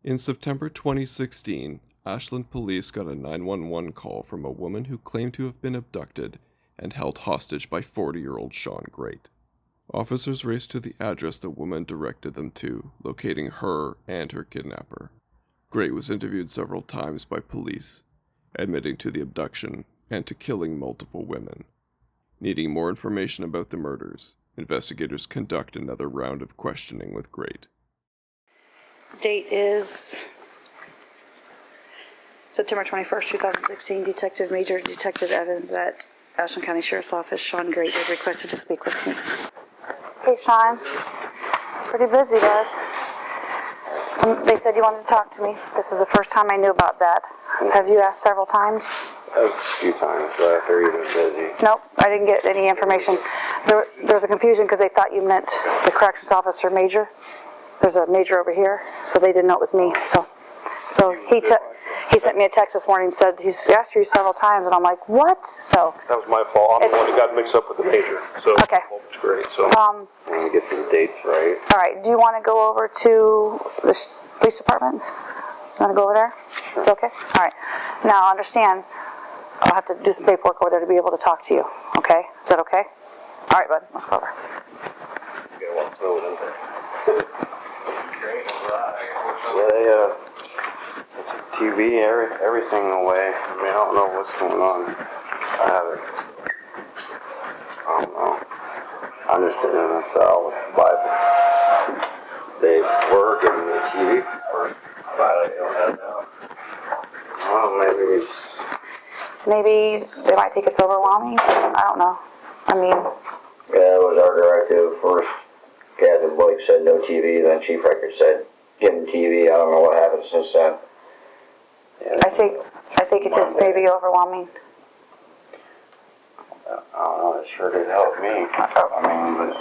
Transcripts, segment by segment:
In September 2016, Ashland police got a 911 call from a woman who claimed to have been abducted and held hostage by 40-year-old Shawn Grate. Officers raced to the address the woman directed them to, locating her and her kidnapper. Grate was interviewed several times by police, admitting to the abduction and to killing multiple women. Needing more information about the murders, investigators conduct another round of questioning with Grate. Date is September 21st, 2016. Major Detective Evans at Ashland County Sheriff's Office, Shawn Grate, is requested to speak with me. Hey, Shawn. Pretty busy, bud. They said you wanted to talk to me. This is the first time I knew about that. Have you asked several times? A few times, but I figured you've been busy. Nope, I didn't get any information. There's a confusion because they thought you meant the corrections officer major. There's a major over here, so they didn't know it was me. So he sent me a text this morning and said he's asked you several times, and I'm like, what? So that was my fault. I'm the one who got mixed up with the major. So okay, it's great. So I'm gonna get some dates right. All right. Do you want to go over to the police department? You want to go over there? Sure. It's okay. All right. Now understand, I'll have to do some paperwork over there to be able to talk to you. Okay? Is that okay? All right, bud. Let's go over. you gotta walk slow with them. Yeah, TV, everything away. I mean, I don't know what's going on. I don't know. I'm just sitting in a cell with the Bible. They were giving me a TV for, but I don't have now. Well, Maybe they might think it's overwhelming. I don't know. I mean, yeah, that was our directive. First, Captain Blake said no TV, then Chief Record said give him TV. I don't know what happened since then. yeah, I think it's just maybe overwhelming. I don't know, it sure did help me. I mean, but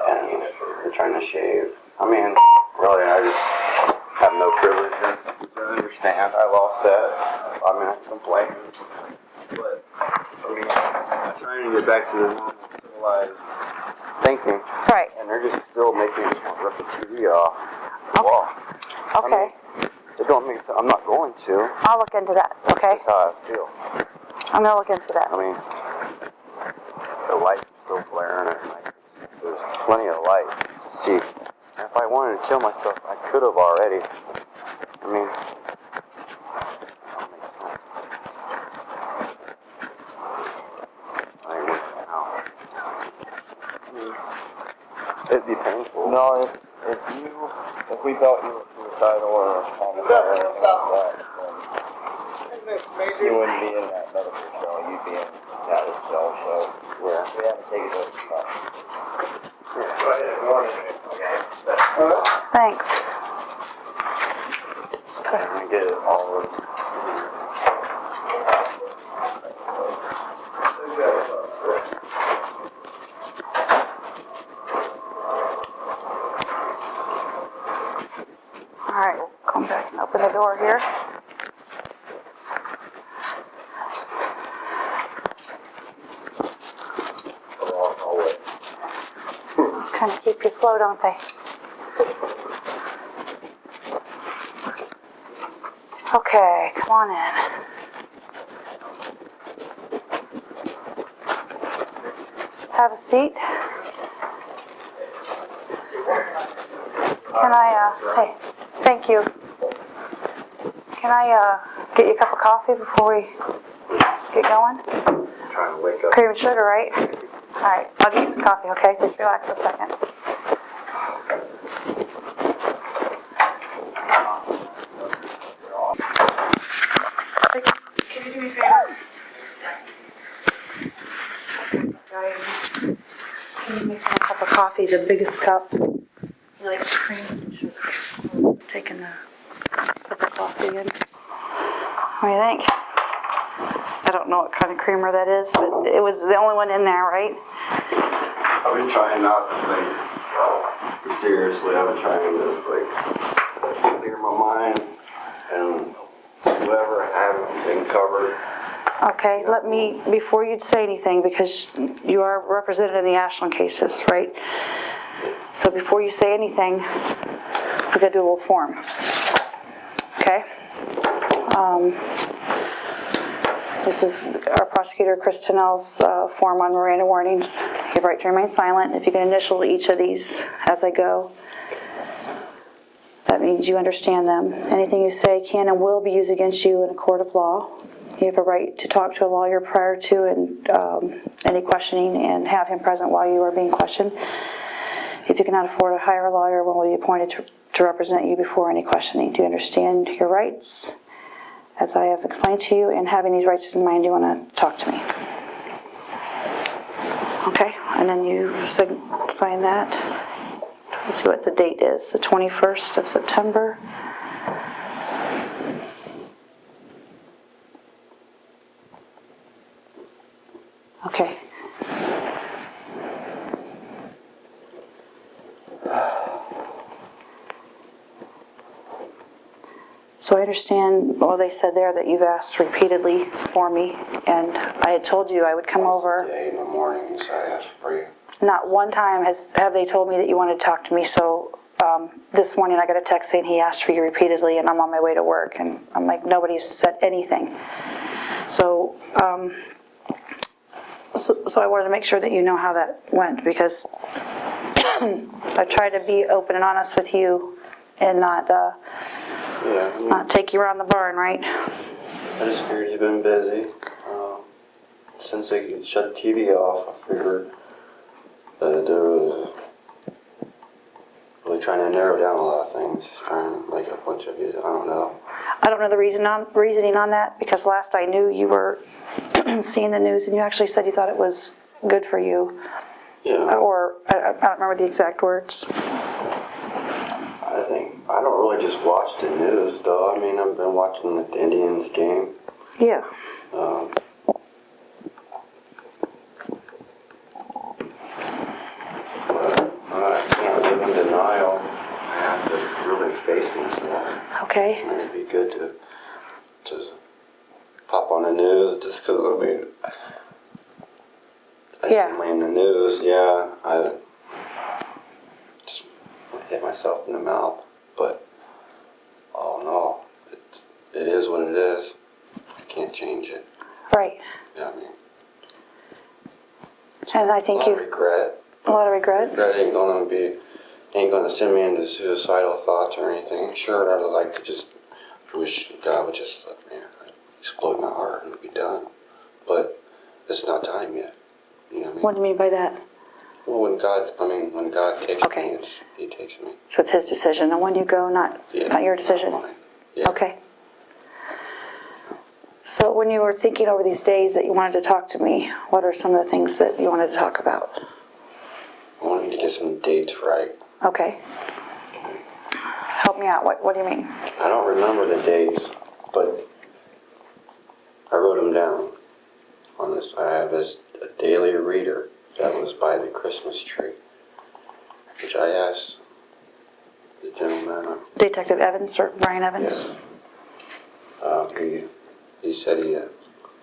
and they're trying to shave. I mean, really, I just have no privileges. I understand. I lost that. I mean, I complain. But, I mean, I'm trying to get back to the normal civilized thinking. Right. And they're just still making me want to rip the TV off the wall. Okay. I mean, it don't make sense. I'm not going to. I'll look into that. Okay. That's how I feel. I'm gonna look into that. I mean, the light's still flaring at night. There's plenty of light to see. And if I wanted to kill myself, I could have already. I mean, that don't make sense. I mean, it'd be painful. No, if we felt you were suicidal or homicidal or anything like that, then you wouldn't be in that medical cell. You'd be in that cell. So Yeah. we have to take it to the spot. Thanks. I get it all over. All right, we'll come back and open the door here. Just kind of keep you slow, don't they? Okay, come on in. Have a seat. Can I, hey, thank you. Can I, get you a cup of coffee before we get going? I'm trying to wake up. Cream and sugar, right? All right, I'll get you some coffee, okay? Just relax a second. Can you do me a favor? Can you make me a cup of coffee, the biggest cup? You like cream and sugar? I'm taking a cup of coffee in. What do you think? I don't know what kind of creamer that is, but it was the only one in there, right? I've been trying not to think seriously. I've been trying to just like clear my mind and whatever I haven't been covered. Okay, let me, before you say anything, because you are represented in the Ashland cases, right? So before you say anything, we gotta do a little form. Okay? This is our prosecutor, Chris Tennell's form on Miranda warnings. You have right to remain silent. If you can initial each of these as I go, that means you understand them. Anything you say can and will be used against you in a court of law. You have a right to talk to a lawyer prior to any questioning and have him present while you are being questioned. If you cannot afford to hire a lawyer, one will be appointed to represent you before any questioning. Do you understand your rights? As I have explained to you, and having these rights in mind, you want to talk to me. Okay, and then you sign that. Let's see what the date is, the 21st of September. Okay. So I understand, well, they said there that you've asked repeatedly for me, and I had told you I would come over. Today in the mornings, I asked for you. Not one time have they told me that you wanted to talk to me, so this morning I got a text saying he asked for you repeatedly, and I'm on my way to work, and I'm like, nobody's said anything. So, so I wanted to make sure that you know how that went, because I tried to be open and honest with you and not take you around the barn, right? I just figured you've been busy. Since they shut the TV off, I figured that they were really trying to narrow down a lot of things. Just trying to make a bunch of you. I don't know. I don't know the reasoning on that, because last I knew you were seeing the news and you actually said you thought it was good for you. Yeah. Or, I don't remember the exact words. I don't really just watch the news, though. I mean, I've been watching the Indians game. Yeah. But I can't live in denial. I have to really face myself. Okay. And it'd be good to pop on the news just because, I mean, I Yeah. see me in the news, yeah, I just hit myself in the mouth, but oh no, it is what it is. I can't change it. Right. Yeah, I mean, And I think a lot of regret. a lot of regret. Regret ain't gonna send me into suicidal thoughts or anything. Sure, I'd like to just wish God would just let me explode my heart and be done, but it's not time yet. You know what I mean? What do you mean by that? Well, when God takes Okay. me, He takes me. So it's his decision, and when you go, not your decision. Not mine. Yeah. Okay. So when you were thinking over these days that you wanted to talk to me, what are some of the things that you wanted to talk about? I wanted to get some dates right. Okay. Help me out. What do you mean? I don't remember the dates, but I wrote them down on this. I have this a daily reader that was by the Christmas tree, which I asked the gentleman. Detective Evans or Brian Evans? He said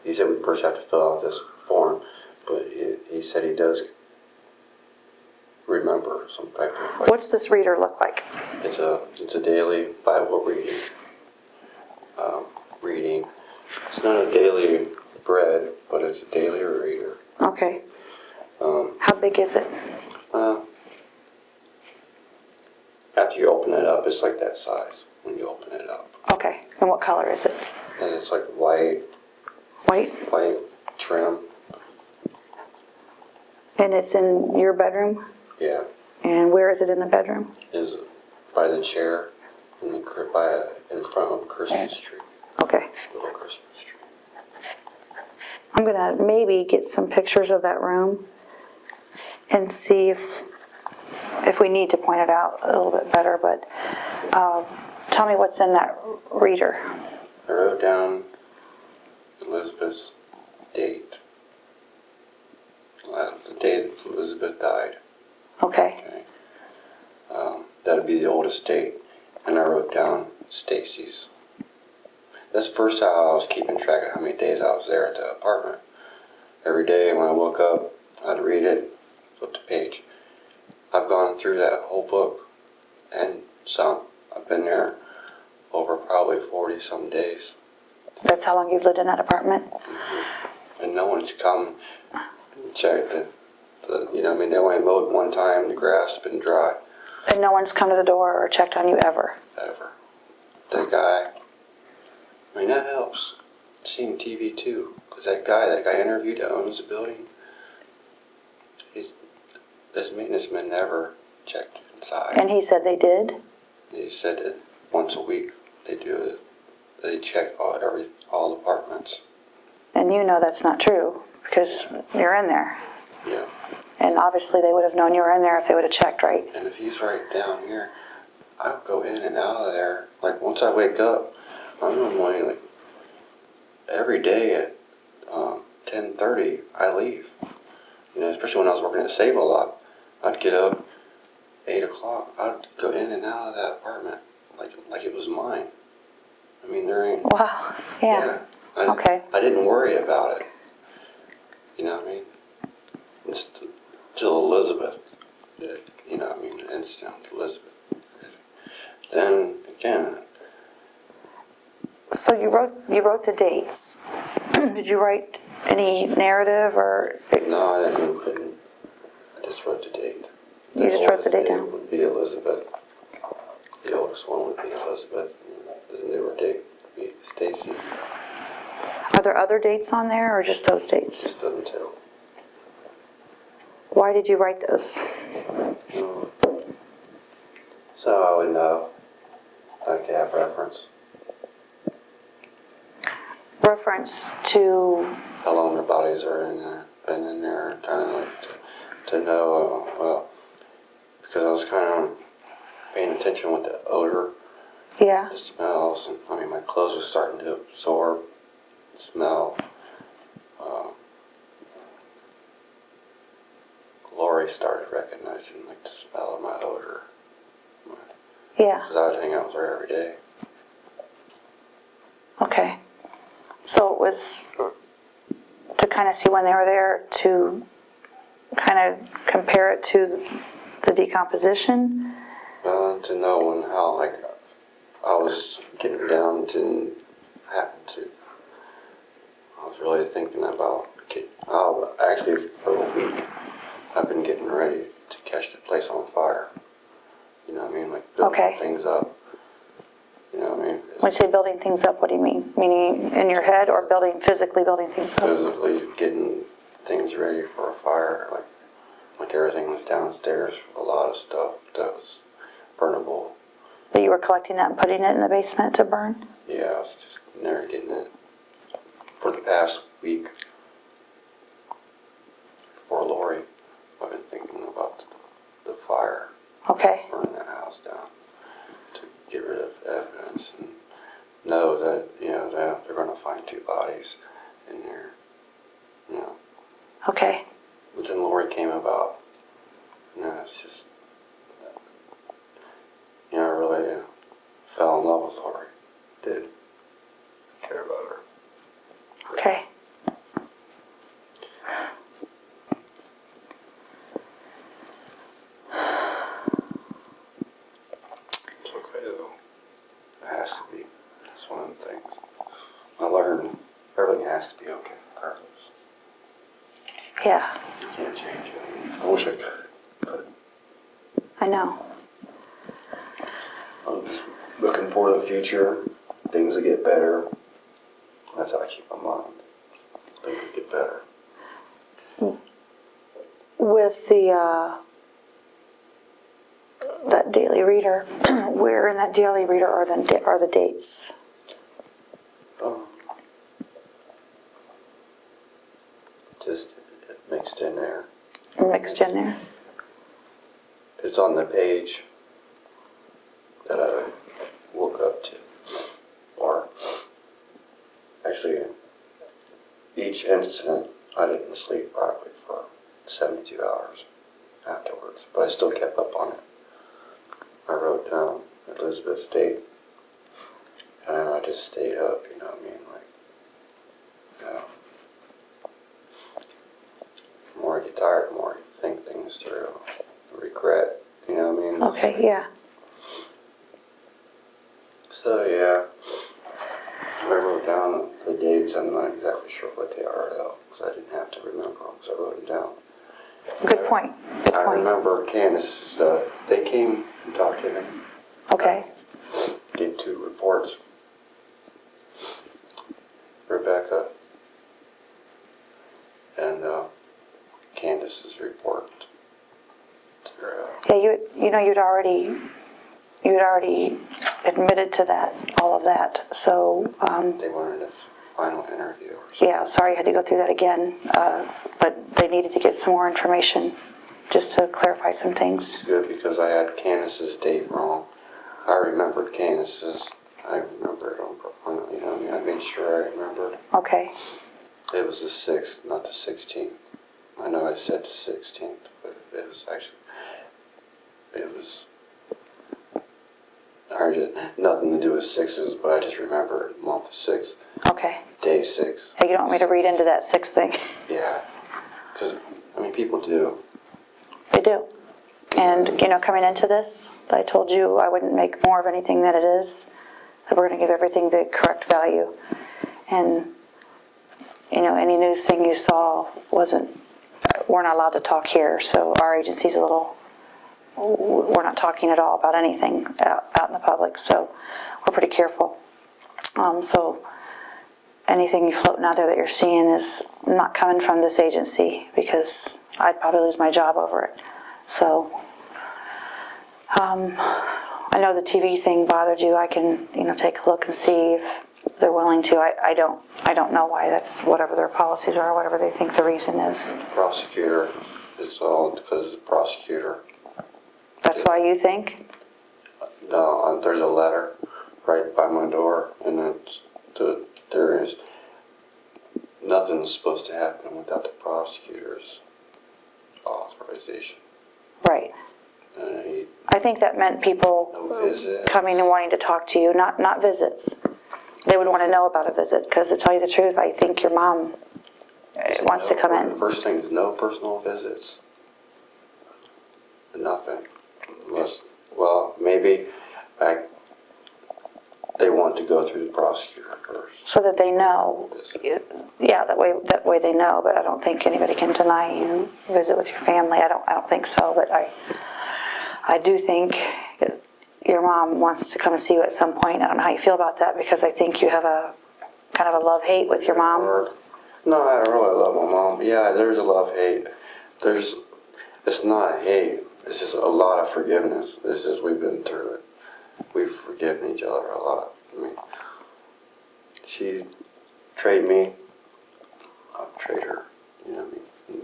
he said we first have to fill out this form, but he said he does remember some type of. Like, What's this reader look like? it's a daily Bible reading. It's not a daily bread, but it's a daily reader. Okay. How big is it? After you open it up, it's like that size when you open it up. Okay. And what color is it? And it's like white White? trim. And it's in your bedroom? Yeah. And where is it in the bedroom? Is by the chair in front of a Christmas tree. Okay. Little Christmas tree. I'm going to maybe get some pictures of that room and see if we need to point it out a little bit better, but tell me what's in that reader. I wrote down Elizabeth's date. The date Elizabeth died. Okay. That would be the oldest date. And I wrote down Stacy's. That's the first time I was keeping track of how many days I was there at the apartment. Every day when I woke up, I'd read it, flip the page. I've gone through that whole book and some. I've been there over probably 40 some days. That's how long you've lived in that apartment? And no one's come and checked you know, I mean, they only mowed one time, the grass has been dry. And no one's come to the door or checked on you ever? Ever. The guy, I mean, that helps. Seeing TV too, because that guy interviewed that owns the building, his maintenance man never checked inside. And he said they did? He said that once a week they do it. They check all apartments. And you know that's not true, because you're in there. Yeah. And obviously they would have known you were in there if they would have checked, right? And if he's right down here, I don't go in and out of there. Like once I wake up, I'm normally like every day at 10:30 I leave. You know, especially when I was working at Save a Lot, I'd get up 8 o'clock. I'd go in and out of that apartment like it was mine. I mean, there ain't. Wow. Yeah. Okay. I didn't worry about it. You know what I mean? It's till Elizabeth. You know what I mean? It's down to Elizabeth. Then again. So you wrote the dates. Did you write any narrative or? No, I didn't. I just wrote the date. You just wrote the date down? Would be Elizabeth. The oldest one would be Elizabeth. And the newer date would be Stacy. Are there other dates on there or just those dates? Just them two. Why did you write those? So I would know. I could have reference. Reference to? How long the bodies are in there, been in there, kind of like to know, well, because I was kind of paying attention with the odor, Yeah. the smells, and I mean, my clothes were starting to absorb the smell. Lori started recognizing like the smell of my odor, Yeah. because I would hang out with her every day. Okay. So it was to kind of see when they were there to kind of compare it to the decomposition? To know when how like I was getting down didn't happen to. I was really thinking about actually for a week I've been getting ready to catch the place on fire. You know what I mean? Like building Okay. things up. You know what I mean? When you say building things up, what do you mean? Meaning in your head or physically building things up? Physically getting things ready for a fire. Like everything was downstairs. A lot of stuff that was burnable. That you were collecting that and putting it in the basement to burn? Yeah, I was just never getting it. For the past week, before Lori, I've been thinking about the fire, Okay. burning that house down, to get rid of evidence and know that, you know, that they're going to find two bodies in there, you know. Okay. But then Lori came about, you know, it's just, you know, I really fell in love with Lori. Did care about her. Okay. It's okay though. It has to be. That's one of the things. I learned everything has to be okay, regardless. Yeah. You can't change it. I wish I could, but I know. I'm just looking for the future. Things will get better. That's how I keep my mind. Things will get better. With the that daily reader, where in that daily reader are the dates? Just mixed in there. Mixed in there? It's on the page that I woke up to. Or actually, each incident I didn't sleep probably for 72 hours afterwards, but I still kept up on it. I wrote down Elizabeth's date, and I just stayed up, you know what I mean? Like, you know, the more I get tired, the more I think things through. Regret, you know what I mean? Okay, yeah. So yeah, I wrote down the dates. I'm not exactly sure what they are though, because I didn't have to remember them, because I wrote them down. Good point. Good I point. remember Candace, they came and talked to me, Okay. gave 2 reports. Rebecca and Candace's report. Yeah, you'd already admitted to that, all of that. So, They wanted a final interview or something. yeah, sorry I had to go through that again. But they needed to get some more information just to clarify some things. It's good because I had Candace's date wrong. I remembered Candace's. I remembered on, you know, I mean, I made sure I remembered. Okay. It was the 6th, not the 16th. I know I said the 16th, but it was actually, it was, I just, nothing to do with 6s, but I just remember month 6, Okay. day 6. Hey, you don't want me to read into that 6th thing? Yeah, because, I mean, people do. They do. And, coming into this, I told you I wouldn't make more of anything than it is, that we're going to give everything the correct value. And, any news thing you saw we're not allowed to talk here, so our agency's we're not talking at all about anything out in the public, so we're pretty careful. So anything you're floating out there that you're seeing is not coming from this agency, because I'd probably lose my job over it. So, I know the TV thing bothered you. I can, take a look and see if they're willing to. I don't know why. That's whatever their policies are, whatever they think the reason is. Prosecutor, it's all because of the prosecutor. That's why you think? No, there's a letter right by my door, and there is nothing's supposed to happen without the prosecutor's authorization. Right. And I think that meant people no visit. coming and wanting to talk to you, not visits. They would want to know about a visit, because to tell you the truth, I think your mom wants to come The in. first thing is no personal visits. Nothing. Unless, well, maybe they want to go through the prosecutor first. So that they know. Yeah, that way they know, but I don't think anybody can deny you visit with your family. I don't think so, but I do think your mom wants to come and see you at some point. I don't know how you feel about that, because I think you have a kind of a love-hate with your mom. No, I don't really love my mom. Yeah, there's a love-hate. It's not hate. It's just a lot of forgiveness. It's just we've been through it. We've forgiven each other a lot. I mean, she betrayed me. I'll betray her. You know what I mean?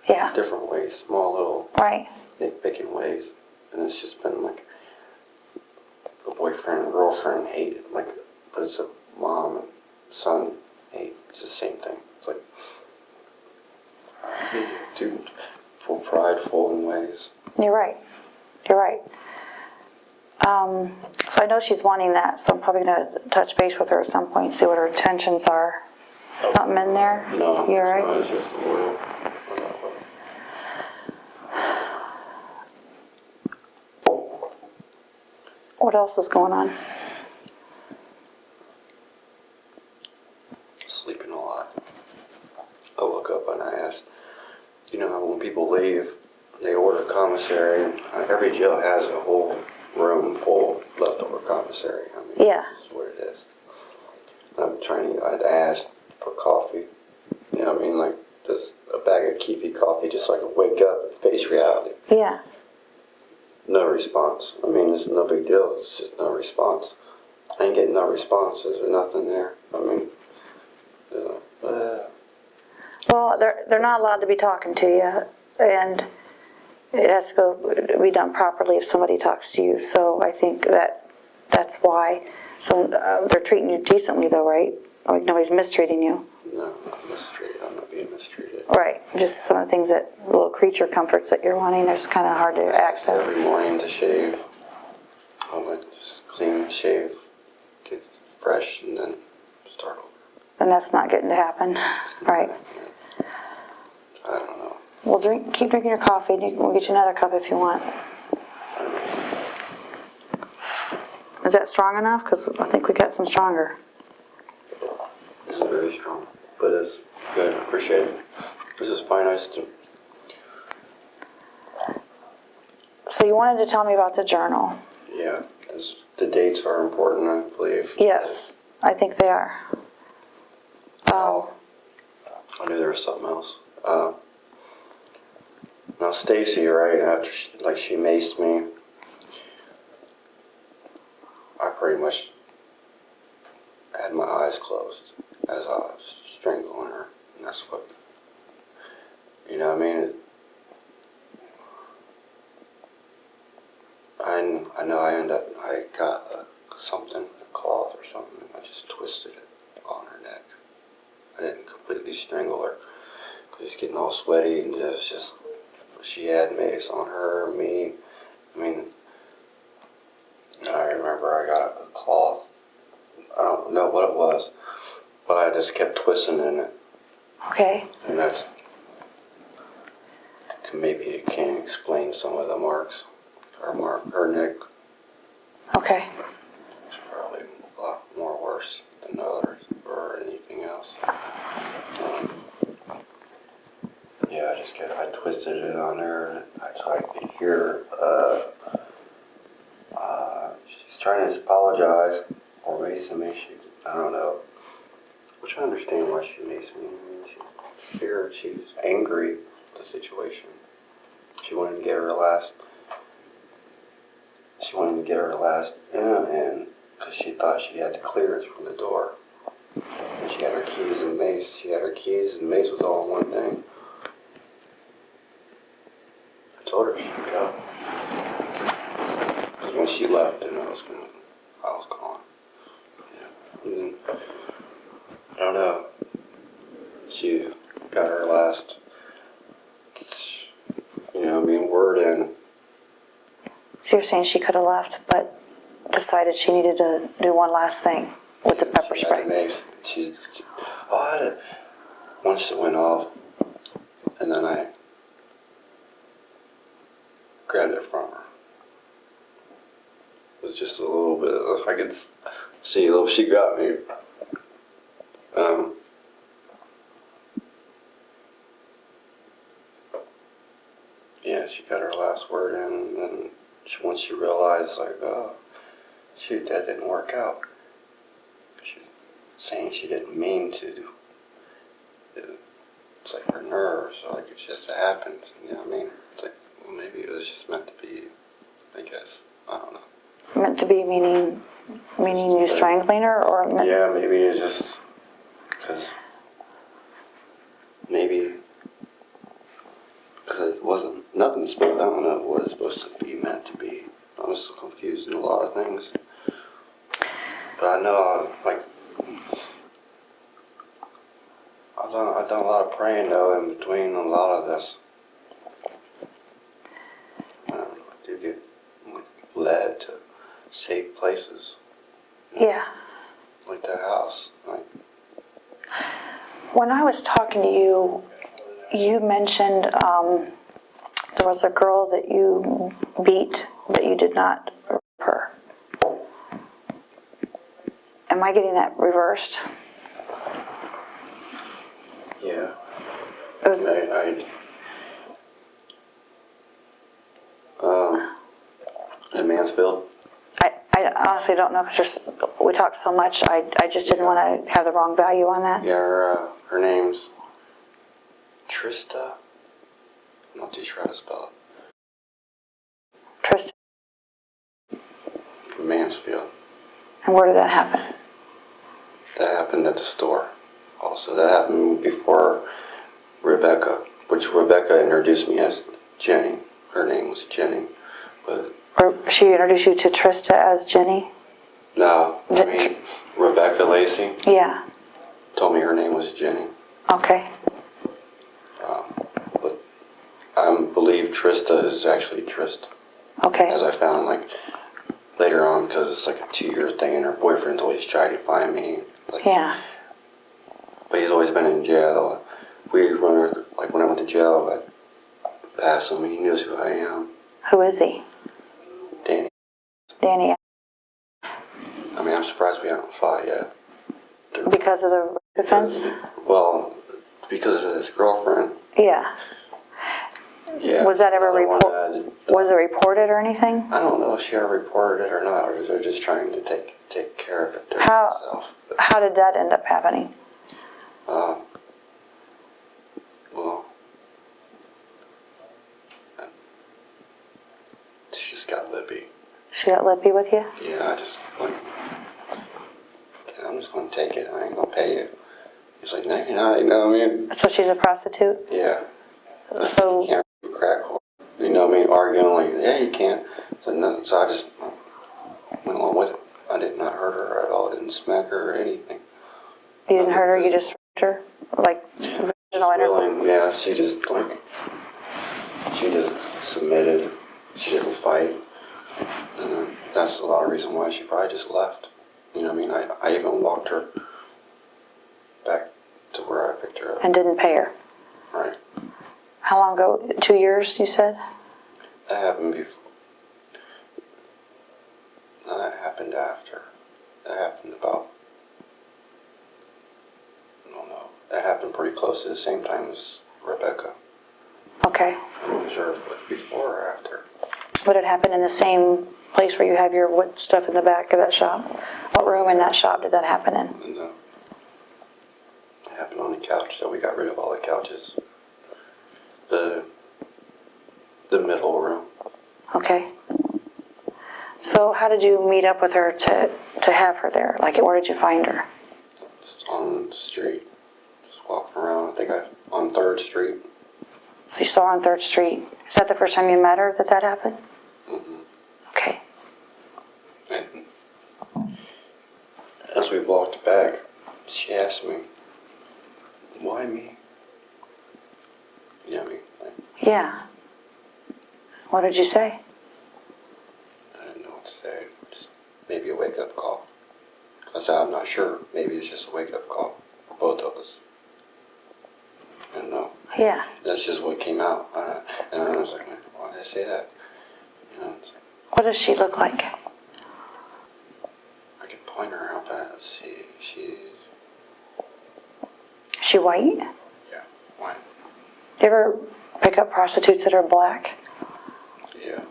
Yeah. Different ways, small little Right. nitpicking ways. And it's just been like a boyfriend and girlfriend hate. Like, but it's a mom and son hate. It's the same thing. It's like too prideful in ways. You're right. You're right. So I know she's wanting that, so I'm probably going to touch base with her at some point, see what her intentions are. Something in there? No, You all right? no, it's just a little. What else is going on? Sleeping a lot. I woke up and I asked, how when people leave, they order commissary, and every jail has a whole room full of leftover commissary. I mean, Yeah. This is what it is. I'd asked for coffee. You know what I mean? Like, just a bag of Keefy coffee, just so I could wake up and face reality. Yeah. No response. I mean, it's no big deal. It's just no response. I ain't getting no responses or nothing there. I mean, Well, they're not allowed to be talking to you, and it has to be done properly if somebody talks to you. So I think that's why. So they're treating you decently, though, right? Like nobody's mistreating you. no, I'm not mistreated. I'm not being mistreated. Right. Just some of the things little creature comforts that you're wanting, they're just kind of hard to access. Every morning to shave. I would just clean, shave, get fresh, and then start over. And that's not getting to happen. Right. I don't know. Well, keep drinking your coffee. We'll get you another cup if you want. Is that strong enough? Because I think we got some stronger. This is very strong, but it's good. I appreciate it. This is fine. I just, So you wanted to tell me about the journal. yeah, the dates are important, I believe. Yes, I think they are. I knew there was something else. Now Stacy, right after she maced me, I pretty much had my eyes closed as I was strangling her, and that's what, you know what I mean? I know I got something, a cloth or something, and I just twisted it on her neck. I didn't completely strangle her, because she's getting all sweaty, and it was just, she had mace on her, me. I mean, I remember I got a cloth. I don't know what it was, but I just kept twisting in it. Okay. And that's, maybe it can explain some of the marks. Her neck Okay. is probably a lot more worse than the others or anything else. Yeah, I twisted it on her, so I could hear she's trying to apologize or macing me. I don't know. Which I understand why she maced me. I mean, she was angry at the situation. She wanted to get her last in because she thought she had the clearance from the door. And she had her keys and mace. She had her keys and mace was all in one thing. I told her she could go. Because when she left, then I was gone. Yeah. And then, I don't know. She got her last, word in. So you're saying she could have left, but decided she needed to do one last thing with the pepper She had spray. the mace. I had it. Once it went off, and then I grabbed it from her. It was just a little bit of, I could see, she got me. Yeah, she got her last word in, and then once she realized, like, oh, shoot, that didn't work out. She was saying she didn't mean to. It's like her nerves, or like it just happened. You know what I mean? It's like, well, maybe it was just meant to be. I guess, I don't know. Meant to be meaning you strangling her, or meant, Yeah, maybe it's just because it wasn't nothing supposed. I don't know what it's supposed to be meant to be. I was confused in a lot of things, but I know I've done a lot of praying though in between a lot of this. I do get led to safe places. yeah. Like that house. When I was talking to you, you mentioned there was a girl that you beat, but you did not rape her. Am I getting that reversed? Yeah. It was, in Mansfield. I honestly don't know because we talked so much. I just didn't want to have the wrong value on that. Yeah, her name's Trista. I'm not too sure how to spell Tristan, it. From Mansfield. and where did that happen? That happened at the store. Also, that happened before Rebecca, which Rebecca introduced me as Jenny. Her name was Jenny, but Or she introduced you to Trista as Jenny? no, I mean Rebecca Lacey Yeah. told me her name was Jenny. Okay. But I believe Trista is actually Trist. Okay. As I found later on, because it's like a 2-year thing, and her boyfriend's always tried to find me. Yeah. But he's always been in jail. When I went to jail, I passed him, and he knows who I am. Who is he? Danny. Danny. I'm surprised we haven't fought yet. Because of the defense? Well, because of his girlfriend. Yeah. Yeah. Was that ever reported? Was it reported or anything? I don't know if she ever reported it or not, or they're just trying to take care of it themselves. How did that end up happening? Well, she just got lippy. She got lippy with you? Yeah, I just like, I'm just gonna take it. I ain't gonna pay you. He's like, no, you're not. You know what I mean? So she's a prostitute? Yeah. So You can't be a crack whore. You know what I mean? Arguing like, yeah, you can't. So, no, so I just went along with it. I did not hurt her at all. I didn't smack her or anything. you didn't hurt her, you just raped her? Like vaginal intercourse? Yeah, she just submitted. She didn't fight. And that's a lot of reason why she probably just left. You know what I mean? I even walked her back to where I picked her up. And didn't pay her? Right. How long ago? 2 years, you said? That happened before. No, that happened after. That happened about, I don't know. That happened pretty close to the same time as Rebecca. Okay. I'm not sure if it was before or after. Would it happen in the same place where you have your wood stuff in the back of that shop? What room in that shop did that happen in? And it happened on the couch, so we got rid of all the couches. The middle room. Okay. So how did you meet up with her to have her there? Like, where did you find her? Just on the street. Just walking around. I think on 3rd Street. So you saw her on 3rd Street. Is that the first time you met her that happened? Mm-hmm. Okay. And as we walked back, she asked me, why me? You know what I mean? Like, Yeah. What did you say? I didn't know what to say. Just maybe a wake-up call. I said, I'm not sure. Maybe it's just a wake-up call for both of us. I don't know. Yeah. That's just what came out. And I was like, why did I say that? You know, it's like, What does she look like? I could point her out, but she's... Is she white? Yeah, white. Do you ever pick up prostitutes that are black? Yeah.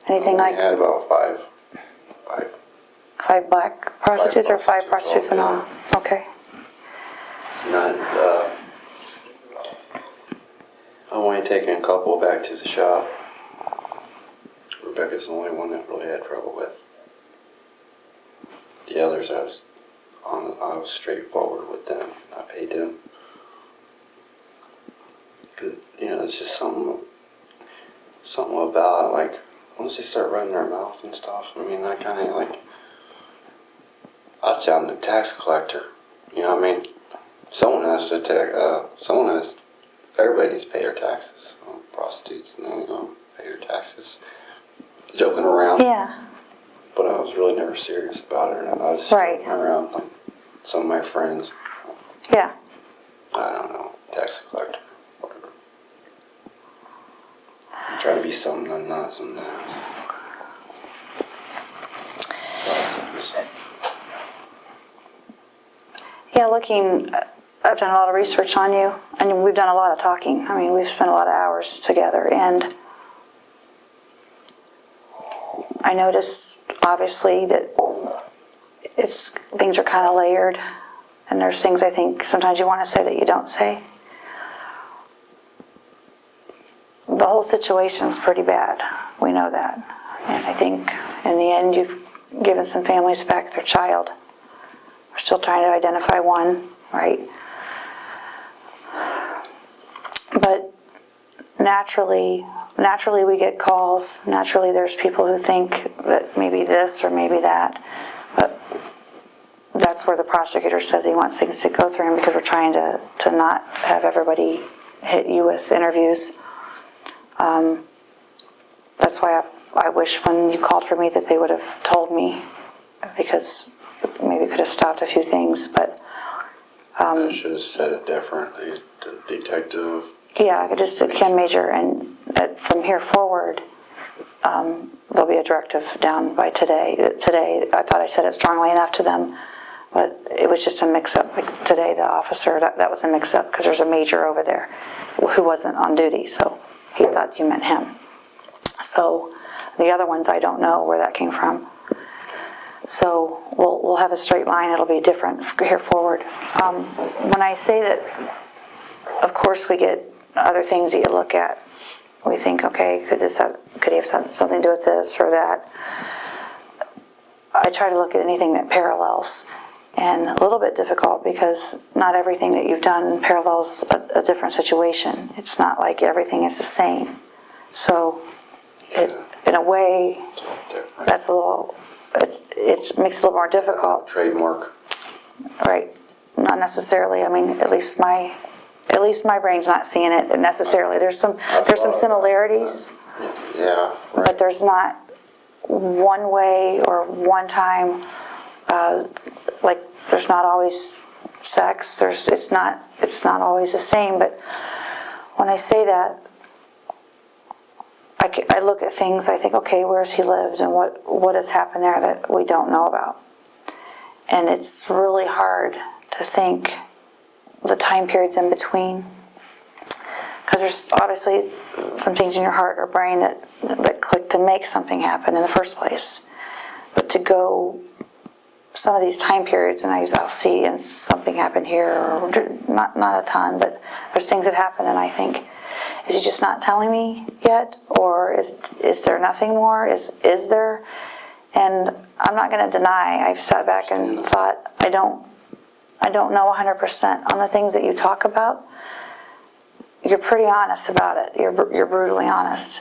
Anything We like had about five. 5 black prostitutes or 5 prostitutes in all? Okay. Not, I only taken a couple back to the shop. Rebecca's the only one that really had trouble with. The others, I was straightforward with them. I paid them. 'Cause, you know, it's just something about it, like, once they start running their mouth and stuff, I mean, I kind of like, I'd sound a tax collector. You know what I mean? Someone has to everybody needs to pay their taxes. Prostitutes, you know, pay your taxes. Joking around. Yeah. But I was really never serious about it. And I was just Right. joking around like some of my friends. Yeah. I don't know, tax collector, whatever. Try to be something I'm not sometimes. Yeah, I've done a lot of research on you, and we've done a lot of talking. I mean, we've spent a lot of hours together, and I notice, obviously, that things are kind of layered, and there's things I think sometimes you want to say that you don't say. The whole situation's pretty bad. We know that. And I think, in the end, you've given some families back their child. We're still trying to identify one, right? But naturally we get calls. Naturally there's people who think that maybe this or maybe that. But that's where the prosecutor says he wants things to go through him, because we're trying to not have everybody hit you with interviews. That's why I wish when you called for me that they would have told me, because maybe could have stopped a few things, but I should have said it differently. The detective. yeah, I just Ken Major, and from here forward, there'll be a directive down by today. Today, I thought I said it strongly enough to them, but it was just a mix-up. Like today, the officer, that was a mix-up because there's a major over there who wasn't on duty, so he thought you meant him. So the other ones, I don't know where that came from. So we'll have a straight line. It'll be different here forward. When I say that, of course, we get other things that you look at. We think, okay, could he have something to do with this or that? I try to look at anything that parallels, and a little bit difficult because not everything that you've done parallels a different situation. It's not like everything is the same. So, in a way, that's a little. It makes it a little more difficult. Trademark. Right. Not necessarily. I mean, at least my brain's not seeing it necessarily. There's some similarities, Yeah. Right. but there's not one way or one time. Like there's not always sex. It's not always the same. But when I say that, I look at things. I think, okay, where's he lived and what has happened there that we don't know about, and it's really hard to think the time periods in between, because there's obviously some things in your heart or brain that click to make something happen in the first place. But to go some of these time periods, and I'll see and something happen here, or not a ton, but there's things that happen, and I think, is he just not telling me yet, or is there nothing more? Is there? And I'm not going to deny. I've sat back and thought, I don't know 100% on the things that you talk about. You're pretty honest about it. You're brutally honest.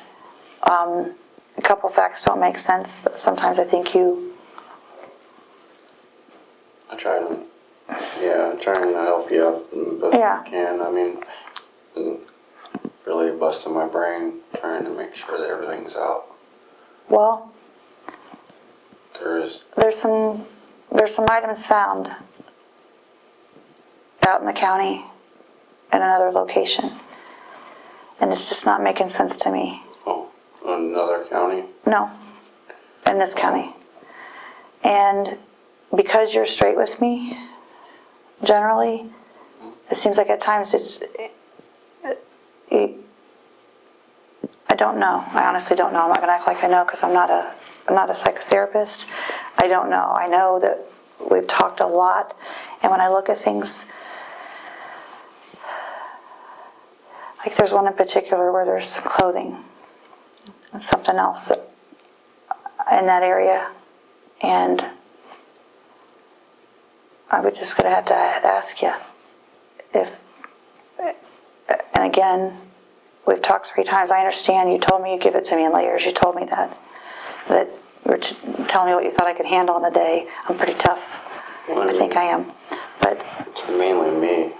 A couple facts don't make sense, but sometimes I think you. I'm trying to help you out but Yeah. I can. I mean, really busting my brain trying to make sure that everything's out. Well, There's some items found out in the county in another location, and it's just not making sense to me. another county. No, in this county. And because you're straight with me, generally, it seems like at times I don't know. I honestly don't know. I'm not going to act like I know because I'm not a psychotherapist. I don't know. I know that we've talked a lot, and when I look at things, like there's one in particular where there's some clothing and something else in that area, and I would just gonna have to ask you if, and again, we've talked 3 times. I understand you told me you'd give it to me in layers. You told me that you were telling me what you thought I could handle in a day. I'm pretty tough. Well, I think I am, but it's mainly me.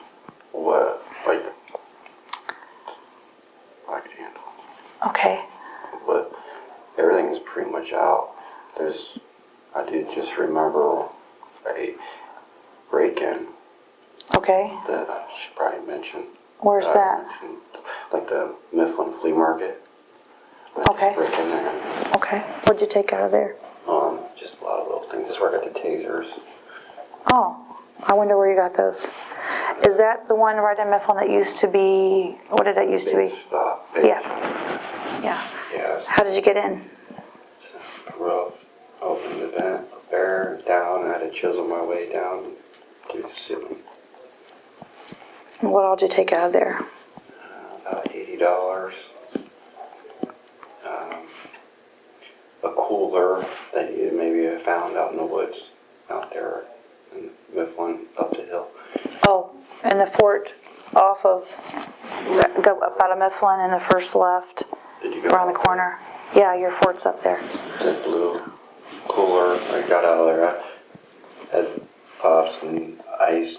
What I could handle. okay. But everything's pretty much out. I did just remember a break-in Okay. that I should probably mention. Where's that? Like the Mifflin Flea Market. Okay. Break in there. Okay. What'd you take out of there? Just a lot of little things. That's where I got the tasers. Oh, I wonder where you got those. Is that the one right in Mifflin that used to be, what did it used to be? Stop. Yeah. Yeah. Yeah. How did you get in? Rough. Opened the vent, there, down. I had to chisel my way down to the ceiling. What all did you take out of there? About $80. A cooler that you maybe have found out in the woods out there in Mifflin, up the hill. Oh, and the fort off of, go up out of Mifflin and the first left, Did you go around the out corner. Yeah, your fort's up there. there? The blue cooler, I got out of there. I had pops and ice,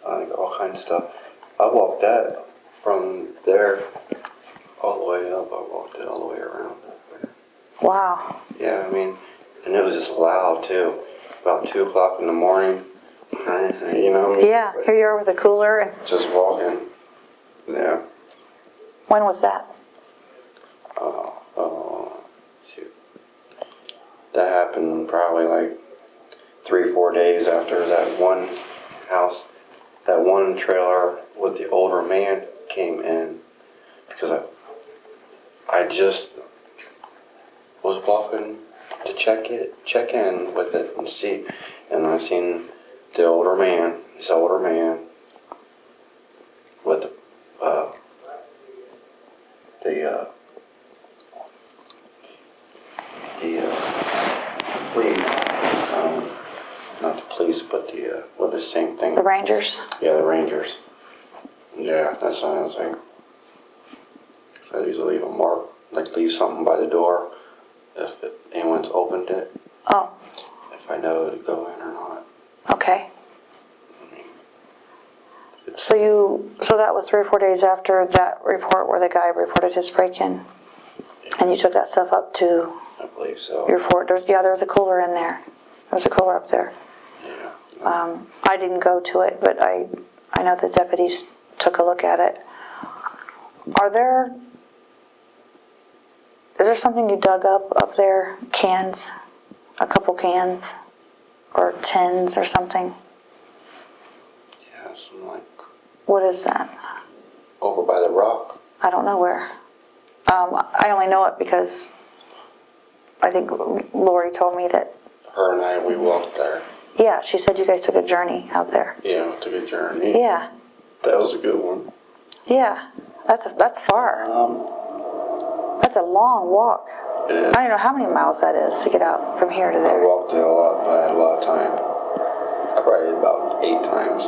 all kinds of stuff. I walked that from there all the way up. I walked it all the way around. Wow. Yeah, I mean, and it was just loud too. About 2 o'clock in the morning, you know what I mean? Yeah, here you are with a cooler. And Just walking. Yeah. when was that? Shoot. That happened probably like 3-4 days after that one house, that one trailer with the older man came in, because I just was walking to check in with it and see, and I seen the older man, this older man with the police, not the police, but the same thing. The Rangers? Yeah, the Rangers. Yeah, that's what I was like. So I usually leave a mark, like leave something by the door if anyone's opened it, Oh, if I know to go in or not. okay. So that was 3 or 4 days after that report where the guy reported his break-in, and you took that stuff up to I believe so. your fort. There was a cooler in there. There was a cooler up there. Yeah. I didn't go to it, but I know the deputies took a look at it. Is there something you dug up there? Cans? A couple cans? Or tins or something? Yeah, some like What is that? over by the rock. I don't know where. I only know it because I think Lori told me that, Her and I, we walked there. yeah, she said you guys took a journey out there. Yeah, we took a journey. Yeah, That was a good one. yeah, that's far. That's a long walk. It is. I don't know how many miles that is to get out from here to I there. walked it a lot, but I had a lot of time. I probably did about 8 times.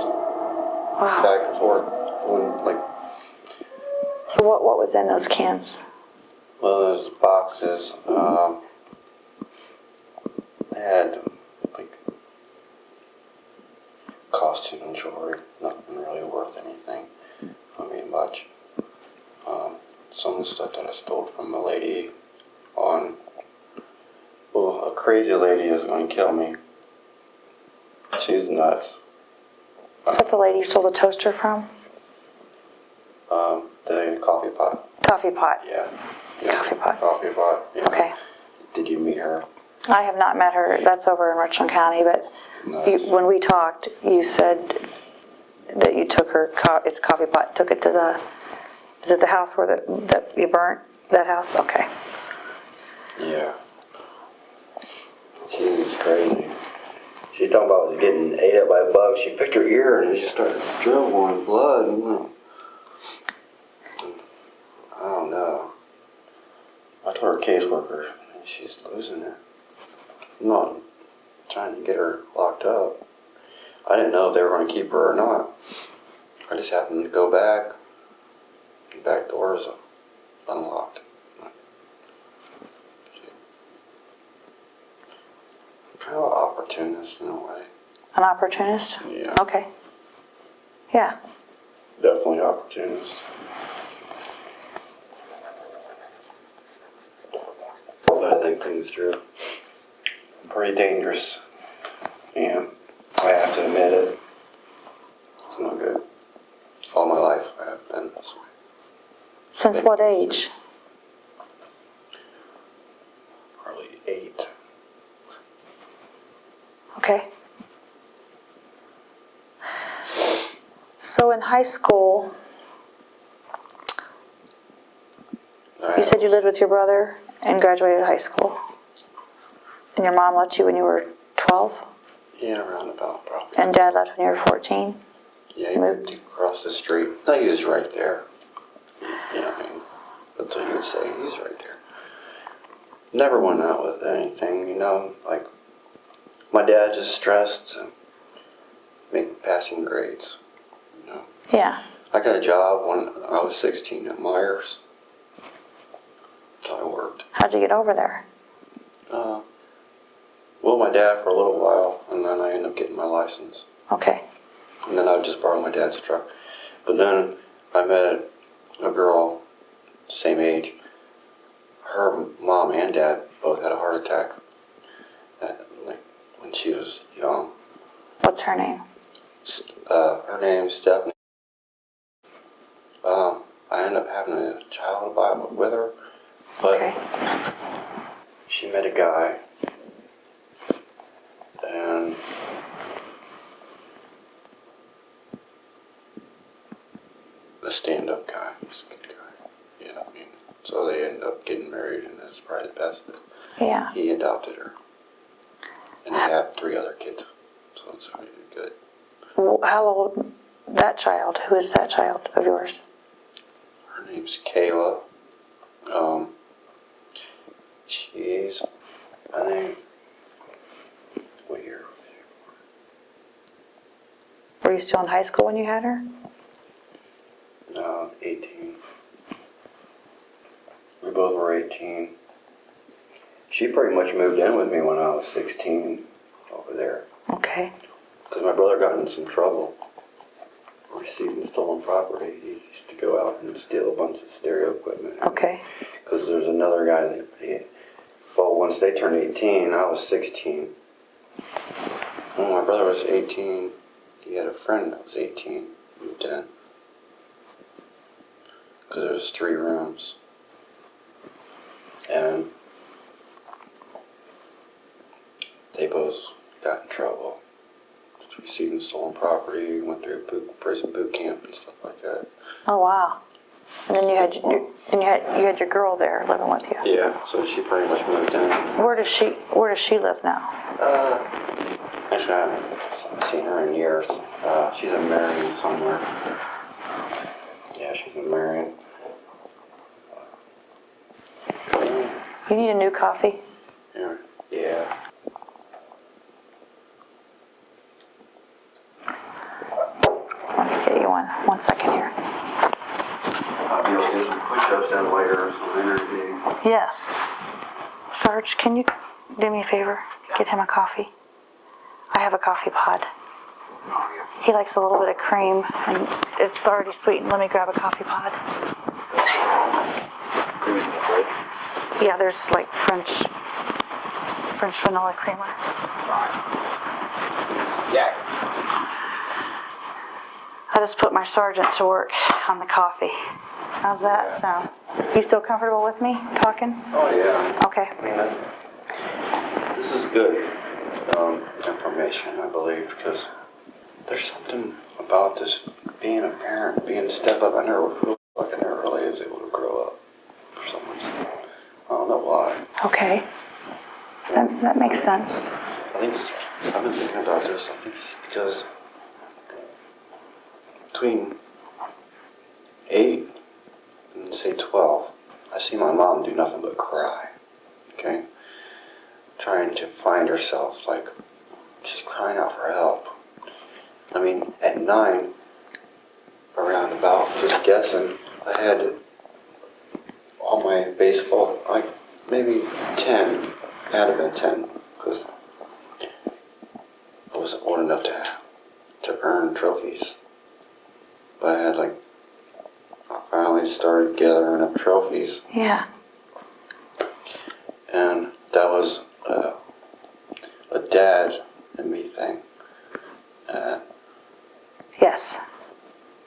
Wow. Back and forth. Like, So what was in those cans? well, those boxes, they had like costume and jewelry, nothing really worth anything. I mean, much. Some of the stuff that I stole from a lady a crazy lady is going to kill me. She's nuts. Is that the lady you stole the toaster from? The coffee pot. Coffee pot. Yeah. Coffee pot. Coffee pot. Yeah. Okay. Did you meet her? I have not met her. That's over in Richland County, but Nice. when we talked, you said that you took her, it's a coffee pot, took it to is it the house where that you burnt? That house? Okay. Yeah. She was crazy. She's talking about getting ate up by bugs. She picked her ear and it just started dribbling blood. I don't know. I told her caseworker and she's losing it. I'm not trying to get her locked up. I didn't know if they were going to keep her or not. I just happened to go back. The back door is unlocked. Kind of an opportunist in a way. An opportunist? Yeah. Okay. Yeah. Definitely opportunist. But I think things are pretty dangerous. And I have to admit it. It's not good. All my life I have been this way. Since what age? Probably 8. Okay. So in high school, you said you lived with your brother and graduated high school. And your mom left you when you were 12? Yeah, roundabout probably. And dad left when you were 14? Yeah, he moved across the street. No, he was right there. You know, I mean, that's what you would say. He's right there. Never went out with anything, you know. Like, my dad just stressed to make passing grades, you know. Yeah. I got a job when I was 16 at Myers. So I worked. How'd you get over there? Well, my dad for a little while, and then I ended up getting my license. Okay. And then I would just borrow my dad's truck. But then I met a girl, same age. Her mom and dad both had a heart attack when she was young. What's her name? Her name's Stephanie. I ended up having a child with her, but Okay. she met a guy a stand-up guy. He's a good guy. Yeah, I mean, so they ended up getting married, and that's probably the best. Yeah. He adopted her, and they have 3 other kids, so it's really good. How old that child? Who is that child of yours? Her name's Kayla. She's, I think, what year? Were you still in high school when you had her? No, 18. We both were 18. She pretty much moved in with me when I was 16 over there. Okay. Because my brother got in some trouble receiving stolen property. He used to go out and steal a bunch of stereo equipment. Okay. Because there's another guy that well, once they turned 18, I was 16. When my brother was 18, he had a friend that was 18, moved in. Because there was 3 rooms. And they both got in trouble. Receiving stolen property, went through prison boot camp and stuff like that. Oh wow. And then you had your girl there living with you. Yeah, so she pretty much moved in. Where does she live now? Actually, I haven't seen her in years. She's in Marion somewhere. Yeah, she's in Marion. You need a new coffee? Yeah. Let me get you one. 1 second here. I'll be able to get some push-ups in later or some energy. Yes. Sarge, can you do me a favor? Get him a coffee. I have a coffee pod. He likes a little bit of cream, and it's already sweetened. Let me grab a coffee pod. Yeah, there's like French vanilla creamer. Yeah. I just put my sergeant to work on the coffee. How's that sound? You still comfortable with me talking? Oh, yeah. Okay. I mean, this is good information, I believe, because there's something about this being a parent, being a step up. I never really was able to grow up for some reason. I don't know why. Okay. That makes sense. I think I've been thinking about this. I think it's because between 8 and say 12, I see my mom do nothing but cry. Okay? Trying to find herself, like, just crying out for help. I mean, at 9, around about, just guessing, I had all my baseball, like, maybe 10, had to have been 10, because I wasn't old enough to earn trophies. But I had, like, I finally started gathering up trophies. Yeah. And that was a dad and me thing. Yes.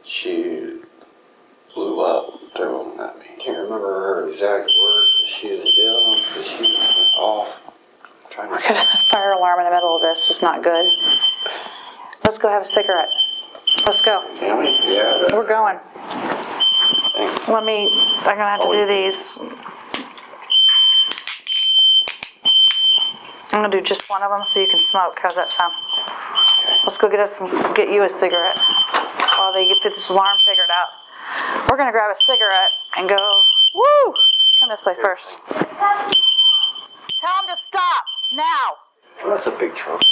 She blew up throwing them at me. Can't remember her exact words, but she was yelling, but she went off. Trying We're gonna have a fire alarm in the middle of this. It's not good. Let's go have a cigarette. Let's go. Can we? Yeah. We're going. Thanks. I'm gonna have to do these. I'm gonna do just one of them so you can smoke. How's that sound? Let's go get you a cigarette while they get this alarm figured out. We're gonna grab a cigarette and go. Woo! Come this way first. Tell them to stop now. Well, that's a big trophy.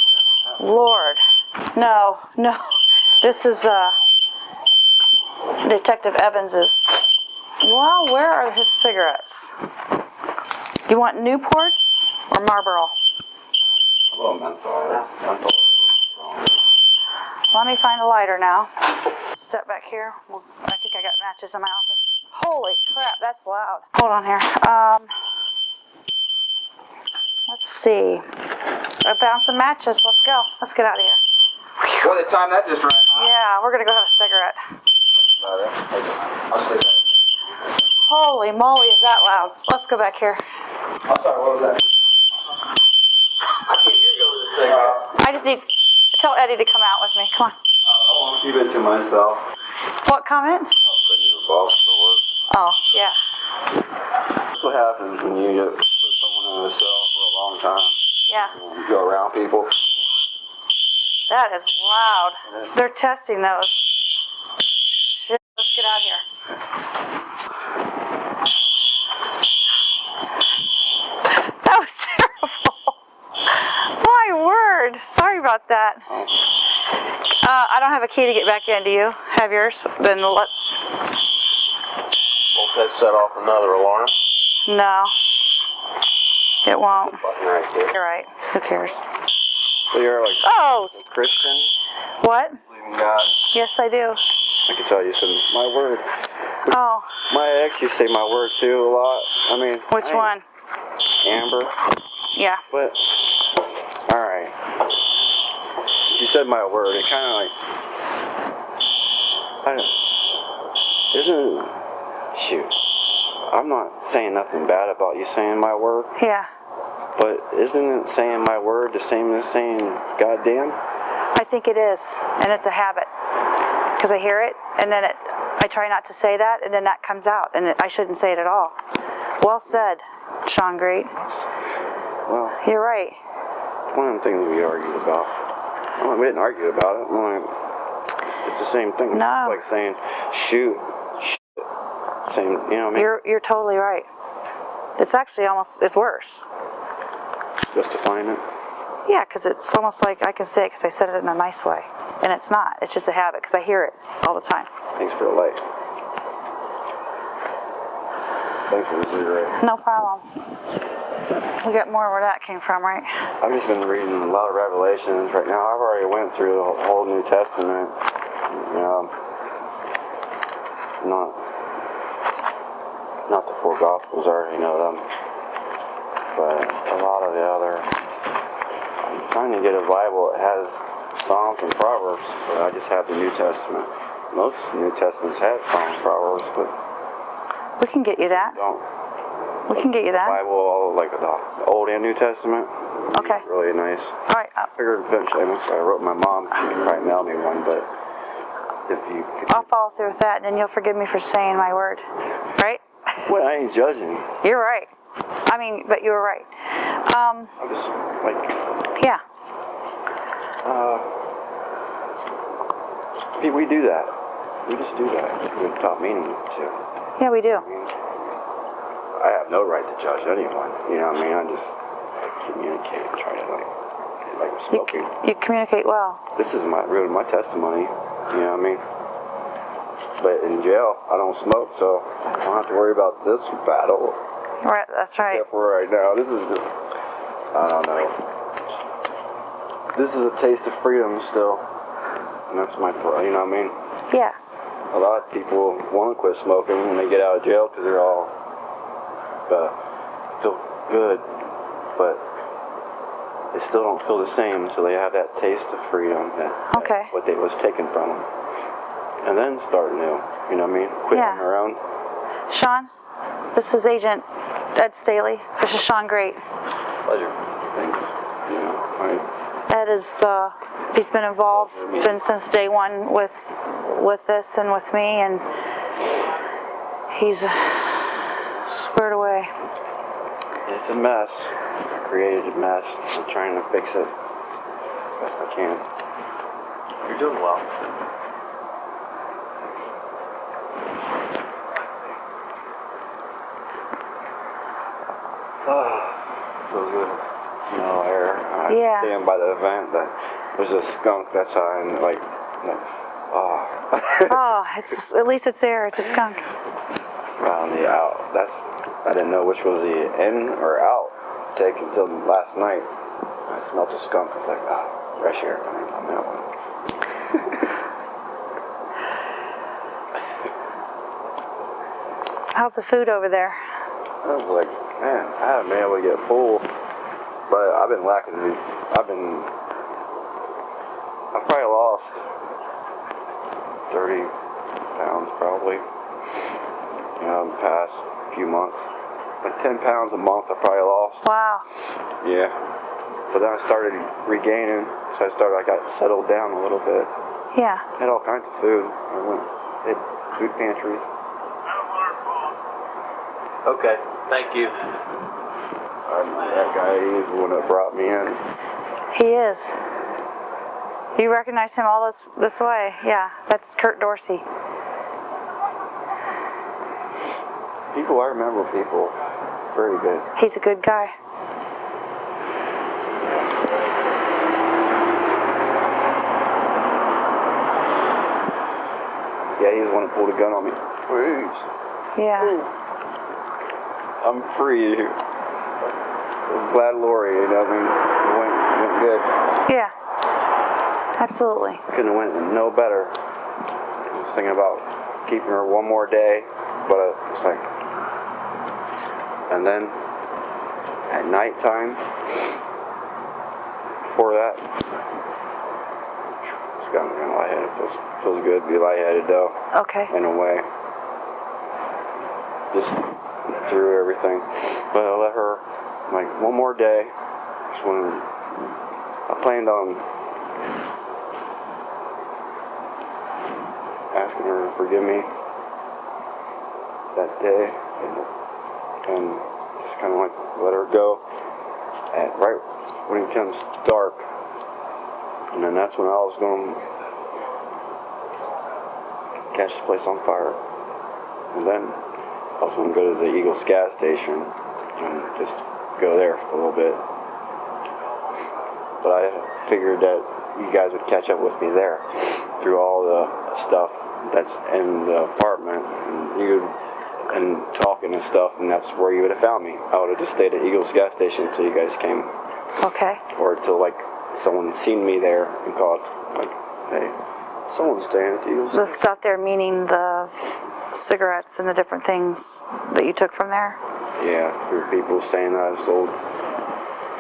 Lord, no. This is Detective Evans's. Well, where are his cigarettes? You want Newports or Marlboro? Well, menthol. Let me find a lighter now. Step back here. I think I got matches in my office. Holy crap, that's loud. Hold on here. Let's see. I found some matches. Let's go. Let's get out of here. Well, the time that just ran, huh? Yeah, we're gonna go have a cigarette. I'll say that. Holy moly, is that loud? Let's go back here. I'm sorry, what was that? I can't hear you over this thing, man. I just need. Tell Eddie to come out with me. Come on. I won't keep it to myself. What comment? Oh, goodness. boss for work. Oh, yeah. That's what happens when you put someone in a cell for a long time. Yeah. You go around people. That is loud. They're testing those. Shit, let's get out here. That was terrible. My word. Sorry about that. I don't have a key to get back in. Do you have yours? Then let's... Won't that set off another alarm? No. It won't. Button right there. You're right. Who cares? So you're like Oh! a Christian? What? Believe in God? Yes, I do. I can tell you some my word. Oh. My ex used to say my word too a lot. I mean, Which one? Amber. Yeah. But alright. She said my word. It kind of like shoot. I'm not saying nothing bad about you saying my word, Yeah. but isn't it saying my word the same as saying goddamn? I think it is, and it's a habit because I hear it, and then I try not to say that, and then that comes out, and I shouldn't say it at all. Well said, Shawn Grate. Well, You're right. one of them things we argued about. Well, we didn't argue about it. It's the same thing. No. It's like saying shoot, shit. Same, you know what I mean? You're totally right. It's actually it's worse. Justifying it. Yeah, because it's almost like I can say it because I said it in a nice way, and it's not. It's just a habit because I hear it all the time. Thanks for the light. Thanks for the cigarette. No problem. We got more where that came from, right? I've just been reading a lot of Revelations right now. I've already went through the whole New Testament. Not the four Gospels, I already know them. But a lot of the other... I'm trying to get a Bible that has Psalms and Proverbs, but I just have the New Testament. Most New Testaments have Psalms and Proverbs, but We can get you that. don't. We can get you that. Bible, all like the Old and New Testament. Okay. Really nice. All right. Figured eventually, I wrote my mom, she could probably mail me one, but if you could... I'll follow through with that, and then you'll forgive me for saying my word. Right? Well, I ain't judging. You're right. I mean, but you were right. I'm just, like, Yeah. we do that. We just do that without meaning to. Yeah, we do. I mean, I have no right to judge anyone. You know what I mean? I just communicate and try to, like I'm smoking. You communicate well. This is really my testimony. You know what I mean? But in jail, I don't smoke, so I don't have to worry about this battle. Right. That's right. Except for right now, this is just, I don't know. This is a taste of freedom still. And that's you know what I mean? Yeah. A lot of people want to quit smoking when they get out of jail because they're all feel good, but they still don't feel the same until they have that taste of freedom, Okay. what they was taken from them. And then start new, you know what I mean? Quit Yeah. on their own. Sean, this is Agent Ed Staley. This is Shawn Grate. Pleasure. Thanks. You know, Ed is, he's been involved since day one with this and with me, and he's squared away. it's a mess. Created a mess. I'm trying to fix it best I can. You're doing well. Feels good. Smell air. I Yeah. stand by the event. There's a skunk that's on, like oh. Oh, at least it's there. It's a skunk. Found the out. I didn't know which was the in or out take until last night. I smelled the skunk. I was like, fresh air coming on that one. How's the food over there? I was like, man, I haven't been able to get full, but I've been lacking. I've probably lost 30 pounds probably, you know, in the past few months. Like 10 pounds a month I probably lost. Wow. Yeah. But then I started regaining, so I got settled down a little bit. Yeah. Had all kinds of food. I went hit food pantries. Okay, thank you. That guy, he's the one that brought me in. He is. You recognize him all this way? Yeah, that's Kurt Dorsey. People, I remember people. Very good. He's a good guy. Yeah, he's the one that pulled a gun on me. Please. Yeah. I'm free. I'm glad Lori, you know, I mean, it went good. Yeah. Absolutely. Couldn't have went no better. I was thinking about keeping her one more day, but it's like, and then at nighttime, before that, it's got me lightheaded. Feels good to be lightheaded though. Okay. In a way. Just through everything. But I let her, like, one more day. Just when I planned on asking her to forgive me that day and just kind of like let her go at right when it becomes dark. And then that's when I was going to catch the place on fire. And then I was going to go to the Eagles gas station and just go there for a little bit. But I figured that you guys would catch up with me there through all the stuff that's in the apartment and talking and stuff, and that's where you would have found me. I would have just stayed at Eagles gas station until you guys came. Okay. Or until like someone seen me there and called, like, hey, someone's staying at the Eagles. The stuff there meaning the cigarettes and the different things that you took from there? Yeah, there were people saying that I stole.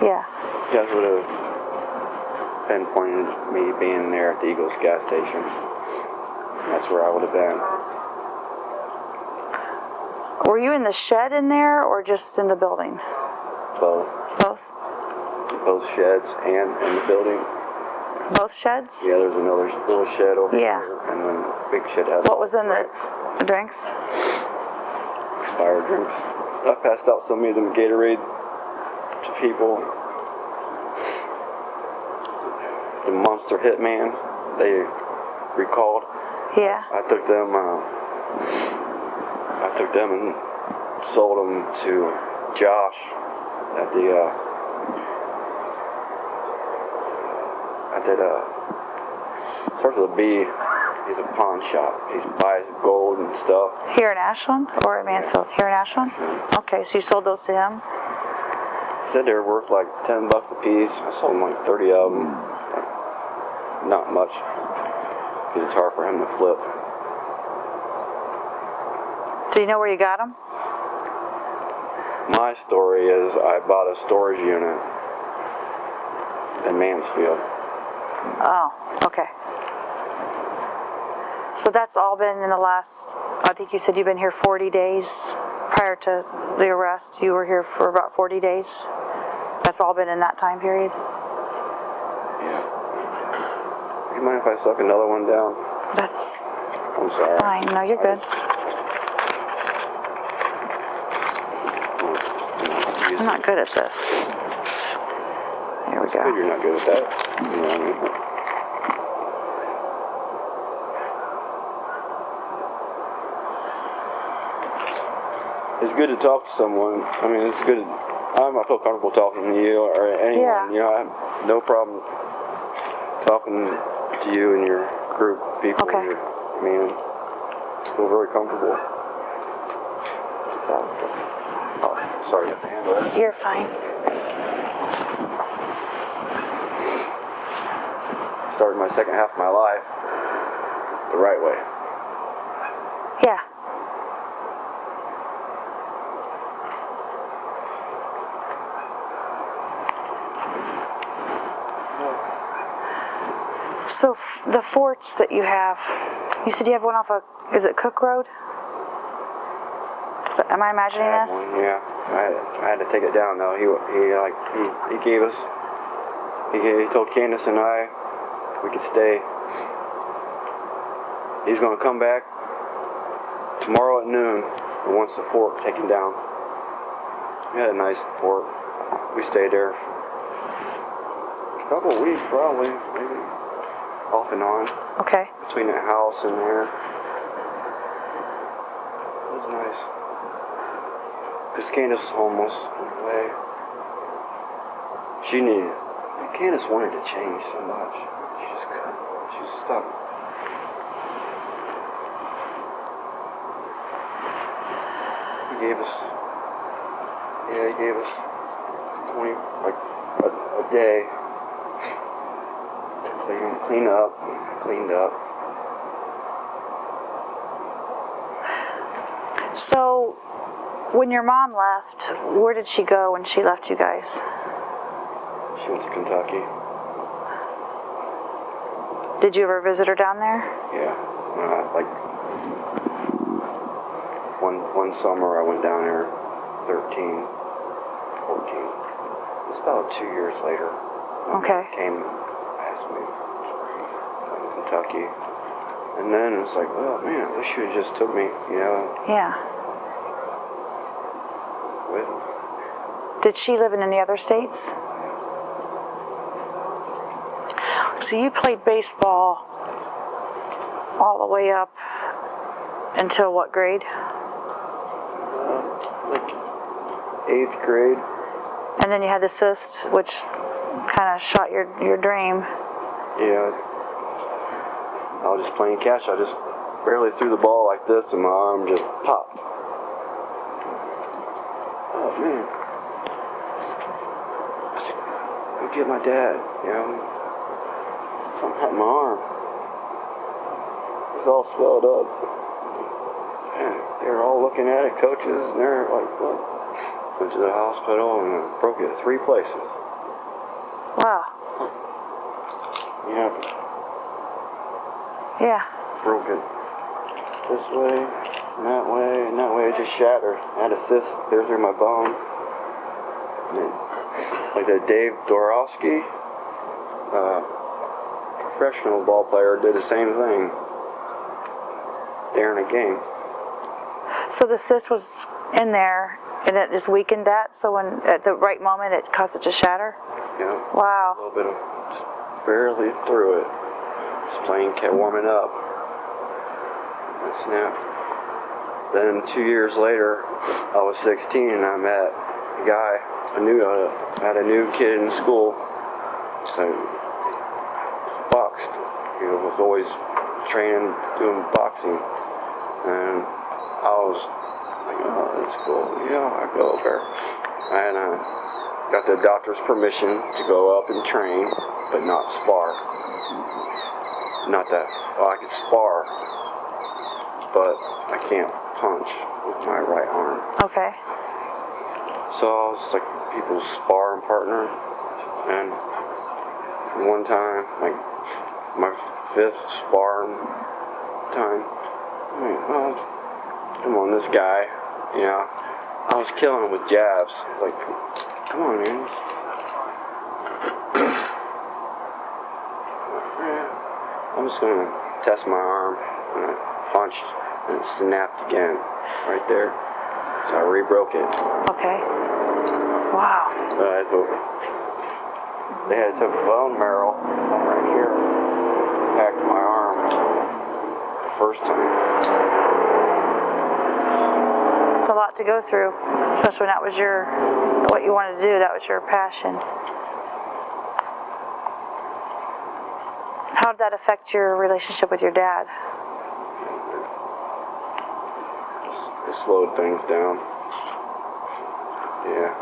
Yeah. You guys would have pinpointed me being there at the Eagles gas station. That's where I would have been. Were you in the shed in there or just in the building? Both. Both? Both sheds and in the building. Both sheds? Yeah, there's another little shed over Yeah. there, and then the big shed has What was in the drinks? expired drinks. I passed out some of them Gatorade to people. The Monster Hitman, they recalled. Yeah. I took them and sold them to Josh at the starts with a B. He's a pawn shop. He buys gold and stuff. Here in Ashland or in Mansfield? Here in Ashland? Okay, so you sold those to him? Said they were worth like $10 a piece. I sold him like 30 of them. Not much. It's hard for him to flip. Do you know where you got them? My story is I bought a storage unit in Mansfield. Oh, okay. So that's all been in the last, I think you said you've been here 40 days prior to the arrest. You were here for about 40 days. That's all been in that time period? Yeah. You mind if I suck another one down? That's I'm sorry. fine. No, you're good. I'm not good at this. There we It's good go. you're not good at that. You know what I mean? It's good to talk to someone. I mean, it's good. I feel comfortable talking to you or anyone. Yeah. You know, I have no problem talking to you and your group of people. Okay. I mean, I feel very comfortable. Oh, sorry, you have to handle that. You're fine. Started my second half of my life the right way. Yeah. So the forts that you have, you said you have one off of, is it Cook Road? Am I imagining I had this? one, yeah, I had to take it down though. He gave us. He told Candace and I we could stay. He's gonna come back tomorrow at noon and wants the fort taken down. We had a nice fort. We stayed there for a couple of weeks, probably, maybe, off and on, Okay. between that house and there. It was nice. Because Candace was homeless on the way. Candace wanted to change so much. She just couldn't. She was stuck. He gave us 20, like a day. Cleaned up. So, when your mom left, where did she go when she left you guys? She went to Kentucky. Did you ever visit her down there? Yeah. Like one summer I went down there, 13, 14. It's about 2 years later. Okay. Came, asked me, come to Kentucky. And then it's like, oh man, I wish you had just took me, you know. Yeah. With. Did she live in any other states? So you played baseball all the way up until what grade? Like 8th grade. And then you had the cyst, which kind of shot your dream. Yeah. I was just playing catch. I just barely threw the ball like this and my arm just popped. Oh man. I said, go get my dad, you know. Something happened to my arm. It's all swelled up. Man, they were all looking at it, coaches, and they're like, what? Went to the hospital and broke it 3 places. Wow. Yeah. Yeah. Broke it this way, and that way, and that way. It just shattered. I had a cyst there through my bone. And like that Dave Dorowski, professional ball player, did the same thing during a game. So the cyst was in there, and it just weakened that. So when at the right moment, it caused it to shatter. Yeah. A Wow. little bit of, just barely through it. Just playing, kept warming up. And snapped. Then 2 years later, I was 16 and I met a guy. I had a new kid in school that boxed. He was always training, doing boxing. And I was like, oh, that's cool. Yeah, I go over there. And I got the doctor's permission to go up and train, but not spar. Not that, well, I can spar, but I can't punch with my right arm. Okay. So I was like people's sparring partner, and one time, like my 5th sparring time, I mean, oh, come on, this guy, you know, I was killing him with jabs. Like, come on, man. I'm just gonna test my arm, and I punched, and it snapped again, right there. So I re-broke it. Okay. Wow. They had took bone marrow from right here, packed my arm the first time. It's a lot to go through, especially when that was what you wanted to do. That was your passion. How did that affect your relationship with your dad? It slowed things down. Yeah.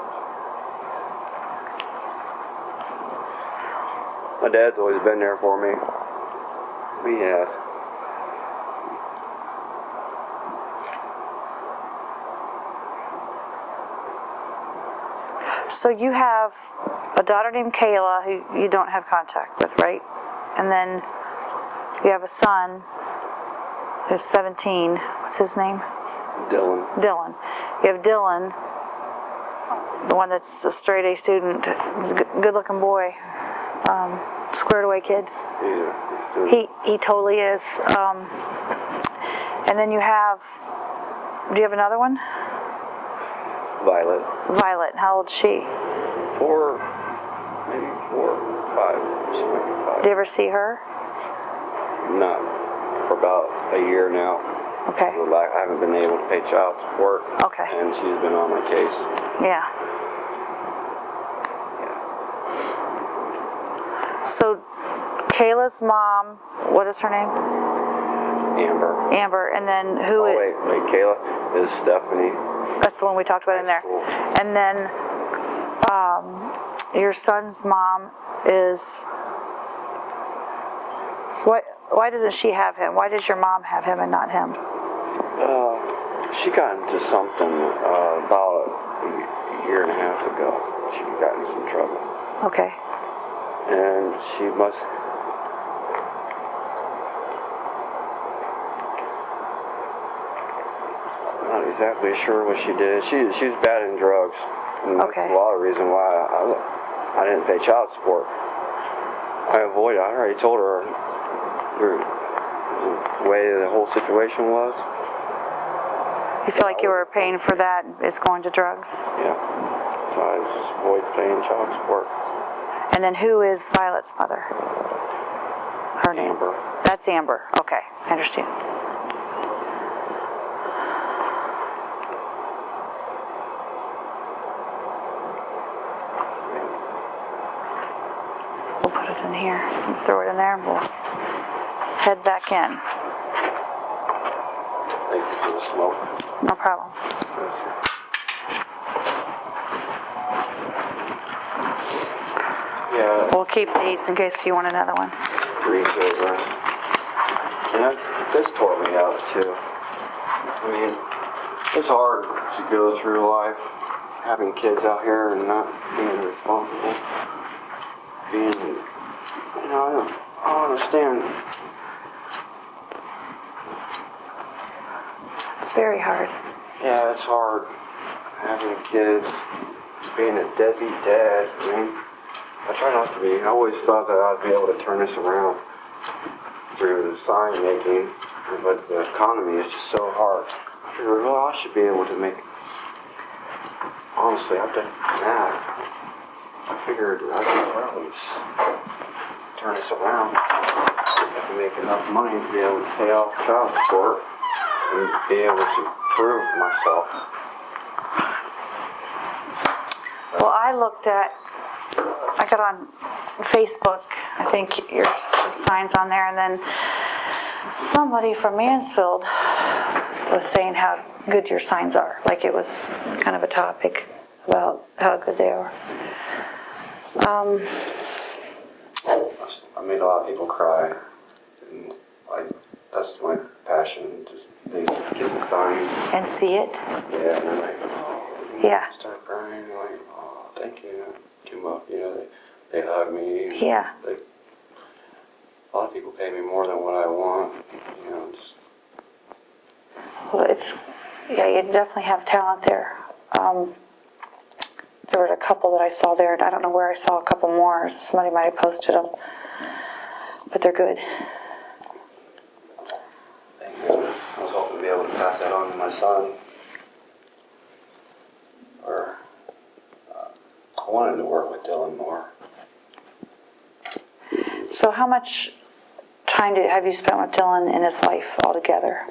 My dad's always been there for me. He has. So you have a daughter named Kayla who you don't have contact with, right? And then you have a son who's 17. What's his name? Dylan. Dylan. You have Dylan, the one that's a straight A student. He's a good-looking boy, squared away kid. Yeah. He totally is. And then you have do you have another one? Violet. Violet. How old is she? 4, maybe 4, 5. She might be 5. Do you ever see her? Not for about a year now. Okay. I haven't been able to pay child support. Okay. And she's been on my case. Yeah. So, Kayla's mom, what is her name? Amber. Amber. And then who? Oh, wait, Kayla is Stephanie. That's the one we talked about in there. Cool. And then your son's mom is. Why doesn't she have him? Why does your mom have him and not him? She got into something about a year and a half ago. She got in some trouble. Okay. And she must. I'm not exactly sure what she did. She's bad in drugs. And that's Okay. a lot of reason why I didn't pay child support. I already told her the way the whole situation was. You feel like you were paying for that, it's going to drugs? Yeah. So I just avoid paying child support. And then who is Violet's mother? Her name? Amber. That's Amber. Okay, I understand. We'll put it in here. We'll throw it in there and we'll head back in. Thank you for the smoke. No problem. Yeah, We'll keep these in case you want another one. 3 children. And this tore me up too. I mean, it's hard to go through life having kids out here and not being responsible. I don't understand. It's very hard. Yeah, it's hard having kids, being a deadbeat dad. I mean, I try not to be. I always thought that I'd be able to turn this around through sign making, but the economy is just so hard. I figured, well, I should be able to make. Honestly, I've done math. I figured I could probably turn this around to make enough money to be able to pay off child support and be able to prove myself. Well, I got on Facebook, I think your signs on there, and then somebody from Mansfield was saying how good your signs are. Like it was kind of a topic about how good they are. I made a lot of people cry, and that's my passion. Just they get the sign, And see it? yeah, and they're like, oh, Yeah. start crying, like, oh, thank you. Come up, they hug me. Yeah. A lot of people pay me more than what I want, just. Well, you definitely have talent there. There were a couple that I saw there, and I don't know where I saw a couple more. Somebody might have posted them, but they're good. Thank you. I was hoping to be able to pass that on to my son. Or, I wanted to work with Dylan more. So how much time have you spent with Dylan in his life altogether?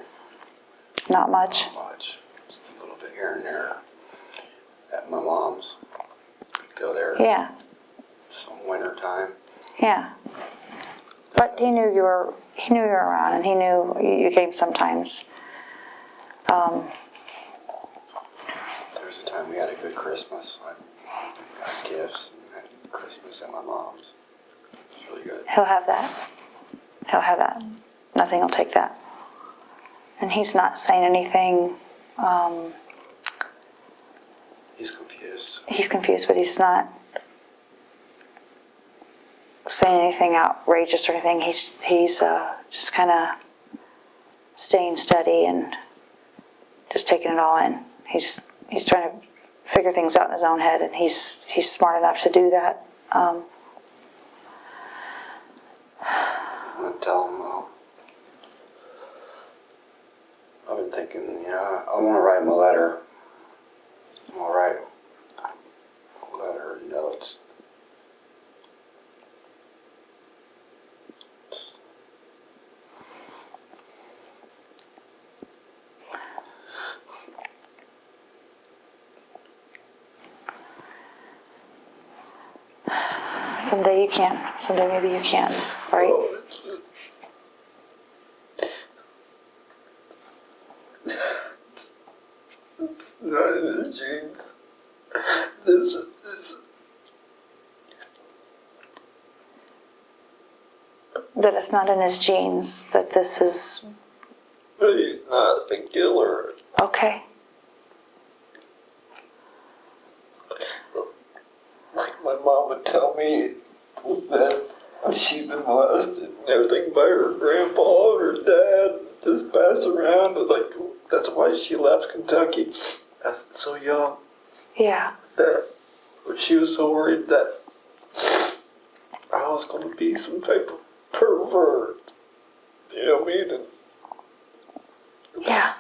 Not much? Not much. Just a little bit here and there. At my mom's. Go there. Yeah, Some winter time. yeah. But he knew you were around, and he knew you came sometimes. There was a time we had a good Christmas. I got gifts and had Christmas at my mom's. It was really good. He'll have that. He'll have that. Nothing will take that. And he's not saying anything. He's confused. He's confused, but he's not saying anything outrageous or anything. He's just kind of staying steady and just taking it all in. He's trying to figure things out in his own head, and he's smart enough to do that. I'm going to tell him, I've been thinking thinking, I want to write him a letter. I'll write a letter, it's. Someday you can. Someday maybe you can, right? It's not in his genes. This. That it's not in his genes, that this is He's not a killer. okay. Like my mom would tell me that she'd been molested and everything by her grandpa or her dad, just passed around. Like, that's why she left Kentucky so young. Yeah. That she was so worried that I was going to be some type of pervert. You know what I mean? And Yeah.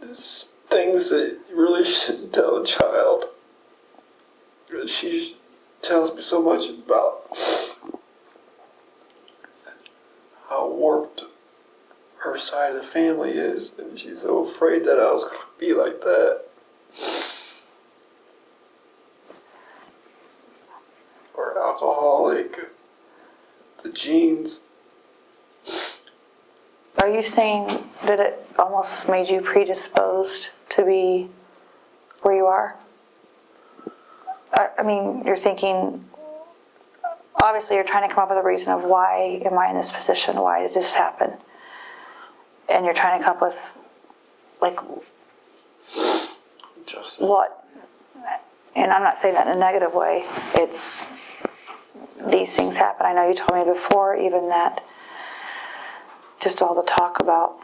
it's things that you really shouldn't tell a child. She tells me so much about how warped her side of the family is, and she's so afraid that I was going to be like that. Or alcoholic. The genes. Are you saying that it almost made you predisposed to be where you are? I mean, you're thinking, obviously you're trying to come up with a reason of why am I in this position? Why did this happen? And you're trying to come up with, like, Just what? And I'm not saying that in a negative way. It's, these things happen. I know you told me before even that just all the talk about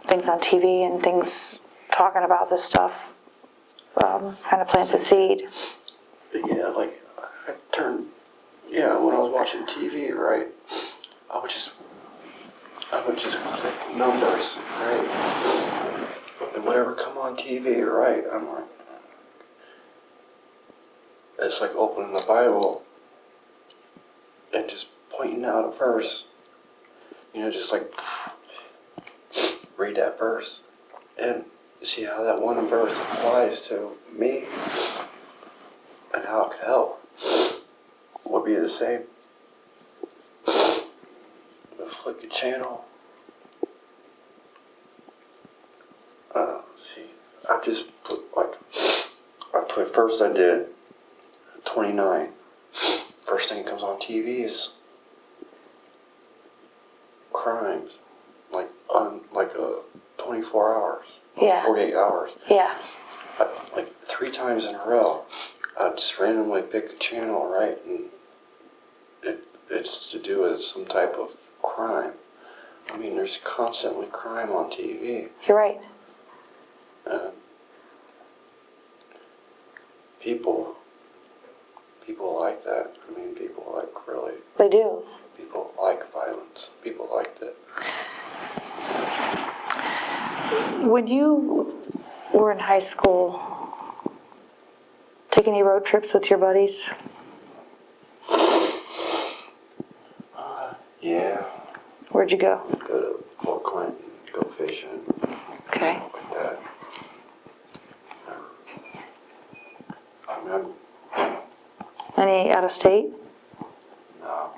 things on TV and things talking about this stuff kind of plants a seed. yeah, like when I was watching TV, right? I would just click numbers, right? And whatever come on TV, right? I'm like, it's like opening the Bible and just pointing out a verse. Just like read that verse and see how that one verse applies to me and how it could help. Would be the same. Flick a channel. See, I just put first I did 29. First thing that comes on TV is crimes, like 24 hours, Yeah. 48 hours. Yeah. Like 3 times in a row, I just randomly pick a channel, right, and it's to do with some type of crime. I mean, there's constantly crime on TV. You're right. People like that. I mean, people They do. people like violence. People like that. When you were in high school, take any road trips with your buddies? Yeah, Where'd you go? go to Port Clinton, go fishing, Okay. like that. I remember. Any out of state? No.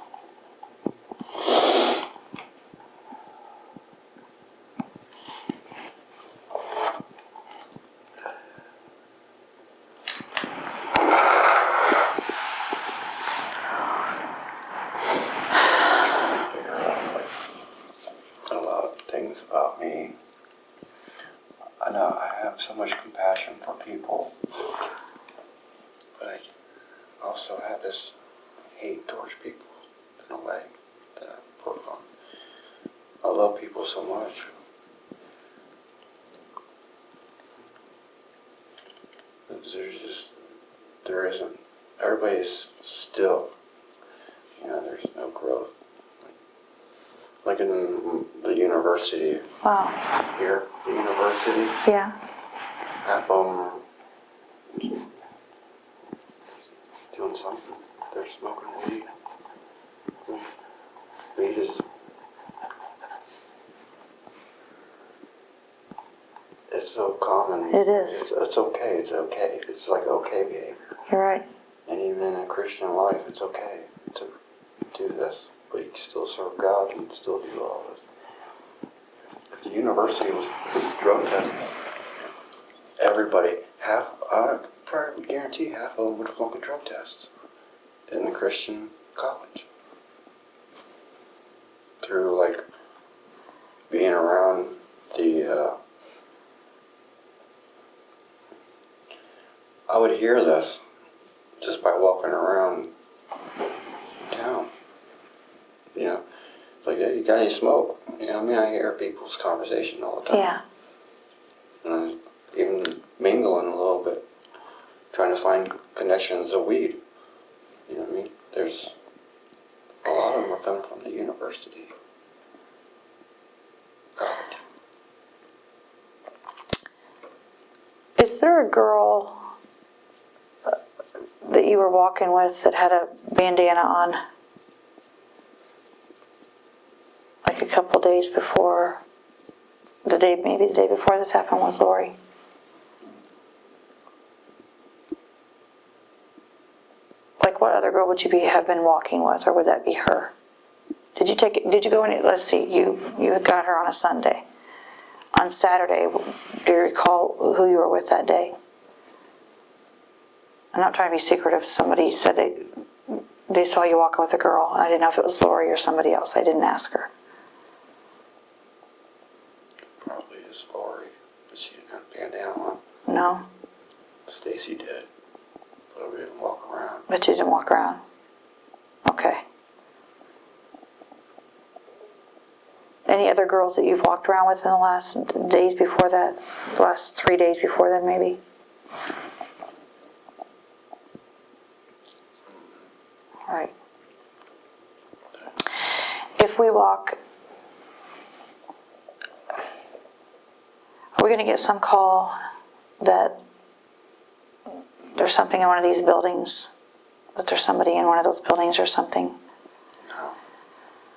A lot of things about me. I know I have so much compassion for people, but I also have this hate towards people in a way that I put on. I love people so much. There isn't, everybody's still, there's no growth. Like in the university Wow. here, the university, Yeah. half of them are doing something. They're smoking weed. Weed is, it's so common. It is. It's okay. It's okay. It's like okay behavior. You're right. And even in a Christian life, it's okay to do this, but you can still serve God and still do all this. If the university was drug testing, everybody, I probably guarantee half of them would flunk a drug test in the Christian college. Through like being around the, I would hear this just by walking around town. You know, like, hey, you got any smoke? You know, I mean, I hear people's conversation all the time. Yeah. And even mingling a little bit, trying to find connections of weed. You know what I mean? There's a lot of them are coming from the university. College. Is there a girl that you were walking with that had a bandana on? Like a couple days before, maybe the day before this happened with Lori? Like what other girl would you have been walking with, or would that be her? Did you go in, let's see, you got her on a Sunday. On Saturday, do you recall who you were with that day? I'm not trying to be secretive. Somebody said they saw you walking with a girl, and I didn't know if it was Lori or somebody else. I didn't ask her. Probably is Lori, but she didn't have a bandana on. No? Stacy did, but we didn't walk around. But you didn't walk around? Okay. Any other girls that you've walked around with in the last days before that? The last 3 days before then, maybe? All right. If we walk, are we going to get some call that there's something in one of these buildings? That there's somebody in one of those buildings or something?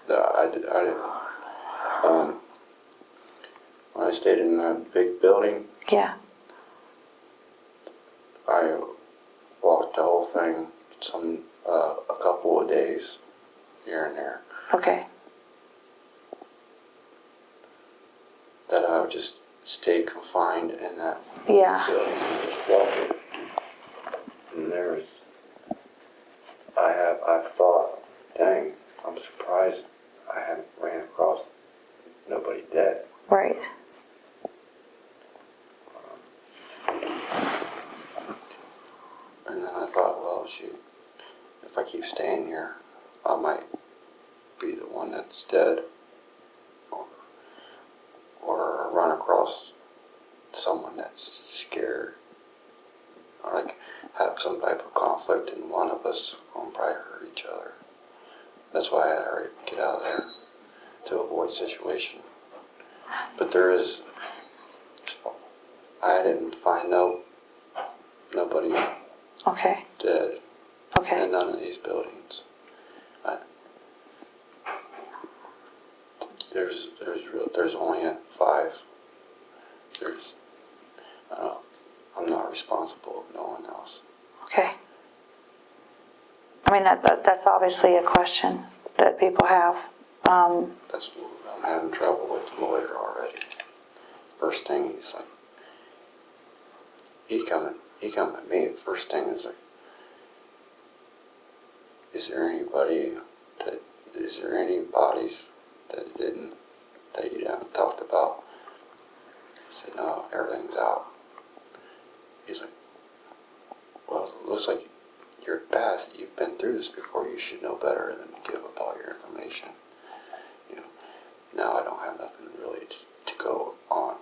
No, I didn't. When I stayed in that big building, Yeah. I walked the whole thing a couple of days here and there. Okay. That I would just stay confined in that Yeah. building and just walk it. And I thought, dang, I'm surprised I haven't ran across nobody dead. Right. And then I thought, well, shoot, if I keep staying here, I might be the one that's dead, or run across someone that's scared, or like have some type of conflict, and one of us will probably hurt each other. That's why I had to hurry up and get out of there to avoid situation. But I didn't find nobody Okay. dead Okay. in none of these buildings. There's only 5. I'm not responsible of no one else. Okay. I mean, that's obviously a question that people have. I'm having trouble with the lawyer already. First thing he's like, he come at me. First thing is like, is there any bodies that you haven't talked about? I said, no, everything's out. He's like, well, it looks like you're past. You've been through this before. You should know better than to give up all your information. You know, now I don't have nothing really to go on.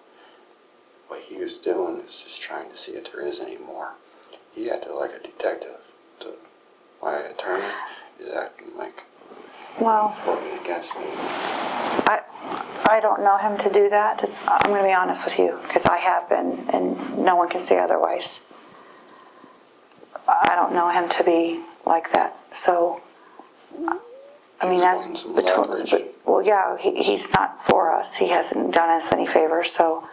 What he was doing is just trying to see if there is any more. He acted like a detective. My attorney is acting like Well, working against me. I don't know him to do that. I'm going to be honest with you, because I have been, and no one can say otherwise. I don't know him to be like that. So, I mean, that's He's wanting some leverage. well, yeah, he's not for us. He hasn't done us any favors. So,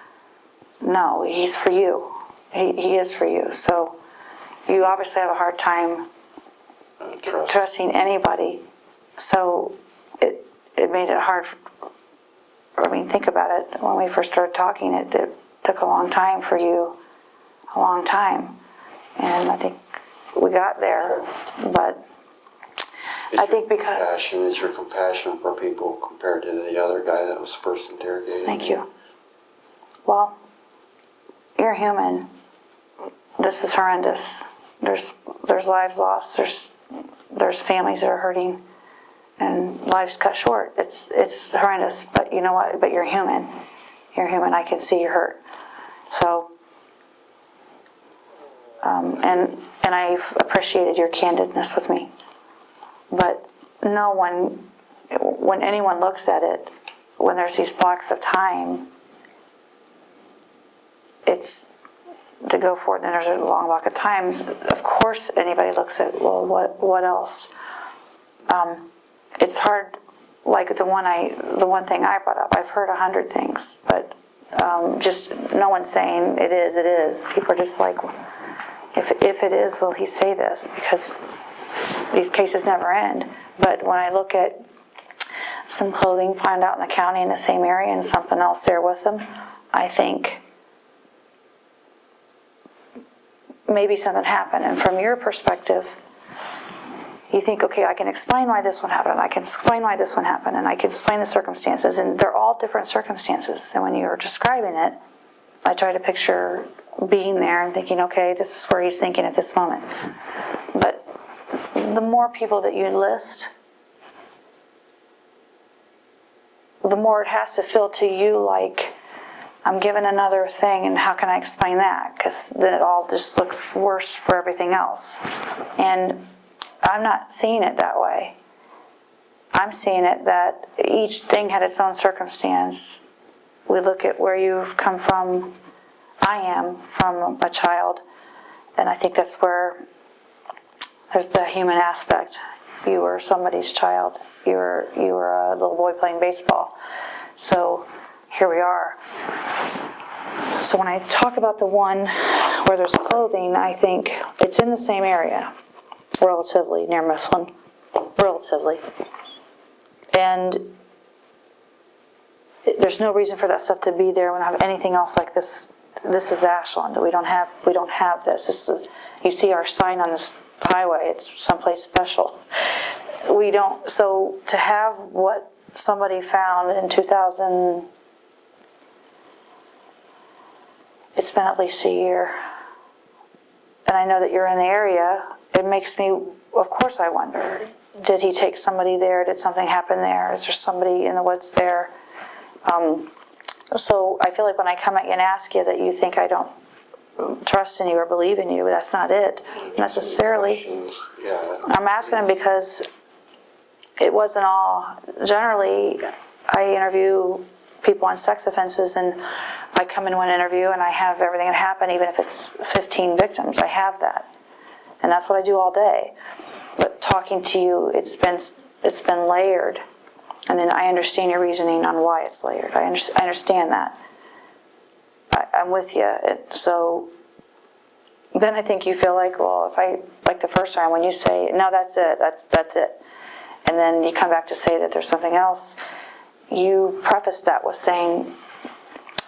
no, he's for you. He is for you. So, you obviously have a hard time trusting anybody. So, it made it hard. I mean, think about it. When we first started talking, it took a long time for you, a long time. And I think we got there, but I think because... Is your compassion for people compared to the other guy that was first interrogated? Thank you. Well, you're human. This is horrendous. There's lives lost. There's families that are hurting. And lives cut short. It's horrendous, but you know what? But you're human. You're human. I can see your hurt. So, and I've appreciated your candidness with me. But no one, when anyone looks at it, when there's these blocks of time, it's to go forward. And there's a long block of times. Of course, anybody looks at, well, what else? It's hard, like the one thing I brought up. I've heard 100 things, but just no one's saying it is. People are just like, if it is, will he say this? Because these cases never end. But when I look at some clothing found out in the county in the same area and something else there with them, I think maybe something happened. And from your perspective, you think, okay, I can explain why this one happened, I can explain why this one happened, and I can explain the circumstances, and they're all different circumstances. And when you're describing it, I try to picture being there and thinking, okay, this is where he's thinking at this moment. But the more people that you list, the more it has to feel to you like, I'm given another thing, and how can I explain that? Because then it all just looks worse for everything else. And I'm not seeing it that way. I'm seeing it that each thing had its own circumstance. We look at where you've come from. I am from a child, and I think that's where there's the human aspect. You were somebody's child. You were a little boy playing baseball. So here we are. So when I talk about the one where there's clothing, I think it's in the same area. Relatively near Mifflin, relatively, and there's no reason for that stuff to be there. We don't have anything else like this. This is Ashland. We don't have this. This is, you see our sign on this highway. It's someplace special. We don't. So to have what somebody found in 2000, it's been at least a year, and I know that you're in the area. It makes me, of course I wonder, did he take somebody there? Did something happen there? Is there somebody in the woods there? So I feel like when I come at you and ask you that you think I don't trust in you or believe in you, that's not it necessarily. Yeah. I'm asking him because it wasn't all, generally I interview people on sex offenses, and I come in one interview and I have everything that happened, even if it's 15 victims, I have that. And that's what I do all day. But talking to you, it's been layered. And then I understand your reasoning on why it's layered. I understand that. I'm with you. So then I think you feel like, well, if I, like the first time when you say, no, that's it, that's it. And then you come back to say that there's something else. You preface that with saying,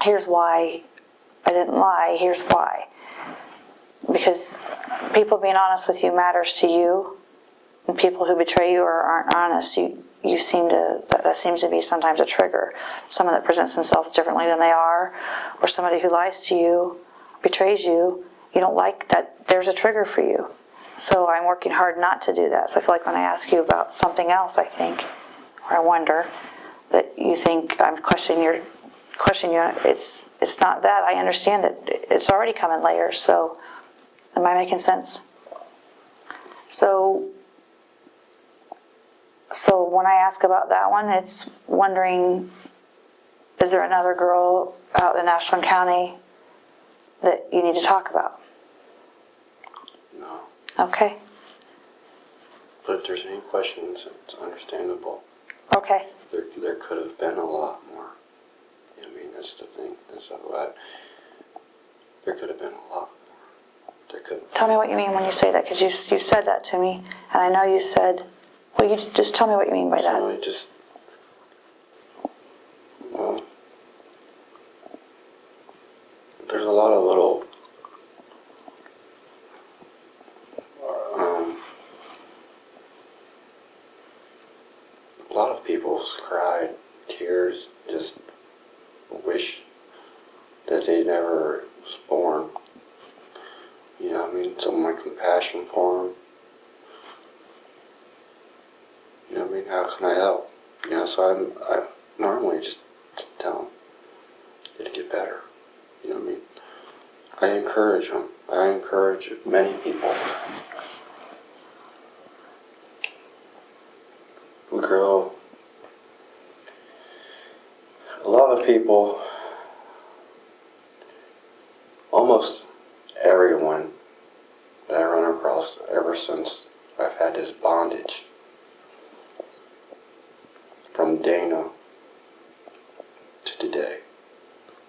here's why I didn't lie, here's why. Because people being honest with you matters to you, and people who betray you or aren't honest, you seem to, that seems to be sometimes a trigger. Someone that presents themselves differently than they are, or somebody who lies to you, betrays you, you don't like that, there's a trigger for you. So I'm working hard not to do that. So I feel like when I ask you about something else, I think, or I wonder, that you think I'm questioning you, it's not that. I understand that it's already come in layers, so am I making sense? So So when I ask about that one, it's wondering, is there another girl out in Ashland County that you need to talk about? No. Okay, But if there's any questions, it's understandable. okay. There could have been a lot more. I mean, that's the thing. That's what there could have been a lot more. There could have. Tell me what you mean when you say that, because you said that to me, and I know you said, well, you just tell me what you mean by that. So I just, well, there's a lot of little, a lot of people cried tears, just wish that they never was born. You know, I mean, some of my compassion for them. You know, I mean, how can I help? You know, so I normally just tell them it'll get better. You know what I mean? I encourage them. I encourage many people. Girl, a lot of people, almost everyone that I run across ever since I've had this bondage, from Dana to today,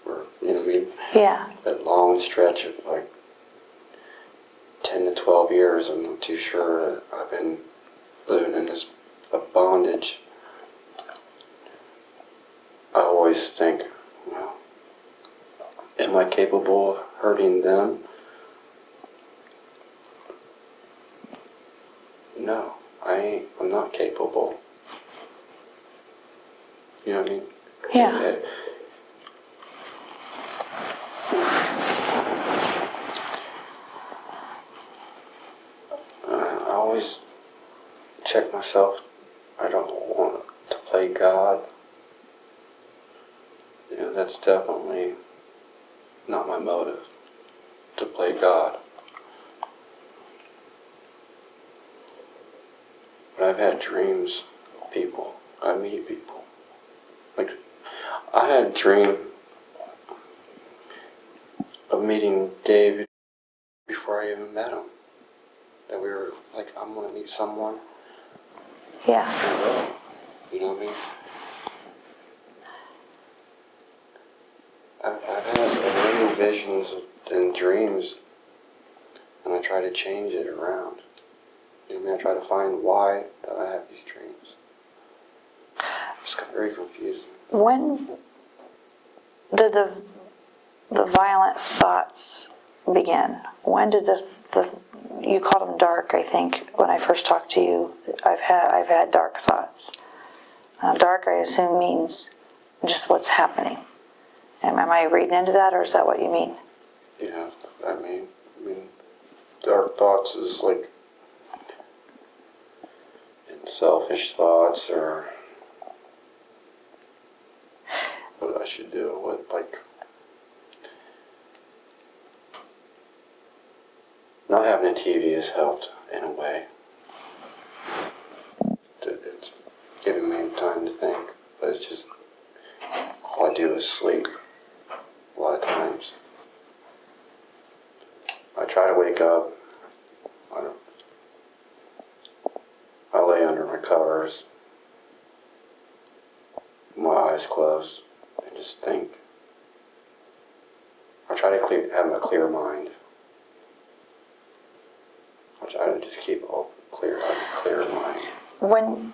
or, you know what I mean? Yeah, That long stretch of like 10 to 12 years, I'm not too sure that I've been living in this bondage. I always think, well, am I capable of hurting them? No, I ain't. I'm not capable. You know what I mean? yeah. I always check myself. I don't want to play God. You know, that's definitely not my motive, to play God. But I've had dreams of people. I meet people. Like, I had a dream of meeting David before I even met him. That we were like, I'm going to meet someone. Yeah. You know what I mean? I've had many visions and dreams, and I try to change it around. You know what I mean? I try to find why that I have these dreams. It's very confusing. When did the violent thoughts begin? When did the you called them dark, I think, when I first talked to you. I've had dark thoughts. Dark, I assume, means just what's happening. Am I reading into that, or is that what you mean? Yeah, I mean, dark thoughts is like selfish thoughts, or what I should do, what, like, not having a TV has helped in a way. It's giving me time to think, but it's just, all I do is sleep a lot of times. I try to wake up, I lay under my covers, my eyes closed, and just think. I try to have a clear mind. I try to just keep a clear mind. When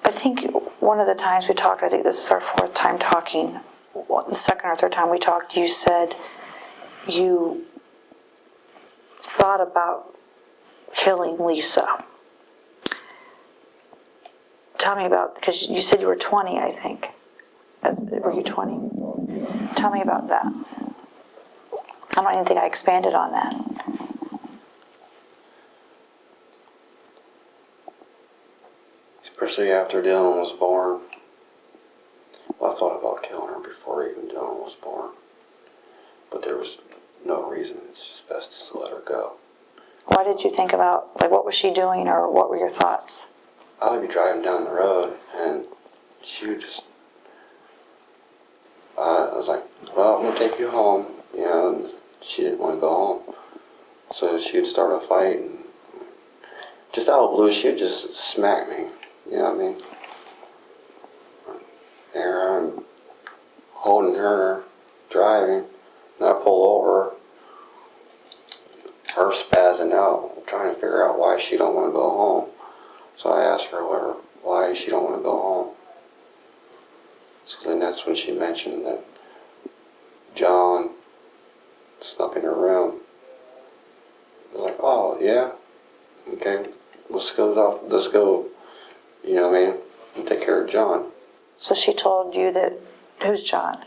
I think one of the times we talked, I think this is our fourth time talking, the second or third time we talked, you said you thought about killing Lisa. Tell me about, because you said you were 20, I think. Were you 20? Tell me about that. I don't even think I expanded on that. Especially after Dylan was born. Well, I thought about killing her before even Dylan was born. But there was no reason. It's just best just to let her go. Why did you think about, like, what was she doing, or what were your thoughts? I would be driving down the road, and she would just, I was like, well, I'm going to take you home, you know, and she didn't want to go home. So she would start a fight, and just out of the blue, she would just smack me, you know what I mean? There I'm holding her, driving, and I pull over, her spazzing out, trying to figure out why she don't want to go home. So I asked her why she don't want to go home. So then that's when she mentioned that John snuck in her room. I was like, oh yeah, okay, let's go, you know what I mean, and take care of John. So she told you that, who's John?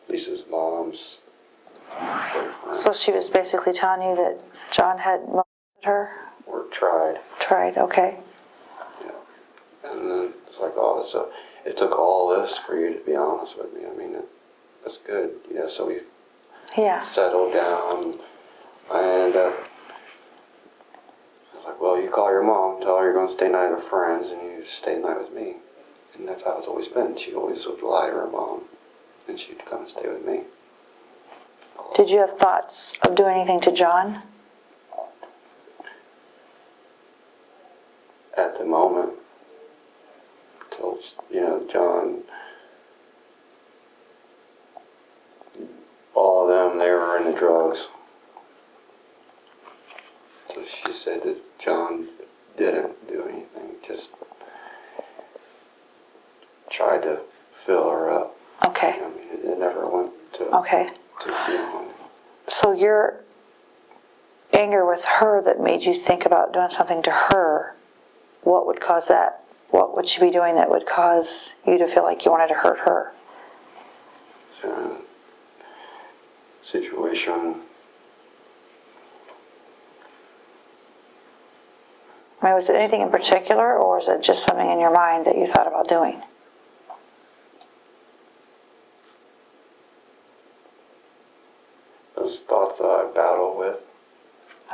Lisa's mom's boyfriend. So she was basically telling you that John had molested her? Or tried. Tried, okay. Yeah. And then it's like, oh, so it took all this for you to be honest with me. I mean, that's good. You know, so we Yeah. settled down. I ended up, I was like, well, you call your mom, tell her you're going to stay the night with friends, and you stay the night with me. And that's how it's always been. She always would lie to her mom, and she'd come and stay with me. Did you have thoughts of doing anything to John? At the moment, till, you know, John, all of them, they were into drugs. So she said that John didn't do anything, just tried to fill her up. Okay. I mean, it never went to Okay. beyond. So your anger with her that made you think about doing something to her, what would cause that? What would she be doing that would cause you to feel like you wanted to hurt her? So, situation. I mean, was it anything in particular, or was it just something in your mind that you thought about doing? Those thoughts that I battle with.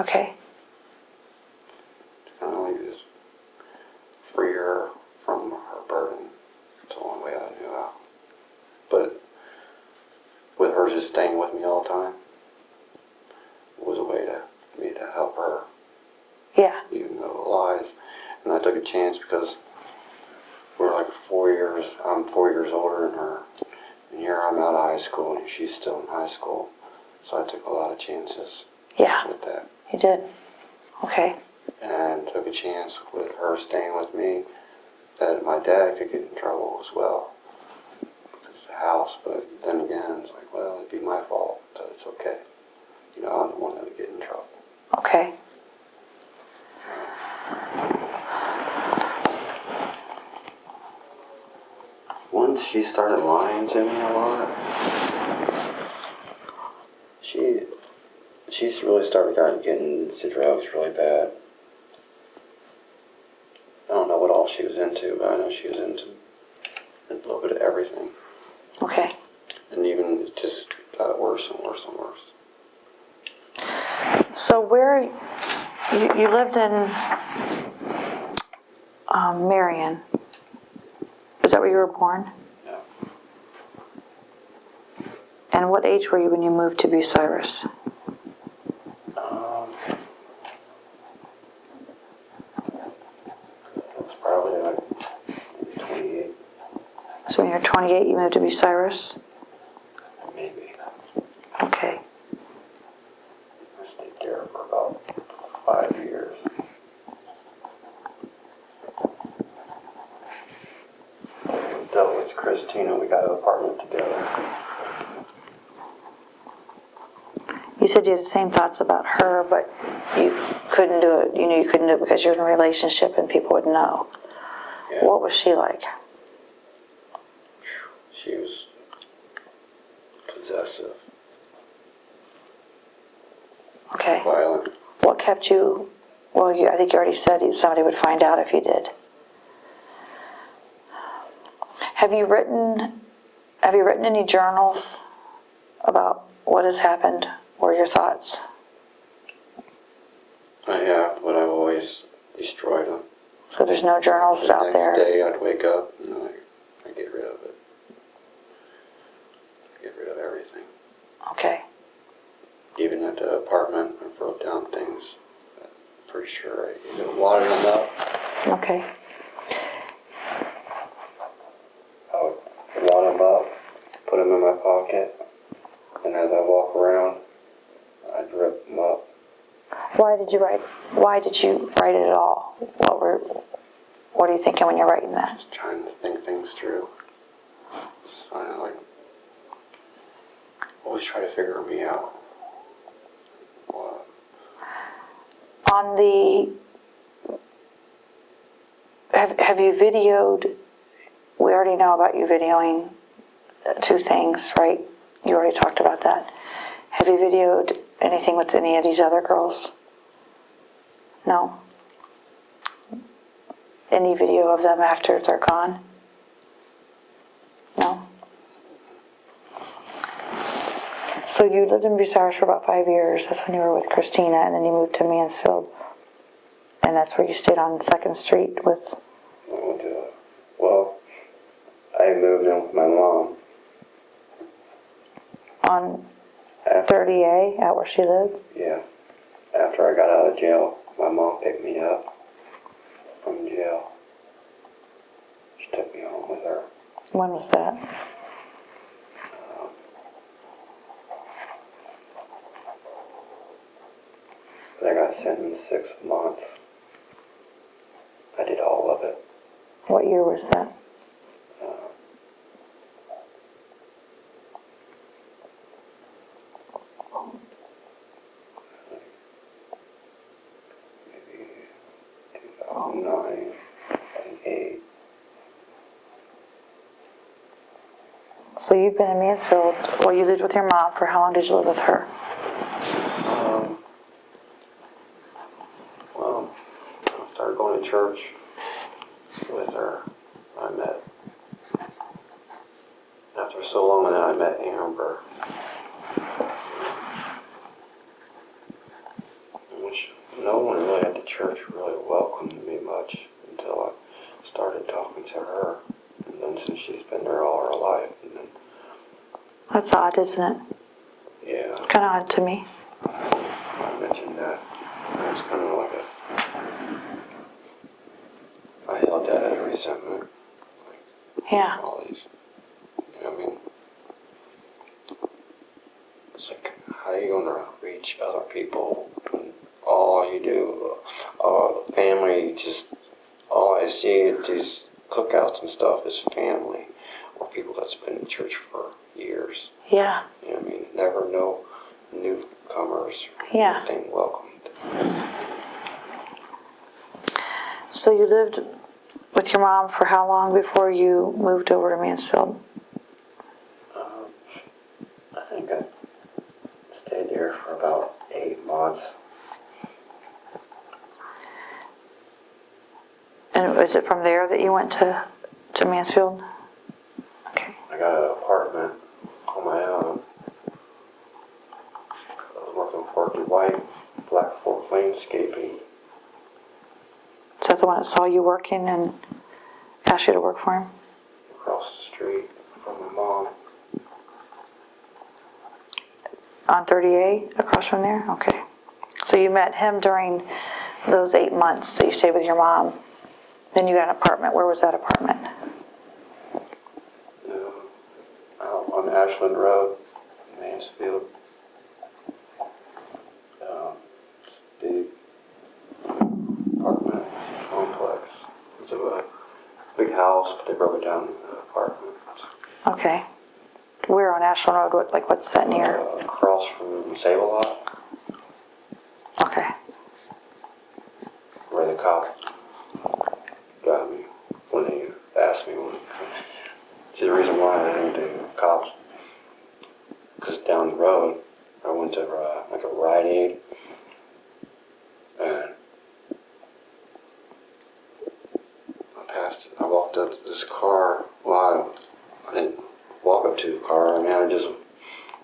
Okay. I only just free her from her burden. It's the only way I knew how. But with her just staying with me all the time, it was a way to me to help her, Yeah. even though it lies. And I took a chance because we're like 4 years. I'm 4 years older than her, and here I'm out of high school, and she's still in high school. So I took a lot of chances Yeah. with that. You did. Okay. And took a chance with her staying with me that my dad could get in trouble as well. It's the house, but then again, it's like, well, it'd be my fault, so it's okay. You know, I'm the one that would get in trouble. Okay. Once she started lying to me a lot, she's really started getting into drugs really bad. I don't know what all she was into, but I know she was into a little bit of everything. Okay. And even it just got worse and worse and worse. So where you lived in Marion? Is that where you were born? Yeah. And what age were you when you moved to Bucyrus? It's probably like maybe 28, So when you were 28, you moved to Bucyrus? maybe. Okay. I stayed there for about 5 years. We dealt with Christina. We got an apartment together. You said you had the same thoughts about her, but you couldn't do it. You knew you couldn't do it because you're in a relationship and people would know. Yeah. What was she like? She was possessive, Okay. violent. What kept you? Well, I think you already said somebody would find out if you did. Have you written any journals about what has happened or your thoughts? I have, but I've always destroyed them. So there's no journals The out next there? day I'd wake up and I get rid of it. Get rid of everything. Okay. Even at the apartment, I wrote down things. I'm pretty sure I either watered them up. Okay. I would wad them up, put them in my pocket, and as I walk around, I'd rip them up. Why did you write it at all? What are you thinking when you're writing that? Just trying to think things through. Just trying to always try to figure me out. What? On the, have you videoed, we already know about you videoing 2 things, right? You already talked about that. Have you videoed anything with any of these other girls? No? Any video of them after they're gone? No? So you lived in Bucyrus for about 5 years. That's when you were with Christina, and then you moved to Mansfield. And that's where you stayed on 2nd Street with... Well, I moved in with my mom. On 30A, out where she lived? Yeah. After I got out of jail, my mom picked me up from jail. She took me home with her. When was that? I got sentenced 6 months. I did all of it. What year was that? Maybe 2009, 2008. So you've been in Mansfield, well, you lived with your mom. For how long did you live with her? Well, I started going to church with her. I met, after so long, and then I met Amber. Which no one really at the church really welcomed me much until I started talking to her. And then since she's been there all her life, and then, That's odd, isn't it? yeah, It's kind of odd to me. I mentioned that. It was kind of like I held that as resentment. Yeah. All these, I mean, it's like, how are you going to reach other people when all you do, family, just, all I see at these cookouts and stuff is family, or people that's been in church for years. Yeah. You know what I mean? Never no newcomers. Yeah. Anything welcomed. So you lived with your mom for how long before you moved over to Mansfield? I think I stayed there for about 8 months. And was it from there that you went to Mansfield? Okay. I got an apartment on my own. I was working for Dwight, Black Fork Landscaping. Is that the one that saw you working and asked you to work for him? Across the street from my mom. On 30A, across from there? Okay. So you met him during those 8 months that you stayed with your mom. Then you got an apartment. Where was that apartment? Out on Ashland Road, Mansfield. Big apartment complex. It's a big house, but they broke it down into apartments. Okay. Where on Ashland Road? What's that near? Across from Save-A-Lot, Okay. where the cop got me when they asked me. See, the reason why I didn't do cops, because down the road, I went to like a Rite Aid, and I walked up to this car. Well, I didn't walk up to the car. I mean, I just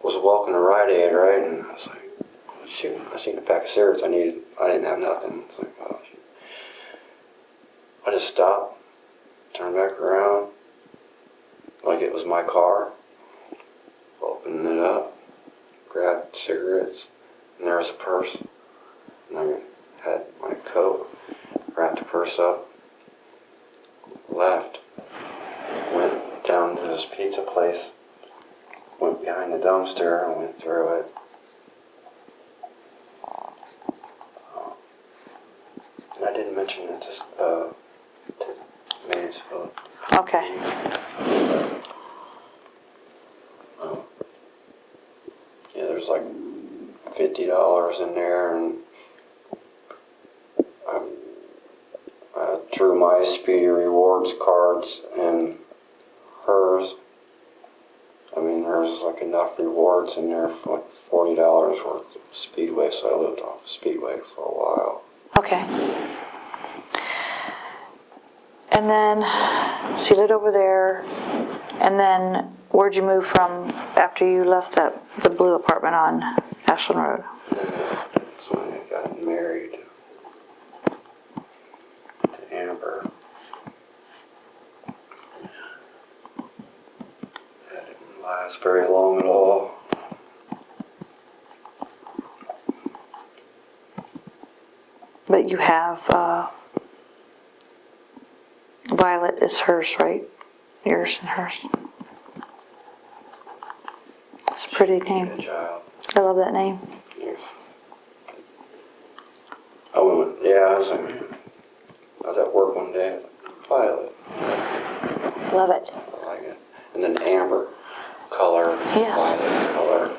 was walking to Rite Aid, right? And I was like, shoot, I seen a pack of cigarettes I needed. I didn't have nothing. It's like, oh, shoot. I just stopped, turned back around, like it was my car, opened it up, grabbed cigarettes, and there was a purse. And I had my coat, wrapped the purse up, left, went down to this pizza place, went behind the dumpster and went through it. And I didn't mention it to Mansfield. Okay. Yeah, there's like $50 in there, and I threw my Speedy Rewards cards in hers. I mean, there's like enough rewards in there for like $40 worth of Speedway, so I lived off of Speedway for a while. Okay. And then, so you lived over there, and then where'd you move from after you left the blue apartment on Ashland Road? That's when I got married to Amber. That didn't last very long at all. But you have, Violet is hers, right? Yours and hers. It's a pretty name. Good child. I love that name. Yes. I was at work one day. Violet. Love it. I like it. And then amber color. Yes. Violet color.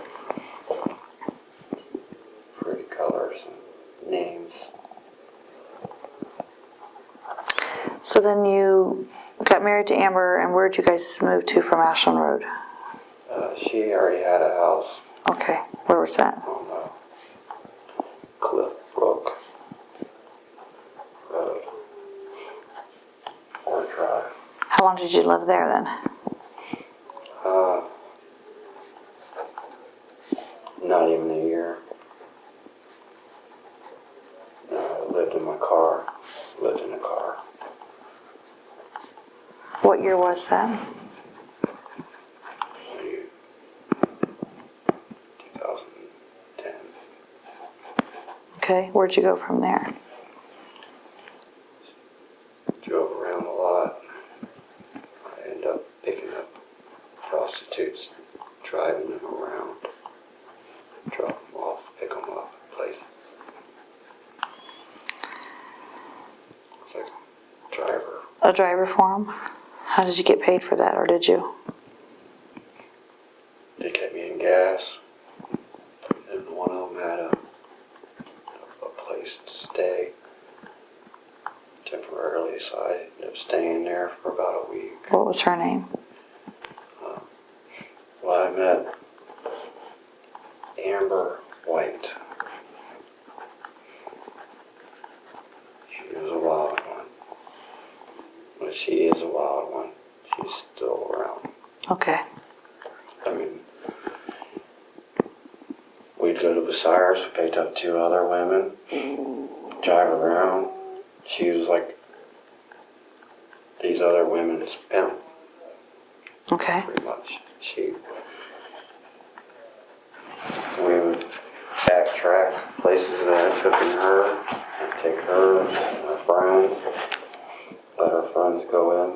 Pretty colors and names. So then you got married to Amber, and where'd you guys move to from Ashland Road? She already had a house Okay, where was that? on Cliff Brook Road. Or Drive. How long did you live there then? Not even a year. I lived in my car. Lived in a car. What year was that? 2010. Okay, where'd you go from there? Drove around a lot. I ended up picking up prostitutes, driving them around, drop them off, pick them up at places. It's like a driver. A driver for him? How did you get paid for that, or did you? They kept me in gas, and one of them had a place to stay temporarily, so I ended up staying there for about a week. What was her name? Well, I met Amber White. She was a wild one. But she is a wild one. She's still around. Okay. I mean, we'd go to Bucyrus, we picked up 2 other women, drive around. She was like these other women's pimp, Okay. pretty much. We would backtrack places that I took in her, and take her and her friends, let her friends go in,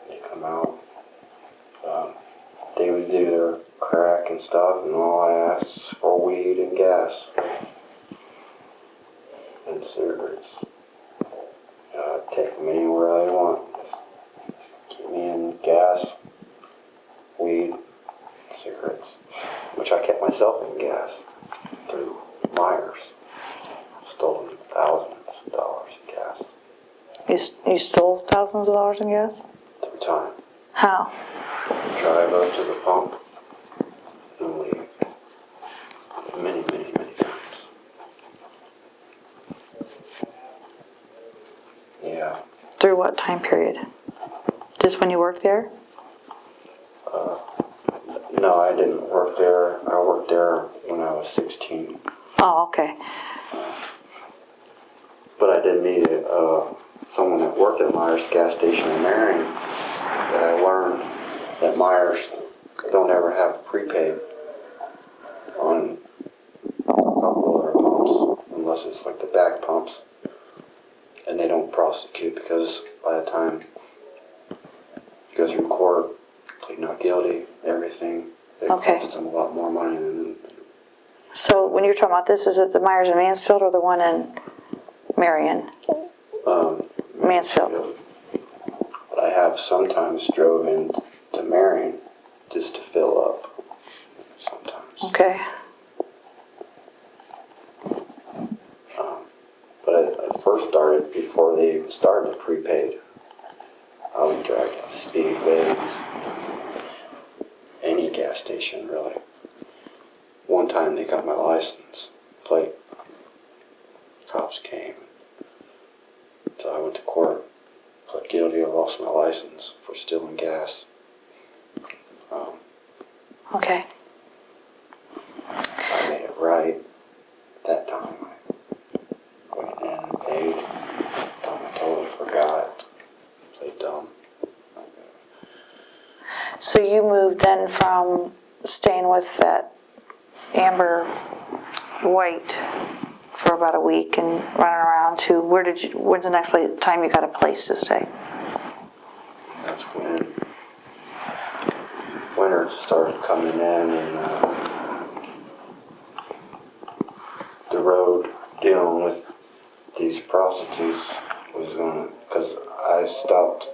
they come out. They would do their crack and stuff, and all I asked is for weed and gas and cigarettes. Take them anywhere they want. Just keep me in gas, weed, cigarettes, which I kept myself in gas through Myers. Stolen thousands of dollars in gas You stole thousands of dollars in gas? through time. How? Drive up to the pump and leave. Many, many, many times. Yeah. Through what time period? Just when you worked there? No, I didn't work there. I worked there when I was 16. Oh, okay. But I did meet someone that worked at Myers gas station in Marion that I learned that Myers don't ever have prepaid on a couple of their pumps unless it's like the back pumps. And they don't prosecute because by the time you go through court, plead not guilty, everything, it Okay. costs them a lot more money than. So when you're talking about this, is it the Myers in Mansfield or the one in Marion? Mansfield. But I have sometimes drove into Marion just to fill up. Sometimes. Okay. But I first started before they even started the prepaid. I would drive to Speedways, any gas station really. One time they got my license plate. Cops came. So I went to court, pled guilty, I lost my license for stealing gas. Okay. I made it right that time. I went in and paid. I totally forgot. Played dumb. So you moved then from staying with that Amber White for about a week and running around to when's the next time you got a place to stay? That's when winter started coming in and the road dealing with these prostitutes was going to, because I stopped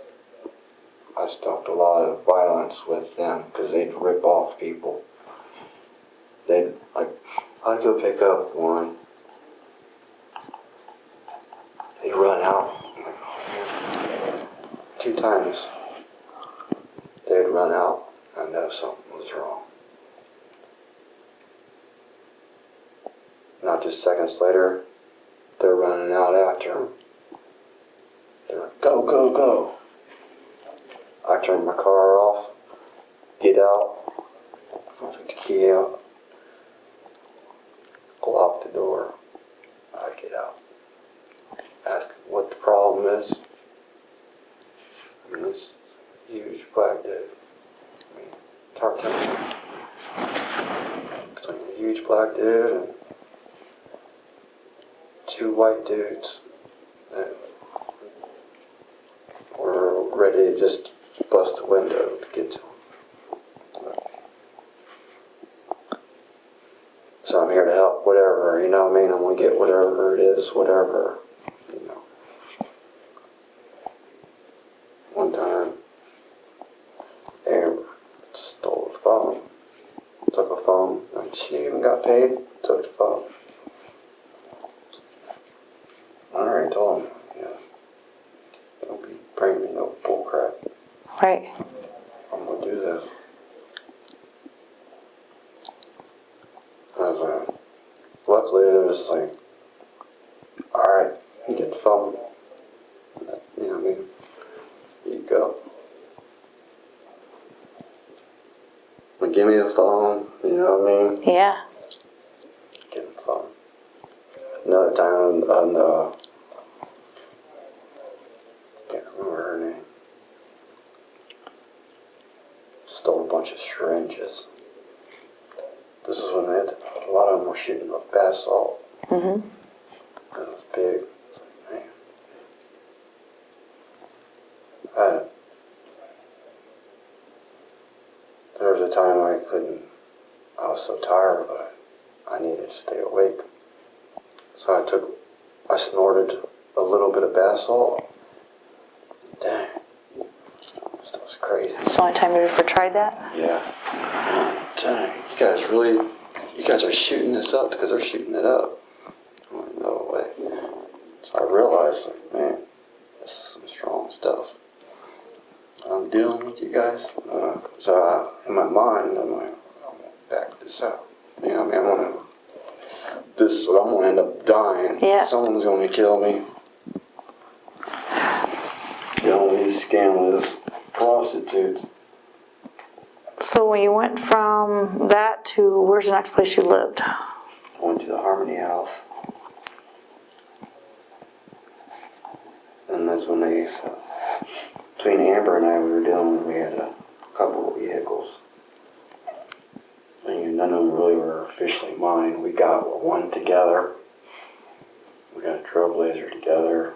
a lot of violence with them because they'd rip off people. I'd go pick up one. They'd run out. 2 times. They'd run out. I know something was wrong. Not just seconds later, they're running out after him. They're like, go, go, go. I turn my car off, get out, take the key out, lock the door, I get out. Ask what the problem is. I mean, this huge black dude. I mean, talk to me. It's like a huge black dude and 2 white dudes that were ready to just bust the window to get to him. So I'm here to help, whatever, you know what I mean? I'm going to get whatever it is, whatever, you know. One time, Amber stole a phone, took a phone, and she even got paid, took the phone. I already told him, yeah, don't be bringing me no bull crap. Right. I'm going to do this. Luckily, it was like, alright, you get the phone. You know what I mean? You go. But give me the phone, you know what I mean? Yeah. Give me the phone. Another time on the, can't remember her name. Stole a bunch of syringes. This is when a lot of them were shooting up bath salt. Mm-hmm. It was big. Man. There was a time I was so tired, but I needed to stay awake. So I snorted a little bit of bath salt. Dang. This was crazy. It's the only time you've ever tried that? Yeah. Dang, you guys are shooting this up because they're shooting it up. I'm like, no way. So I realized, like, man, this is some strong stuff. I'm dealing with you guys. So in my mind, I'm like, I'm going to back this up. You know what I mean? I'm going to end up dying. Yes. Someone's going to kill me. You know, these scandalous prostitutes. So So when you went from that to, where's the next place you lived? I went to the Harmony House. And that's when they, between Amber and I, we had a couple of vehicles. And none of them really were officially mine. We got one together. We got a Trailblazer together.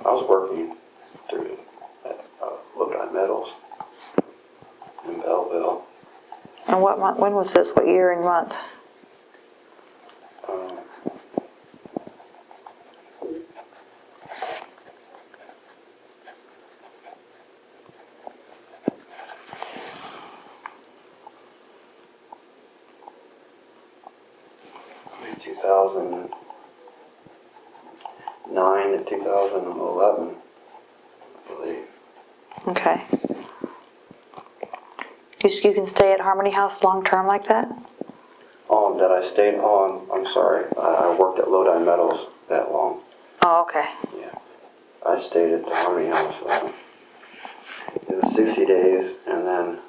I was working through at Lodi Metals in Belleville. And what month, when was this? What year and month? 2009 to 2011, I believe. Okay. You can stay at Harmony House long term like that? That I stayed on, I'm sorry, I worked at Lodi Metals that long. Oh, okay. Yeah. I stayed at the Harmony House. It was 60 days, and then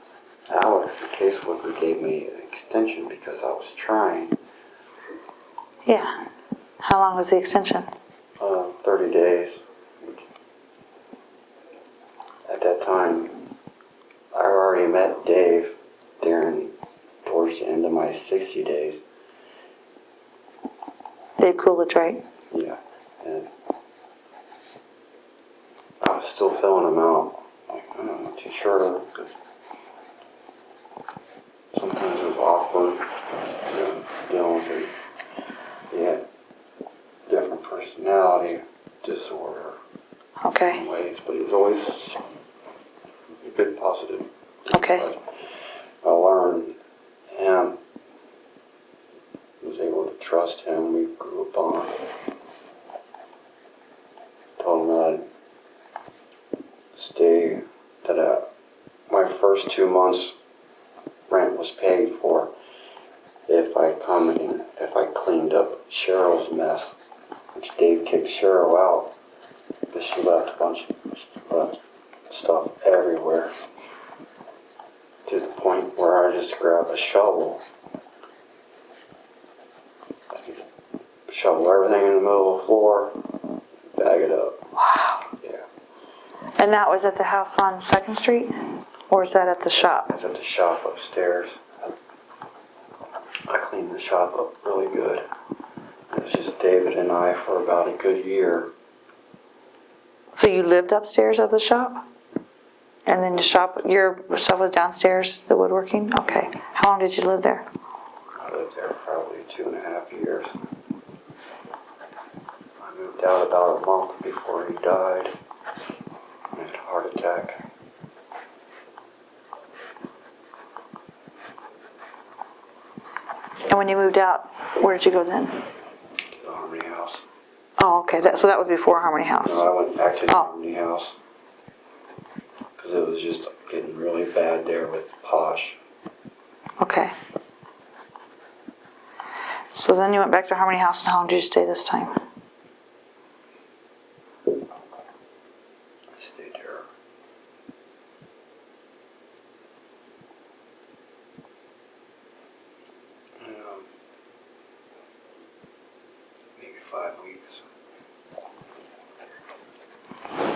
Alex, the caseworker, gave me an extension because I was trying. Yeah. How long was the extension? 30 days. At that time, I already met Dave towards the end of my 60 days. Dave Coolidge, right? Yeah. And I was still filling them out. Like, I'm not too sure, because sometimes it was awkward, dealing with it. He had different personality disorder Okay. in ways, but he was always a good, positive. Okay. But I learned him, was able to trust him. We grew a bond. Told him that I'd stay, my first 2 months rent was paid for if I cleaned up Cheryl's mess, which Dave kicked Cheryl out because she left a bunch of stuff everywhere, to the point where I just grabbed a shovel, shovel everything in the middle of the floor, bag it up. Wow. Yeah. And that was at the house on 2nd Street? Or is that at the shop? It's at the shop upstairs. I cleaned the shop up really good. It was just David and I for about a good year. So you lived upstairs at the shop? And then the shop, your stuff was downstairs, the woodworking? Okay. How long did you live there? I lived there probably 2.5 years. I moved out about a month before he died. He had a heart attack. And when you moved out, where did you go then? To the Harmony House. Oh, okay. So that was before Harmony House. No, I went back to the Oh. Harmony House. Because it was just getting really bad there with Posh. Okay. So then you went back to Harmony House, and how long did you stay this time? I stayed there. Maybe 5 weeks.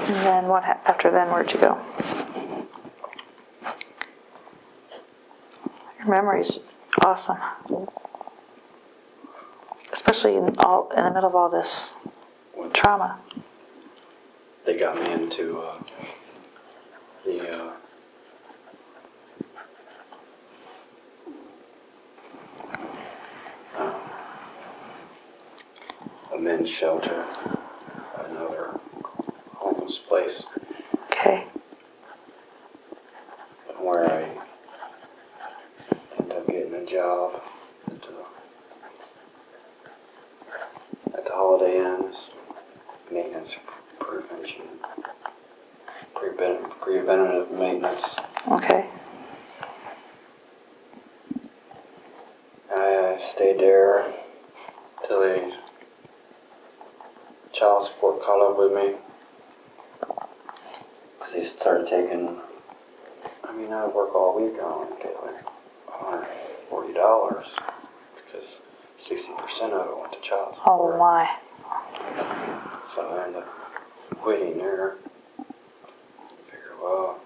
And then after then, where'd you go? Your memory's awesome. Especially in the middle of all this When trauma. they got me into a men's shelter, another homeless place, Okay. where I ended up getting a job at the Holiday Inns, maintenance prevention, preventative maintenance. Okay. I stayed there till the child support caught up with me. 'Cause started taking, I mean, I work all week, I only get like $140 because 60% of it went to child support. Oh my. So I ended up quitting there. Figured, well,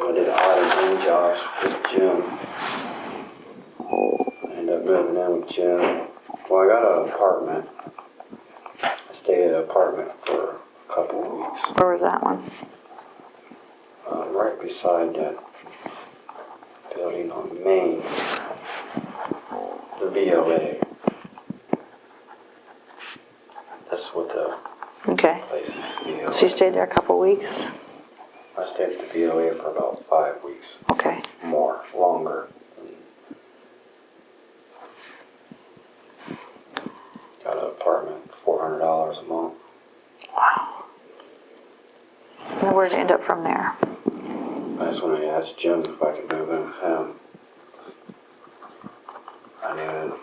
I did odd and end jobs with the gym. I ended up moving in with Jim. Well, I got an apartment. I stayed at an apartment for a couple of weeks. Where was that one? Right beside that building on Main. The VOA. That's what the Okay. place is. VOA. So you stayed there a couple weeks? I stayed at the VOA for about 5 weeks. Okay. Longer. Got an apartment, $400 a month. Wow. And where did you end up from there? That's when I asked Jim if I could move in with him. I knew,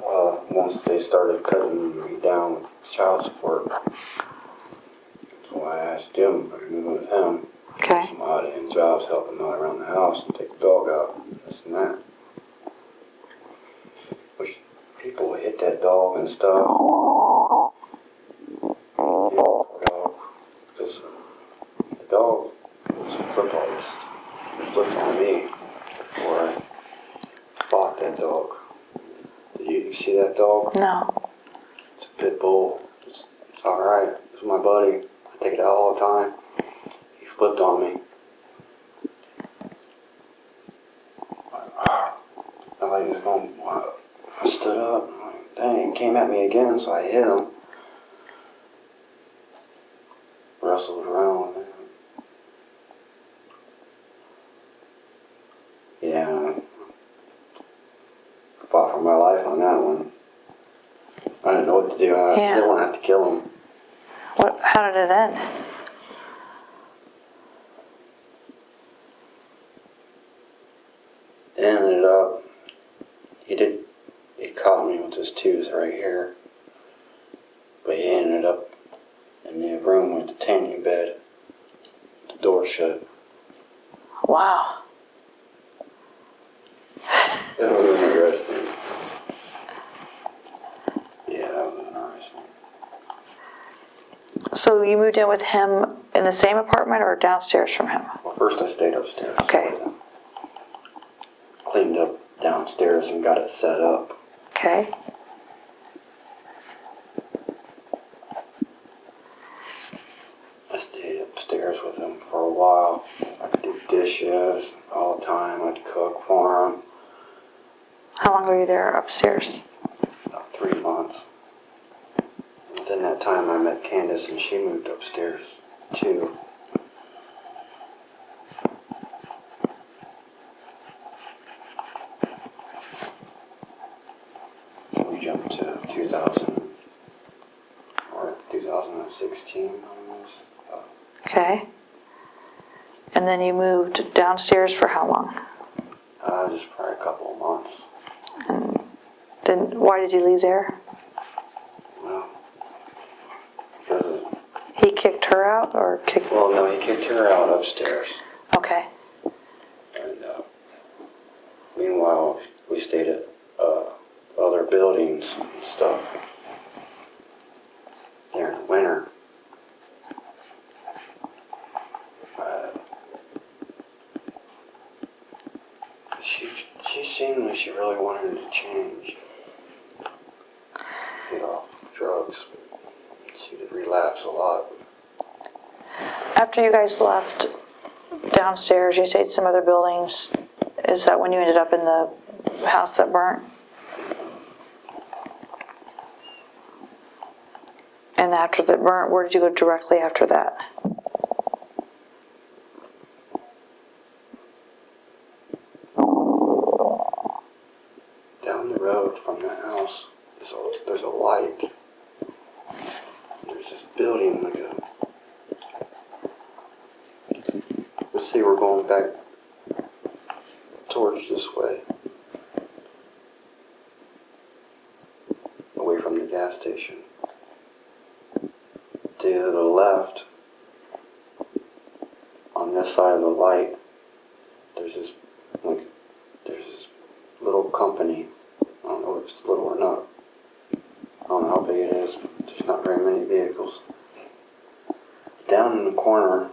well, once they started cutting me down with child support, so I asked Jim if I could move in with him. Okay. Some odd end jobs, helping out around the house and take the dog out, this and that. Which people would hit that dog and stuff. Because the dog was a footballist. He flipped on me before I fought that dog. Did you see that dog? No. It's a pit bull. It's alright. It's my buddy. I take it out all the time. He flipped on me. I like he was going. I stood up. I'm like, dang, he came at me again, so I hit him. Wrestled around with him. Yeah. Fought for my life on that one. I didn't know what to do. I didn't want to have to kill him. What? How did it end? It ended up, he caught me with his tooth right here. But he ended up in the room with the tanning bed. The door shut. Wow. That was interesting. Yeah, that was interesting. So you moved in with him in the same apartment or downstairs from him? Well, first I stayed upstairs. Okay. With him. Cleaned up downstairs and got it set up. Okay. I stayed upstairs with him for a while. I could do dishes all the time. I'd cook for him. How long were you there upstairs? About 3 months. Within that time I met Candace and she moved upstairs too. So we jumped to 2000 or 2016 almost. Okay. And then you moved downstairs for how long? Just probably a couple of months. And then why did you leave there? Well, because He kicked her out or kicked? well, no, he kicked her out upstairs. Okay. And meanwhile, we stayed at other buildings and stuff there in the winter. She seemed like she really wanted to change. Get off drugs. She did relapse a lot. After you guys left downstairs, you stayed some other buildings. Is that when you ended up in the house that burnt? And after that burnt, where did you go directly after that? Down the road from the house, there's a light. There's this building, like a. Let's see, we're going back towards this way, away from the gas station. to the left, on this side of the light, there's this little company. I don't know if it's little or not. I don't know how big it is. But there's not very many vehicles. Down in the corner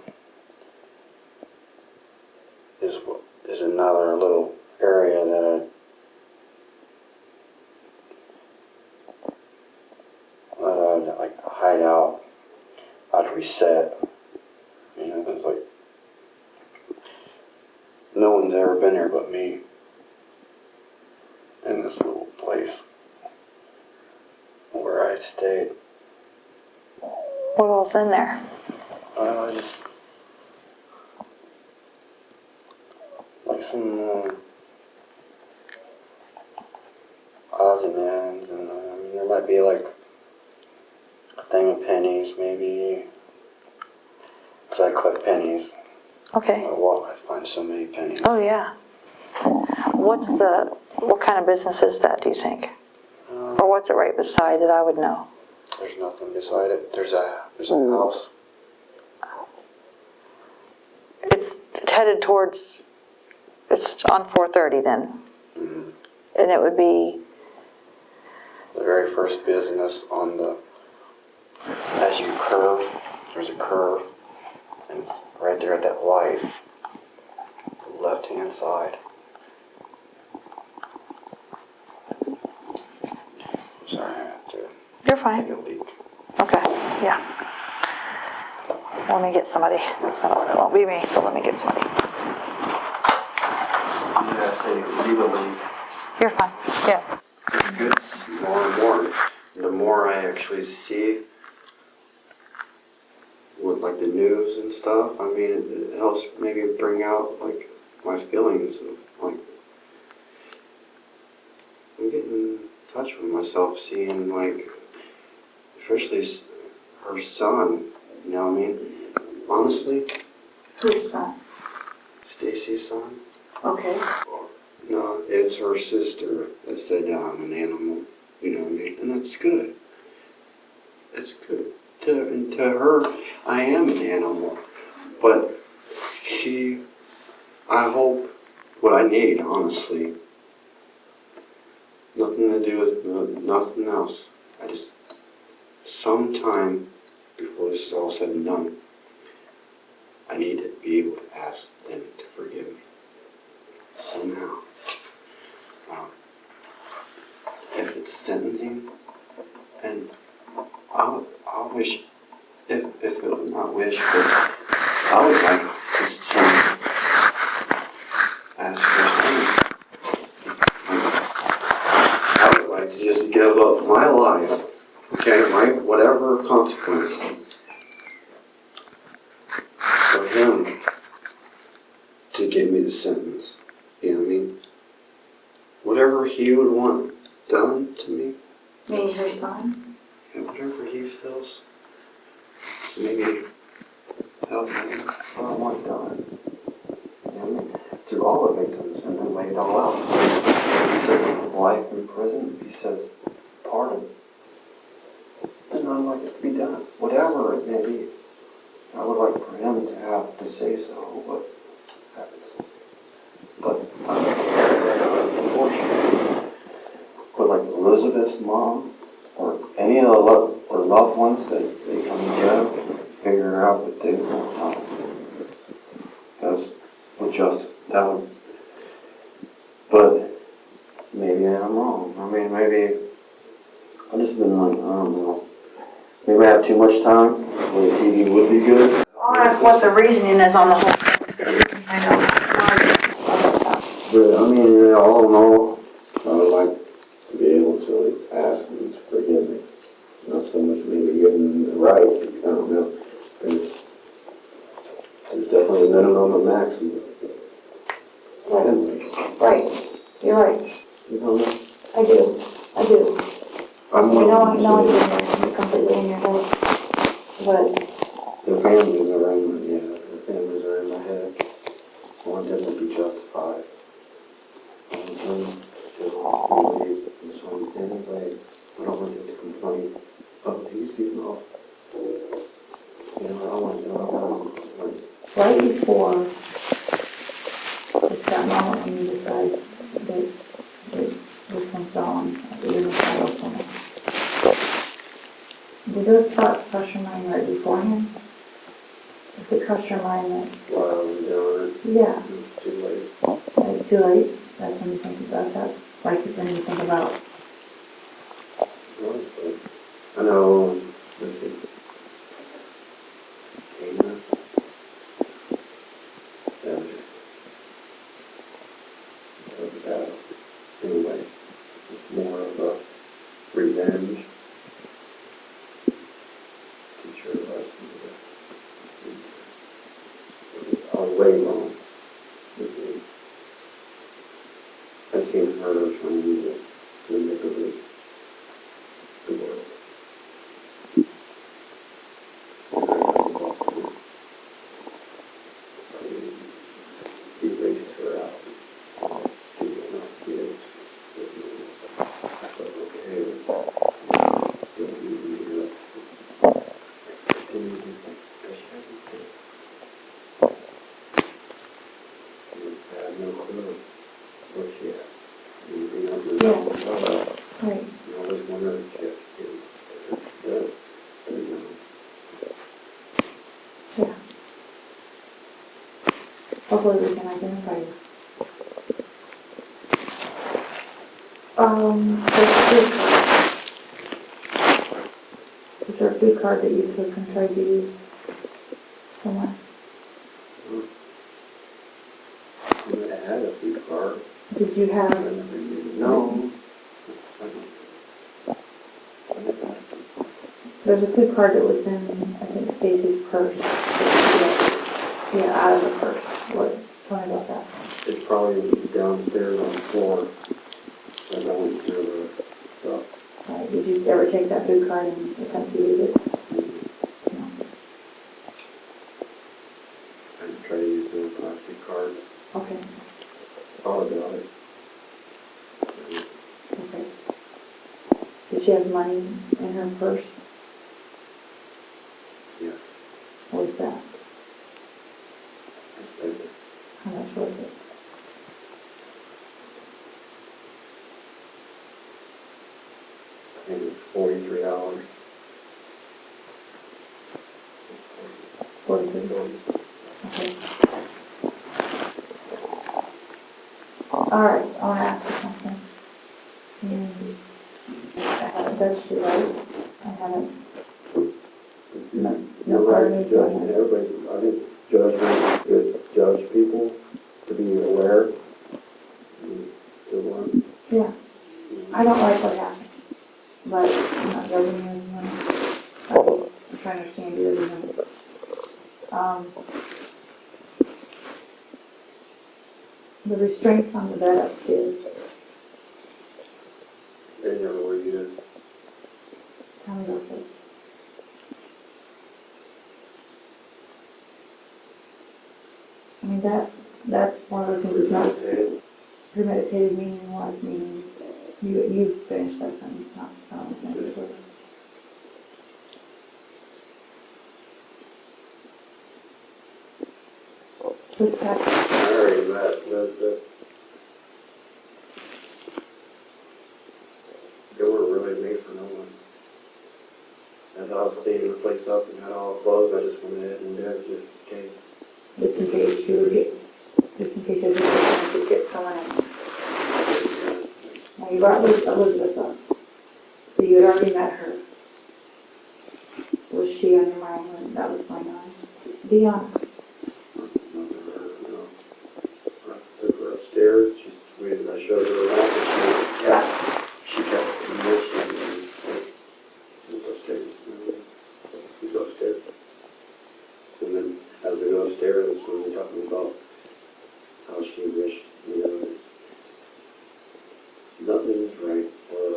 is another little area that I'd like hide out. I'd reset. You know, there's like no one's ever been there but me in this little place where I stayed. What all's in there? Just like some odds and ends, and I mean, there might be like a thing of pennies, maybe, because I collect pennies. Okay. I find so many pennies. Oh, yeah. What kind of business is that, do you think? Or what's it right beside that I would know? There's nothing beside it. There's a house. It's headed towards, it's on 430 then. Mm-hmm. And it would be, The very first business as you curve, there's a curve, and it's right there at that light, the left-hand side. I'm sorry, I have to you're take fine. a leak. Okay, yeah. Let me get somebody. It won't be me, so let me get somebody. Yeah, so you can see the leak. You're fine, yeah. It gets more and more. The more I actually see with like the news and stuff, I mean, it helps maybe bring out like my feelings of like, I'm getting in touch with myself, seeing like, especially her son, you know what I mean? Honestly, Whose son? Stacy's son. Okay. No, it's her sister that said I'm an animal, you know what I mean? And that's good. That's good. To her, I am an animal. But I hope, what I need, honestly, nothing to do with nothing else. I just, sometime before this is all said and done, I need to be able to ask them to forgive me. Somehow. If it's sentencing, and I wish, if it was not wish, but I would like to see, ask for something. I would like to just give up my life, okay, whatever consequence, for him to give me the sentence. You know what I mean? Whatever he would want done to me. Me, her son? And whatever he feels to maybe help me, what I want done. You know what I mean? To all the victims, and then lay it all out. He says life in prison, he says pardon. Then I'd like it to be done. Whatever it may be. I would like for him to have to say so, what happens. But unfortunately, with like Elizabeth's mom, or any of the loved ones that they come to jail, figure out what they want. That's what that would. But maybe I'm wrong. I mean, maybe I've just been like, I don't know. Maybe I have too much time where the TV would be good. I'll ask what the reasoning is on the whole thing, so you can find out. But I mean, all in all, I would like to be able to ask them to forgive me. Not so much maybe giving them the right, I don't know. There's definitely a minimum and maximum. Right, you're right. You know what? I do. I'm You know, willing to say you're completely in your head. But their families are in my head. Their families are in my head. I want them to be justified. I want them to believe this one in any way. I don't want them to complain of these people. before it's that moment when you decide that this one's gone, that you're gonna try to open it. Did those thoughts cross your mind right beforehand? If it crossed your mind that, While I was doing it, yeah, it was too late. it's too late, that's when you think about that, like when you think about, I know, this is Tina. That was about, anyway, it's more of a revenge. Teach her a lesson. I was way wrong. I seen her trying to manipulate the world. Erased her out. She will not give with me. I felt okay with that. Don't need me to continue to think I had no clue what she had. Anything else is right, you always wonder if she had good. yeah. Hopefully we can identify you. Is there a food card that you took and tried to use somewhere? I had a few cards. Did you have, No. there's a food card that was in, I think, Stacy's purse. Yeah, out of the purse. What, tell me about that. It's probably downstairs on the floor. As I went through the stuff. Right, did you ever take that food card and attempt to use it? No. I try to use the plastic cards. Okay, All about it. okay. Did she have money in her purse? Yeah. What was that? I spent it. How much was it? I think it was $43. 43? Okay. All right, I want to ask you something. I haven't judged you, right? I haven't. No You're part right, of me judging doing it. everybody. I think judgment is good. Judge people to be aware. Good one. Yeah, I don't like what happened, but I'm not judging you anymore. I'm trying to understand you as a human. The restraints on the bed upstairs, They never were used. tell me about this. I mean, that's one of those things that's not Meditated. premeditated, meaning what, meaning you finished that sentence, not finished it. Which part? I already met the they weren't really made for no one. As I was cleaning the place up and had all closed, I just went ahead and did it just in case. Just in case you would get, just in case everything could get someone else. Now you brought Elizabeth up, so you had already met her. Was she on your mind when that was going on? Be honest. I took her upstairs. I showed her around. She kept motioning me. She was upstairs. She was upstairs. And then as we go upstairs, that's when we're talking about how she wished, nothing's right, or,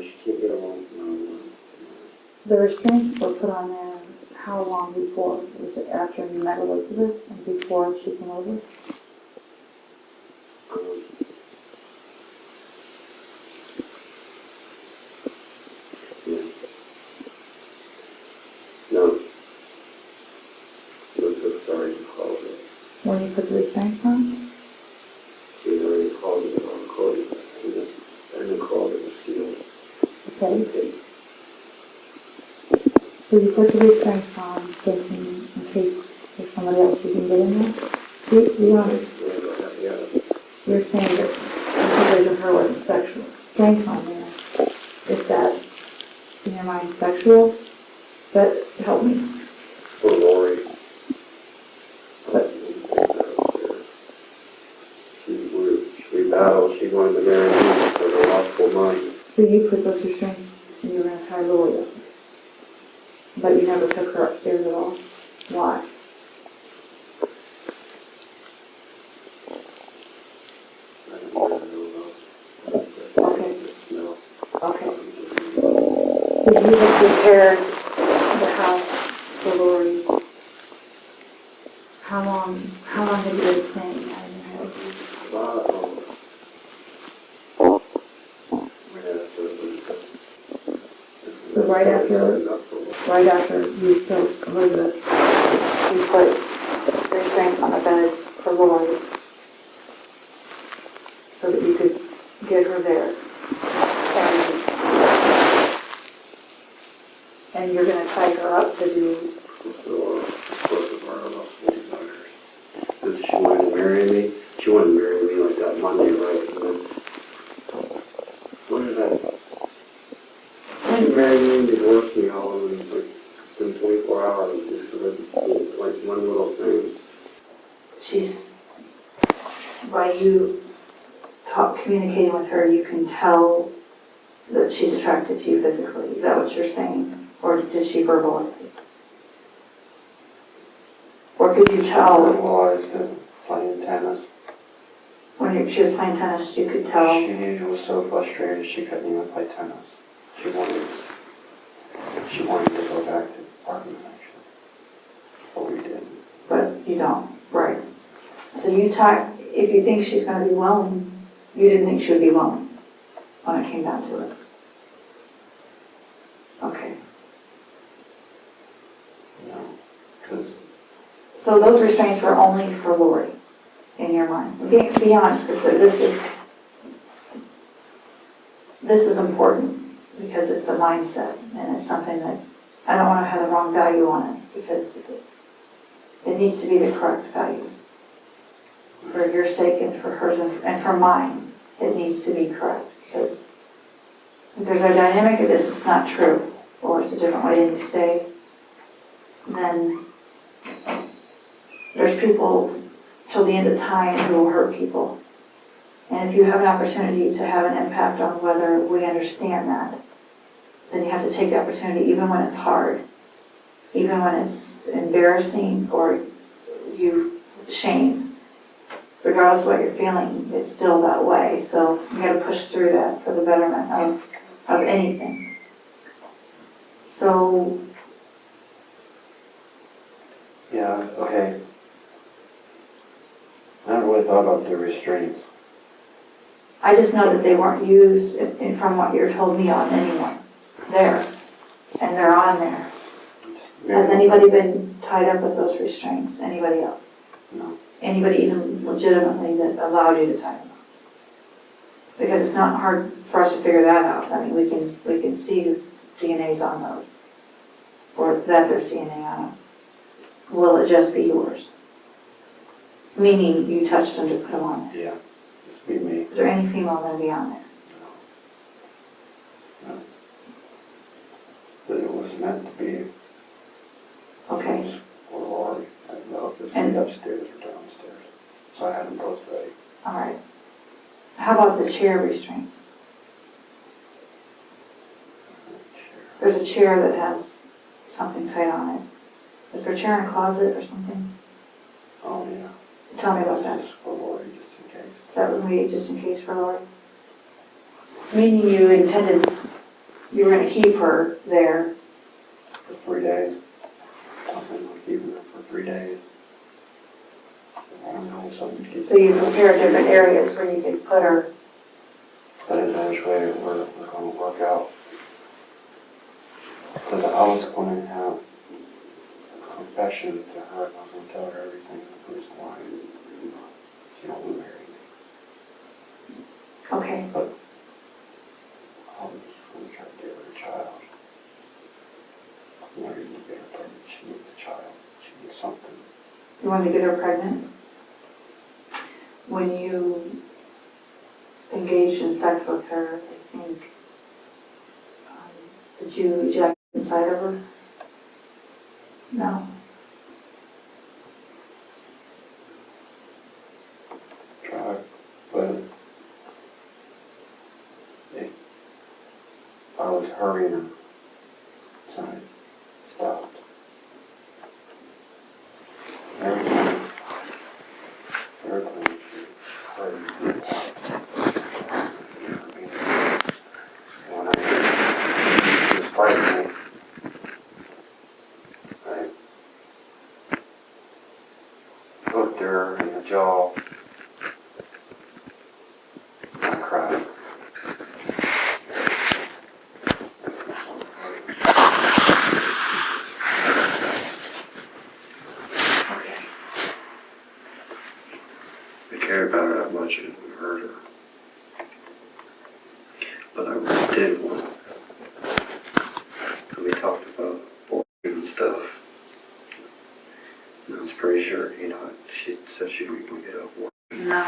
she can't get along with no one. The restraints were put on there how long before? Was it after you met Elizabeth and before she came over? Yeah. No. I'm so sorry you called it. when you put the restraints on? She's already called it on Cody. And then called it was sealed. Okay. So you put the restraints on, thinking in case there's somebody else you can get in there? Be honest. You're saying that the provision of her wasn't sexual. Restraints on there. Is that, in your mind, sexual? But help me. For Lori. But We battled. She wanted to marry me for the lawful money. so you put those restraints and you were going to tie Lori up. But you never took her upstairs at all. Why? I didn't want to know Okay. no. Okay. So you had prepared the house for Lori. How long have you been planning that in your head? So right after you killed Elizabeth, you put restraints on the bed for Lori so that you could get her there. And you're going to tie her up to do. Because she wanted to marry me. She wanted to marry me like that Monday, right? And then, what did I? She married me and divorced me all in like in 24 hours just for like one little thing. She's, by you communicating with her, you can tell that she's attracted to you physically. Is that what you're saying? Or did she verbalize it? Or could you tell Well, I was playing tennis. when she was playing tennis, you could tell? She was so frustrated she couldn't even play tennis. She wanted to go back to the apartment actually. But we didn't. But you don't, right. So if you think she's going to be willing, you didn't think she would be willing when it came down to it. Okay. No. Because So those restraints were only for Lori, in your mind. Be honest, because this is important because it's a mindset and it's something that I don't want to have the wrong value on it because it needs to be the correct value. For your sake and for hers and for mine, it needs to be correct because if there's a dynamic of this, it's not true, or it's a different way to say, then there's people till the end of time who will hurt people. And if you have an opportunity to have an impact on whether we understand that, then you have to take the opportunity even when it's hard, even when it's embarrassing or you shame. Regardless of what you're feeling, it's still that way. So you got to push through that for the betterment of anything. So yeah, okay. I never really thought about the restraints. I just know that they weren't used from what you're told me on anyone there, and they're on there. Has anybody been tied up with those restraints? Anybody else? No. Anybody even legitimately that allowed you to tie them up? Because it's not hard for us to figure that out. I mean, we can see whose DNA's on those, or that there's DNA on them. Will it just be yours? Meaning you touched them to put them on there. Yeah. Just be me. Is there any female going to be on there? No. That it was meant to be. Okay. Or Lori. I didn't know if it was And- upstairs or downstairs. So I had them both ready. All right. How about the chair restraints? There's a chair that has something tight on it. Is there a chair in a closet or something? Oh, yeah. Tell me about that. Just for Lori, just in case. That would be just in case for Lori. Meaning you intended, you were going to keep her there. For 3 days. Something like keeping her for 3 days. I don't know, something to keep. So you prepared different areas where you could put her. But eventually it was going to work out. Because I was going to have a confession to her. I was going to tell her everything, the reason why she don't want to marry me. Okay. But I was going to try to get her a child. I wanted to get her pregnant. She needs a child. She needs something. You want to get her pregnant? When you engaged in sex with her, I think, did you ejaculate inside of her? No. Tried, but I was hurrying her, so I stopped. Everything she hurried me. When she was fighting me, I looked her in the jaw. I cried. I cared about her that much and it hurt her. But I really did want her. And we talked about boring and stuff. And I was pretty sure, she said she was going to get up work. No.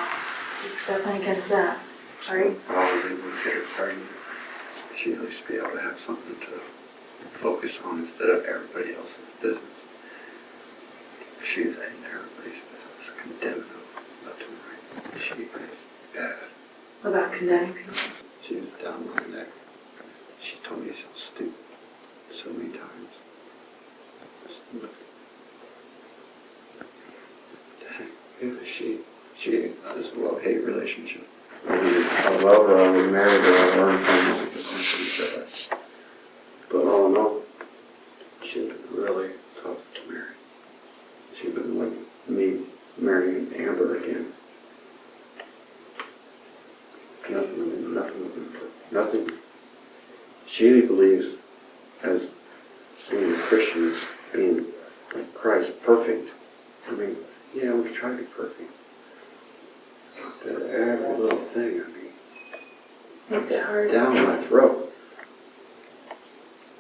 She's definitely against that, right? But I was able to get her pregnant. She'd at least be able to have something to focus on instead of everybody else's business. She was in everybody's business, condemning them left and right. She was bad. What about condemning people? She was down my neck. She told me so stupid so many times. She has a love-hate relationship. I love her, I would marry her, I learned from her because she's bad. But all in all, she's been really tough to marry. She's been like me marrying Amber again. Nothing. She believes as being Christians, being like Christ, perfect. I mean, yeah, we try to be perfect. But every little thing, It's hard. down my throat.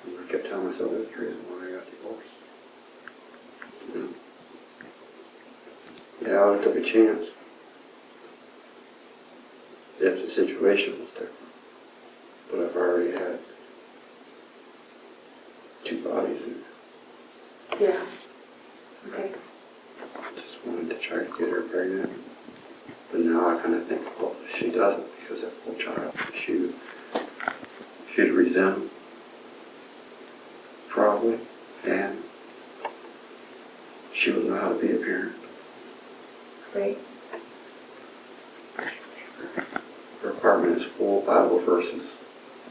And I kept telling myself that's the reason why I got divorced. Yeah, I would have took a chance if the situation was different. But I've already had 2 bodies in it. Yeah. Okay. Just wanted to try to get her pregnant. But now I kind of think, well, if she doesn't, because that poor child, she'd resent him. Probably. And she would know how to be a parent. Great. Her apartment is full of Bible verses.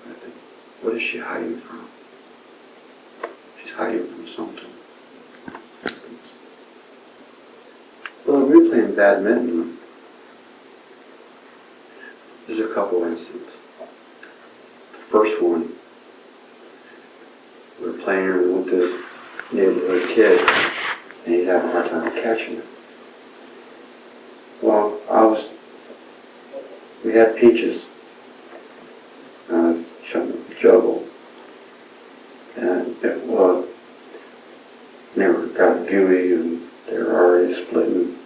I think, what is she hiding from? She's hiding from something. Well, we were playing badminton. There's a couple instances. The first one, we were playing with this neighborhood kid, and he's having a hard time catching it. Well, we had peaches, juggle, and they got gooey and they were already splitting.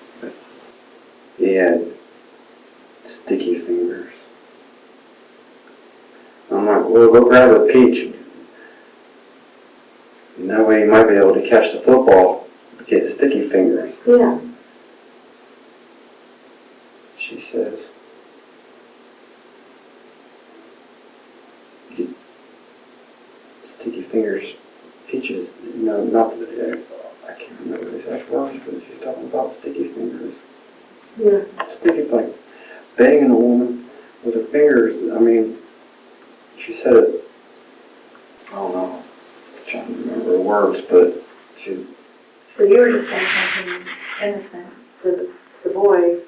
He had sticky fingers. I'm like, well, go grab a peach. And that way you might be able to catch the football, get sticky fingers. Yeah. She says, "Get sticky fingers, peaches." No, not the. I can't remember the exact words, but she's talking about sticky fingers. Yeah. Sticky, like banging a woman with her fingers. I mean, she said it. I don't know. I'm trying to remember the words, but she. So you were just saying something innocent to the boy,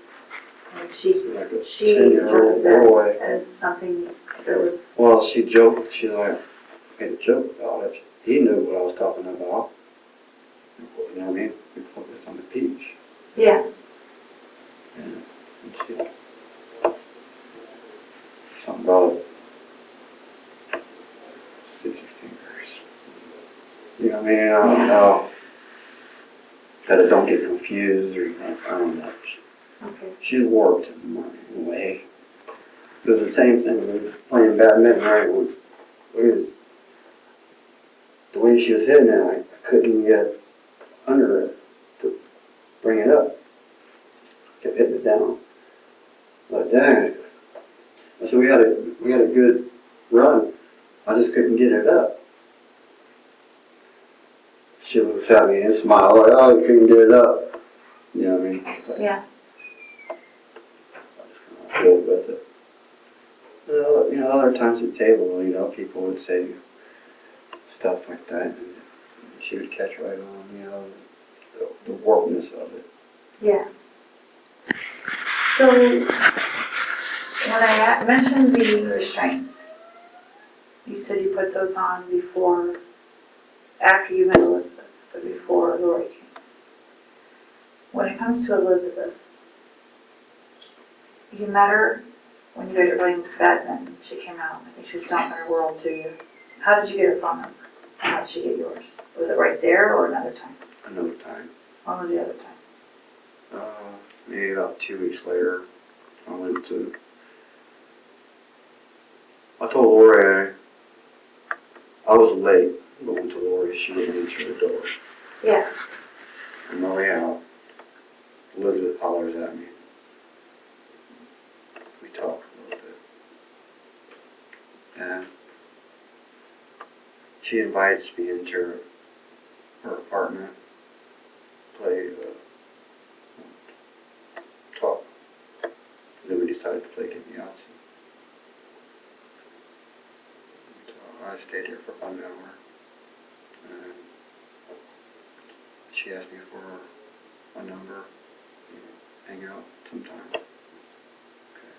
and she Like a interpreted 10-year-old that boy. as something that was. Well, she joked. She like made a joke about it. He knew what I was talking about. You know what I mean? We focused on the peach. Yeah. And she, something about sticky fingers. You know what I mean? I don't know. That I don't get confused or I don't know. Okay. She's warped in a way. It was the same thing with playing badminton, right? The way she was hitting it, I couldn't get under it to bring it up. Kept hitting it down. Like that. So we had a good run. I just couldn't get it up. She looks at me and smiles like, oh, you couldn't get it up. You know what I mean? Yeah. I just kind of rolled with it. You know, other times at the table, you know, people would say stuff like that, and she would catch right on, you know, the warpness of it. Yeah. So, when I mentioned the restraints, you said you put those on before, after you met Elizabeth, but before Lori came. When it comes to Elizabeth, you met her when you guys were playing badminton. She came out. I think she was dumping her world to you. How did you get her phone number? How did she get yours? Was it right there or another time? Another time. When was the other time? Maybe about 2 weeks later, I told Lori I was late going to Lori. She wouldn't answer the door. Yeah. On my way out, Elizabeth hollers at me. We talk a little bit. And she invites me into her apartment, play, talk. Then we decided to play Get Me Out. I stayed here for about an hour. And she asked me for a number. Hang out sometime. Okay.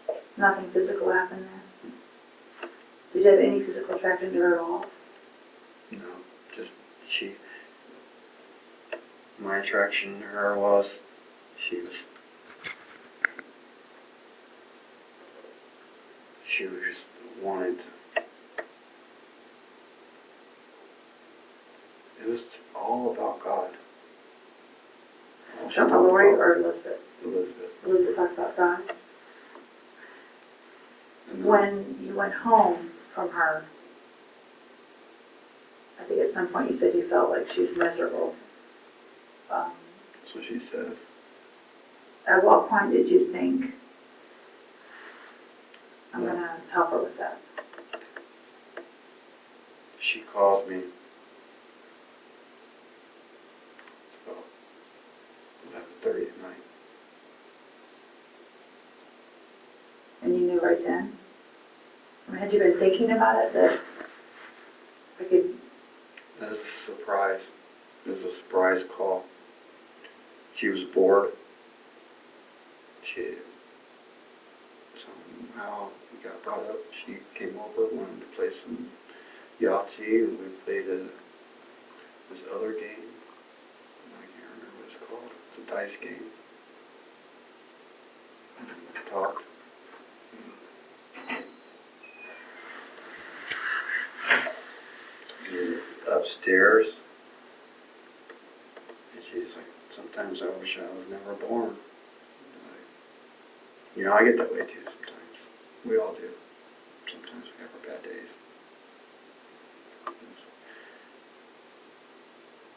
Yeah. Nothing physical happened there? Did you have any physical attraction to her at all? No, just my attraction to her was she was just wanted, it was all about God. Talking about Lori or Elizabeth? Elizabeth. Elizabeth talked about God. And When you went home from her, I think at some point you said you felt like she was miserable. that's what she says. At what point did you think, I'm going to help her with that? She calls me. It's about 11:30 at night. And you knew right then? I mean, had you been thinking about it that I could? That was a surprise. It was a surprise call. She was bored. Somehow we got brought up. She came over, wanted to play some Yahtzee, and we played this other game. I can't remember what it's called. It's a dice game. And we talked. Upstairs, and she's like, sometimes I wish I was never born. You know, I get that way too sometimes. We all do. Sometimes we have our bad days.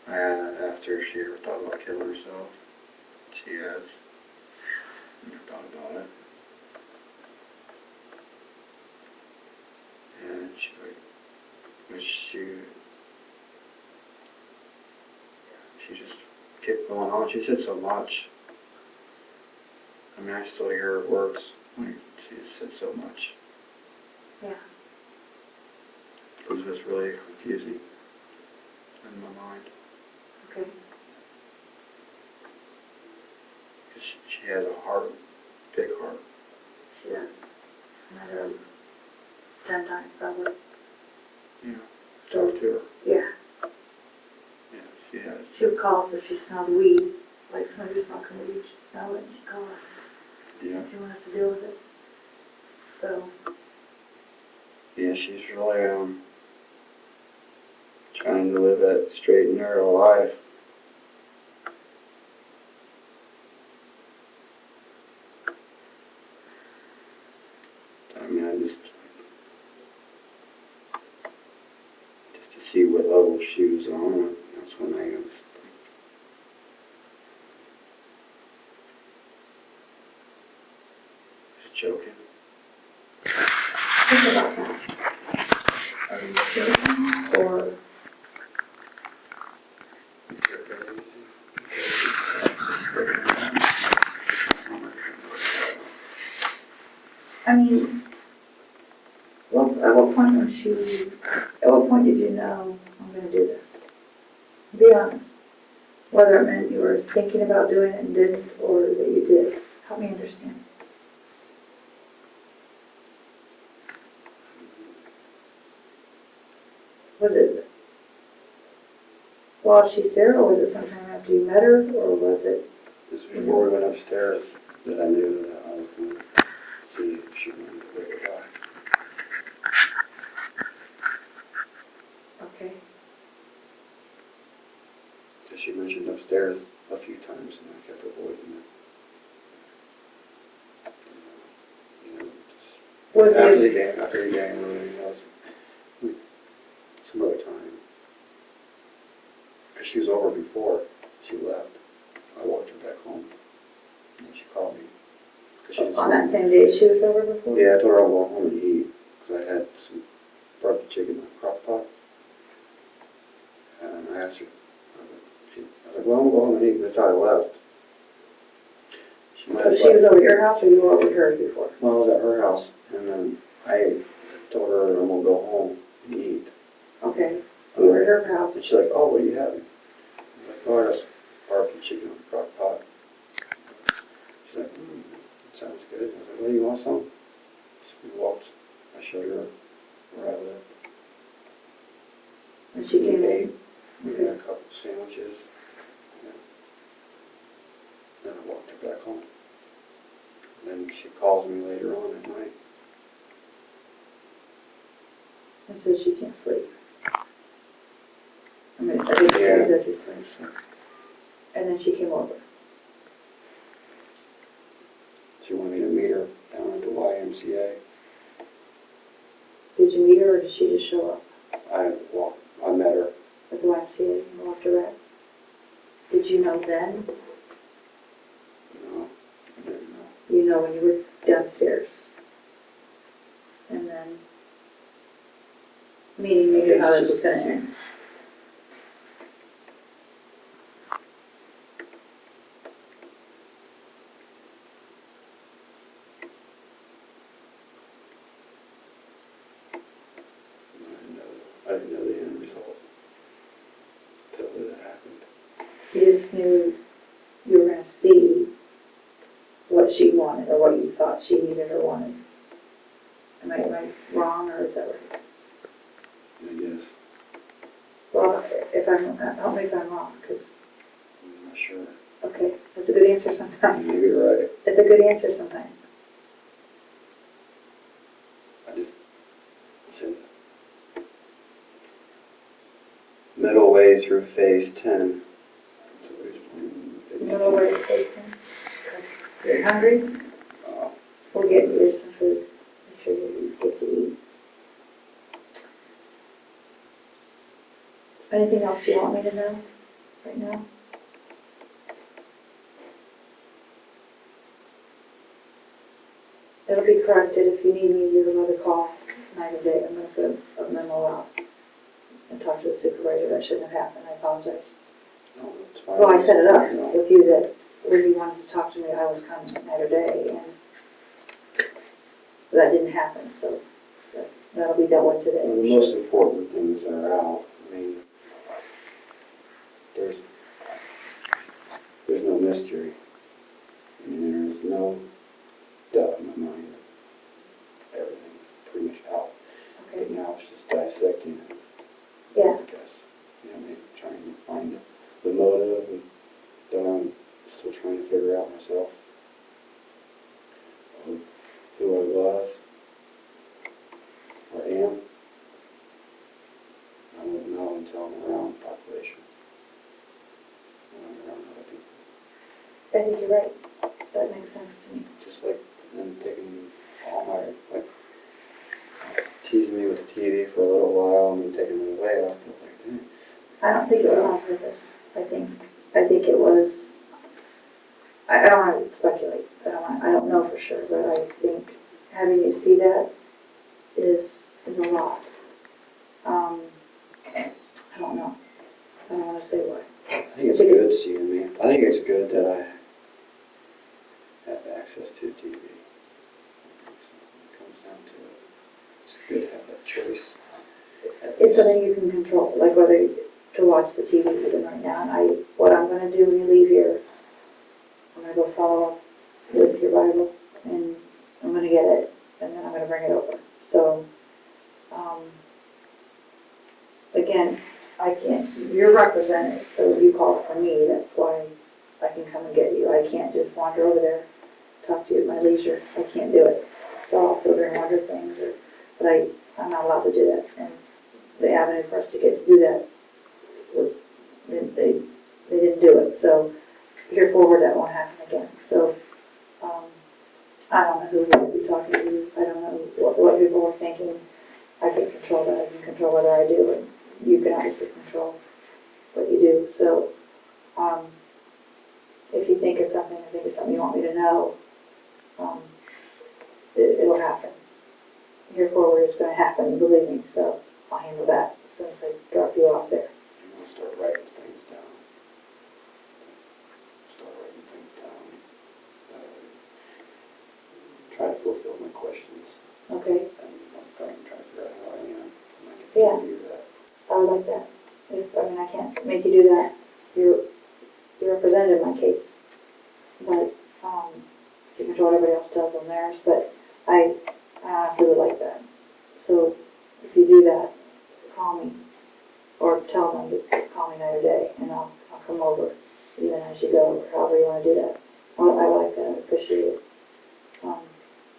I asked her if she ever thought about killing herself. She has. Never thought about it. And she just kept going on. She said so much. I mean, I still hear her words. Like, she just said so much. Yeah. It was just really confusing in my mind. Okay. Because she has a heart, big heart. She does. Another 10 times probably. Yeah. So, Talk to her. yeah. Yeah. She would call us if she smelled weed, like somebody was smoking weed, she'd smell it, and she'd call us Yeah. if you want us to deal with it. So, Yeah, she's really trying to live that straight and narrow life. I mean, I just to see what level she was on, that's when I was just joking. think about that. Are you joking, or I mean, at what point at what point did you know, I'm gonna do this? Be honest. Whether it meant you were thinking about doing it and didn't, or that you did. Help me understand. Was it while she's there, or was it sometime after you met her, or was it? Just before we went upstairs that I knew that I was going to see if she wanted to live or die. Okay. Because she mentioned upstairs a few times and I kept avoiding it. You know, Was after it? the game, or anything else. Some other time. Because she was over before she left. I walked her back home. And she called me. 'Cause she just On that same day she was over before? Yeah, I told her I'll go home and eat. Because I had some barbecue chicken in the crock pot. And I asked her. I was like, well, I'm going to go home and eat. That's how I left. So she was over at your house, or you were over at hers before? Well, I was at her house. And then I told her I'm going to go home and eat. Okay. You were at her And house. she's like, oh, what are you having? I was like, oh, I got some barbecue chicken in the crock pot. She's like, sounds good. I was like, well, you want some? So we walked. I showed her where I lived. And she came in. We Okay. got a couple of sandwiches. Yeah. Then I walked her back home. And then she calls me later on at night. And says she can't sleep. I mean, I think she Yeah. said she sleeps. And then she came over. She wanted me to meet her down at the YMCA. Did you meet her, or did she just show up I met her. at the YMCA and walked her back? Did you know then? No, I didn't know. You know when you were downstairs. And then meeting you knew how this was going to end. I didn't know the end result until that happened. You just knew you were going to see what she wanted, or what you thought she needed or wanted. Am I wrong, or is that right? I guess. Well, help me if I'm wrong, because, I'm not sure. okay, that's a good answer sometimes. Maybe you're right. It's a good answer sometimes. I just said middle way through phase 10. You know where you're facing? You're hungry? Uh, We'll get you some food. Make sure you get to eat. Anything else you want me to know right now? It'll be corrected. If you need me, you have another call night or day. I'm going to put a memo out and talk to the supervisor. That shouldn't have happened. I apologize. no, that's fine. Well, I set it up No. with you that when you wanted to talk to me, I was coming night or day, and that didn't happen, so that'll be dealt with today. Well, the most important things are out. I mean, there's no mystery. I mean, there's no doubt in my mind. Everything's pretty much out. Okay. But now it's just dissecting it, Yeah, I guess. You know, maybe trying to find Or am. I won't know until I'm around the population. When I'm around other people. I think you're right. That makes sense to me. Just like them taking all my, like, teasing me with the TV for a little while and then taking it away. I feel like, dang. I don't think it was on purpose. I think it was. I don't want to speculate. I don't know for sure, but I think having you see that is a lot. I don't know. I don't want to say what. I think it's good seeing me. I think it's good that I have access to TV. So it comes down to it. It's good to have that choice. It's something you can control, like whether to watch the TV even right now. And what I'm going to do when you leave here, I'm going to go follow up with your Bible, and I'm going to get it, and then I'm going to bring it over. So, again, I can't, you're represented, so you call for me, that's why I can come and get you. I can't just wander over there, talk to you at my leisure. I can't do it. So I'll sit there and wonder things, but I'm not allowed to do that. And the avenue for us to get to do that was, they didn't do it. So here forward, that won't happen again. So I don't know who would be talking to you. I don't know what people are thinking. I can control that. I can control whether I do, and you can obviously control what you do. So if you think of something, I think of something you want me to know, it'll happen. Here forward, it's going to happen, believe me. So I'll handle that as soon as I drop you off there. I'm going to start writing things down. Try to fulfill my questions. Okay? And I'm trying to figure out how I am. And I Yeah. can do that. I would like that. I can't make you do that. You're represented in my case. But you control what everybody else does on theirs. But I honestly would like that. So if you do that, call me. Or tell them to call me night or day. And I'll come over even as you go, or however you want to do that. I like that. I appreciate it.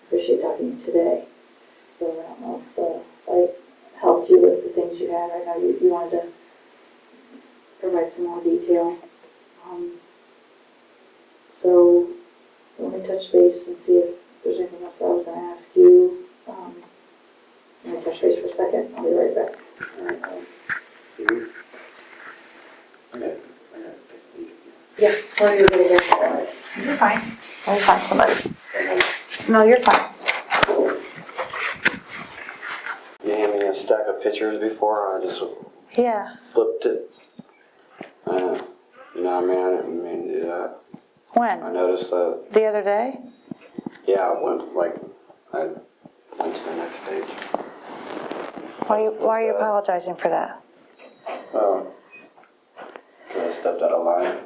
Appreciate talking to you today. So I don't know if I helped you with the things you had. I know you wanted to provide some more detail. So let me touch base and see if there's anything else I was going to ask you. Let me touch base for a second. I'll be right back. All right. See? I got to take a leak again. Yeah, where are you going to go? You're fine. I'll find somebody. No, you're fine. You handed me a stack of pictures before, I just Yeah. flipped it. You know what I mean? I didn't mean to do that. I When? noticed that, The other day? yeah, I went to the next page. Why are you apologizing for that? Because I stepped out of line.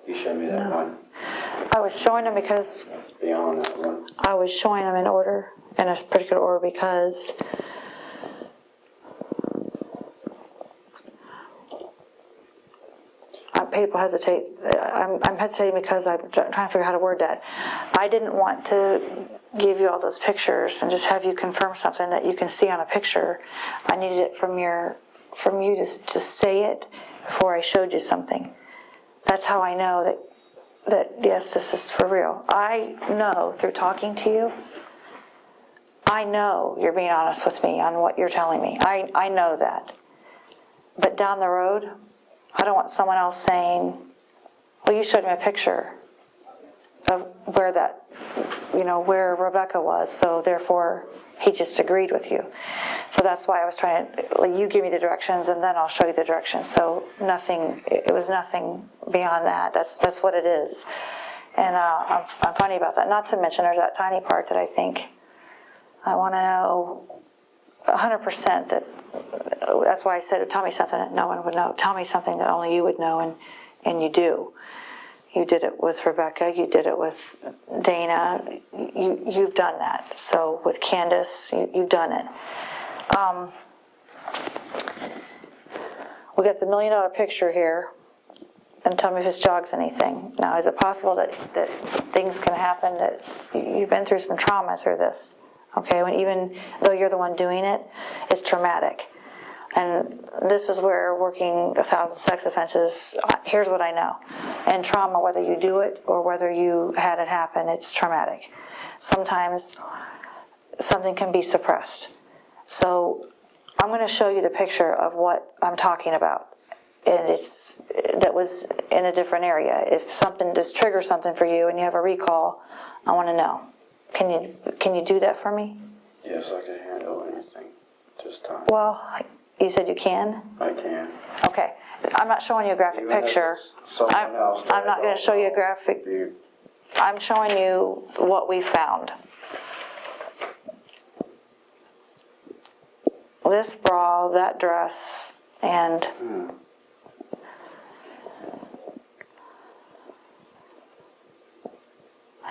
You showed me that one. I was showing them because Beyond that one. I was showing them in order, in a particular order, because people hesitate. I'm hesitating because I'm trying to figure out how to word that. I didn't want to give you all those pictures and just have you confirm something that you can see on a picture. I needed it from you to say it before I showed you something. That's how I know that yes, this is for real. I know through talking to you, I know you're being honest with me on what you're telling me. I know that. But down the road, I don't want someone else saying, well, you showed me a picture of where Rebecca was, so therefore he just agreed with you. So that's why I was trying to, you give me the directions and then I'll show you the directions. So it was nothing beyond that. That's what it is. And I'm funny about that. Not to mention there's that tiny part that I think I want to know 100% that's why I said, tell me something that no one would know. Tell me something that only you would know, and you do. You did it with Rebecca. You did it with Dana. You've done that. So with Candace, you've done it. We got the $1 million picture here, and tell me if this jogs anything. Now, is it possible that things can happen, that you've been through some trauma through this? Okay, when even though you're the one doing it, it's traumatic. And this is where working 1,000 sex offenses, here's what I know. And trauma, whether you do it or whether you had it happen, it's traumatic. Sometimes something can be suppressed. So I'm going to show you the picture of what I'm talking about. And that was in a different area. If something just triggers something for you and you have a recall, I want to know. Can you do that for me? Yes, I can handle anything this time. Well, you said you can? I can. Okay. I'm not showing you a graphic Even if picture. it's someone else that I'm not going to show you a graphic. I'm showing you what we found. This bra, that dress, and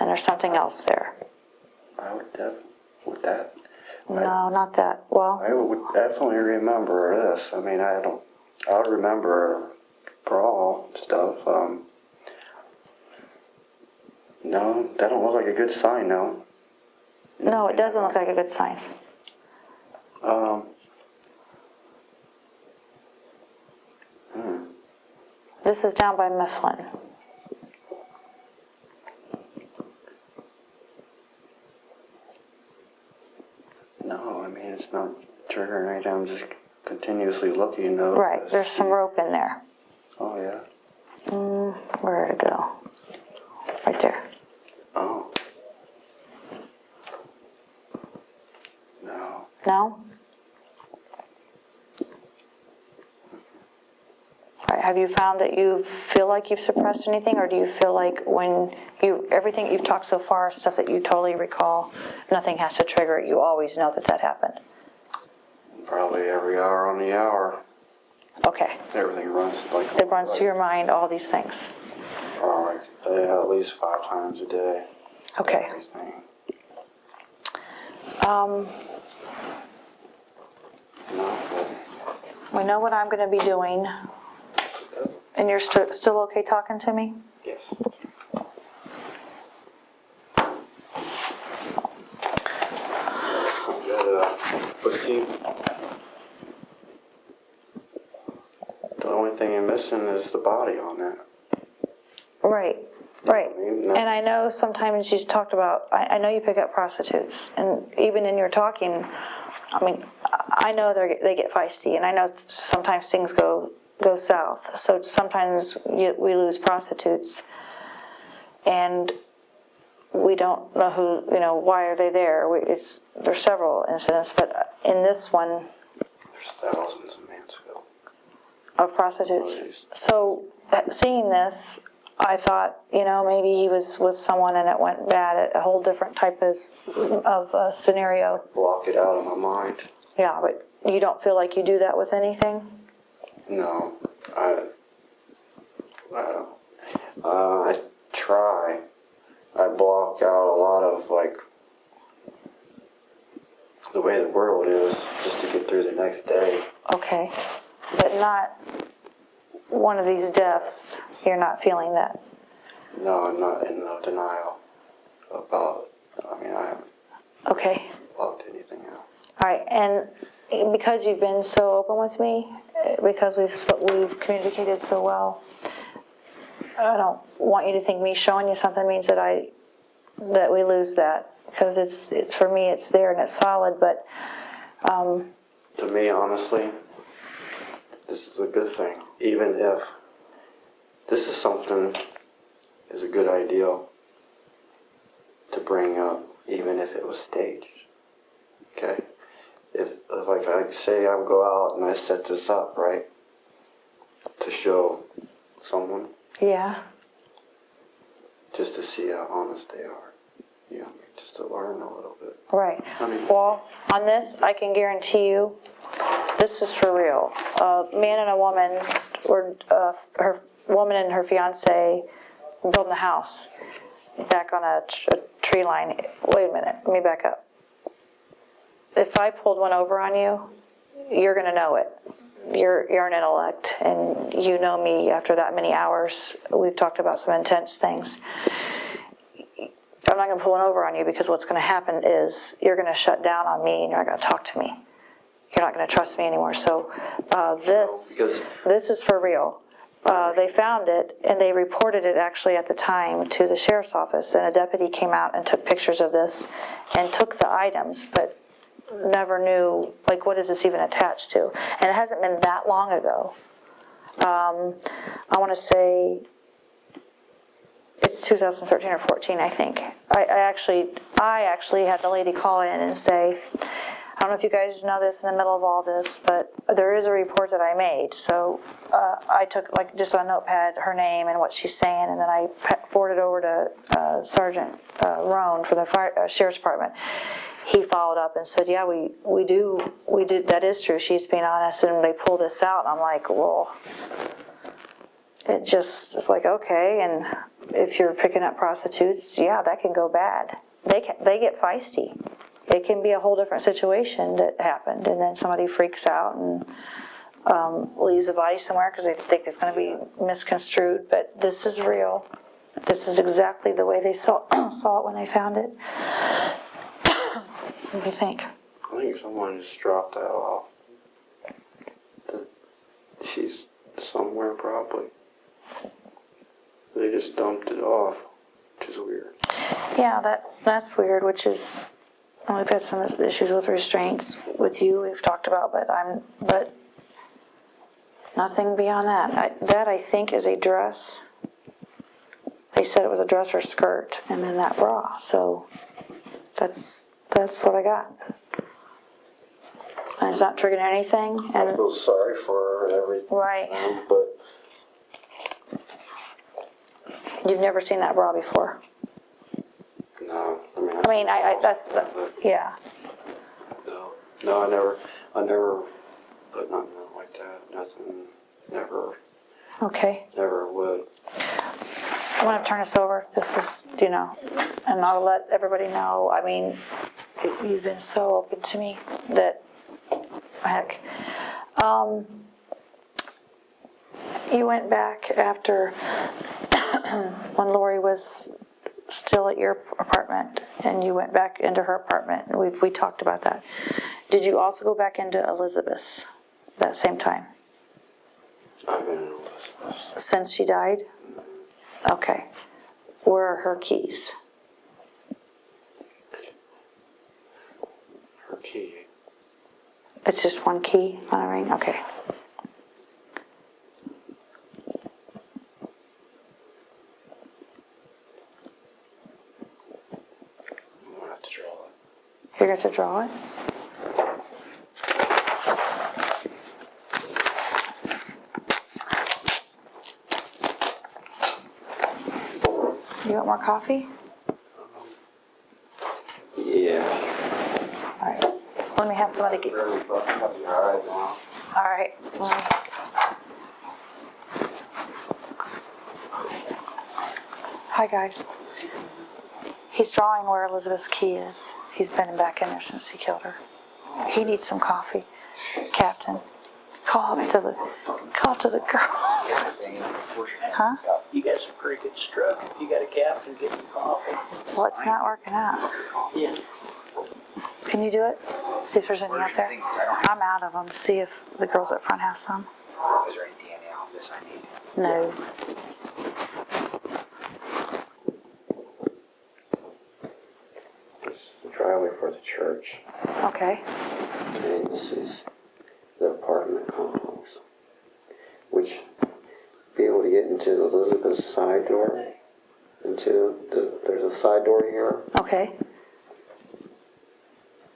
there's something else there. I would with that. No, not that. Well, I would definitely remember this. I mean, I would remember bra stuff. No, that don't look like a good sign, no. no, it doesn't look like a good sign. This is down by Mifflin. No, I mean, it's not triggering anything. I'm just continuously looking, though. Right, there's some rope in there. Oh, yeah. Where did it go? Right there. Oh. No. No? All right, have you found that you feel like you've suppressed anything, or do you feel like everything you've talked so far, stuff that you totally recall, nothing has to trigger it, you always know that happened? Probably every hour on the hour. Okay. Everything runs like... It runs through your mind, all these things. Or at least 5 times a day. Okay. Everything. No, we know what I'm going to be doing. And you're still okay talking to me? Yes. The only thing you're missing is the body on that. Right. No. And I know sometimes you talked about, I know you pick up prostitutes, and even in your talking, I mean, I know they get feisty, and I know sometimes things go south. So sometimes we lose prostitutes, and we don't know why are they there. There's several incidents, but in this one, There's thousands in Mansfield. of prostitutes. So seeing this, I thought, maybe he was with someone and it went bad, a whole different type of scenario. Block it out of my mind. Yeah, but you don't feel like you do that with anything? No, I don't. I try. I block out a lot of the way the world is just to get through the next day. Okay, but not one of these deaths, you're not feeling that? No, I'm not in no denial about it. I mean, I haven't Okay. blocked anything out. All right, and because you've been so open with me, because we've communicated so well, I don't want you to think me showing you something means that we lose that, because for me it's there and it's solid. But To me, honestly, this is a good thing. Even if this is something is a good idea to bring up, even if it was staged. Okay? If I say I go out and I set this up, right, to show someone, yeah, just to see how honest they are, just to learn a little bit. right. I mean, Well, on this, I can guarantee you, this is for real. A man and a woman her woman and her fiance building a house back on a tree line. Wait a minute, let me back up. If I pulled one over on you, you're going to know it. You're an intellect, and you know me after that many hours. We've talked about some intense things. I'm not going to pull one over on you because what's going to happen is you're going to shut down on me and you're not going to talk to me. You're not going to trust me anymore. So this is for real. They found it and they reported it actually at the time to the sheriff's office, and a deputy came out and took pictures of this and took the items, but never knew, like, what is this even attached to? And it hasn't been that long ago. I want to say it's 2013 or 14, I think. I actually had the lady call in and say, I don't know if you guys know this in the middle of all this, but there is a report that I made. So I took, like, just on a notepad her name and what she's saying, and then I forwarded over to Sergeant Roan from the Sheriff's Department. He followed up and said, yeah, we did, that is true, she's being honest, and they pulled this out. And I'm like, well, it's like, okay, and if you're picking up prostitutes, yeah, that can go bad. They get feisty. It can be a whole different situation that happened, and then somebody freaks out and leaves a body somewhere because they think it's going to be misconstrued. But this is real. This is exactly the way they saw it when they found it. What do you think? I think someone just dropped that off. She's somewhere probably. They just dumped it off, which is weird. Yeah, that's weird, which is, we've had some issues with restraints with you, we've talked about, but nothing beyond that. That I think is a dress. They said it was a dress or skirt, and then that bra. So that's what I got. And it's not triggering anything. And I feel sorry for her and everything. Right. But you've never seen that bra before. no, yeah. No, I never put nothing like that. Nothing, never. Okay. Never would. I'm going to turn this over. This is, and I'll let everybody know. I mean, you've been so open to me that, heck. You went back after when Lori was still at your apartment, and you went back into her apartment, and we talked about that. Did you also go back into Elizabeth's that same time? I've been in Elizabeth. Since she died? Okay. Where are her keys? Her key. It's just one key on a ring? Okay. I'm gonna have to draw it. You're going to draw it? You want more coffee? Yeah. All right. Let me have somebody get. Really fucking up your eyes now. All right. Hi, guys. He's drawing where Elizabeth's key is. He's been back in there since he killed her. He needs some coffee. Captain, call up to the girl. Huh? You got some pretty good struck. You got a captain getting coffee. Well, it's not working out. Yeah. Can you do it? See if there's any out there. I'm out of them. See if the girls up front have some. Is there anything in the office I need? No. This is the driveway for the church. Okay. And this is the apartment complex. Which, be able to get into Elizabeth's side door. There's a side door here, Okay.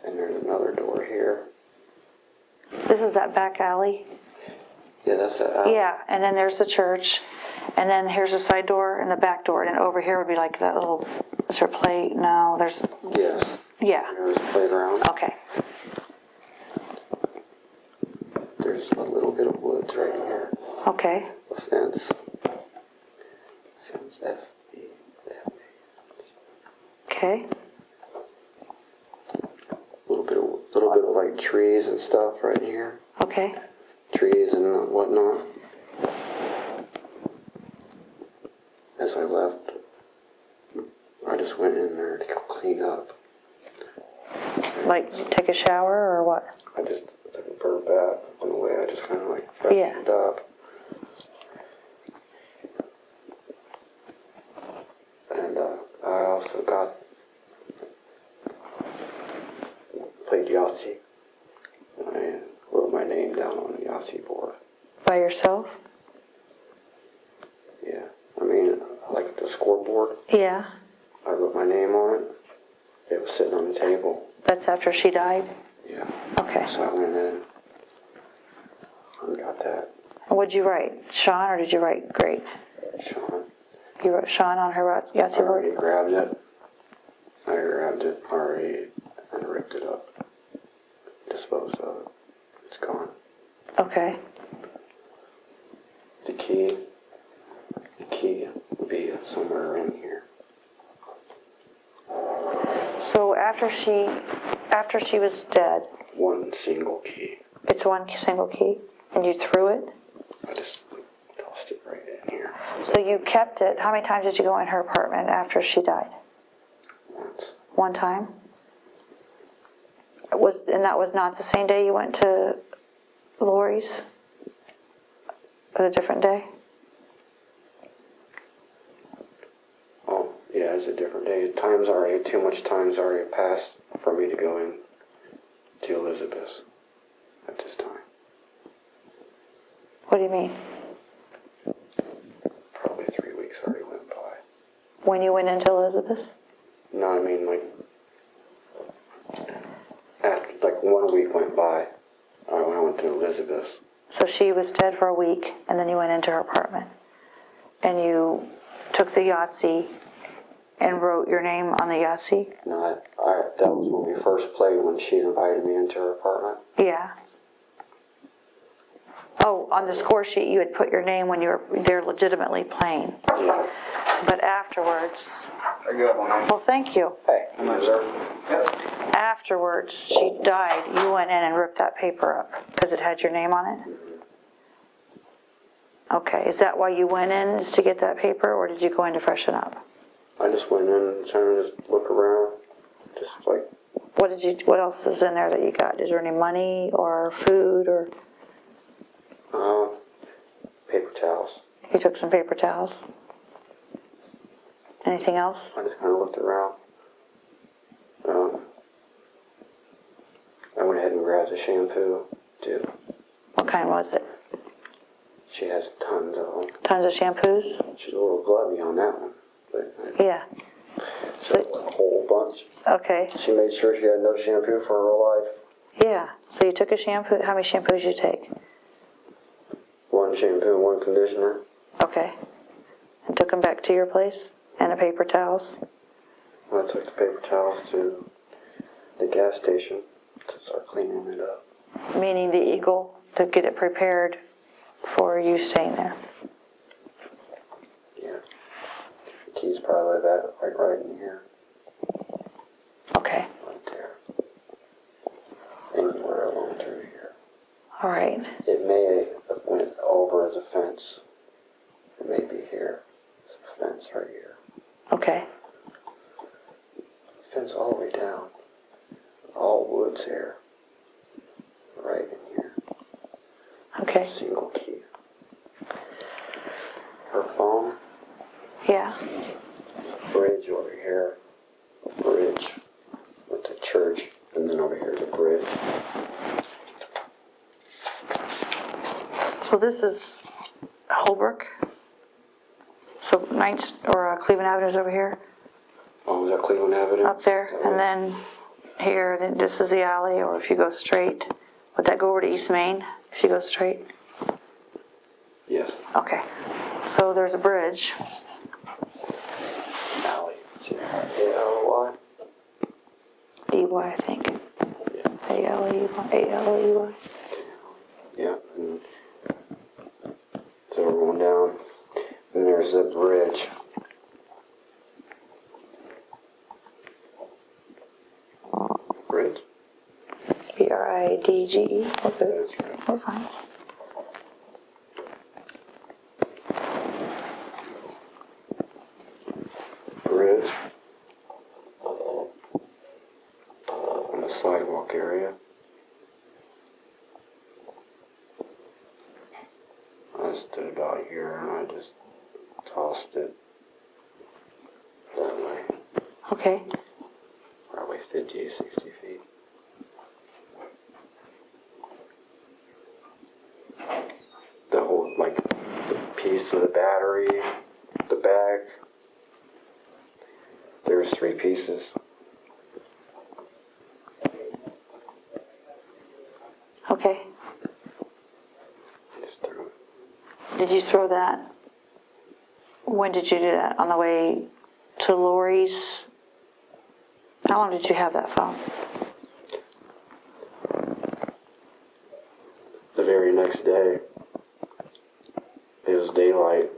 and there's another door here. This is that back alley. Yeah, that's the Yeah, and then there's the church, and then here's the side door and the back door, and over here would be like that little, is there play? No, there's, Yes. yeah, There's a playground. okay. There's a little bit of woods right here. Okay, A fence. Fence FB. okay, Little bit of like trees and stuff right here. okay, Trees and whatnot. As I left, I just went in there like take a shower or what? I just took a bird bath on the way. I just kind of like freshened up. And I also played Yahtzee. I wrote my name down on the Yahtzee board. By yourself? Yeah. I mean, like the scoreboard. Yeah. I wrote my name on it. It was sitting on the table. That's after she died? Yeah. Okay. So I went in and got that. And what'd you write? Shawn, or did you write Grate? Shawn. You wrote Shawn on her Yahtzee I already board? grabbed it. I grabbed it already and ripped it up. Disposed of it. It's gone. Okay. The key would be somewhere in here. So after she was dead, One single key. it's one single key, and you threw it? I just tossed it right in here So you kept it. How many times did you go in her apartment after she died? once. One time? And that was not the same day you went to Lori's? Or a different day? Oh, yeah, it's a different day. Too much time's already passed for me to go in to Elizabeth at this time. What do you mean? Probably 3 weeks already went by. When you went into Elizabeth's? No, I mean, like 1 week went by when I went to Elizabeth's. So she was dead for a week, and then you went into her apartment. And you took the Yahtzee and wrote your name on the Yahtzee? No, that was when we first played, when she invited me into her apartment. Yeah. Oh, on the score sheet you had put your name when you were there legitimately playing. Yeah. But afterwards, Are you up on that? well, thank you. Hey, I'm over. Afterwards, she died, you went in and ripped that paper up because it had your name on it? Okay, is that why you went in, is to get that paper, or did you go in to freshen up? I just went in trying to just look around, just like, What else is in there that you got? Is there any money or food, or paper towels. you took some paper towels? Anything else? I just kind of looked around. I went ahead and grabbed the shampoo, too. What kind was it? She has tons of them. Tons of shampoos? She's a little gluvy on that one, but Yeah. a whole bunch. Okay, She made sure she had enough shampoo for her whole life. yeah. So you took a shampoo, how many shampoos did you take? One shampoo, one conditioner. Okay. And took them back to your place? And the paper towels? I took the paper towels to the gas station to start cleaning it up. Meaning the Eagle, to get it prepared for you staying there. Yeah. The keys probably back right in here. Okay. Right there. Anywhere along through here. All right. It may have went over the fence. It may be here. There's a fence right here. Okay. Fence all the way down. All woods here. Right in here. Okay. Single key. Her phone. Yeah. Bridge over here. A bridge with the church. And then over here is a bridge. So this is Holbrook. So Cleveland Avenue is over here, Oh, was that Cleveland Avenue? up there, and then here. Then this is the alley. Or if you go straight, would that go over to East Main? If you go straight. Yes. Okay. So there's a bridge. Alley. A-L-Y? EY, I think. Yeah. A-L-E-Y. A-L-E-Y. Yeah. And so we're going down. And there's the bridge. Bridge? B-R-I-D-G-E. We're good. That's right. We're fine. Bridge. On the sidewalk. stood about here and I just tossed it that way. Okay. Probably 50, 60 feet. The whole, like, the piece of the battery, the bag. There was 3 pieces. Okay. Just threw it. Did you throw that? When did you do that? On the way to Lori's? How long did you have that phone? The very next day, it was daylight,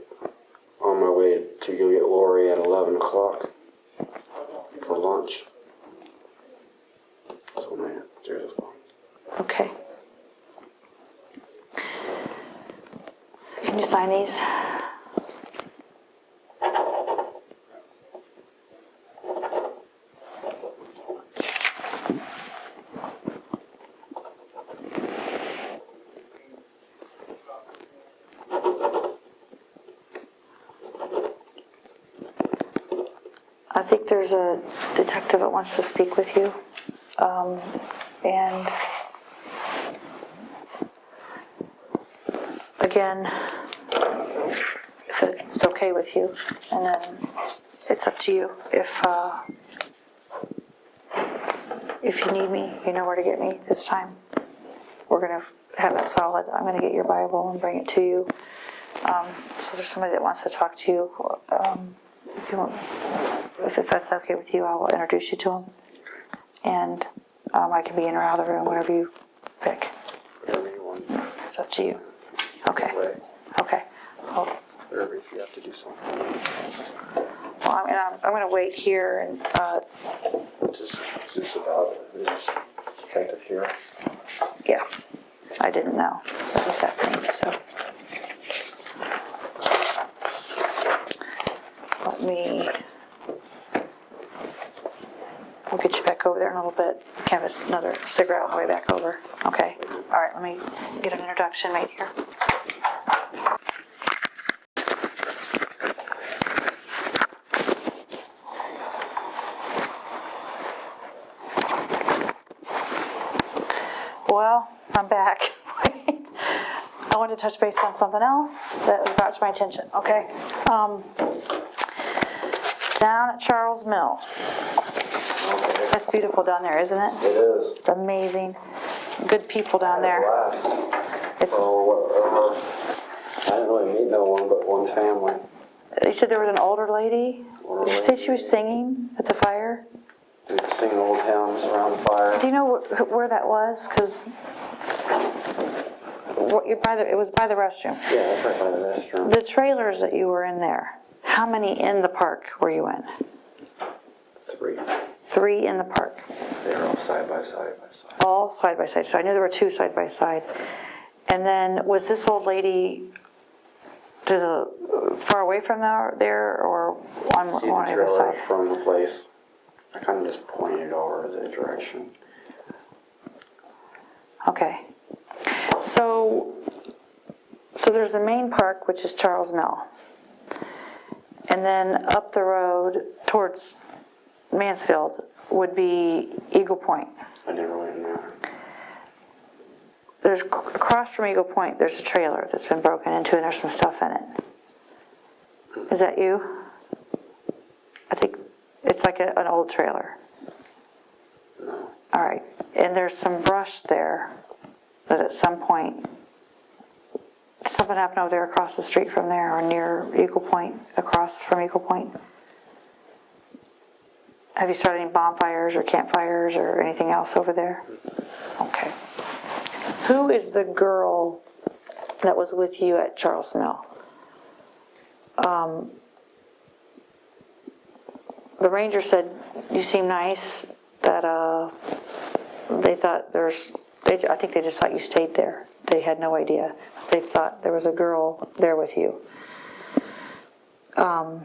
on my way to go get Lori at 11 o'clock for lunch. So when I threw the phone. Okay. Can you sign these? I think there's a detective that wants to speak with you. And again, if it's okay with you, and then it's up to you. If you need me, you know where to get me this time. We're going to have it solid. I'm going to get your Bible and bring it to you. So there's somebody that wants to talk to you. If that's okay with you, I will introduce you to him. And I can be in or out of the room, whatever you pick. Whatever you want. It's up to you. Okay. Okay. Well, Whatever, if you have to do something. I'm going to wait here and. Is this about this detective here? Yeah, I didn't know what was happening, so. We'll get you back over there in a little bit. Have another cigarette on the way back over. Okay, all right, let me get an introduction made here. Well, I'm back. I wanted to touch base on something else that was brought to my attention, okay? Down at Charles Mill. It's beautiful down there, isn't it? It is. It's amazing. Good people down there. It's, I didn't really meet no one but one family. you said there was an older lady? Did you say she was singing at the fire? They were singing old hymns around the fire. Do you know where that was? Because it was by the restroom. Yeah, that's right by the restroom. The trailers that you were in there, how many in the park were you in? 3. 3 in the park. They were all side by side. All side by side. So I knew there were 2 side by side. And then was this old lady far away from there or on See the either trailer side? from the place. I kind of just pointed over the direction. Okay. So there's the main park, which is Charles Mill. And then up the road towards Mansfield would be Eagle Point. I never went in there. There's across from Eagle Point, there's a trailer that's been broken into and there's some stuff in it. Is that you? I think it's like an old trailer. No. All right. And there's some brush there that at some point, something happened over there across the street from there or near Eagle Point, across from Eagle Point. Have you started any bonfires or campfires or anything else over there? Okay. Who is the girl that was with you at Charles Mill? The ranger said you seem nice, that they thought I think they just thought you stayed there. They had no idea. They thought there was a girl there with you. No.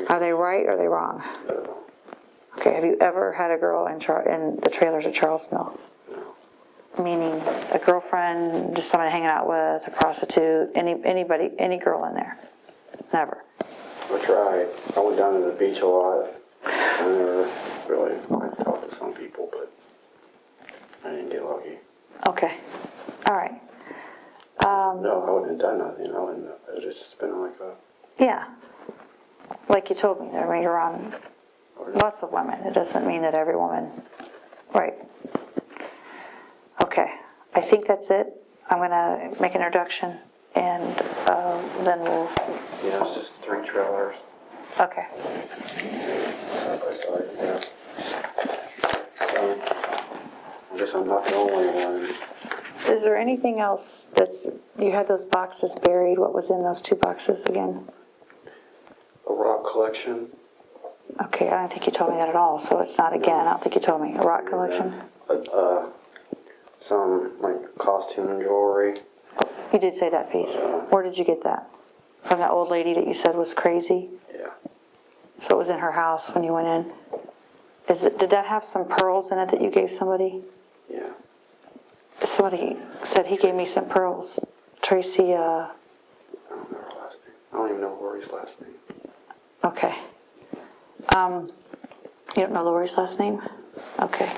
Are they right or are they wrong? Okay, have you ever had a girl in the trailers at Charles Mill? No. Meaning a girlfriend, just somebody hanging out with, a prostitute, anybody, any girl in there? Never. I tried. I went down to the beach a lot. I never really, I talked to some people, but I didn't get lucky. Okay. All right. No, I wouldn't have done nothing. I wouldn't have. It would have just been like a... Yeah. Like you told me, I mean, you're on lots of women. It doesn't mean that every woman. Right. Okay. I think that's it. I'm going to make an introduction, and then we'll... Yeah, it's just 3 trailers. Okay. Side by side, yeah. So, I guess I'm not the only one. Is there anything else that's... You had those boxes buried. What was in those 2 boxes again? A rock collection. Okay, I don't think you told me that at all, so it's not again. I don't think you told me. A rock collection? Some, like, costume jewelry. You did say that piece. Where did you get that? From that old lady that you said was crazy? Yeah. So it was in her house when you went in? Did that have some pearls in it that you gave somebody? Yeah. Somebody said he gave me some pearls. Tracy, I don't know her last name. I don't even know Lori's last name. okay. You don't know Lori's last name? Okay.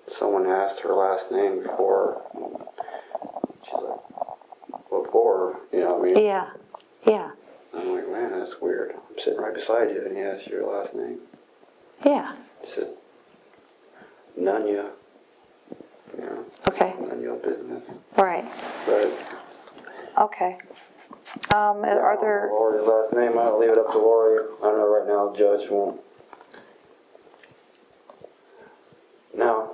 Someone asked her last name before. She's like, what for? You know what I mean? Yeah. Yeah. I'm like, man, that's weird. I'm sitting right beside you and he asked you your last name. Yeah. He said, Nunya. You know, Okay. none of your business. Right. But Okay. Are there... Lori's last name, I'll leave it up to Lori. I don't know right now, the judge won't. Now,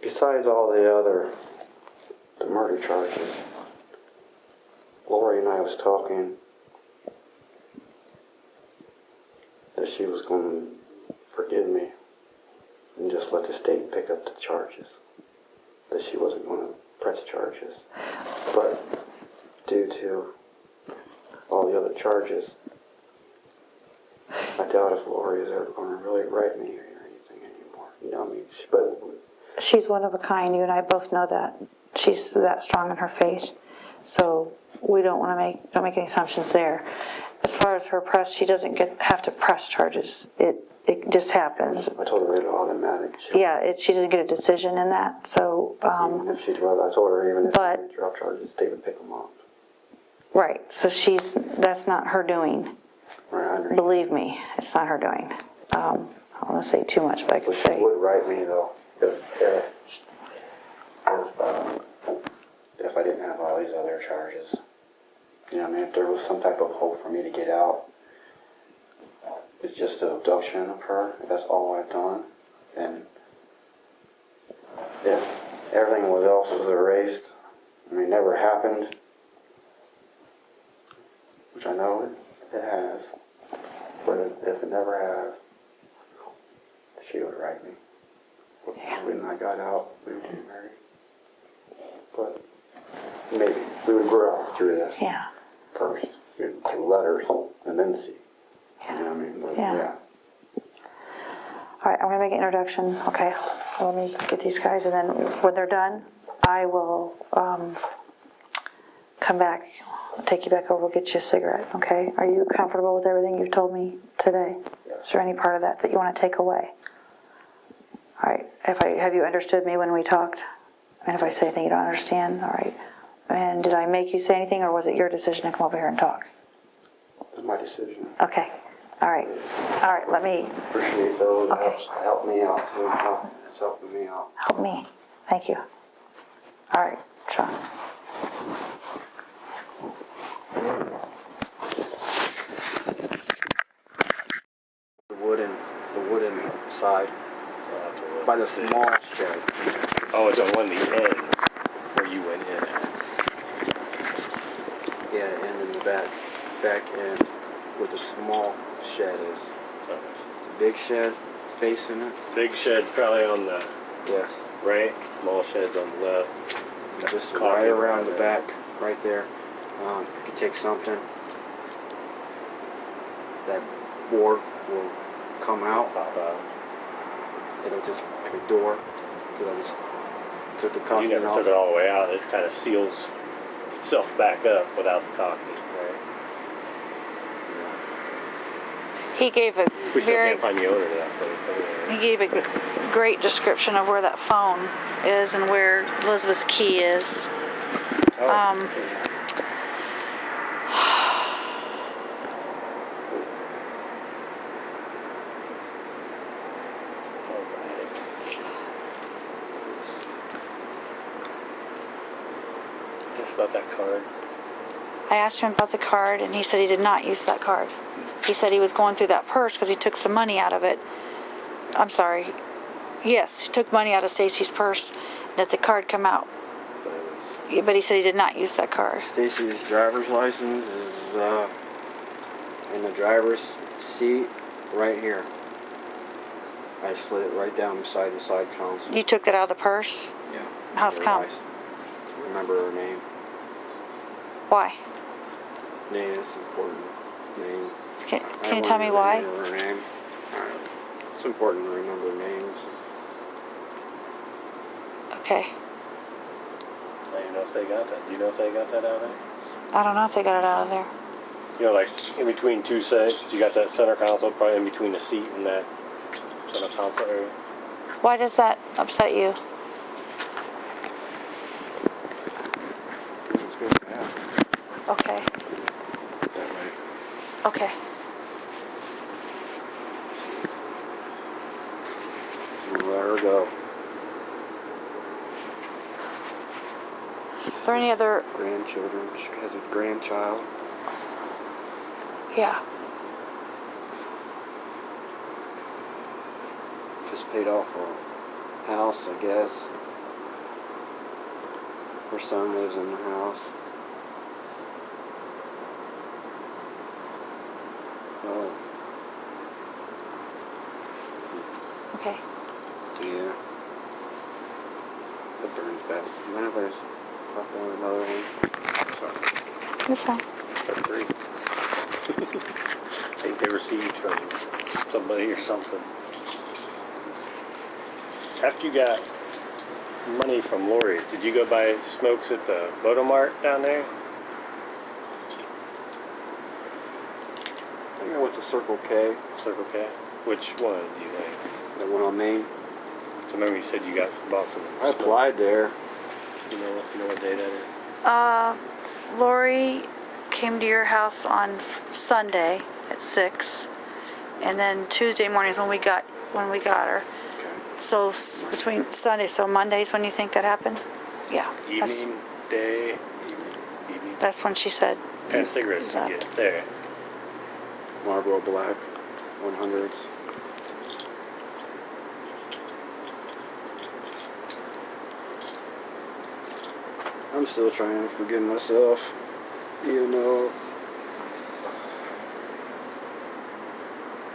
besides all the murder charges, Lori and I was talking that she was going to forgive me and just let the state pick up the charges. That she wasn't going to press charges. But due to all the other charges, I doubt if Lori is ever going to really write me or anything anymore. You know what I mean? But She's one of a kind. You and I both know that. She's that strong in her faith. So we don't make any assumptions there. As far as her press, she doesn't have to press charges. It just happens. I told her it automatic. She doesn't get a decision in that. So Even if she'd rather, I told her even if but- she drop charges, they would pick them up. right. So that's not her doing. Right, I understand. Believe me, it's not her doing. I don't want to say too much, but I could But she say would write me though if I didn't have all these other charges. You know what I mean? If there was some type of hope for me to get out, it's just the abduction of her. If that's all I've done, and if everything else was erased, I mean, never happened, which I know it has, but if it never has, she would write me. When I got out, we would get married. But maybe we would grow through this yeah. first. We'd do letters and then see. You know what I mean? But, Yeah. All right, I'm going to make an introduction. Okay, let me get these guys, and then when they're done, I will come back, take you back over, get you a cigarette. Okay? Are you comfortable with everything you've told me today? Yes. Is there any part of that you want to take away? All right. Have you understood me when we talked? And if I say anything you don't understand, all right. And did I make you say anything, or was it your decision to come over here and talk? It was my decision. Okay. All right. All right. Let me Appreciate those. Okay. Help me out too. It's helping me out. help me. Thank you. All right, Shawn. The wooden side, by the small shed. Oh, it's on one of the ends where you went in at. Yeah, and in the back end where the small shed is. It's a big shed facing it. Big shed's probably on the Yes. right, small shed's on the left. Just Coffee right around right the there. back, right there. You can take something. That board will come out. It'll just like a door. Cause I just took the You caulking never off. took it all the way out. It kind of seals itself back up without the caulking, right? He gave a We still very can't find the owner of that place. he gave a great description of where that phone is and where Elizabeth's key is. Just about that card. I asked him about the card, and he said he did not use that card. He said he was going through that purse because he took some money out of it. I'm sorry. Yes, he took money out of Stacy's purse, that the card come out. Yeah, but he said he did not use that card. Stacy's driver's license is in the driver's seat right here. I slid it right down beside the side console. You took that out of the purse? Yeah. How's come? Remember her name. Why? Name is important. Name. Can you tell me why? Remember her name. It's important to remember names. Okay. I don't know if they got that. Do you know if they got that out of there? I don't know if they got it out of there. You know, like in between two seats, you got that center console, probably in between the seat and that center console area. Why does that upset you? It's supposed to happen Okay. that way. Okay. Let her go. Is there any other... Grandchildren. She has a grandchild. Yeah. Just paid off a house, I guess. Her son lives in the house. Oh, Okay. yeah. That burns fast. Whenever there's another one. Sorry. You're fine. Three. I think they received from somebody or something. After you got money from Lori's, did you go buy smokes at the Bodomart down there? I think I went to Circle K. Circle K? Which one do you think? That went on Main. So remember you said you bought some I smoke. applied there. You know what day that is? Lori came to your house on Sunday at 6, and then Tuesday morning is when we got her. Okay. So between Sunday, so Monday's when you think that happened? Yeah. Evening, day, evening. That's when she said. What kind of cigarettes did you get there? Marlboro Black 100s. I'm still trying to forgive myself, even though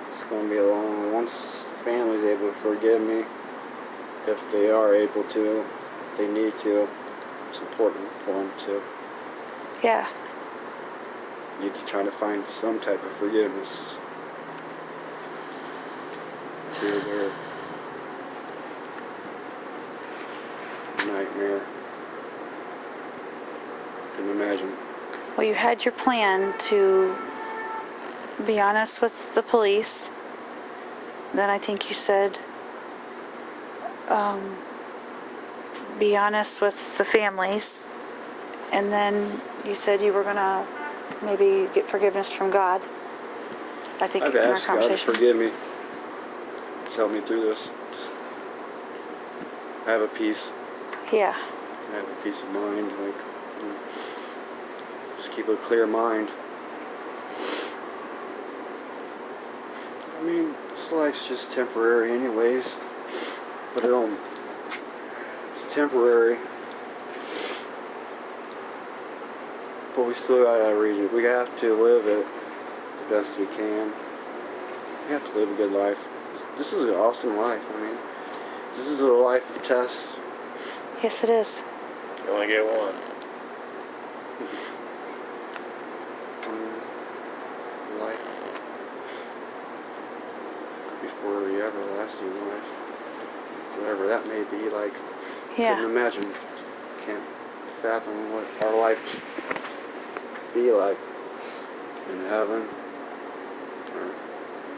it's going to be a long one. Once the family's able to forgive me, if they are able to, if they need to, it's important for them to. Yeah. Need to try to find some type of forgiveness to their nightmare. Can imagine. Well, you had your plan to be honest with the police. Then I think you said be honest with the families. And then you said you were going to maybe get forgiveness from God. I think I've in our asked God to conversation. forgive me. Just help me through this. Just have a peace. Yeah. Have a peace of mind. Like, just keep a clear mind. I mean, this life's just temporary anyways. But it's temporary. But we still gotta read it. We have to live it the best we can. We have to live a good life. This is an awesome life. I mean, this is a life of tests. Yes, it is. You only get one. Life. for the everlasting life. Whatever that may be, like, Yeah. couldn't imagine, can't fathom what our life be like in heaven.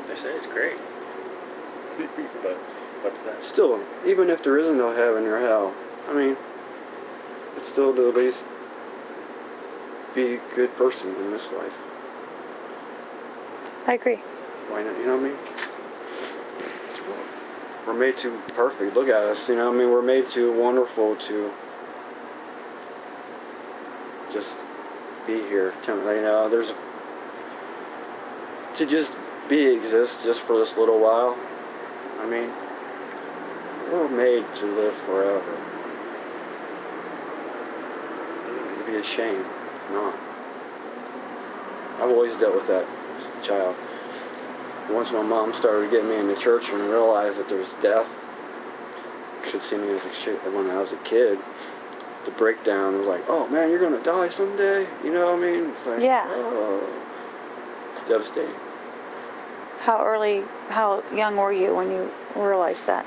They say it's great. But what's that? Still, even if there isn't no heaven or hell, I mean, it's still to at least be a good person in this life. I agree. Why not? You know what I mean? We're made too perfect. Look at us, you know what I mean? We're made too wonderful to just be here. You know, there's to just exist just for this little while. I mean, we're made to live forever. It'd be a shame not. I've always dealt with that as a child. Once my mom started getting me into church and realized that there's death, she'd see me as when I was a kid, the breakdown was like, oh man, you're going to die someday. You know what I mean? It's like, Yeah. oh, it's devastating. How young were you when you realized that?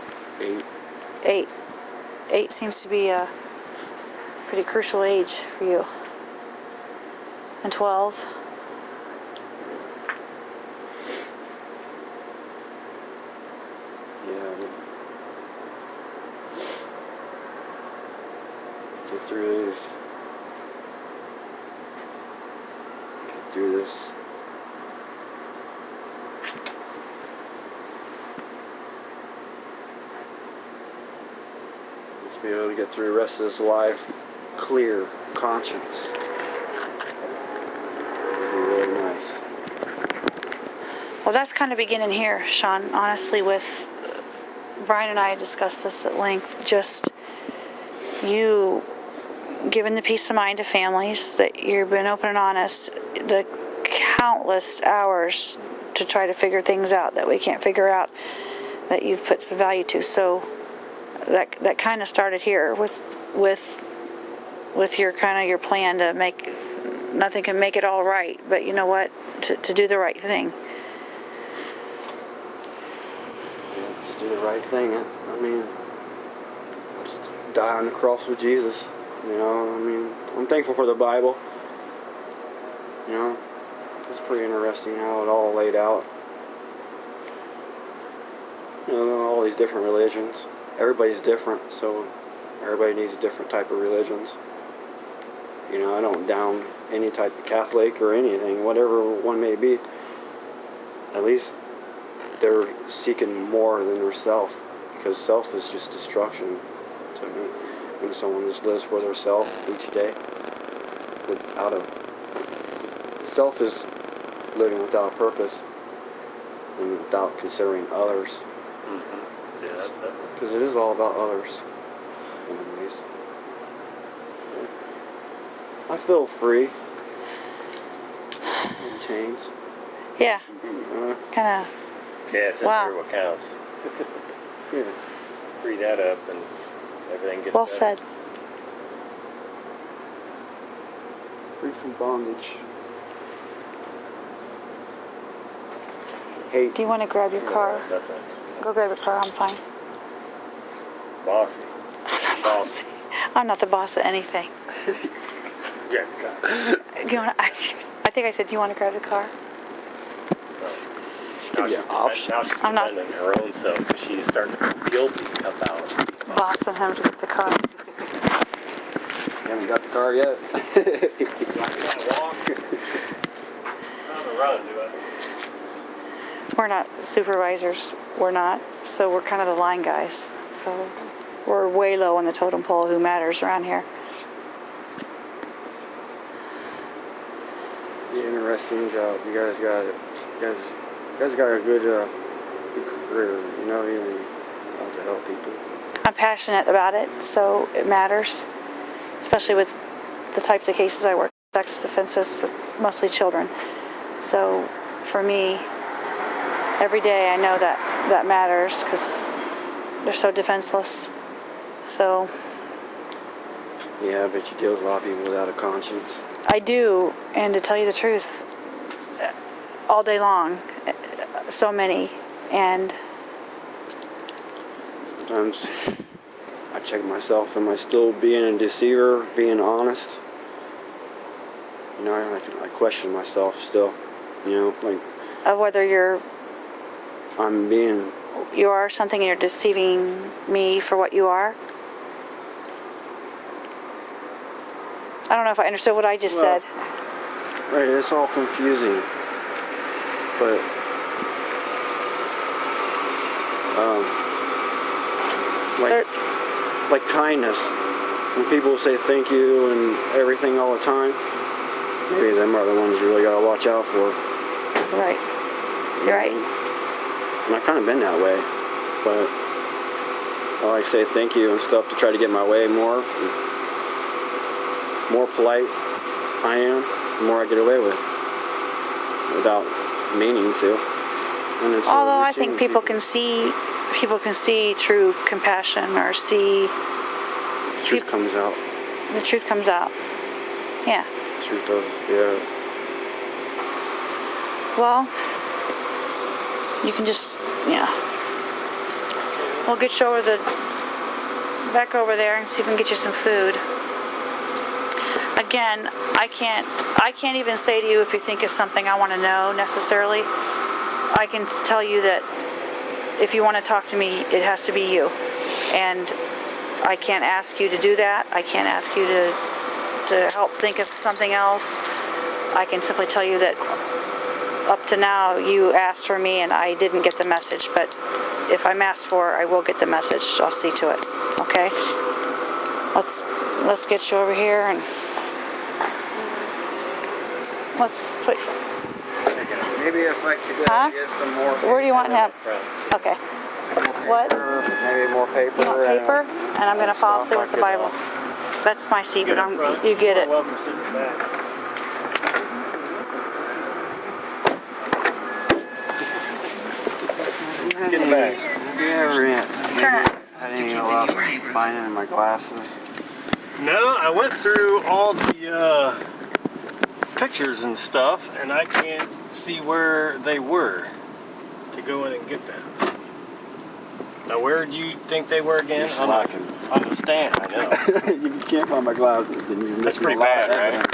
8. 8 seems to be a pretty crucial age for you. And 12? Yeah. Get through these. Get through this. Let's be able to get through the rest of this life clear, conscience. It'd be really nice. Well, that's kind of beginning here, Shawn. Honestly, with Brian and I discussed this at length. Just you giving the peace of mind to families, that you've been open and honest, the countless hours to try to figure things out that we can't figure out, that you've put some value to. So that kind of started here with your kind of your plan to make nothing can make it all right, but you know what, to do the right thing. Just do the right thing. I mean, just die on the cross with Jesus. You know, I mean, I'm thankful for the Bible. You know, it's pretty interesting how it all laid out. You know, all these different religions. Everybody's different, so everybody needs a different type of religions. You know, I don't down any type of Catholic or anything, whatever one may be. At least they're seeking more than their self, because self is just destruction to me. When someone just lives for their self each day, self is living without purpose and without considering others. Mm-hmm. Yeah, that's it. Because it is all about others, anyways. I feel free. In chains. Yeah, kind of. Yeah, it's Wow. in here what counts. Yeah. Free that up and everything gets Well better. said. Free from bondage. Hate. Do you want to grab your car? That's it. Go grab your car. I'm fine. Bossy. Bossy. I'm not the boss of anything. Yeah, God. You want? I think I said, do you want to grab the car? Now be she's, an option. now she's I'm not- defending her own self because she's starting to feel guilty about Bossing him to get the car. You haven't got the car yet? walk. Not a run, do I? We're not supervisors. We're not. So we're kind of the line guys. So we're way low on the totem pole who matters around here. Interesting job. You guys got it. You guys got a good career. You know, you want to help people. I'm passionate about it, so it matters. Especially with the types of cases I work with, sex offenses, mostly children. So for me, every day I know that matters because they're so defenseless. So Yeah, I bet you deal with a lot of people without a conscience. I do, and to tell you the truth, all day long, so many, and Sometimes I check myself. Am I still being a deceiver, being honest? You know, I question myself still. You know, like Of whether you are something and you're deceiving me for what you are? I don't know if I understood what I just said. Right, it's all confusing. But like kindness. When people say thank you and everything all the time, maybe them are the ones you really gotta watch out for. Right. You're right. And I've kind of been that way, but I like to say thank you and stuff to try to get my way more. The more polite I am, the more I get away with, without meaning to. And it's Although I think people can see true compassion or see the truth comes out. the truth comes out. Yeah. The truth does, yeah. Well, you can just, we'll get you back over there and see if we can get you some food. Again, I can't even say to you if you think it's something I want to know necessarily. I can tell you that if you want to talk to me, it has to be you. And I can't ask you to do that. I can't ask you to help think of something else. I can simply tell you that up to now, you asked for me and I didn't get the message, but if I'm asked for, I will get the message. I'll see to it. Okay? Let's get you over here and let's put. Maybe if I could get some more. Where do you want him? Okay. What? Maybe more paper. You want paper? And I'm going to follow through with the Bible. That's my seat, but you get it. Welcome to sit back. Get it back. Turn it. I didn't even allow mine in my glasses. No, I went through all the pictures and stuff, and I can't see where they were to go in and get them. Now, where do you think they were again? On the stand, I know. You can't find my glasses, then you That's pretty bad, right?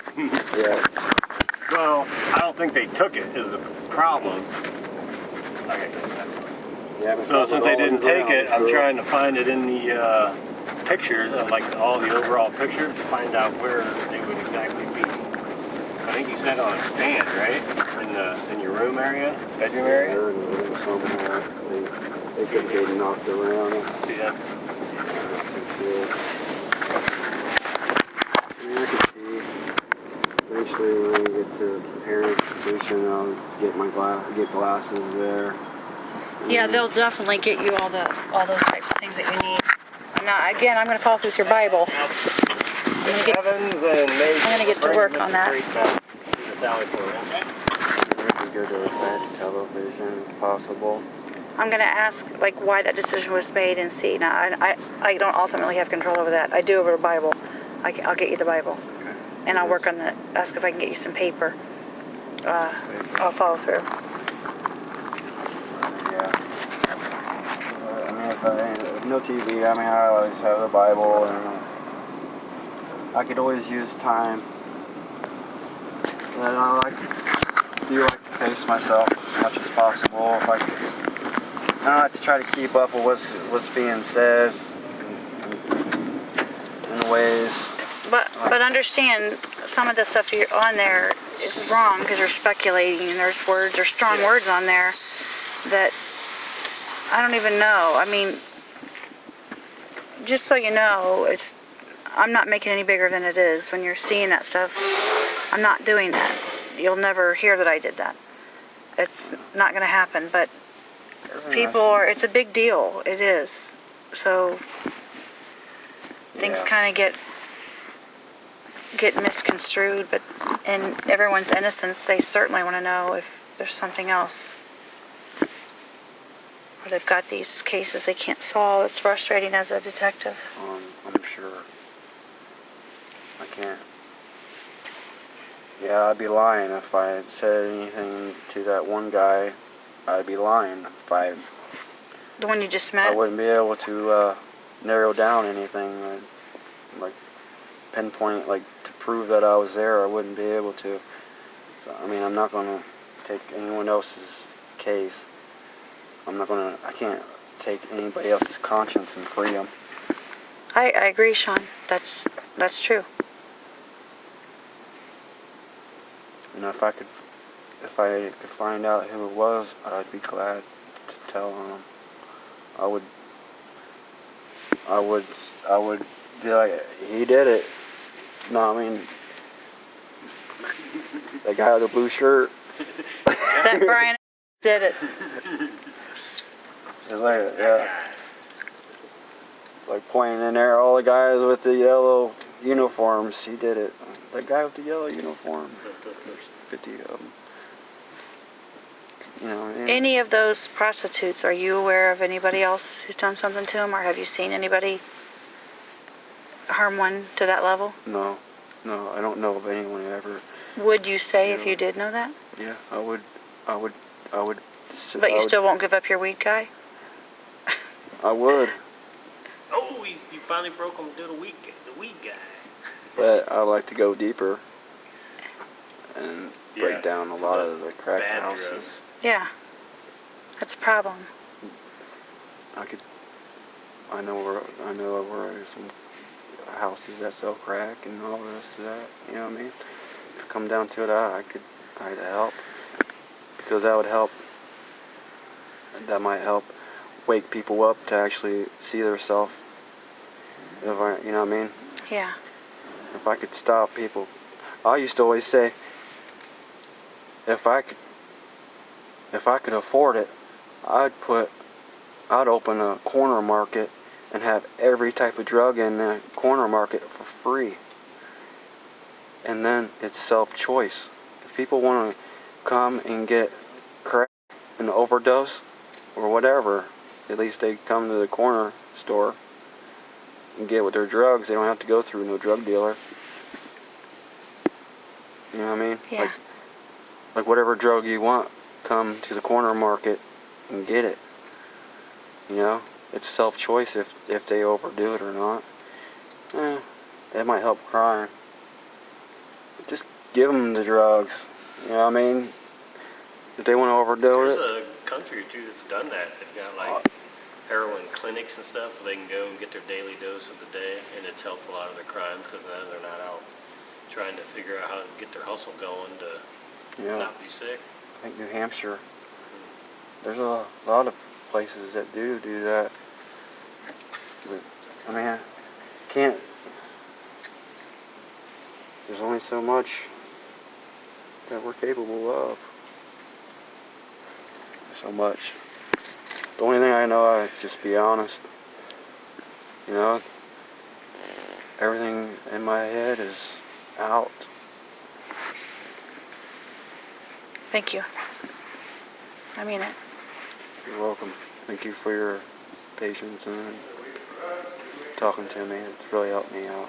Yeah. Well, I don't think they took it is the problem. Okay, so since they didn't take it, I'm trying to find it in the pictures, of like all the overall pictures, to find out where they would exactly be. I think you said on a stand, right? In your room area, bedroom area. Somewhere they could get knocked around. Yeah. I can see. Eventually, when I get to the parent position, I'll get glasses there. Yeah, they'll definitely get you all those types of things that you need. Now, again, I'm going to follow through with your Bible. I'm going to get to work on that. Go to that television if possible. I'm going to ask why that decision was made and see. Now, I don't ultimately have control over that. I do over the Bible. I'll get you the Bible, and I'll work on that. Ask if I can get you some paper. I'll follow through. Yeah. If no TV, I always have the Bible, and I could always use time. And I do like to pace myself as much as possible. If I like to try to keep up with what's being said in ways. But understand, some of the stuff you're on there is wrong because you're speculating, and there's strong words on there that I don't even know. I mean, just so you know, I'm not making it any bigger than it is. When you're seeing that stuff, I'm not doing that. You'll never hear that I did that. It's not going to happen, but it's a big deal. It is. So things kind of get misconstrued, but in everyone's innocence, they certainly want to know if there's something else. Or they've got these cases they can't solve. It's frustrating as a detective. I'm sure. I can't. Yeah, I'd be lying if I had said anything to that one guy. I'd be lying if I The one you just I met? wouldn't be able to narrow down anything, like pinpoint, like to prove that I was there. I wouldn't be able to. So, I mean, I'm not gonna take anyone else's case. I can't take anybody else's conscience and free them. I agree, Shawn. That's true. You know, if I could find out who it was, I'd be glad to tell them. I would be like, he did it. No, I mean, the guy with the blue shirt. That Brian did it. It's like, yeah. Like pointing in there, all the guys with the yellow uniforms, he did it. The guy with the yellow uniform. There's 50 of them. You know, Any of those prostitutes, are you aware of anybody else who's done something to them, or have you seen anybody harm one to that level? No, I don't know of anyone who ever. Would you say if you did know that? Yeah, I would. But you still won't give up your weed guy? I would, Oh, you finally broke him to the weed guy. but I'd like to go deeper and break Yeah. down a lot of the crack Bad houses. drugs. Yeah. That's a problem. I know where there's some houses that sell crack and all the rest of that. You know what I mean? If it come down to it, I'd help, because that would help. That might help wake people up to actually see themselves. You know what I mean? Yeah. If I could stop people, I used to always say, if I could afford it, I'd open a corner market and have every type of drug in the corner market for free. And then it's self-choice. If people want to come and get crack and overdose or whatever, at least they come to the corner store and get with their drugs. They don't have to go through no drug dealer. You know what I mean? Yeah. Like whatever drug you want, come to the corner market and get it. You know? It's self-choice if they overdo it or not. It might help crime. Just give them the drugs. You know what I mean? If they want to overdo There's it. a country or two that's done that. They've got like heroin clinics and stuff where they can go and get their daily dose of the day, and it's helped a lot of their crimes because now they're not out trying to figure out how to get their hustle going to Yeah. not be sick. I think New Hampshire. There's a lot of places that do that. But, I mean, can't. There's only so much that we're capable of. So much. The only thing I know, I just be honest. You know, everything in my head is out. Thank you. I mean it. You're welcome. Thank you for your patience and talking to me. It's really helped me out.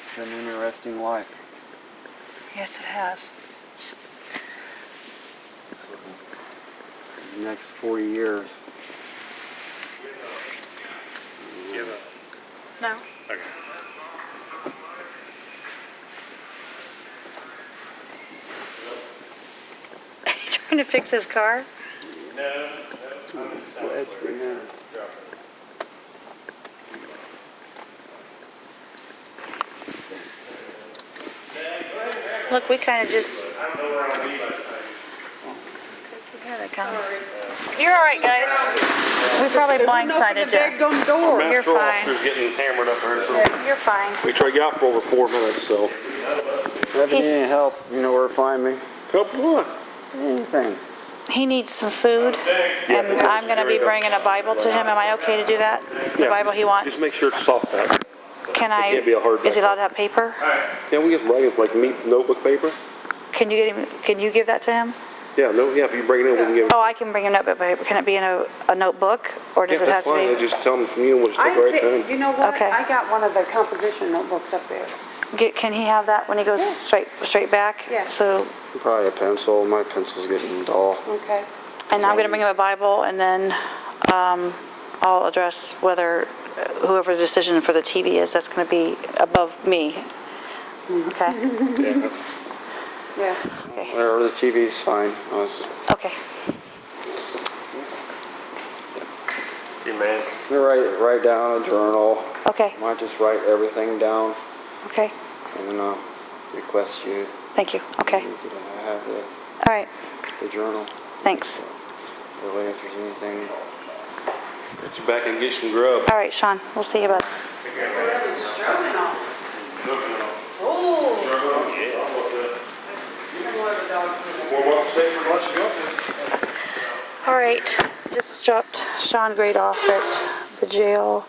It's been an interesting life. Yes, it has. The next 40 years. No. Okay. Trying to fix his car? Look, we kind of just... Here they come. You're all right, guys. We probably blindsided you. You're fine. Getting hammered up there. You're fine. We tried to get out for over 4 minutes, so. If you need any help, you know where to find me. Help what? Anything. He needs some food, and I'm going to be bringing a Bible to him. Am I okay to do that? The Bible he wants? Just make sure it's soft pack. Can I? can't be a hardback. Is he allowed to have paper? Yeah, we get writing like meat notebook paper. Can you get him? Can you give that to him? Yeah, if you bring it in, we can give it. Oh, I can bring a notebook paper. Can it be in a notebook, or does Yeah, it have that's fine. to be? Just tell them from you, we'll just take it right to You him. know what? Okay. I got one of the composition notebooks up there. Can he have that when he goes straight back? Yeah. So, Probably a pencil. My pencil's getting dull. Okay. and I'm going to bring him a Bible, and then I'll address whether whoever the decision for the TV is, that's going to be above me. Okay? Yeah. Whatever, the TV's fine. Okay. You man. Write down a journal. Okay. Might just write everything down, Okay. and then I'll request you. Thank you. Okay. You could have All right. the journal. Thanks. That way, if there's anything. Get you back and get some grub. All right, Sean. We'll see you, bud. All right. Just dropped Shawn Grate off at the jail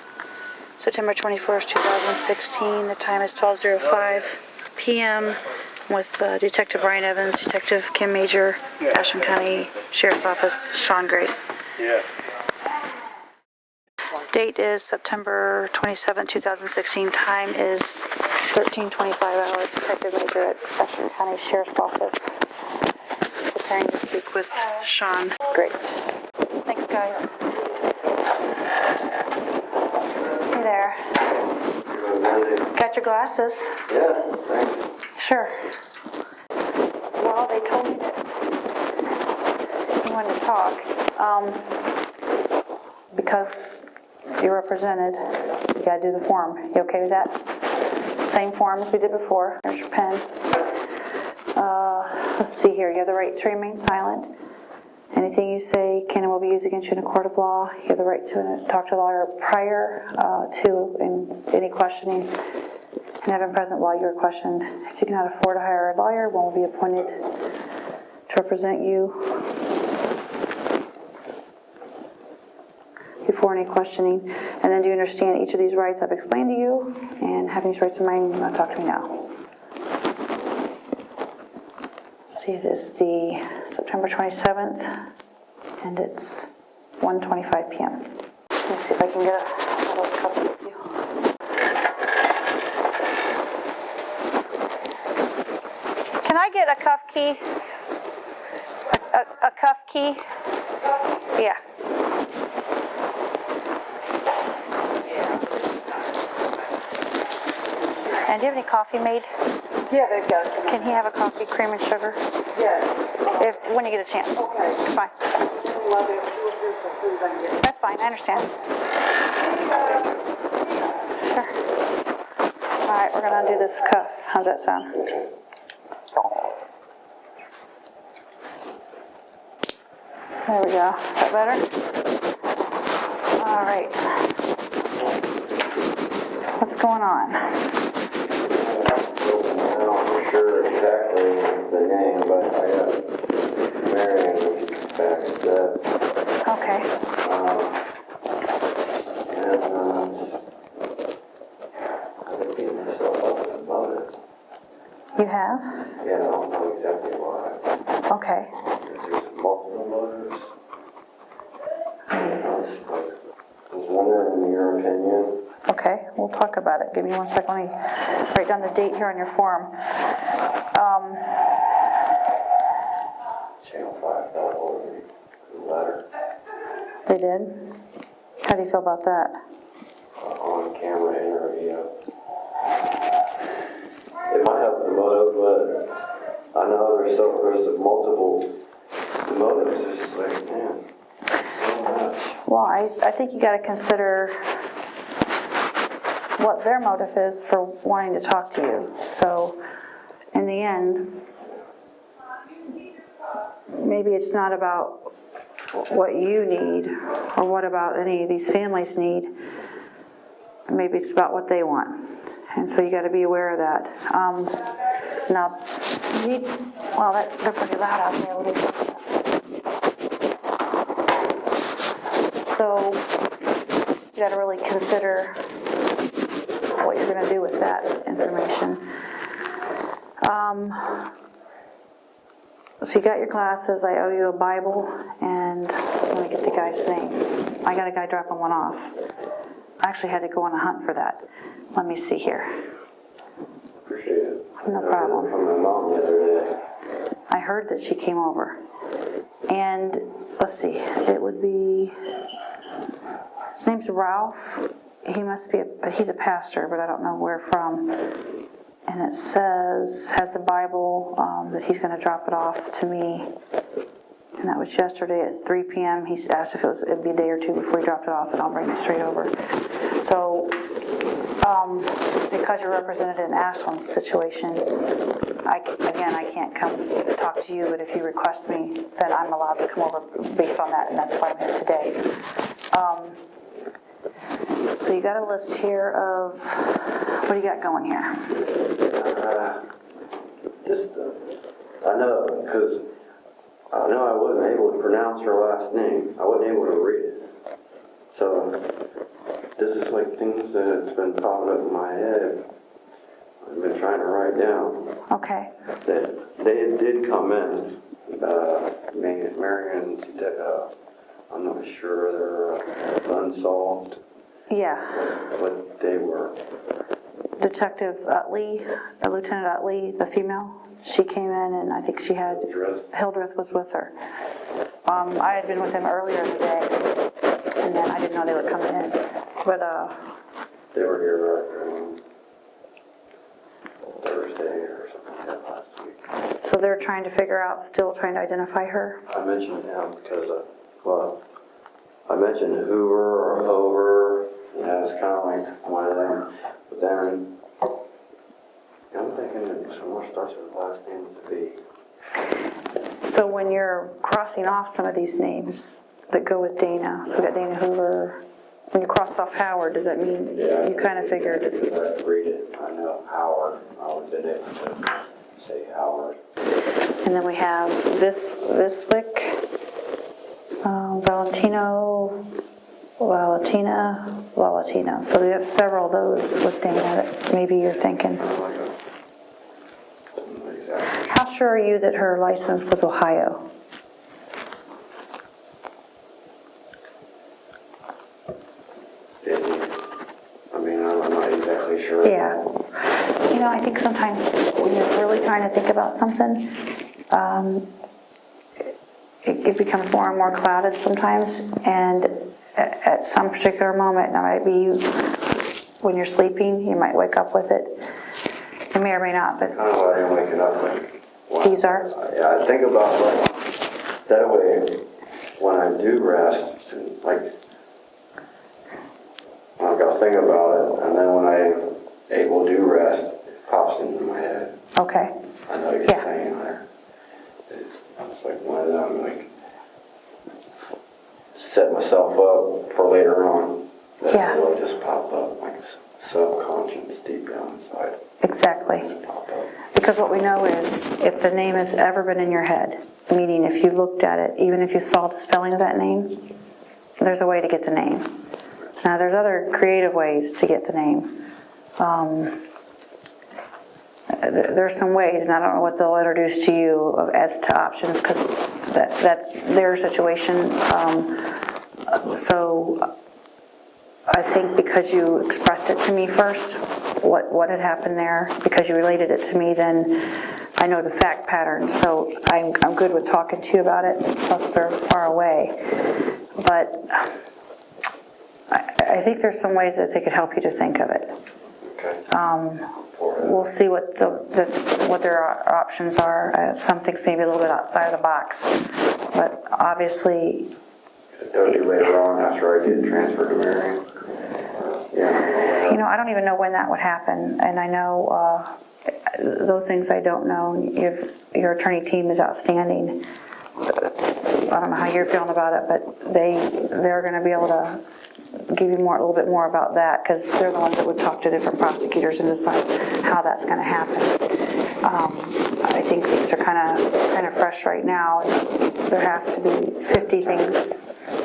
September 21st, 2016. The time is 12:05 p.m. with Detective Brian Evans, Detective Kim Major, Ashland County Sheriff's Office, Shawn Grate. Yeah. Date is September 27, 2016. Time is 13:25 hours. Detective Major at Ashland County Sheriff's Office, preparing to speak with Shawn Grate. Thanks, guys. Hey there. Got your glasses? Yeah, thanks. Sure. Well, they told me that you wanted to talk. Because you're represented, you gotta do the form. You okay with that? Same form as we did before. There's your pen. Let's see here. You have the right to remain silent. Anything you say can and will be used against you in a court of law. You have the right to talk to a lawyer prior to any questioning and have him present while you're questioned. If you cannot afford to hire a lawyer, one will be appointed to represent you before any questioning. And then do you understand each of these rights I've explained to you? And having these rights in mind, you want to talk to me now. See, it is the September 27th, and it's 1:25 p.m. Let me see if I can get one of those cuffs with you. Can I get a cuff key? A cuff key? Yeah. And do you have any coffee made? Yeah, they've got some. Can he have a coffee, cream and sugar? Yes. When you get a chance. Okay. Fine. Well, they have 2 of this as soon as I can get it. That's fine, I understand. Sure. All right, we're gonna undo this cuff. How's that sound? There we go. Is that better? All right. What's going on? I'm not sure exactly the name, but I got Marion back at this. Okay. I beat myself up about it. You have? Yeah, I don't know exactly why. Okay. There's multiple motives. I was wondering your opinion. Okay, we'll talk about it. Give me 1 second. Let me write down the date here on your form. Channel 5 got over the letter They did? How do you feel about that? on camera interview. It might have the motive, but I know there's multiple motives. It's just like, man, so much. Well, I think you got to consider what their motive is for wanting to talk to you. So, in the end, maybe it's not about what you need or what about any of these families need. Maybe it's about what they want. And so you got to be aware of that. Now, they're pretty loud out there. What do you think? So you got to really consider what you're going to do with that information. So you got your glasses. I owe you a Bible, and let me get the guy's name. I got a guy dropping one off. I actually had to go on a hunt for that. Let me see here. appreciate it. No problem. From my mom the other day. I heard that she came over. And let's see, it would be, his name's Ralph. He must be, he's a pastor, but I don't know where from. And it says, has the Bible, that he's going to drop it off to me. And that was yesterday at 3 p.m. He asked if it'd be a day or two before he dropped it off, and I'll bring it straight over. So, because you're represented in Ashland's situation, I can't come talk to you, but if you request me, then I'm allowed to come over based on that, and that's why I'm here today. So you got a list here of, what do you got going here? I know, because I know I wasn't able to pronounce her last name. I wasn't able to read it. So, this is like things that's been popping up in my head. I've been trying to write down. Okay. That they did come in. Marion, I'm not sure, they're unsolved. Yeah. But they were. Detective Utley, Lieutenant Utley, the female, she came in and I think she had, Hildreth was with her. I had been with him earlier in the day, and then I didn't know they were coming in. But, they were here Thursday or something like that last week. so they're trying to figure out, still trying to identify her? I mentioned him because, I mentioned Hoover or Hover. Yeah, it's kind of like one of them. But then, I'm thinking that someone starts with the last name with a B. So when you're crossing off some of these names that go with Dana, so we got Dana Hoover, when you crossed off Howard, does that mean you kind of figured it's... I read it. I know Howard. I would have been able to say Howard. And then we have Viswick, Valentina. So we have several of those with Dana that maybe you're thinking. How sure are you that her license was Ohio? I mean, I'm not exactly sure. Yeah. You know, I think sometimes when you're really trying to think about something, it becomes more and more clouded sometimes, and at some particular moment, it might be when you're sleeping, you might wake up with it. You may or may not, but... Kind of why I'm waking up like... These are? Yeah, I think about like, that way, when I do rest, and like, I've got to think about it, and then when I able to do rest, it pops into my head. Okay. I know you're saying there. It's like one of them, like, set myself up for later on. That Yeah. It'll just pop up, like subconscious, deep down inside. Exactly. Pop up. Because what we know is, if the name has ever been in your head, meaning if you looked at it, even if you saw the spelling of that name, there's a way to get the name. Now, there's other creative ways to get the name. There's some ways, and I don't know what they'll introduce to you as to options, because that's their situation. So I think because you expressed it to me first, what had happened there, because you related it to me, then I know the fact pattern. So I'm good with talking to you about it, plus they're far away. But I think there's some ways that they could help you to think of it. Okay. We'll see what their options are. Some things maybe a little bit outside of the box, but obviously. That'll be later on after I get transferred to Marion. Yeah. You know, I don't even know when that would happen, and I know those things I don't know. Your attorney team is outstanding. I don't know how you're feeling about it, but they're going to be able to give you a little bit more about that, because they're the ones that would talk to different prosecutors and decide how that's going to happen. I think things are kind of fresh right now, and there have to be 50 things.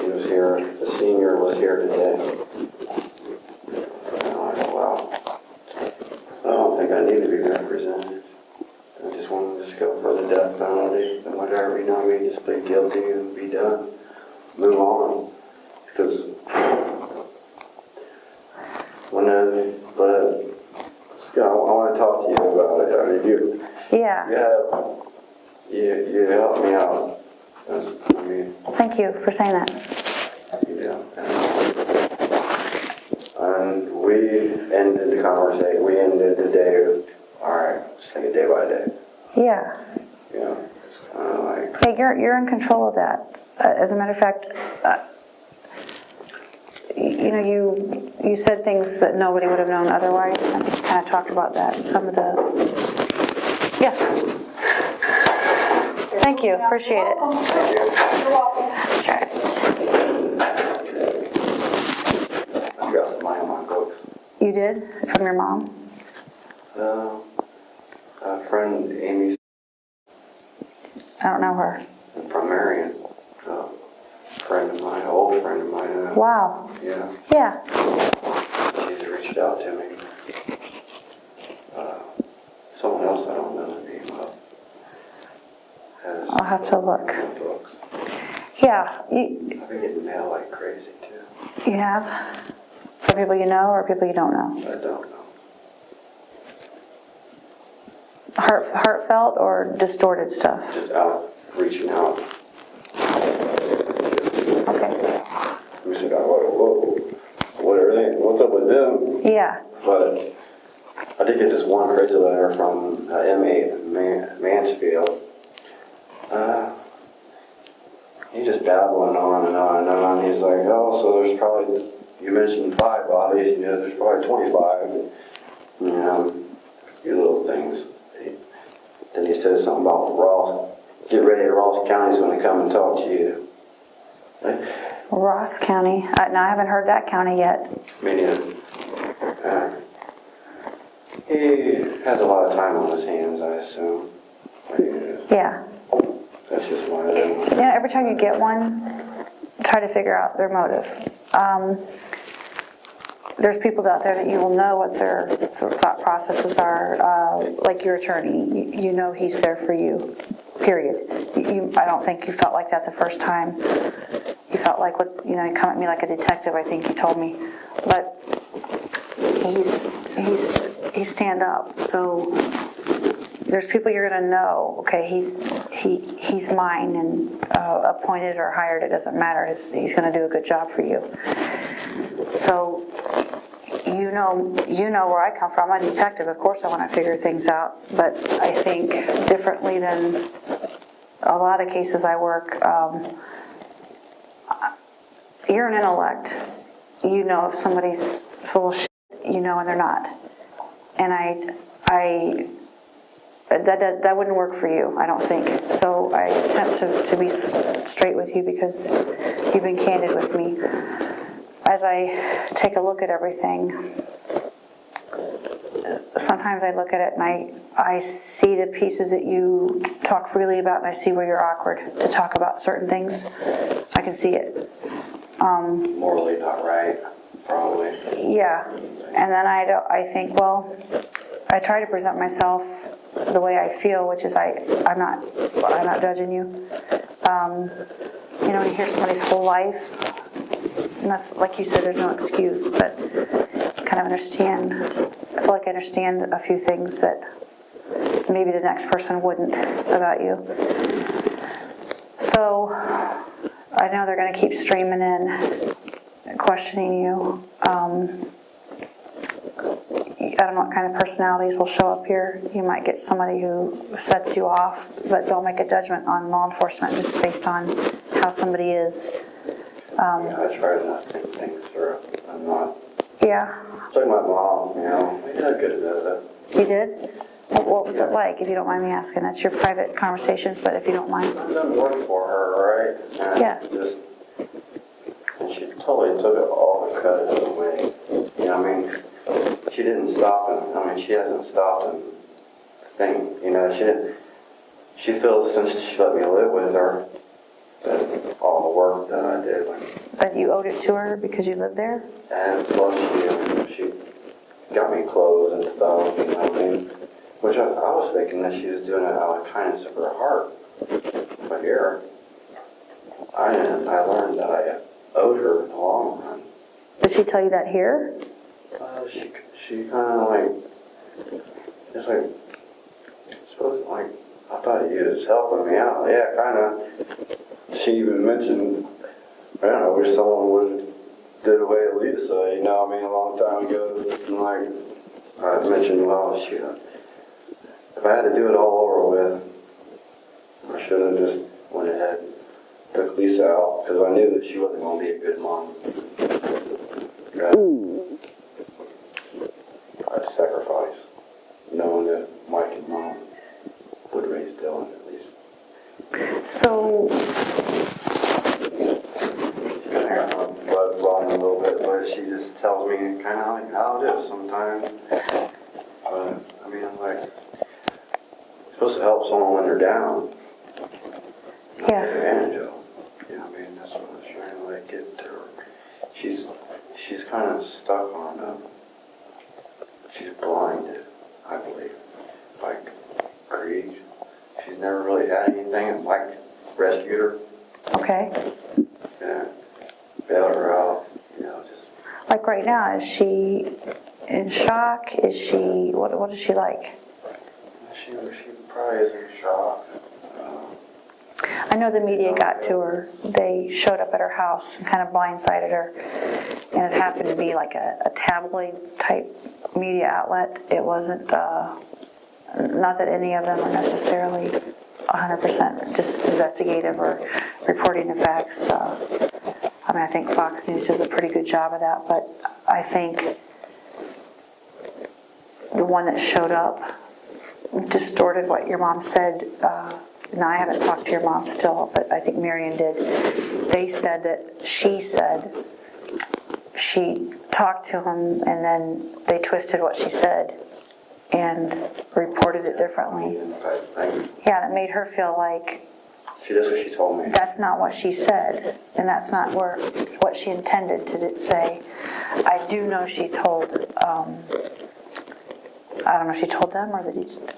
He was here. The senior was here today. So I'm like, wow. I don't think I need to be represented. I just want to just go for the death penalty and whatever, you know what I mean? Just plead guilty and be done. Move on. Because I want to talk to you about it. I mean, Yeah. you helped me out. I mean, Thank you for saying that. yeah. And we ended the conversation. We ended the day. All right, just take it day by day. Yeah. You know, it's kind of like. Hey, you're in control of that. As a matter of fact, you know, you said things that nobody would have known otherwise. I think you kind of talked about that. Some of the, yeah. Thank you. Appreciate it. You're welcome. That's right. I got some money on my books. You did from your mom. A friend, Amy, I don't know her. from Marion. Friend of mine, old friend of mine. Wow. Yeah. Yeah. She's reached out to me. Someone else I don't know the name of. I'll have to look. Books. Yeah. I've been getting mail like crazy too. You have? For people you know or people you don't know? I don't know. Heartfelt or distorted stuff? Just out, reaching out. Okay. We said, whoa, what are they? What's up with them? Yeah. But I did get this one crazy letter from M8 Mansfield. He just babbling on and on and on. He's like, oh, so there's probably, you mentioned 5 bodies, you know, there's probably 25. You know, few little things. Then he said something about Ross. Get ready, Ross County's going to come and talk to you. Ross County. Now, I haven't heard that county yet. Me neither. He has a lot of time on his hands, I assume. Yeah. That's just one of them. You know, every time you get one, try to figure out their motive. There's people out there that you will know what their thought processes are, like your attorney. You know he's there for you, period. I don't think you felt like that the first time. You felt like, you come at me like a detective, I think you told me. But he's stand up. So there's people you're going to know, okay, he's mine and appointed or hired, it doesn't matter. He's going to do a good job for you. So you know where I come from. I'm a detective. Of course I want to figure things out, but I think differently than a lot of cases I work. You're an intellect. You know if somebody's full of shit, when they're not. And that wouldn't work for you, I don't think. So I attempt to be straight with you because you've been candid with me. As I take a look at everything, sometimes I look at it and I see the pieces that you talk freely about, and I see where you're awkward to talk about certain things. I can see it. Morally not right, probably. Yeah, and then I think, well, I try to present myself the way I feel, which is I'm not judging you. When you hear somebody's whole life, nothing, like you said, there's no excuse, but kind of understand. I feel like I understand a few things that maybe the next person wouldn't about you. So I know they're going to keep streaming in, questioning you. I don't know what kind of personalities will show up here. You might get somebody who sets you off, but don't make a judgment on law enforcement just based on how somebody is. I try to not think things through. I'm not. Yeah. It's like my mom, we did a good visit. You did? What was it like, if you don't mind me asking? That's your private conversations, but if you don't mind. I've done work for her, right? And Yeah. And she totally took it all the credit away. She didn't stop, she hasn't stopped and think, she feels since she let me live with her, that all the work that I did. But you owed it to her because you lived there? And plus she got me clothes and stuff, which I was thinking that she was doing it out of kindness of her heart. But here, I learned that I owed her in the long run. Did she tell you that here? She kind of it's like, supposed like, I thought you was helping me out. Yeah, kind of. She even mentioned, I don't know, wish someone would did away with Lisa, you know what I mean, a long time ago. And like, I mentioned, well, shoot, if I had to do it all over with, I should have just went ahead and took Lisa out, because I knew that she wasn't going to be a good mom. I'd sacrifice, knowing that Mike and Mom would raise Dylan at least. So, Blood flowing a little bit, but she just tells me kind of like how it is sometimes. But I mean, like, it's supposed to help someone when they're down. Take yeah. advantage of them. Yeah, I mean, that's what I was trying to like get to her. She's kind of stuck on she's blinded, I believe, by greed. She's never really had anything, and Mike rescued her. Okay. Yeah, bailed her out, you know, just. Like right now, is she in shock? Is she, what is she like? She probably is in shock. I know the media got to her. They showed up at her house and kind of blindsided her. And it happened to be like a tabloid type media outlet. It wasn't, not that any of them are necessarily 100% just investigative or reporting the facts. I mean, I think Fox News does a pretty good job of that, but I think the one that showed up distorted what your mom said. Now, I haven't talked to your mom still, but I think Marion did. They said that she said she talked to him and then they twisted what she said and reported it differently. Yeah, that made her feel like She does what she told me. that's not what she said, and that's not what she intended to say. I do know she told, I don't know if she told them or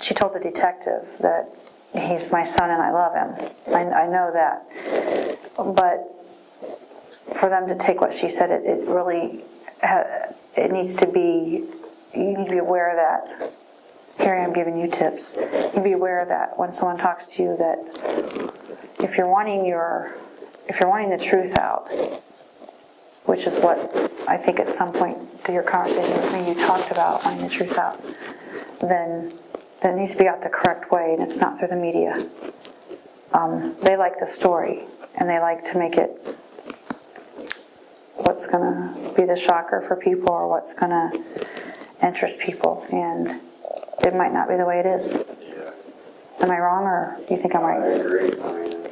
she told the detective that he's my son and I love him. I know that. But for them to take what she said, it really, it needs to be, you need to be aware of that. Here I am giving you tips. You need to be aware of that when someone talks to you, that if you're wanting the truth out, which is what I think at some point through your conversation with me you talked about wanting the truth out, then it needs to be out the correct way, and it's not through the media. They like the story, and they like to make it what's going to be the shocker for people or what's going to interest people, and it might not be the way it is. Yeah. Am I wrong, or do you think I'm I right? agree. I mean,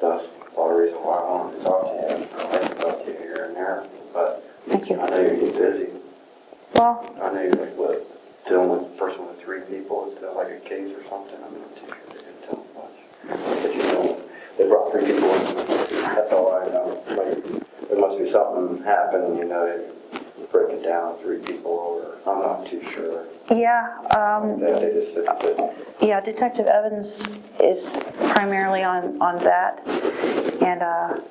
that's part of the reason why I wanted to talk to you. I like to talk to you here and there, but Thank you. I know you get busy. Well, I know you like what, dealing with a person with 3 people, like a case or something. I'm not too sure they didn't tell me much. I said, you know, they brought 3 people in. That's all I know. Like, there must be something happening, you know, they break it down 3 people, or I'm not too sure. yeah, They just said that. yeah, Detective Evans is primarily on that, and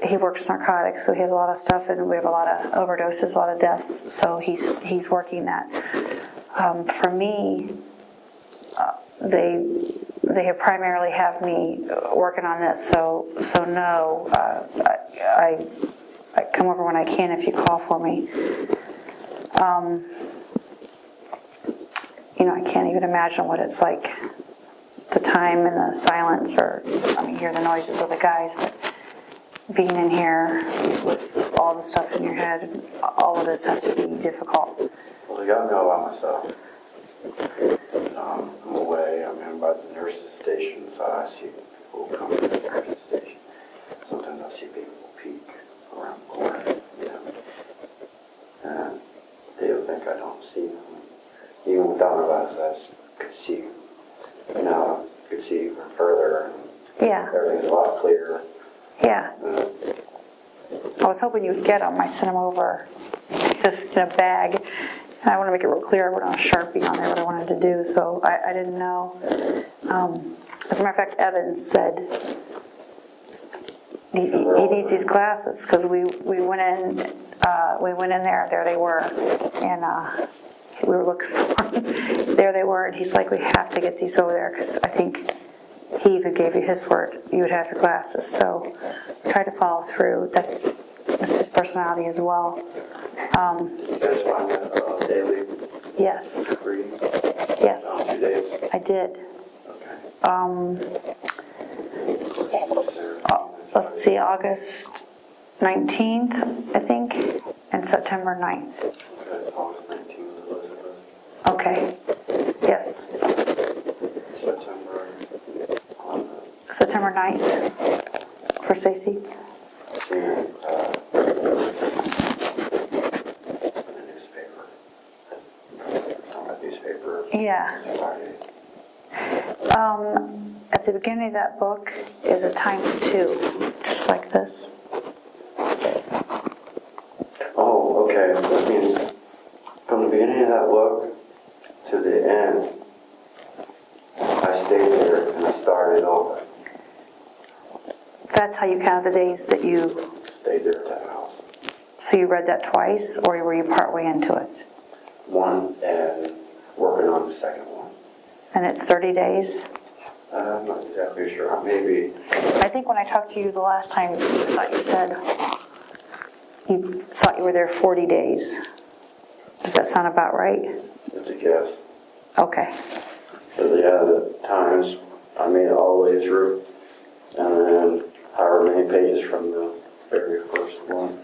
he works narcotics, so he has a lot of stuff, and we have a lot of overdoses, a lot of deaths, so he's working that. For me, they have primarily have me working on this, so no, I come over when I can if you call for me. You know, I can't even imagine what it's like, the time and the silence, or, I mean, hear the noises of the guys, but being in here with all the stuff in your head, all of this has to be difficult. Well, they got me all by myself. I'm away. I mean, I'm by the nurse's station, so I see people come to the nurse's station. Sometimes I see people peek around the corner, you know. And they'll think I don't see them. Even without my glasses, I could see, you know, could see even further. And Yeah, everything's a lot clearer. yeah. I was hoping you'd get them. I sent them over just in a bag. And I want to make it real clear. I wrote on a Sharpie on there what I wanted to do, so I didn't know. As a matter of fact, Evans said he needs these glasses because we went in there they were, and we were looking for them. There they were, and he's like, we have to get these over there, because I think he even gave you his word, you would have your glasses. So try to follow through. That's his personality as well. Did you guys find that daily Yes, reading? yes, 2 days? I did. Okay. Let's see, August 19th, I think, and September 9th. Okay, August 19th, Elizabeth. Okay, yes, September. September 9th for Stacy. And, the newspaper. From a newspaper. Yeah. Friday. At the beginning of that book is a ×2, just like this. Oh, okay. That means from the beginning of that book to the end, I stayed there and I started over. That's how you count the days that you, Stayed there at that house. so you read that twice, or were you partway into it? One and working on the second one. And it's 30 days? I'm not exactly sure. Maybe. I think when I talked to you the last time, I thought you said you thought you were there 40 days. Does that sound about right? It's a guess. Okay. But yeah, the times I made it all the way through, and then however many pages from the very first one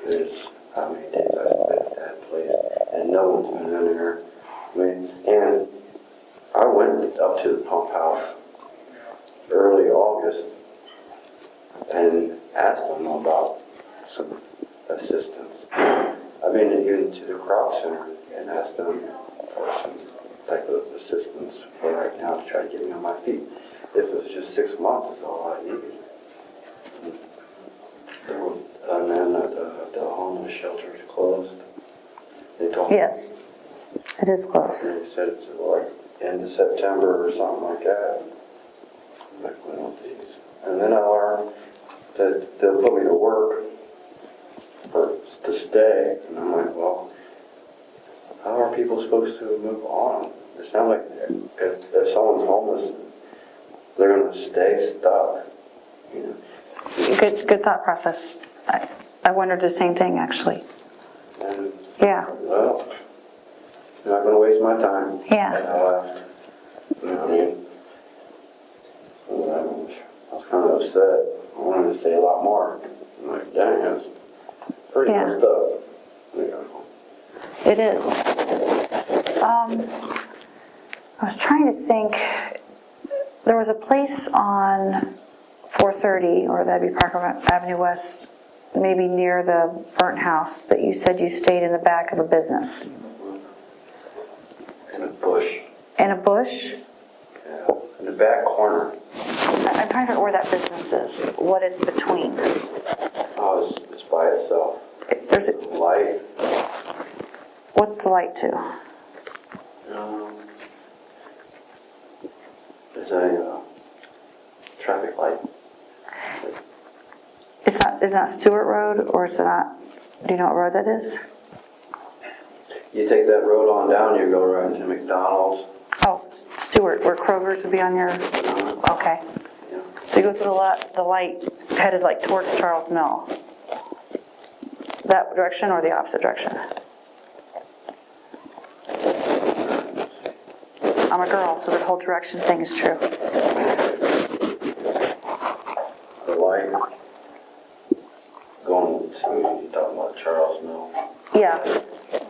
is how many days I spent at that place, and no one's been in there. I mean, and I went up to the pump house early August and asked them about some assistance. I've been even to the Crop Center and asked them for some type of assistance for right now to try to get me on my feet. If it was just 6 months, is all I needed. And then the homeless shelter is closed. They told me. Yes, it is close. They said it's like end of September or something like that. I'm like, well, geez. And then I learned that they'll put me to work to stay. And I'm like, well, how are people supposed to move on? It sounds like if someone's homeless, they're going to stay stuck. You know? Good thought process. I wondered the same thing, actually. And, Yeah. well, you're not going to waste my time. Yeah. And I left. You know what I mean? I was kind of upset. I wanted to say a lot more. I'm like, dang, that's pretty Yeah. messed up. You know. It is. I was trying to think. There was a place on 430, or that'd be Parker Avenue West, maybe near the burnt house, that you said you stayed in the back of a business. In a bush. In a bush? Yeah. In the back corner. I'm trying to figure out where that business is, what it's between. Oh, it's by itself. There's a, Light. what's the light to? There's a traffic light. It's not Stewart Road, or is it not, do you know what road that is? You take that road on down, you go right into McDonald's. Oh, Stewart, where Kroger's would be on your, okay. Yeah. So you go through the light headed like towards Charles Mill. That direction or the opposite direction? I'm a girl, so that whole direction thing is true. The light going to, you're talking about Charles Mill. Yeah.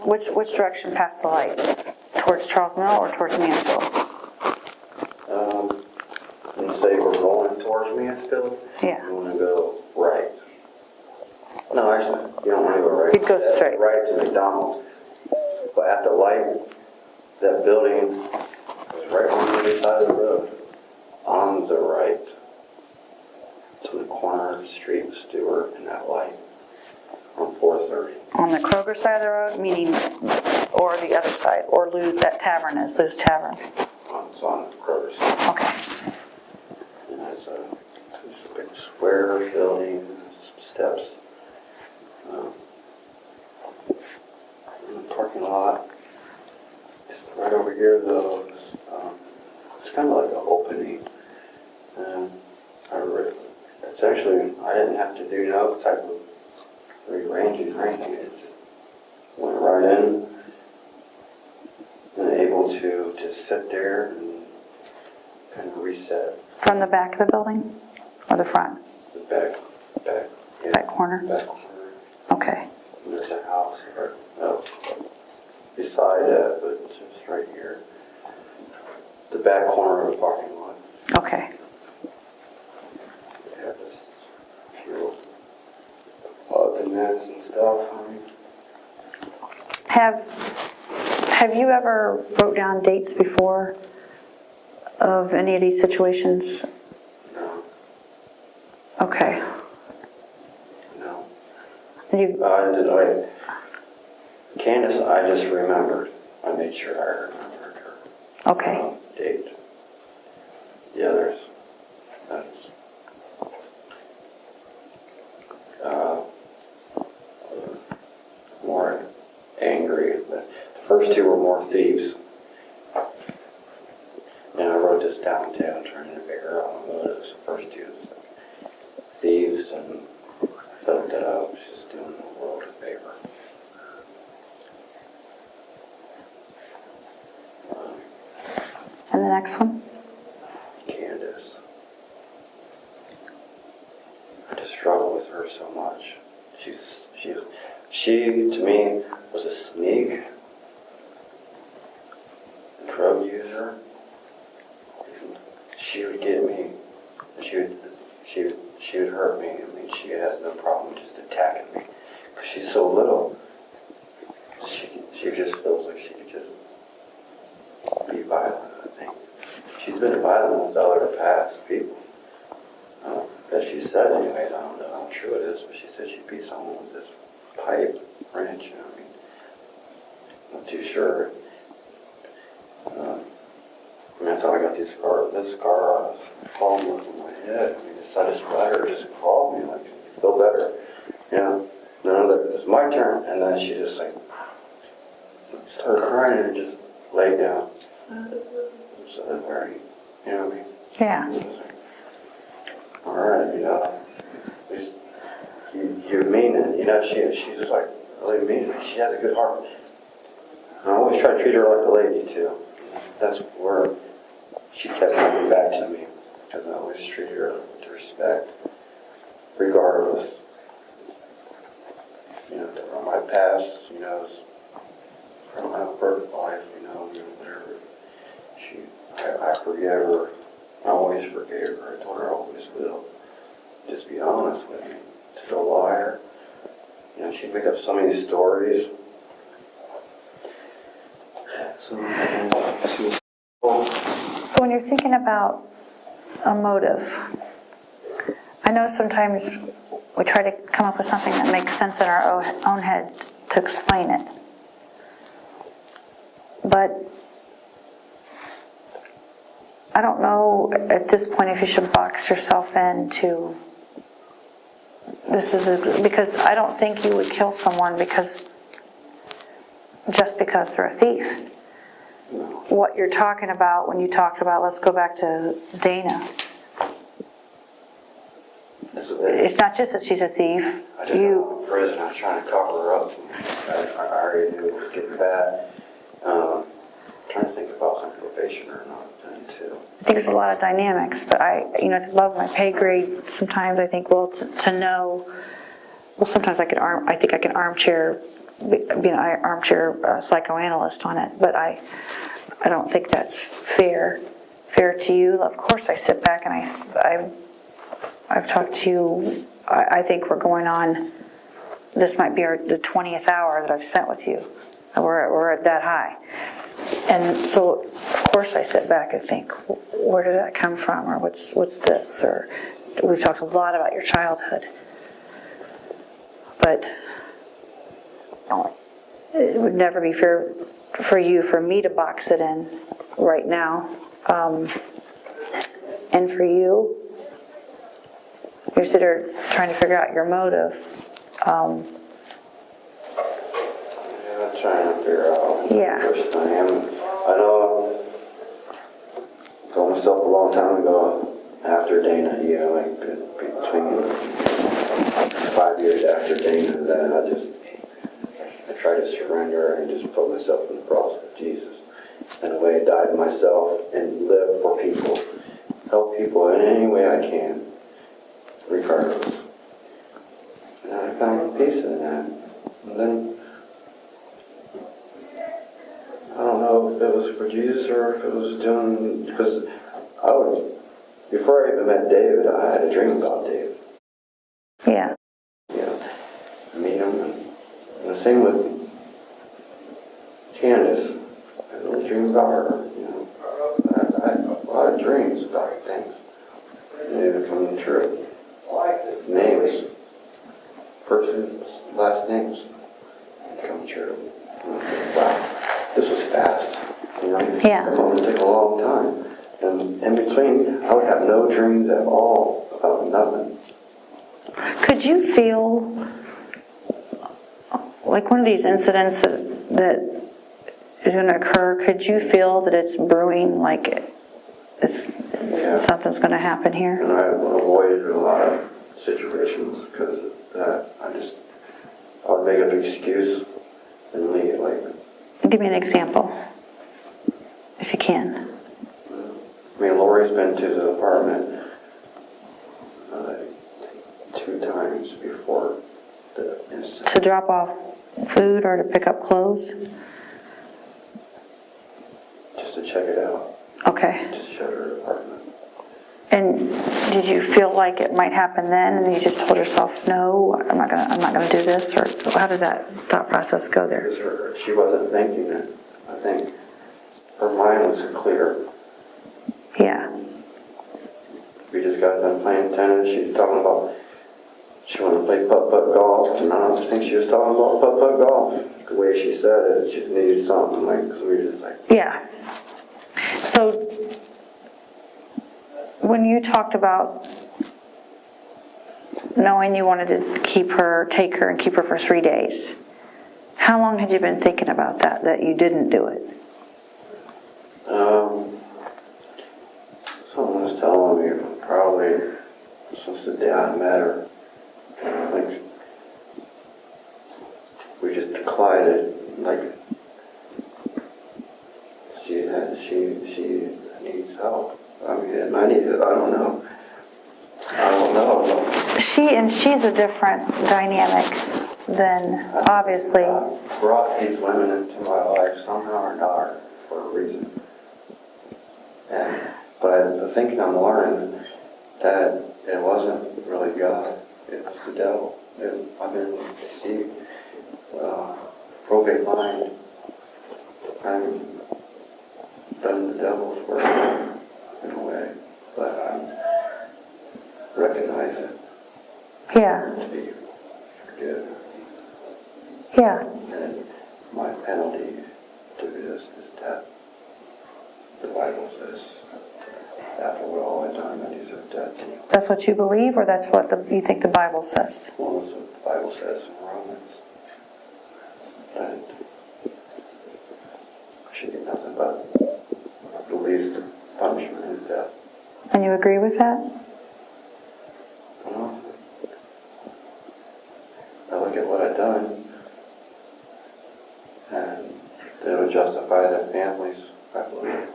Which direction past the light? Towards Charles Mill or towards Mansfield? Let's say we're going towards Mansfield. Yeah. You want to go right. No, actually, you don't want to go right. You'd go straight. Right to McDonald's. But at the light, that building is right on the other side of the road. On the right. It's on the corner of the street with Stewart and that light. On 430. On the Kroger side of the road, meaning, or the other side, or Lou, that tavern is Lou's Tavern. It's on the Kroger side. Okay. And it's a big square building, some steps. In the parking lot. essentially, I didn't have to do no type of rearranging or anything. It just went right in and able to just sit there and kind of reset. From the back of the building or the front? The back, yeah, Back corner? back corner. Okay. There's a house, or no, beside that, but it's just right here. The back corner of the parking lot. Okay. Yeah, just a few odds and ends and stuff. I mean, Have you ever wrote down dates before of any of these situations? no, Okay. no. And you, Candace, I just remembered. I made sure I remembered her okay. date. The others, that's more angry. The first two were more thieves. And I wrote this down too, trying to figure out what it was. The first two was thieves, and I felt that I was just doing the world a favor. And the next one? Candace. I just struggle with her so much. She to me was a sneak, a drug user. She would get me. She would hurt me. I mean, she has no problem just attacking me because she's so little. She just feels like she could just be violent. I think she's been violent with other past people. As she said, anyways, I don't know how true it is, but she said she beat someone with this pipe wrench. I mean, I'm not too sure. And that's how I got this scar palm on my head. I mean, I just let her just call me, like, you feel better. Yeah. Then it was my turn, and then she just like started crying and just laid down. So that's very, you know what I mean? Yeah. All right, you mean it, she's just like really mean it. She has a good heart. And I always try to treat her like a lady too. That's where she kept coming back to me, because I always treated her with respect, regardless. From my past, from my birth life, whatever. I forgive her. I always forgave her. I told her I always will. Just be honest with me. She's a liar. She'd make up so many stories. So when you're thinking about a motive, I know sometimes we try to come up with something that makes sense in our own head to explain it. But I don't know at this point if you should box yourself into because I don't think you would kill someone just because they're a thief. What you're talking about when you talked about, let's go back to Dana. It's not just that she's a thief. I just got out of prison. I was trying to cover her up. I already knew it was getting bad. Trying to think about some probation or not then too. I think there's a lot of dynamics, but it's above my pay grade. Sometimes I think, to know. Well, sometimes I think I can be an armchair psychoanalyst on it, but I don't think that's fair to you. Of course, I sit back and I've talked to you. I think we're going on. This might be the 20th hour that I've spent with you. We're at that high. And so, of course, I sit back and think, where did that come from? Or what's this? Or we've talked a lot about your childhood. But it would never be fair for me to box it in right now. And for you, you're sitting there trying to figure out your motive. I'm trying to figure out what person I am. I know I told myself a long time ago, after Dana, you know, like between 5 years after Dana, then I tried to surrender and just put myself in the cross of Jesus. In a way, die to myself and live for people, help people in any way I can, regardless. And I found peace in that. And then, I don't know if it was for Jesus or if it was doing, because before I even met David, I had a dream about David. Yeah. You know, I meet him, and the same with Candace. I had a dream about her, you know. I had a lot of dreams about things. And they become true. Names, first and last names, become true. Wow, this was fast. You know, Yeah. It would take a long time. And in between, I would have no dreams at all about nothing. Could you feel like one of these incidents that is going to occur? Could you feel that it's brewing, like something's going to happen here? And I avoided a lot of situations because of that. I would make up an excuse and leave. Give me an example, if you can. I mean, Lori's been to the apartment 2 times before the incident. To drop off food or to pick up clothes? Just to check it out. Okay. Just show her apartment. And did you feel like it might happen then, and you just told yourself, no, I'm not gonna do this, or how did that thought process go there? Because she wasn't thinking it. I think her mind was clear. Yeah. We just got done playing tennis. She was talking about she wanted to play putt-putt golf, and I don't think she was talking about putt-putt golf. The way she said it, she needed something, so we were just like... Yeah. So, when you talked about knowing you wanted to take her and keep her for 3 days, how long had you been thinking about that you didn't do it? Someone was telling me probably since the day I met her, we just declined it. She needs help. I mean, I need it. I don't know. She's a different dynamic than, obviously. I brought these women into my life somehow or another for a reason. But I think I'm learning that it wasn't really God. It was the devil. I've been deceived. Probate mind. I'm done the devil's work in a way, but I recognize it. Yeah. To be forgiven. Yeah. And my penalty to this is death. The Bible says, after all I've done, I deserve death anyway. That's what you believe, or that's what you think the Bible says? Well, that's what the Bible says in Romans. And I should get nothing but the least punishment is death. And you agree with that? Well, I look at what I've done, and they would justify their families, I believe.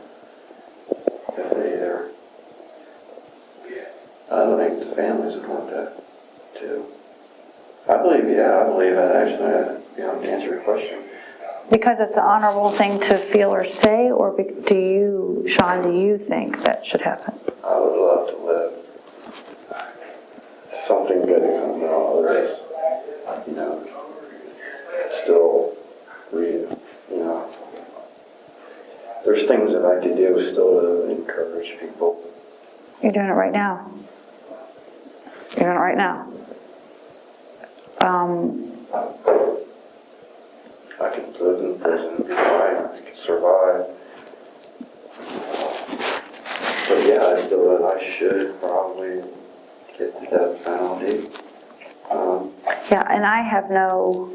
If they either, I don't think the families would want that too. I believe that actually, to answer your question. Because it's an honorable thing to feel or say, or Shawn, do you think that should happen? I would love to live. Something good to come out of this. Still read, there's things that I could do still to encourage people. You're doing it right now. You're doing it right now. I could live in prison and be fine. I could survive. But yeah, I feel that I should probably get the death penalty. Yeah, and I have no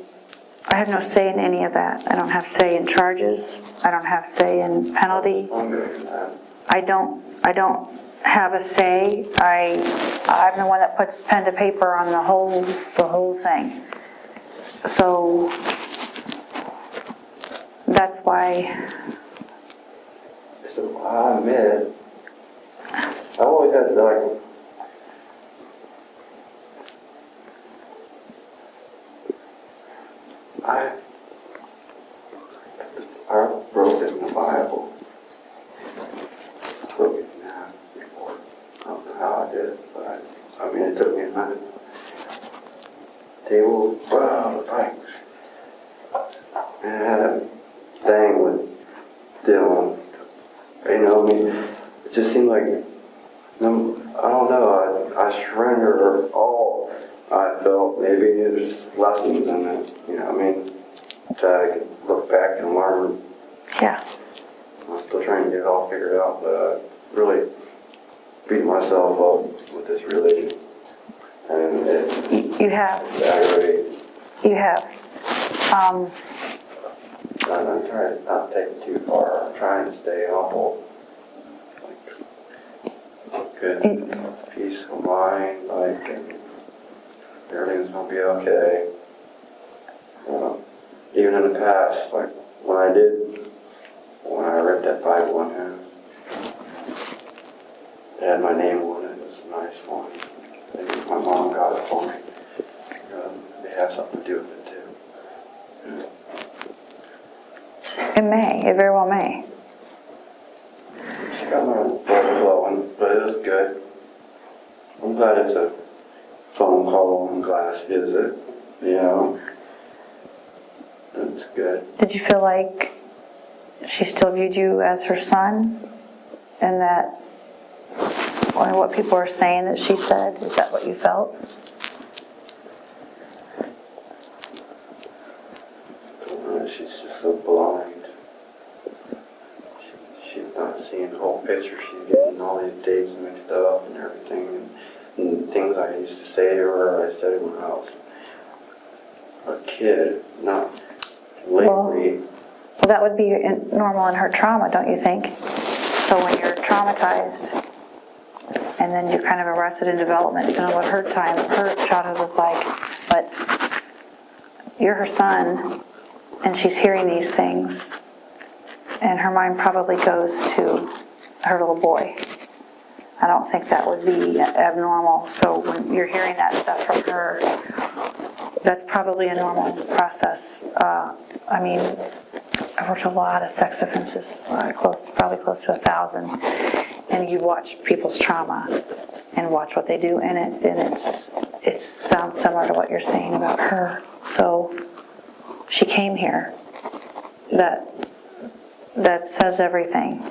say in any of that. I don't have say in charges. I don't have say in penalty. I'm good with that. I don't have a say. I'm the one that puts pen to paper on the whole thing. So that's why. So I admit, I've always had like, I broke it in the Bible. Broke it in half before. I don't know how I did it, but I mean, it took me a minute. Table, wow, thanks. And I had a thing with Dylan. You know, I mean, it just seemed like, no, I don't know, I surrender all I felt. Maybe there's lessons in it, you know what I mean? So I could look back and learn. Yeah. I'm still trying to get it all figured out, but really beat myself up with this religion. And You have. it's aggravating. You have. I'm trying not to take it too far. I'm trying to stay humble. Like, good peace of mind, like, and everything's gonna be okay. Even in the past, like, when I read that Bible in half, it had my name on it. It was a nice one. I think my mom got it for me. They have something to do with it, too. It may. It very well may. She got my blood flowing, but it was good. I'm glad it's a phone call and glass visit, you know. It's good. Did you feel like she still viewed you as her son? And that, or what people are saying that she said, is that what you felt? She's just so blind. She's not seeing the whole picture. She's getting all these dates mixed up and everything. And things I used to say to her, I said it when I was a kid, not lately. Well, that would be normal in her trauma, don't you think? So when you're traumatized, and then you're kind of arrested in development, you know what her childhood was like, but you're her son, and she's hearing these things, and her mind probably goes to her little boy. I don't think that would be abnormal. So when you're hearing that stuff from her, that's probably a normal process. I mean, I've worked a lot of sex offenses, probably close to 1,000, and you watch people's trauma and watch what they do in it, and it sounds similar to what you're saying about her. So she came here. That says everything.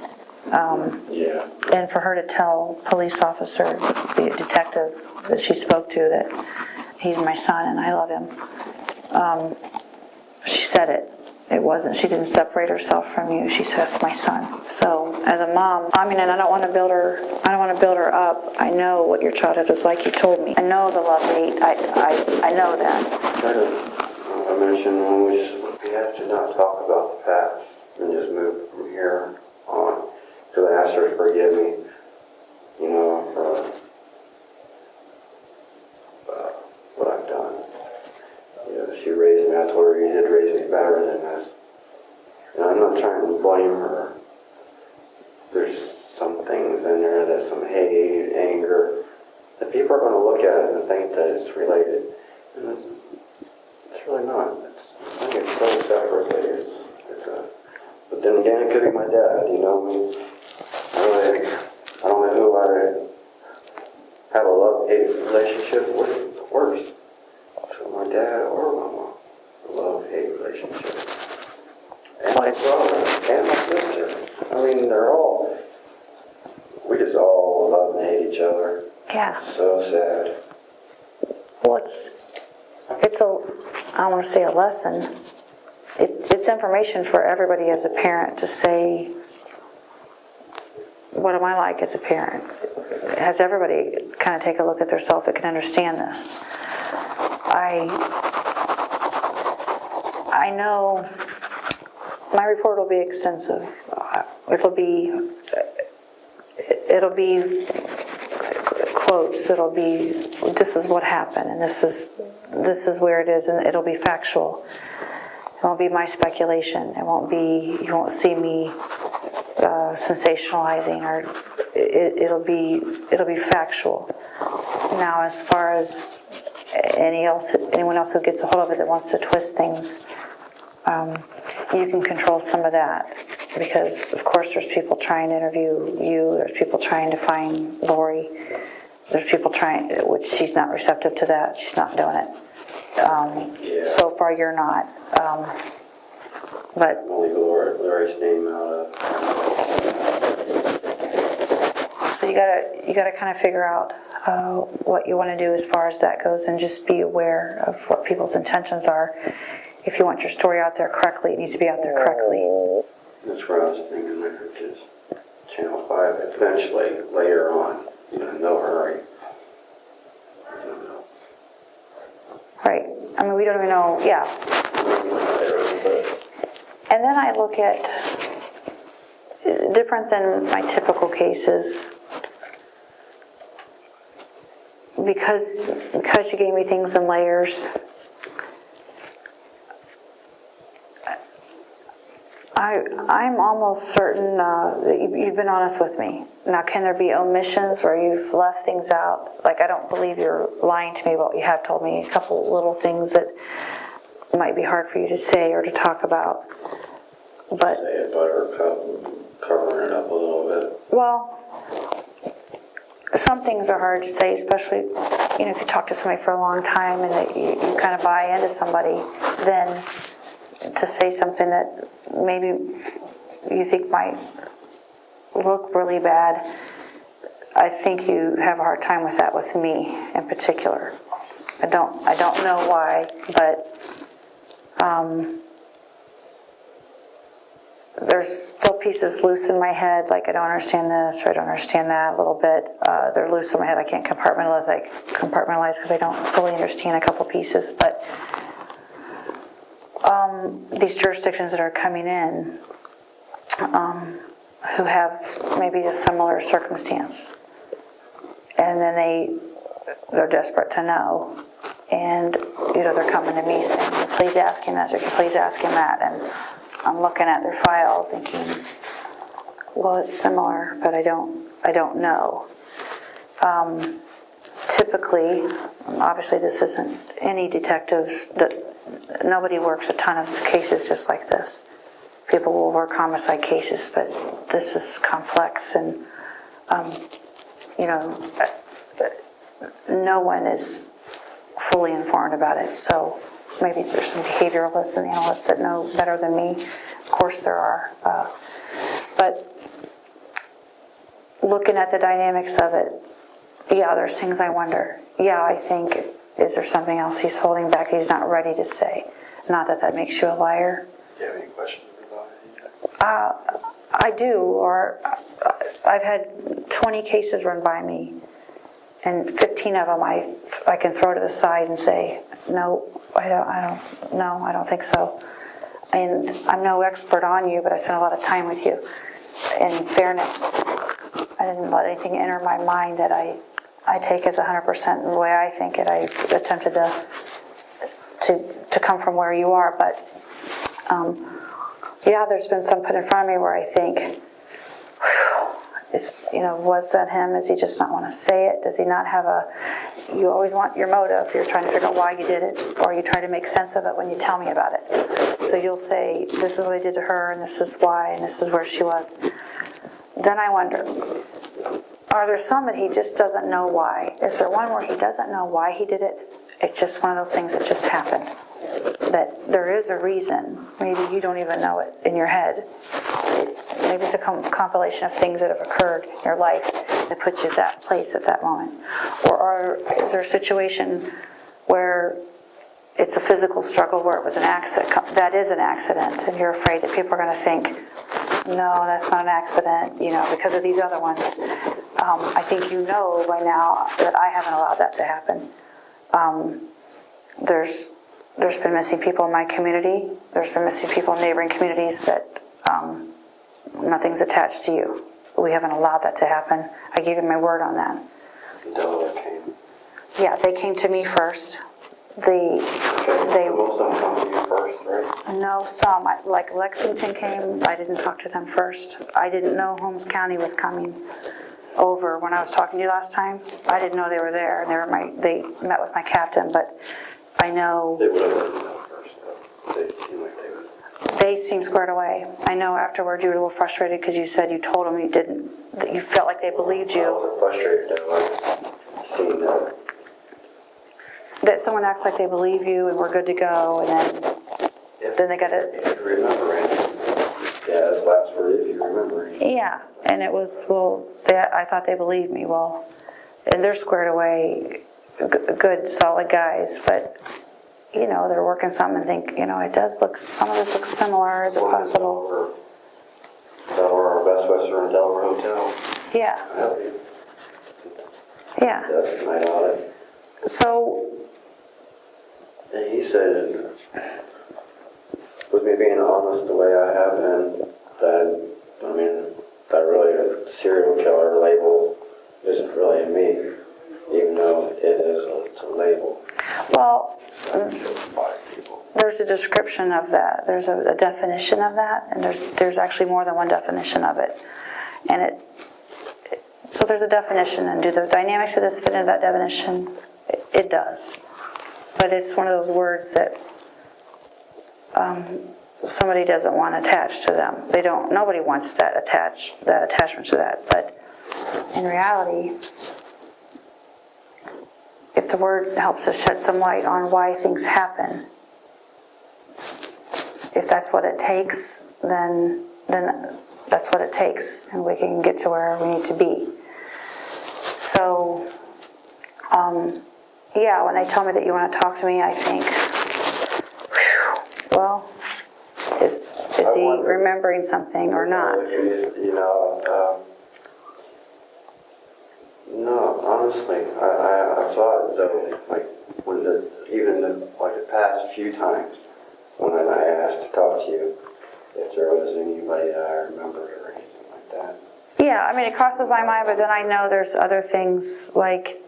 Yeah. And for her to tell police officer, the detective that she spoke to, that he's my son and I love him, she said it. It wasn't, she didn't separate herself from you. She says, my son. So as a mom, I mean, and I don't want to build her up. I know what your childhood was like. You told me. I know the love-hate. I know that. I mentioned when we have to not talk about the past and just move from here on. Because I asked her to forgive me, you know, for what I've done. You know, she raised me. I told her, you did raise me better than this. And I'm not trying to blame her. There's some things in there, that's some hate, anger, that people are going to look at it and think that it's related. And it's really not. I think it's so separately. But then again, it could be my dad, you know. I mean, I don't know who I have a love-hate relationship with worse. So my dad or my mom. A love-hate relationship. And my brother and my sister. I mean, we just all love and hate each other. Yeah. So sad. Well, I don't want to say a lesson. It's information for everybody as a parent to say, what am I like as a parent? Has everybody kind of take a look at themselves that can understand this? I know my report will be extensive. it'll be quotes. It'll be, this is what happened, and this is where it is, and it'll be factual. It won't be my speculation. It won't be, you won't see me sensationalizing, or it'll be factual. Now, as far as anyone else who gets a hold of it that wants to twist things, you can control some of that, because of course there's people trying to interview you, there's people trying to find Lori, there's people trying, which she's not receptive to that, she's not doing it. So far you're not, but Only Lori's name out of. so you gotta kind of figure out what you want to do as far as that goes, and just be aware of what people's intentions are. If you want your story out there correctly, it needs to be out there correctly. That's where I was thinking, like, just Channel 5 eventually, later on, no hurry. I don't know. Right. I mean, we don't even know, yeah. And then I look at, different than my typical cases, because you gave me things in layers, I'm almost certain that you've been honest with me. Now, can there be omissions where you've left things out? Like, I don't believe you're lying to me, but you have told me a couple little things that might be hard for you to say or to talk about. But Say it, but or covering it up a little bit. well, some things are hard to say, especially, if you talk to somebody for a long time and that you kind of buy into somebody, then to say something that maybe you think might look really bad, I think you have a hard time with that with me in particular. I don't know why, but there's still pieces loose in my head, like I don't understand this or I don't understand that a little bit. They're loose in my head. I can't compartmentalize because I don't fully understand a couple pieces. But these jurisdictions that are coming in, who have maybe a similar circumstance, and then they're desperate to know, and they're coming to me saying, please ask him this or please ask him that, and I'm looking at their file thinking, well, it's similar, but I don't know. Typically, obviously this isn't any detectives, nobody works a ton of cases just like this. People will work homicide cases, but this is complex, and no one is fully informed about it. So maybe there's some behavioralists and analysts that know better than me. Of course there are. But looking at the dynamics of it, yeah, there's things I wonder. Yeah, I think, is there something else he's holding back he's not ready to say? Not that makes you a liar. Do you have any questions about it? I do, or I've had 20 cases run by me, and 15 of them I can throw to the side and say, no, I don't think so. And I'm no expert on you, but I spent a lot of time with you. In fairness, I didn't let anything enter my mind that I take as 100% the way I think it. I attempted to come from where you are, but yeah, there's been some put in front of me where I think, was that him? Does he just not want to say it? Does he not have you always want your motive. You're trying to figure out why you did it, or you try to make sense of it when you tell me about it. So you'll say, this is what I did to her, and this is why, and this is where she was. Then I wonder, are there some that he just doesn't know why? Is there one where he doesn't know why he did it? It's just one of those things that just happened. That there is a reason. Maybe you don't even know it in your head. Maybe it's a compilation of things that have occurred in your life that puts you at that place at that moment. Or is there a situation where it's a physical struggle, where it was an accident? That is an accident, and you're afraid that people are going to think, no, that's not an accident, because of these other ones. I think you know by now that I haven't allowed that to happen. There's been missing people in my community. There's been missing people in neighboring communities that nothing's attached to you. we haven't allowed that to happen. I gave you my word on that. Delaware came. Yeah, they came to me first. They Most of them come to you first, right? no, some like Lexington came. I didn't talk to them first. I didn't know Holmes County was coming over when I was talking to you last time. I didn't know they were there, and they met with my captain. But I know They would have let me know first, though. They seemed like they would. they seemed squared away. I know afterwards you were a little frustrated because you said you told them that you felt like they believed I you. wasn't frustrated, though. I just seen that. That someone acts like they believe you and we're good to go, and then they got to. If you remember it. Yeah, his last word, if you remember it. Yeah, and it was, well, I thought they believed me. Well, and they're squared away, good, solid guys, but, you know, they're working something and think, you know, it does look, some of this looks similar. Is it possible? Delaware, Best Western Delaware Hotel. Yeah, I help you. yeah. That's the night audit. So, And he said, with me being honest the way I have been, that really a serial killer label isn't really me, even though it's a label. well, Killed 5 people. there's a description of that. There's a definition of that, and there's actually more than one definition of it. And so there's a definition, and do the dynamics of this fit into that definition? It does. But it's one of those words that somebody doesn't want attached to them. Nobody wants that attachment to that. But in reality, if the word helps us shed some light on why things happen, if that's what it takes, then that's what it takes, and we can get to where we need to be. So, yeah, when they tell me that you want to talk to me, I think, whew, well, is he remembering something or not? You know, no, honestly, I thought though, like when the past few times when I asked to talk to you, if there was anybody that I remembered or anything like that. Yeah, I mean, it crosses my mind, but then I know there's other things, like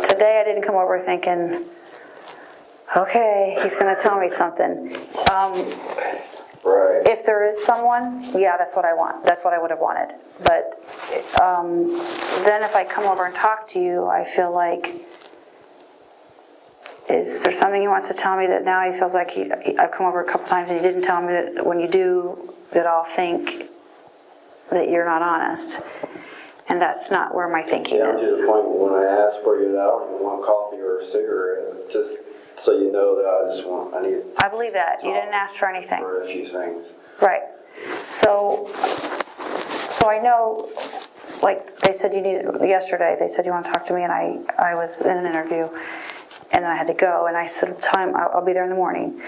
today I didn't come over thinking, okay, he's going to tell me something. Right. If there is someone, yeah, that's what I want. That's what I would have wanted. But then if I come over and talk to you, I feel like, is there something he wants to tell me that now he feels like I've come over a couple times and he didn't tell me that when you do, that I'll think that you're not honest. And that's not where my thinking Yeah, to is. the point when I asked for you that I don't even want coffee or a cigarette, just so you know that I need I believe that. You didn't ask for anything. for a few things. Right. So I know, like they said yesterday, they said you want to talk to me, and I was in an interview, and then I had to go, and I said, I'll be there in the morning.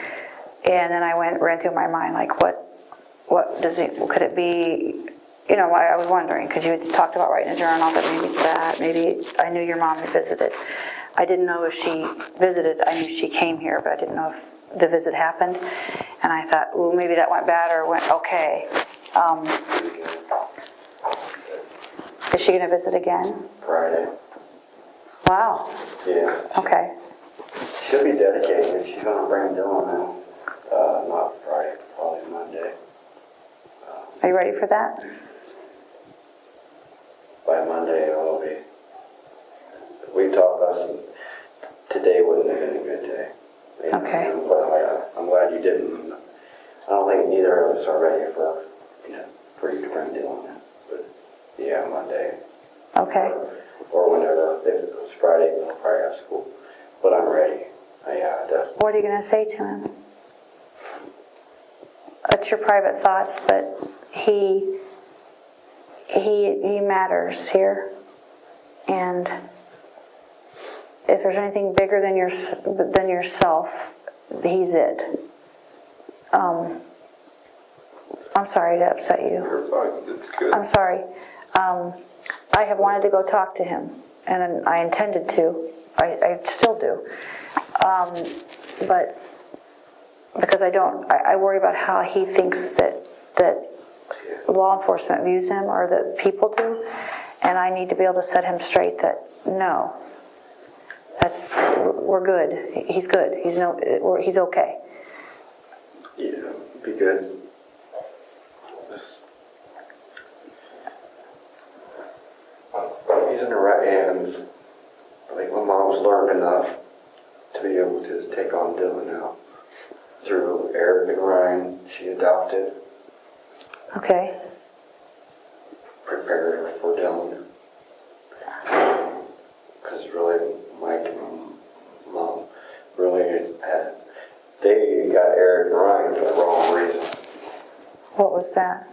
And then I ran through my mind, like, could it be, you know, I was wondering, because you had talked about writing a journal, that maybe it's that, maybe I knew your mom had visited. I didn't know if she visited, I knew she came here, but I didn't know if the visit happened. And I thought, well, maybe that went bad or went okay. Is she going to visit again? Friday. Wow. Yeah. Okay. She'll be dedicated. She's going to bring Dylan in. Not Friday, probably Monday. Are you ready for that? By Monday, it will be. We talked today wouldn't have been a good day. Okay. I'm glad you didn't. I don't think neither of us are ready for you to bring Dylan in. But yeah, Monday. Okay. Or whenever. If it was Friday, we'll probably have school. But I'm ready. Yeah, definitely. What are you going to say to him? It's your private thoughts, but he matters here. And if there's anything bigger than yourself, he's it. I'm sorry to upset you. You're fine. It's good. I'm sorry. I have wanted to go talk to him, and I intended to. I still do. But because I worry about how he thinks that law enforcement views him or that people do. And I need to be able to set him straight that, no, we're good. He's good. He's okay. Yeah, be good. He's in the right hands. I think my mom's learned enough to be able to take on Dylan now. Through Eric and Ryan, she adopted. Okay. Prepared her for Dylan. Because really, Mike and Mom really they got Eric and Ryan for the wrong reason. What was that?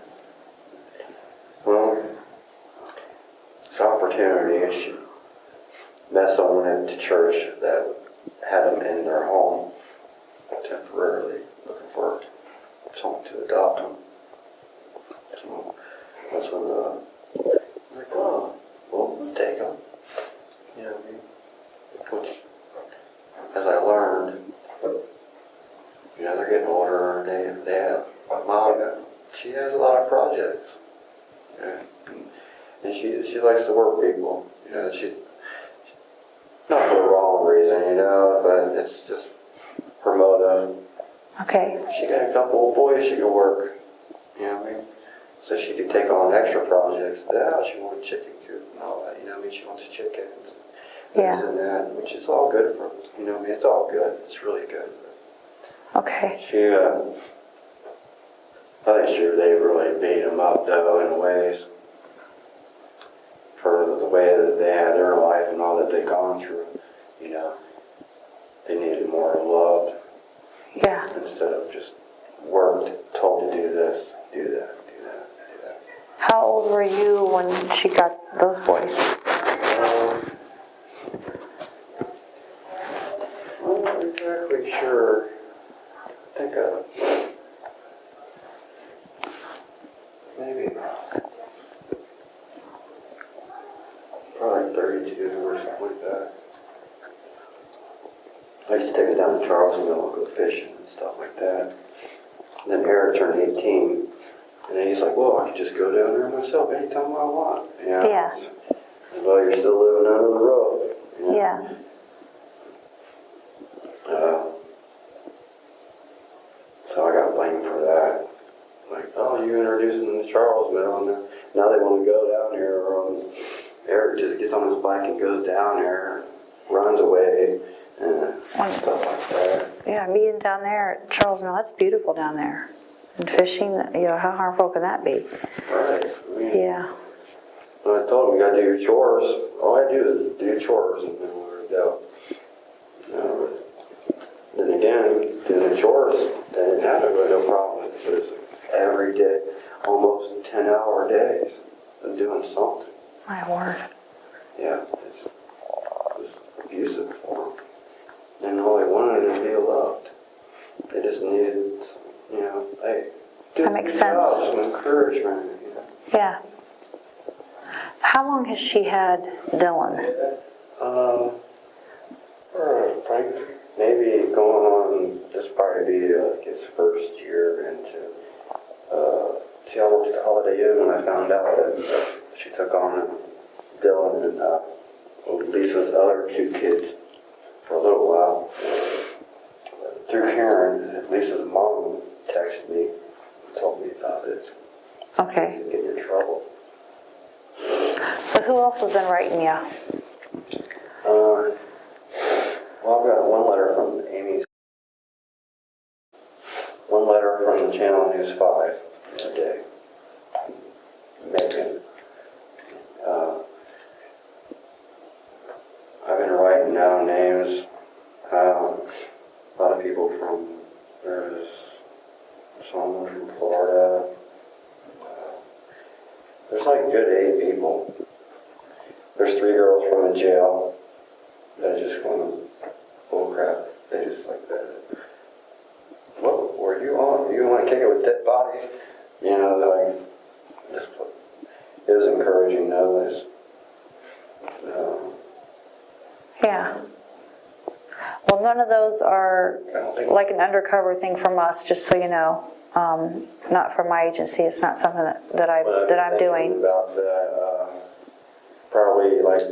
Well, it's an opportunity. She met someone at the church that had them in their home temporarily, looking for someone to adopt them. So that's when like, oh, well, we'll take them. You know what I mean? Which, as I learned, you know, they're getting older. They have Mom. She has a lot of projects. Yeah. And she likes to work people, you know, not for the wrong reason, you know, but it's just her motive. Okay. She got a couple of boys she could work, you know what I mean? So she could take on extra projects. Yeah, she wants chicken coop and all that, you know what I mean? She wants chickens and this and that, which is all good for, you know what I mean? It's all good. It's really good. Okay. I think they really beat them up, though, in ways. For the way that they had their life and all that they've gone through, you know, they needed more loved. Yeah. Instead of just worked, told to do this, do that, do that, do that. How old were you when she got those boys? I'm not exactly sure. I think maybe probably 32 or something like that. I used to take it down to Charlesville, go fishing and stuff like that. And then Eric turned 18, and then he's like, well, I could just go down there myself anytime I want. You know? Yeah. Well, you're still living under the roof. You know? Yeah. So I got blamed for that. Like, oh, you introduced them to Charlesville, and now they want to go down here. Eric just gets on his bike and goes down there, runs away, and stuff like that. Yeah, meeting down there at Charlesville, that's beautiful down there. And fishing, you know, how harmful can that be? Right. I mean, Yeah. when I told him you got to do your chores, all I do is do chores, and then we're go. You know, but then again, doing the chores, they didn't have it, no problem. But it's every day, almost 10-hour days of doing something. My word. Yeah, it was abusive for them. And all they wanted was to be loved. They just needed, you know, hey, do That makes good sense. job, some encouragement. You know. Yeah. How long has she had Dylan? Frank, maybe going on, this probably be his first year into, see, I worked at the Holiday Inn when I found out that she took on Dylan and Lisa's other two kids for a little while. Through Karen, Lisa's mom texted me and told me about it. Okay. She said, get in trouble. So who else has been writing you? Well, I've got one letter from Amy's, one letter from the Channel News 5 the other day. Megan. I've been writing down names. A lot of people there's someone from Florida. There's like good 8 people. There's 3 girls from the jail that are just going, bull crap. They just like that. What were you on? You want to kick it with dead bodies? You know, they're like, it was encouraging though. Yeah. Well, none of those are like an undercover thing from us, just so you know. Not from my agency. It's not something that I'm doing. About that, probably like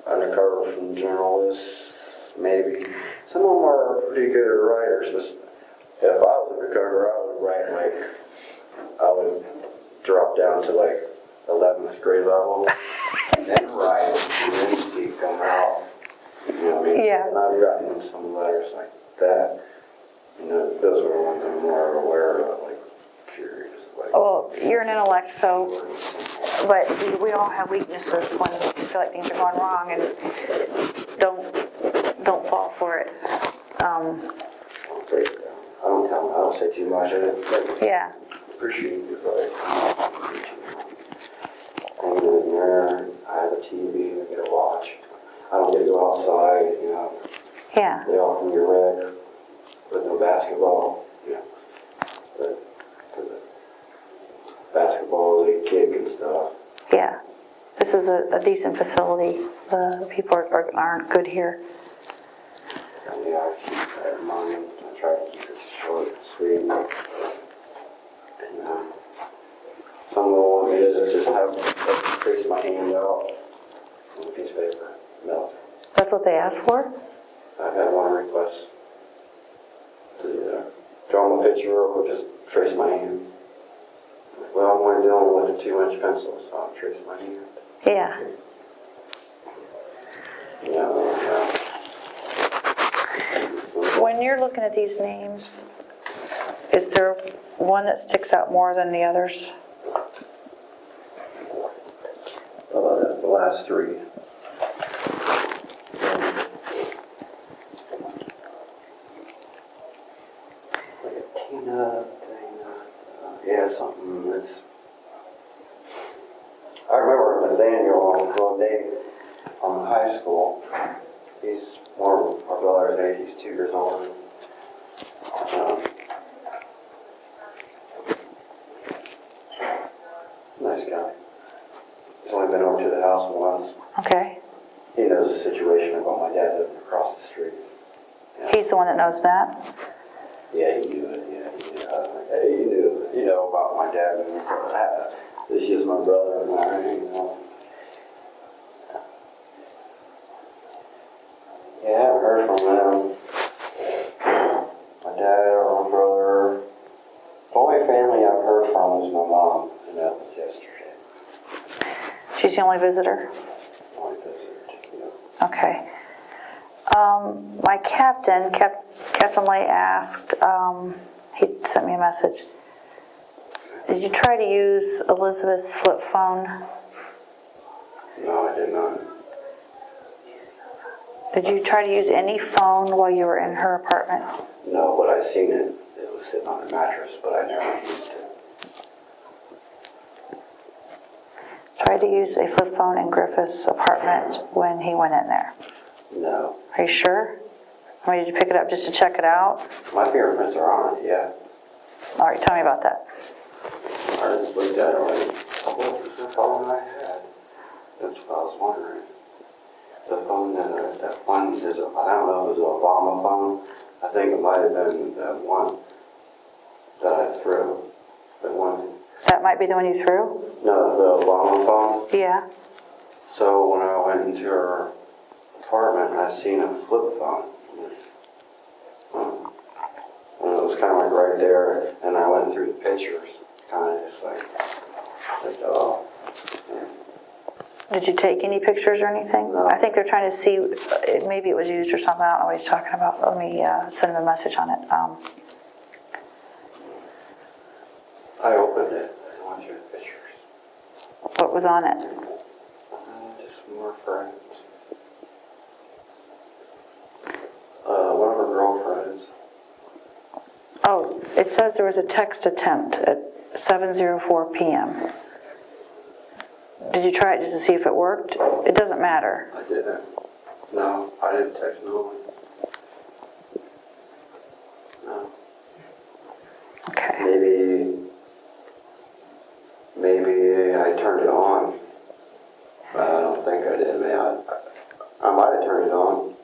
undercover from journalists, maybe. Some of them are pretty good writers, but if I was undercover, I would write like, I would drop down to like 11th grade level, and then write, and then see come out. You know what I mean? Yeah. And I've gotten some letters like that. You know, those are the ones I'm more aware of, like curious. Like, Well, you're an intellect, so, but we all have weaknesses when we feel like things are going wrong, and don't fall for it. I don't tell them, I don't say too much. Yeah. Appreciate it, but I'm in there, I have a TV, I get to watch. I don't get to go outside, you know. Yeah. Lay off from your rec with no basketball, you know. But basketball, they kick and stuff. Yeah. This is a decent facility. The people aren't good here. So yeah, I keep that in mind. I try to keep it short and sweet. And some of them want me to just have trace my hand out on a piece of paper, melt. That's what they asked for? I've had one request to draw my picture or just trace my hand. Well, I'm only dealing with a 2-inch pencil, so I'll trace my hand. Yeah. When you're looking at these names, is there one that sticks out more than the others? The last three. Like a Tina thing. Yeah, something that's. I remember Nathaniel one day from high school. He's one of our brother's age. He's 2 years older. Nice guy. He's only been over to the house once. Okay. He knows the situation about my dad living across the street. Yeah. He's the one that knows that? Yeah, he knew it. Yeah, he knew. You know about my dad living across the house. This is my brother and I, you know. Yeah, I haven't heard from them. My dad or my brother. The only family I've heard from is my mom, and that was yesterday. She's the only visitor? Only visitor, yeah. Okay. My captain, Captain Lay asked, he sent me a message. Did you try to use Elizabeth's flip phone? No, I did not. Did you try to use any phone while you were in her apartment? No, but I seen it. It was sitting on the mattress, but I never used it. Tried to use a flip phone in Griffith's apartment when he went in there. No. Are you sure? I mean, did you pick it up just to check it out? My fingerprints are on it, yeah. All right, tell me about that. I just looked at it already. What was the phone I had? That's what I was wondering. The phone that one is, I don't know if it was an Obama phone. I think it might have been that one that I threw. The one. That might be the one you threw? No, the Obama phone. Yeah. So when I went into her apartment, I seen a flip phone. And it was kind of like right there, and I went through the pictures, kind of just like oh. Yeah. Did you take any pictures or anything? No. I think they're trying to see, maybe it was used or something. I don't know what he's talking about. Let me send him a message on it. I opened it and went through the pictures. What was on it? Just more friends. One of her girlfriends. Oh, it says there was a text attempt at 7:04 p.m. Did you try it just to see if it worked? It doesn't matter. I didn't. No, I didn't text no one. No. Okay. Maybe I turned it on. But I don't think I did. I might have turned it on.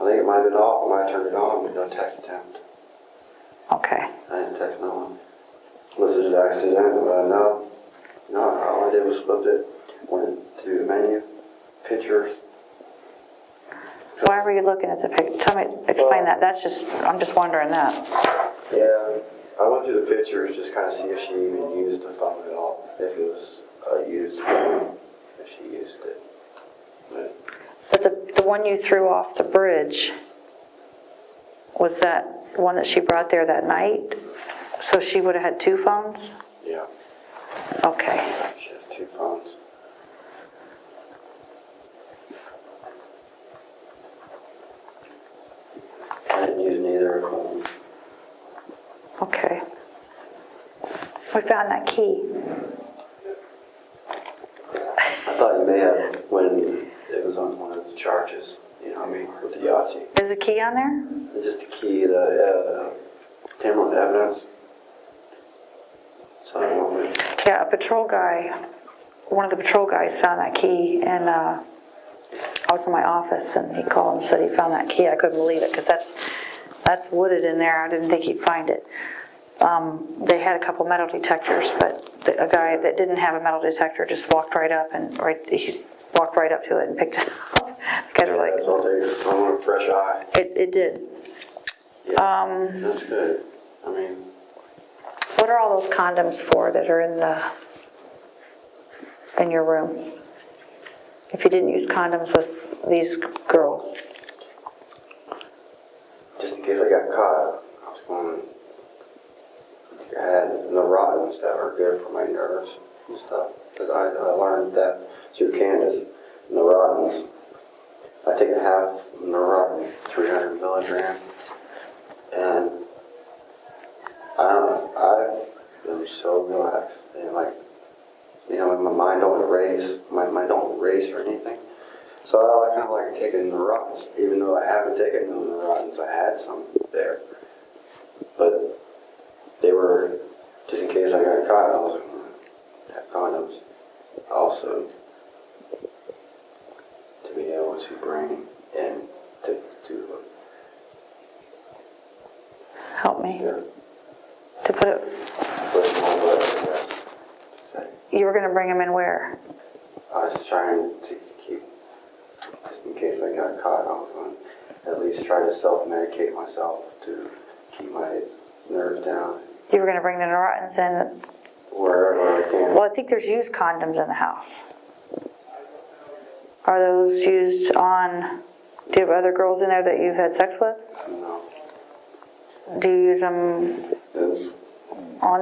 I think it might have been off. I might have turned it on. No text attempt. Okay. I didn't text no one. Unless it was accidental, but no. No, all I did was flipped it. Went to menu, pictures. Why were you looking at the picture? Tell me, explain that. I'm just wondering that. Yeah, I went through the pictures just kind of see if she even used the phone at all. If it was a used phone, if she used it. But the one you threw off the bridge, was that one that she brought there that night? So she would have had 2 phones? Yeah, Okay. she has 2 phones. I didn't use neither of them. Okay. We found that key. I thought you may have when it was on one of the charges, you know what I mean, with the Yahtzee. Is the key on there? Just the key, the tampered evidence. So I don't know. Yeah, a patrol guy, one of the patrol guys found that key, and I was in my office, and he called and said he found that key. I couldn't believe it, because that's wooded in there. I didn't think he'd find it. They had a couple metal detectors, but a guy that didn't have a metal detector just walked right up he walked right up to it and picked it up. The guys were like, That's all takes. I want a fresh eye. it did. Yeah, that's good. I mean, What are all those condoms for that are in your room? If you didn't use condoms with these girls. just in case I got caught, I was going. I had neurotics that were good for my nerves and stuff. Because I learned that through Candace, neurotics. I take a half neurotin, 300 milligram, and I'm so relaxed and like, you know, my mind don't erase, or anything. So I kind of like taking neurotins, even though I haven't taken no neurotins. I had some there, but they were just in case I got caught. I was gonna have condoms also to be able to bring in to Help me. yeah, To put it, put them on whatever, yeah. you were going to bring them in where? I was just trying to keep, just in case I got caught, I was going to at least try to self-medicate myself to keep my nerves down You were going to bring the neurotins in. wherever I can. Well, I think there's used condoms in the house. Are those used on, do you have other girls in there that you've had sex with? No, Do you use them it was on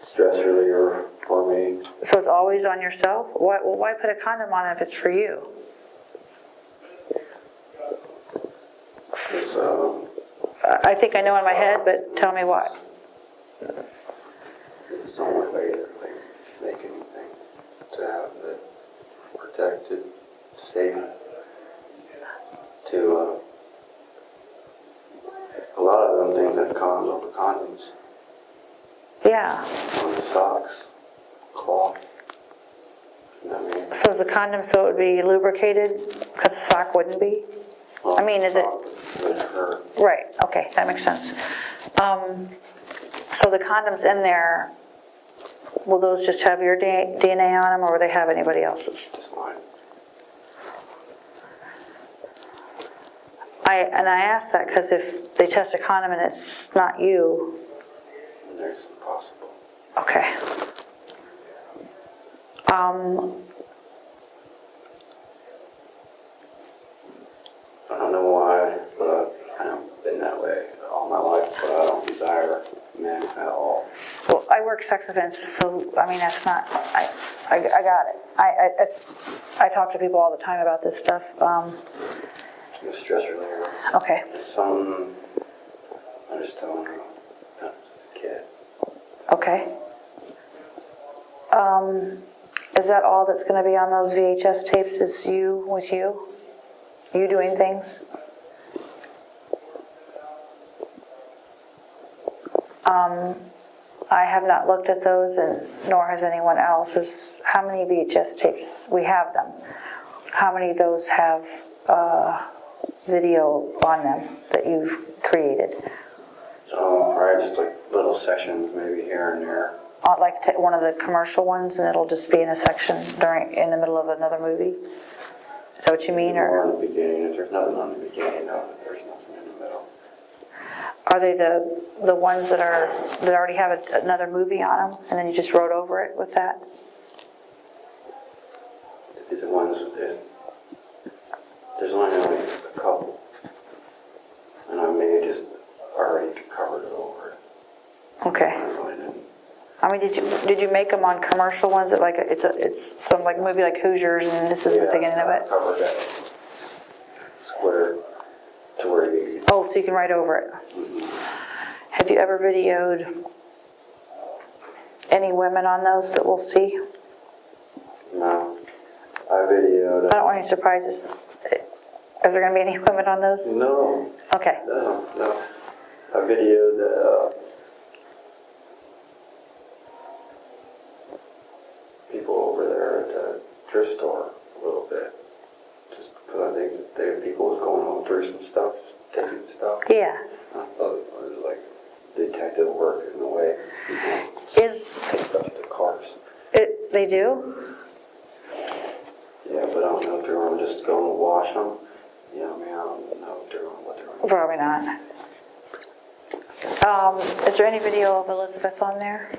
stress reliever for me. so it's always on yourself? Why put a condom on if it's for you? So I think I know in my head, but tell me why. it's the only way to like make anything to have it protected, safe. To a lot of them things have cons over condoms. Yeah. On the socks, cloth. You know what I mean? So is the condom so it would be lubricated because the sock wouldn't be? I mean, is it? Would hurt. Right, okay, that makes sense. So the condoms in there, will those just have your DNA on them, or will they have anybody else's? Just mine. I asked that because if they test a condom and it's not you, And there's impossible. okay. I don't know why, but I've kind of been that way all my life, but I don't desire men at all. Well, I work sex offenses, so, I mean, that's not, I got it. I talk to people all the time about this stuff. The stress reliever. Okay. Some, I just don't know. I was a kid. Okay. Is that all that's going to be on those VHS tapes is you with you? You doing things? I have not looked at those, and nor has anyone else. How many VHS tapes? We have them. How many of those have video on them that you've created? Probably just like little sections, maybe here and there. Like one of the commercial ones, and it'll just be in a section in the middle of another movie? Is that what you mean? Or Or in the beginning, if there's nothing on the beginning, no, there's nothing in the middle. are they the ones that already have another movie on them, and then you just wrote over it with that? It's the ones that, there's only a couple, and I may have just already covered it over it. Okay. I really didn't. I mean, did you make them on commercial ones that like it's some like movie like Hoosiers, and this is the beginning of it? Covered that square to where you. Oh, so you can write over it. Have you ever videoed any women on those that we'll see? No, I videoed. I don't want any surprises. Is there going to be any women on those? No, Okay. no. I videoed people over there at the thrift store a little bit, just because I think that people was going on through some stuff, taking stuff. Yeah. I thought it was like detective work in a way. Is Take stuff to cars. they do? Yeah, but I don't know if they're going to just go and wash them. Yeah, I mean, I don't know if they're on what they're on. Probably not. Is there any video of Elizabeth on there?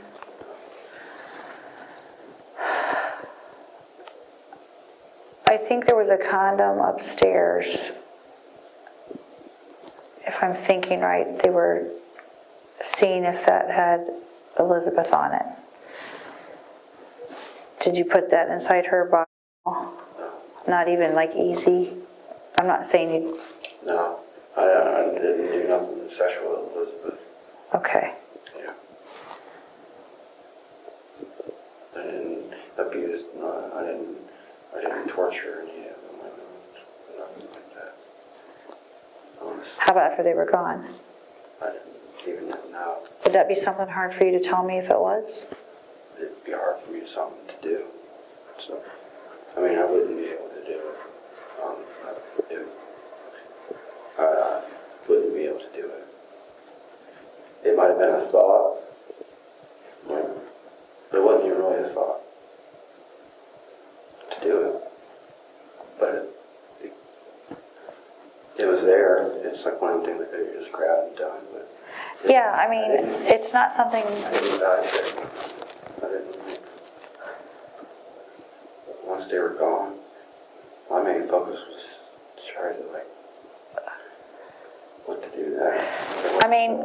I think there was a condom upstairs. If I'm thinking right, they were seeing if that had Elizabeth on it. Did you put that inside her bottle? Not even like easy? I'm not saying you... No, I didn't do nothing sexual with Elizabeth. Okay. Yeah. I didn't abuse, no, I didn't torture any of them, nothing like that. Honestly, How about after they were gone? I didn't even know. Would that be something hard for you to tell me if it was? It'd be hard for me to something to do. So, I mean, I wouldn't be able to do it. I wouldn't be able to do it. It might have been a thought, but it wasn't even really a thought to do it. But it was there. It's like one of them things that you just grab and done. But Yeah, I mean, it's not something... I didn't. Once they were gone, my main focus was to try to what to do next. I mean,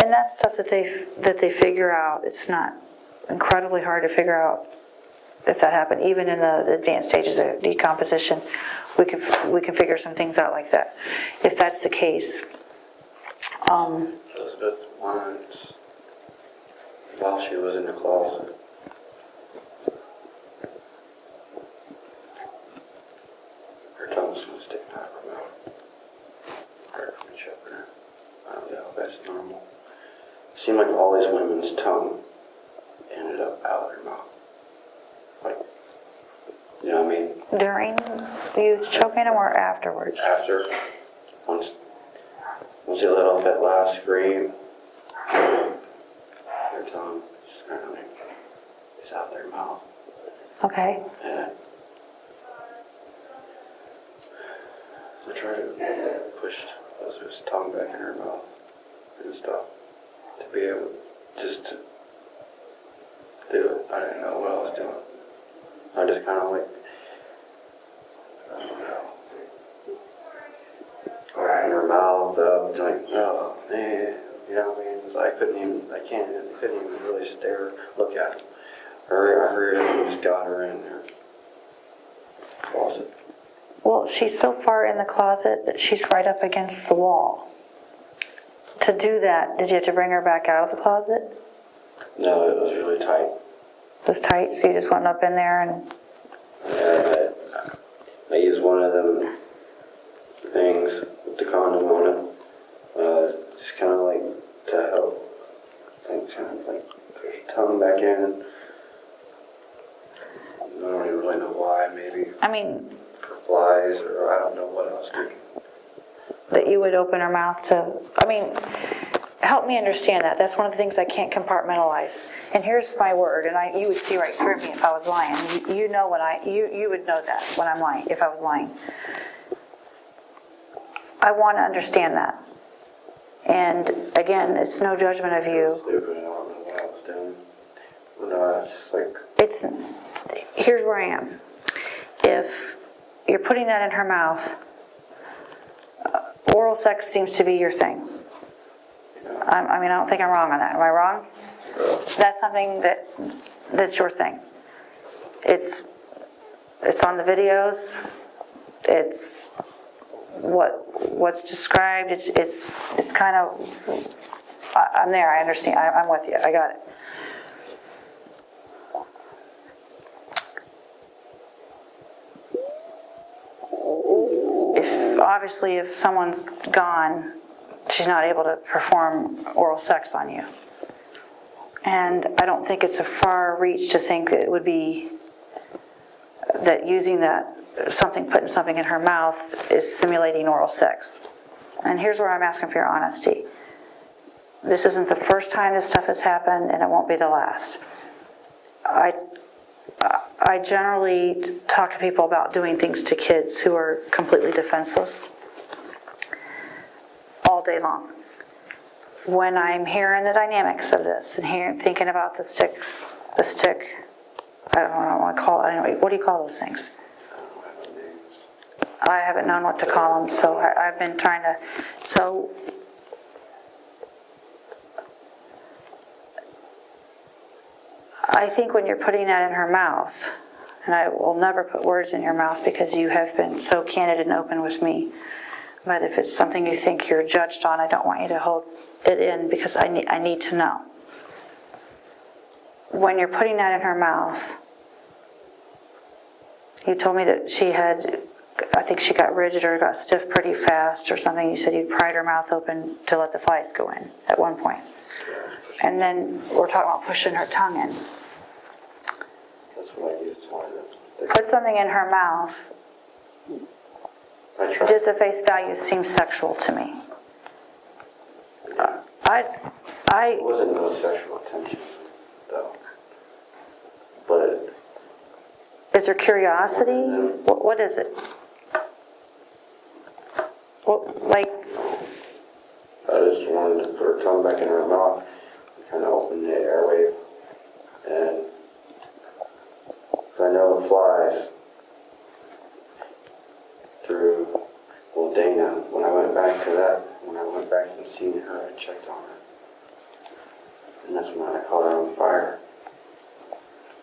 and that stuff that they figure out, it's not incredibly hard to figure out if that happened. Even in the advanced stages of decomposition, we can figure some things out like that. If that's the case. Elizabeth once, while she was in the closet, her tongue was sticking out of her mouth. Hurt from choking her. I don't know if that's normal. It seemed like all these women's tongue ended up out of their mouth. Like, you know what I mean? During you choking them or afterwards? After, once they let off that last scream, their tongue just kind of like is out their mouth. Okay. And I tried to push Elizabeth's tongue back in her mouth and stuff to be able just to do it. I didn't know what I was doing. I just kind of like, I don't know, in her mouth up, like, oh man, you know what I mean? I couldn't even really stare, look at him. I hurried up and just got her in there. Closet. Well, she's so far in the closet that she's right up against the wall. To do that, did you have to bring her back out of the closet? No, it was really tight. It was tight, so you just went up in there and... I used one of them things with the condom on it, just kind of like to help, like kind of like push your tongue back in. I don't even really know why, maybe I mean, for flies or I don't know what I was thinking. that you would open her mouth to, I mean, help me understand that. That's one of the things I can't compartmentalize. And here's my word, and you would see right through me if I was lying. You know you would know that when I'm lying, if I was lying. I want to understand that. And again, it's no judgment of you. Stupid, I don't know what I was doing. No, it's just like, Here's where I am. If you're putting that in her mouth, oral sex seems to be your thing. I mean, I don't think I'm wrong on that. Am I wrong? That's something that's your thing. It's on the videos. It's what's described. It's kind of. I'm there. I understand. I'm with you. I got it. Obviously, if someone's gone, she's not able to perform oral sex on you. And I don't think it's a far reach to think it would be that using putting something in her mouth is simulating oral sex. And here's where I'm asking for your honesty. This isn't the first time this stuff has happened, and it won't be the last. I generally talk to people about doing things to kids who are completely defenseless all day long. When I'm hearing the dynamics of this and thinking about the stick, I don't know what I want to call it. Anyway, what do you call those things? I haven't known what to call them, so I've been trying to. So I think when you're putting that in her mouth, and I will never put words in your mouth because you have been so candid and open with me, but if it's something you think you're judged on, I don't want you to hold it in because I need to know. When you're putting that in her mouth, you told me that I think she got rigid or got stiff pretty fast or something. You said you'd pried her mouth open to let the flies go in at one point. And then we're talking about pushing her tongue in. that's what I used to want to Put something in her mouth, I tried. just at face value, seems sexual to me. It wasn't no sexual attention, though. But Is there curiosity? What is it? Like, I just wanted to put her tongue back in her mouth and kind of open the airway. And I know it flies through, well, Dana, when I went back and seen her, I checked on her. And that's when I caught her on fire.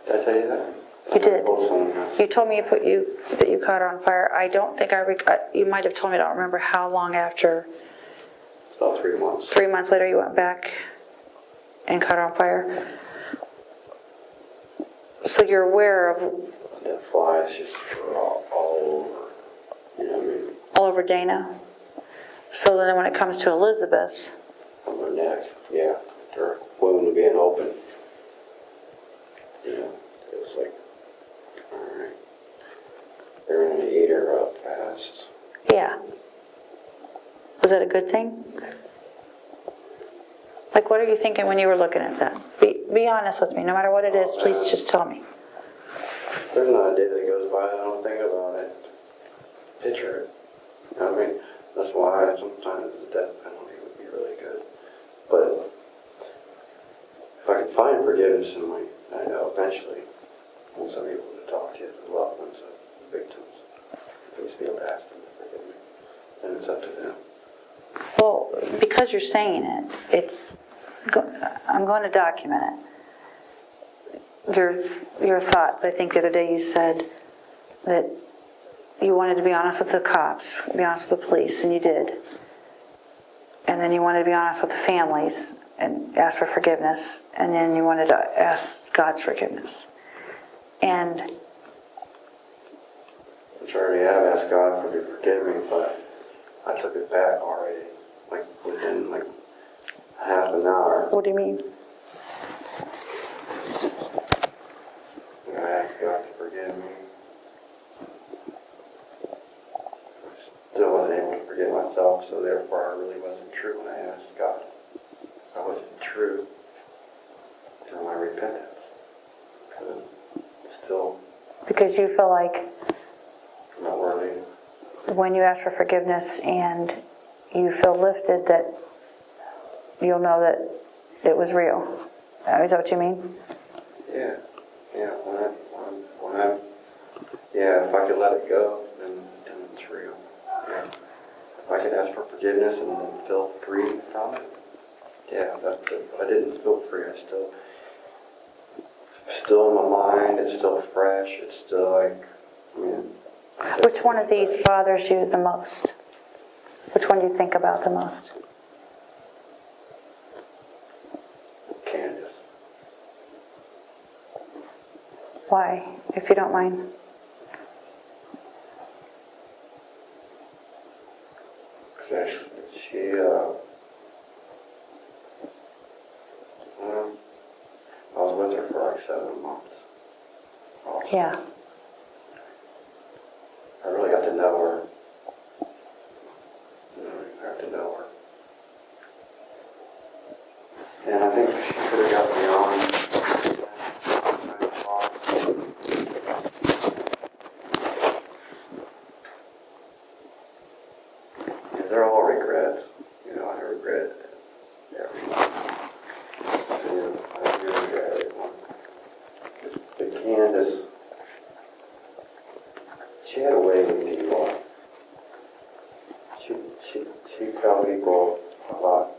Did I tell you that? you did. I told someone else. You told me that you caught her on fire. I don't think you might have told me, I don't remember how long after. About 3 months. 3 months later you went back and caught her on fire. So you're aware of That flies just all over. You know what I mean? all over Dana. So then when it comes to Elizabeth, On her neck, yeah. Her wound being open. You know, it was like, alright. They're gonna eat her up fast. yeah. Was that a good thing? Like, what are you thinking when you were looking at that? Be honest with me. No matter what it is, please just tell me. There's not a day that goes by I don't think about it. Picture it. You know what I mean? That's why sometimes the death penalty would be really good. But if I could find forgiveness in me, I know eventually once I'm able to talk to the loved ones of the victims, at least be able to ask them to forgive me. And it's up to them. Well, because you're saying it, I'm going to document it. Your thoughts. I think the other day you said that you wanted to be honest with the cops, be honest with the police, and you did. And then you wanted to be honest with the families and ask for forgiveness, and then you wanted to ask God's forgiveness. And Which I already have asked God to forgive me, but I took it back already. Like within like half an hour. what do you mean? I asked God to forgive me. I still wasn't able to forgive forgive myself, so therefore I really wasn't true when I asked God. I wasn't true through my repentance. Because I'm still Because you feel like not worthy. when you ask for forgiveness and you feel lifted, that you'll know that it was real. Is that what you mean? Yeah. Yeah, if I could let it go, then it's real. Yeah. If I could ask for forgiveness and then feel free from it, yeah, I didn't feel free. I still in my mind, it's still fresh, it's still like, Which one of these bothers you the most? Which one do you think about the most? Candace. Why, if you don't mind? She, I was with her for like 7 months. Also. Yeah. I really got to know her. I got to know her. And I think she could have got beyond. Yeah, they're all regrets. I regret everything. I do regret everyone. But Candace, she had a way with people. She tell people about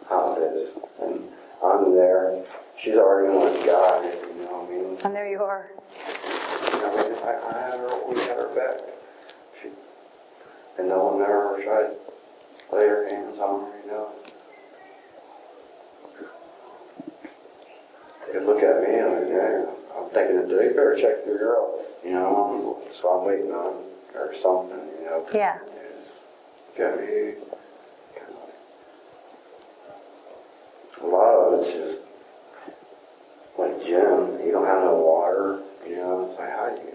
how it is. And I'm there. She's arguing with guys, you know what I mean? And there you are. I had her, we had her back. And no one ever tried to lay her hands on her, They could look at me and I'm thinking that they better check your girl, so I'm waiting on her or something, Yeah. Got me. A lot of it's just like Jim, you don't have no water, it's like how do you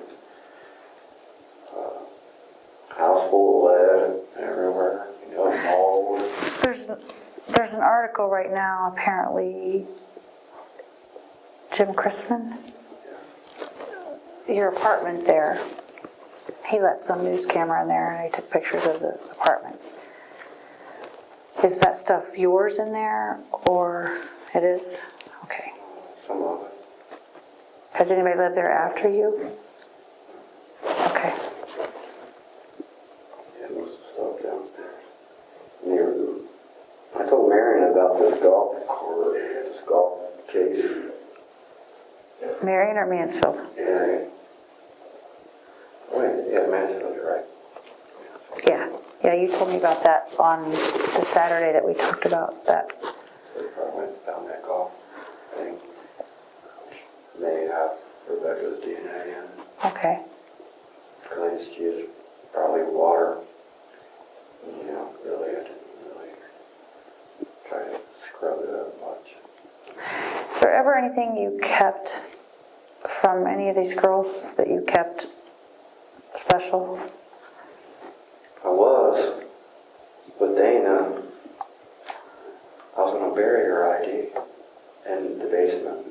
house full of lead everywhere, mold. There's an article right now, apparently, Jim Chrisman, your apartment there, he let some news camera in there and he took pictures of the apartment. Is that stuff yours in there, or it is? Okay. Some of it. Has anybody lived there after you? Okay. Yeah, most of the stuff downstairs. I told Marion about this golf court, this golf case. Marion or Mansfield? Marion. Wait, yeah, Mansfield, you're right. Yeah. Yeah, you told me about that on the Saturday that we talked about that. So they probably went and found that golf thing. They have Rebecca's DNA in it. Okay. Because I just used probably water. Really, I didn't really try to scrub it up much. Is there ever anything you kept from any of these girls that you kept special? I was with Dana. I was going to bury her ID in the basement.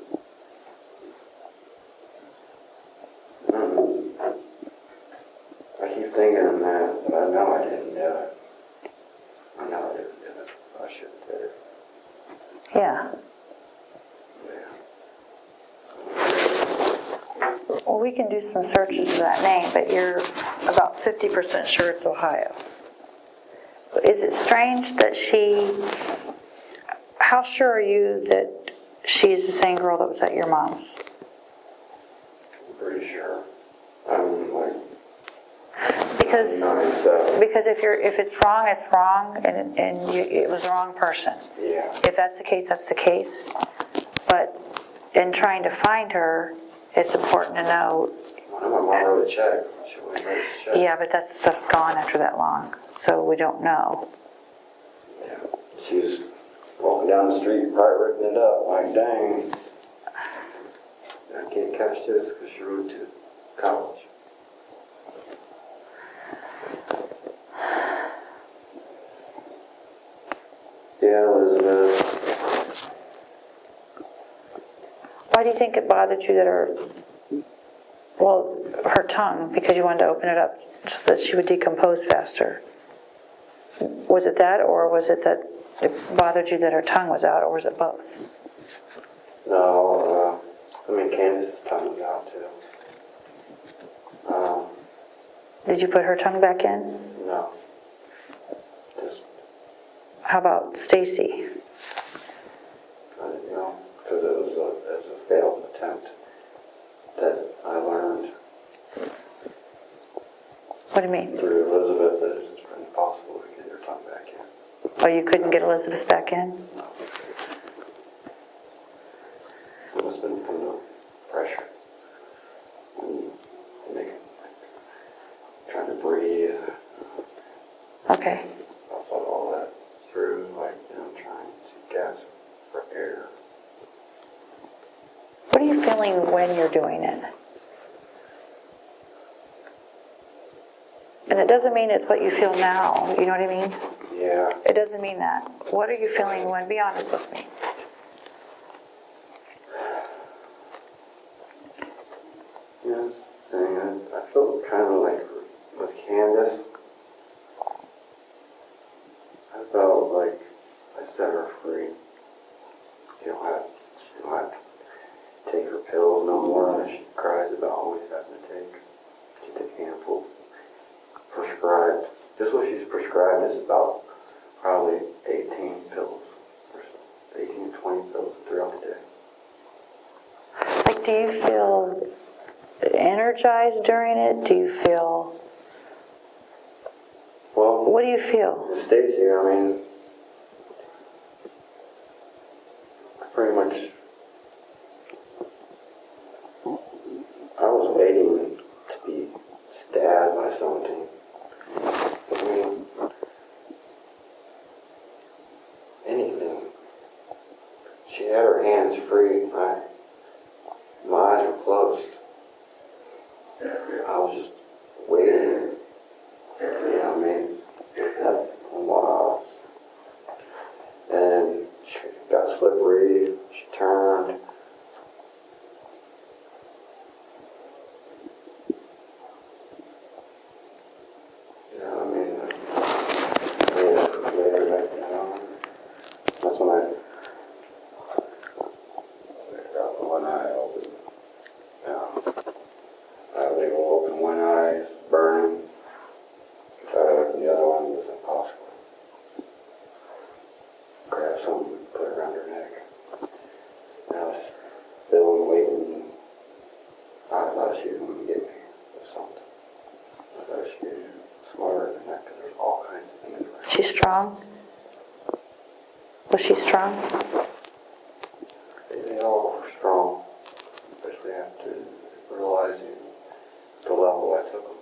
I keep thinking of that, but I know I didn't do it. I know I didn't do it. I should have did it. Yeah. Well, we can do some searches of that name, but you're about 50% sure it's Ohio. Is it strange that how sure are you that she's the same girl that was at your mom's? I'm pretty sure. I'm like Because 97. if it's wrong, it's wrong, and it was the wrong person. Yeah. If that's the case, that's the case. But in trying to find her, it's important to know. My mom wrote a check. She wouldn't write a check. Yeah, but that stuff's gone after that long, so we don't know. Yeah. She was walking down the street, probably ripping it up. Like, dang, I can't catch this because she wrote to college. Elizabeth. Why do you think it bothered you that her tongue, because you wanted to open it up so that she would decompose faster? Was it that, or was it that it bothered you that her tongue was out, or was it both? No, Candace's tongue was out too. Did you put her tongue back in? No. Just, How about Stacy? because it was a failed attempt that I learned What do you mean? through Elizabeth that it's impossible to get her tongue back in. Oh, you couldn't get Elizabeth back in? No. It must have been from the pressure. Trying to breathe. Okay. I thought all that through, trying to gasp for air. What are you feeling when you're doing it? And it doesn't mean it's what you feel now, you know what I mean? Yeah. It doesn't mean that. What are you feeling when? Be honest with me. Yes, thing. I felt kind of like with Candace. I felt like I set her free. She don't have to take her pills no more that she cries about always having to take. She took a handful. Prescribed. Just what she's prescribed is about probably 18 pills. Or 18 to 20 pills throughout the day. Like, do you feel energized during it? Do you feel... Well, What do you feel? Stacy, I pretty much, I was waiting to be stabbed by something. Anything. She had her hands free. My eyes were closed. I was just waiting. A while. And she got slippery. She turned. That's when I got one eye open. I was able to open one eye, burning. Try to open the other one was impossible. Grab something, put it around her neck. And I was feeling, waiting. I thought she was going to get me with something. I thought she was smarter than that because there's all kinds of things around. She's strong? Was she strong? They all were strong, especially after realizing the level I took them.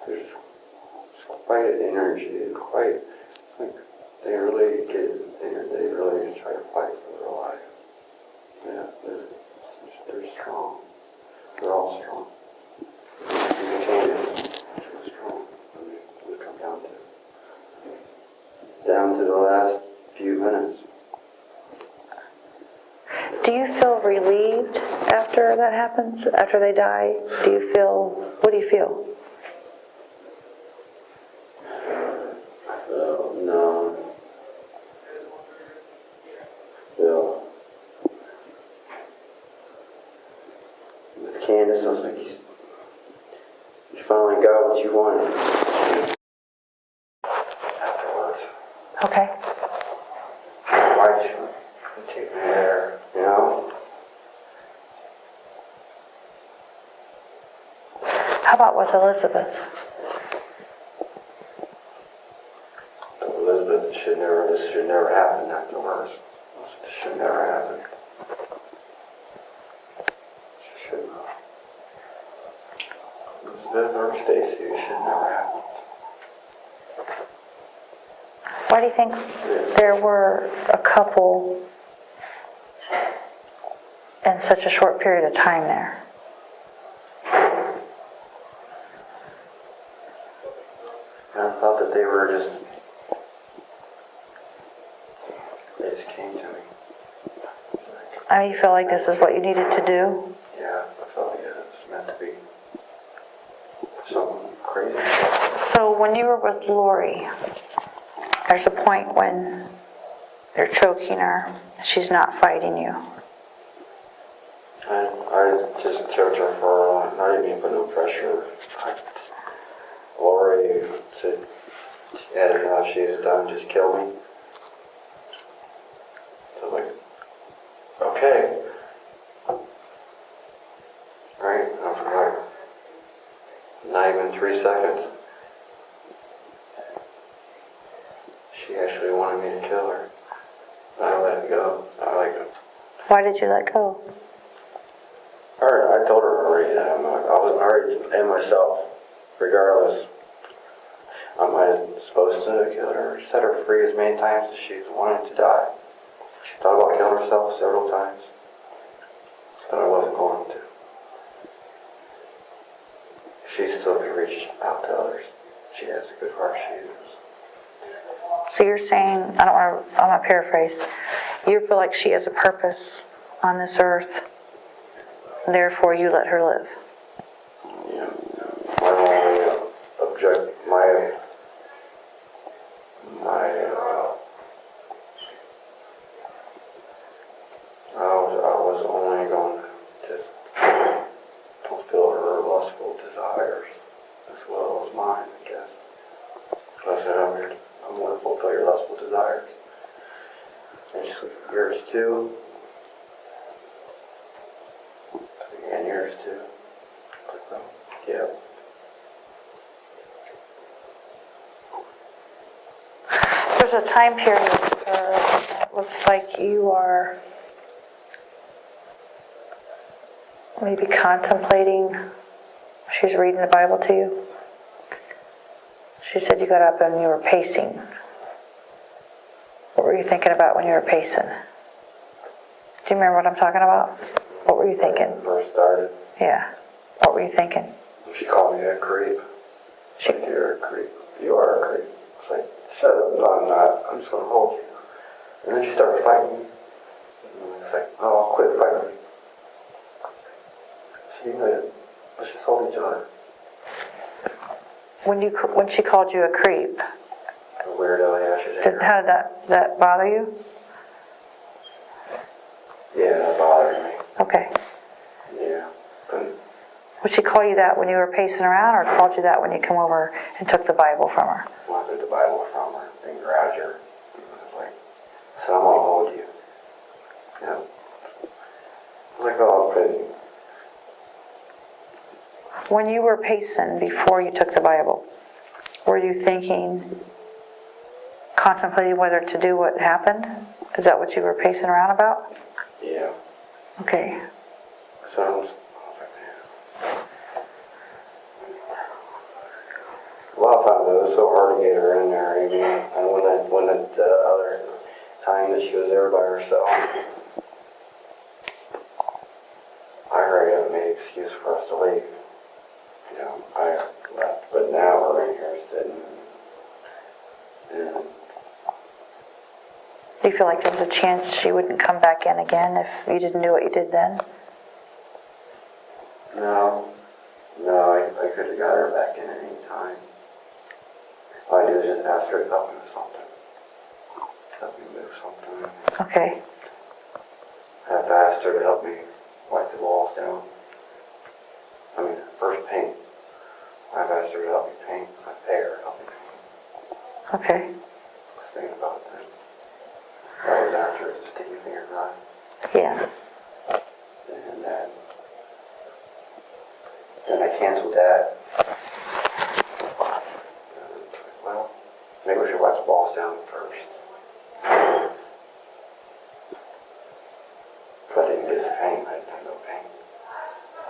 There's quite an energy, it's like they really get there, they really try to fight for their life. Yeah, they're strong. They're all strong. Even Candace, she was strong. We come down to the last few minutes. Do you feel relieved after that happens? After they die? What do you feel? I feel numb. With Candace, I was like, you finally got what you wanted. Afterwards. Okay. Why'd you take me there, How about with Elizabeth? Elizabeth, this should never happen afterwards. This should never happen. She shouldn't have. Elizabeth or Stacy, it should never happen. Why do you think there were a couple in such a short period of time there? I thought that they were just came to me. You feel like this is what you needed to do? Yeah, I felt like it was meant to be something crazy. So when you were with Lori, there's a point when they're choking her, she's not fighting you. I just choked her for not even put no pressure. Lori said she had enough, she was done, just kill me. So I was like, okay. Right, after like not even 3 seconds, she actually wanted me to kill her. I let it go. Why did you let go? I told her already that I was already in myself, regardless. Am I supposed to kill her? Set her free as many times as she wanted to die. She thought about killing herself several times, but I wasn't going to. She still can reach out to others. She has a good heart, she is. So you're saying, I'm going to paraphrase, you feel like she has a purpose on this earth, therefore you let her live. Yeah. My only object, I was only going to just fulfill her lustful desires as well as mine, I guess. I said, I'm going to fulfill your lustful desires. And she's like, yours too? And yours too? I was like, well, yeah. There's a time period where it looks like you are maybe contemplating. She's reading the Bible to you. She said you got up and you were pacing. What were you thinking about when you were pacing? Do you remember what I'm talking about? What were you thinking? When I first started, Yeah. What were you thinking? she called me a creep. She's like, you're a creep. You are a creep. I was like, shut up. No, I'm not. I'm just going to hold you. And then she started fighting me. And it's like, oh, I'll quit fighting me. So you know, let's just hold each other. When she called you a creep, A weirdo, yeah, she's a how did that bother you? Yeah, that bothered me. Okay. Yeah. But Would she call you that when you were pacing around, or called you that when you come over and took the Bible from her? when I took the Bible from her and grabbed her, I was like, I said, I'm going to hold you. You know? I was like, oh, I'm kidding. When you were pacing before you took the Bible, were you thinking, contemplating whether to do what happened? Is that what you were pacing around about? Yeah. Okay. So I was like, a lot of times it was so hard to get her in there, even. And when that other time that she was there by herself, I hurried up and made an excuse for us to leave. You know, I left, but now we're in here sitting. And Do you feel like there was a chance she wouldn't come back in again if you didn't do what you did then? no, I could have got her back in at any time. All I did was just ask her to help me with something. Help me move something. Okay. I've asked her to help me wipe the walls down. I mean, first paint. I've asked her to help me paint. I pay her to help me paint. Okay. I was thinking about that. That was after the sticky finger ride. Yeah. And then I canceled that. And it's like, well, maybe we should wipe the walls down first. If I didn't get the paint, I didn't have no paint.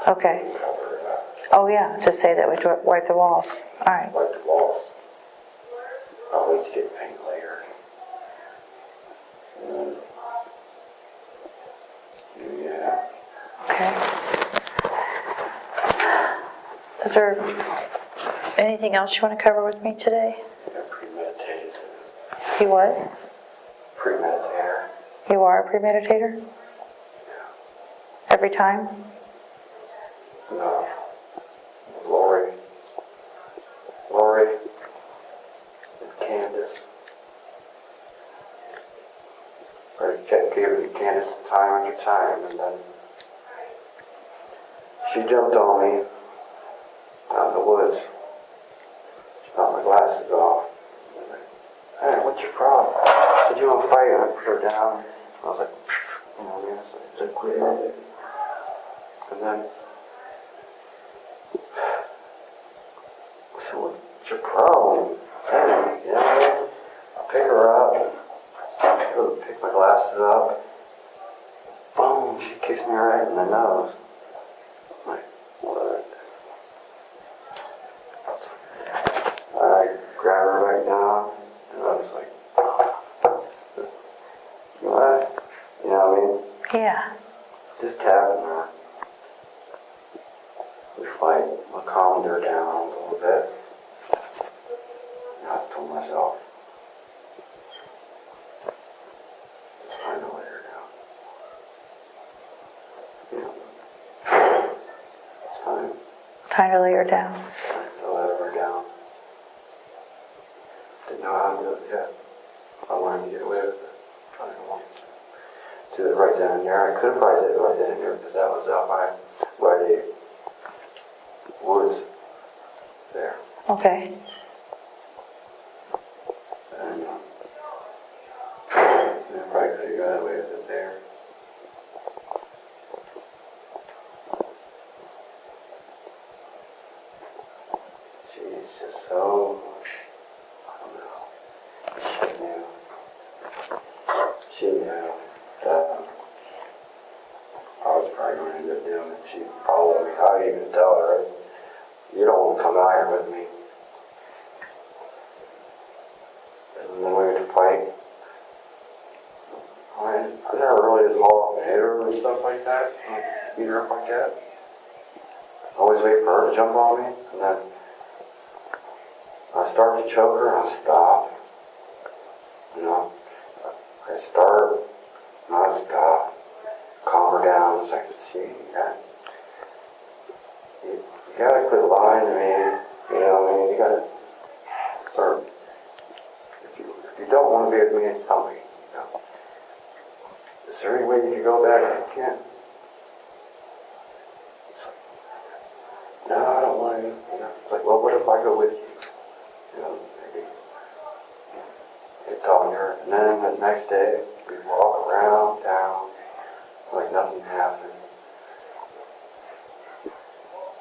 Okay. Cover it up. Oh yeah, just say that we wipe the walls. All right. Wipe the walls. I'll wait to get paint later. Yeah. Okay. Is there anything else you want to cover with me today? Yeah, premeditated. You what? Premeditator. You are a premeditator? Every time? No. Lori, and Candace. I kept giving Candace time after time, and then she jumped on me out in the woods. She knocked my glasses off. Hey, what's your problem? I said, you want to fight? And I put her down. I was like, you know what I mean? I said, quit it. And then I said, what's your problem? Hey, you know what I mean? I pick her up. I go to pick my glasses up. Boom, she kicks me right in the nose. I'm like, what? I grab her right down, and I was like, what? You know what I mean? Yeah. Just tapping her. We fight. I calmed her down a little bit. And I told myself, it's time to lay her down. Yeah. It's time. Time to lay her down. It's time to let her down. Didn't know how to do it yet. I wanted to get away with it. I didn't want to do it right down here. I could have probably did it right down here because that was out by Rite Aid Woods there. Okay. And I probably could have got away with it there. She's just so, I don't know. She knew that I was probably going to end up doing it. She followed me. I even tell her, you don't want to come out here with me. And then we would fight. I never really just haul off and hit her and stuff like that. Beat her up like that. Always wait for her to jump on me. And then I start to choke her and I stop. You know, I start and I stop. Calm her down. It's like, see, you gotta quit lying to me. You know what I mean? You gotta start. If you don't want to be with me, tell me. You know? Is there any way you can go back if you can't? It's like, no, I don't want to. You know, it's like, well, what if I go with you? You know, maybe get talking to her. And then the next day, we walk around town like nothing happened.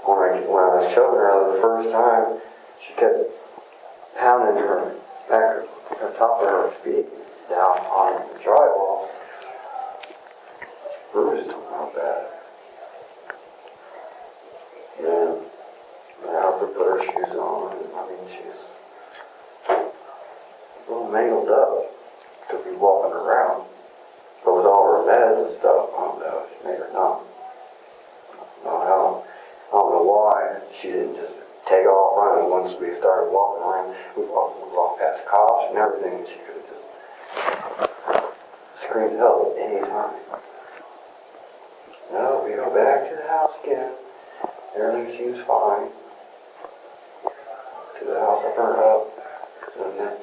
When I was choking her the first time, she kept pounding her back, the top of her feet down on the drywall. She bruised them real bad. And I helped her put her shoes on. And, I mean, she's a little mangled up to be walking around. But with all her meds and stuff, I don't know, she made her numb. I don't know why she didn't just take off running once we started walking around. We walked past cops and everything, and she could have just screamed help at any time. No, we go back to the house again. Everything seems fine. To the house, I burned up. And then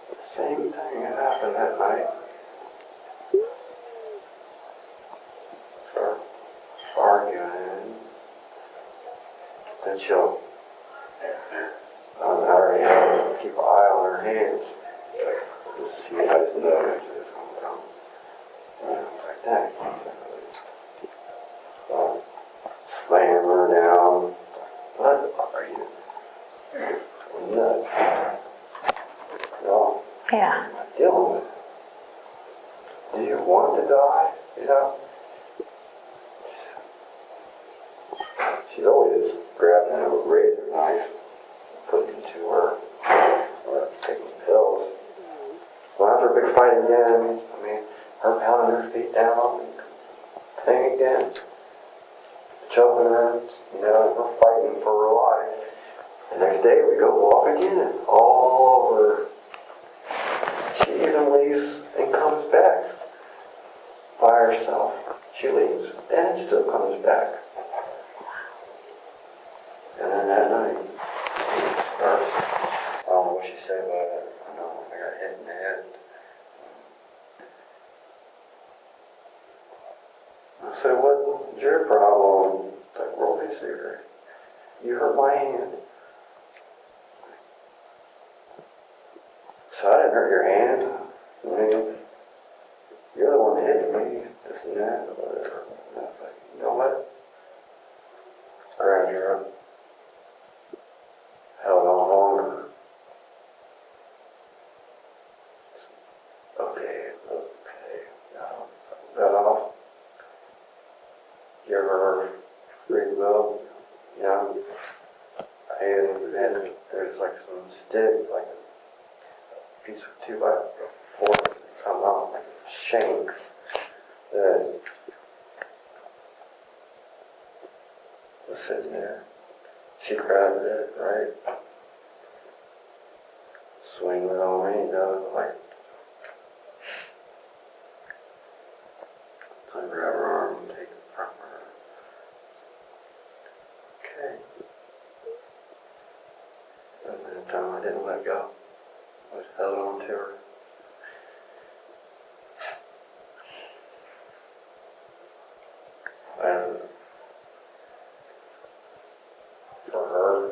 the same thing had happened that night. Start arguing. Then she'll, I already have to keep an eye on her hands. Just so you guys know it's going to come. Like that. Slam her down. What the fuck are you? You're nuts. No. Yeah. Dealing with it. Do you want to die? You know? She's always grabbing a razor knife, putting it to her, or taking pills. So after a big fight again, I mean, her pounding her feet down, and thing again, choking her, you know, we're fighting for her life. The next day we go walk again, all over. She even leaves and comes back. said, what's your problem? Like, roll me a cigarette. You hurt my hand. So I didn't hurt your hand. I mean, you're the one that hit me, this and that, or whatever. And I was like, you know what? Grabbed her up, held on longer. Okay, got off. Give her free will, you know. And there's like some stick, like a piece of 2x4 that come out like a shank that was sitting there. She grabbed it, right? Swing it on me, you know, like I grab her arm and take it from her. Okay. And that time I didn't let go. I was held on to her. And for her,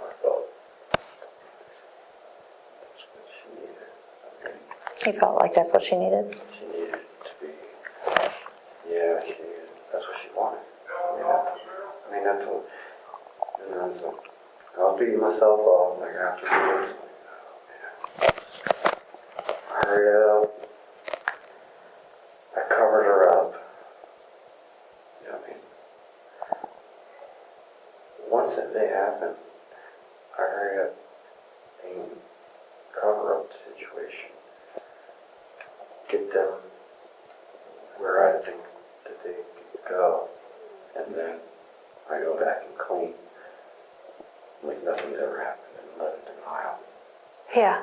I felt that's what she needed. Okay. You felt like that's what she needed? She needed to be, yeah, that's what she wanted. I mean, that's what, you know, it's like, I was beating myself up, like, afterwards. Like, oh, man. I hurried up. I covered her up. You know what I mean? Once they happened, I hurried up and cover up the situation. Get them where I think that they could go, and then I go back and clean, like nothing's ever happened, and let it denial. Yeah.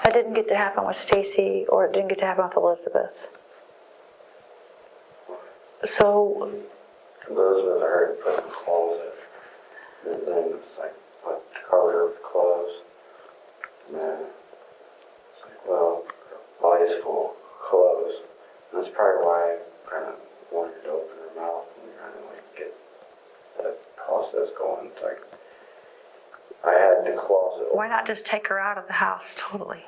That didn't get to happen with Stacy, or it didn't get to happen with Elizabeth. So, Elizabeth, I heard put in the closet, and then it's like, covered her with clothes, and then it's like, well, her body's full of clothes, and that's probably why I kind of wanted to open her mouth and kind of like get that process going. It's like, I had the closet. why not just take her out of the house totally?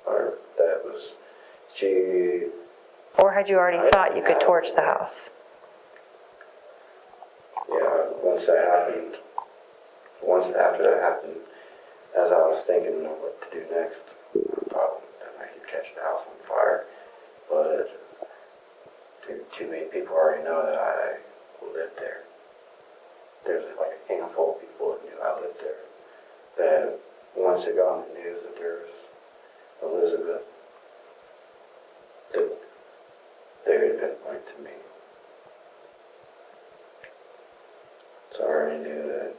Or that was, she, Or had you already thought you could torch the house? yeah, once after that happened, as I was thinking of what to do next, I thought that I could catch the house on fire, but too many people already know that I lived there. There's like a handful of people that knew I lived there, that once it got on the news that there was Elizabeth, that they would have pinpointed to me. So I already knew that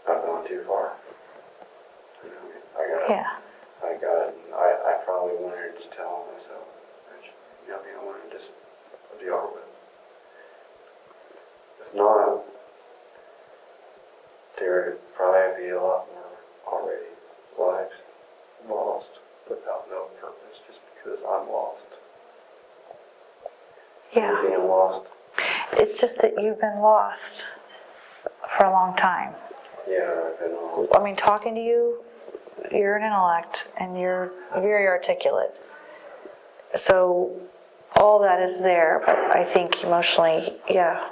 I've gone too far. You know, Yeah. I probably wanted to tell myself, you know, I wanted to just be over with. If not, there would probably be a lot more already lives lost without no purpose, just because I'm lost. Yeah. You're being lost. It's just that you've been lost for a long time. Yeah, I've been lost. I mean, talking to you, you're an intellect and you're very articulate. So all that is there, but I think emotionally, yeah,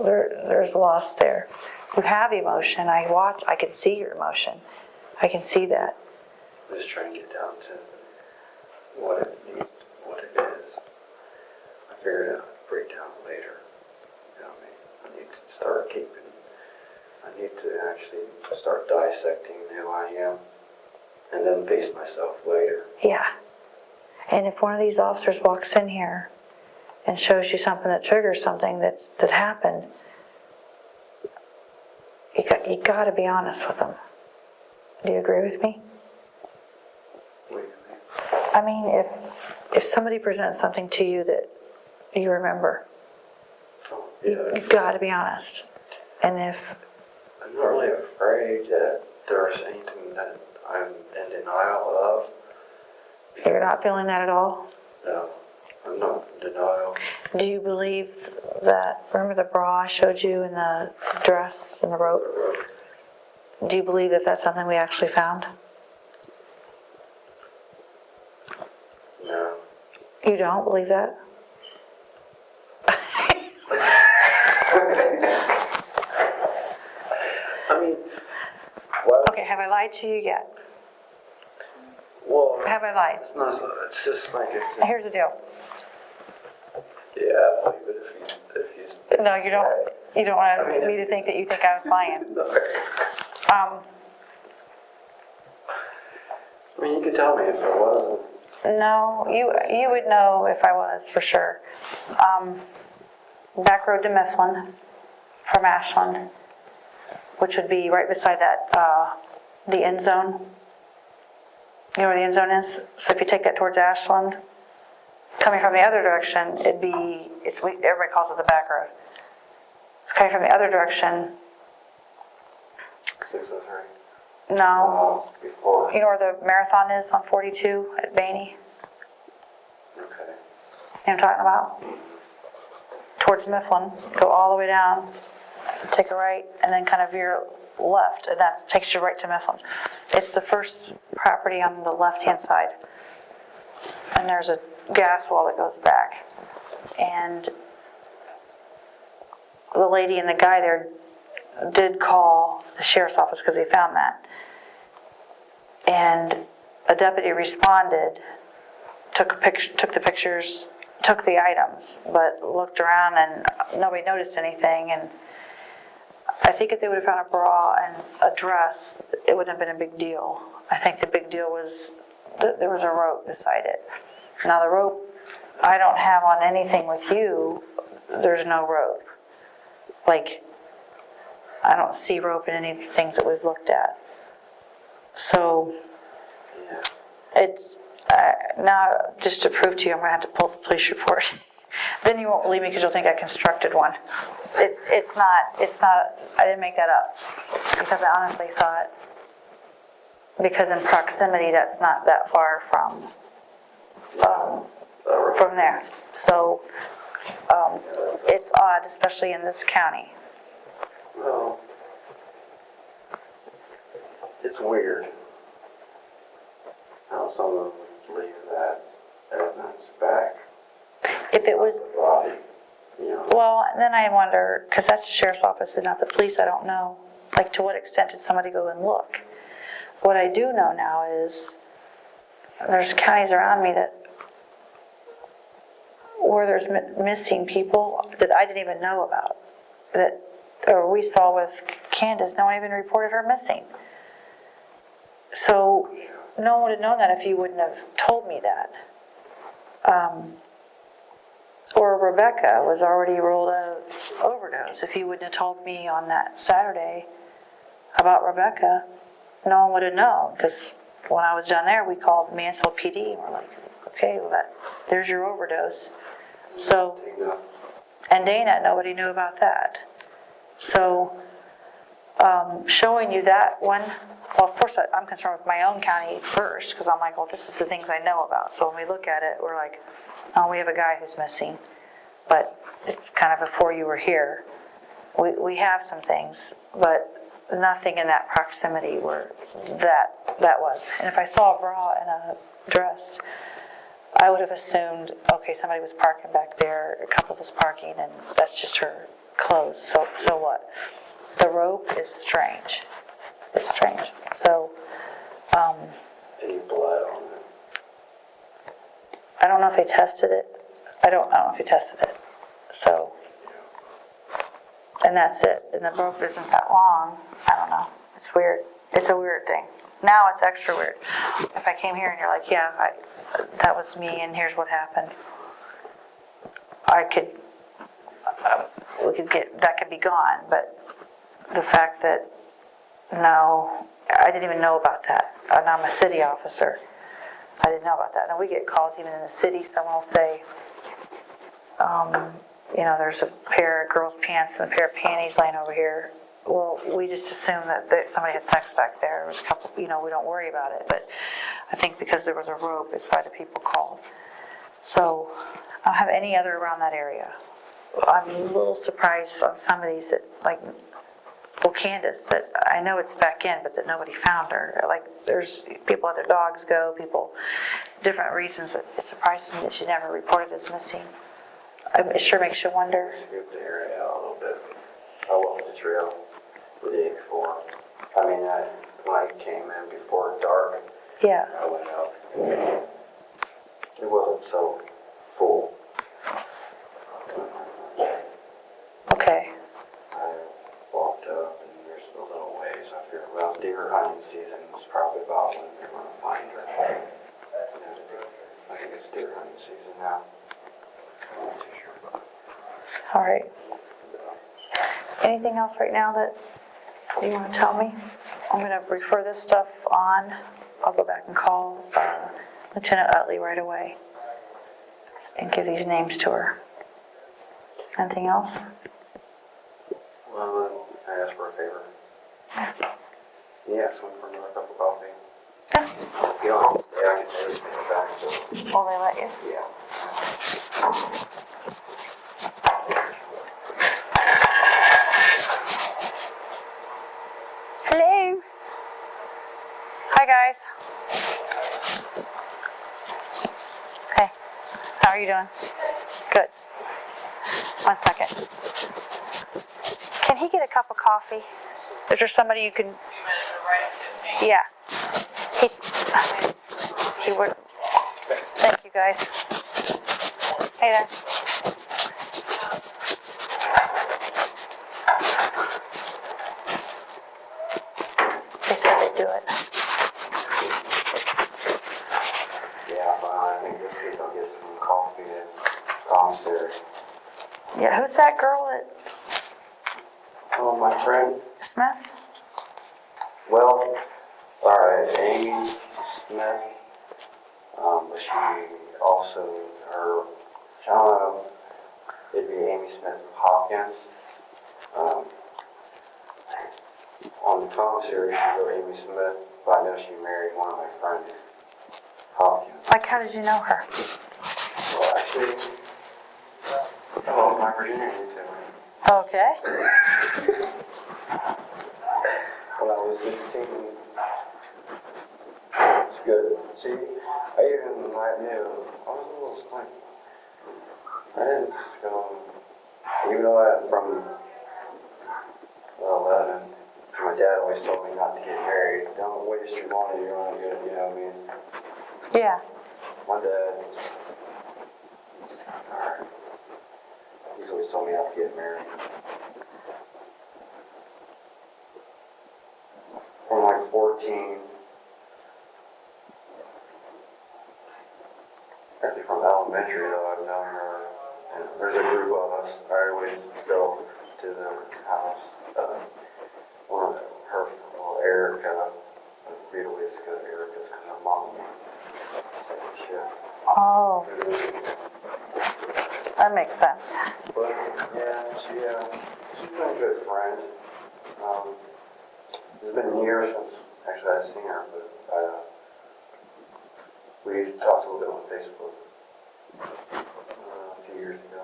there's loss there. You have emotion. I can see your emotion. I can see that. I'm just trying to get down to what it needs, what it is. I figured it would break down later. You know what I mean? I need to start I need to actually start dissecting who I am and then face myself later. Yeah. And if one of these officers walks in here and shows you something that triggers something that happened, you got to be honest with them. Do you agree with me? What do you mean? I mean, if somebody presents something to you that you remember, Oh, yeah. you got to be honest. And if, I'm not really afraid that there's anything that I'm in denial of. you're not feeling that at all? No, I'm not in denial. Do you believe that, remember the bra I showed you and the dress and the rope? Do you believe that that's something we actually found? No. You don't believe that? I mean, well, Okay, have I lied to you yet? well, Have I lied? it's not, it's just like it's, Here's the deal. yeah, I believe it if he's. No, you don't want me to think that you think I was lying. I mean, you can tell me if it wasn't. No, you would know if I was, for sure. Back road to Mifflin from Ashland, which would be right beside that, the end zone. You know where the end zone is? So if you take that towards Ashland, coming from the other direction, everybody calls it the back road. It's coming from the other direction. 603. No, Before. you know where the marathon is on 42 at Baney? Okay. You know what I'm talking about? Towards Mifflin, go all the way down, take a right, and then kind of veer left, and that takes you right to Mifflin. It's the first property on the left-hand side. And there's a gas wall that goes back. And the lady and the guy there did call the sheriff's office because they found that. And a deputy responded, took the pictures, took the items, but looked around and nobody noticed anything. And I think if they would have found a bra and a dress, it wouldn't have been a big deal. I think the big deal was that there was a rope beside it. Now the rope, I don't have on anything with you, there's no rope. Like, I don't see rope in any of the things that we've looked at. So, it's, now, just to prove to you, I'm gonna have to pull the police report. Then you won't believe me because you'll think I constructed one. It's not, I didn't make that up. Because I honestly thought, because in proximity, that's not that far from there. So, it's odd, especially in this county. Well, it's weird how someone would leave that evidence back. If it was, Body, you know. well, then I wonder, because that's the sheriff's office and not the police, I don't know. Like, to what extent did somebody go and look? What I do know now is there's counties around me that where there's missing people that I didn't even know about, that or we saw with Candace, no one even reported her missing. So no one would have known that if you wouldn't have told me that. Or Rebecca was already ruled an overdose. If you wouldn't have told me on that Saturday about Rebecca, no one would have known. Because when I was down there, we called Mansfield PD and we're like, okay, well there's your overdose. So, and Dana, nobody knew about that. So, showing you that one, well, of course I'm concerned with my own county first, because I'm like, well, this is the things I know about. So when we look at it, we're like, oh, we have a guy who's missing, but it's kind of before you were here. We have some things, but nothing in that proximity where that was. And if I saw a bra and a dress, I would have assumed, okay, somebody was parking back there, a couple was parking, and that's just her clothes. So what? The rope is strange. It's strange. So, Any blood on it? I don't know if they tested it. I don't know if they tested it. So, and that's it. And the rope isn't that long. I don't know. It's weird. It's a weird thing. Now it's extra weird. If I came here and you're like, yeah, that was me and here's what happened, that could be gone. But the fact that, no, I didn't even know about that. And I'm a city officer. I didn't know about that. Now we get calls even in the city. Someone will say, there's a pair of girls' pants and a pair of panties laying over here. Well, we just assumed that somebody had sex back there. There was a couple, we don't worry about it. But I think because there was a rope, it's why the people called. So I don't have any other around that area. I'm a little surprised on some of these that, like, well, Candace, that I know it's back in, but that nobody found her. Like, there's people let their dogs go, people, different reasons. It surprises me that she never reported as missing. It sure makes you wonder. Scooped the area out a little bit. I walked the trail the day before. I mean, when I came in before dark, Yeah. I went out. It wasn't so full. Okay. I walked up, and there's a little ways. I figured, well, deer hunting season was probably about when they're going to find her. I think it's deer hunting season now. I'm not too sure. All right. Anything else right now that you want to tell me? I'm going to refer this stuff on. I'll go back and call Lieutenant Utley right away and give these names to her. Anything else? Well, I asked for a favor. Yeah, swing for another cup of coffee. Yeah. You don't, yeah, I can take it back. Will they let you? Yeah. Hello. Hi, guys. Hey, how are you doing? Good. 1 second. Can he get a cup of coffee? Is there somebody you can? Yeah. He would. Thank you, guys. Hey there. They said they'd do it. Yeah, well, I think this week I'll get some coffee at commissary. Yeah, who's that girl that Oh, my friend. Smith? Well, alright, Amy Smith. But she also, I don't know, it'd be Amy Smith Hopkins. On the commissary, she wrote Amy Smith, but I know she married one of my friends, Hopkins. Like, how did you know her? Well, actually, I lost my virginity to her. Okay. When I was 16, it's good. See, I knew, I was a little swank. I didn't just go, even though I'm from 11, my dad always told me not to get married. Don't waste your money, you're only good, you know what I mean? Yeah. My dad, alright, he's always told me not to get married. From like 14, actually from elementary though, I've known her. And there's a group of us, I always go to the house. One of her, well, Erica, we'd always go to Erica's because her mom second shift. Oh, that makes sense. But yeah, she's been a good friend. It's been years since actually I've seen her, but we talked a little bit on Facebook a few years ago.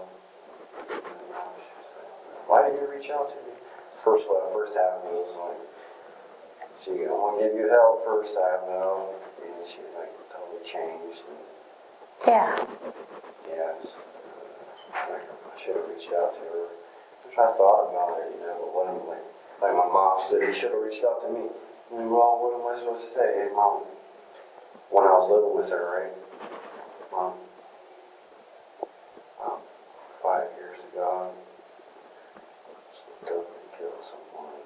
And, she's like, why didn't you reach out to me? First half of it was like, she, I want to give you hell first half, no. And she like totally changed. And, Yeah. yeah, it was, like I should have reached out to her. Which I thought about it, you know, but what am like my mom said, you should have reached out to me. I mean, well, what am I supposed to say? Hey, Mom, when I was living with her, right? Mom, 5 years ago, go and kill someone.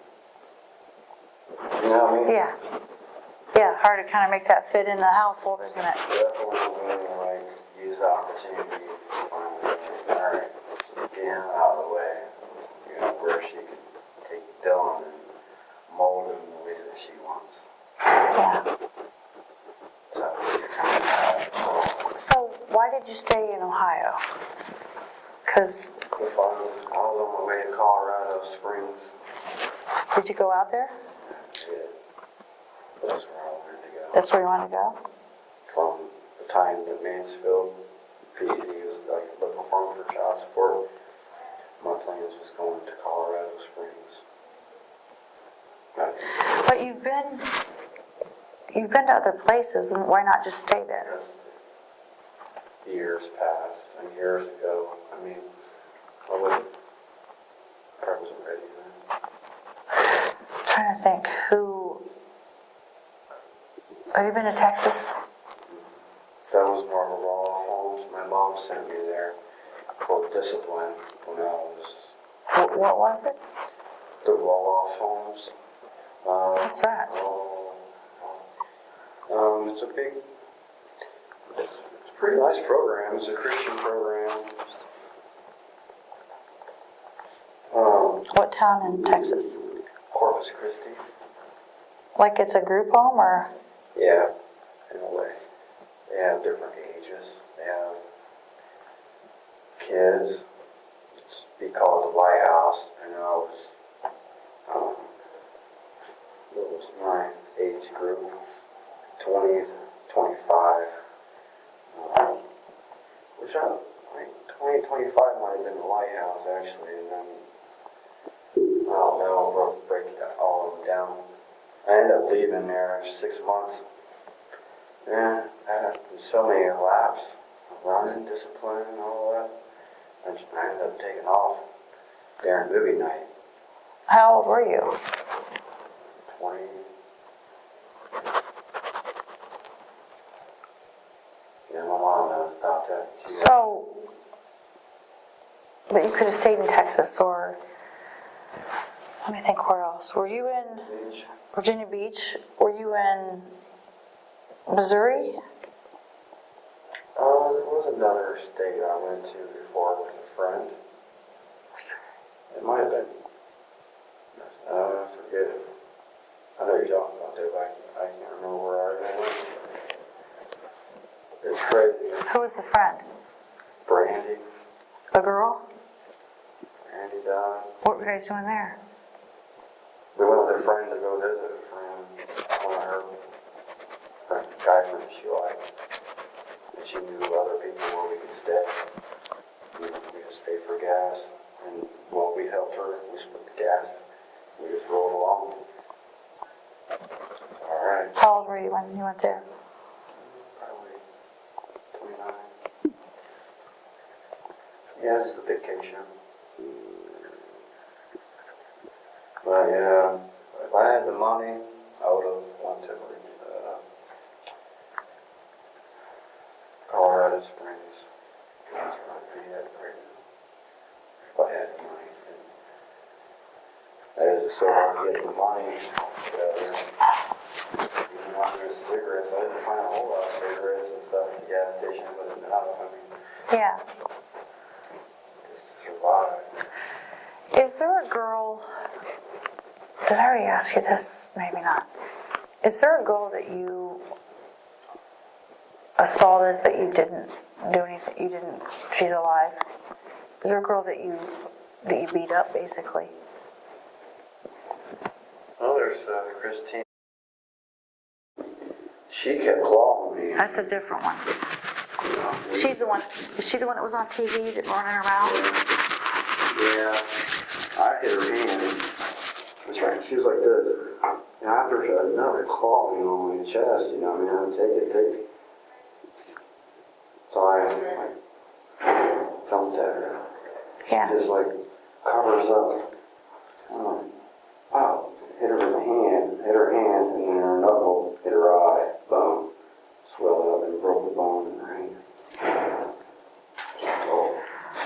You know what I mean? Yeah. Yeah, hard to kind of make that fit in the household, isn't it? Definitely like use the opportunity to finally, all right, get him out of the way. You know, where she can take Dylan and mold him the way that she wants. Yeah. So she's kind of So why did you stay in Ohio? Because, The funds, I was on my way to Colorado Springs. did you go out there? Yeah. That's where I wanted to go. That's where you want to go? From the time that Mansfield PD was like looking for me for child support, my plans was going to Colorado Springs. But you've been to other places, and why not just stay there? As years passed, and years ago, I mean, I wasn't ready then. I'm trying to think have you been to Texas? That was more of a raw homes. My mom sent me there for discipline when I was What was it? the roll-off homes. What's that? It's a pretty nice program. It's a Christian program. What town in Texas? Corpus Christi. Like it's a group home, or? Yeah, in a way. They have different ages. They have kids. It's be called the Lighthouse. And what was my age group? 20 to 25. Which I think 20, 25 might have been the Lighthouse actually, and then I don't know, we'll break all of them down. I ended up leaving there 6 months. Yeah, I had so many laps, running, discipline, and all that. I ended up taking off during movie night. How old were you? 20. Yeah, my mom knows about that. But you could have stayed in Texas, or let me think, where else? Were you in Beach. Virginia Beach? Were you in Missouri? There was another state I went to before with a friend. It might have been. I forget. I know you're talking about that, but I can't remember where I went. It's crazy. Who was the friend? Brandy. A girl? Brandy died. What were you guys doing there? We went with a friend to go visit a friend. One of her guy friends she liked. And she knew other people where we could stay. We just paid for gas. And while we helped her, we split the gas. We just rolled along. Alright. How old were you when you went there? Probably 29. Yeah, this is a vacation. But yeah, if I had the money, I would have went to Colorado Springs. That's where I'd be at right now. If I had the money. It is so hard to get the money. Even after cigarettes, I didn't find a whole lot of cigarettes and stuff at the gas station, but enough, I mean, Yeah. just to survive. Is there a girl, did I already ask you this? Maybe not. Is there a girl that you assaulted but you didn't do anything, she's alive? Is there a girl that you beat up, basically? Well, there's Christine. She kept clawing me. That's a different one. She's the one, is she the one that was on TV that running her mouth? Yeah, I hit her hand. That's right. She was like this. And after another claw, on my chest, I mean, I would take it. So I jumped at her. Yeah. Just covers up. Wow. Hit her in the hand, and then her knuckle hit her eye. Boom. Swelled up and broke the bone in her hand. Oh.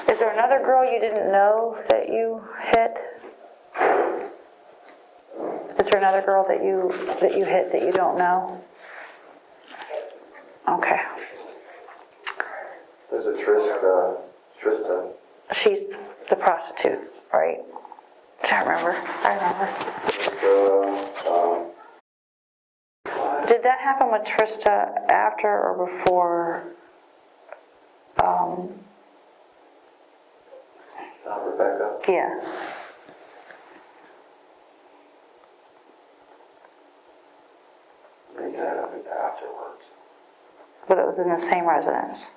Is there another girl you didn't know that you hit? Is there another girl that you hit that you don't know? Okay. There's a Trista. She's the prostitute, right? I remember. Did that happen with Trista after or before Yeah. They got it afterwards. But it was in the same residence.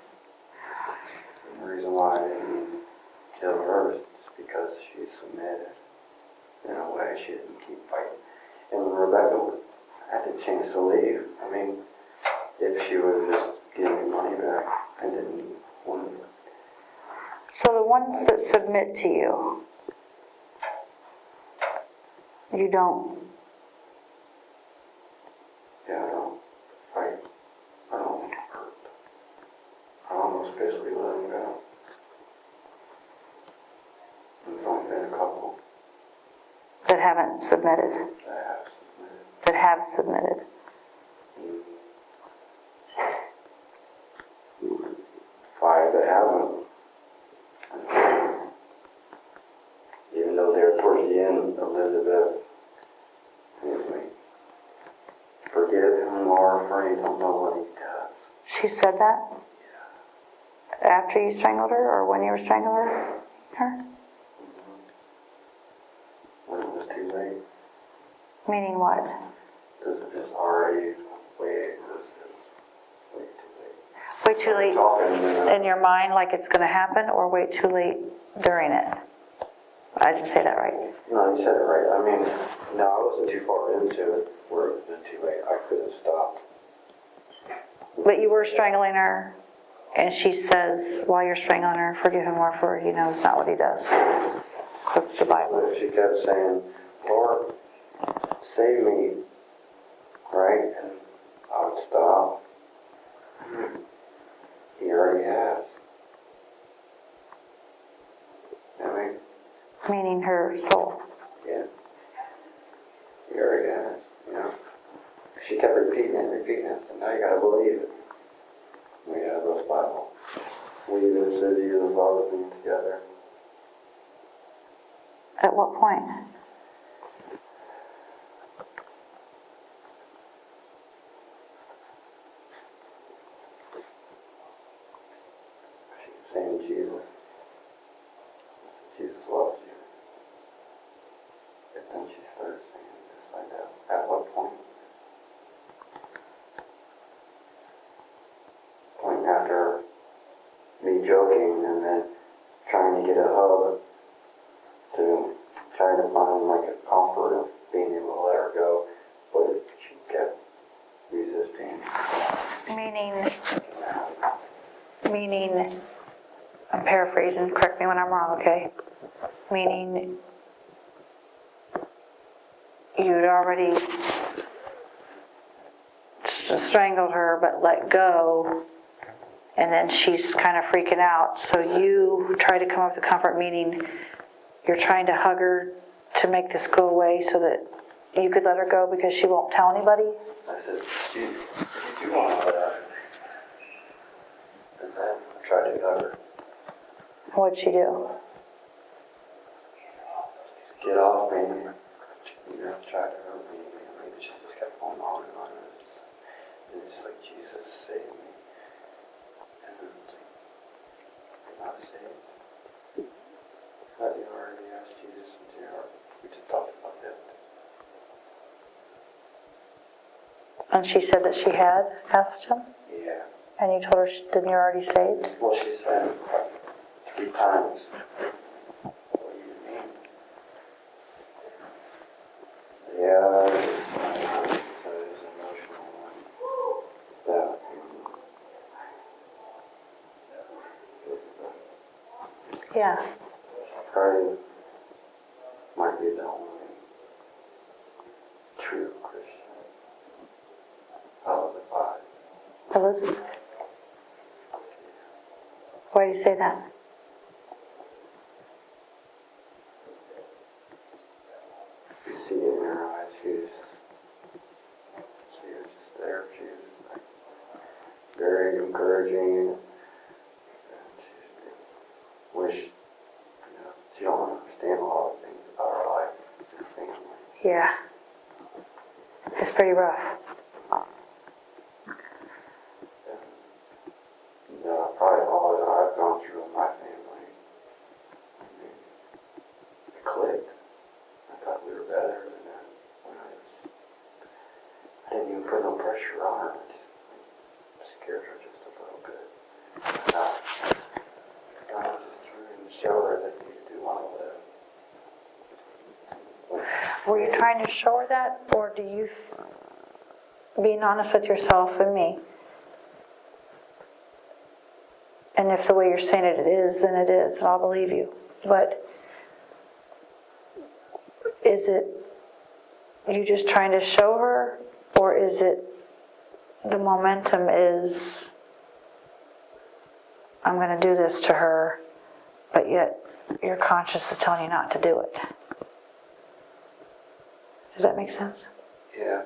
The reason why I didn't kill her is just because she submitted. In a way, she didn't keep fighting. And Rebecca had the chance to leave. I mean, if she would have just given me money back, I didn't want to. So the ones that submit to you, you don't. Yeah, I don't fight. I don't hurt. I almost basically let them go. There's only been a couple That haven't submitted, that have submitted. that have submitted. Five that haven't. Even though they're towards the end, Elizabeth, anyway, forgive him, Laura, for he don't know what he does. She said that? After you strangled her, or when you were strangling her? When it was too late, Meaning what? because it was already way, it was just way too late. Wait too late Talking, in your mind like it's going to happen, or wait too late during it? I didn't say that right. no, you said it right. I mean, no, I wasn't too far into it where it was too late. I could have stopped. But you were strangling her, and she says, while you're strangling her, forgive him more for he knows not what he does. Quotes the Bible. But she kept saying, Lord, save me, right? And I would stop. He already has. I mean, Meaning her soul. yeah. He already has, you know. She kept repeating it, so now you gotta believe it. We have those Bible. We even said Jesus loved me together. At what point? She kept saying Jesus. I said, Jesus loves you. And then she started saying just like that. At what point? Point after me joking and then trying to get a hug to try to find like a comfort of being able to let her go, but she kept resisting. Meaning, I'm paraphrasing, correct me when I'm wrong, okay? Meaning, you'd already strangled her but let go, and then she's kind of freaking out, so you try to come up with a comfort, meaning you're trying to hug her to make this go away so that you could let her go because she won't tell anybody? I said, you do want to let her. And then I tried to hug her. What'd she do? Get off me. You know, tried to hurt me. Maybe she just kept going on and on. And it's just like, Jesus, save me. And then it's like, you're not saved. I thought you already asked Jesus into your heart. We just talked about that. And she said that she had asked him? Yeah. And you told her, didn't you already saved? Well, she said like 3 times. What do you mean? Yeah, it's an emotional one. That, Yeah. probably might be the only true Christian out of the 5. Elizabeth. Why do you say that? You see it in her eyes, she was just there. She was like very encouraging. And she wish, she don't understand a lot of things about her life and her family. Yeah. It's pretty rough. Probably all that I've gone through with my family. Were you trying to show her that, or do you, being honest with yourself and me? And if the way you're saying it is, then it is, and I'll believe you. But is it you just trying to show her, or is it the momentum is, I'm going to do this to her, but yet your conscience is telling you not to do it? Does that make sense? Yeah.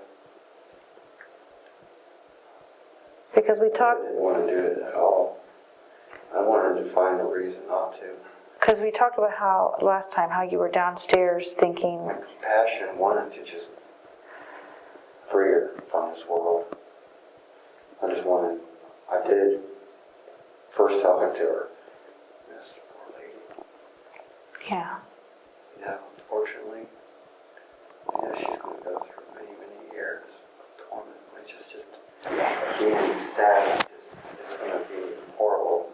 Because we I talked, didn't want to do it at all. I wanted to find a reason not to. because we talked about how last time how you were downstairs thinking, My passion wanted to just free her from this world. I did first talking to her. This poor lady. yeah, Yeah, unfortunately, she's going to go through many, many years of torment, which is just being sad. It's going to be horrible.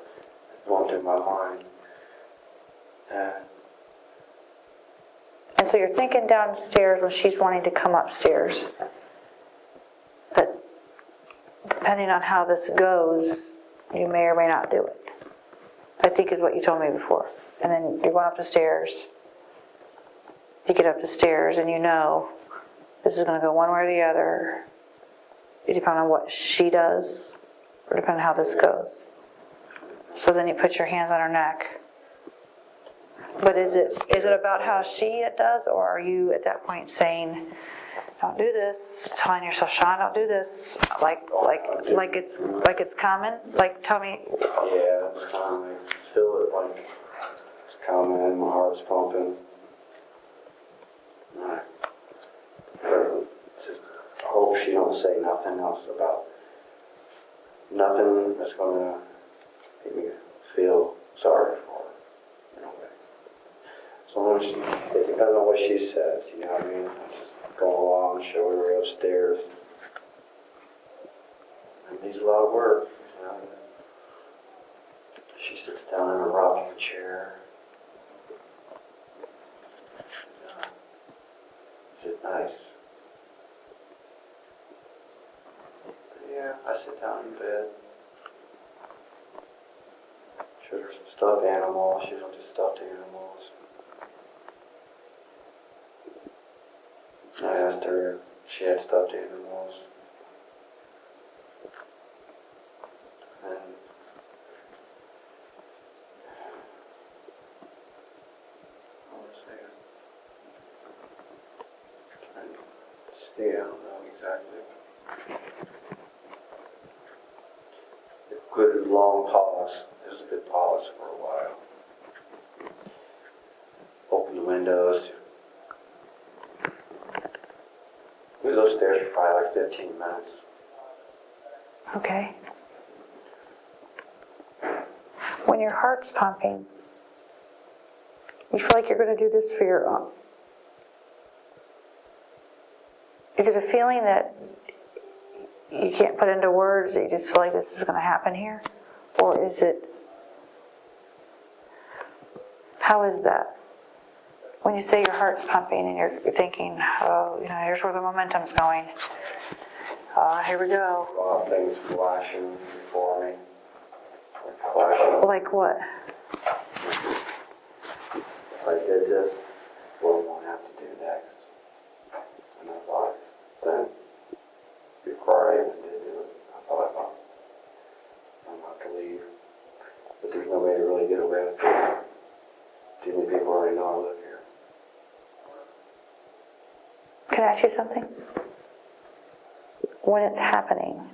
It's going through my mind. and so you're thinking downstairs when she's wanting to come upstairs. But depending on how this goes, you may or may not do it. I think is what you told me before. And then you're going up the stairs. You get up the stairs and you know this is going to go one way or the other. It depends on what she does, or depending on how this goes. So then you put your hands on her neck. But is it about how she does, or are you at that point saying, don't do this, telling yourself, Shawn, don't do this, like it's common? Like, tell me. Yeah, it's kind of like, feel it like it's coming, my heart's pumping. Right. It's just, I hope she don't say nothing else about nothing that's going to make me feel sorry for her, in a way. So it depends on what she says, you know what I mean? I just go along, show her upstairs. It needs a lot of work, you know. She sits down in a rocking chair. It's nice. Yeah, I sit down in bed. Show her some stuffed animals. She don't do stuffed animals. I asked her if she had stuffed animals. And hold on a second. Trying to see, I don't know exactly. A good long pause. It was a good pause for a while. Open the windows. We was upstairs for probably like 15 minutes. Okay. When your heart's pumping, you feel like you're going to do this for your own. Is it a feeling that you can't put into words, that you just feel like this is going to happen here? Or is it, how is that? When you say your heart's pumping and you're thinking, oh, you know, here's where the momentum's going. Here we go. A lot of things flashing before me. Like flashing. Like what? If I did this, what am I going to have to do next? And I thought, then, before I even did do it, I thought about, I'm about to leave. But there's no way to really get away with this. Too many people already know I live here. Can I ask you something? When it's happening,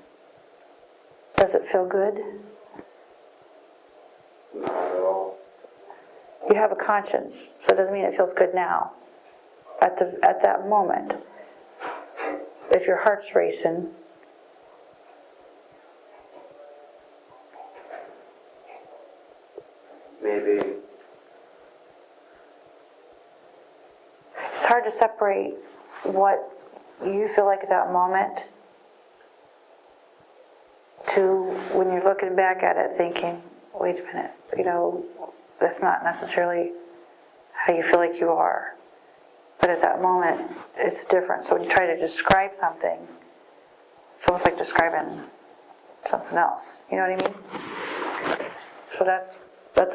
does it feel good? Not at all. You have a conscience, so it doesn't mean it feels good now. At that moment, if your heart's racing, Maybe. it's hard to separate what you feel like at that moment to when you're looking back at it thinking, wait a minute, you know, that's not necessarily how you feel like you are. But at that moment, it's different. So when you try to describe something, it's almost like describing something else. You know what I mean? So that's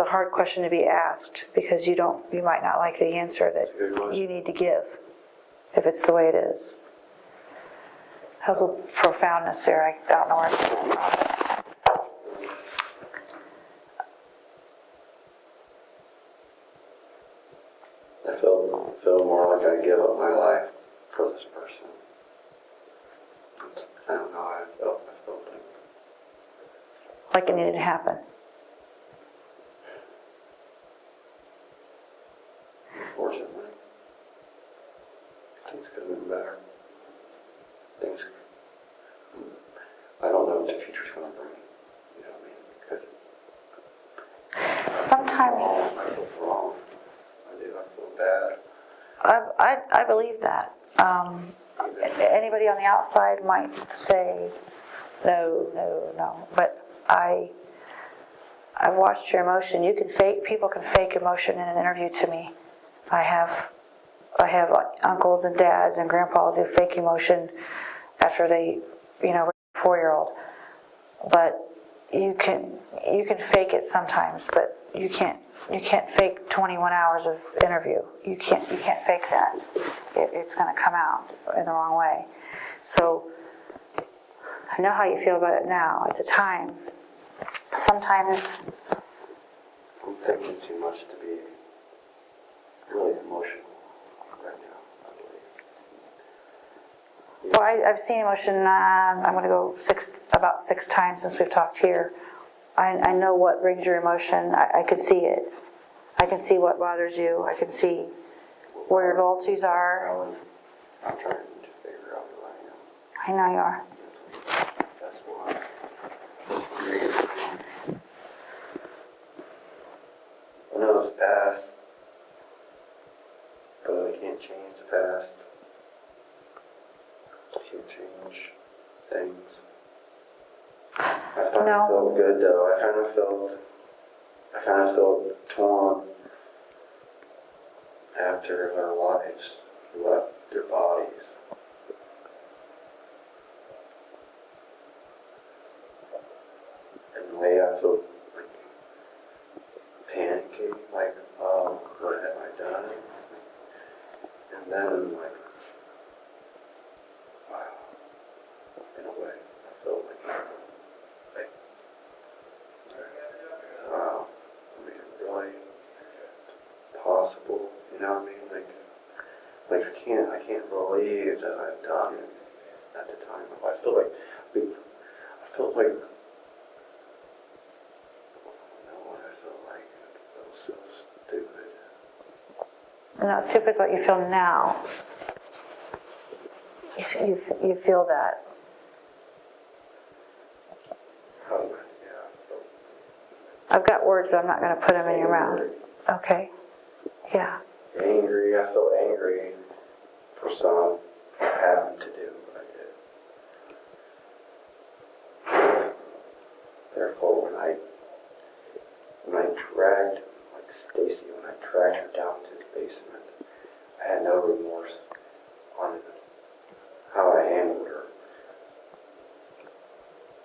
a hard question to be asked because you might not like the answer that you need to give if it's the way it is. How's a profoundness there? I don't know where it's coming from. I feel more like I give up my life for this person. I don't know how I felt. I felt Like it needed to happen. unfortunately, things could have been better. I don't know what the future's going to bring. You know what I mean? It could. Sometimes I feel wrong. I do. I feel bad. I believe that. Anybody on the outside might say, no. But I've watched your emotion. People can fake emotion in an interview to me. I have uncles and dads and grandpas who fake emotion after they, were a 4-year-old. But you can fake it sometimes, but you can't fake 21 hours of interview. You can't fake that. It's going to come out in the wrong way. So I know how you feel about it now. At the time, sometimes I'm thinking too much to be really emotional right now, I believe. well, I've seen emotion. I'm going to go about 6 times since we've talked here. I know what brings your emotion. I can see it. I can see what bothers you. I can see where your loyalties are. I'm trying to figure out who I am. I know you are. That's why. I know it's the past, but I can't change the past. I can't change things. I kind of felt good though. I kind of felt torn after their lives left their bodies. In a way, I felt like panicky, like, oh, what have I done? And then, like, wow, in a way, I felt like wow, I mean, really possible, you know what I mean? Like I can't believe that I've done it at the time. I feel like, I don't know what I felt like. It was so stupid. Not stupid is what you feel now. You feel that. I've got words, but I'm not going to put them in your mouth. Okay. Yeah. Angry. I felt angry for some having to do what I did. Therefore, when I dragged, like Stacy, when I dragged her down to the basement, I had no remorse on how I handled her.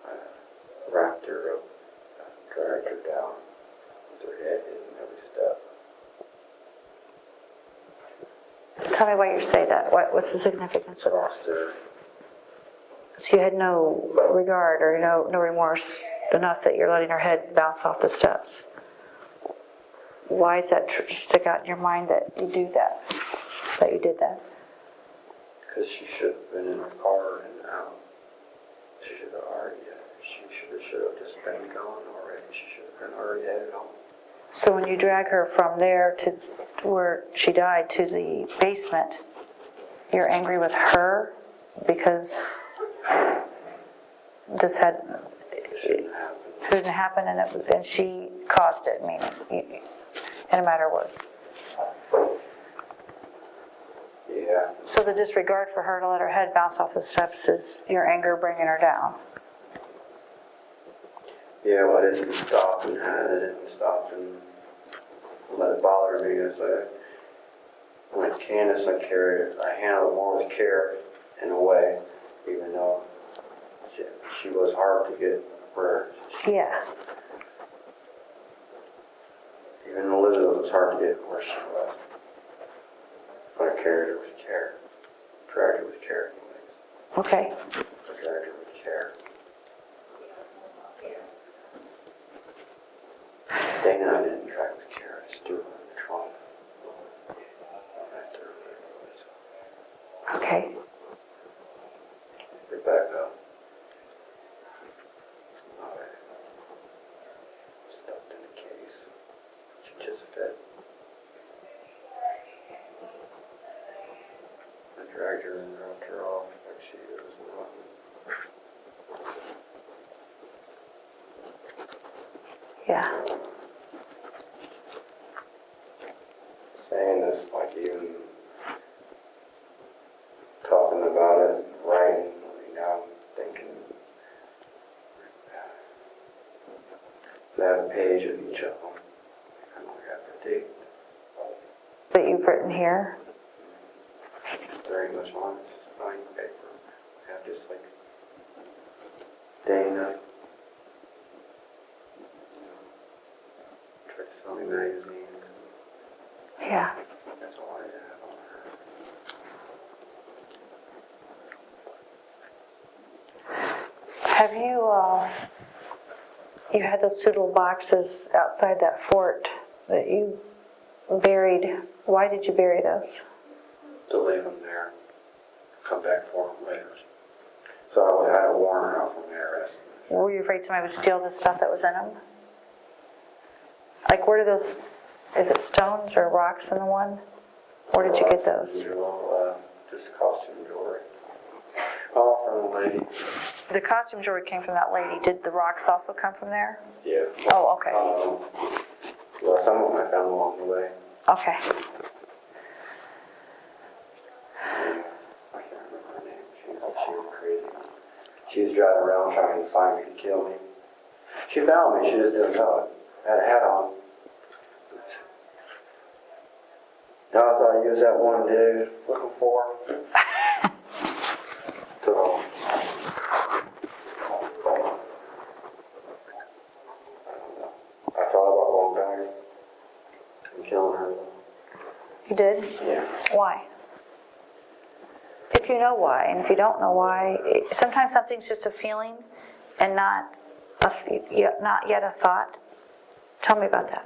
I wrapped her up, dragged her down with her head in every step. Tell me why you say that. What's the significance of that? So you had no regard or no remorse enough that you're letting her head bounce off the steps. Why does that stick out in your mind that you do that? That you did that? Because she should have been in her car and out. She should have already. She should have just been gone already. She should have been already headed home. So when you drag her from there to where she died to the basement, you're angry with her because this didn't happen and she caused it, meaning, in a matter of words. Yeah. So the disregard for her to let her head bounce off the steps is your anger bringing her down. Yeah, well, I didn't stop and let it bother me. It's like, With Candace, I handled it more with care in a way, even though she was hard to get where. Yeah. Even Elizabeth was hard to get where she was. But I carried her with care. Dragged her with care anyways. Okay. I dragged her with care. Dana I didn't drag with care. I just threw her in the trunk. I threw her in the Okay. Rebecca. Alright. Stuffed in a case. She just fit. I dragged her and dropped her off like she was nothing. Yeah. Saying this, like even talking about it, writing, I'm thinking that page of each of them. I don't have the date. That you've written here? Very much on blank paper. I have just like Dana. Tried to sell me magazines. Yeah. That's all I have on her. Have you had those two little boxes outside that fort that you buried? Why did you bury those? To leave them there. Come back for them later. So I had a warrant out from the IRS. Were you afraid somebody would steal the stuff that was in them? Like, where do those, is it stones or rocks in the one? Where did you get those? Just costume jewelry. Oh, from the lady. The costume jewelry came from that lady. Did the rocks also come from there? Yeah. Oh, okay. Well, some of them I found along the way. Okay. I can't remember her name. She was crazy. She was driving around trying to find me to kill me. She found me, she just didn't know it. I had a hat on. Now I thought you was that one dude looking for. So, I thought about going back and killing her. You did? Yeah. Why? If you know why, and if you don't know why, sometimes something's just a feeling and not yet a thought. Tell me about that.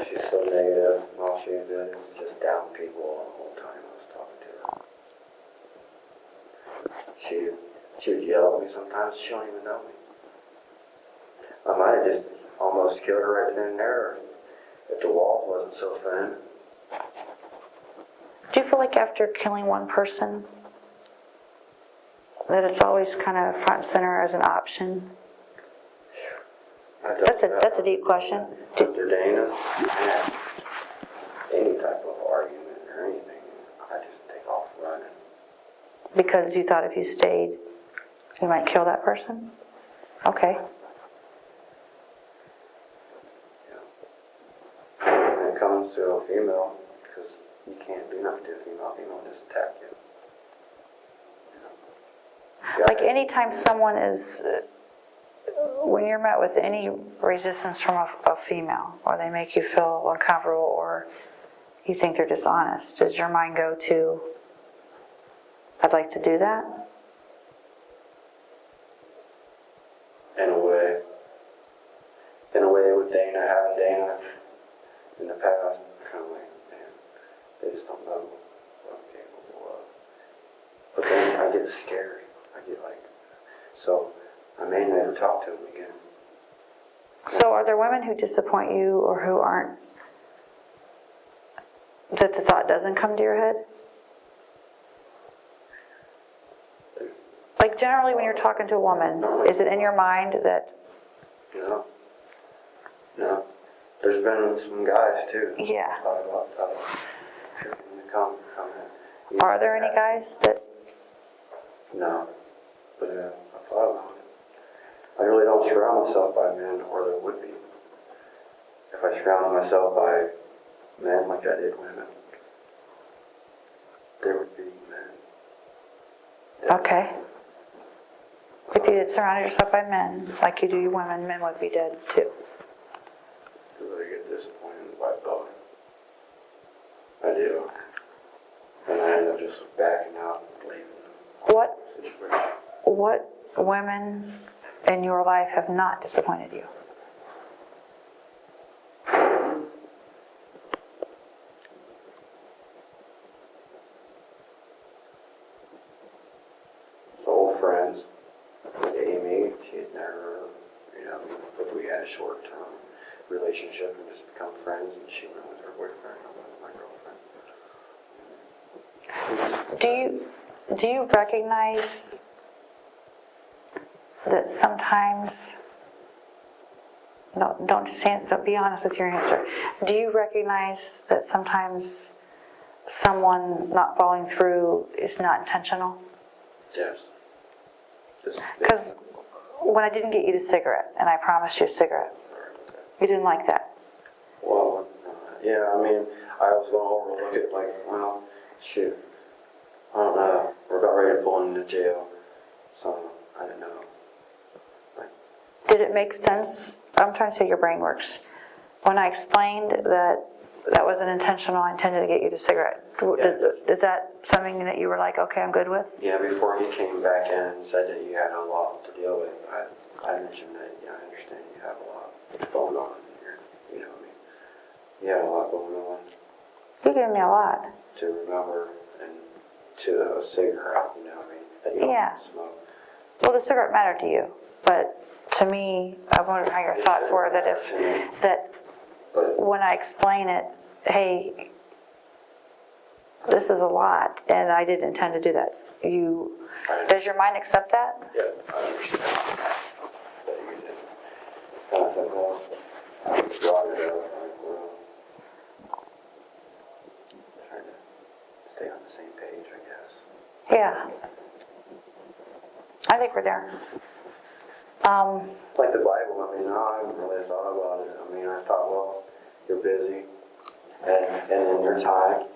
She's so negative, and all she did is just down people the whole time I was talking to her. She would yell at me sometimes, she don't even know me. I might have just almost killed her right then and there if the walls wasn't so thin. Do you feel like after killing one person that it's always kind of front and center as an option? That's a deep question. After Dana, man, any type of argument or anything, I just take off running. Because you thought if you stayed, you might kill that person? Okay. Yeah. When it comes to a female, because you can't do nothing to a female will just attack you. Like anytime someone is, when you're met with any resistance from a female, or they make you feel uncomfortable, or you think they're dishonest, does your mind go to, I'd like to do that? In a way. In a way with Dana, having Dana in the past, kind of like, man, they just don't know what I'm capable of. But then I get scared. I get like, so I may never talk to him again. So are there women who disappoint you or who aren't, that the thought doesn't come to your head? Like generally when you're talking to a woman, is it in your mind that... No. No. There's been some guys too. Yeah. Thought about if you're going to come in. Are there any guys that... No. But I thought about it. I really don't surround myself by men, or there would be. If I surrounded myself by men like I did women, Okay. If you had surrounded yourself by men, like you do your women, men would be dead too. Because I get disappointed by both. I do. And I end up just backing out and leaving the What situation. what women in your life have not disappointed you? Old friends with Amy, she had never, but we had a short-term relationship and just become friends, and she went with her boyfriend, I went with my girlfriend. Do you recognize that sometimes, no, don't be honest with your answer. Do you recognize that sometimes someone not following through is not intentional? Yes. Because when I didn't get you the cigarette, and I promised you a cigarette, you didn't like that. Well, yeah, I mean, I was going to overlook it like, well, shoot, I don't know, we're about ready to pull him into jail, so I didn't know. Did it make sense? I'm trying to see how your brain works. When I explained that wasn't intentional, I intended to get you the cigarette. Is that something that you were like, okay, I'm good with? Yeah, before he came back in and said that you had a lot to deal with, I mentioned that, yeah, I understand you have a lot going on here, you know what I mean? You have a lot going on You gave me a lot. to remember and to a cigarette, you know what I mean? That you don't Yeah. smoke. Well, the cigarette mattered to you, but to me, I wondered how your thoughts were that But when I explain it, hey, this is a lot, and I didn't intend to do that. Does your mind accept that? yeah, I understand that you did. And I said, well, I brought it up, like, well, trying to stay on the same page, I guess. Yeah. I think we're there. Like the Bible, I mean, I haven't really thought about it. I mean, I thought, well, you're busy, and in your time,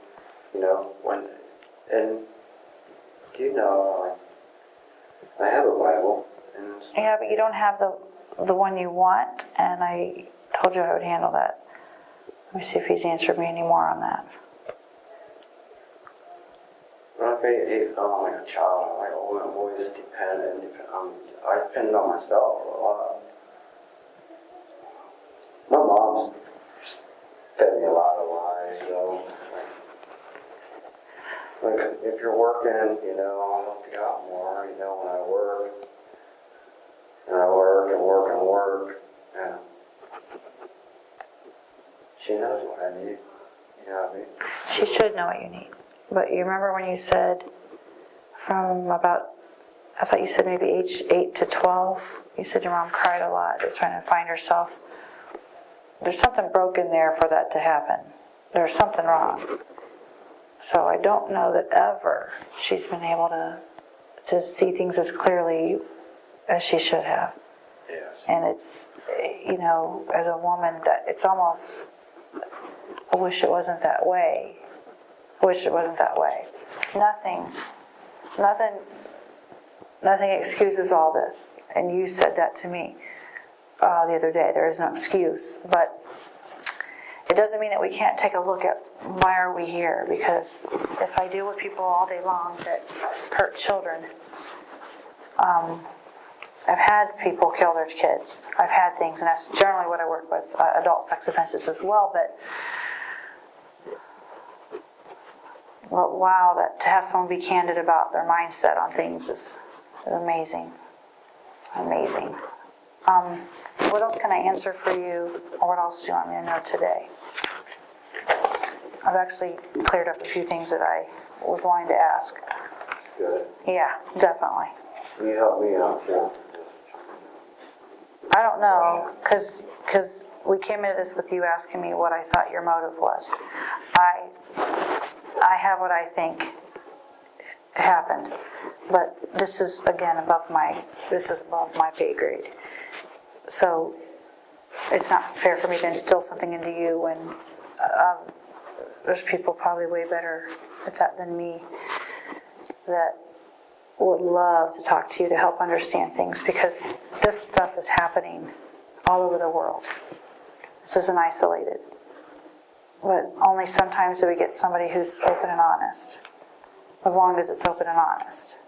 I have a Bible, and Yeah, but you don't have the one you want, and I told you I would handle that. Let me see if he's answered me any more on that. I felt like a child. I'm always dependent. I depend on myself a lot. My mom's fed me a lot of lies, Like, if you're working, I'll help you out more, when I work. And I work and work and work. And she knows what I need. You know what I mean? She should know what you need. But you remember when you said from about, I thought you said maybe age 8 to 12, you said your mom cried a lot, trying to find herself. There's something broken there for that to happen. There's something wrong. So I don't know that ever she's been able to see things as clearly as she should have. Yes. And it's, as a woman, that it's almost, I wish it wasn't that way. Nothing excuses all this. And you said that to me the other day. There is no excuse. But it doesn't mean that we can't take a look at why are we here. Because if I deal with people all day long that hurt children, I've had people kill their kids. I've had things, and that's generally what I work with, adult sex offenses as well. But wow, that to have someone be candid about their mindset on things is amazing. Amazing. What else can I answer for you, or what else do you want me to know today? I've actually cleared up a few things that I was wanting to ask. That's good. Yeah, definitely. Will you help me out too? I don't know, because we came into this with you asking me what I thought your motive was. I have what I think happened, but this is again above my pay grade. So it's not fair for me to instill something into you when there's people probably way better at that than me that would love to talk to you to help understand things, because this stuff is happening all over the world. This isn't isolated. But only sometimes do we get somebody who's open and honest, as long as it's open and honest.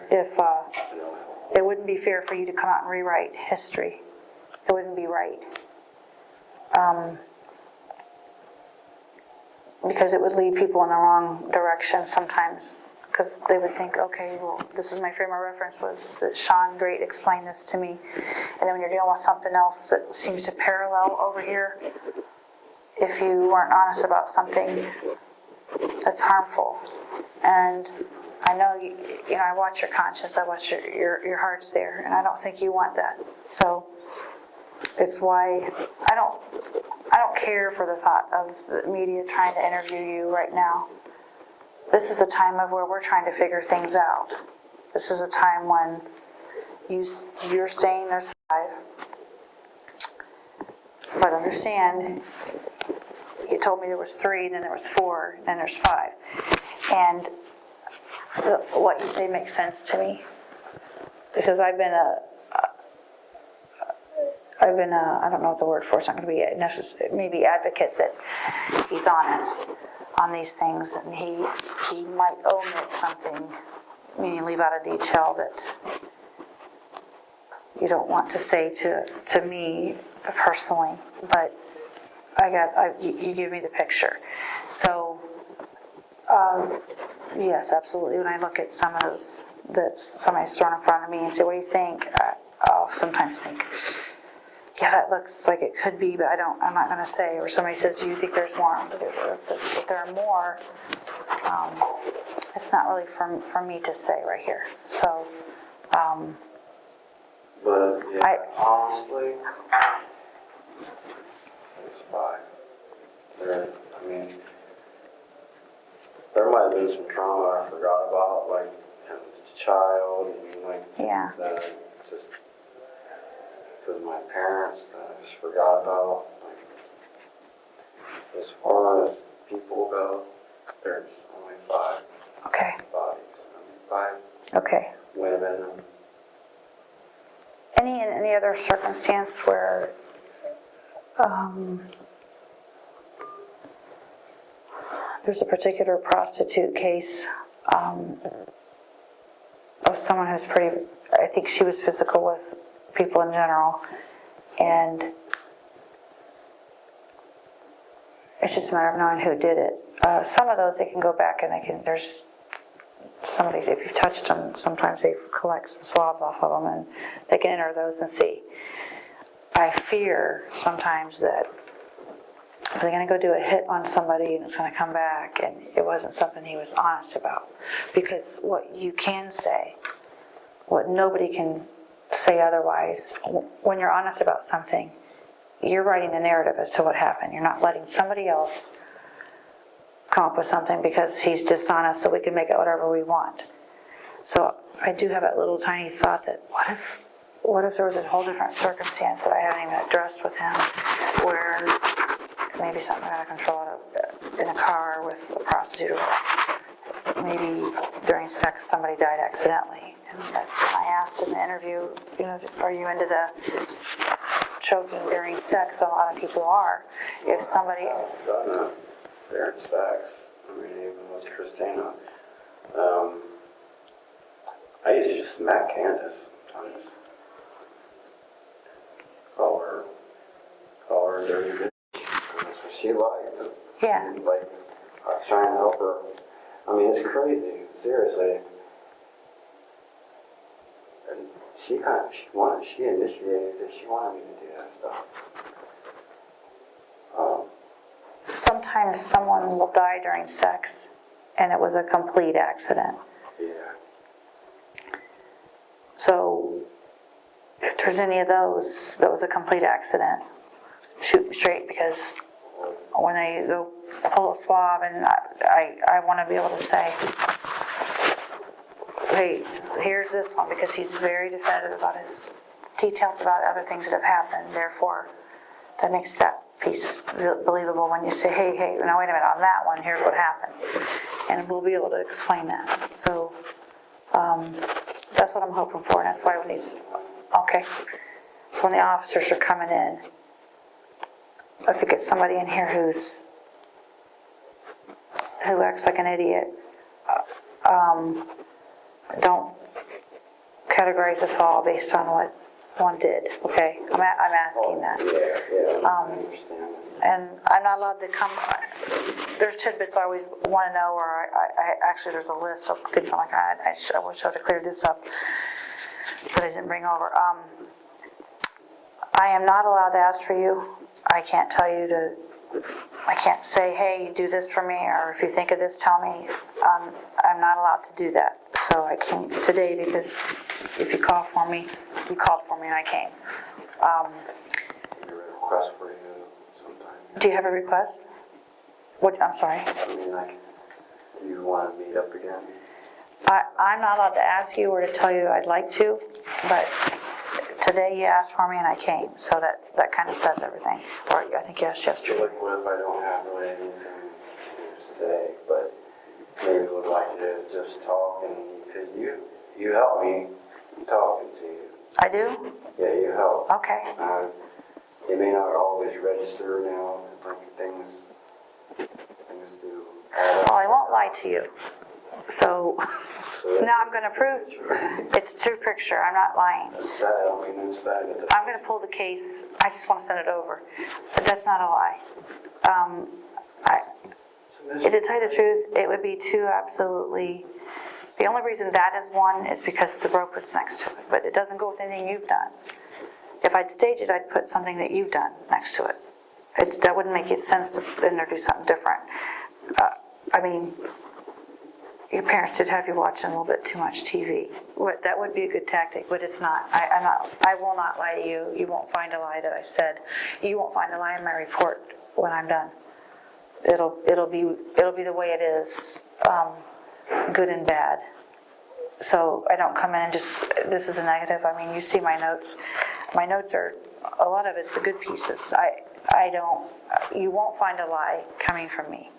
If it wouldn't be fair for you to come out and rewrite history. It wouldn't be right. Because it would lead people in the wrong direction sometimes. Because they would think, okay, well, this is my frame of reference, was that Shawn Grate explained this to me. And then when you're dealing with something else that seems to parallel over here, if you weren't honest about something, that's harmful. And I know, you know, I watch your conscience, I watch your heart's there, and I don't think you want that. So it's why I don't care for the thought of the media trying to interview you right now. This is a time of where we're trying to figure things out. This is a time when you're saying there's 5. But understand, you told me there was 3, then there was 4, then there's 5. And what you say makes sense to me. Because I've been a I don't know what the word for it's not going to be necessary, maybe advocate that he's honest on these things, and he might omit something, meaning leave out a detail that you don't want to say to me personally, but you give me the picture. So yes, absolutely. When I look at some of those that somebody's thrown in front of me and say, "What do you think?" I'll sometimes think, yeah, that looks like it could be, but I'm not going to say. Or somebody says, do you think there's more? If there are more, it's not really for me to say right here. So, But yeah, honestly, it's 5. I mean, there might have been some trauma I forgot about, like as a child, and like yeah. things that I just because my parents that I just forgot about. Like, as far as people go, there's only 5 Okay. bodies. I mean, 5 Okay. women. Any other circumstance where there's a particular prostitute case of someone who's pretty, I think she was physical with people in general, and it's just a matter of knowing who did it. Some of those they can go back and there's somebody, if you've touched them, sometimes they collect some swabs off of them and they can enter those and see. I fear sometimes that if they're going to go do a hit on somebody and it's going to come back and it wasn't something he was honest about. Because what you can say, what nobody can say otherwise, when you're honest about something, you're writing the narrative as to what happened. You're not letting somebody else come up with something because he's dishonest so we can make it whatever we want. So I do have that little tiny thought that what if there was a whole different circumstance that I haven't even addressed with him, where maybe something out of control in a car with a prostitute, or maybe during sex somebody died accidentally. And that's when I asked in the interview, are you into the choking during sex? A lot of people are. If somebody... I've done that during sex. I mean, even with Christina. I used to just smack Candace sometimes. Call her a dirty bitch. That's what she likes. Yeah. Like, I was trying to help her. I mean, it's crazy. Seriously. And she initiated it. She wanted me to do that stuff. Sometimes someone will die during sex and it was a complete accident. Yeah. So if there's any of those that was a complete accident, shoot them straight, because when they go pull a swab, and I want to be able to say, hey, here's this one, because he's very definitive about his details about other things that have happened. Therefore, that makes that piece believable when you say, hey, now wait a minute, on that one, here's what happened. And we'll be able to explain that. So That's what I'm hoping for, and that's why when these, okay. So when the officers are coming in, if we get somebody in here who acts like an idiot, don't categorize us all based on what one did, okay? I'm asking that. Yeah, I understand. And I'm not allowed to come, there's tidbits I always want to know, or I actually, there's a list of things I'm like, I wish I would have cleared this up, that I didn't bring over. I am not allowed to ask for you. I can't tell you to, I can't say, hey, do this for me, or if you think of this, tell me. I'm not allowed to do that. So I came today because if you call for me, you called for me and I came. Maybe a request for you sometime. Do you have a request? What, I'm sorry. I mean, like, do you want to meet up again? I'm not allowed to ask you or to tell you I'd like to, but today you asked for me and I came, so that kind of says everything. Or I think you asked So yesterday. like, what if I don't have really anything to say, but maybe would like to just talk, and because you help me talking to you. I do? Yeah, you help. Okay. It may not always register now, like things do add up. Well, I won't lie to you. So So now I'm going to prove it's true picture. I'm not lying. It's sad, I mean, it's sad. I'm going to pull the case. I just want to send it over. But that's not a lie. To tell you the truth, it would be too absolutely, the only reason that is one is because the rope was next to it, but it doesn't go with anything you've done. If I'd stage it, I'd put something that you've done next to it. That wouldn't make it sense to introduce something different. I mean, your parents did have you watching a little bit too much TV. That would be a good tactic, but it's not. I will not lie to you. You won't find a lie that I said. You won't find a lie in my report when I'm done. It'll be the way it is, good and bad. So I don't come in and just, this is a negative. I mean, you see my notes. My notes are, a lot of it's the good pieces. You won't find a lie coming from me.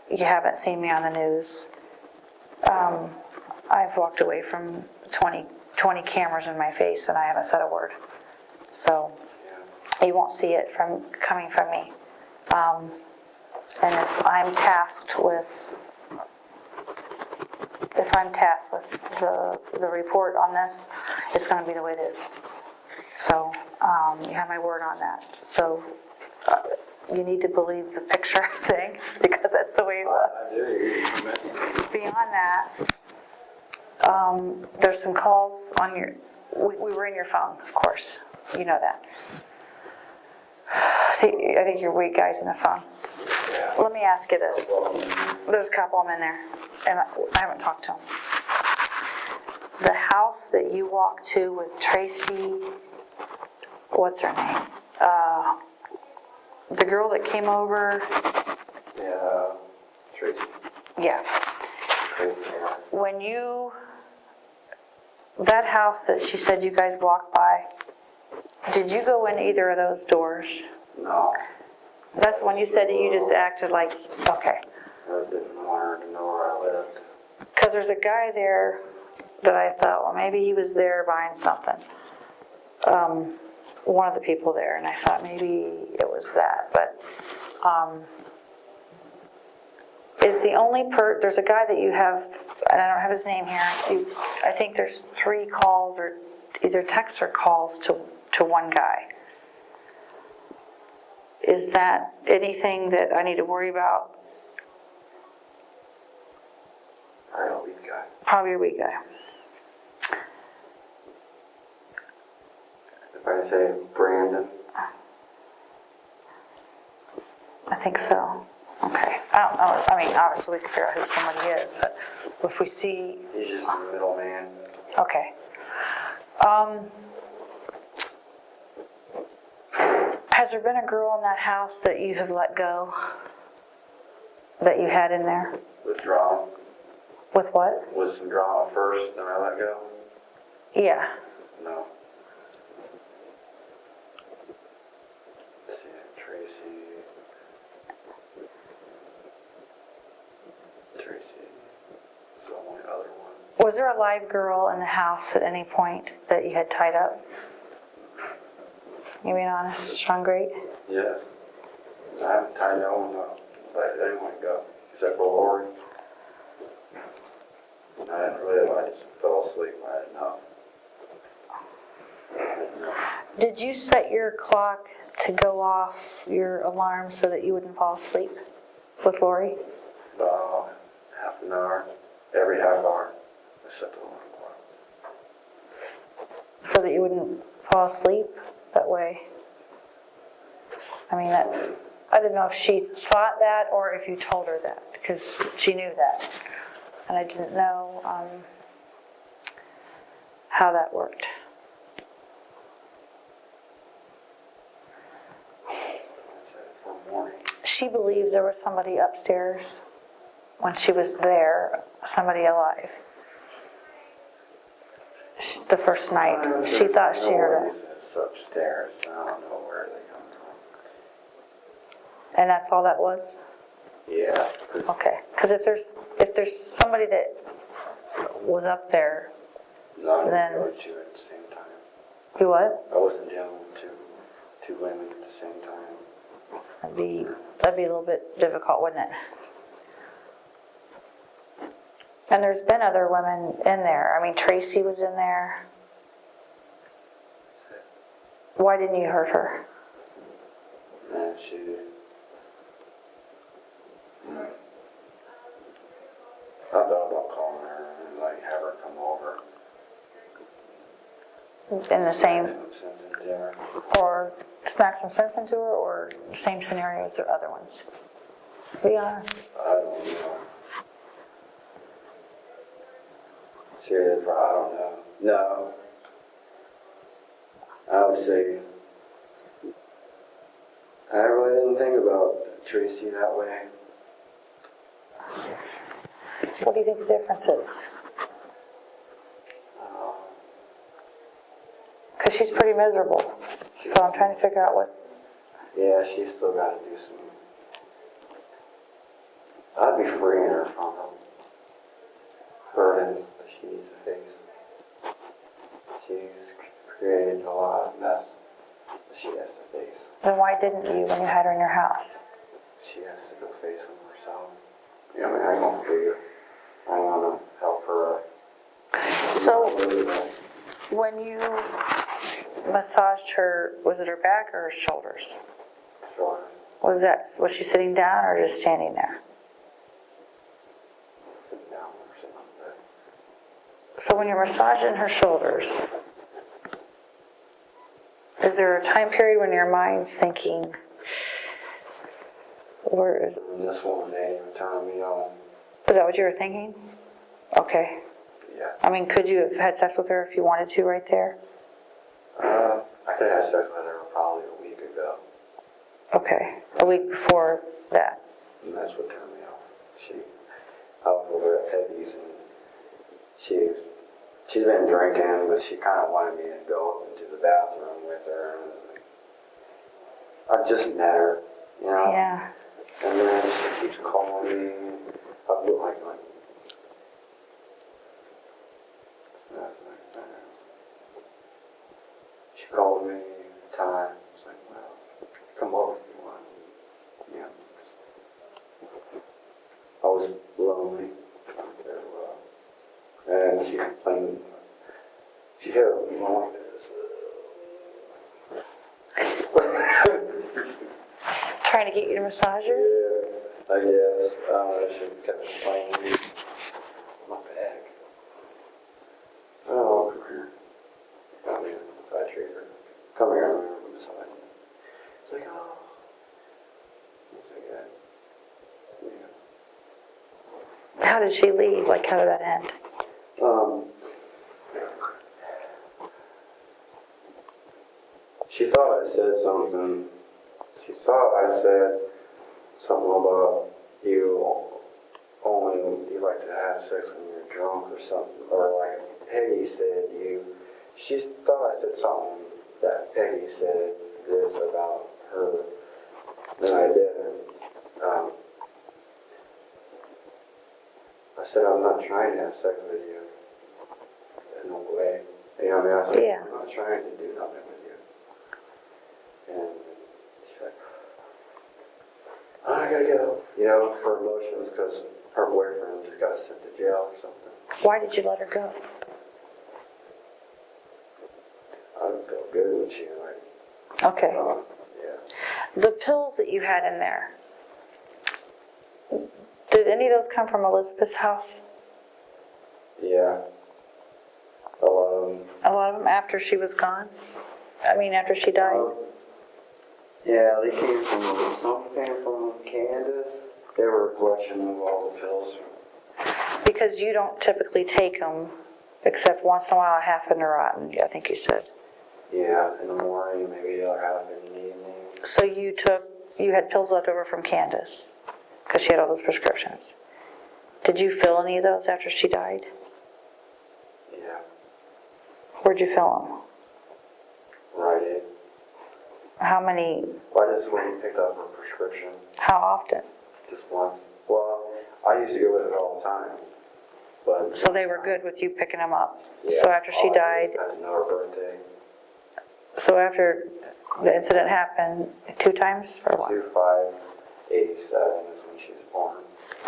You haven't seen me on the news. I've walked away from 20 cameras in my face and I haven't said a word. So you won't see it coming from me. And if I'm tasked with the report on this, it's going to be the way it is. So you have my word on that. So you need to believe the picture thing because that's the way it was. I do. Beyond that, there's some calls on your. We were in your phone, of course. You know that. I think you're weak guys in the phone. Let me ask you this. There's a couple of them in there, and I haven't talked to them. The house that you walked to with Tracy, what's her name? The girl that came over. Yeah, Tracy. Yeah. Crazy, yeah. When that house that she said you guys walked by, did you go in either of those doors? No. That's when you said that you just acted like, okay. I didn't want her to know where I lived. Because there's a guy there that I thought, well, maybe he was there buying something. One of the people there, and I thought maybe it was that. But is the only there's a guy that you have, and I don't have his name here. I think there's 3 calls or either texts or calls to one guy. Is that anything that I need to worry about? Probably a weak guy. Probably a weak guy. If I say Brandon. I think so. Okay. I don't know. I mean, obviously we can figure out who somebody is, but if we see. He's just the middleman. Okay. Has there been a girl in that house that you have let go? That you had in there? With drama. With what? Was some drama first, then I let go? Yeah. No. Let's see, Tracy. Was there a live girl in the house at any point that you had tied up? You being honest, Shawn Grate? Yes. I haven't tied no one up, let anyone go, except for Lori. I didn't really, I just fell asleep. I didn't know. Did you set your clock to go off your alarm so that you wouldn't fall asleep with Lori? About half an hour, every half hour, I set the alarm clock. So that you wouldn't fall asleep that way? I mean, I didn't know if she thought that or if you told her that, because she knew that. And I didn't know how that worked. I set it for morning. She believes there was somebody upstairs when she was there, somebody alive. The first night, she thought she heard it. It's upstairs. I don't know where they come from. And that's all that was? Yeah. Okay. Because if there's somebody that was up there, No, I didn't Then- go two at the same time. you what? I wasn't dealing with two women at the same time. That'd be a little bit difficult, wouldn't it? And there's been other women in there. I mean, Tracy was in there. That's it. Why didn't you hurt her? And she. I thought about calling her and like have her come over. In the same, Some sense into her. or smack some sense into her, or same scenarios or other ones? Be honest. I don't know. Seriously, I don't know. No. I would say I really didn't think about Tracy that way. What do you think the difference is? Because she's pretty miserable. So I'm trying to figure out what. Yeah, she's still got to do some. I'd be freeing her from them burdens that she needs to face. She's created a lot of mess that she has to face. Then why didn't you when you had her in your house? She has to go face them herself. Yeah, I mean, I ain't gonna free her. I ain't gonna help her. So when you massaged her, was it her back or her shoulders? Sure. Was she sitting down or just standing there? Sit down or something like that. So when you're massaging her shoulders, is there a time period when your mind's thinking, where is And this woman ain't even turning me on. that what you were thinking? Okay. Yeah. I mean, could you have had sex with her if you wanted to right there? I could have had sex with her probably a week ago. Okay. A week before that. And that's what turned me off. I was over at Peggy's and she's been drinking, but she kind of wanted me to go up into the bathroom with her. And I just met her, you know? Yeah. And then she keeps calling me. I look like she called me a time. It's like, well, come over if you want. Yeah. I was lonely. And she complained. She kept going like this. Trying to get you to massage her? Yeah, I guess. She kept complaining to me. My back. Oh, come here. He's got me inside treater. Come here, I'm going to massage you. It's like, oh. It's like that. Yeah. How did she leave? Like, how did that end? She thought I said something. She thought I said something about you like to have sex when you're drunk or something, or like Peggy said she thought I said something that Peggy said this about her, and I didn't. I said I'm not trying to have sex with you. mean, I said, Yeah. I'm not trying to do nothing with you. And she's like, I gotta go. You know, her emotions, because her boyfriend just got sent to jail or something. Why did you let her go? I didn't feel good when she like, Okay. yeah. The pills that you had in there, did any of those come from Elizabeth's house? Yeah. A lot of them. A lot of them after she was gone? I mean, after she died? Yeah, they came from, some came from Candace. They were a collection of all the pills. Because you don't typically take them, except once in a while, half in the rotten, I think you said. Yeah, in the morning, maybe the other half in the evening. So you had pills left over from Candace, because she had all those prescriptions. Did you fill any of those after she died? Yeah, Where'd you fill right in. them? How many, Well, I just went and picked up her prescription how often? just once. Well, I used to go with it all the time. But So they were good with you picking them up? yeah, So after she all I died, did was had to know her birthday. so after the incident happened, 2 times or what? 2587 is when she was born.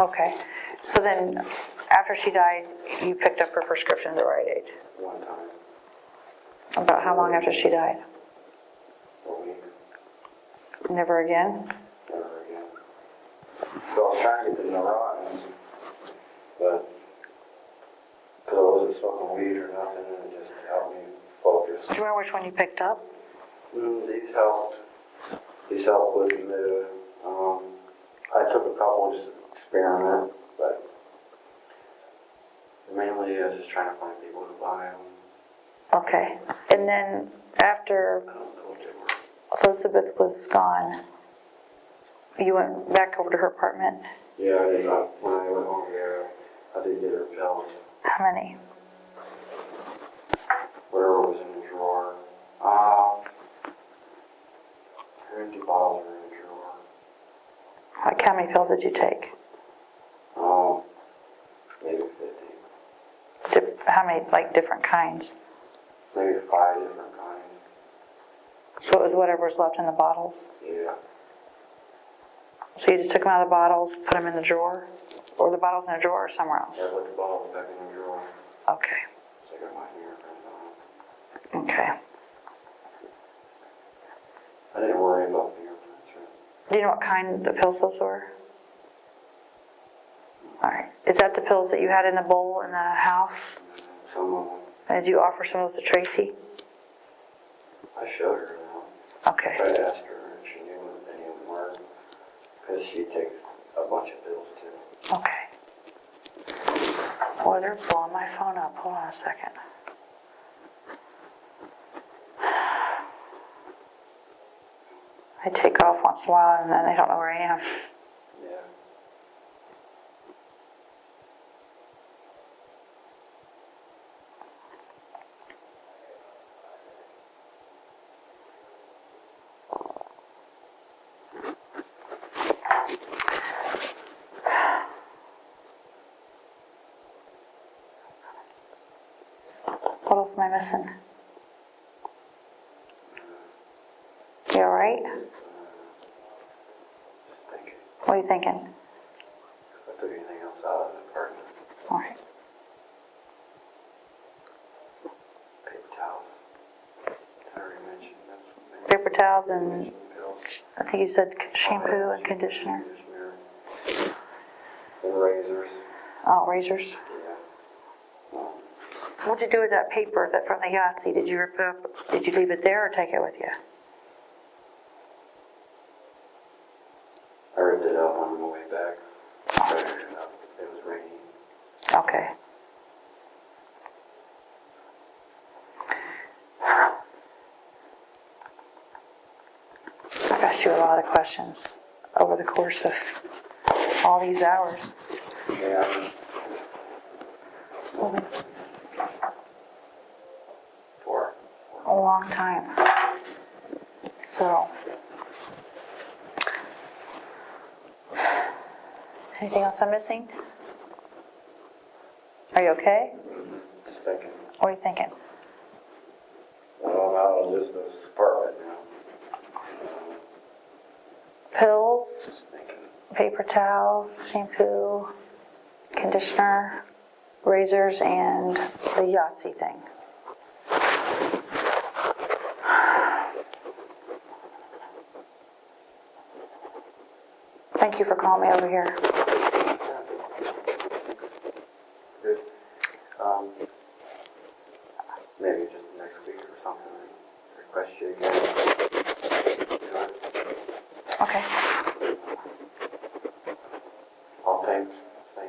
Okay, so then after she died, you picked up her prescription at the right age? One time, About how long after she died? a week, Never again? never again. So I was trying to get the neurons, but because I wasn't smoking weed or nothing, and it just helped me focus. Do you remember which one you picked up? These helped. These helped with the mood. I took a couple just to experiment, but mainly I was just trying to find people to buy them. Okay, and then after I don't know what they were. Elizabeth was gone, you went back over to her apartment? Yeah, I did. When I went home there, I did get her pills. How many? Whatever was in the drawer. Her empty bottles were in the drawer. Like how many pills did you take? Maybe 50. How many, like different kinds? Maybe 5 different kinds. So it was whatever's left in the bottles? Yeah. So you just took them out of the bottles, put them in the drawer? Or the bottles in a drawer or somewhere I else? put the bottles back in the drawer. Okay, So I got my fingerprints on it. okay. I didn't worry about fingerprints. Or Do you know what kind the pills those were? All right. Is that the pills that you had in the bowl in the house? some of them. And did you offer some of those to Tracy? I showed her now. Okay. Tried to ask her if she knew what any of them were. Because she takes a bunch of pills too. Okay. Boy, they're blowing my phone up. Hold on a second. I take off once in a while and then they don't know where I am. Yeah. What else am I missing? You all right? Just thinking. What are you thinking? If I took anything else out of the apartment. All right. Paper towels. I already mentioned that's what they Paper towels and mentioned pills. I think you said shampoo and conditioner. Conditioner. And razors. Oh, razors. Yeah. What'd you do with that paper that from the Yahtzee? Did you rip it up? Did you leave it there or take it with you? I ripped it up on my way back. I ripped it up. It was raining. Okay. I've asked you a lot of questions over the course of all these hours. Yeah. 4. A long time. So, anything else I'm missing? Are you okay? Just thinking. What are you thinking? Elizabeth's apartment now. Pills, Just thinking. paper towels, shampoo, conditioner, razors, and the Yahtzee thing. Thank you for calling me over here. Good. Maybe just next week or something, request you again. Okay. All things. I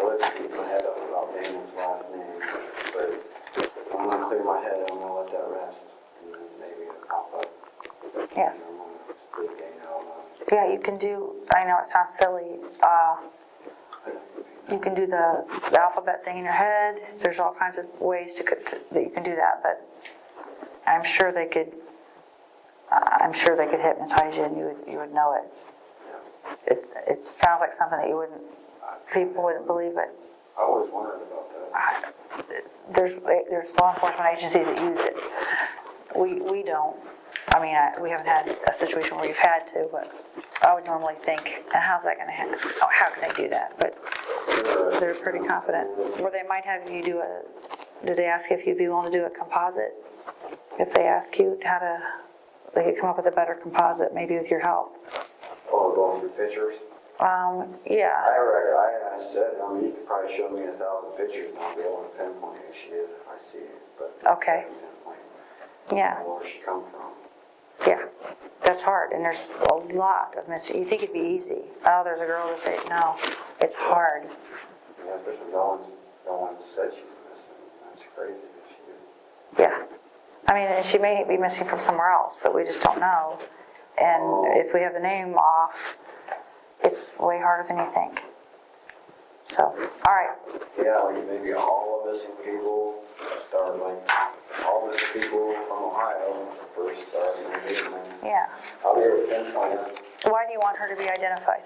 would keep my head up about Daniel's last name, but I'm gonna clear my head, I'm gonna let that rest, and then maybe it'll pop up. Yes. I'm gonna just leave Daniel alone. Yeah, you can do, I know it sounds silly, you can do the alphabet thing in your head. There's all kinds of ways that you can do that, but I'm sure they could hypnotize you and you would know it. It sounds like something that people wouldn't believe it. I always wondered about that. There's law enforcement agencies that use it. We don't. I mean, we haven't had a situation where we've had to, but I would normally think, how's that going to happen? Oh, how can they do that? But they're pretty confident. Or they might have you do did they ask if you'd be willing to do a composite? If they ask you they could come up with a better composite, maybe with your help. Oh, going through pictures? Yeah. I said, you could probably show me 1,000 pictures and I'll be able to pinpoint who she is if I see it. But Okay. Yeah. Where she come from. Yeah. That's hard. And there's a lot of missing. You think it'd be easy. Oh, there's a girl that say, no, it's hard. Yeah, especially no one said she's missing. That's crazy if she did. Yeah. I mean, and she may be missing from somewhere else, so we just don't know. And if we have the name off, it's way harder than you think. So, all right. Yeah, like maybe all of missing people start all missing people from Ohio first start. Yeah. I'll be able to pinpoint her. Why do you want her to be identified?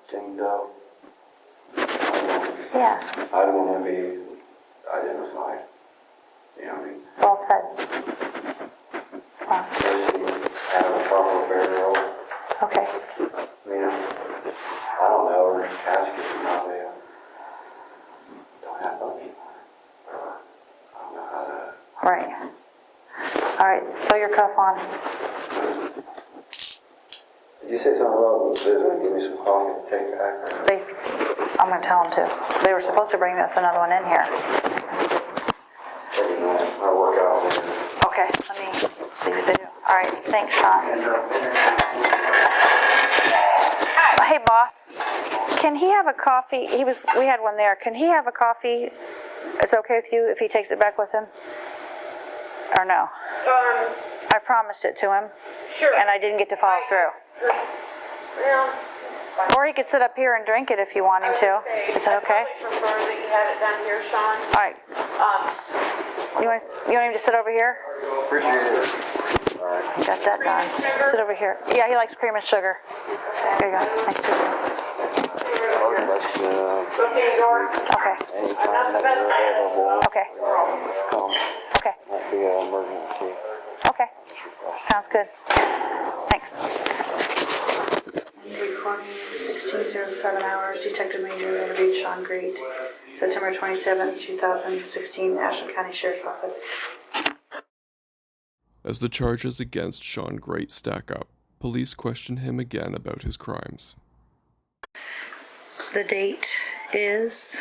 Jane Doe. Yeah. I don't want to be identified. You know what I mean? Well said. Wow. Especially having a proper burial. Okay. I mean, I don't know, or caskets and all that. Don't have no name on it. I don't know how to. Right. All right. Throw your cuff on. Did you say something about this one? Give me some coffee to take back? I'm going to tell them to. They were supposed to bring us another one in here. That'd be nice. I'll work out with it. Okay. Let me see what they do. All right. Thanks, Shawn. Hey, boss. Can he have a coffee? We had one there. Can he have a coffee? It's okay with you if he takes it back with him? Or no? I promised it to him. Sure. And I didn't get to follow through. Well, Or he could sit up here and drink it if you want him to. Is that okay? I probably prefer that you have it down here, Shawn. All right. You want him to sit over here? Appreciate it. All right. Got that done. Sit over here. Yeah, he likes cream and sugar. Here you go. Thanks to you. Okay, George. Okay. Anytime Not the that best you're at it, available, Okay. just come. Okay. Might be an emergency. Okay. Sounds good. Thanks. Recording 16:07 hours. Detective Major interviewed Shawn Grate, September 27, 2016, Ashland County Sheriff's Office. As the charges against Shawn Grate stack up, police question him again about his crimes. The date is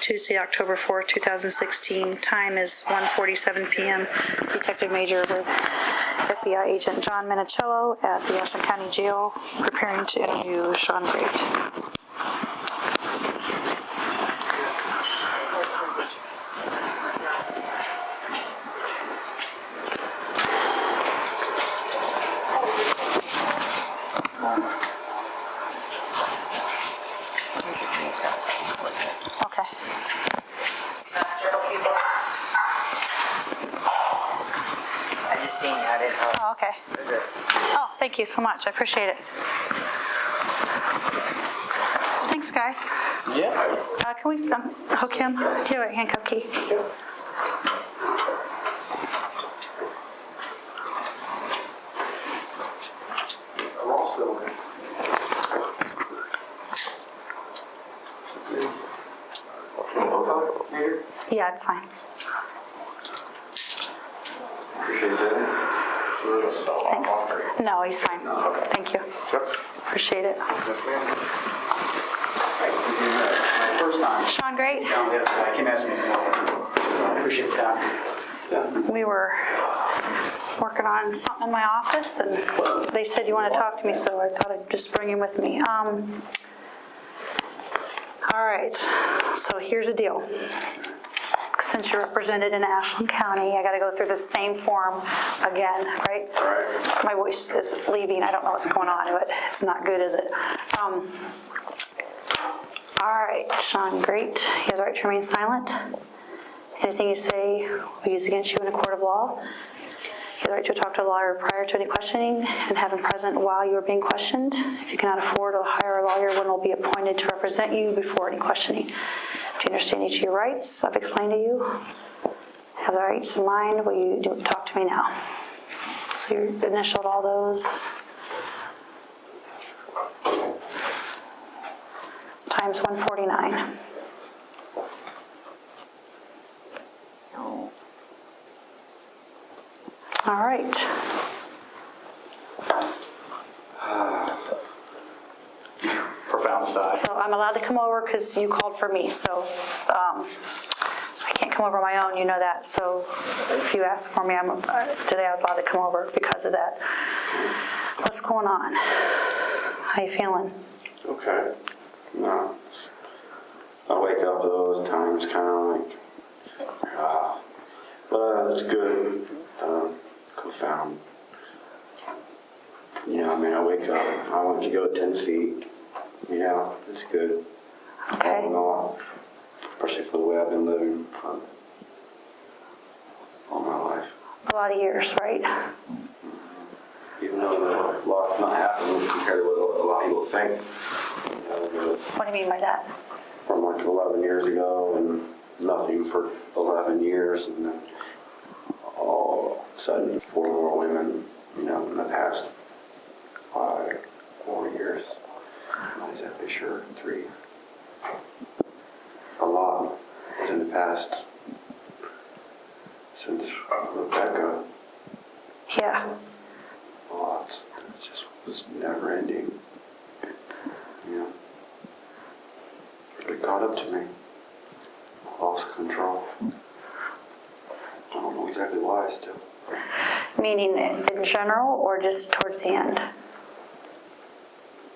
Tuesday, October 4th, 2016. Time is 1:47 p.m. Detective Major with FBI Agent John Minicello at the Ashland County Jail, preparing to interview Shawn Grate. Okay. I just seen you. I didn't know. Oh, okay. What is this? Oh, thank you so much. I appreciate it. Thanks, guys. Yeah. Can we hook him? Do you have a handcuff key? Yeah, it's fine. Appreciate that. Thanks. No, he's fine. Thank you. Appreciate it. My first time. Shawn Grate, I came asking you. I appreciate that. we were working on something in my office, and they said you want to talk to me, so I thought I'd just bring him with me. All right, so here's the deal. Since you're represented in Ashland County, I got to go through the same form again, right? Right. My voice is leaving. I don't know what's going on, but it's not good, is it? All right, Shawn Grate, you have the right to remain silent. Anything you say will be used against you in a court of law. You have the right to talk to a lawyer prior to any questioning and have him present while you are being questioned. If you cannot afford to hire a lawyer, one will be appointed to represent you before any questioning. Do you understand each of your rights? I've explained to you. Have the rights in mind. Will you talk to me now? So you initialed all those. Times 149. All right. Profound sigh. So I'm allowed to come over because you called for me. So I can't come over on my own. You know that. So if you ask for me, today I was allowed to come over because of that. What's going on? How you feeling? Okay. No. I wake up those times kind of like, but it's good. Confound. Yeah, I mean, I wake up, I want to go 10 feet. Yeah, it's good. Okay. All in all, especially for the way I've been living for all my life. A lot of years, right? Even though a lot's not happening compared to what a lot of people think. What do you mean by that? From like 11 years ago and nothing for 11 years, and then all of a sudden 4 more women, in the past 5 more years. Not exactly sure, 3. A lot was in the past since Rebecca. Yeah. A lot. It just was never ending. It got up to me. I lost control. I don't know exactly why still. Meaning in general or just towards the end?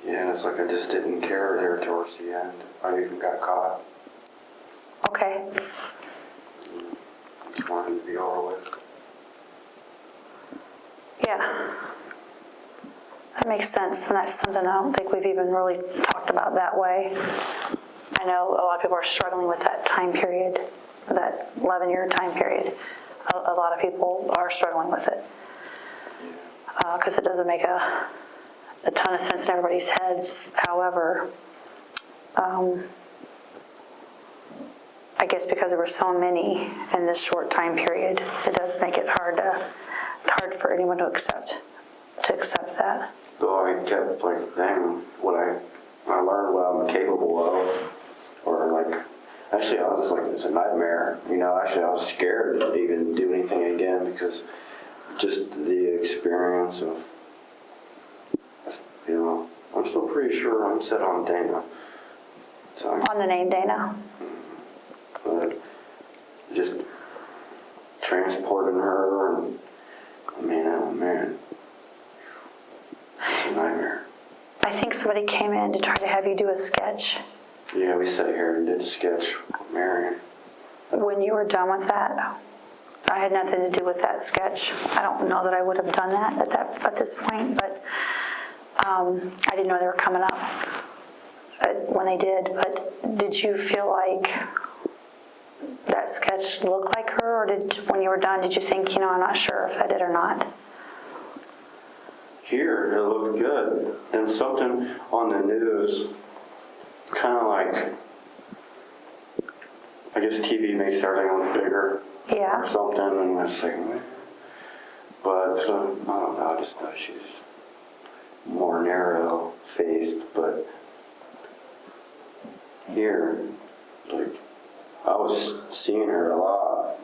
Yeah, it's like I just didn't care there towards the end. I even got caught. Okay. Just wanted to be over with. Yeah. That makes sense, and that's something I don't think we've even really talked about that way. I know a lot of people are struggling with that time period, that 11-year time period. A lot of people are struggling with it because it doesn't make a ton of sense in everybody's heads. However, I guess because there were so many in this short time period, it does make it hard for anyone to accept that. Though I kept like, dang, what I learned what I'm capable of, or like, actually I was like, it's a nightmare. Actually I was scared to even do anything again because just the experience of, I'm still pretty sure I'm set on Dana. So On the name Dana? but just transporting her and, oh man, it's a nightmare. I think somebody came in to try to have you do a sketch. Yeah, we sat here and did a sketch with Marion. When you were done with that, I had nothing to do with that sketch. I don't know that I would have done that at this point, but I didn't know they were coming up when they did. But did you feel like that sketch looked like her, or when you were done, did you think, I'm not sure if I did or not? Here, it looked good. And something on the news kind of like, I guess TV makes everything look bigger Yeah. or something, and I was like, but so, I don't know, I just know she's more narrow faced, but here, like, I was seeing her a lot.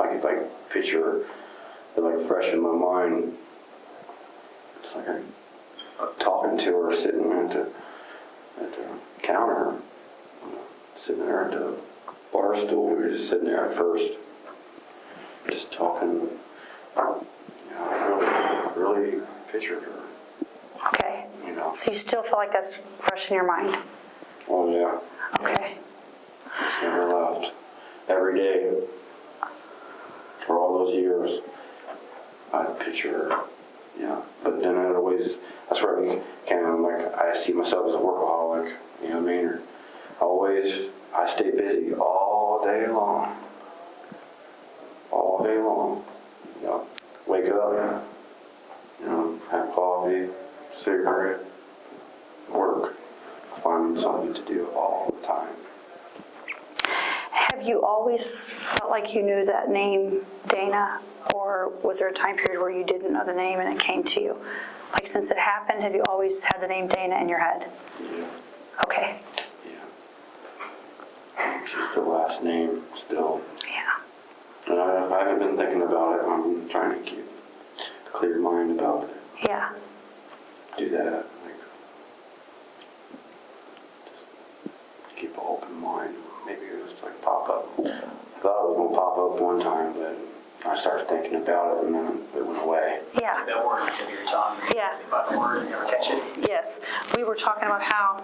I could like picture it like fresh in my mind. It's like I'm talking to her, sitting at the counter, sitting there at the bar stool. We were just sitting there at first, just talking. I really pictured her. Okay. You know. So you still feel like that's fresh in your mind? Oh yeah. Okay. It's never left. Every day, for all those years, I'd picture her. Yeah. But then I'd always, that's where I became like, I see myself as a workaholic. You know what I mean? I stay busy all day long. All day long. You know, wake up, you know, have coffee, cigarette, work. Find something to do all the time. Have you always felt like you knew that name, Dana? Or was there a time period where you didn't know the name and it came to you? Like since it happened, have you always had the name Dana in your head? Yeah. Okay. Yeah. She's the last name still. Yeah. And I haven't been thinking about it. I'm trying to keep a clear mind about it. Yeah. Do that. Like, just keep an open mind. Maybe it was like pop up. I thought it was going to pop up one time, but I started thinking about it and then it went away. Yeah. That word to your tongue. Yeah. About the word and never catch it. Yes. We were talking about how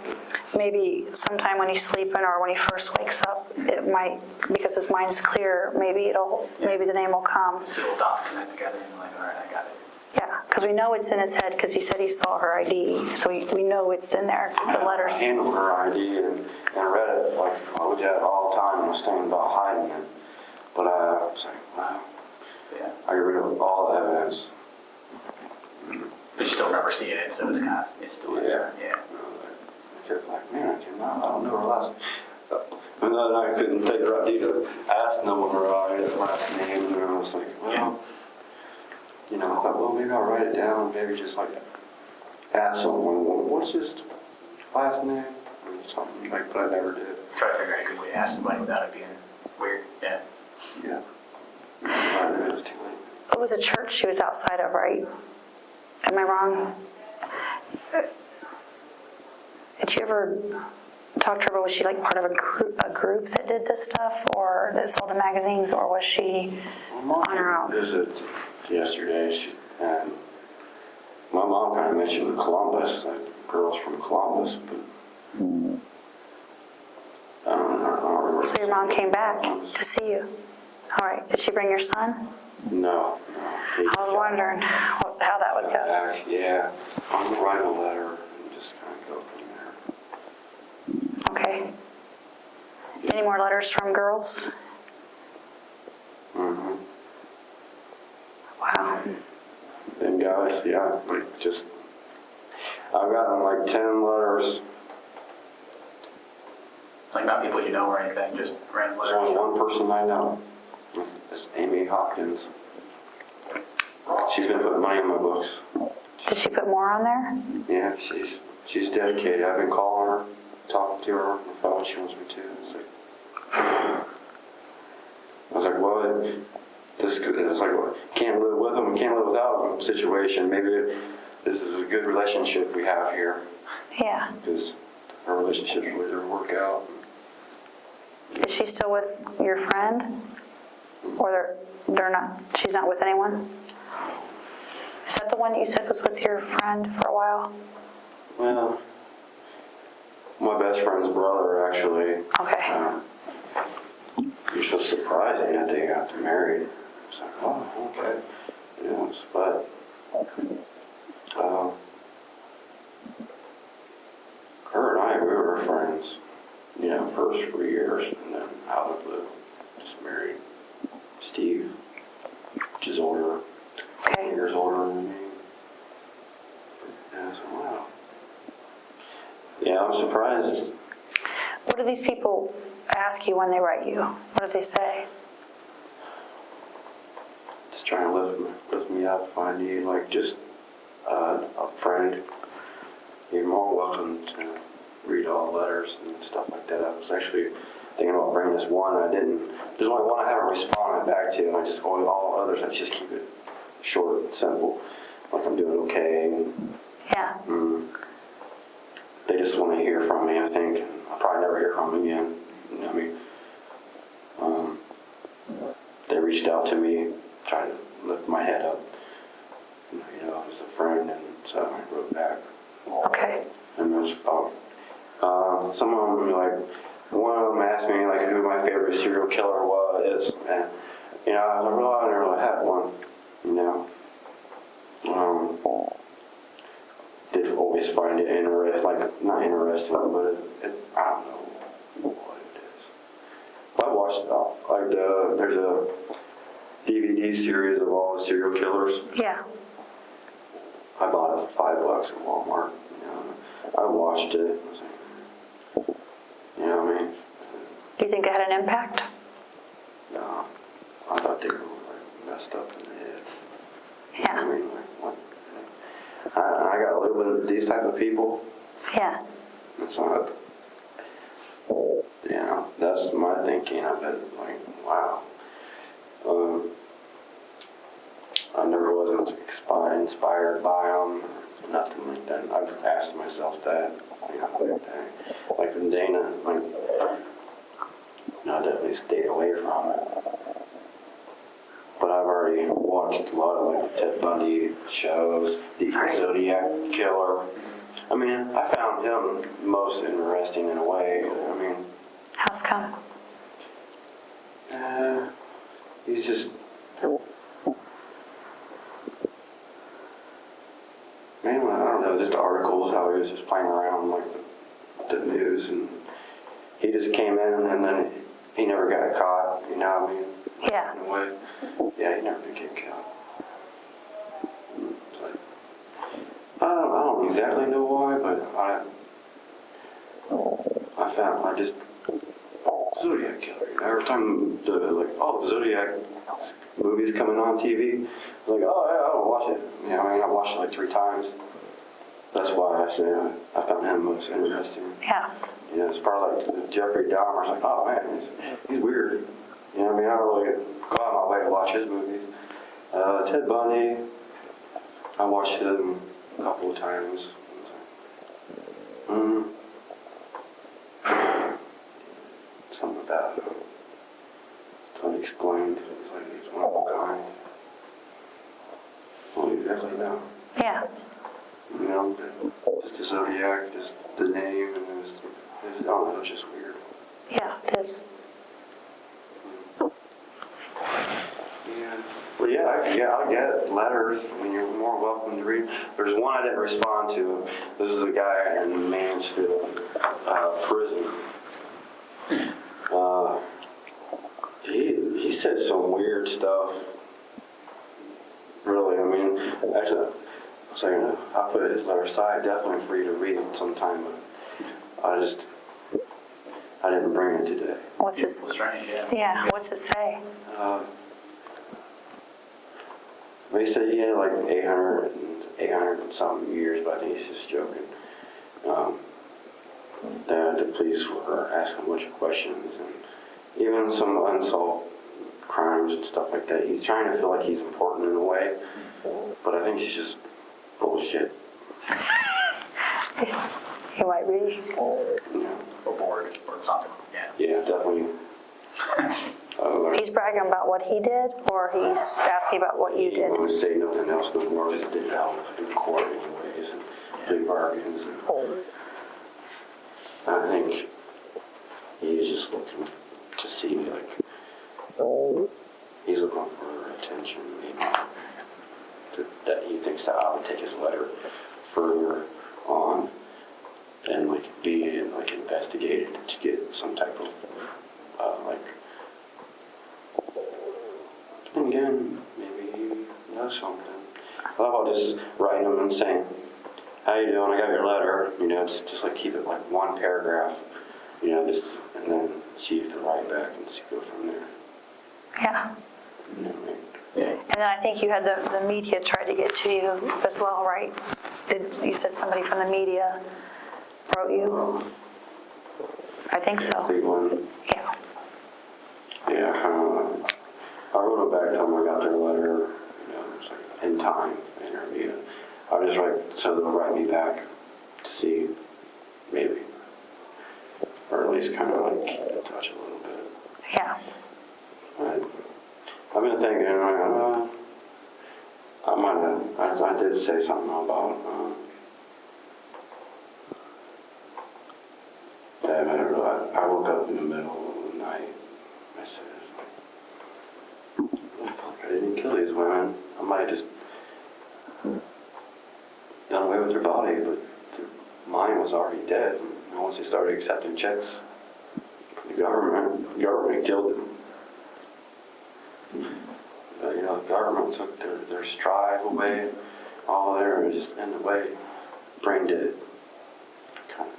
maybe sometime when he's sleeping or when he first wakes up, it might, because his mind's clear, maybe the name will come. Two little dots connect together and you're like, all right, I got it. Yeah, because we know it's in his head because he said he saw her ID, so we know it's in there, the letters. I handled her ID and read it. Like, I looked at it all the time and was thinking about hiding it. But I was like, wow. Yeah. I got rid of all the evidence. But you still remember seeing it, so it's still there. Yeah. I kept like, man, I don't know her last name. And then I couldn't take her ID to ask no one her last name. And I was like, well, you know, I thought, well, maybe I'll write it down. Maybe just like ask someone, well, what's his last name? Or something like, but I never did. Try to figure out a good way to ask somebody without it being weird. Yeah. Yeah. It was too late. It was a church she was outside of, right? Am I wrong? Did you ever talk to her, but was she like part of a group that did this stuff or that sold the magazines, or was she on her own? Visit yesterday, and my mom kind of mentioned Columbus, like girls from Columbus, but I don't remember. So your mom came back to see you. All right. Did she bring your son? No. I was wondering how that would go. Back, yeah. I'm going to write a letter and just kind of go from there. Okay. Any more letters from girls? Mm-hmm. Wow. And guys, yeah, like just, I've gotten like 10 letters. Like not people you know or anything, just random There's letters. only one person I know. It's Amy Hopkins. She's been putting money in my books. Did she put more on there? Yeah, she's dedicated. I've been calling her, talking to her on the phone. She wants me to. I was like, well, it's like, well, can't live with them, can't live without them situation. Maybe this is a good relationship we have here. Yeah. Because our relationships really don't work out. Is she still with your friend? Or they're not, she's not with anyone? Is that the one that you said was with your friend for a while? Well, my best friend's brother, actually. Okay. It was just surprising that they got married. It's like, oh, okay. You know, but her and I, we were friends, you know, first for years, and then out of the blue, just married Steve, which is older, Okay. years older than me. Yeah, so wow. Yeah, I'm surprised do these people ask you when they write you? What do they say? Just trying to lift me up. If I need like just a friend, you're more welcome to read all the letters and stuff like that. I was actually thinking about bringing this one. There's only one I haven't responded back to, and I just all others I just keep it short and simple. Like I'm doing okay. And, Yeah. they just want to hear from me, I think. I'll probably never hear from them again. You know what I mean? They reached out to me, tried to lift my head up. You know, as a friend, and so I wrote back. Okay. And that's about. Some of them, like, one of them asked me, like, who my favorite serial killer is. And, you know, I was like, well, I never really had one, you know. Did always find it interesting, like, not interesting, but I don't know what it is. But I watched it all. Like, there's a DVD series of all the serial killers. Yeah. I bought it for $5 at Walmart. You know, I watched it. I was like, you know what I mean? Do you think it had an impact? No, I thought they were like messed up in the head. Yeah. I mean, like, what? I got to live with these type of people. Yeah. It's not. You know, that's my thinking of it. Like, wow. I never wasn't inspired by them, nothing like that. I've asked myself that, you know, like with Dana, like, you know, I definitely stayed away from it. But I've already watched a lot of like Ted Bundy shows, the Zodiac Killer. I mean, I found him most interesting in a way. I mean, how's come? He's just. Man, I don't know, just articles, how he was just playing around like the news, and he just came in and then he never got caught, you know what I mean? Yeah. In a way. Yeah, he never did get caught. It's like, I don't exactly know why, but I just, Zodiac Killer, you know, every time Zodiac movies coming on TV, I was like, oh yeah, I'll watch it. You know, I mean, I watched it like 3 times. That's why I say I found him most interesting. Yeah. You know, it's probably like Jeffrey Dahmer's like, oh man, he's weird. You know what I mean? I don't really go out of my way to watch his movies. Ted Bundy, I watched him a couple of times. Something about him. It's unexplained. It's like he's one of a kind. Well, you definitely know. Yeah. You know, just the Zodiac, just the name, and just, I don't know, it's just weird. Yeah, it is. Yeah. Well, I get letters. I mean, you're more welcome to read. There's one I didn't respond to. This is a guy in Mansfield prison. He said some weird stuff. Really, I mean, actually, I'll put his letter aside, definitely for you to read it sometime, but I didn't bring it today. What's his? Strange, yeah. Yeah. What's it say? He said he had like 800 and something years, but I think he's just joking. The police were asking a bunch of questions, and even some unsolved crimes and stuff like that. He's trying to feel like he's important in a way, but I think he's just bullshit. He might be. Or bored or something. Yeah. Yeah, definitely. He's bragging about what he did, or he's asking about what you He did. won't say nothing else no more because it didn't help in court anyways, and plea bargains. And I think he's just looking to see, like, he's looking for attention, maybe. That he thinks that I would take his letter further on and, like, be, like, investigated to get some type of, and again, maybe he knows something. I love how just writing him and saying, how you doing? I got your letter. You know, it's just like keep it like one paragraph. you know, just, and then see if they're right back and just go from there. Yeah. You know what I mean? And then I think you had the media try to get to you as well, right? You said somebody from the media wrote you? I think so. Big one. Yeah. Yeah, I wrote it back to them. I got their letter, you know, it was like in time, the interview. I just write, so they'll write me back to see, maybe, or at least kind of like keep in touch a little bit. Yeah. I've been thinking, I might have, I did say something about, that I woke up in the middle of the night. I said, fuck, I didn't kill these women. I might have just done away with their body, but their mind was already dead. And once they started accepting checks from the government killed them. You know, the government took their strive away, all there, and just in the way, brain dead. Kind of,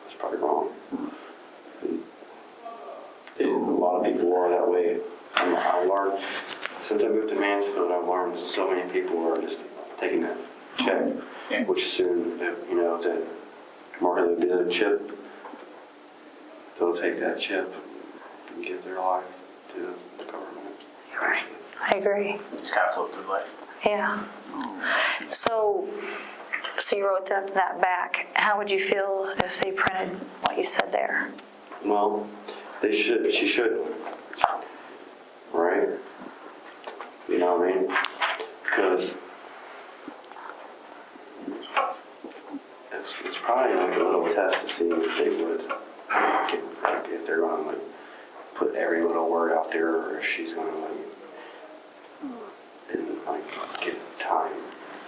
that's probably wrong. A lot of people are that way. I learned, since I moved to Mansfield, I've learned that so many people are just taking that check, which soon, you know, if that Martin did a chip, they'll take that chip and give their life to the government. Right. I agree. Just kind of float through life. Yeah. So you wrote that back. How would you feel if they printed what you said there? Well, they should. She should. Right? You know what I mean? Because it's probably like a little test to see if they would, like, if they're going to like put every little word out there, or if she's going to like, and like give time.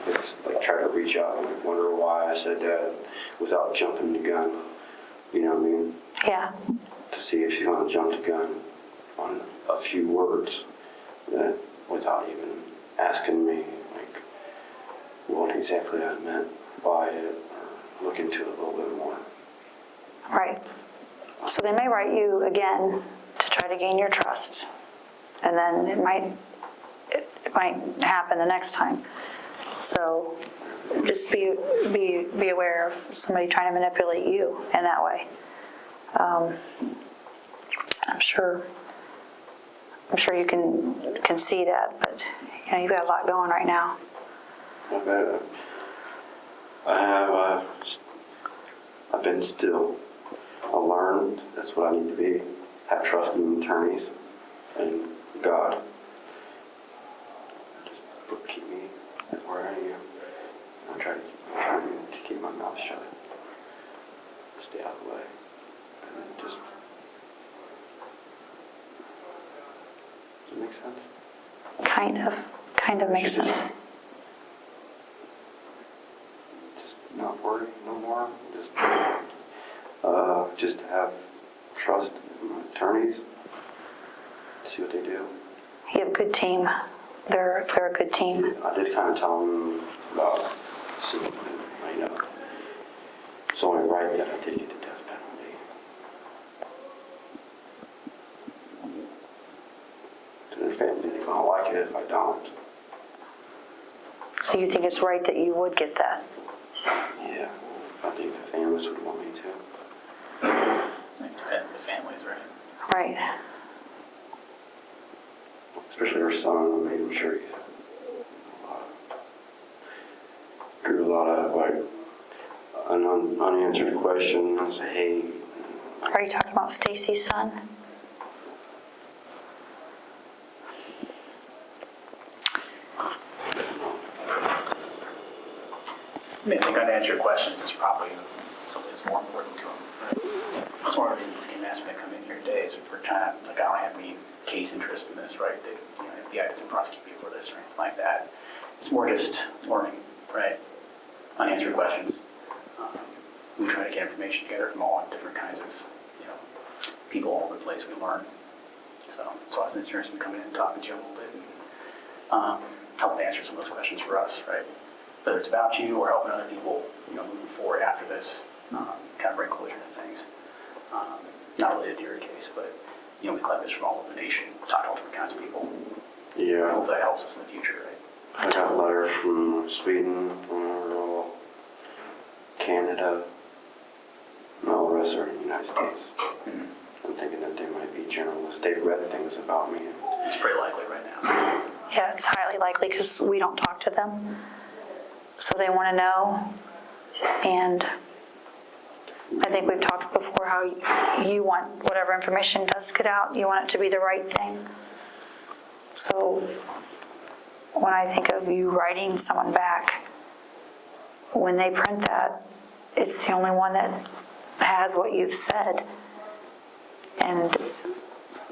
It's like try to reach out and like wonder why I said that without jumping the gun. You know what I mean? Yeah. To see if she's going to jump the gun on a few words that without even asking me like what exactly I meant by it, or look into it a little bit more. Right. So they may write you again to try to gain your trust, and then it might happen the next time. So just be aware of somebody trying to manipulate you in that way. I'm sure you can see that, but you know, you've got a lot going right now. I've been still. I learned that's what I need to be. Have trust in attorneys and God. Just keep me where I am. I'm trying to keep my mouth shut. Stay out of the way. And then just. Does it make sense? Kind of makes sense. Just not worry no more. Just have trust in my attorneys. See what they do. You have a good team. They're a good team. I did kind of tell them about, so, you know, it's only right that I take it to death penalty. To their family, they're gonna like it if I don't. So you think it's right that you would get that? Yeah, I think the families would want me to. I think it depends on the families, right? Right. Especially her son, I made him sure he grew a lot of like unanswered questions, hate. Are you talking about Stacy's son? I mean, I think unanswered your questions is probably something that's more important to them, right? That's one of the reasons this game asked me to come in here today is if we're trying to, like, I don't have any case interest in this, right? That, you know, FBI doesn't prosecute me for this or anything like that. It's more just learning, right? Unanswered questions. We try to get information together from all different kinds of, you know, people all over the place. We learn. So I was interested in coming in and talking to you a little bit and helping answer some of those questions for us, right? Whether it's about you or helping other people, you know, moving forward after this, kind of bring closure to things. Not related to your case, but, we collect this from all over the nation, talk to all different kinds of people. I Yeah. hope that helps us in the future, right? I got letters from Sweden, Canada, and all the rest are in the United States. I'm thinking that they might be journalists. They've read things about me. It's pretty likely right now. Yeah, it's highly likely because we don't talk to them. So they want to know. And I think we've talked before how you want whatever information does get out, you want it to be the right thing. So when I think of you writing someone back, when they print that, it's the only one that has what you've said. And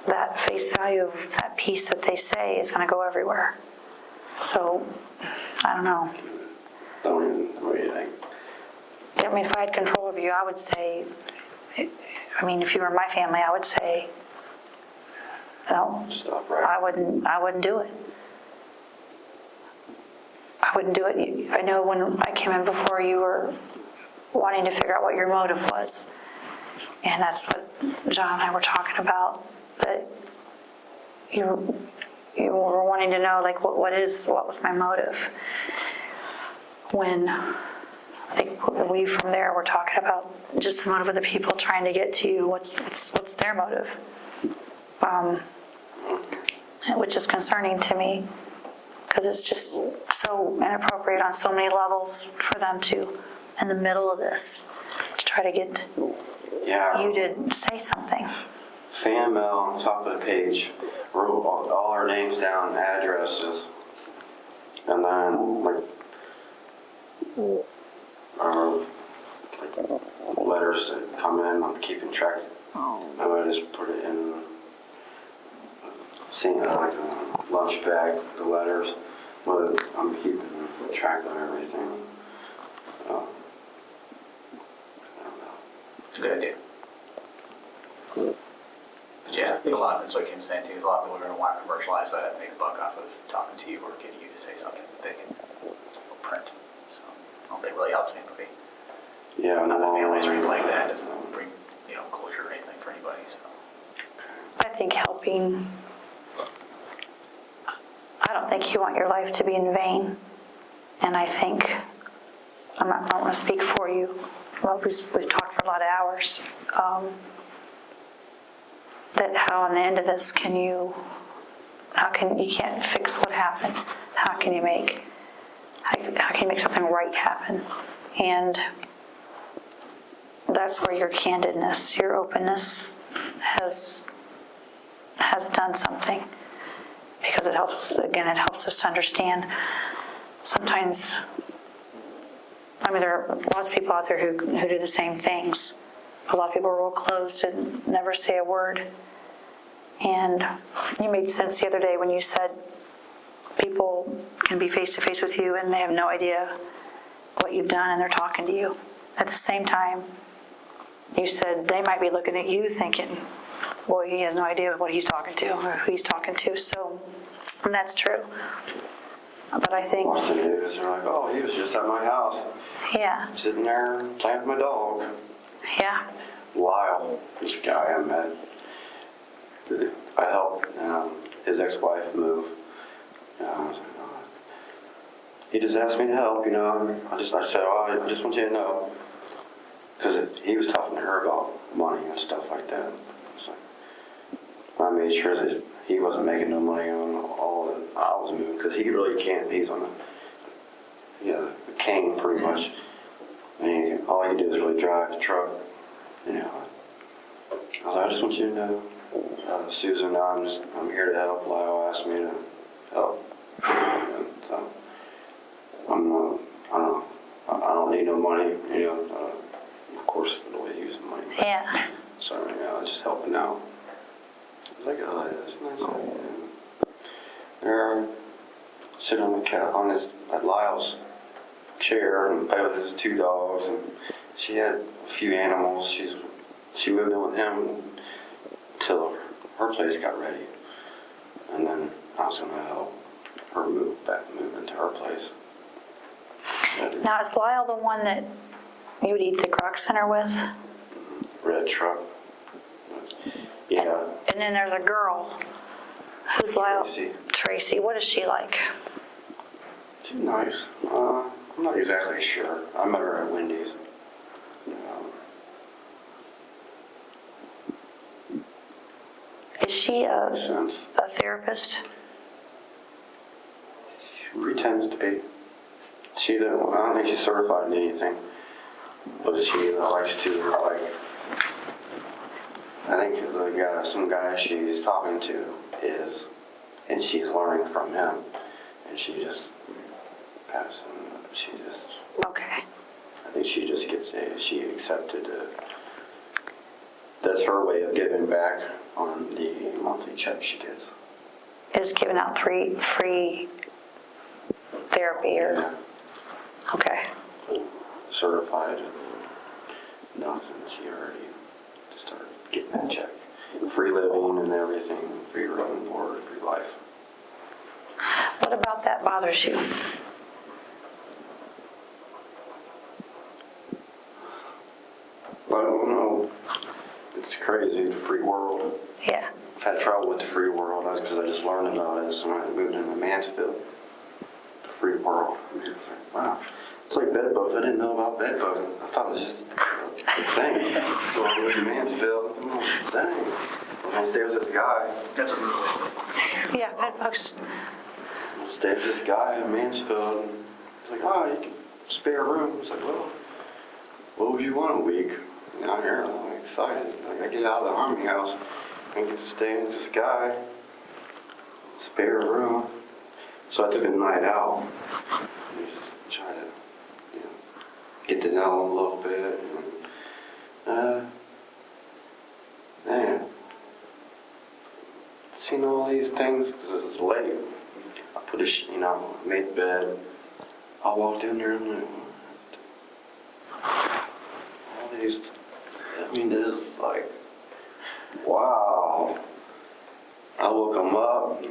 that face value of that piece that they say is going to go everywhere. So, I don't know. What do you think? I mean, if I had control over you, I would say, if you were my family, I would say, no, Stop right. I wouldn't do it. I wouldn't do it. I know when I came in before, you were wanting to figure out what your motive was. And that's what John and I were talking about, that you were wanting to know, like, what was my motive? When I think we from there were talking about just the motive of the people trying to get to you, what's their motive? Which is concerning to me, because it's just so inappropriate on so many levels for them to, in the middle of this, to try to get you to say something. Fan mail on top of the page, wrote all our names down and addresses, and then letters that come in. I'm keeping track. And I just put it in, seeing like a lunch bag, the letters, but I'm keeping track of everything. I don't know. It's a good idea. But yeah, I think a lot of it's like Kim saying too, a lot of people are going to want to commercialize that and make a buck off of talking to you or getting you to say something that they can print. So I don't think it really helps anybody. Yeah, Not the families or anything like that. It doesn't bring closure or anything for anybody. So I think helping, I don't think you want your life to be in vain. And I think, I don't want to speak for you, well, we've talked for a lot of hours, that how on the end of this you can't fix what happened. How can you make something right happen? And that's where your candidness, your openness has done something, because it helps us to understand. Sometimes, there are lots of people out there who do the same things. A lot of people are real closed and never say a word. And you made sense the other day when you said people can be face to face with you and they have no idea what you've done and they're talking to you. At the same time, you said they might be looking at you thinking, well, he has no idea what he's talking to or who he's talking to. So, and that's true. But I think, Watch the news, they're like, oh, he was just at my house, yeah, sitting there playing with my dog. yeah, Lyle, this guy I met, I helped his ex-wife move. I was like, oh. He just asked me to help, I said, oh, I just want you to know. Because he was talking to her about money and stuff like that. So I made sure that he wasn't making no money on all that I was moving, because he really can't. He's on a cane pretty much. And all he can do is really drive the truck. I was like, I just want you to know, Susan, I'm here to help. Lyle asked me to help. So I don't need no money. Of course, the way you use the money. yeah. So just helping out. I was like, oh, that's nice. There, sitting at Lyle's chair and play with his two dogs, and she had a few animals. She moved in with him until her place got ready, and then I was gonna help her move into her place. Now, is Lyle the one that you would eat the Croc Center with? Red truck. Yeah. And then there's a girl who's like Tracy. What is she like? She's nice. I'm not exactly sure. I met her at Wendy's. Is she a Since therapist? she pretends to be. She don't. I don't think she's certified in anything, but she likes to like. I think some guy she's talking to is, and she's learning from him, and she just passes. She just. Okay. I think she just gets she accepted that's her way of giving back on the monthly check she gets. Is giving out free therapy or Yeah. okay. Certified. Nothing. She already started getting that check. Free living and everything. Free room and board. Free life. What about that bothers you? I don't know. It's crazy, the free world. Yeah. I've had trouble with the free world because I just learned about it. So when I moved into Mansfield, the free world. I mean, it's like, wow. It's like bed bugs. I didn't know about bed bugs. I thought it was just a thing. So I moved to Mansfield. Oh, dang. Downstairs this guy. That's a real Yeah, bed bugs. Stayed with this guy in Mansfield. He's like, oh, you can spare room. I was like, well, what would you want a week? Down here, I'm excited. Like, I get out of the Army house and get to stay with this guy. Spare room. So I took a night out. And just try to, get to know him a little bit. And, man, seen all these things because it's late. I put made the bed. I walked in there and like, all these, it's like, wow. I woke him up.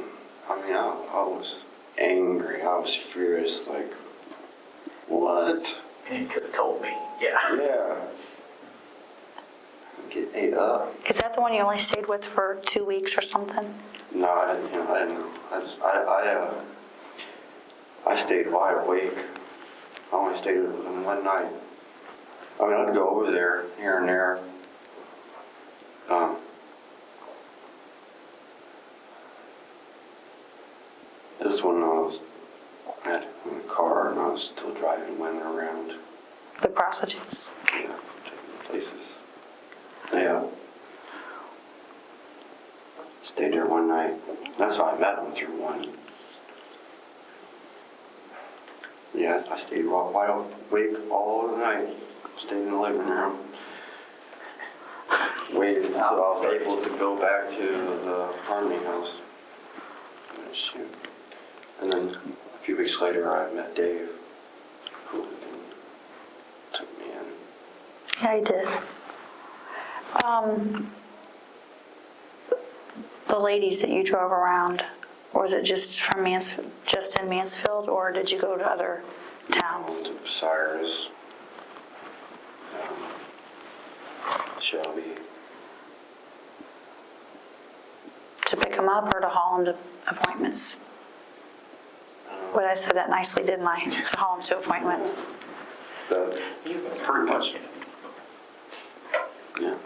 I was angry. I was furious. Like, what? And you could have told me. Yeah. Yeah. Get ate up. Is that the one you only stayed with for 2 weeks or something? No, I didn't. I stayed wide awake. I only stayed with him one night. I'd go over there here and there. This one I had in the car and I was still driving women around. The prostitutes. Yeah, taking places. Yeah. Stayed there one night. That's how I met him, through one. Yeah, I stayed wide awake all the night. Stayed in the living room. Waited until I was able to go back to the Army house. Shoot. And then a few weeks later, I met Dave. Cool. Took me in. Yeah, I did. The ladies that you drove around, was it just from just in Mansfield, or did you go to other towns? To Cyrus, Shelby. To pick them up or to haul them to appointments? But I said that nicely, didn't I? To haul them to appointments. Pretty much. Yeah.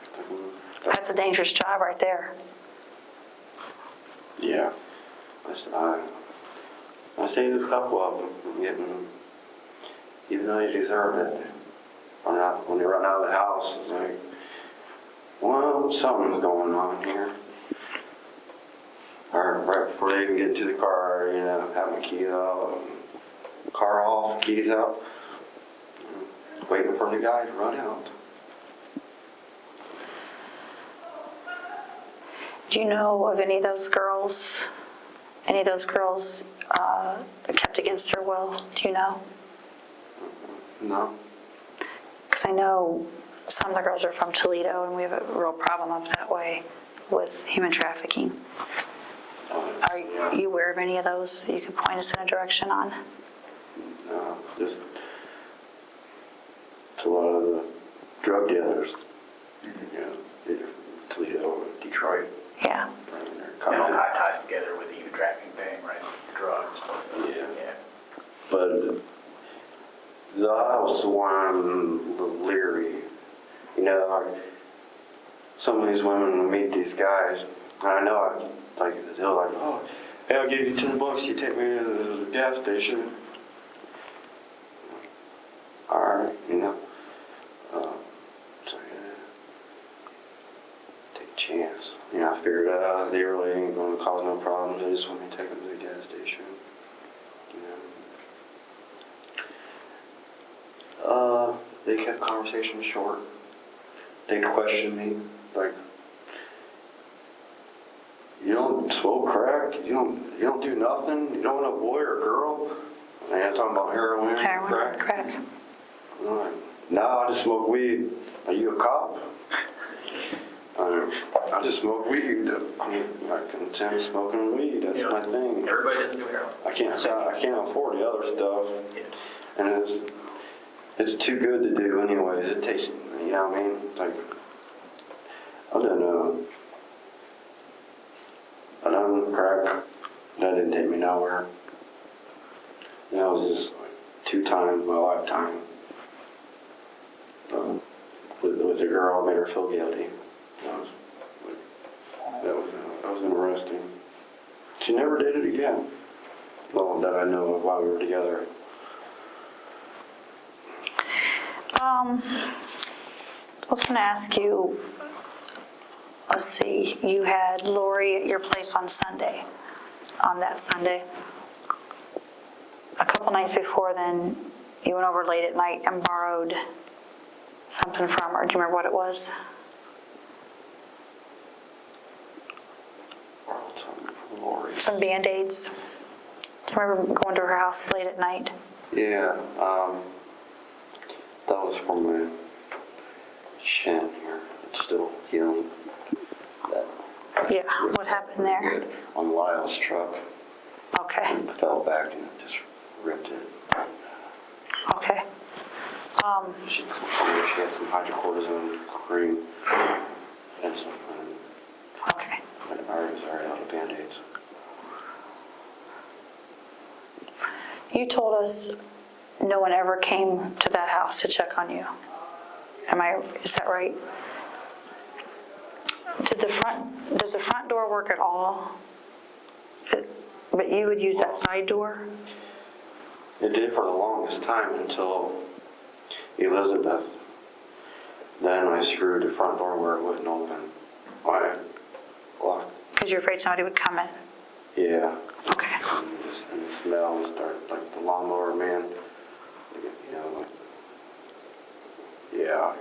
That's a dangerous job right there. Yeah. I stayed with a couple of them, even though they deserve it. When they run out of the house, it's like, well, something's going on here. Or right before they even get into the car, having the keys out, car off, keys out, waiting for the guy to run out. Do you know of any of those girls? Any of those girls kept against her will? Do you know? No. Because I know some of the girls are from Toledo, and we have a real problem up that way with human trafficking. Are you aware of any of those you could point us in a direction on? No, just it's a lot of the drug dealers. Either Toledo or Detroit. Yeah. It all kind of ties together with the human trafficking thing, right? Drugs, plus the, Yeah. But I was the one leery. You know, some of these women will meet these guys, and I know, they're like, oh, hey, I'll give you $10, you take me to the gas station. All right, you know. So, yeah, take a chance. You know, I figured they really ain't going to cause no problems. They just want me to take them to the gas station. You know. They kept conversation short. They questioned me, like, you don't smoke crack, you don't do nothing, you don't want a boy or a girl. And I'm talking about heroin, crack. I'm like, no, I just smoke weed. Are you a cop? I just smoke weed. I contend smoking weed. That's my thing. Everybody doesn't do heroin. I can't afford the other stuff, and it's too good to do anyways. It tastes, you know what I mean? Like, I done crack. That didn't take me nowhere. That was just like 2 times in my lifetime. With a girl, I made her feel guilty. That was interesting. She never did it again. Well, that I know of while we were together. I was going to ask you, let's see, you had Lori at your place on that Sunday. A couple nights before then, you went over late at night and borrowed something from her. Do you remember what it was? Borrowed something from Lori. Some Band-Aids. Do you remember going to her house late at night? Yeah, that was from my shin here. It's still healing. Yeah, what happened there? On Lyle's truck. Okay, It fell back and it just ripped it. okay. She had some hydrocortisone cream and some. Okay. And I was already out of Band-Aids. You told us no one ever came to that house to check on you. Is that right? Does the front door work at all? But you would use that side door? It did for the longest time until Elizabeth. Then I screwed the front door where it wouldn't open. I locked. Because you're afraid somebody would come in? Yeah. Okay. And the smell would start, like the lawnmower man. You know, like, yeah.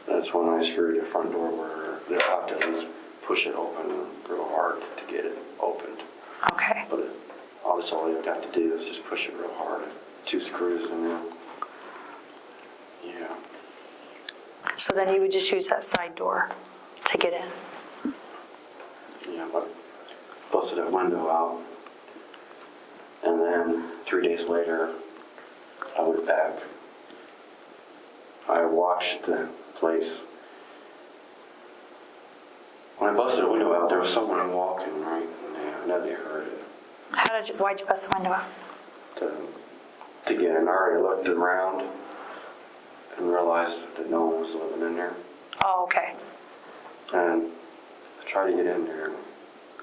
That's when I screwed the front door where they'll have to at least push it open real hard to get it opened. Okay. But obviously all you would have to do is just push it real hard. 2 screws in there. Yeah. So then you would just use that side door to get in? Yeah, but busted that window out. And then 3 days later, I went back. I watched the place. When I busted the window out, there was someone walking, right? Yeah, I know they heard it. Why'd you bust the window out? To get in, I already looked around and realized that no one was living in there. Oh, okay. And I tried to get in there, and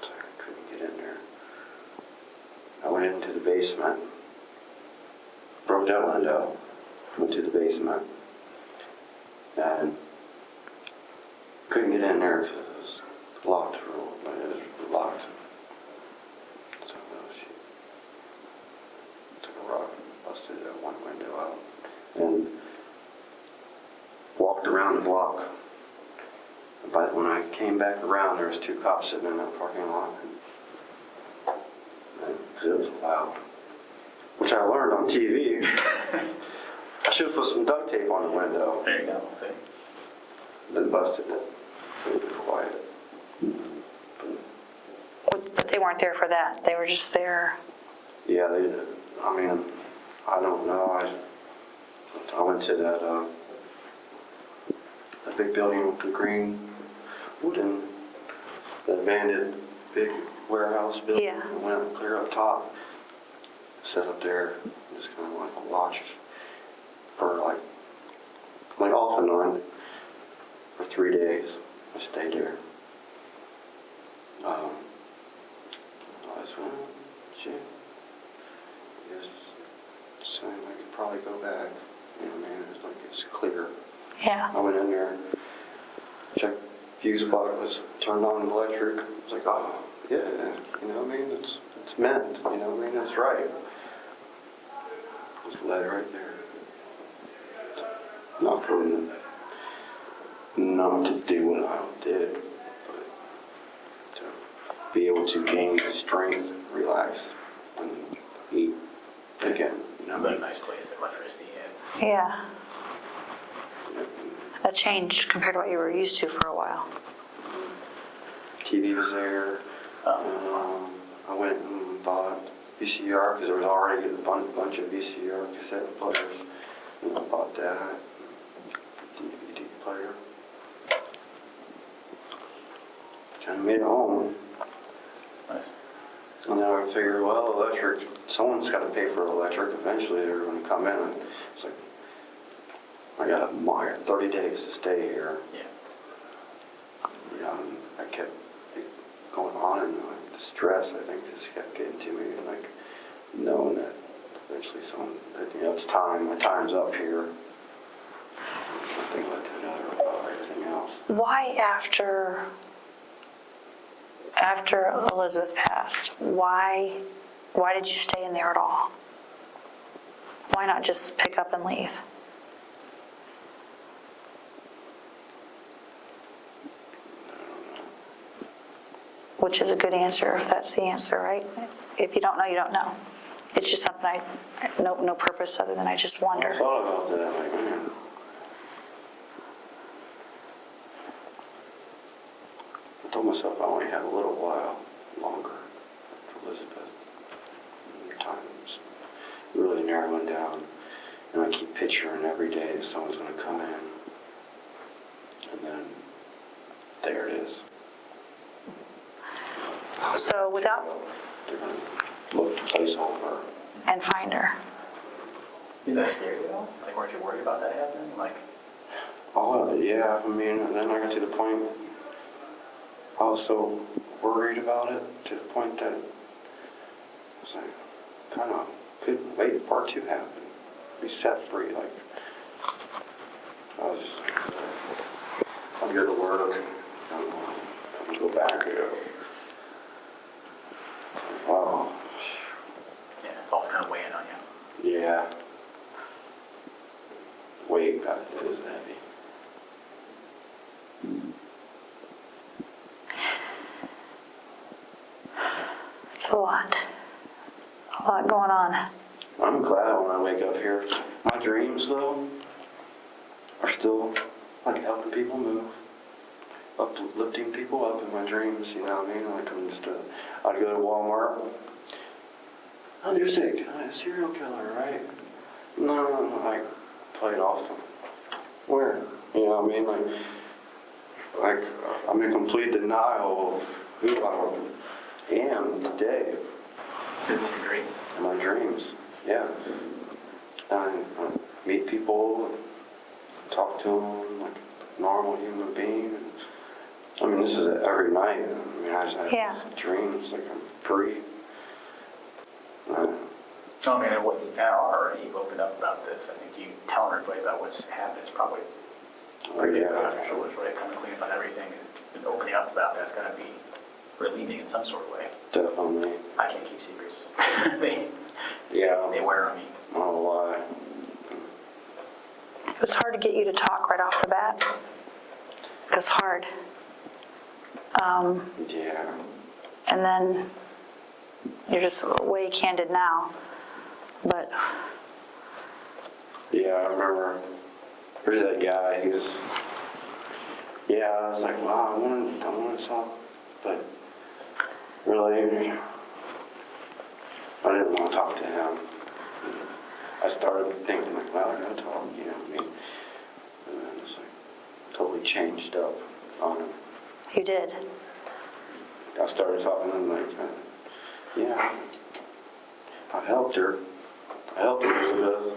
I couldn't get in there. I went into the basement, broke that window, went to the basement, and couldn't get in there because it was locked. It was locked. So she took a rock and busted that one window out, and walked around the block. But when I came back around, there was 2 cops sitting in that parking lot. Because it was loud. Which I learned on TV. I should have put some duct tape on the window. There you go, see? Then busted it. It was quiet. But they weren't there for that. They were just there. Yeah, they did. I mean, I don't know. I went to that big building with the green wooden, the abandoned big warehouse building. Yeah. I went up clear up top, sat up there, and just kind of like watched for like off and on for 3 days. I stayed there. I was, well, shit. I guess saying I could probably go back. You know what I mean? It's like it's clear. Yeah. I went in there, checked fuse box was turned on electric. I was like, oh yeah, you know what I mean? It's meant, you know what I mean? It's right. Just lead right there. Not for not to do what I did, but to be able to gain strength, relax, and eat again. You know what I But a mean? nice place, electricity, and Yeah. A change compared to what you were used to for a while. TV was there. I went and bought VCR because there was already a bunch of VCR cassette players. And I bought that DVD player. Kind of made it home. nice. And then I figured, well, electric, someone's got to pay for electric. Eventually they're going to come in. And it's like, I got 30 days to stay here. Yeah. You know, and I kept going on, and like, the stress, I think, just kept getting to me, and like knowing that eventually it's time, my time's up here. Something led to another about everything else. Why after Elizabeth passed, why did you stay in there at all? Why not just pick up and leave? Which is a good answer if that's the answer, right? If you don't know, you don't know. It's just something no purpose other than I just wonder. I thought about that, like, man. I told myself I only had a little while longer for Elizabeth. And time's really narrowing down. And I keep picturing every day that someone's going to come in. And then there it is. So without, They're going to look the place over. and find her. Did that scare you though? Like, weren't you worried about that happening? Like, All of it, yeah. I mean, and then I got to the point, I was so worried about it to the point that I was like, kind of couldn't wait for part 2 to happen. Be set free, like, I was just like, I'll go to work, I'll go back, you know. Wow. yeah, it's all kind of weighing on you. Yeah. Weight, God, it is heavy. It's a lot going on. I'm glad when I wake up here. My dreams, though, are still like helping people move, uplifting people up in my dreams. You know what I mean? Like I'd go to Walmart. Oh, they're sick. A serial killer, right? No, like play it off. Where? You know what I mean? Like I'm in complete denial of who I am today. In your dreams. In my dreams, yeah. And meet people, talk to them like a normal human being. I mean, this is every night. I mean, I just have these dreams, like I'm free. So, I mean, what you now already opened up about this, I think you telling everybody about what's happened is probably pretty beneficial, right? Kind of clean about everything and opening up about that's going to be relieving in some sort of way. Definitely. I can't keep secrets. They wear on me. I don't know why. It was hard to get you to talk right off the bat. It was hard. Yeah. And then you're just way candid now. But Yeah, I remember that guy. I was like, wow, I want to talk, but really, I didn't want to talk to him. I started thinking like, well, I gotta talk, you know what I mean? And then it's like totally changed up on him. You did. I started talking to him like, yeah, I helped her. I helped Elizabeth.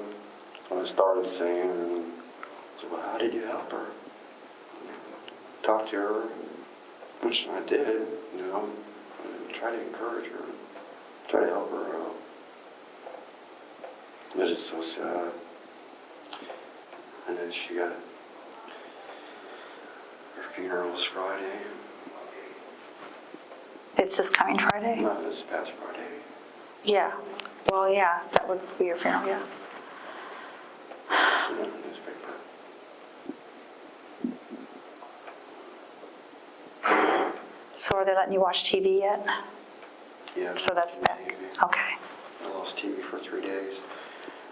And I started saying, and I said, well, how did you help her? Talk to her, which I did, you know, and try to encourage her, try to help her out. It was just so sad. And then she got, her funeral was Friday. It's this coming Friday? No, this past Friday. Yeah. Well, yeah, that would be your funeral, yeah. It's in the newspaper. So are they letting you watch TV yet? Yeah. So that's back. TV. Okay. I lost TV for 3 days.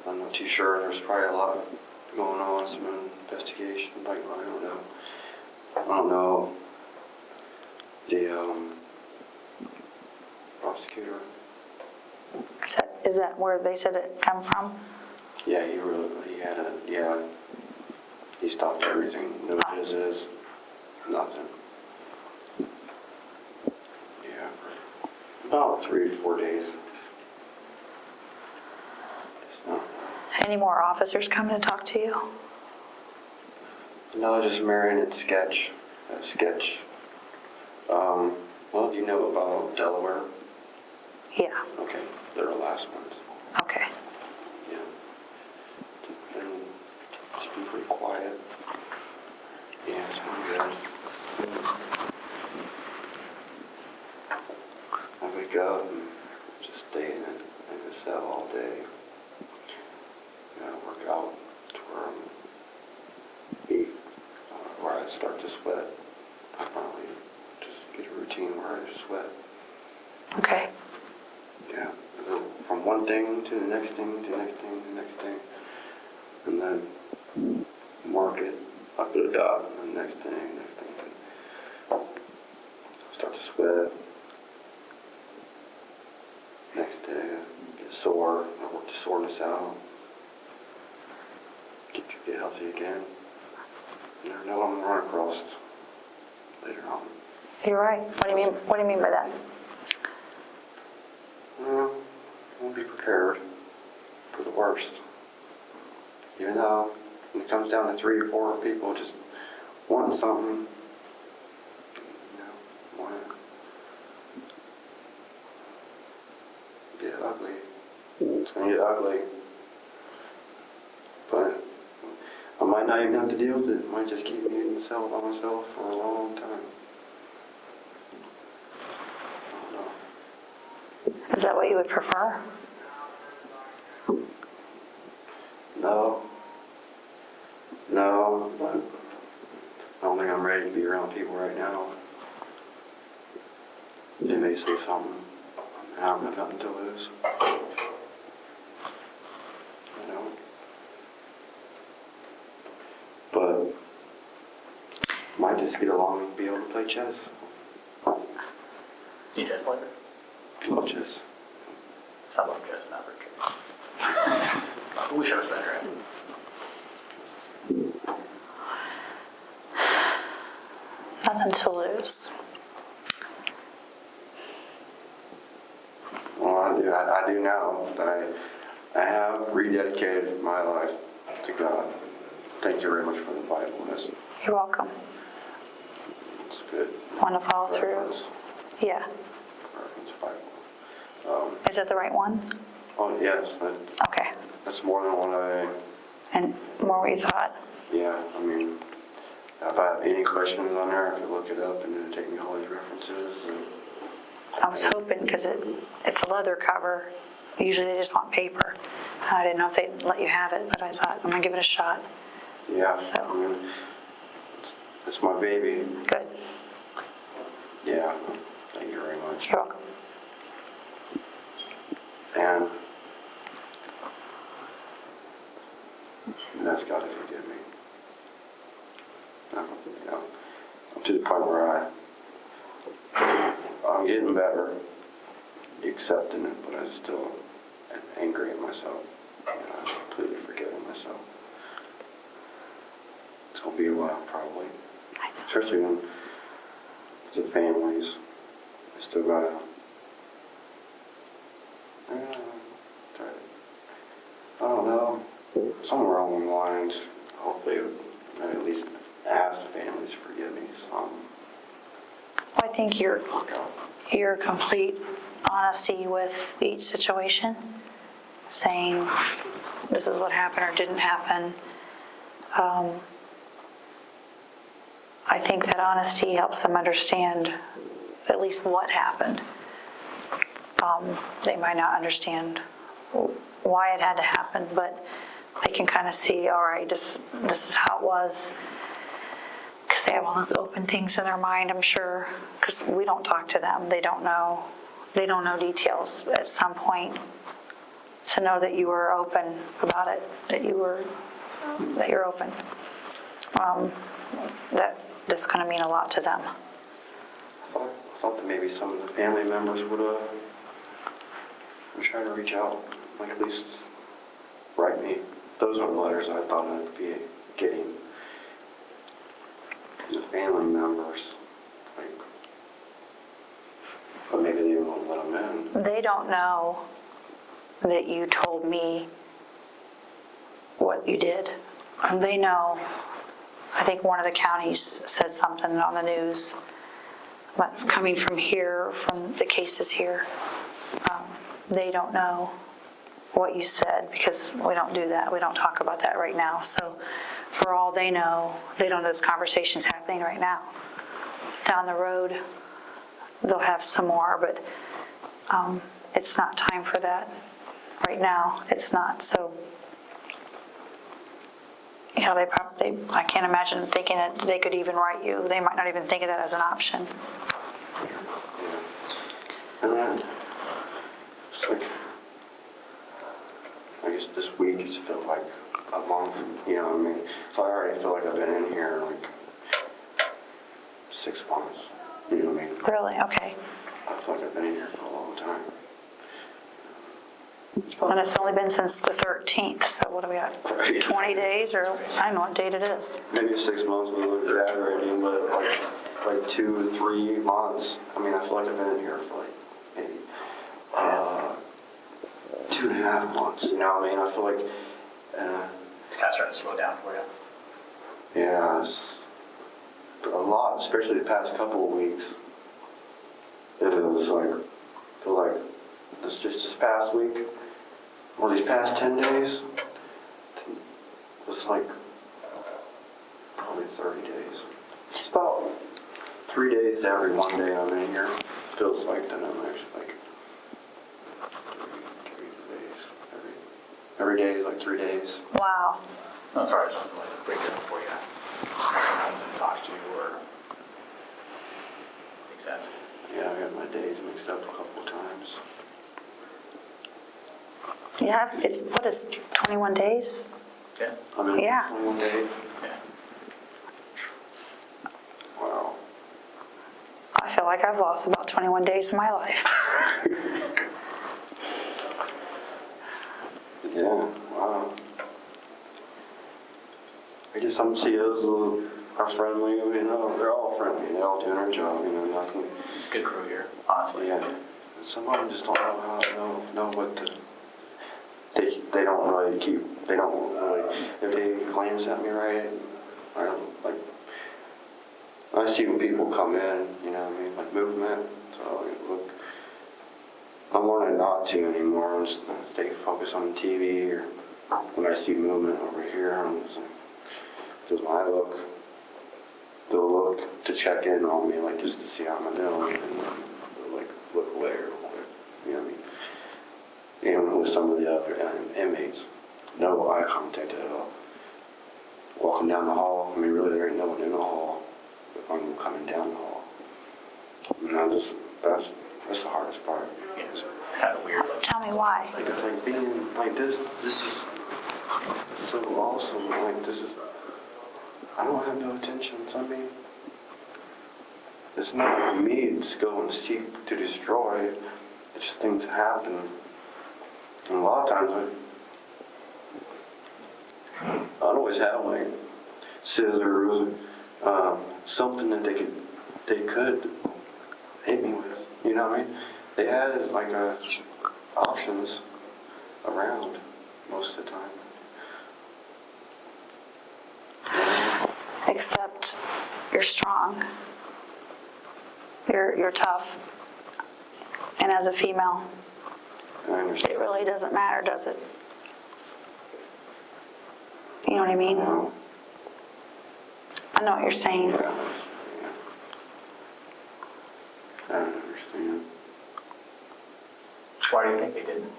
I'm not too sure. There's probably a lot going on, some investigation. Like, I don't know. I don't know. The prosecutor. Is that where they said it come from? Yeah, he stopped everything. No visits, nothing. Yeah, for about 3 to 4 days. Just not. Any more officers coming to talk to you? No, just marionette sketch. A sketch. Well, do you know about Delaware? Yeah. Okay, they're the last ones. Okay. Yeah. And it's been pretty quiet. Yeah, it's been good. I wake up and just stay in the cell all day. You know, work out to where where I start to sweat. I finally just get a routine where I just sweat. Okay. Yeah, I go from one thing to the next thing, to the next thing, to the next thing, and then mark it, I put a dot, and the next thing, I start to sweat. Next day, I get sore, I work the soreness out, get healthy again. You never know what I'm gonna run across later on. You're right. What do you mean by that? Well, we'll be prepared for the worst. Even though when it comes down to 3 or 4 people just wanting something, you know, want to get ugly. It's going to get ugly. But I might not even have to deal with it. It might just keep me in the cell by myself for a long time. Is that what you would prefer? No, but I don't think I'm ready to be around people right now. They may say something, and I've got nothing to lose. You know? But might just get along and be able to play chess. You chess player? Love chess. I love chess, not for chess. I wish I was better at it. Nothing to lose. Well, I do now that I have rededicated my life to God. Thank you very much for the Bible. You're welcome. It's good. Want to follow through? Reference. Yeah. Reference Bible. Is that the right one? Oh, yes. Okay. That's more than what And more what you thought? yeah, I mean, if I have any questions on there, I could look it up and then take me all these references. And I was hoping, because it's a leather cover. Usually they just want paper. I didn't know if they'd let you have it, but I thought, I'm going to give it a shot. yeah, So. I mean, it's my baby. Good. Yeah, thank you very much. You're welcome. And ask God to forgive me. You know, I'm to the point where I'm getting better, accepting it, but I still am angry at myself. You know, I'm completely forgiving myself. It's going to be a while, probably. Especially when the families. I still gotta, I don't know, somewhere along the lines, hopefully, I at least ask the families to forgive me some. I think your complete honesty with each situation, saying this is what happened or didn't happen. I think that honesty helps them understand at least what happened. They might not understand why it had to happen, but they can kind of see, all right, this is how it was. Because they have all those open things in their mind, I'm sure, because we don't talk to them. They don't know details at some point. To know that you were open about it, that you're open. That's going to mean a lot to them. I thought that maybe some of the family members would try to reach out, like at least write me. Those are the letters I thought I'd be getting. The family members, like, but maybe they won't let them in. They don't know that you told me what you did. They know, I think one of the counties said something on the news, but coming from here, from the cases here, they don't know what you said because we don't do that. We don't talk about that right now. So for all they know, they don't know this conversation's happening right now. Down the road, they'll have some more, but it's not time for that. Right now, it's not. So, you know, I can't imagine thinking that they could even write you. They might not even think of that as an option. And then, it's like, I guess this week has felt like a month, you know what I mean? So I already feel like I've been in here like 6 months, you know what I mean? Really? Okay. I feel like I've been in here for a long time. And it's only been since the 13th, so what do we got? 20 days, or I don't know what date it is. Maybe 6 months was a little exaggerating, but like 2 or 3 months. I mean, I feel like I've been in here for like maybe 2.5 months, you know what I mean? I feel like... It's kind of starting to slow down for you. Yeah, it's a lot, especially the past couple of weeks. It was like, I feel like this past week, or these past 10 days, it was like probably 30 days. It's about 3 days every 1 day I'm in here. Feels like that I'm actually like 3 days. Every day is like 3 days. Wow. No, sorry, I just wanted to break it down for you. Sometimes it talks to you or makes sense. Yeah, I got my days mixed up a couple of times. Yeah, what is 21 days? Yeah. I'm in Yeah. 21 days. Yeah. Wow. I feel like I've lost about 21 days of my life. Yeah, wow. I guess some COs are friendly, you know, they're all friendly, they're all doing their job, you know, nothing. It's a good crew here, honestly. Yeah. Some of them just don't know how to know what to, they don't really they don't really, if they glance at me right, I don't, like, I see when people come in, you know what I mean, like movement, so look, I'm learning not to anymore. I'm just stay focused on the TV, or when I see movement over here, I'm just like, because when I look, they'll look to check in on me, like just to see how I'm doing, and they'll like look away real quick, you know what I mean? Even with some of the other inmates, no eye contact at all. Walking down the hall, I mean, really, there ain't no one in the hall if I'm coming down the hall. And that's the hardest part. Yeah, it's kind of weird. Tell me why. Like, it's like being like this is so awesome. Like, this is, I don't have no intentions. I mean, it's not me to go and seek to destroy. It's just things happen. And a lot of times, I'd always have like scissors, something that they could they could hit me with. You know what I mean? They had like options around most of the time. Except you're strong. You're tough. And as a female, I understand. it really doesn't matter, does it? You know what I mean? No. I know what you're saying. Yeah. I don't understand. Why do you think they didn't?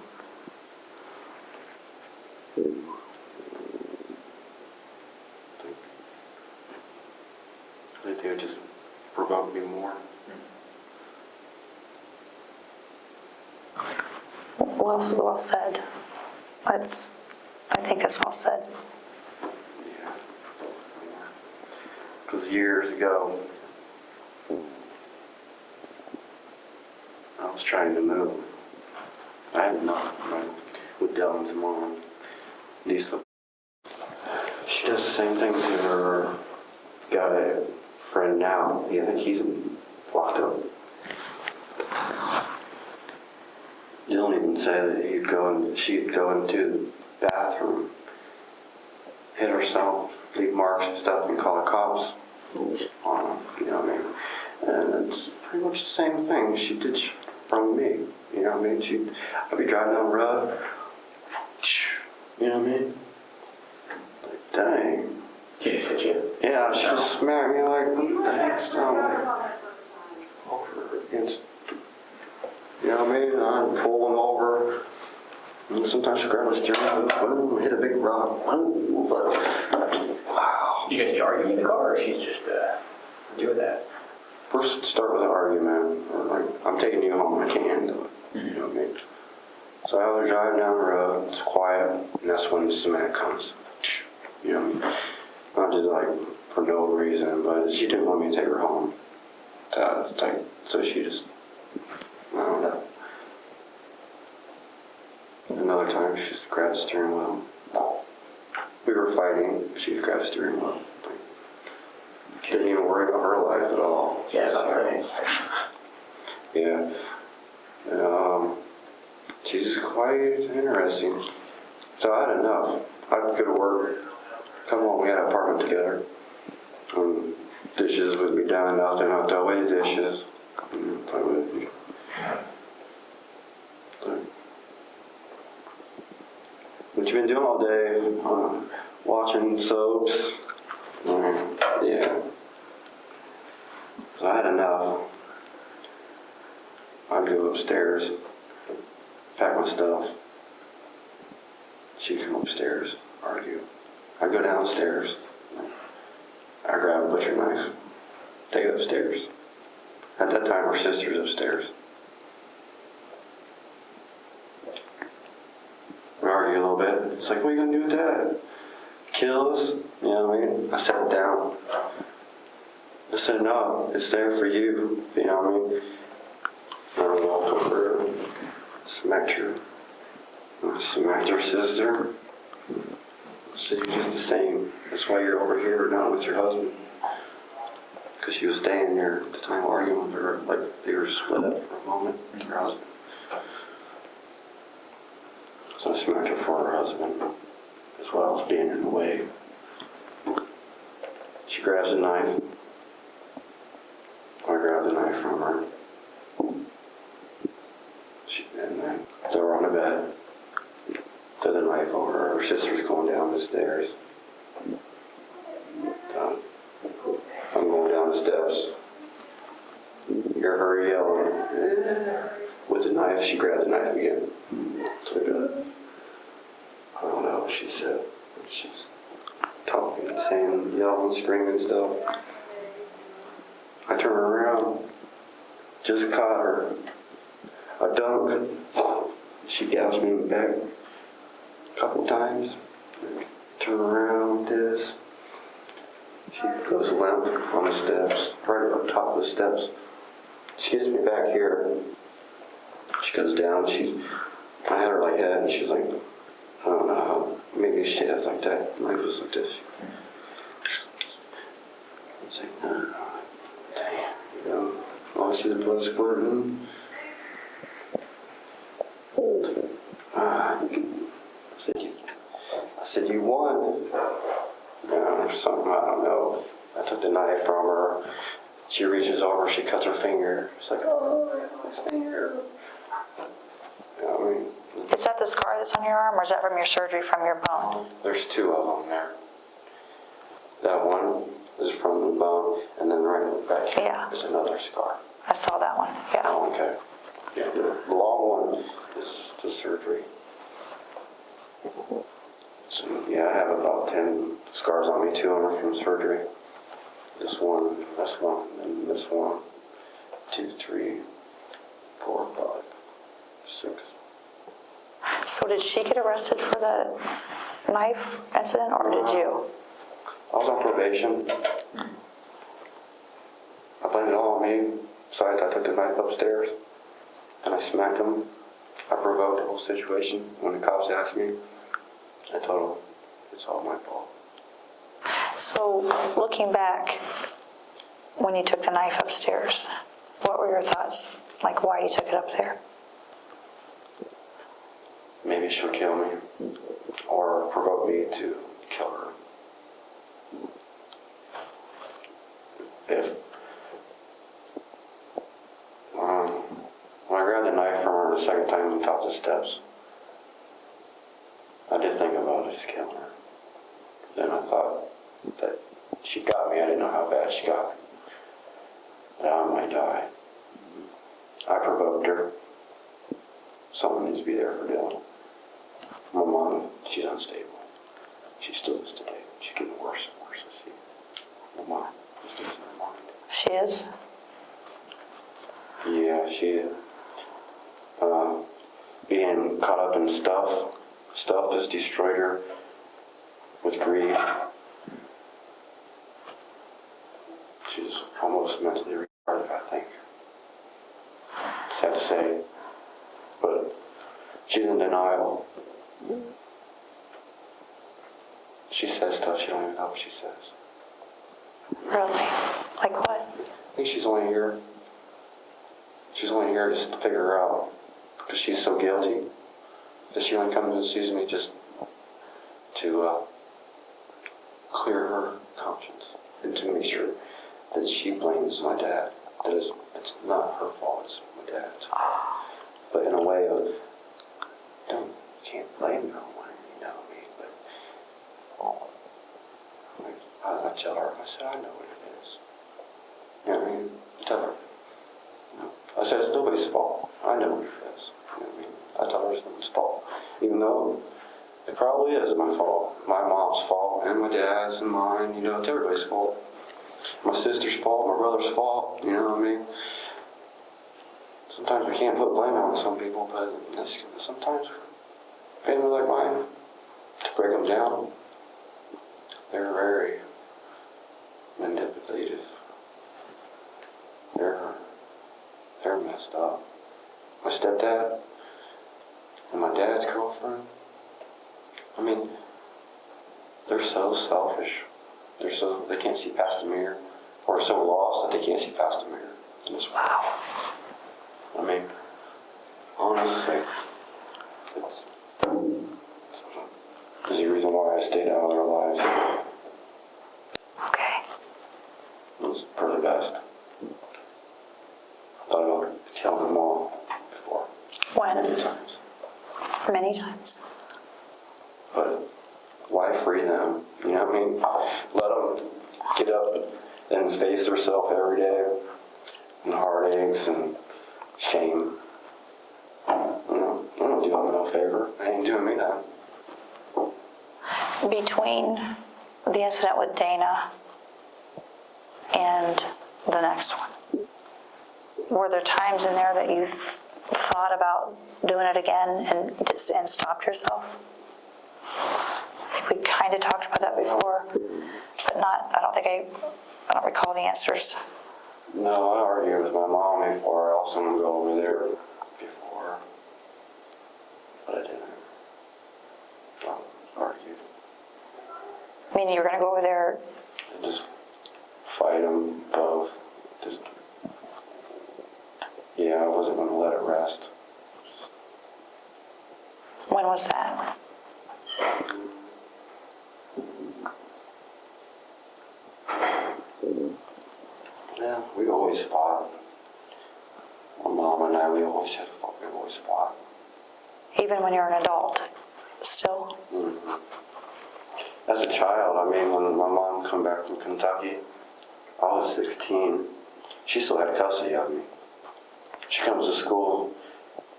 I think they would just provoke me more. Well said. I think that's well said. Yeah. Because years ago, I was trying to move. I had enough, right? With Dylan's mom, Lisa. She does the same thing to her guy friend now. I think he's locked up. Dylan even said that she'd go into the bathroom, hit herself, leave marks and stuff, and call the cops on him, you know what I mean? And it's pretty much the same thing she did from me, you know what I mean? I'd be driving down the road, you know what I mean? Like, dang. She just hit you? Yeah, she just smacked me like, what the heck's wrong? Over against, you know what I mean? I'd pull him over. And sometimes she'd grab my steering wheel, boom, hit a big rock, boom, but, wow. You guys arguing in the car, or she's just doing that? First, start with an argument, or like, I'm taking you home, I can't handle it, you know what I mean? So I was driving down the road, it's quiet, and that's when the smack comes, you know what I mean? Not just like, for no reason, but she didn't want me to take her home. So she just, I don't know. Another time, she just grabbed the steering wheel. We were fighting, she grabbed the steering wheel. She didn't even worry about her life at all. Yeah, that's it. Yeah. She's quite interesting. So I had enough. I'd go to work, come home, we had an apartment together. Dishes would be done, nothing, I'd throw away the dishes. What you been doing all day? Watching soaps? Yeah. So I had enough. I'd go upstairs, pack my stuff. She'd come upstairs, argue. I'd go downstairs. I'd grab a butcher knife, take it upstairs. At that time, her sister's upstairs. We argue a little bit. It's like, what are you going to do with that? Kill us? You know what I mean? I sat down. I said, no, it's there for you. You know what I mean? And I walked over and smacked her. I smacked her sister. I said, you're just the same. That's why you're over here, not with your husband. Because she was staying there at the time arguing with her, like they were split up for a moment with her husband. So I smacked her for her husband. That's why I was being in the way. She grabs a knife. I grab the knife from her. And then throw her on the bed. Throw the knife over her. Her sister's going down the stairs. I'm going down the steps. Hear her yelling. With the knife, she grabbed the knife again. So I don't know what she said. She's talking, saying, yelling, screaming stuff. I turn around. Just caught her. A dunk. She gouged me in the back a couple times. Turn around with this. She goes limp on the steps, right up top of the steps. She gets me back here. She goes down. I had her like that, and she's like, I don't know how. Maybe she has like that. Life was like this. It's like, no, damn. I see the blood squirting. I said, you won. Or something, I don't know. I took the knife from her. She reaches over, she cuts her finger. She's like, oh, my finger. You know what I mean? Is that the scar that's on your arm, or is that from your surgery from your bone? There's two of them there. That one is from the bone, and then right in the back here is another scar. I saw that one, yeah. Oh, okay. Yeah, the long one is the surgery. So, yeah, I have about 10 scars on me, 2 of them from surgery. This one, and this one. 2, 3, 4, 5, 6. So did she get arrested for the knife incident, or did you? I was on probation. I blamed it all on me. Besides, I took the knife upstairs and I smacked him. I provoked the whole situation. When the cops asked me, I told them it's all my fault. So looking back, when you took the knife upstairs, what were your thoughts? Like why you took it up there? Maybe she'll kill me or provoke me to kill her. If when I grabbed the knife from her the second time on top of the steps, I did think about just killing her. Then I thought that she got me. I didn't know how bad she got me. That I might die. I provoked her. Someone needs to be there for Dylan. My mom, she's unstable. She still is today. She's getting worse and worse. I see. My mom is losing her mind. She is? Yeah, she being caught up in stuff. Stuff has destroyed her with greed. She's almost mentally retarded, I think. Sad to say, but she's in denial. She says stuff she don't even know what she says. Really? Like what? I think she's only here just to figure her out, because she's so guilty that she only comes and sees me just to clear her conscience and to make sure that she blames my dad. That it's not her fault, it's my dad's. But in a way of, you can't blame no one, you know me, but I tell her, I said, I know what it is. You know what I mean? I tell her. I said, it's nobody's fault. I know what it is. You know what I mean? I tell her it's nobody's fault. Even though it probably is my fault. My mom's fault, and my dad's, and mine. You know, it's everybody's fault. My sister's fault, my brother's fault. You know what I mean? Sometimes we can't put blame on some people, but sometimes family like mine, to break them down, they're very manipulative. They're messed up. My stepdad and my dad's girlfriend, I mean, they're so selfish. They can't see past the mirror, or so lost that they can't see past the mirror. Wow. I mean, honestly, it's the reason why I stayed out of their lives. Okay. It was for the best. I thought about killing them all before. When? Many times. Many times. But why free them? You know what I mean? Let them get up and face themselves every day, and heartaches and shame. You know, I don't do them no favor. They ain't doing me that. Between the incident with Dana and the next one, were there times in there that you thought about doing it again and stopped yourself? I think we kind of talked about that before, but not. I don't recall the answers. No, I argued with my mom before. I also wanted to go over there before, but I didn't. I argued. Meaning you were going to go over there? And just fight them both. Just Yeah, I wasn't going to let it rest. When was that? Yeah, we always fought. My mom and I, we always fought. Even when you're an adult? Still? Mm-hmm. As a child, I mean, when my mom come back from Kentucky, I was 16. She still had custody of me. She comes to school.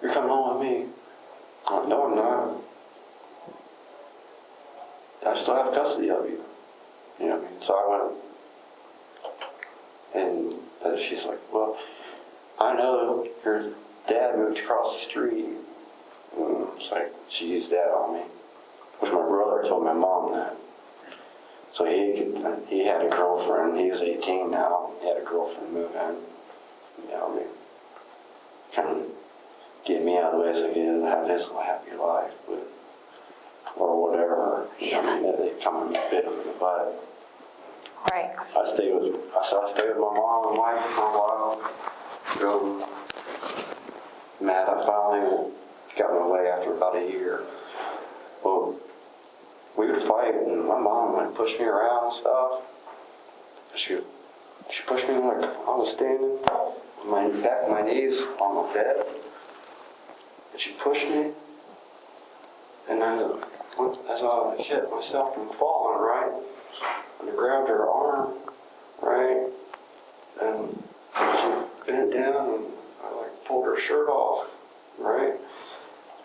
You're coming home with me. I'm like, no, I'm not. I still have custody of you. You know what I mean? So I went, and she's like, well, I know your dad moved across the street. And it's like, she used that on me. Which my brother told my mom that. So he had a girlfriend. He was 18 now. He had a girlfriend move in. You know what I mean? Kind of get me out of the way so he didn't have his happy life, or whatever. Yeah. I mean, they come and bit him in the butt. Right. I stayed with my mom and wife for a while. Go mad. I finally got my way after about a year. Well, we would fight, and my mom would push me around and stuff. She pushed me like I was standing, my back, my knees on my bed, and she pushed me, and as I hit myself from falling, right, and I grabbed her arm, right, and she bent down, and I like pulled her shirt off, right.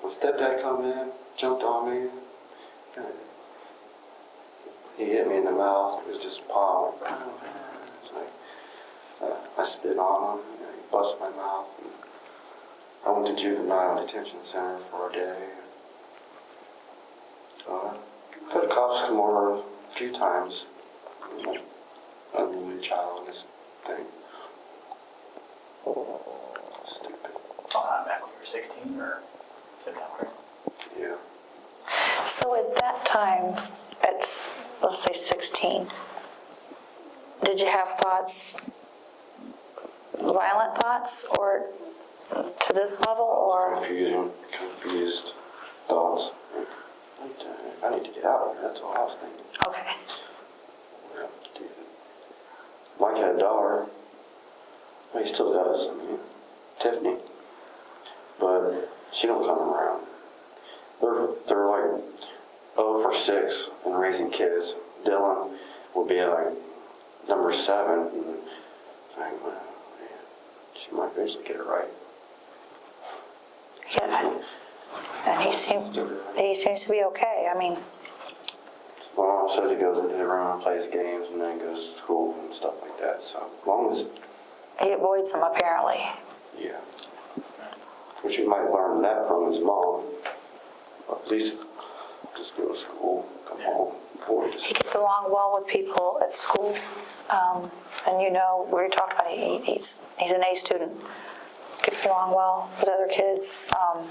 My stepdad come in, jumped on me, and he hit me in the mouth. It was just palm. I spit on him. You know, he busted my mouth. And I went to juvenile detention center for a day. I've had cops come over a few times. You know, unruly child, this thing. Stupid. Back when you were 16 or September? Yeah. So at that time, let's say 16, did you have thoughts, violent thoughts, or to this level, or? Confused thoughts. I need to get out of here. That's all I was thinking. Okay. Mike had a daughter. Well, he still does. I mean, Tiffany. But she don't come around. They're like 0 for 6 in raising kids. Dylan will be like number 7. And I think, well, man, she might eventually get it right. Yeah. And he seems to be okay. I mean, My mom says he goes into the room and plays games and then goes to school and stuff like that. So as long as, he avoids them apparently. yeah. Which he might learn that from his mom. At least just go to school, come home, avoid He it. gets along well with people at school. And you know, we talked about he's an A student. Gets along well with other kids. I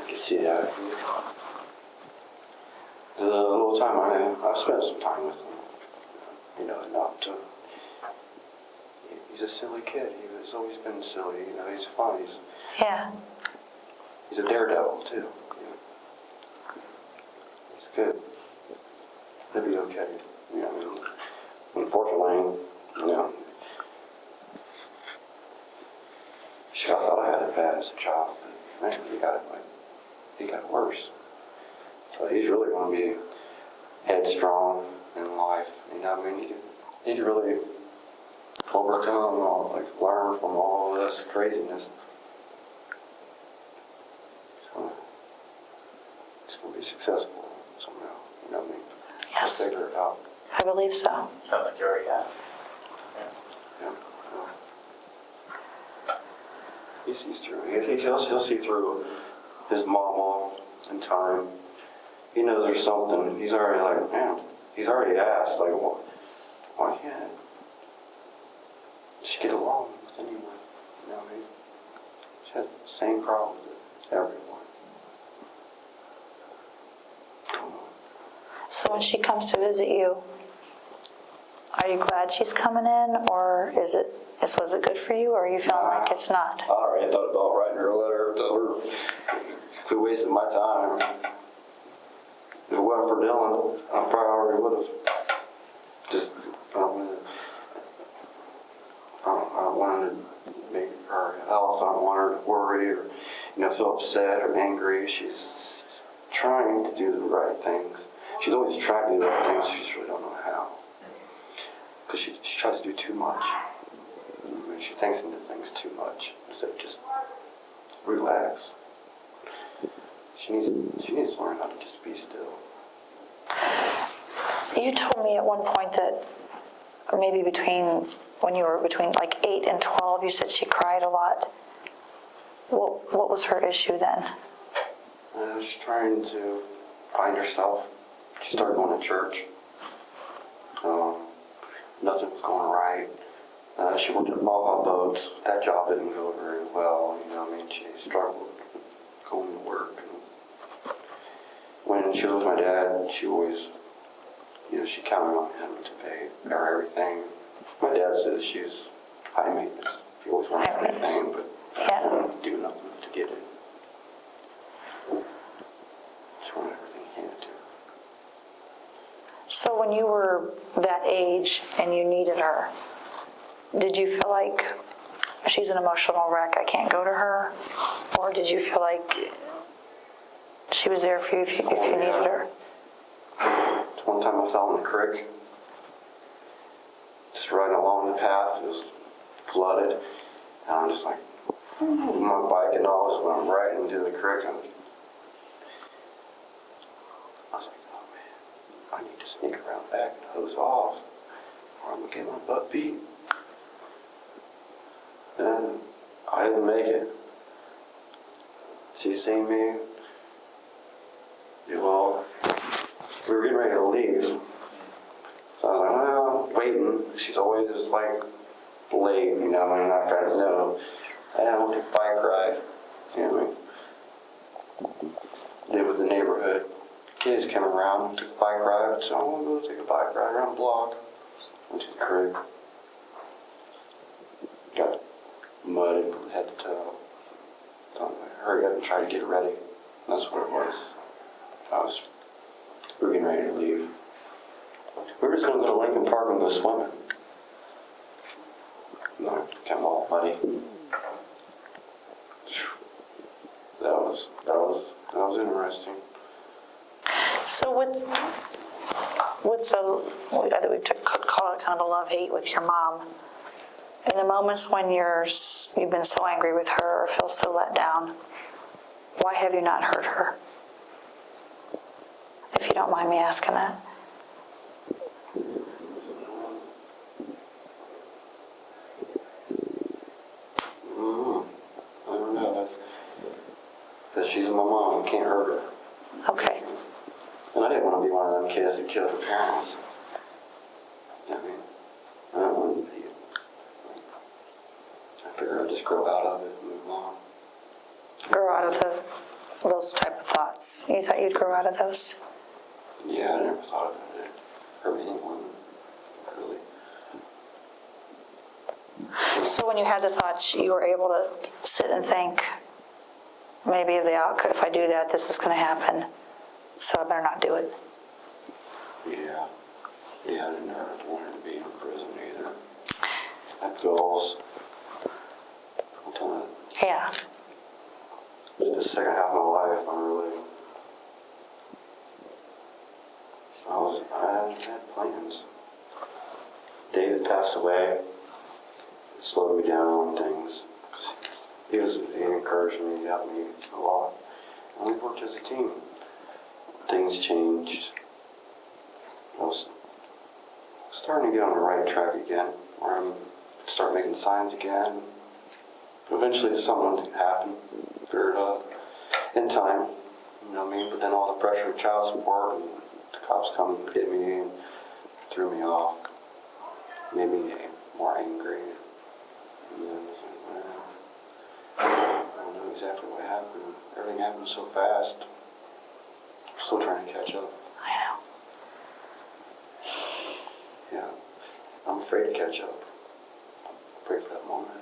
can see that. The little time I've spent some time with him, you know, enough to. He's a silly kid. He's always been silly. You know, he's fun. Yeah. He's a daredevil too. You know. He's good. He'll be okay. You know, I mean, unfortunately, you know, I thought I had it bad as a child, but man, he got it worse. So he's really going to be headstrong in life. You know, I mean, he need to really overcome or like learn from all this craziness. So he's going to be successful somehow. You know what I mean? Yes. He'll figure it out. I believe so. Sounds like you already have. Yeah. He sees through. He'll see through his mama in time. He knows there's something. He's already like, man. He's already asked, like, well, why can't she get along with anyone? You know what I mean? She has the same problems as everyone. So when she comes to visit you, Are you glad she's coming in, or was it good for you, or are you feeling like it's not? I already thought about writing her a letter, told her if we wasted my time. If it wasn't for Dylan, I probably already would have. Just, I don't want her to make her health. I don't want her to worry or, feel upset or angry. She's trying to do the right things. She's always trying to do the right things. She just really don't know how. Because she tries to do too much. She thinks into things too much instead of just relax. She needs to learn how to just be still. You told me at one point that maybe when you were between like 8 and 12, you said she cried a lot. What was her issue then? She's trying to find herself. She started going to church. Nothing was going right. She worked at mobile boats. That job didn't go very well. She struggled going to work. And when she was with my dad, she always, she counted on him to pay her everything. My dad says she was high maintenance. She always wanted everything, but didn't do nothing to get it. She wanted everything handed to her. So when you were that age and you needed her, did you feel like she's an emotional wreck, I can't go to her? Or did you feel like she was there for you if you needed her? One time I fell in the creek, just riding along the path. It was flooded, and I'm just like, my bike and all, when I'm riding into the creek, I was like, oh man, I need to sneak around back and hose off, or I'm gonna get my butt beat. And I didn't make it. She seen me. Well, we were getting ready to leave. So I was like, well, waiting. She's always just like late, when our friends know. And I went to a bike ride. Live with the neighborhood. Kids came around, took a bike ride. So I'm going to go take a bike ride around the block. Went to the creek. Got muddy from head to toe. So I'm like, hurry up and try to get ready. That's what it was. We were getting ready to leave. We were just going to go to Lincoln Park and go swimming. And I came all muddy. That was interesting. So with the, I think we call it kind of a love-hate with your mom, in the moments when you've been so angry with her or feel so let down, why have you not hurt her? If you don't mind me asking that. I don't know. Because she's my mom, can't hurt her. Okay. And I didn't want to be one of them kids that killed their parents. I don't want to be. I figured I'd just grow out of it and move on. Grow out of those type of thoughts. You thought you'd grow out of those? Yeah, I never thought of it hurt anyone, really. So when you had the thoughts, you were able to sit and think, maybe of the outcome, if I do that, this is going to happen, so I better not do it. Yeah, I didn't want her to be in prison either. I had goals. I'm telling you. Yeah. The second half of my life, I had plans. David passed away. It slowed me down on things. He encouraged me, he helped me a lot. And we worked as a team. Things changed. I was starting to get on the right track again, where I'm start making signs again. Eventually something would happen. Figured out in time, but then all the pressure of child support and the cops come and get me and threw me off. Made me more angry. And then, I don't know exactly what happened. Everything happened so fast. I'm still trying to catch up. I know. Yeah. I'm afraid to catch up. I'm afraid for that moment.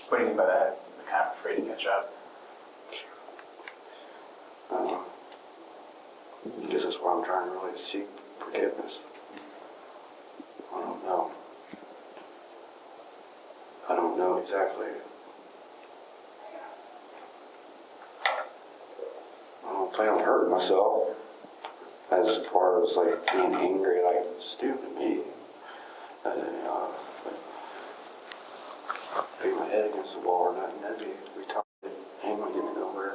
What do you mean by that? You're kind of afraid to catch up? This is why I'm trying to really seek forgiveness. I don't know. I don't know exactly. I don't plan on hurting myself. As far as like being angry, like stupid me. Beat my head against the wall or nothing, that'd be retarded. Ain't gonna get me nowhere.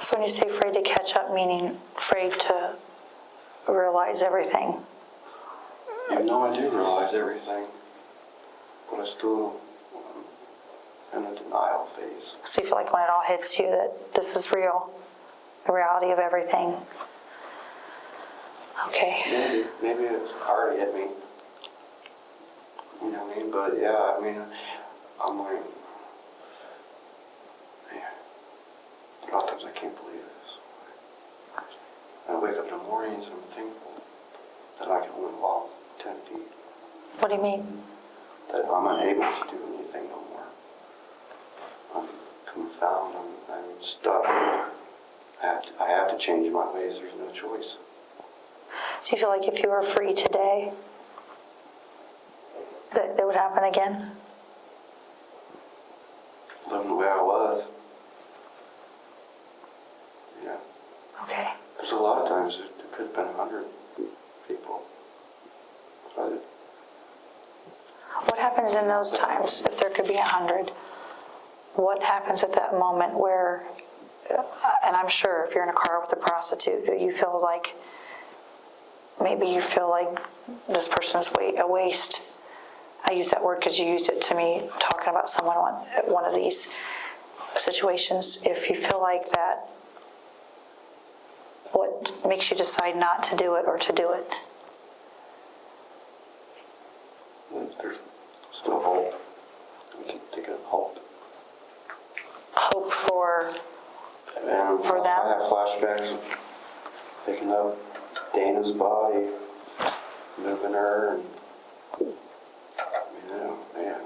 So when you say afraid to catch up, meaning afraid to realize everything? Even though I do realize everything, but I still am in a denial phase. So you feel like when it all hits you that this is real, the reality of everything. Okay. Maybe it's already hit me. You know what I mean? But yeah, I mean, I'm like, man, a lot of times I can't believe this. I wake up in the mornings and I'm thankful that I can only walk 10 feet. What do you mean? That I'm unable to do anything no more. I'm confounded. I'm stuck. I have to change my ways. There's no choice. Do you feel like if you were free today, that it would happen again? Living the way I was. Yeah. Okay. There's a lot of times it could have been 100 people. But What happens in those times, if there could be 100? What happens at that moment where, and I'm sure if you're in a car with a prostitute, you feel like, maybe you feel like this person's a waste. I use that word because you used it to me talking about someone at one of these situations. If you feel like that, what makes you decide not to do it or to do it? there's still hope. We can take a hope. Hope for And For them? I have flashbacks of picking up Dana's body, moving her, and man.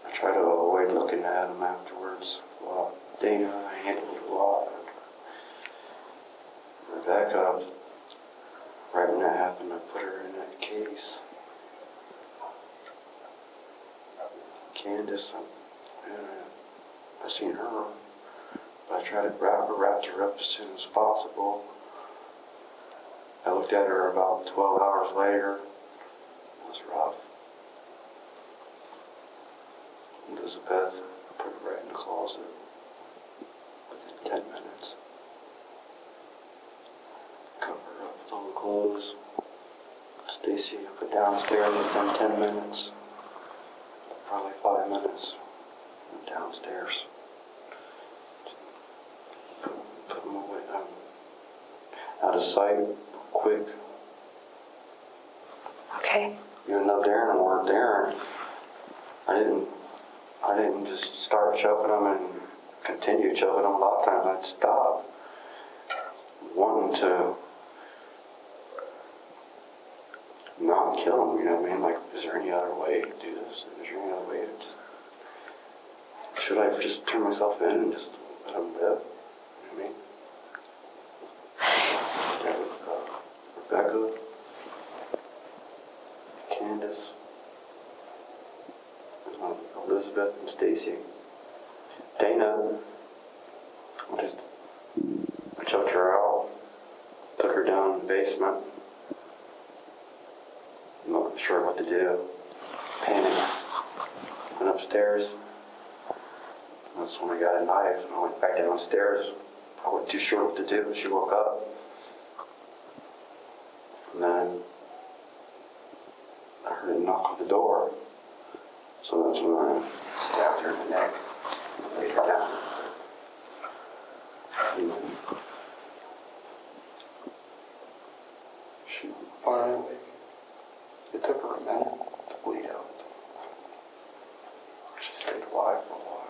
I try to avoid looking at him afterwards. Well, Dana handled it a lot. Rebecca, right when that happened, I put her in that case. Candace, I've seen her, but I tried to wrap her up as soon as possible. I looked at her about 12 hours later. It was rough. Elizabeth, I put her right in the closet within 10 minutes. Cover her up with all the clothes. Stacy, I put downstairs within 10 minutes. Probably 5 minutes. Went downstairs. Put them away. Out of sight, quick. okay. Even though Darren weren't there, I didn't just start choking them and continue choking them. A lot of times I'd stop, wanting to not kill them. You know what I mean? Like, is there any other way to do this? Is there any other way to just? Should I just turn myself in and just let them live? You know what I mean? Rebecca, Candace, Elizabeth, and Stacy. Dana, I choked her out, took her down in the basement. Not sure what to do. Panicked. Went upstairs. That's when I got a knife and I went back downstairs. I wasn't too sure what to do. She woke up. And then I heard a knock on the door. So that's when I stabbed her in the neck and laid her down. And then she finally, it took her a minute to bleed out. She stayed alive for a while.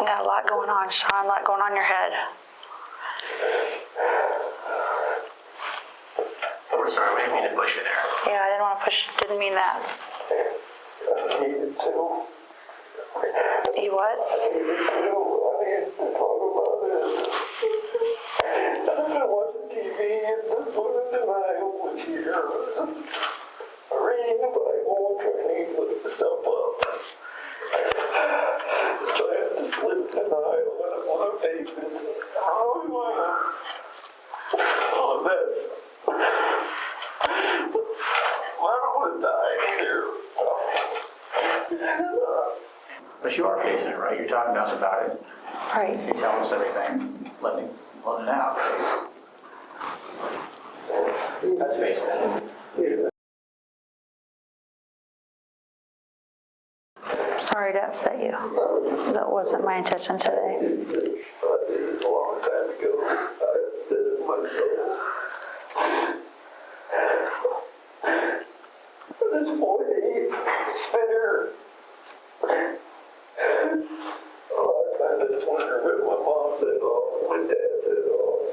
You got a lot going on, Shawn, a lot going on in your head. We're sorry, we didn't mean to push you there. Yeah, I didn't want to push, didn't mean that. I needed to. You what? I needed to talk about this. I've been watching TV and just living in my own here. Reading the Bible, trying to lift myself up. Trying to slip denial and I want to face it. I really want to. Oh, this. I don't want to die either. But you are facing it, right? You're talking to us about it. Right. You're telling us everything. Let it out. Let's face it. Sorry to upset you. That wasn't my intention today. I did it a long time ago. I upset it myself. At this point, it's better. A lot of times I just wonder what my mom said off, my dad said off.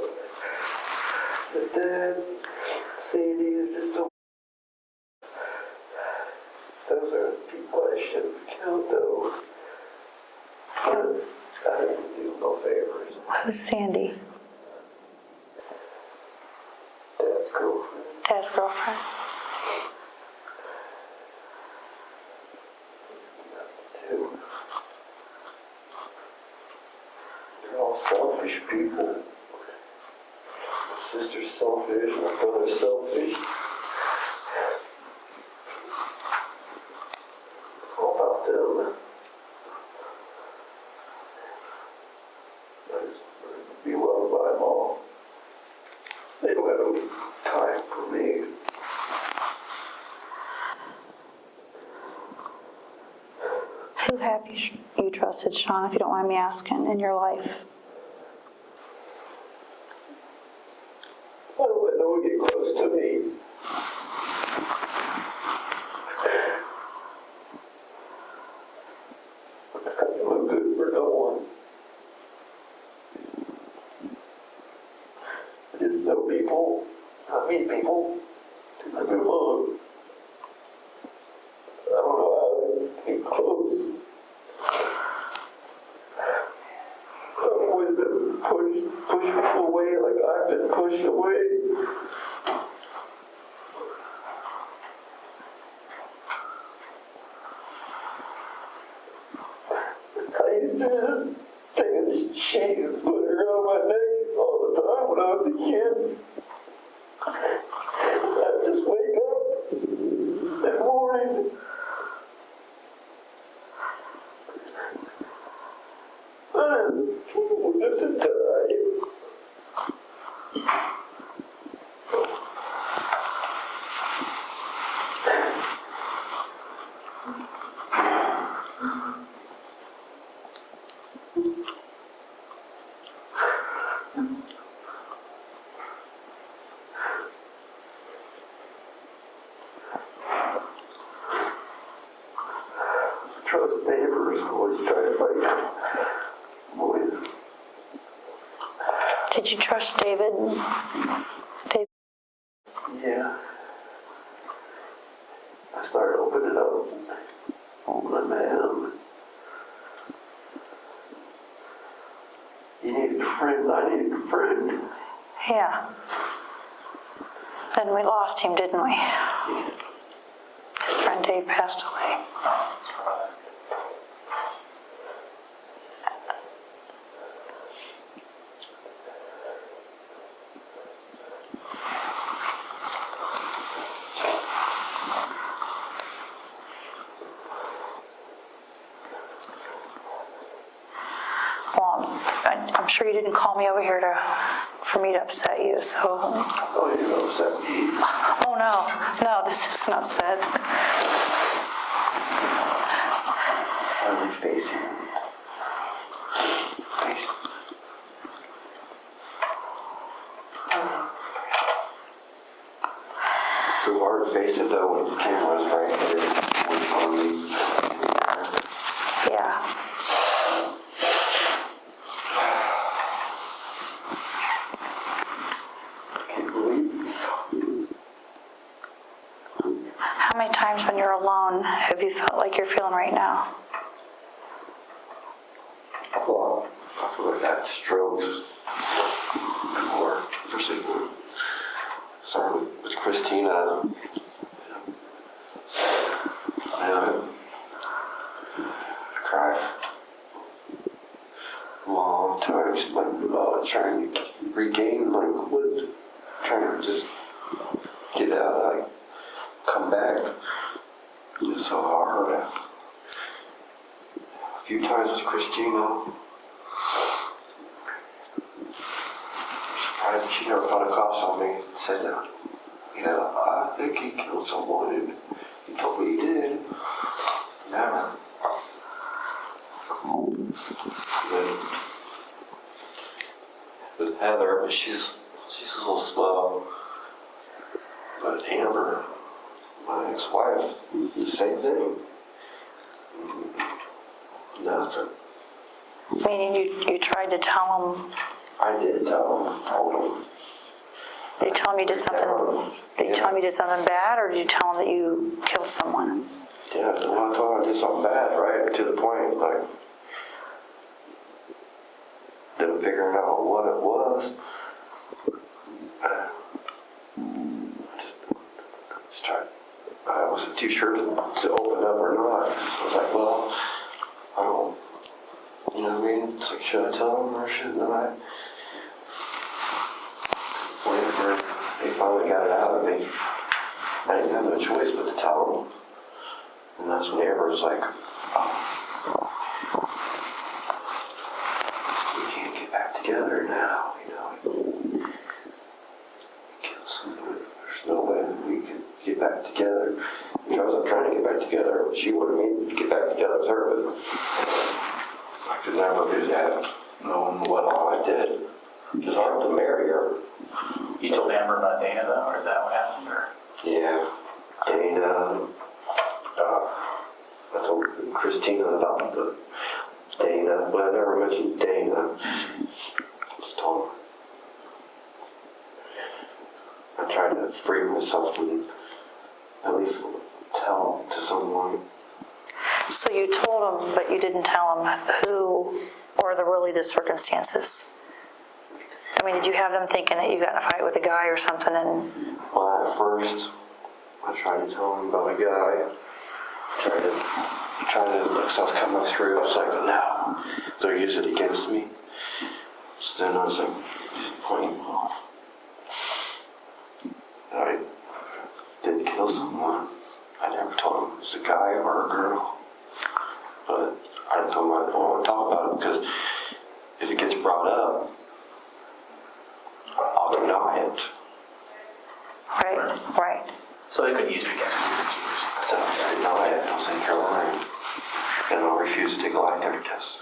But Dad, Sandy is just so. Those are the people I should have killed, though. I didn't do no favors. Who's Sandy? Dad's girlfriend. Dad's girlfriend? That's too. They're all selfish people. My sister's selfish, my brother's selfish. All about them. I just wanted to be loved by them all. They don't have no time for me. Who have you trusted, Shawn, if you don't mind me asking, in your life? I don't let no one get close to me. I look good for no one. I just know people. I meet people. I move on. I don't know how to get close. I've always been pushed people away like I've been pushed away. I used to just take a sheet and put it around my neck all the time when I was a kid. I'd just wake up in the morning. Just to die. Trust neighbors, always try to fight. Always. Did you trust David? Yeah. I started opening up when I met him. He needed a friend, I needed a friend. Yeah. Then we lost him, didn't we? His friend Dave passed away. Well, I'm sure you didn't call me over here for me to upset you, so. Oh, you know, upset me. Oh, no, this is not said. How do you face him? Face him. It's so hard to face it though when the camera's right there. On me. Yeah. alone have you felt like you're feeling right now? Well, I feel like I had strokes. Or, first thing, started with Christina. And I cried long times, like, trying to regain, like, trying to just get out, like, come back. It's so hard. A few times with Christina. Surprised she never caught a cops on me and said, I think he killed someone, and he told me he did. Never. With Heather, she's a little slow. But Amber, my ex-wife, the same thing. Nothing. Meaning you tried to tell him, I did tell him. Told him. did you tell him you did something, did you tell him you did something bad, or did you tell him that you killed someone? Yeah, when I told him I did something bad, right, to the point, like, them figuring out what it was. Just tried. I wasn't too sure to open up or not. I was like, well, I don't, you know what I mean? It's like, should I tell them or shouldn't I? Whenever they finally got it out of me, I didn't have no choice but to tell them. And that's when Amber was like, we can't get back together now, you know. Kill someone. There's no way that we can get back together. And I was trying to get back together. She wanted me to get back together with her, but I could never do that, knowing what all I did. Because I wanted to marry her. You told Amber about Dana, though, or is that what happened? Or? Yeah. Dana. I told Christina about Dana, but I never mentioned Dana. Just told her. I tried to free myself and at least tell to someone. So you told him, but you didn't tell him who or the circumstances. I mean, did you have them thinking that you got in a fight with a guy or something? And Well, at first, I tried to tell him about a guy. Tried to, as I was coming through, I was like, no, they'll use it against me. So then I was like, pointing off. I did kill someone. I never told him it was a guy or a girl. But I didn't tell him I don't want to talk about it because if it gets brought up, I'll deny it. Right. So they couldn't use it against you. So I deny it. I'll say Caroline. And I'll refuse to take a lie detector test.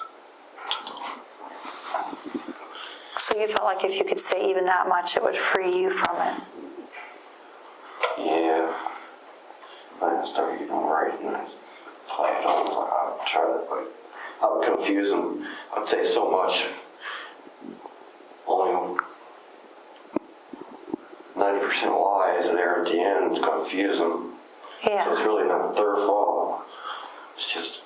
So you felt like if you could say even that much, it would free you from it. Yeah. I started getting worried and I played on. I'd try to, I would confuse them. I'd say so much. Only 90% lies there at the end to confuse them. Yeah. So it's really not their fault. It's just,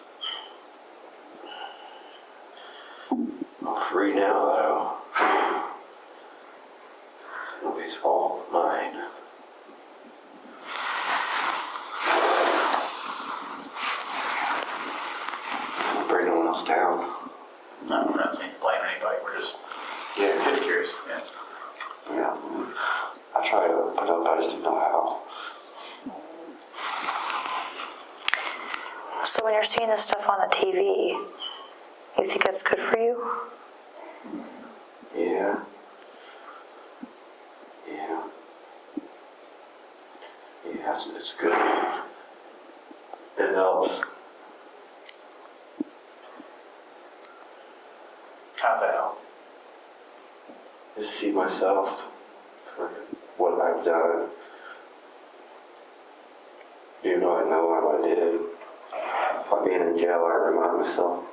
I'm free now though. It's nobody's fault, mine. Don't bring no one else down. No, we're not saying blame anybody. We're just curious. Yeah. I try to put up, I just didn't know how. So when you're seeing this stuff on the TV, you think that's good for you? Yeah. It's good. It helps. How's that help? Just see myself for what I've done. Even though I know what I did. By being in jail, I remind myself.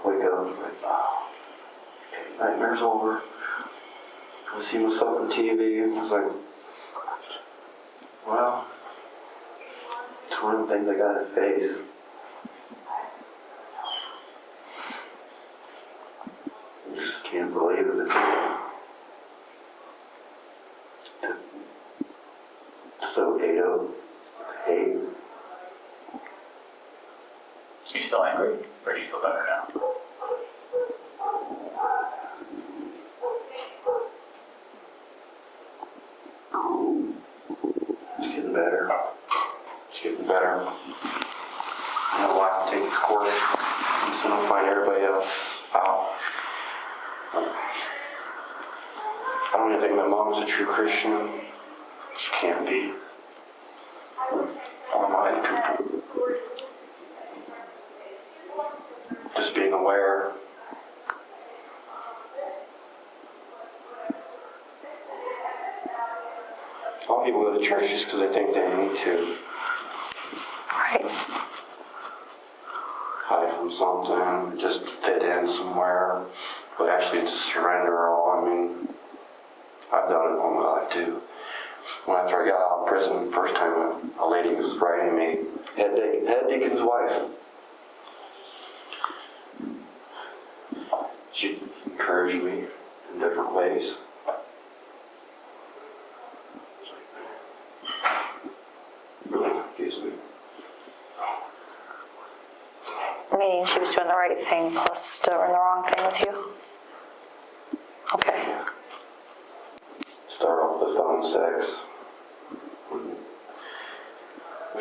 Wake up, like, oh, nightmare's over. I see myself on TV, and I was like, well, It's one of the things I gotta face. I just can't believe it. So hate. You still angry? Or do you feel better now? It's getting better. It's getting better. I know life will take its course, and soon I'll find everybody else out. I don't even think my mom's a true Christian. She can't be. Or mine could be. Just being aware. A lot of people go to church just because they think they need to. Right. Hide from something, just fit in somewhere, but actually to surrender all. I mean, I've done it all my life too. After I got out of prison, first time a lady was writing me, head deacon's wife. She encouraged me in different ways. Really confused me. Meaning she was doing the right thing plus doing the wrong thing with you? Okay. Start off with phone sex.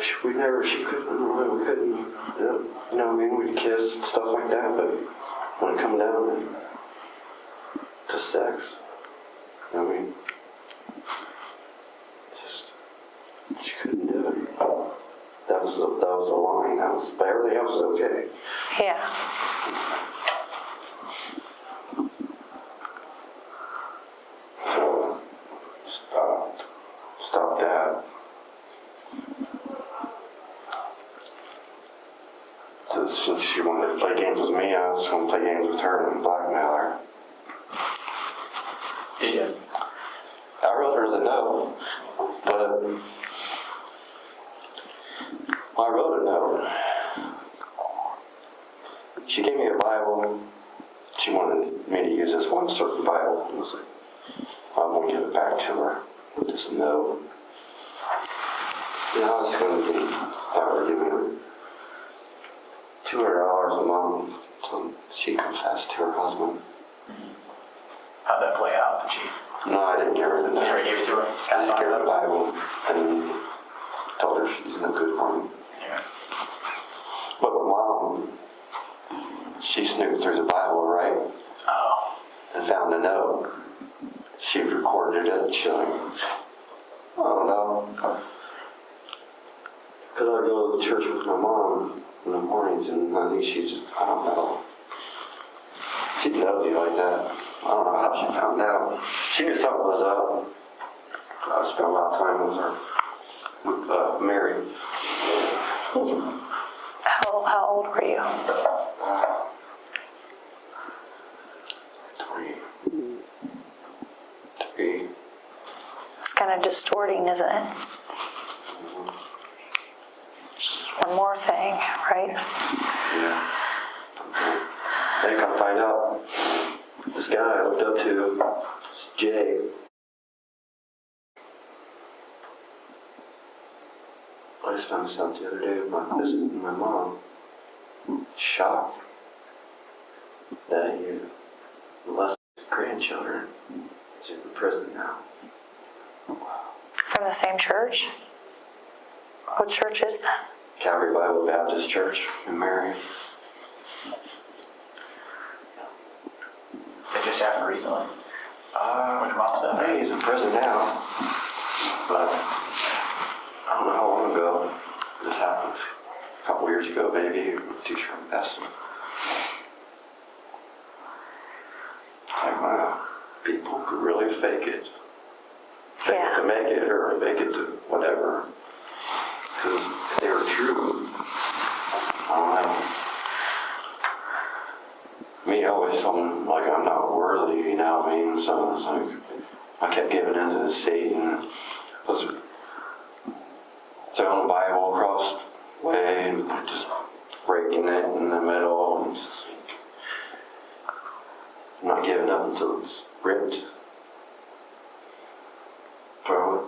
She couldn't, we couldn't, you know what I mean, we'd kiss and stuff like that, but when it come down to sex, you know what I mean, just, she couldn't do it. That was the line, but everything else was okay. Yeah. So, stop that. So since she wanted to play games with me, I was going to play games with her and blackmail her. Did you? I wrote her the note, but I wrote a note. She gave me a Bible. She wanted me to use this one certain Bible. I was like, I'm going to give it back to her with this note. And I was going to have her give me $200 a month so she confessed to her husband. How'd that play out? Did she? No, I didn't give her the You note. never gave it to her? I just gave her the Bible and told her she's no good for me. Yeah. But my mom, she snooped through the Bible, right? Oh. And found a note. She recorded it. She like, I don't know. Because I go to the church with my mom in the mornings, and I think she just, I don't know. She knows you like that. I don't know how she found out. She knew something was up. I spent a lot of time with her, with Mary. How old were you? 23. It's kind of distorting, isn't it? It's just one more thing, right? Yeah. They come find out. This guy I looked up to, Jay. I just found this out the other day with my visit with my mom. Shocked that he molested his grandchildren. He's in prison now. From the same church? What church is that? Calvary Bible Baptist Church in Mary. That just happened recently. Which mom's I think he's in prison now. But I don't know how long ago this happened. A couple years ago, maybe. I'm not too sure. That's like, wow, people could really fake it. Fake it to make it, or fake it to whatever. Because if they were true, I don't know. Me, always something like I'm not worthy, you know what I mean? So it's like, I kept giving in to the Satan. Was throwing a Bible across the middle, and just, I'm not giving up until it's ripped. Throw it.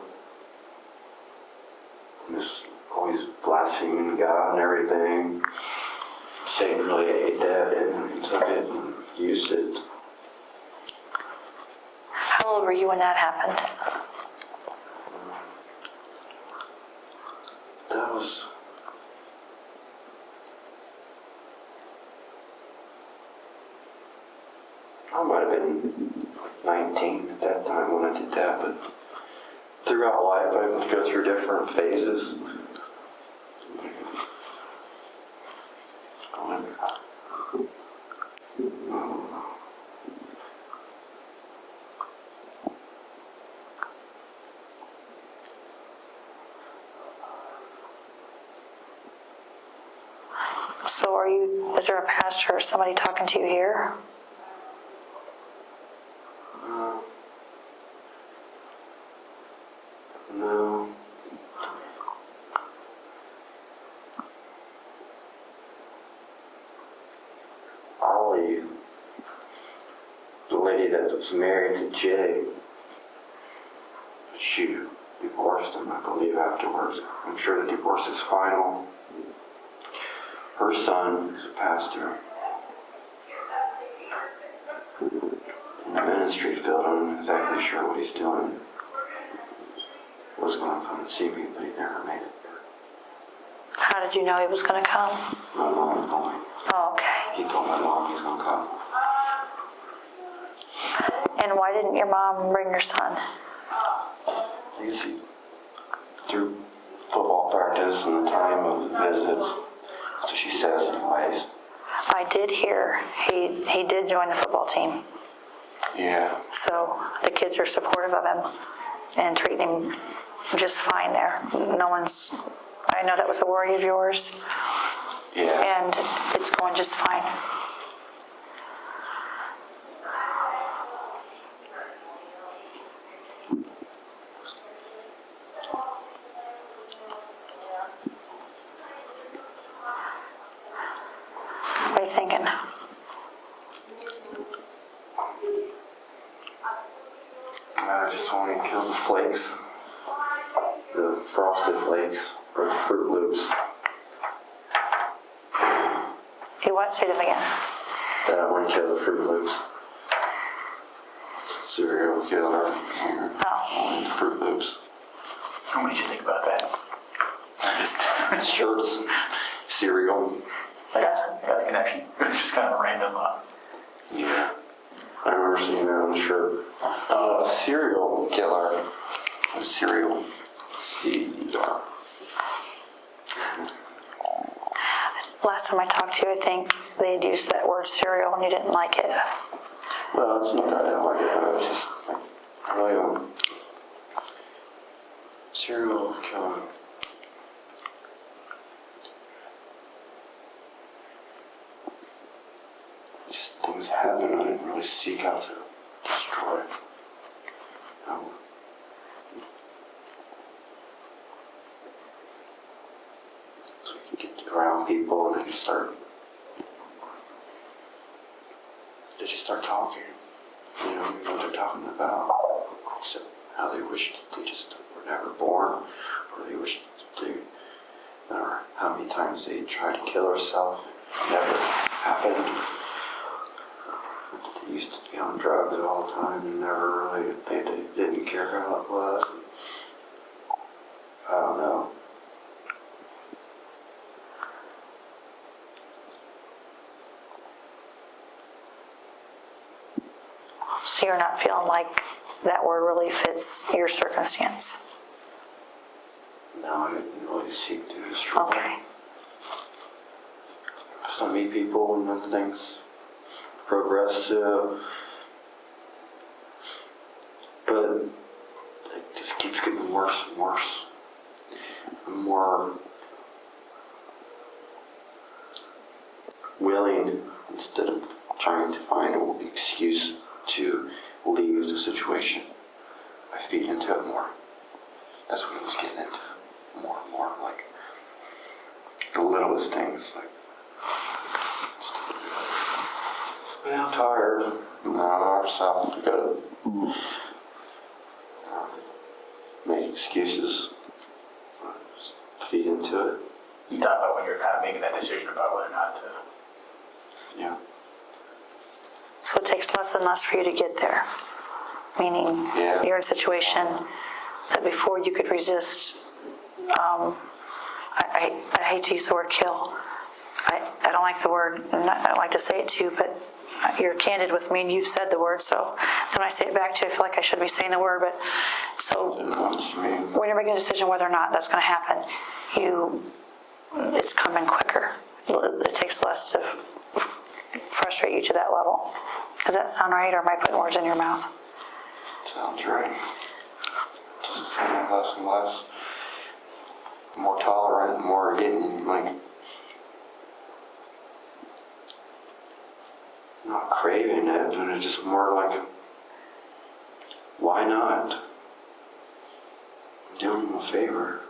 I'm just always blaspheming God and everything. Satan really ate that and took it and used it. How old were you when that happened? That was... I might have been 19 at that time when I did that, but throughout life I would go through different phases. So is there a pastor or somebody talking to you here? No. Ollie, the lady that was married to Jay, she divorced him, I believe, afterwards. I'm sure the divorce is final. Her son is a pastor in the ministry field. I'm not exactly sure what he's doing. Was going to come and see me, but he never made it. How did you know he was going to come? My mom told me. Oh, okay. He told my mom he's going to come. And why didn't your mom bring your son? You can see through football practice and the time of the visits. That's what she says anyways. I did hear he did join the football team. Yeah. So the kids are supportive of him and treating him just fine there. I know that was a worry of yours. Yeah. And it's going just fine. What are you thinking? I just want to kill the flakes. The frosted flakes or the Fruit Loops. Hey, what? Say that again. That I want to kill the Fruit Loops. Serial killer. Oh. And Fruit Loops. What did you think about that? Shirts. Cereal. I got the connection. It was just kind of a random. Yeah. I remember seeing that on the shirt. Serial killer. Cereal. C-E-R. Last time I talked to you, I think they had used that word cereal and you didn't like it. Well, it's not that I don't like it, but it's just like, I really don't. Serial killer. Just things happen. I didn't really seek out to destroy. No. So you can get around people and then you start. They just start talking. You know what they're talking about. Except how they wished they just were never born, or they wished they, or how many times they tried to kill herself. Never happened. They used to be on drugs all the time and never really, they didn't care how it was. I don't know. So you're not feeling like that word really fits your circumstance? No, I didn't really seek to destroy. Okay. Some meet people and then things progress to, but it just keeps getting worse and worse. I'm more willing, instead of trying to find an excuse to leave the situation, I feed into it more. That's what I was getting into. More and more, like the littlest things, like Yeah, I'm tired. No, so I gotta make excuses. Feed into it. You thought about when you're kind of making that decision about whether or not to. Yeah. So it takes less and less for you to get there. Meaning you're in a situation that before you could resist, I hate to use the word kill. I don't like the word, I don't like to say it to you, but you're candid with me and you've said the word, so when I say it back to you, I feel like I should be saying the word, but so when you're making a decision whether or not that's going to happen, it's coming quicker. It takes less to frustrate you to that level. Does that sound right, or am I putting words in your mouth? Sounds right. Just less and less. More tolerant, more getting like not craving it, but it's just more like, why not? I'm doing them a favor.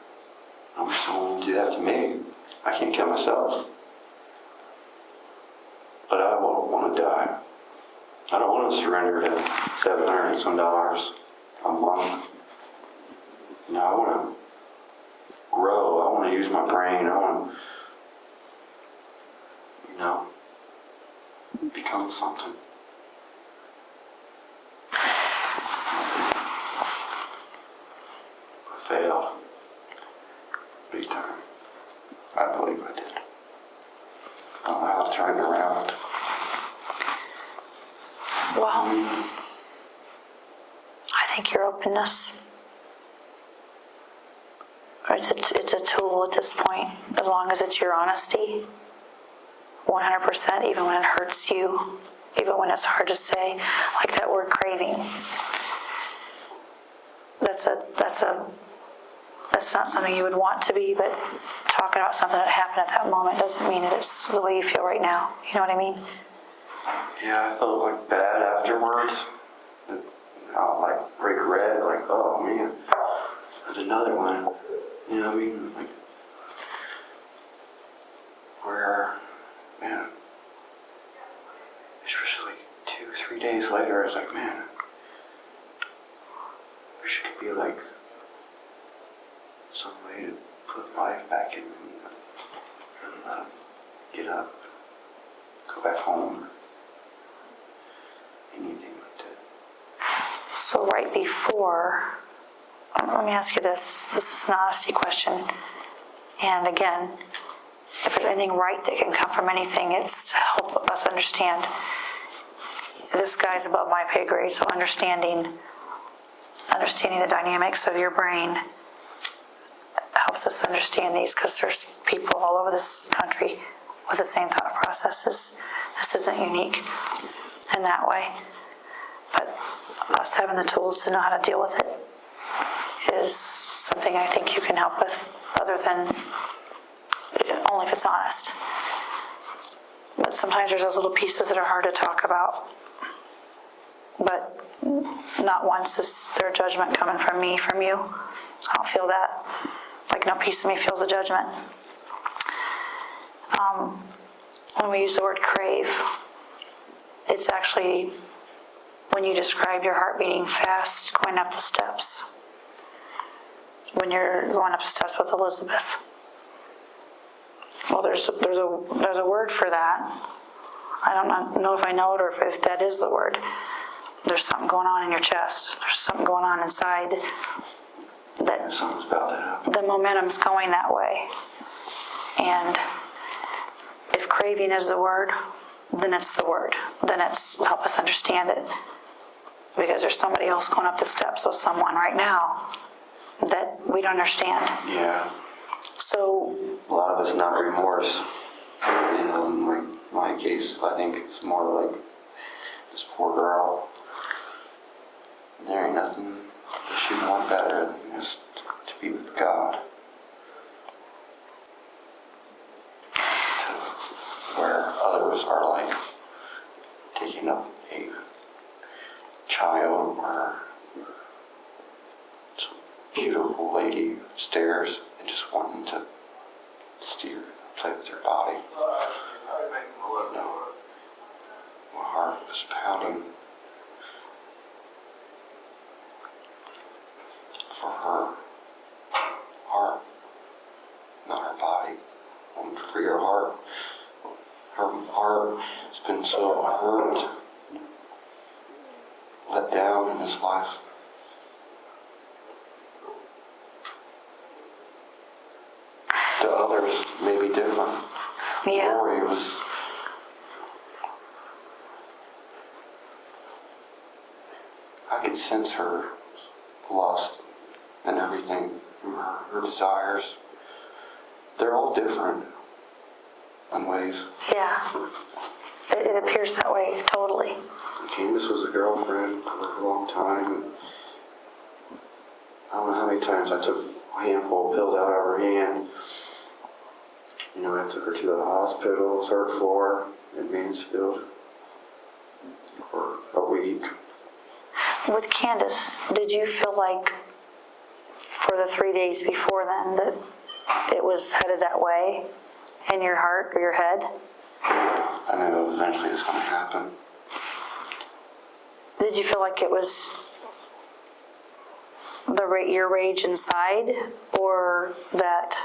I wish someone would do that to me. I can't kill myself. But I won't want to die. I don't want to surrender to $700 and some a month. No, I want to grow. I want to use my brain. I want to, become something. I failed. Big time. I believe I did. I don't know how to turn it around. Well, I think your openness, it's a tool at this point, as long as it's your honesty, 100%, even when it hurts you, even when it's hard to say, like that word craving. That's not something you would want to be, but talking about something that happened at that moment doesn't mean that it's the way you feel right now. You know what I mean? Yeah, I felt like bad afterwards. Like regret, like, oh man, there's another one. You know what I mean? Like, where, man, especially like 2-3 days later, I was like, man, I wish it could be like some way to put life back in me, and get up, go back home, anything like that. So right before, let me ask you this. This is an honesty question. And again, if there's anything right that can come from anything, it's to help us understand. This guy's above my pay grade, so understanding the dynamics of your brain helps us understand these, because there's people all over this country with the same thought processes. This isn't unique in that way. But us having the tools to know how to deal with it is something I think you can help with, other than only if it's honest. But sometimes there's those little pieces that are hard to talk about. But not once is there a judgment coming from me, from you. I don't feel that. Like no piece of me feels a judgment. When we use the word crave, it's actually when you describe your heart beating fast going up the steps. When you're going up the steps with Elizabeth. Well, there's a word for that. I don't know if I know it or if that is the word. There's something going on in your chest. There's something going on inside that Something's about that. the momentum's going that way. And if craving is the word, then it's the word. Then it's help us understand it. Because there's somebody else going up the steps with someone right now that we don't understand. Yeah. So A lot of it's not remorse. Like my case, I think it's more like this poor girl. There ain't nothing that she would want better than just to be with God. Where others are like taking up a child or some beautiful lady upstairs and just wanting to play with her body. No. Well, heart was pounding for her heart, not her body. For your heart. Her heart has been so hurt, let down in this life. To others may be different. Yeah. Lori was, I could sense her lust and everything from her desires. They're all different in ways. Yeah. It appears that way, totally. Candace was a girlfriend for a long time. I don't know how many times I took a handful of pills out of her hand. You know, I took her to the hospital, 3rd floor in Mansfield for a week. With Candace, did you feel like for the 3 days before then that it was headed that way in your heart or your head? I knew eventually it was going to happen. Did you feel like it was your rage inside, or that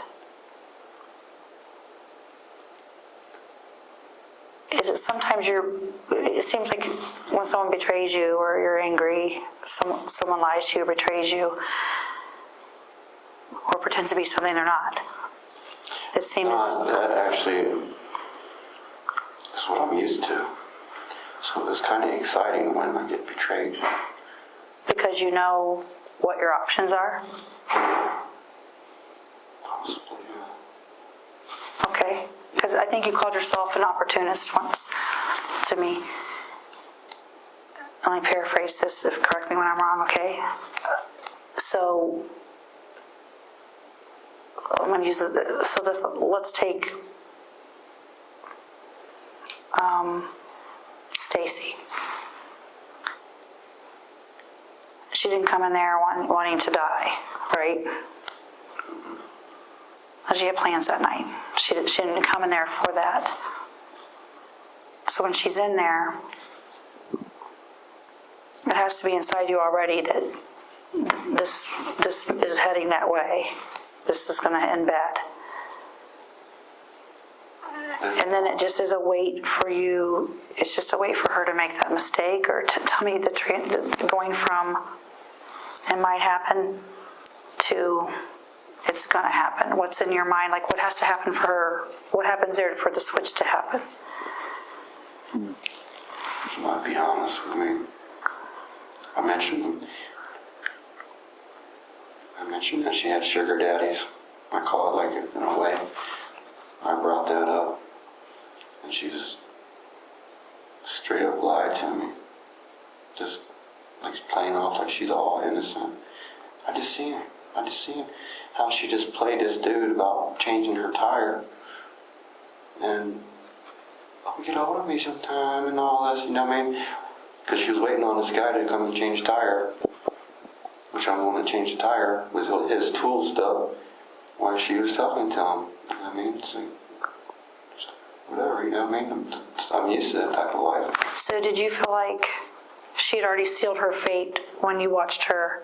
is it sometimes it seems like when someone betrays you or you're angry, someone lies to you, betrays you, or pretends to be something they're not. It seems That actually is what I'm used to. So it was kind of exciting when I get betrayed. because you know what your options are. Possibly, yeah. Okay, because I think you called yourself an opportunist once to me. Let me paraphrase this, correct me when I'm wrong, okay? So, I'm going to use let's take Stacy. She didn't come in there wanting to die, right? She had plans that night. She didn't come in there for that. So when she's in there, it has to be inside you already that this is heading that way. This is going to end bad. And then it just is a wait for you. It's just a wait for her to make that mistake, or to tell me the going from it might happen to it's going to happen. What's in your mind? Like, what has to happen for her? What happens there for the switch to happen? She might be honest with me. I mentioned that she had sugar daddies. I call it like it in a way. I brought that up, and she just straight up lied to me. Just like playing off like she's all innocent. I just seen how she just played this dude about changing her tire. And get a hold of me sometime and all this, you know what I mean? Because she was waiting on this guy to come and change the tire, which I'm going to change the tire with his tool stuff while she was talking to him. You know what I mean? It's like, whatever, you know what I mean? I'm used to that type of life. So did you feel like she'd already sealed her fate when you watched her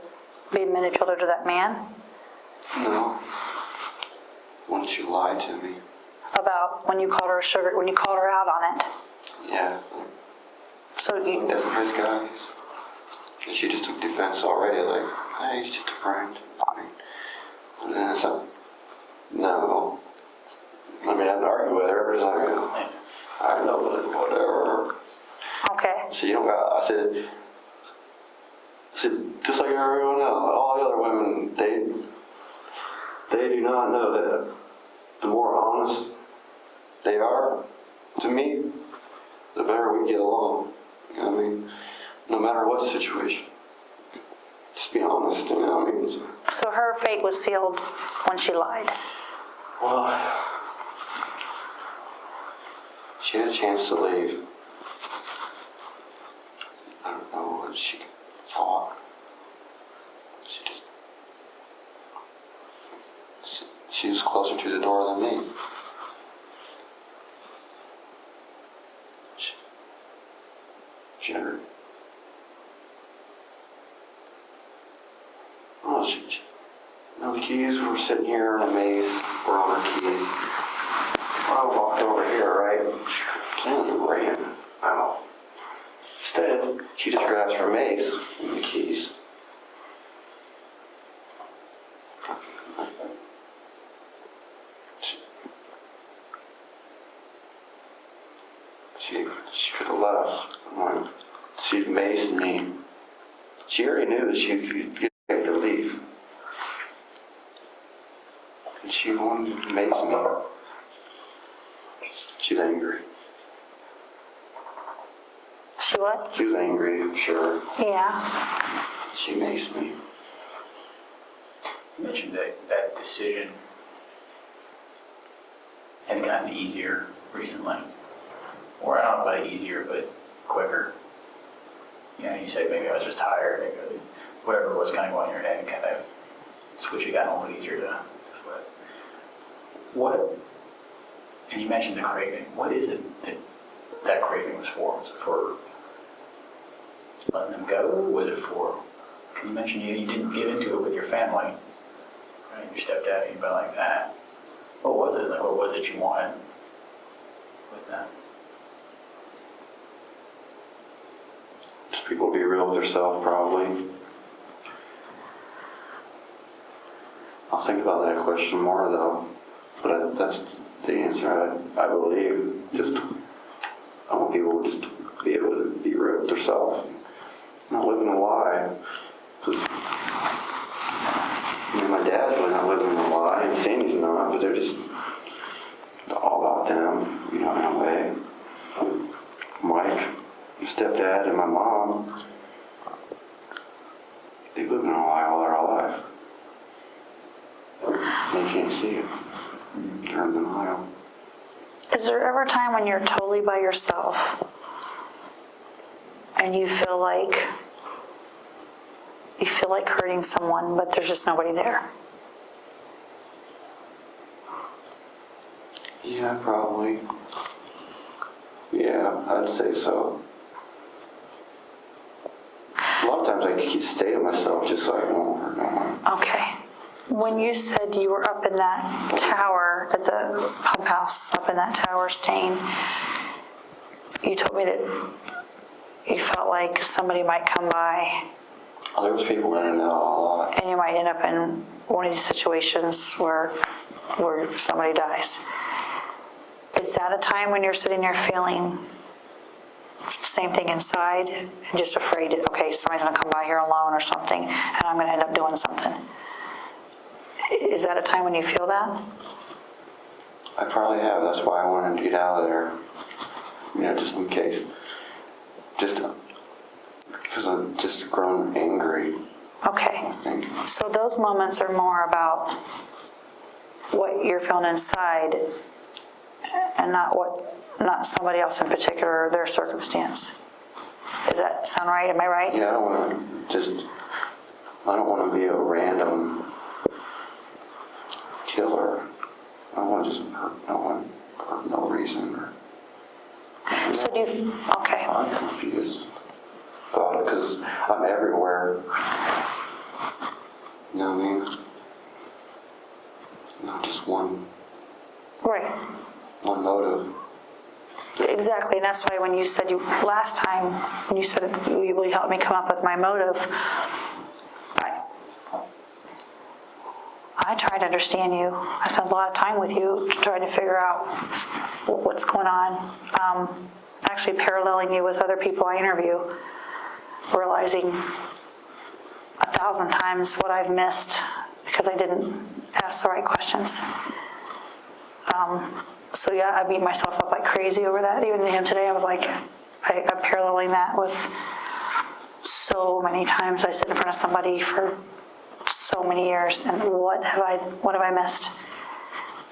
be manipulative to that man? No. When she lied to me. About when you called her out on it? Yeah. So you... That's nice guys. And she just took defense already, like, hey, he's just a friend. And then it's like, no. I mean, I didn't argue with her, but it's like, I know, whatever. Okay. So you don't got, I said, just like everyone else, all the other women, they do not know that the more honest they are to me, the better we get along. You know what I mean? No matter what the situation. Just be honest, you know what I mean? So her fate was sealed when she lied? Well, she had a chance to leave. I don't know what she thought. She was closer to the door than me. No keys were sitting here in a maze. We're on our keys. I walked over here, right? And ran out. Instead, she just grabs her mace and the keys. She could have left. She maced me. She already knew that she could get to leave. And she wanted to mace me. She's angry. She what? She was angry, I'm sure. Yeah. She maced me. You mentioned that decision had gotten easier recently. Or I don't know about easier, but quicker. You know, you say maybe I was just tired, maybe whatever was kind of going in your head, kind of switch it got a little easier to flip. What, and you mentioned the craving, what is it that craving was for? Was it for letting them go? Was it for, can you mention you didn't get into it with your family, right? Your stepdad, anybody like that. What was it? Like, what was it you wanted with that? Just people to be real with themselves, probably. I'll think about that question more, though. But that's the answer, I believe. Just, I want people to just be able to be real with themselves. Not living a lie. Because, my dad's really not living a lie, and Sandy's not, but they're just all about them, in a way. Mike, my stepdad, and my mom, they live in a lie all their life. They can't see it. They're in denial. Is there ever a time when you're totally by yourself and you feel like hurting someone, but there's just nobody there? Yeah, probably. Yeah, I'd say so. A lot of times I keep stay to myself just so I won't hurt no one. Okay. When you said you were up in that tower at the pump house, up in that tower staying, you told me that you felt like somebody might come by. Oh, there was people running out a lot. And you might end up in one of these situations where somebody dies. Is that a time when you're sitting there feeling the same thing inside and just afraid that, okay, somebody's going to come by here alone or something and I'm going to end up doing something? Is that a time when you feel that? I probably have. That's why I wanted to get out of there. Just in case. Just because I'm just grown angry. Okay. I think. So those moments are more about what you're feeling inside and not somebody else in particular or their circumstance. Does that sound right? Am I right? Yeah, I don't want to be a random killer. I don't want to just hurt no one for no reason. So do you, okay. I'm confused about it because I'm everywhere. You know what I mean? Not just one motive. Exactly, and that's why when you said last time, when you said you will help me come up with my motive, I try to understand you. I spend a lot of time with you trying to figure out what's going on. Actually paralleling you with other people I interview, realizing 1,000 times what I've missed because I didn't ask the right questions. So yeah, I beat myself up like crazy over that. Even to him today, I was like, I'm paralleling that with so many times I sit in front of somebody for so many years, and what have I missed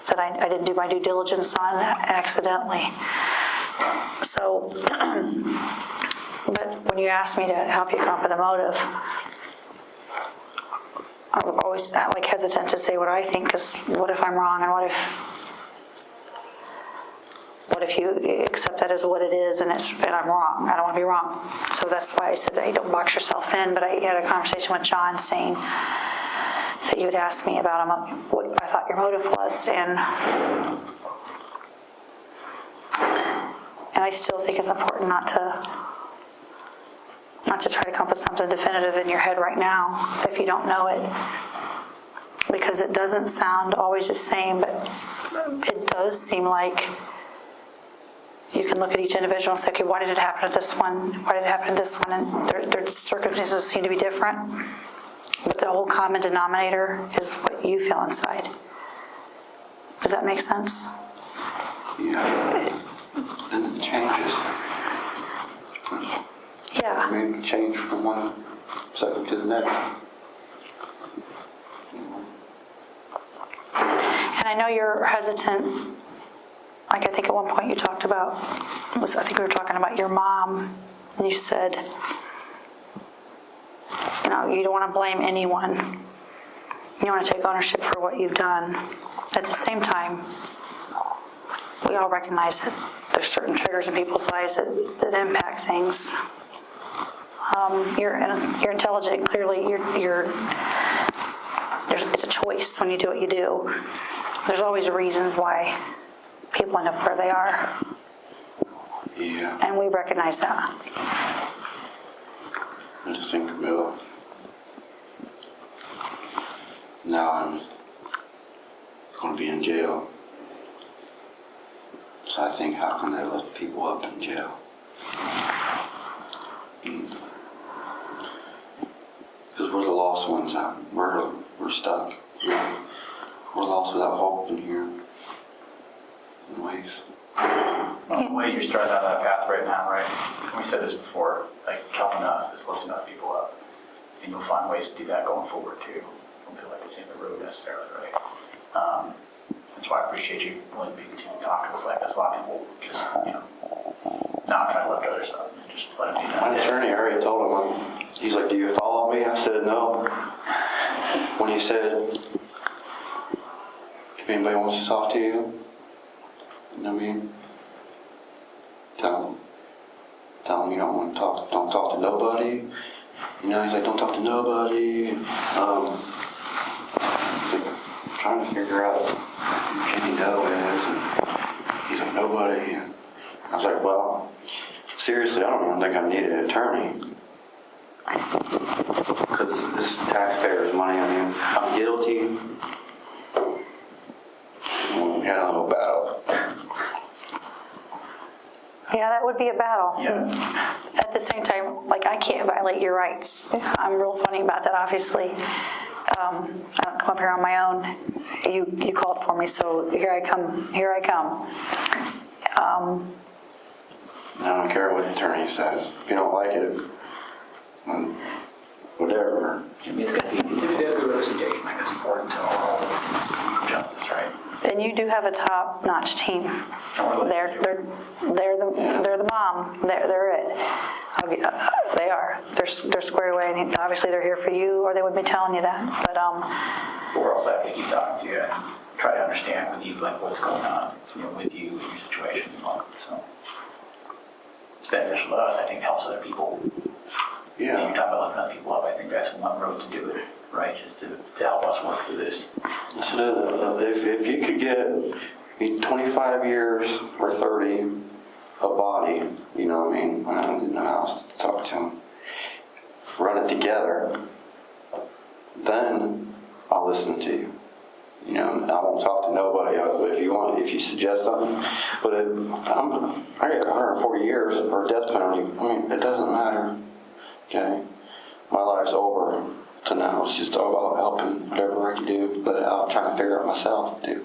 that I didn't do my due diligence on accidentally. So, but when you asked me to help you come up with a motive, I'm always hesitant to say what I think, because what if I'm wrong, and what what if you accept that as what it is and I'm wrong? I don't want to be wrong. So that's why I said, hey, don't box yourself in. But I had a conversation with John saying that you had asked me about what I thought your motive was, and I still think it's important not to try to come up with something definitive in your head right now if you don't know it, because it doesn't sound always the same, but it does seem like you can look at each individual and say, okay, why did it happen to this one? Why did it happen to this one? And their circumstances seem to be different, but the whole common denominator is what you feel inside. Does that make sense? Yeah. And it changes. Yeah. I mean, it can change from one second to the next. And I know you're hesitant. Like, I think at one point you talked about, I think we were talking about your mom, and you said, you know, you don't want to blame anyone. You want to take ownership for what you've done. At the same time, we all recognize that there's certain triggers in people's lives that impact things. You're intelligent. Clearly, it's a choice when you do what you do. There's always reasons why people end up where they are. Yeah. And we recognize that. I just think about now I'm going to be in jail. So I think, how can they let people up in jail? Because we're the lost ones out. We're stuck. We're lost without hope in here. In ways. Well, the way you're starting on that path right now, right? We said this before, like help enough is lifting other people up. And you'll find ways to do that going forward too. Don't feel like it's in the road necessarily, right? That's why I appreciate you willing to be continuing to talk to us like this. A lot of people just, not trying to lift others up and just let them do that. My attorney already told him, he's like, do you follow me? I said, no. When he said, if anybody wants to talk to you, you know what I mean? Tell them you don't want to talk, don't talk to nobody. You know, he's like, don't talk to nobody. He's like, I'm trying to figure out who Jimmy Doe is. And he's like, nobody. I was like, well, seriously, I don't even think I need an attorney. Because this is taxpayers' money. I mean, I'm guilty. We had a little battle. Yeah, that would be a battle. Yeah. At the same time, like, I can't violate your rights. I'm real funny about that, obviously. I don't come up here on my own. You called for me, so here I come. I don't care what the attorney says. If you don't like it, whatever. I mean, it's going to be representation. Like, it's important to all system of justice, right? And you do have a top-notch team. They're the bomb. They're it. They are. They're squared away, and obviously they're here for you, or they wouldn't be telling you that. But we're also happy to keep talking to you and try to understand with you, like, what's going on, with you and your situation. So it's beneficial to us. I think it helps other people. Yeah. When you're talking about lifting other people up, I think that's one road to do it, right? Just to help us work through this. So if you could get 25 years or 30 a body, you know what I mean? When I'm in the house to talk to him, run it together, then I'll listen to you. You know, I won't talk to nobody. If you suggest something, but I get 140 years or death penalty. I mean, it doesn't matter. Okay, my life's over. So now it's just all about helping whatever I can do, but I'm trying to figure out myself too.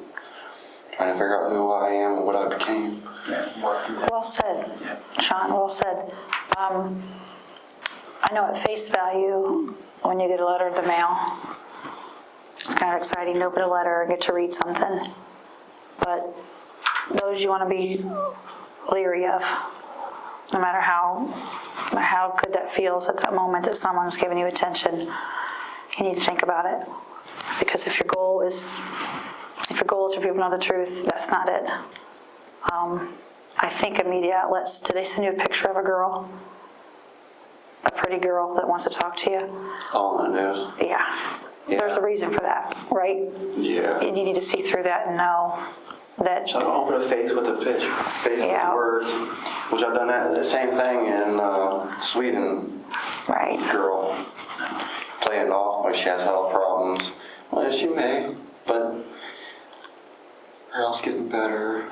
Trying to figure out who I am and what I became. Yeah, work through that. well said, Shawn. Well said. I know at face value, when you get a letter in the mail, it's kind of exciting to open a letter and get to read something. But those you want to be leery of, no matter how good that feels at that moment that someone's giving you attention. You need to think about it, because if your goal is for people to know the truth, that's not it. I think media outlets, did they send you a picture of a girl? A pretty girl that wants to talk to you? All in the news. Yeah. There's a reason for that, right? Yeah. And you need to see through that and know that. So I'll put a face with a picture, face with Yeah. words, which I've done that the same thing in Sweden. Right. Girl playing it off like she has health problems. Well, she may, but her health's getting better.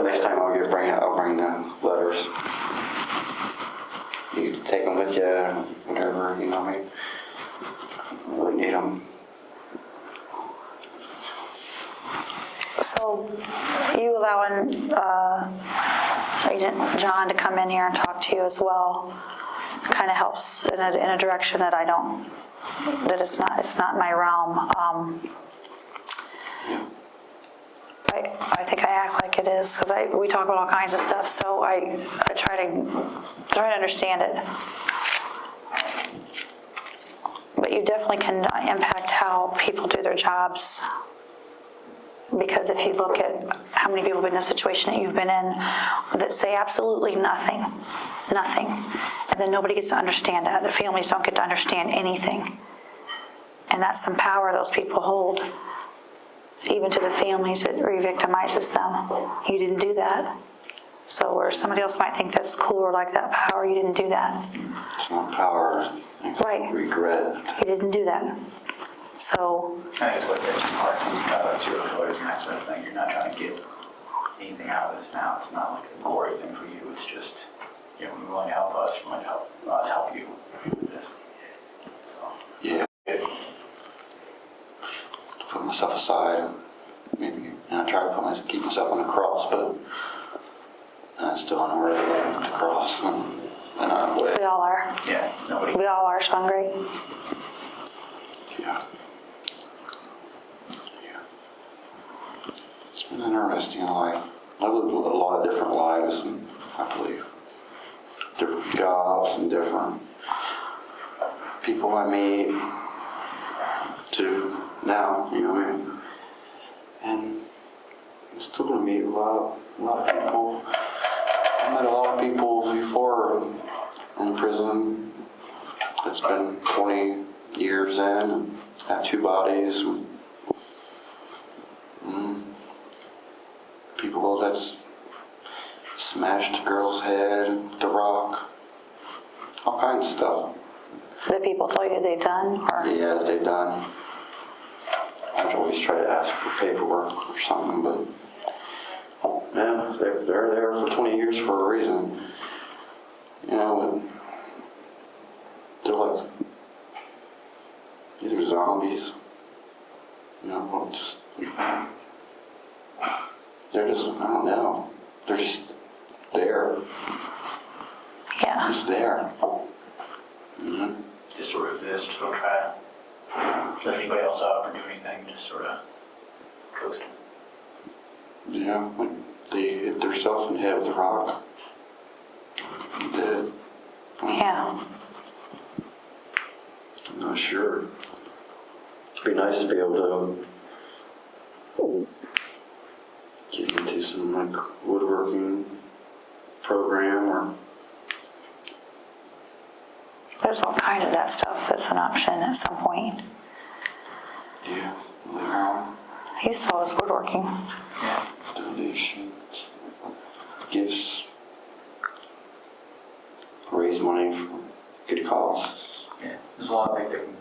Next time I'll bring the letters. You can take them with you, whatever, you know what I mean? Really need them. So you allowing Agent John to come in here and talk to you as well kind of helps in a direction that it's not my realm. I think I act like it is because we talk about all kinds of stuff, so I try to understand it. But you definitely can impact how people do their jobs, because if you look at how many people have been in a situation that you've been in that say absolutely nothing, and then nobody gets to understand that. The families don't get to understand anything, and that's some power those people hold. Even to the families, it re-victimizes them. You didn't do that. So where somebody else might think that's cool or like that power, you didn't do that. It's not power. Right. Regret. You didn't do that. So. I think it's what sets you apart from that's your lawyers and that sort of thing. You're not trying to get anything out of this now. It's not like a glory thing for you. It's just, you're willing to help us, you're willing to help us help you with this. So. Yeah. Put myself aside, maybe, and I try to keep myself on the cross, but I'm still on the road to cross, and I'm away. We all are. Yeah, nobody. We all are, Shawn Grate. Yeah. It's been an interesting life. I've lived a lot of different lives, and I believe different jobs and different people I meet to now, you know what I mean? And I'm still going to meet a lot of people. I met a lot of people before in prison. It's been 20 years in, and I have 2 bodies. People that's smashed a girl's head, the rock, all kinds of stuff. The people tell you they've done, or? Yeah, that they've done. I've always tried to ask for paperwork or something, but yeah, they're there for 20 years for a reason. You know, they're like either zombies, you know, just they're just, I don't know, they're just there. Yeah. Just there. Mm-hmm. Just sort of this, don't try to let anybody else up or do anything, just sort of coasting. Yeah, like they hit themselves in the head with a rock. Dead. Yeah. I'm not sure. It'd be nice to be able to get into some like woodworking program or. There's all kinds of that stuff that's an option at some point. Yeah, later on. You saw us woodworking. Yeah. Donations, gifts, raise money for good causes. Yeah. There's a lot of things that can,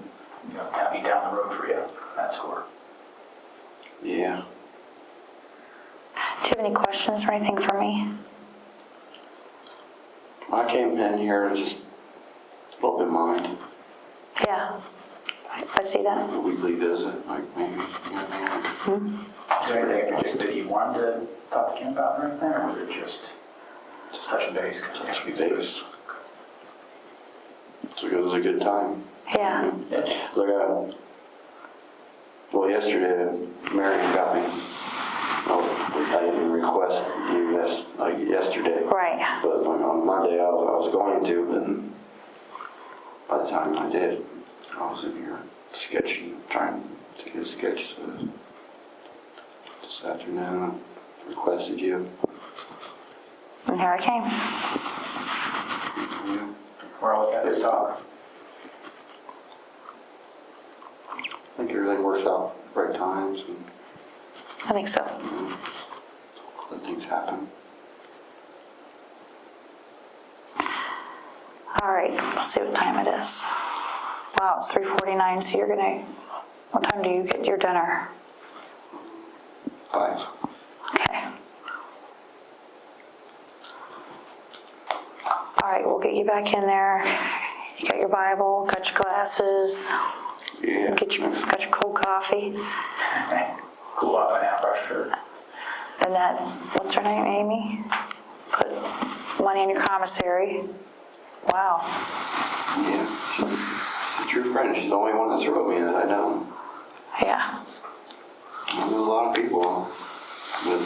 kind of be down the road for you. That score. Yeah. Do you have any questions or anything for me? I came in here to just open mind. Yeah. I see that. A weekly visit, like maybe, you know what I mean? Is there anything in particular that you wanted to talk to Kim about or anything, or was it just touching base? Touching base. So it was a good time. Yeah. Look, well, yesterday, Marion got me. I didn't request you yesterday. Right. But on Monday, I was going to, and by the time I did, I was in here sketching, trying to get a sketch this afternoon. Requested you. And here I came. We're always happy to talk. I think everything works out at the right times and I think so. let things happen. All right, let's see what time it is. Wow, it's 3:49, so you're gonna, what time do you get your dinner? 5. Okay. All right, we'll get you back in there. You got your Bible, got your glasses, Yeah. got your cold coffee. Cool off by now, for sure. And that, what's her name, Amy? Put money in your commissary. Wow. Yeah. She's a true friend. She's the only one that's wrote me that I know. Yeah. I know a lot of people. But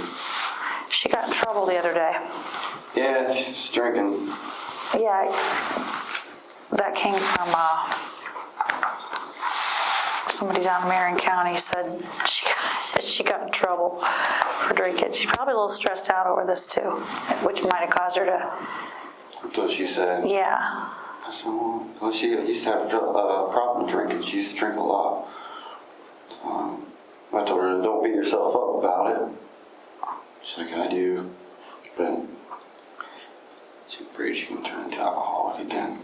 She got in trouble the other day. yeah, she's drinking. Yeah, that came from somebody down in Marion County said she got in trouble for drinking. She's probably a little stressed out over this too, which might have caused her to, That's what she said. yeah. I said, well, she used to have a problem drinking. She used to drink a lot. I told her, don't beat yourself up about it. She's like, I do. But she's afraid she can turn into alcoholic again.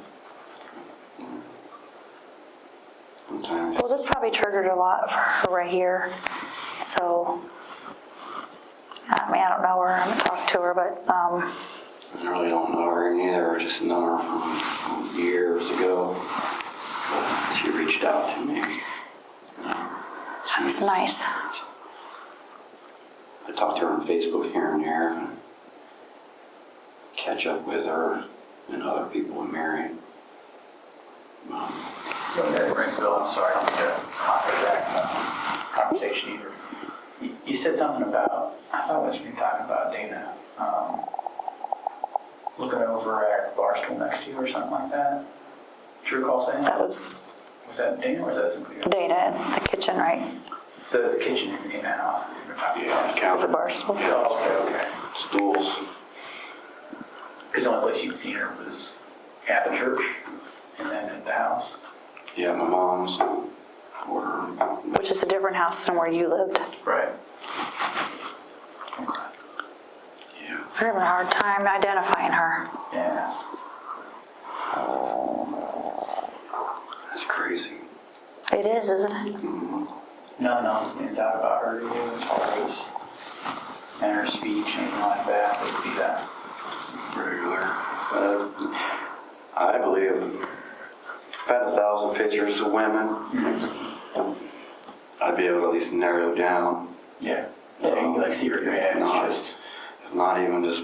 Sometimes. Well, this probably triggered a lot for her right here. So, I mean, I don't know her. I haven't talked to her, but I really don't know her either. I just know her from years ago. But she reached out to me. that's nice. I talked to her on Facebook here and there. Catch up with her and other people in Marion. So that rings a bell. I'm sorry, I don't mean to contradict conversation either. You said something about, I thought it was you talking about Dana looking over at Barstool next to you or something like that. Do you recall saying that? Was that Dana or was that somebody else? Dana in the kitchen, right? So there's a kitchen in the house that you're talking about. Yeah, Was it Barstool? Oh, okay. Stools. Because the only place you'd seen her was at the church and then at the house. Yeah, my mom's order. Which is a different house than where you lived. Right. Yeah. We're having a hard time identifying her. Yeah. That's crazy. It is, isn't it? Nothing else stands out about her either as far as and her speech, anything like that. Would be that. Regular. I believe if I had 1,000 pictures of women, I'd be able to at least narrow down. Yeah. Yeah, you like see her doing it. It's just. Not even just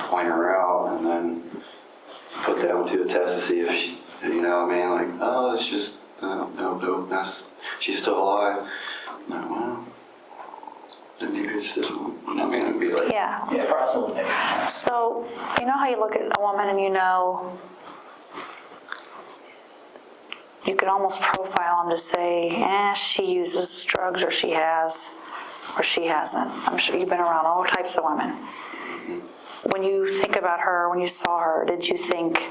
point her out and then put that one to a test to see if she, you know what I mean? Like, oh, it's just, no, that's, she's still alive. No, well, then maybe it's this one. You know what I mean? It'd be like, Yeah. Yeah, cross elimination. So, you know how you look at a woman and you know, you could almost profile them to say, she uses drugs or she has, or she hasn't. I'm sure you've been around all types of women. When you think about her, when you saw her, did you think,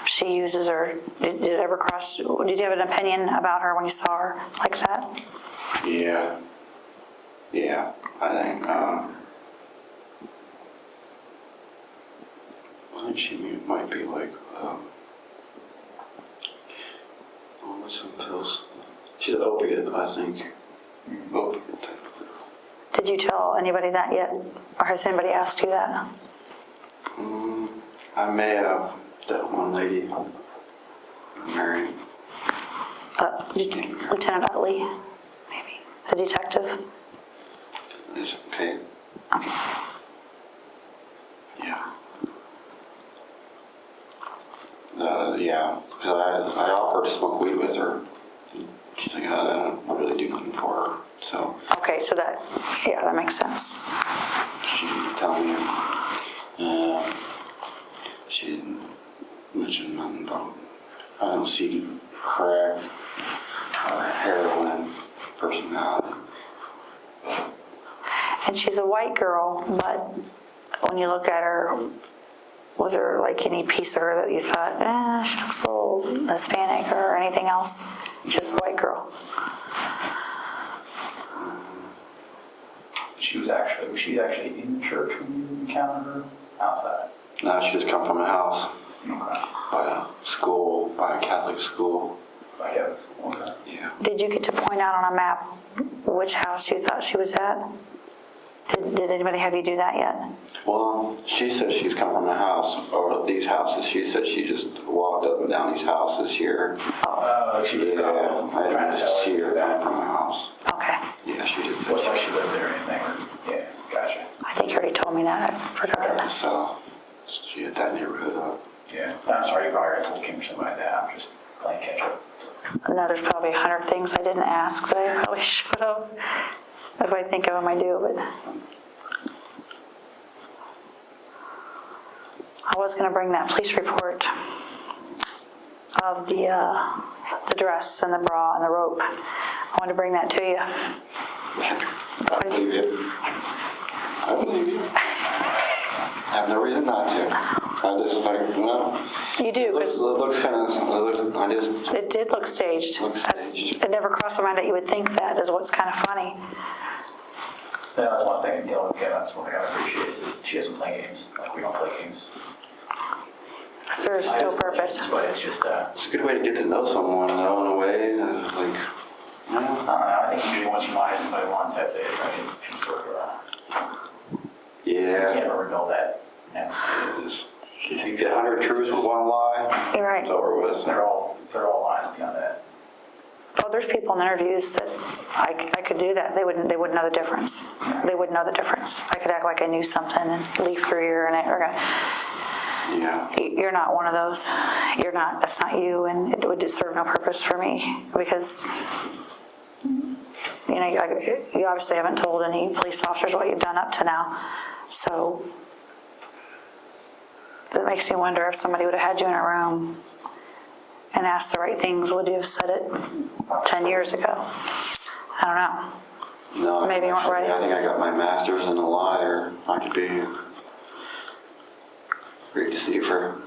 she uses, or did it ever cross, did you have an opinion about her when you saw her like that? yeah, I think she might be like, what's some pills? She's an opiate, I think. Opiate type of girl. Did you tell anybody that yet? Or has anybody asked you that? I may have that one lady married. Lieutenant Utley, maybe, the detective? Is okay. Okay. Yeah. Yeah, because I offered to smoke weed with her. She's like, I don't really do nothing for her. So Okay, so that makes sense. she didn't tell me. She didn't mention nothing about, I don't see crack or heroin personality. And she's a white girl, but when you look at her, was there like any piece of her that you thought, she looks a little Hispanic or anything else? Just a white girl. Was she actually in church when you encountered her? Outside? No, she just come from a house. Okay. By a school, by a Catholic school. I guess. Okay. Yeah. Did you get to point out on a map which house you thought she was at? Did anybody have you do that yet? Well, she said she's come from the house, or these houses. She said she just walked up and down these houses here. She was I trying to didn't see her that. come from the house. Okay. Yeah, she just Looks like she lived there or anything. Yeah, gotcha. I think you already told me that. I forgot. So she had that neighborhood up. Yeah. I'm sorry, you probably already told Kim or something like that. I'm just playing catch up. No, there's probably 100 things I didn't ask that I probably should have. If I think of them, I do, but I was going to bring that police report of the dress and the bra and the rope. I wanted to bring that to you. I believe you. I believe you. I have no reason not to. I just like, no. You do, It because looks kind of, I just, it did look staged. Looks staged. It never crossed my mind that you would think that, is what's kind of funny. Yeah, that's one thing, that's one thing I appreciate is that she doesn't play games. Like, we don't play games. Serves no purpose. But it's just, it's a good way to get to know someone, though, in a way. Like, I don't know. I think usually once you lie to somebody once, that's it, right? It's sort of, you yeah. can't ever rebuild that. You get 100 truths with one lie. You're right. It's over with. They're all lies beyond that. Oh, there's people in interviews that I could do that. They wouldn't know the difference. They wouldn't know the difference. I could act like I knew something and leaf through here and Yeah. you're not one of those. You're not. That's not you, and it would serve no purpose for me because you obviously haven't told any police officers what you've done up to now. So that makes me wonder if somebody would have had you in a room and asked the right things, would you have said it 10 years ago? I don't know. No, Maybe you weren't actually, ready. I think I got my master's in a liar. I could be a great deceiver.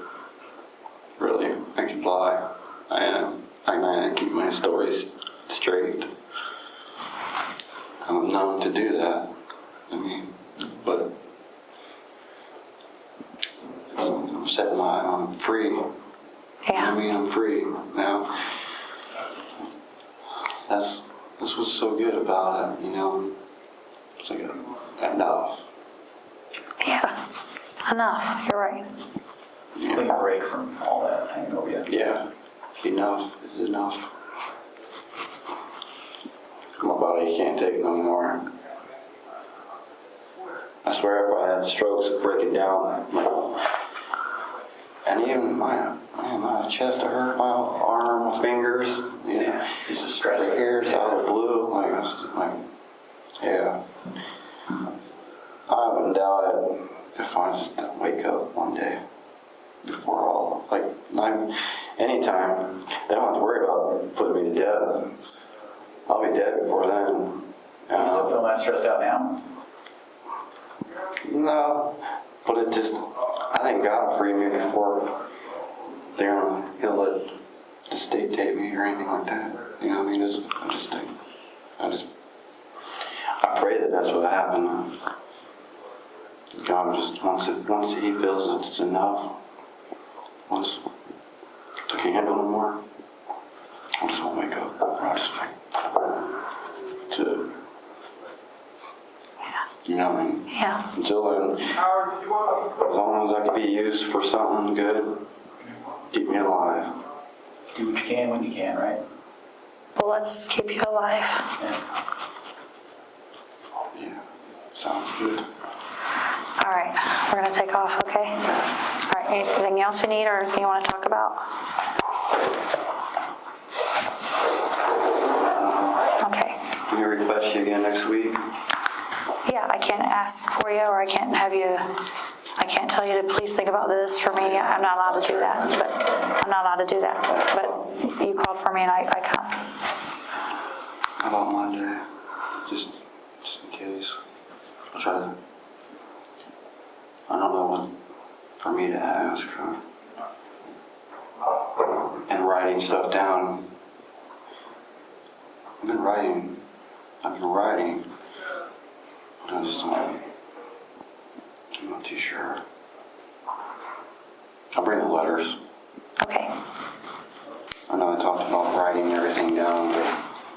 Really, I could lie. I am. I keep my stories straight. I'm known to do that. I mean, but I'm setting I'm free. Yeah. I mean, I'm free now. That's what's so good about it, It's like enough. Yeah. Enough. You're right. Take a break from all that hanging over you. Yeah, enough is enough. My body can't take no more. I swear if I had strokes breaking down, and even my chest hurt, my arm, my fingers, Yeah, it's just stress. right here's out of blue, yeah. I wouldn't doubt it if I just wake up one day before all, anytime, they don't have to worry about putting me to death. I'll be dead before then. You still feel that stressed out now? No, but I think God will free me before he'll let the state take me or anything like that. You know what I mean? I pray that that's what happened. God just, once he feels that it's enough, once I can't handle no more, I just won't wake up. I just you know what I mean? Yeah. Until then, as long as I can be used for something good, keep me alive. Do what you can when you can, right? Well, let's keep you alive. Yeah, sounds good. All right. We're going to take off, okay? All right. Anything else you need or anything you want to talk about? Okay. Can we request you again next week? Yeah, I can't ask for you or I can't tell you to please think about this for me. I'm not allowed to do that. But you called for me and I come. How about Monday? Just in case. I don't know what for me to ask her. And writing stuff down. I've been writing, but I just don't, I'm not too sure. I'll bring the letters. Okay. I know I talked about writing everything down, but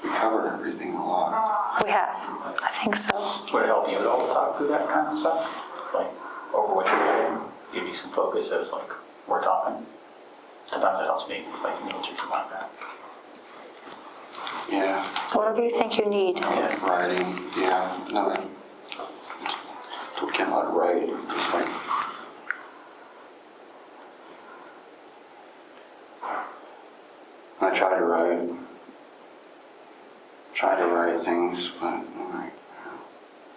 we covered everything a lot. We have. I think so. Would it help you at all to talk through that kind of stuff? Like, over what you're doing, give you some focus as, like, we're talking? Sometimes it helps me, like, you know, to like that. Yeah. Whatever you think you need. Writing, yeah. No, I told Kim how to write. Just like, I try to write things, but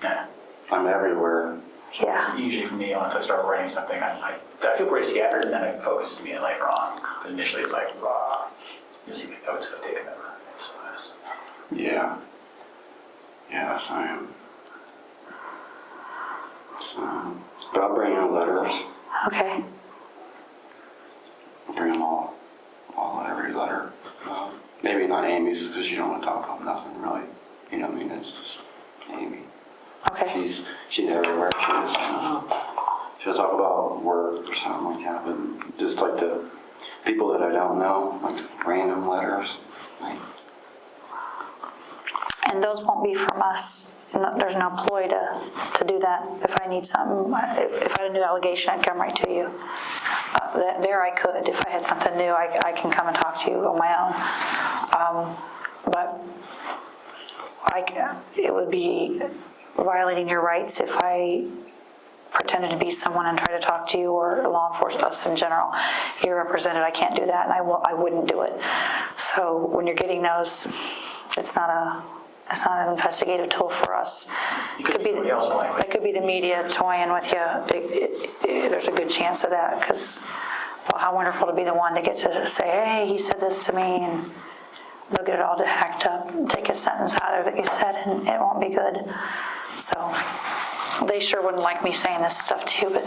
Yeah. I'm everywhere. Yeah. Usually for me, once I start writing something, I feel pretty scattered, and then it focuses me later on. But initially, it's like, raw. You'll see my notes, it'll take a minute. It's nice. Yeah. Yes, I am. So, but I'll bring in letters. Okay. I'll bring them all every letter. Maybe not Amy's, because you don't want to talk about nothing really. You know what I mean? It's just Amy. Okay. She's everywhere. She'll talk about work or something like that, but just like the people that I don't know, like random letters. Like, And those won't be from us. There's no ploy to do that. If I need something, if I had a new allegation, I'd come right to you. There I could. If I had something new, I can come and talk to you on my own. But it would be violating your rights if I pretended to be someone and try to talk to you, or law enforcement, us in general. You're represented. I can't do that, and I wouldn't do it. So when you're getting those, it's not an investigative tool for us. It could be somebody else playing with It could be the media toying with you. There's a good chance of that, because, well, how wonderful to be the one to get to say, hey, he said this to me, and they'll get it all hacked up, take a sentence out of it that you said, and it won't be good. So they sure wouldn't like me saying this stuff to you, but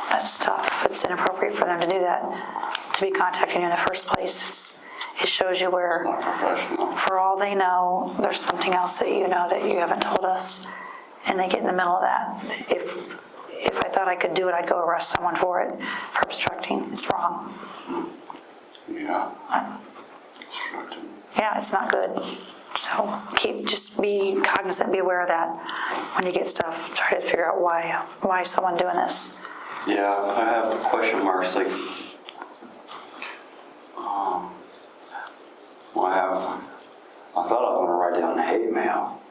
that's tough. It's inappropriate for them to do that, to be contacting you in the first place. It shows you where, for all they know, there's something else that you know that you haven't told us, and they get in the middle of that. If I thought I could do it, I'd go arrest someone for it, for obstructing. It's wrong. yeah. Yeah, it's not good. So just be cognizant, be aware of that. When you get stuff, try to figure out why is someone doing this. Yeah, I have question marks like, I thought I was going to write down hate mail,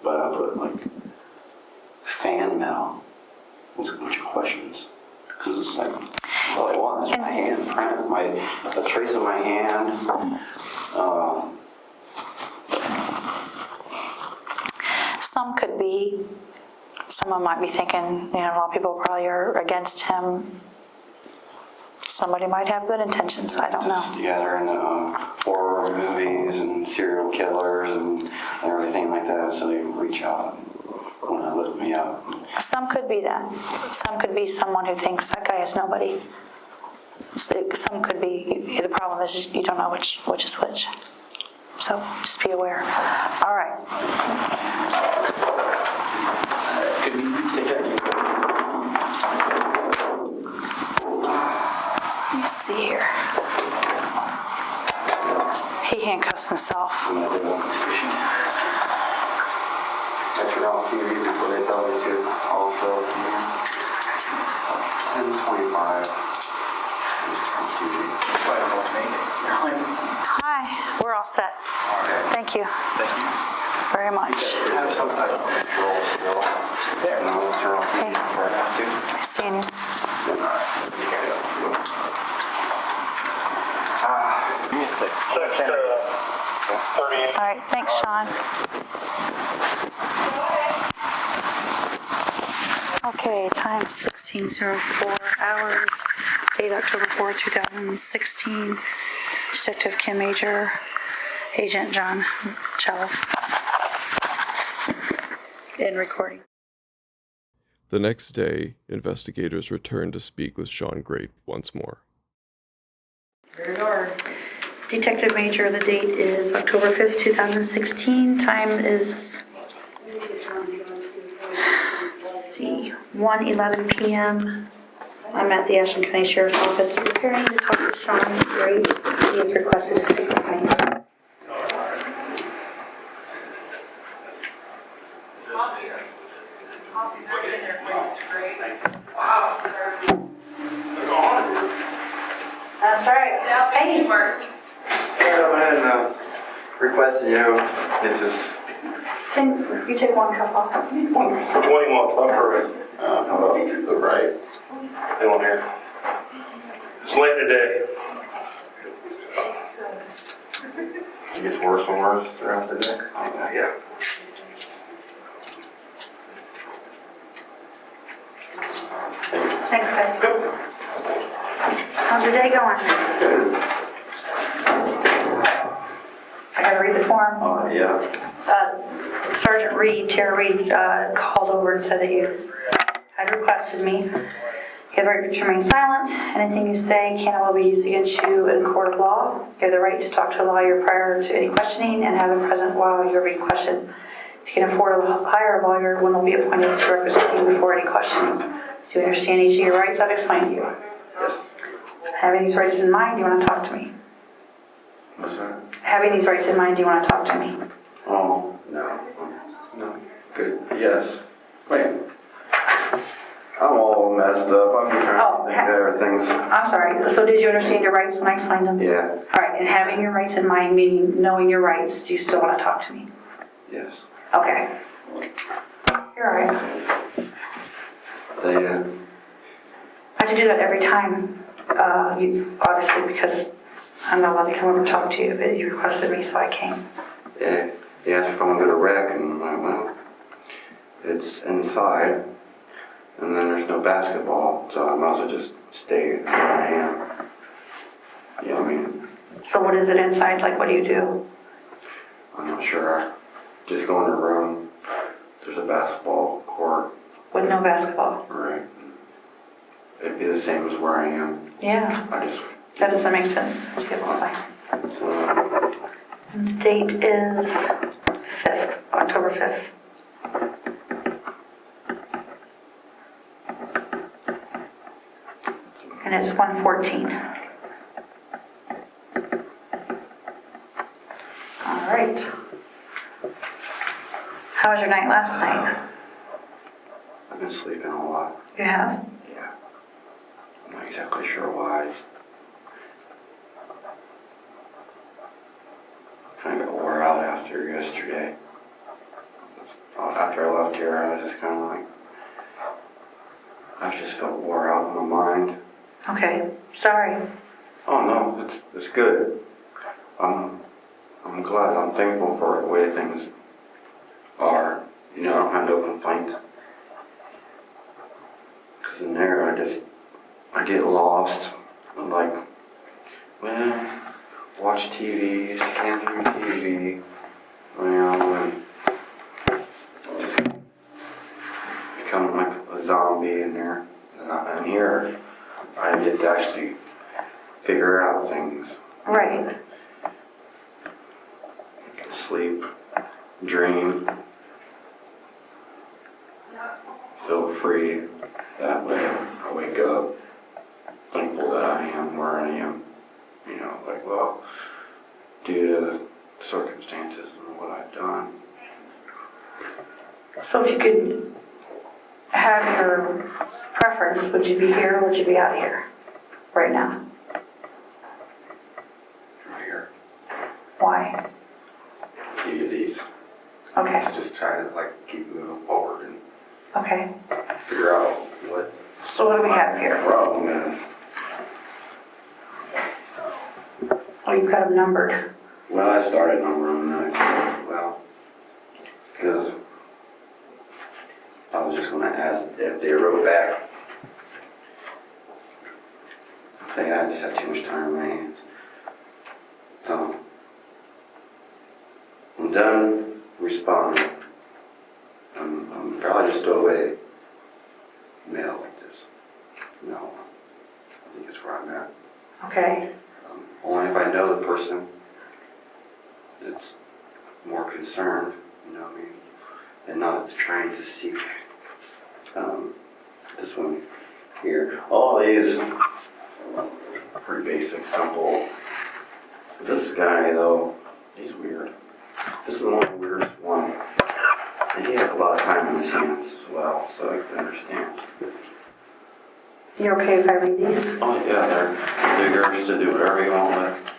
but I put like fan mail with a bunch of questions. Because it's like, all I want is my handprint, a trace of my hand. Some could be, someone might be thinking, a lot of people probably are against him. Somebody might have good intentions, I don't know. Together in horror movies and serial killers and everything like that, so they reach out and lift me up. Some could be that. Some could be someone who thinks that guy is nobody. Some could be, the problem is you don't know which is which. So just be aware. All right. Good meeting. Take care. Let me see here. He handcuffs himself. I turn off TV before they tell me to. Also, 10:25. Just turn off TV. Hi, we're all set. Thank you Thank you. very much. Have some type of control still. There. And I'll turn off TV Okay. before I have to. Nice seeing you. Give me a sec. All right, thanks, Shawn. Okay, time 16:04 hours, date October 4, 2016. Detective Kim Major, Agent John Chalif. In recording. The next day, investigators returned to speak with Shawn Grate once more. Here we are. Detective Major, the date is October 5th, 2016. Time is, let's see, 1:11 p.m. I'm at the Ashland County Sheriff's Office preparing to talk to Shawn Grate. He has requested to speak with me. That's right. Hey. Yeah, I went ahead and requested you. It's just. Can you take one cup off? Which one you want? Left or right? How about the right? They want here. It's late today. It gets worse and worse throughout the day. Yeah. Thanks, guys. How's your day going? I gotta read the form. Yeah. Sergeant Reed, Tara Reed, called over and said that you had requested me. You have the right to remain silent. Anything you say can and will be used against you in a court of law. You have the right to talk to a lawyer prior to any questioning and have him present while you're being questioned. If you can afford to hire a lawyer, one will be appointed to represent you before any questioning. Do you understand each of your rights I've explained to you? Yes. Having these rights in mind, do you want to talk to me? What's that? Having these rights in mind, do you want to talk to me? Oh, no. No. Good. Yes. Wait. I'm all messed up. I'm trying to think of everything's. I'm sorry. So did you understand your rights when I explained them? Yeah. All right. And having your rights in mind, meaning knowing your rights, do you still want to talk to me? Yes. Okay. You're all right. They, I have to do that every time. You obviously, because I'm not allowed to come over and talk to you, but you requested me, so I came. yeah, he asked if I want to go to rec, and I'm like, well, it's inside, and then there's no basketball, so I might as well just stay where I am. You know what I mean? So what is it inside? Like, what do you do? I'm not sure. Just go in the room. There's a basketball court. With no basketball? Right. It'd be the same as where I am. Yeah. I just. That doesn't make sense. You have to sign. So, And the date is 5th, October 5th. And it's 1:14. All right. How was your night last night? I've been sleeping a lot. You have? Yeah. I'm not exactly sure why. I kind of got wore out after yesterday. After I left here, I was just kind of like, I just felt wore out in my mind. Okay. Sorry. Oh no, it's good. I'm glad. I'm thankful for the way things are. You know, I don't have no complaints. Because in there, I get lost. I'm like, well, watch TV, scan through TV, you know, and just become like a zombie in there. And here, I get to actually figure out things. Right. I can sleep, dream, feel free. That way, I wake up thankful that I am where I am. You know, like, well, due to the circumstances and what I've done. So if you could have your preference, would you be here or would you be out of here right now? Right here. Why? Give you these. Okay. It's just trying to like keep moving forward and Okay. figure out what So what do we have the here? problem is. Oh, you've got them numbered. Well, I started numbering them, well, because I was just going to ask if they wrote back. Say I just had too much time in my hands. So, I'm done responding. I'm probably just still away. like this. No, I think it's where I'm at. Okay. Only if I know the person that's more concerned, you know what I mean, and not trying to seek this one here. All these are pretty basic, simple. This guy, though, he's weird. This is one of the weirdest one. And he has a lot of time in his hands as well, so I can understand. You're okay if I read these? Oh yeah, they're yours to do whatever you want with.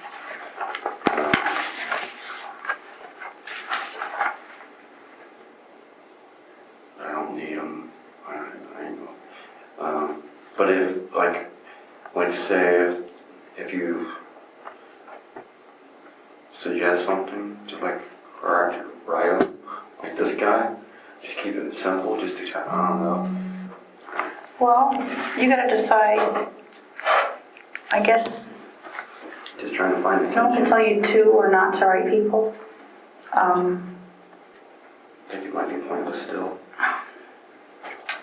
I don't need them. But if, like say, if you suggest something to or I could write them, like this guy, just keep it simple, just to try, I don't know. Well, you gotta decide, I guess, Just trying to find someone can attention. tell you to or not to write people. I think it might be pointless still.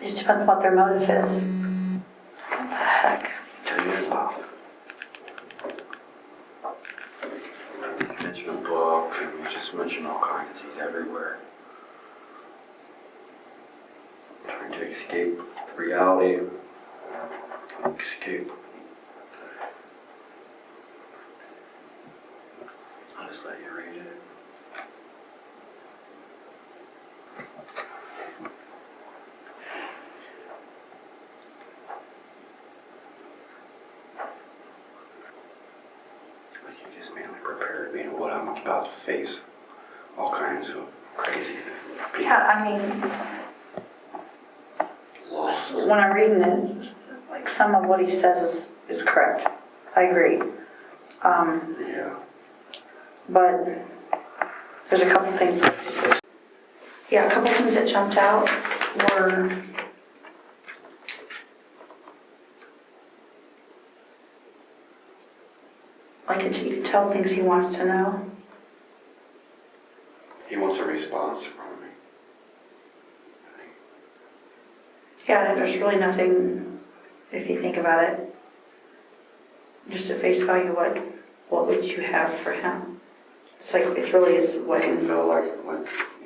It just depends on what their motive is. What the heck? Turn this off. Mention a book, and you just mention all kinds. He's everywhere. Trying to escape reality. Escape. I'll just let you read it. You just mainly prepared me to what I'm about to face. All kinds of crazy Yeah, I mean, loss. when I'm reading it, like some of what he says is correct. I agree. Yeah. But there's a couple things. Yeah, a couple things that jumped out were like you could tell things he wants to know. He wants a response from me. Yeah, and there's really nothing, if you think about it, just at face value, what would you have for him? It's like, it's really is what I can him. feel like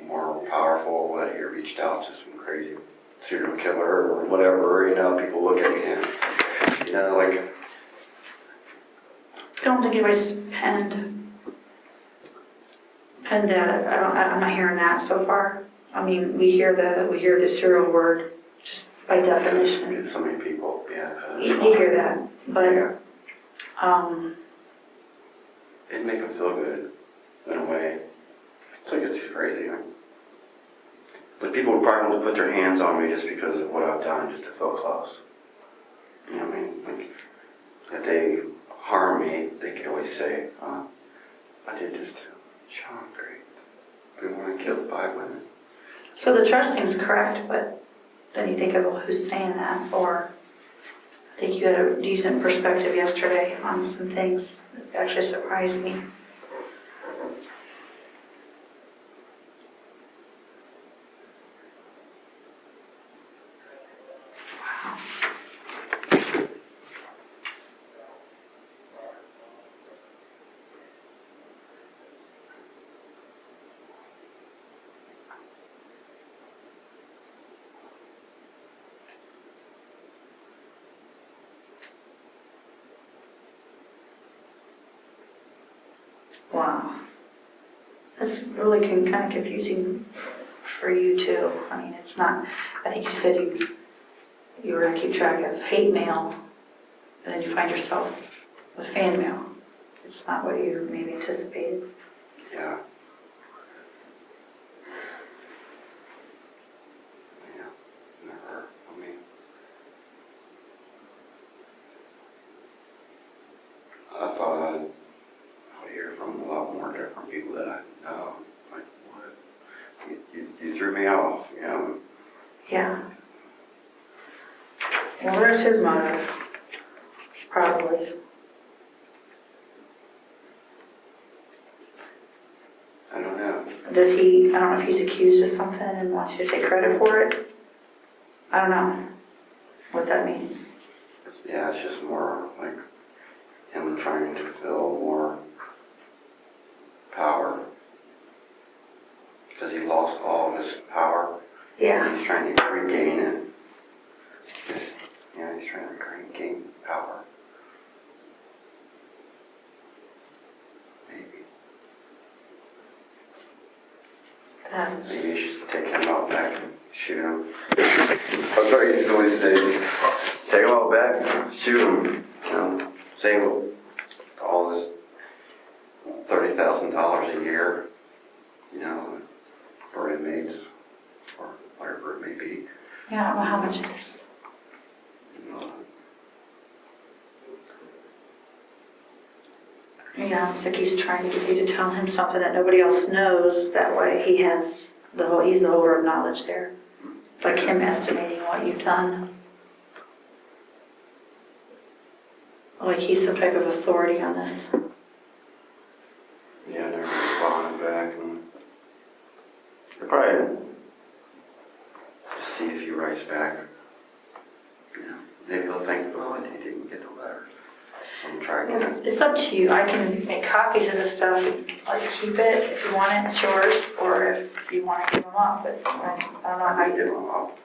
more powerful when he reached out to some crazy serial killer or whatever, you know, people look at me and, you know, like, I don't think anybody's penned at it. I'm not hearing that so far. I mean, we hear the serial word just by definition. so many people, yeah. You hear that, but It'd make him feel good, in a way. It's like it's crazy. But people would probably want to put their hands on me just because of what I've done, just to feel close. You know what I mean? Like, if they harm me, they can always say, I did this to Shawn Grate. We want to kill 5 women. so the trust seems correct, but then you think of, well, who's saying that? Or I think you had a decent perspective yesterday on some things that actually surprised me. Wow. That's really kind of confusing for you too. I mean, it's not, I think you said you were going to keep track of hate mail, and then you find yourself with fan mail. It's not what you maybe anticipated. Yeah. Yeah. Never. I mean, I thought I'd hear from a lot more different people that I know. Like, what? You threw me off, you know? Yeah. Well, where's his motive? Probably. I don't know. I don't know if he's accused of something and wants you to take credit for it. I don't know. what that means. Yeah, it's just more like him trying to feel more power. Because he lost all of his power. Yeah. He's trying to regain it. He's trying to regain power. Maybe. Maybe you should take him out back and shoot him. I'm sorry, he's always saying, take him out back, shoot him. You know, save all this $30,000 a year, you know, for inmates, or whatever it may be. Yeah, I don't know how much it is. You know, Yeah, it's like he's trying to get you to tell him something that nobody else knows. That way he's the holder of knowledge there. Like him estimating what you've done. Like he's some type of authority on this. yeah, never responded back, and I'll probably just see if he writes back. You know, maybe he'll think, well, he didn't get the letter. So I'm trying to. It's up to you. I can make copies of this stuff and let you keep it if you want it. It's yours, or if you want to give them up. But I don't know how Give you. them up.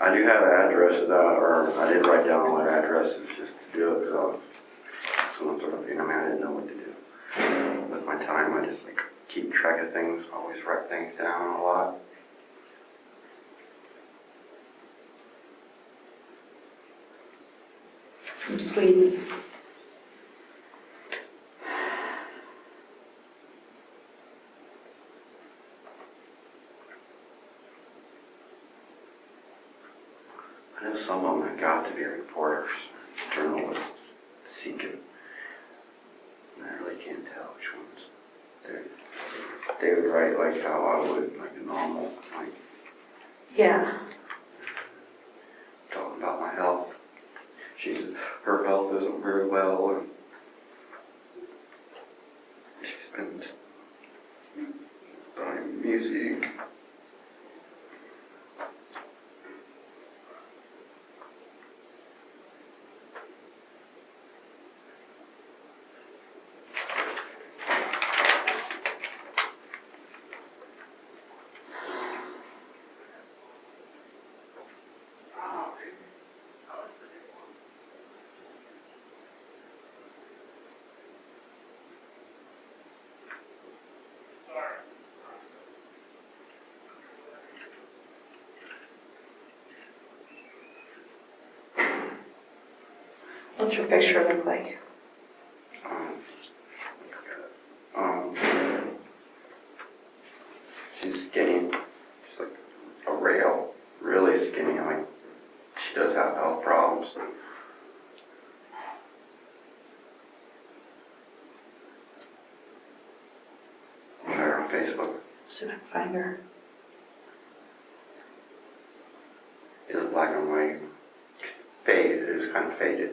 I do have addresses, or I did write down all their addresses just to do it because someone's sort of, you know, I didn't know what to do. With my time, I just like keep track of things, always write things down a lot. From Sweden. I know some of them have got to be reporters, journalists, seeking. I really can't tell which ones. They would write like how I would, like a normal, like Yeah. talking about my health. Her health isn't very well, and she's been buying music. What's her picture look like? She's skinny. She's like a rail. Really skinny. Like she does have health problems. Try her on Facebook. See if I can find her. It's black and white. Faded. It was kind of faded.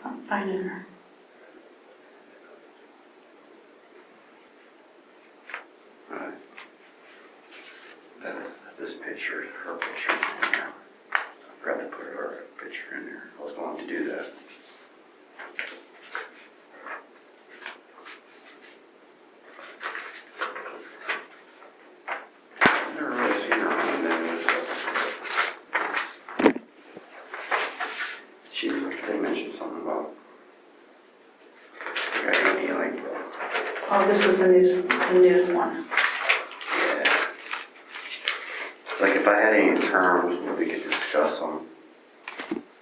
I'm finding her. Right. This picture, her picture's in there. I forgot to put her picture in there. I was going to do that. I've never really seen her on the news. They mentioned something about any like. Oh, this is the news one. Yeah. Like if I had any terms, we could discuss them.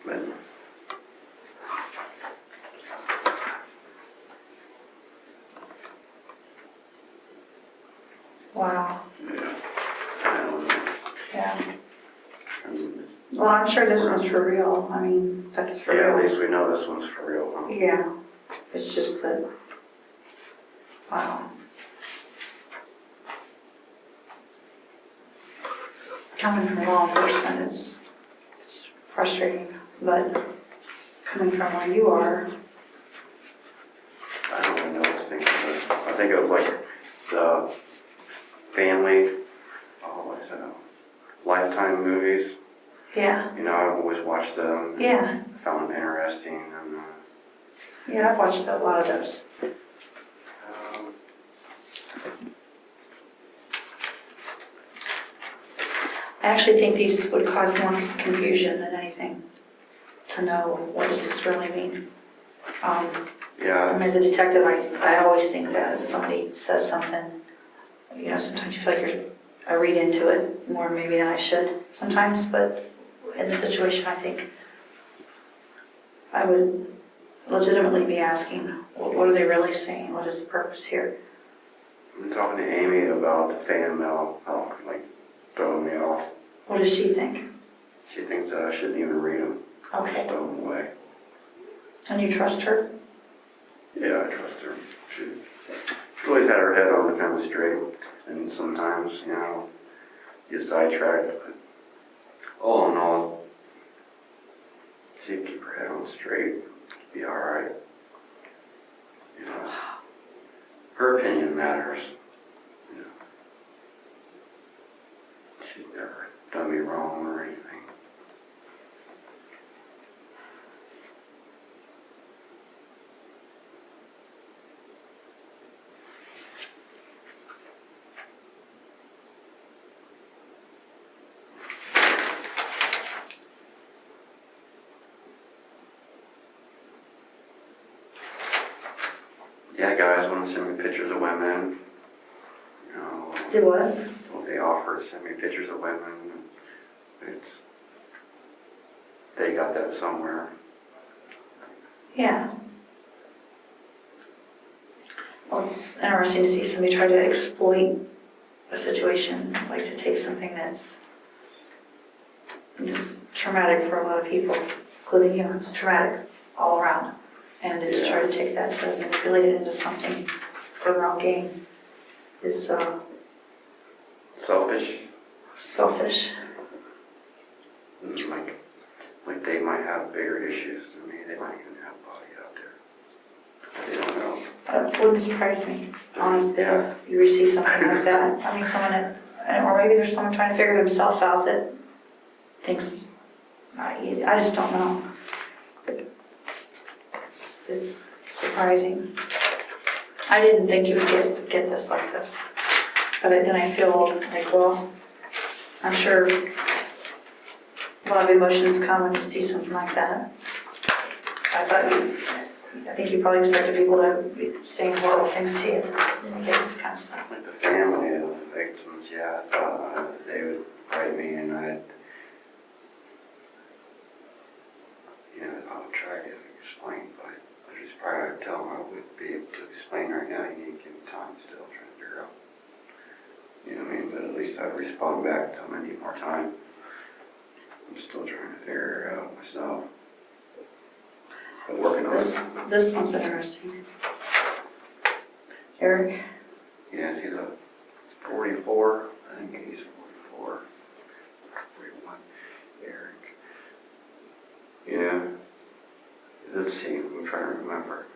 But Wow. yeah, I don't know. Yeah. I mean, Well, I'm sure this one's for real. I mean, that's for yeah, at real. least we know this one's for real. Huh? Yeah. It's just that. Wow. Coming from law enforcement it's frustrating, but coming from where you are, I don't really know what to think of it. I think of like the family. Oh, what is Lifetime movies. Yeah, You know, I've always watched them. yeah, Found them interesting. And, yeah, I've watched a lot of those. um, I actually think these would cause more confusion than anything, to know what does this really mean. yeah, As a detective, I always think that if somebody says something, you know, sometimes you feel like I read into it more maybe than I should sometimes, but in the situation, I think I would legitimately be asking, what are they really saying? What is the purpose here? I'm talking to Amy about the fan mail, how like throwing me off. What does she think? She thinks that I shouldn't even read them. Okay. Just throw them away. And you trust her? Yeah, I trust her. She's always had her head on kind of straight, and sometimes, you know, you get sidetracked, but all in all, she'd keep her head on straight, be alright. You know, her opinion matters. You know, she's never done me wrong or anything. Yeah, guys want to send me pictures of women. You know, Do what? well, they offer to send me pictures of women. They got that somewhere. Yeah. Well, it's interesting to see somebody try to exploit a situation, like to take something that's just traumatic for a lot of people, including you. It's traumatic all around. And to try to take that to manipulate it into something for their own gain is Selfish. selfish. Like they might have bigger issues than me. They might even have a body out there. They don't know. It wouldn't surprise me, honestly, if you receive something like that. I mean, someone that, or maybe there's someone trying to figure himself out that thinks, I just don't know. It's surprising. I didn't think you would get this like this. But then I feel like, well, I'm sure a lot of emotions come when you see something like that. I think you probably expected people to be saying horrible things to you when you get this kind of stuff. Like the family of the victims, yeah, I thought they would write me and I'll try to explain, but there's probably I'd tell them I wouldn't be able to explain right now. You need to give me time still trying to figure out. You know what I mean? But at least I'd respond back, tell them I need more time. I'm still trying to figure it out myself. I'm working on it. This one's interesting. Eric? Yeah, he's a 44. I think he's 44. 41. Eric. Yeah. Let's see. I'm trying to remember.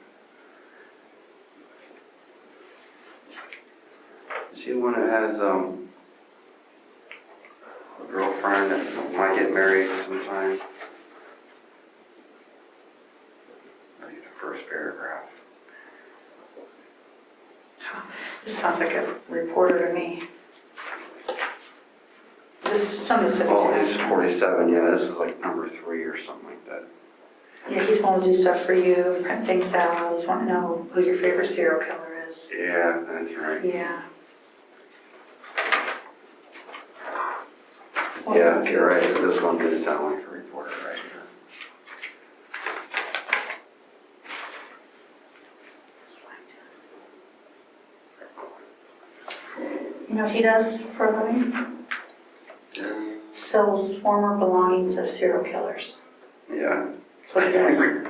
Is he the one that has a girlfriend that might get married sometime? Maybe the first paragraph. This sounds like a reporter to me. This is some of the civics. Oh, he's 47. Yeah, this is like number 3 or something like that. Yeah, he's wanting to do stuff for you, print things out. He's wanting to know who your favorite serial killer is. Yeah, that's right. Yeah. Yeah, you're right. This one did sound like a reporter right here. You know what he does for a living? Sells former belongings of serial killers. Yeah. That's what he does.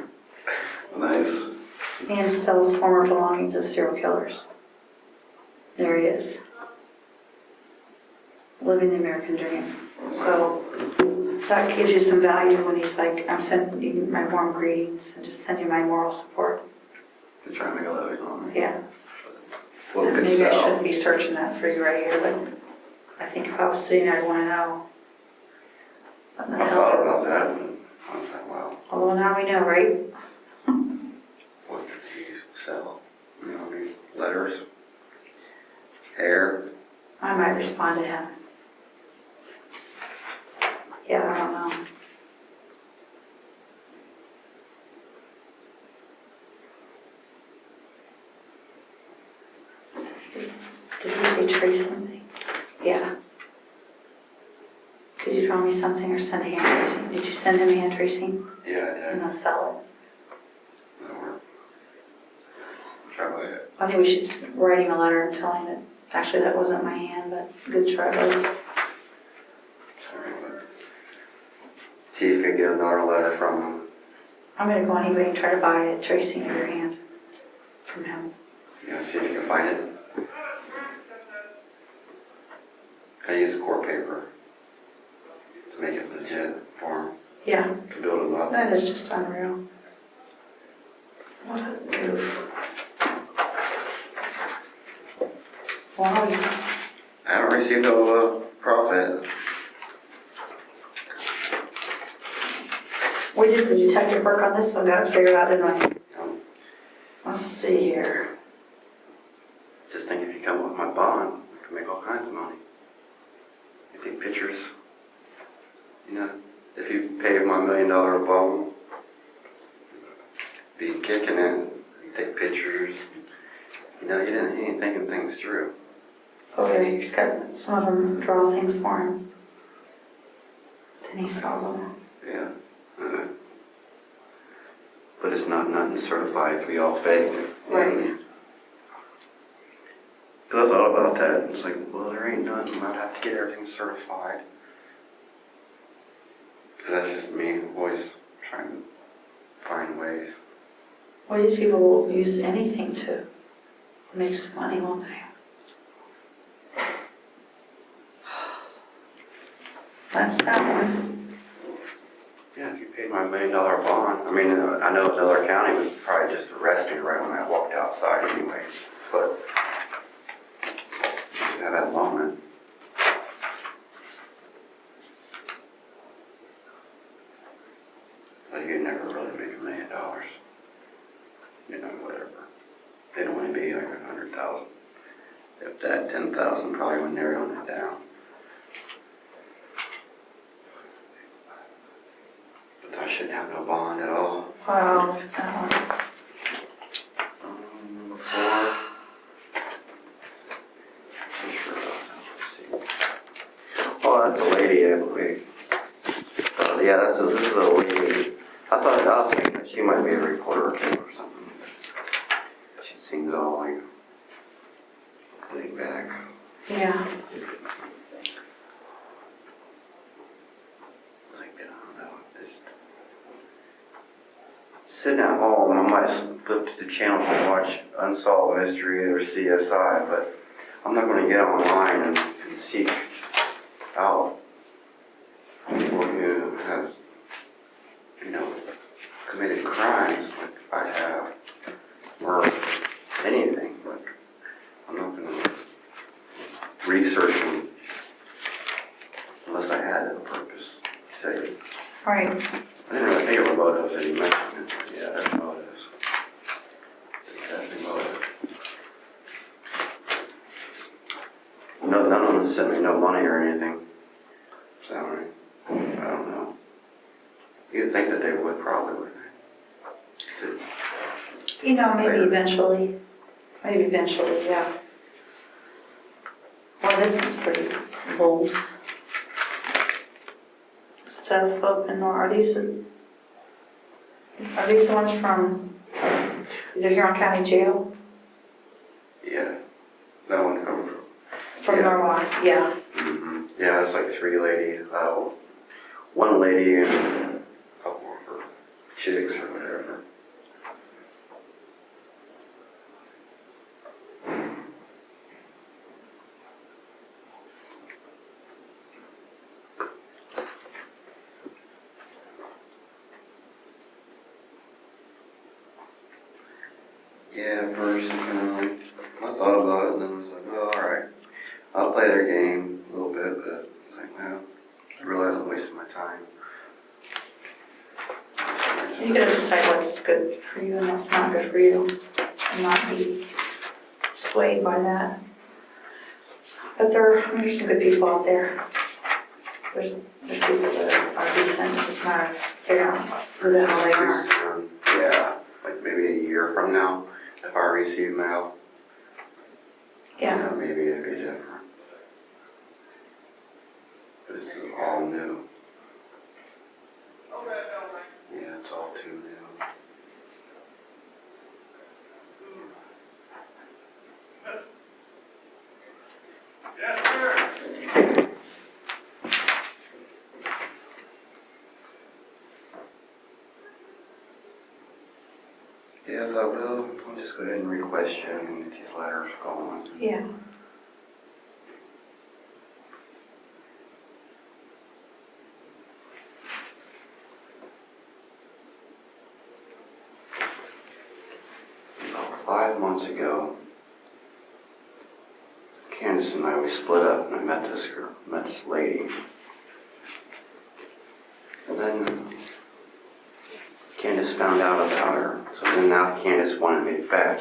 Nice. And sells former belongings of serial killers. There he is. Living the American dream. So that gives you some value when he's like, I'm sending you my warm greetings and just send you my moral support. You're trying to make a living on me. Yeah. Well, good Maybe I sell. shouldn't be searching that for you right here, but I think if I was sitting there, I'd want to know. What the I hell? thought about that, and I was like, well, Oh, well, now we know, right? what did he sell? You know, I mean, letters, hair. I might respond to him. Yeah, I don't know. Did he say trace something? Yeah. Could you draw me something or send hand tracing? Did you send him hand tracing? Yeah, And yeah. I'll sell That'll work. Try it. it. I think we should write him a letter and tell him that actually that wasn't my hand, but good try, buddy. Sorry, but see if you can get another letter from him. I'm gonna go on eBay and try to buy a tracing of your hand from him. You know, see if you can find it. I use a court paper to make it legit for him, Yeah, to build it up. that is just unreal. What a goof. Wow, I haven't received no profit. we did some detective work on this one, got it figured out, didn't we? Um, Let's see here. Just think if you come up with my bond, I can make all kinds of money. You take pictures. You know, if you pay my $1 million bond, be kicking it. You take pictures. You know, you ain't thinking things through. Okay, he's got some of them draw things for him. Then he sells them. Yeah. But it's not nothing certified. It can be all fake. Right. Because I thought about that. It's like, well, there ain't nothing. I'd have to get everything certified. Because that's just me, always trying to find ways. Well, these people will use anything to make some money, won't they? That's that one. Yeah, if you paid my $1 million bond, I mean, I know another county would probably just arrest me right when I walked outside anyway. But at that moment, like you'd never really make $1 million. You know, whatever. They'd only be like 100,000. If that 10,000 probably would narrow it down. But I shouldn't have no bond at all. Wow. Before. I'm sure. Let's see. Oh, that's a lady, I believe. Yeah, this is a lady. I was thinking that she might be a reporter or something. She seems all like laid back. Yeah. Like, I don't know, just sitting at home, I might flip to the channels and watch Unsolved Mystery or CSI, but I'm not going to get online and seek out people who have, you know, committed crimes like I have, or anything, but I'm not going to research them unless I had a purpose. Say, Right. I didn't really think of a motive that he mentioned it. Yeah, that's motives. Definitely motive. No, none of them sent me no money or anything. Salary. I don't know. You'd think that they would, probably, wouldn't they? You know, maybe eventually. Maybe eventually, yeah. Well, this is pretty bold. Stuff up in Nor. Are these the ones from either Huron County Jail? Yeah. That one come from. From Yeah. Norwalk, yeah. Mm-hmm. Yeah, it's like 3 ladies. One lady and a couple of her chicks or whatever. Yeah, at first, I thought about it, and then I was like, well, alright. I'll play their game a little fine. You gotta decide what's good for you and what's not good for you, and not be swayed by that. But there's some good people out there. There's people that are decent, it's just a matter of figuring out who the hell they are. Yeah, like maybe a year from now, if I receive mail, Yeah. maybe it'd be different. This is all new. Yeah, it's all too new. Yes, I will. I'll just go ahead and request you and get these letters going. Yeah. About 5 months ago, Candace and I, we split up and I met this girl, met this lady. And then Candace found out about her. So then now Candace wanted me back.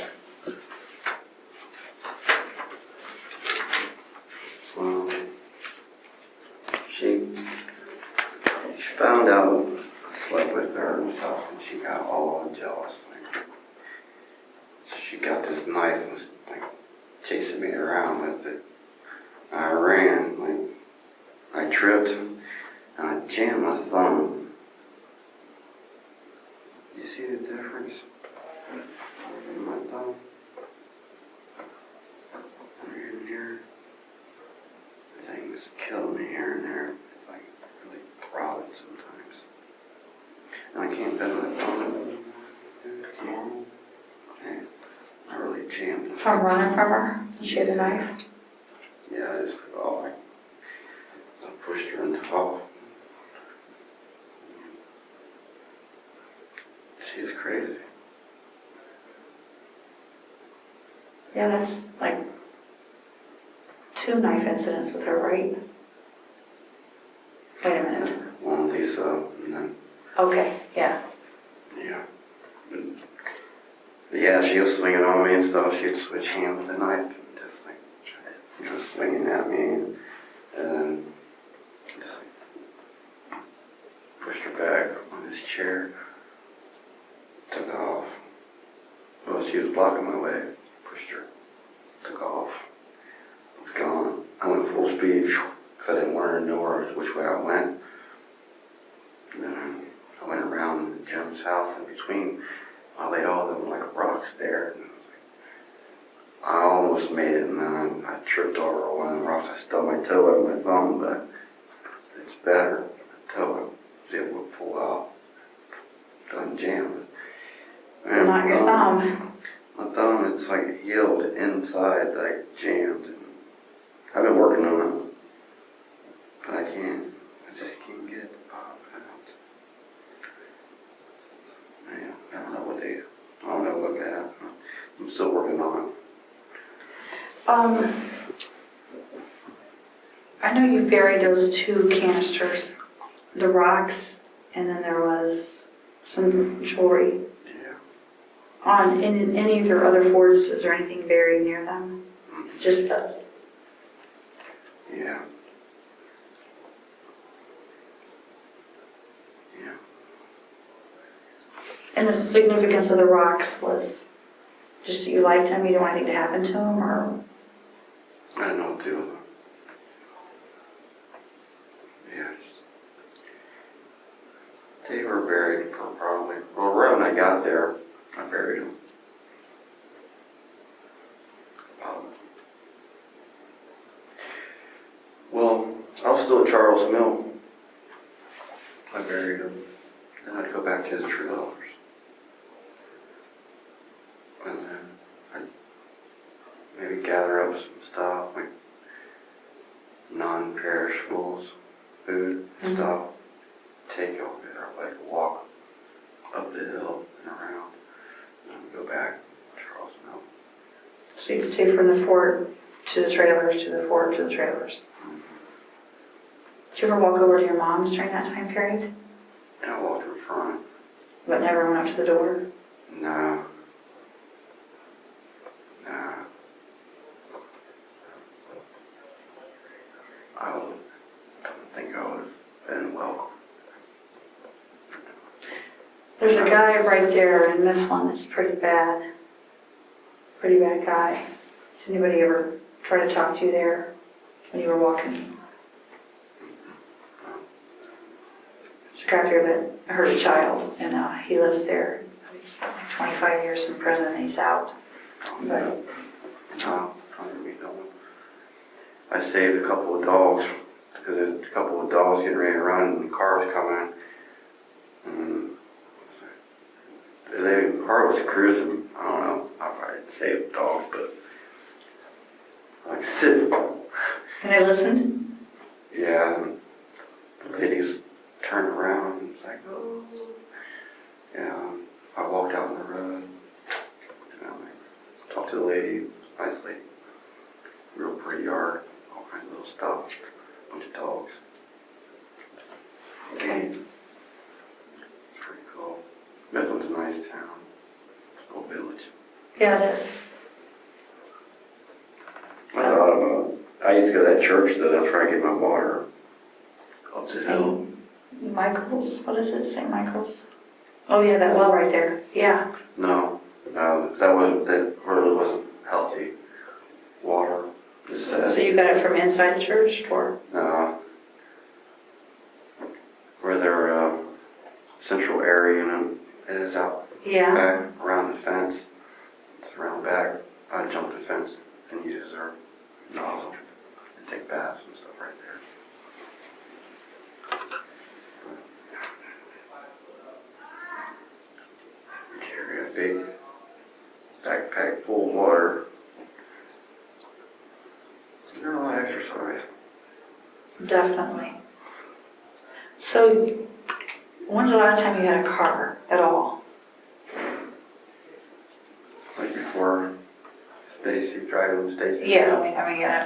Well, she found out I slept with her and stuff, and she got all jealous. So she got this knife and was like chasing me around with it. I ran, I tripped, and I jammed my thumb. You see the difference in my thumb? Right in here. The thing was killing me here and there. It's like really throbbing sometimes. And I can't bend my thumb. Man, I really jammed it. From running from her? She had a knife? Yeah, I just took off. I pushed her and took off. She's crazy. Yeah, that's like 2 knife incidents with her, right? Wait a minute. One Lisa, and then Okay, yeah. yeah. Yeah, she was swinging on me and stuff. She'd switch hands with the knife and just like swinging at me, and then just like pushed her back on this chair. Took off. Well, she was blocking my way. Pushed her. Took off. Was gone. I went full speed because I didn't want her to know which way I went. And then I went around Jim's house in between. I laid all them like rocks there. And I almost made it, and then I tripped over one of the rocks. I stubbed my toe out of my thumb, but it's better. The toe I was able to pull out. Done jammed. Man, Not your thumb. My thumb, it's like healed inside, like jammed. And I've been working on it, but I can't. I just can't get it pop out. Man, I don't know what to happen. I'm still working on it. I know you buried those 2 canisters, the rocks, and then there was some jewelry. In any of your other forts, is there anything buried near them? Just those? Yeah. Yeah. And the significance of the rocks was just that you liked them, you didn't want anything to happen to them, or? I don't know what to do with them. Yeah. They were buried for probably, well, right when I got there, I buried them. Well, I was still at Charles Mill. I buried them. Then I'd go back to the tree lovers. And then I'd maybe gather up some stuff, like non-perishables, food, stuff, take over there, like walk up the hill and around, and go back to Charles Mill. So you'd stay from the fort to the trailers, to the fort, to the trailers. Did you ever walk over to your mom's during that time period? And I walked in front. But never went up to the door? No. No. I don't think I would have been welcome. There's a guy right there in Mifflin that's pretty bad. Pretty bad guy. Does anybody ever try to talk to you there when you were walking? There's a guy here that hurt a child, and he lives there. He's like 25 years in prison, and he's out. But No, I saved a couple of dogs because there's a couple of dogs getting ready to run and the car was coming. And the car was cruising. I don't know. I probably saved the dogs, but like sit. and they listened? Yeah, and the ladies turned around and was like, oh. Yeah, I walked out on the road. You know, talked to the lady, nice lady, real pretty yard, all kinds of little stuff, bunch of dogs. Okay. It's pretty cool. Mifflin's a nice town. It's a little village. Yeah, it is. I used to go to that church though. That's where I get my water. Up the hill. St. Michael's? What is it? St. Michael's? Oh yeah, that well right there. Yeah. No, that really wasn't healthy water. So you got it from inside the church, or? Where their central area is out Yeah. back around the fence. It's around back. I jumped the fence and use their nozzle and take baths and stuff right there. Carry a big backpack full of water. There's a lot of exercise. Definitely. So, when's the last time you had a car at all? Like before Stacy, driving with Stacy. Yeah,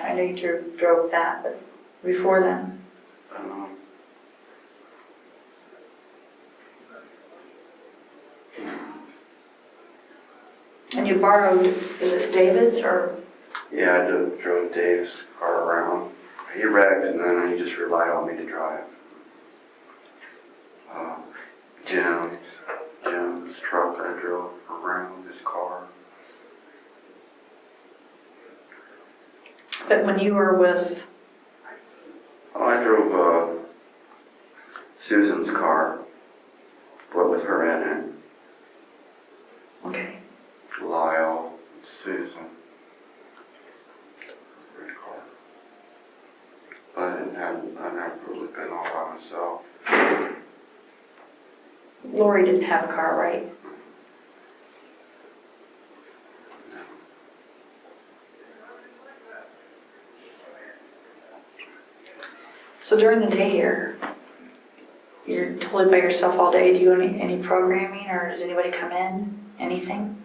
I know you drove that, but before then? And you borrowed, is it David's or? Yeah, I drove Dave's car around. He wrecked and then he just relied on me to drive. Jim's truck I drove around his car. But when you were with? Oh, I drove Susan's car, but with her in it. Okay. Lyle, Susan. Red car. But I've never really been all by myself. Lori didn't have a car, right? So during the day here, you're totally by yourself all day. Do you do any programming, or does anybody come in? Anything?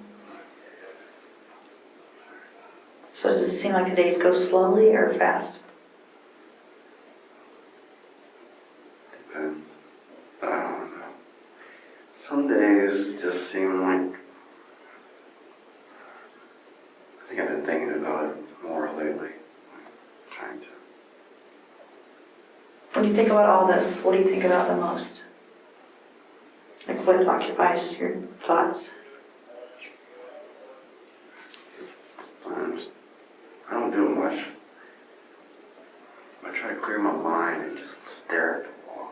So does it seem like the days go slowly or fast? Depends. I don't know. Some days just seem like, I think I've been thinking about it more lately. Trying to. When you think about all this, what do you think about the most? Like what occupies your thoughts? I don't do much. I try to clear my mind and just stare at the wall.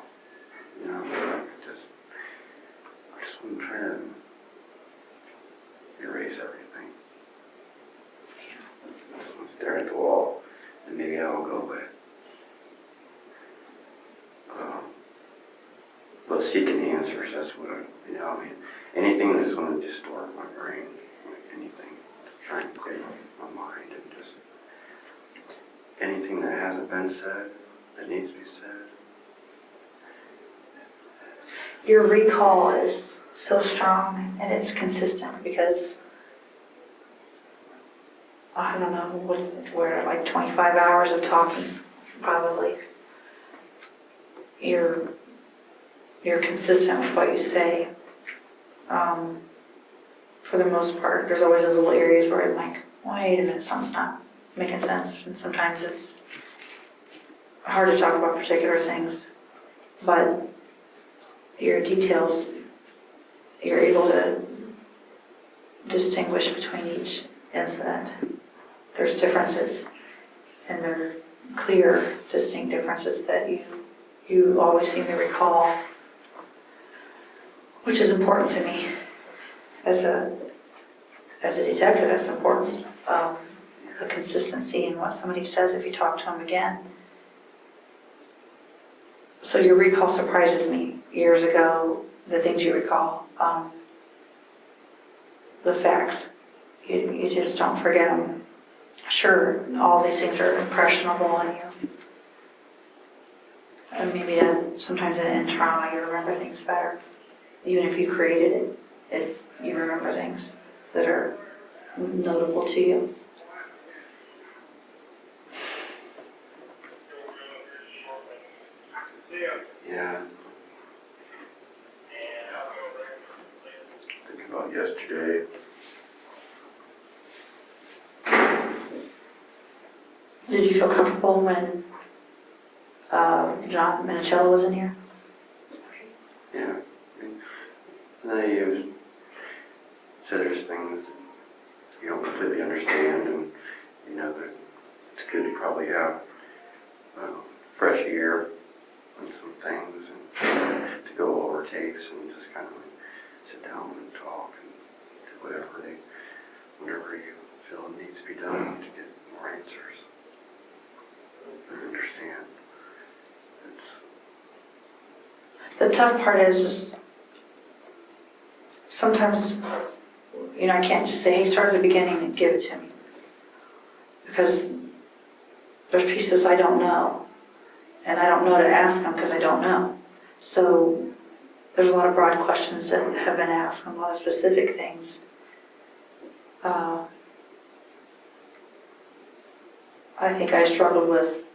You know, I just want to try to erase everything. I just want to stare at the wall and maybe I'll go away. But seeking answers, that's what anything that's going to distort my brain, like anything, just trying to clear my mind and just anything that hasn't been said, that needs to be said. Your recall is so strong and it's consistent because, I don't know, we're like 25 hours of talking, probably. you're consistent with what you say. For the most part, there's always those little areas where I'm like, wait a minute, something's not making sense. And sometimes it's hard to talk about particular things, but your details, you're able to distinguish between each incident. There's differences, and they're clear, distinct differences that you always seem to recall, which is important to me. As a detective, that's important. The consistency in what somebody says if you talk to them again. So your recall surprises me. Years ago, the things you recall, the facts, you just don't forget them. Sure, all these things are impressionable on you. And maybe that sometimes in trauma you remember things better. Even if you created it, you remember things that are notable to you. Yeah. Thinking about yesterday. Did you feel comfortable when John Minicello was in here? Yeah. They said there's things that you don't completely understand, and you know that it's good to probably have fresh ear on some things and to go over tapes and just kind of sit down and talk and do whatever you feel needs to be done to get more answers. I understand. The tough part is sometimes, I can't just say, hey, start at the beginning and give it to me. Because there's pieces I don't know. And I don't know to ask them because I don't know. So there's a lot of broad questions that have been asked and a lot of specific things. I think I struggled with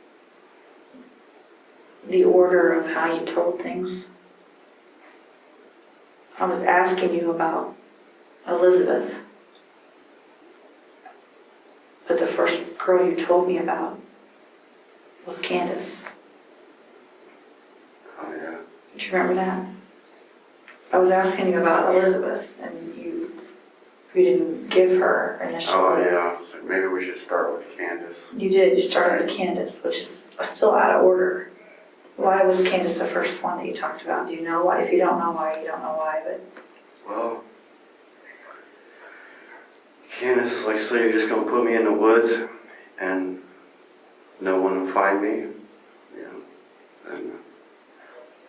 the order of how you told things. I was asking you about Elizabeth, but the first girl you told me about was Candace. Oh, yeah. Do you remember that? I was asking you about Elizabeth, and you didn't give her initially. Oh, yeah. So maybe we should start with Candace. You did. You started with Candace, which is still out of order. Why was Candace the first one that you talked about? Do you know why? If you don't know why, you don't know why, but... Well, Candace is like, so you're just going to put me in the woods and no one will find me? Yeah. And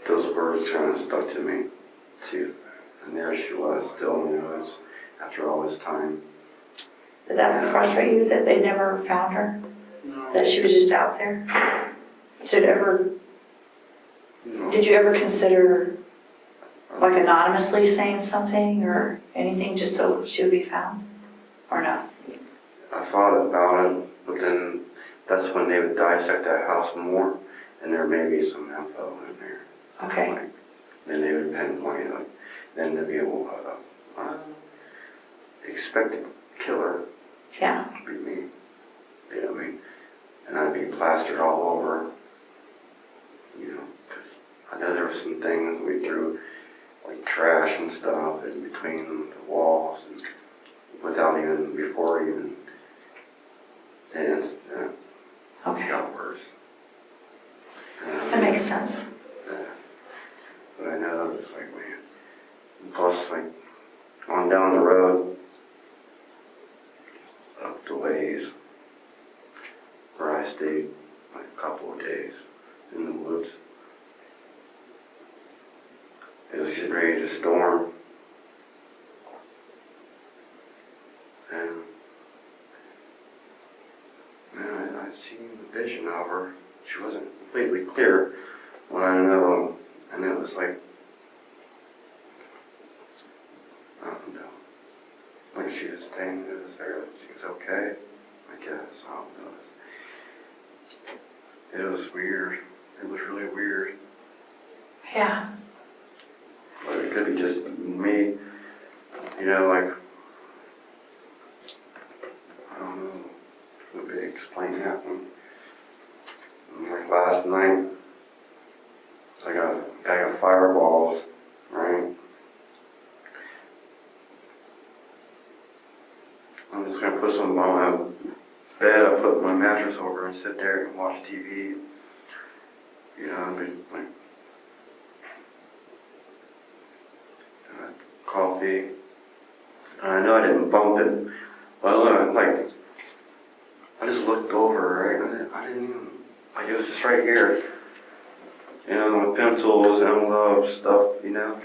those words kind of stuck to me. And there she was, still in the woods, after all this time. Did that frustrate you that they never found her? No. That she was just out there? Did you ever consider, like, anonymously saying something or anything just so she would be found? Or no? I thought about it, but then that's when they would dissect that house more, and there may be some info in there. Okay. Like, then they would pinpoint, then there'd be the expected killer. Yeah. Would be me. You know what I mean? And I'd be plastered all over, because I know there were some things we threw, like trash and stuff in between the walls, and before even the incident. Okay. It got worse. That makes sense. Yeah. But I know it was like, man. And plus, like, on down the road, up the ways, where I stayed like a couple of days in the woods. It was getting ready to storm. And I'd seen the vision of her. She wasn't completely clear. What I know, and it was like, I don't know. Like she was saying it was there, she was okay, I guess, I don't know. It was weird. It was really weird. Yeah. But it could be just me, you know, like, I don't know, maybe explain that one. Like last night, I got fireballs, right? I'm just gonna put some on my bed. I put my mattress over and sit there and watch TV. You know, I mean, like coffee. And I know I didn't bump it, but I just looked over, right? I didn't even, like, it was just right here. You know, with pencils, envelopes, stuff, you know.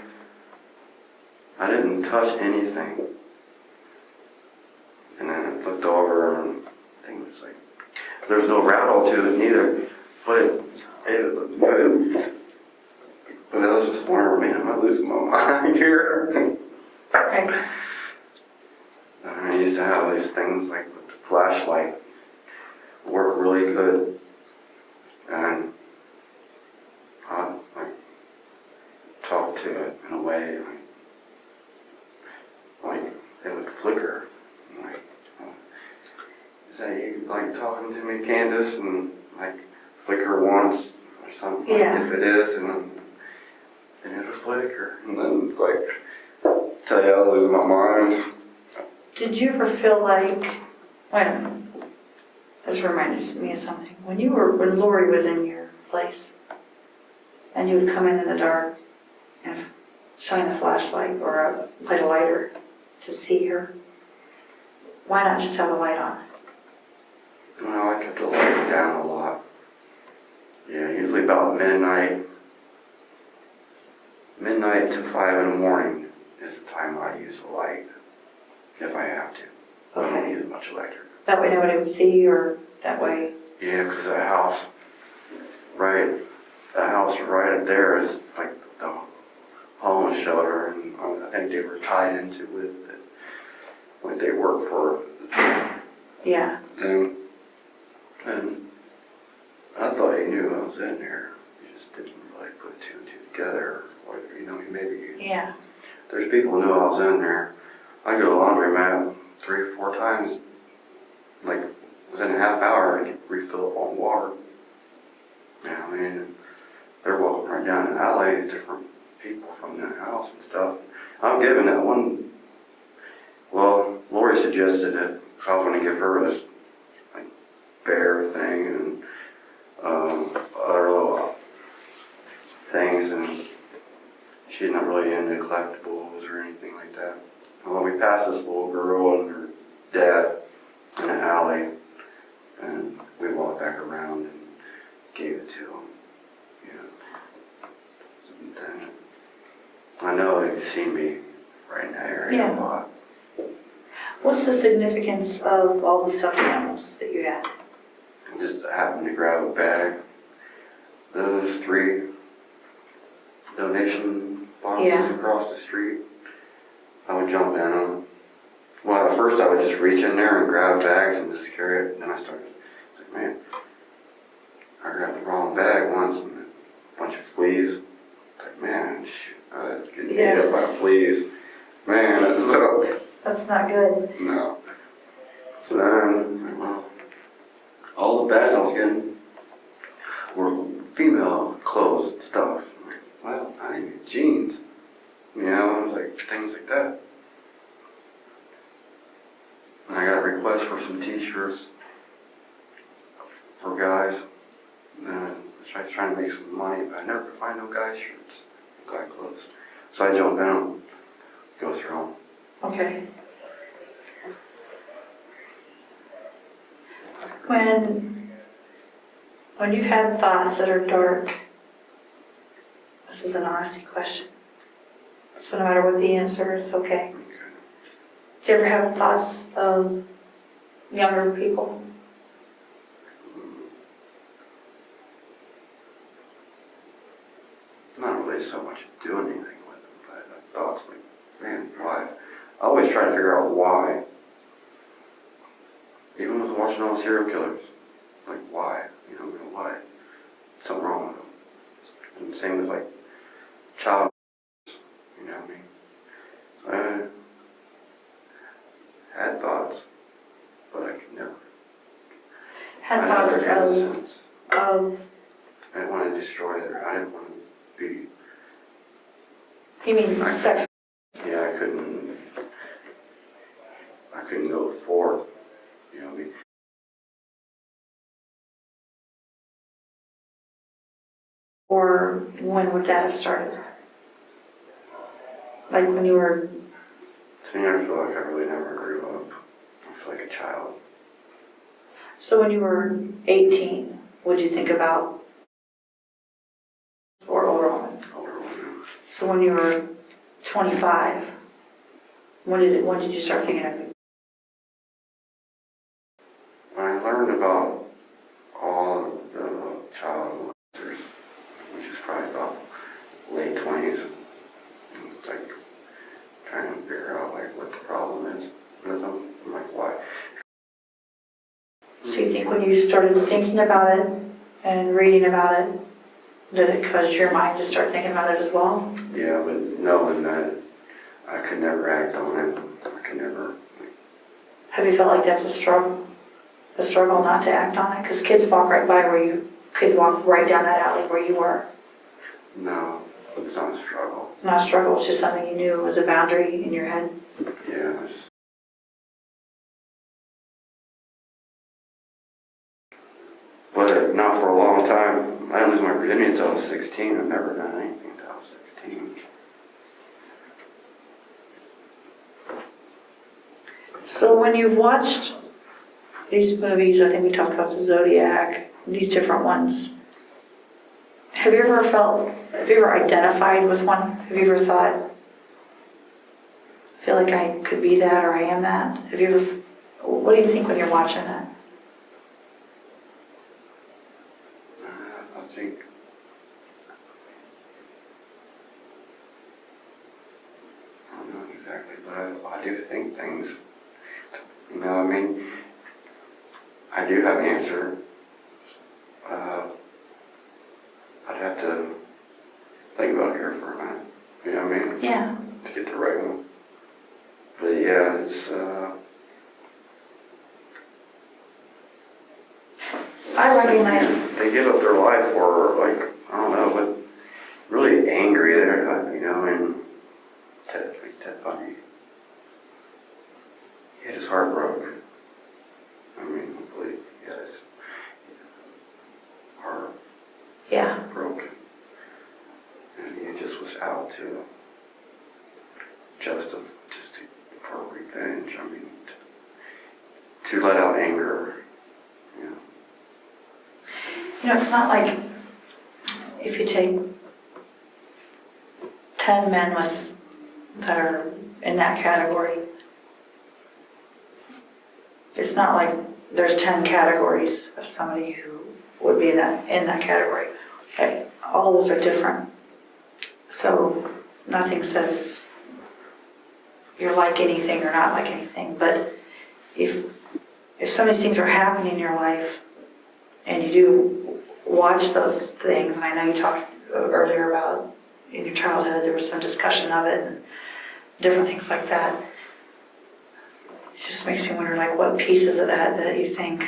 I didn't touch anything. And then I looked over and I think it was like, there's no rattle to it neither, but it moved. But I was just wondering, man, am I losing my mind here? Right. And I used to have these things like with the flashlight work really good. And I'd like talk to it in a way, like it would flicker. Like, is that you like talking to me, Candace? And like flicker once or something. Yeah. Like if it is, and it'll flicker, and then it's like tell you I was losing my mind. Did you ever feel like, wait a minute, this reminded me of something. When Lori was in your place, and you would come in the dark and shine a flashlight or light a lighter to see her, why not just have a light on? Well, I kept the light down a lot. Yeah, usually about midnight to 5 in the morning is the time I use the light, if I have to. I don't use much electric. That way nobody would see, or that way? Yeah, because the house right up there is like the homeless shelter, and I think they were tied into with it. Like they work for Yeah. them. And I thought he knew I was in there. He just didn't really put two and two together. Or, you know, maybe. Yeah. There's people who knew I was in there. I go to the laundromat 3 or 4 times, like within a half hour, and refill up on water. Yeah, I mean, they're walking right down the alley, different people from the house and stuff. I'm giving that one. Well, Lori suggested that I was going to give her this like bear thing and other little things, and she's not really into collectibles or anything like that. And when we passed this little girl and her dad in the alley, and we walked back around and gave it to them. Yeah. And I know they've seen me right in that area a lot. What's the significance of all the stuffed animals that you had? I just happened to grab a bag. Those 3 donation boxes across the street. I would jump in them. Well, at first I would just reach in there and grab bags and just carry it. And then I started, it's like, man, I grabbed the wrong bag once and a bunch of fleas. It's like, man, shoot, I was getting ate up by fleas. Man, That's not good. no. So then, well, all the bags I was getting were female clothes and stuff. I'm like, well, I didn't get jeans. You know, like things like that. And I got requests for some t-shirts for guys. And I was trying to make some money, but I never could find no guy shirts, guy clothes. So I jump in them, go through them. Okay. When you've had thoughts that are dark, this is an honesty question. So no matter what the answer, it's okay. Do you ever have thoughts of younger people? Not really so much doing anything with them, but I thoughts like, man, why? I always try to figure out why. Even with watching all the serial killers, like why? You know, why? Something wrong with them. And same with like child, you know what I mean? So I had thoughts, but I could never. Had I thoughts never had a of, sense. of, I didn't want to destroy it. I didn't want to be. you mean sex? Yeah, I couldn't go forward. You know what I mean? Or when would that have started? Like when you were, To me, I feel like I really never grew up. I feel like a child. so when you were 18, what did you think about, or older woman? Older woman. So when you were 25, when did you start thinking of it? When I learned about all of the child molesters, which is probably about late 20s, like trying to figure out like what the problem is with them, and like why. So you think when you started thinking about it and reading about it, did it cause your mind to start thinking about it as well? Yeah, but knowing that I could never act on it, I could never. Have you felt like that's a struggle not to act on it? Because kids walk right by kids walk right down that alley where you were. No, it's not a struggle. Not a struggle, it's just something you knew was a boundary in your head. Yeah, but not for a long time. I didn't lose my virginity until I was 16. I've never done anything until I was 16. So when you've watched these movies, I think we talked about the Zodiac, these different ones, have you ever identified with one? Have you ever thought, I feel like I could be that or I am that? What do you think when you're watching that? I think I don't know exactly, but I do think things. You know, I mean, I do have an answer. I'd have to think about it here for a minute. You know what I mean? Yeah. To get the right one. But yeah, it's. I recognize. They give up their life for, like, I don't know, but really angry there, you know, and Ted Bundy. He had his heart broke. I mean, hopefully he had his heart broken. And he just was out to for revenge. I mean, to let out anger, you know. You know, it's not like if you take 10 men that are in that category, it's not like there's 10 categories of somebody who would be in that category. All those are different. So nothing says you're like anything or not like anything. But if some of these things are happening in your life and you do watch those things, and I know you talked earlier about in your childhood there was some discussion of it and different things like that. It just makes me wonder, like, what pieces of that you think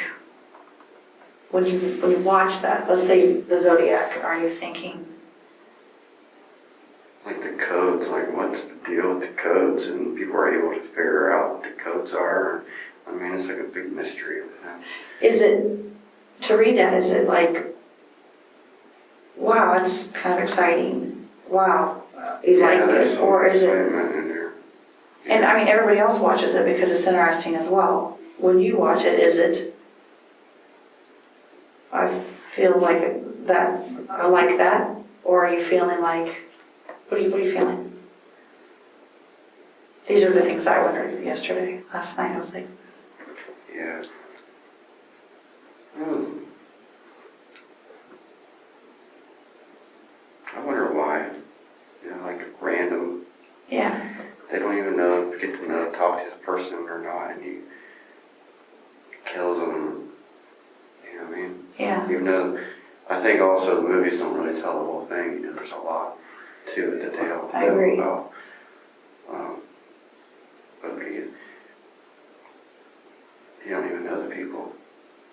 when you watch that, let's say the Zodiac, are you thinking? Like the codes, like what's the deal with the codes, and people are able to figure out what the codes are. I mean, it's like a big mystery. Is it, to read that, is it like, wow, it's kind of exciting, wow, you like it, or is it? In there. And I mean, everybody else watches it because it's interesting as well. When you watch it, is it, I feel like that, I like that, or are you feeling like, what are you feeling? These are the things I wondered last night. I was like, yeah. I wonder why. You know, like random. yeah, They don't even get to talk to this person or not, and he kills them. You know what I mean? yeah, Even though I think also the movies don't really tell the whole thing. You know, there's a lot too that they don't I know agree. about. But you don't even know the people.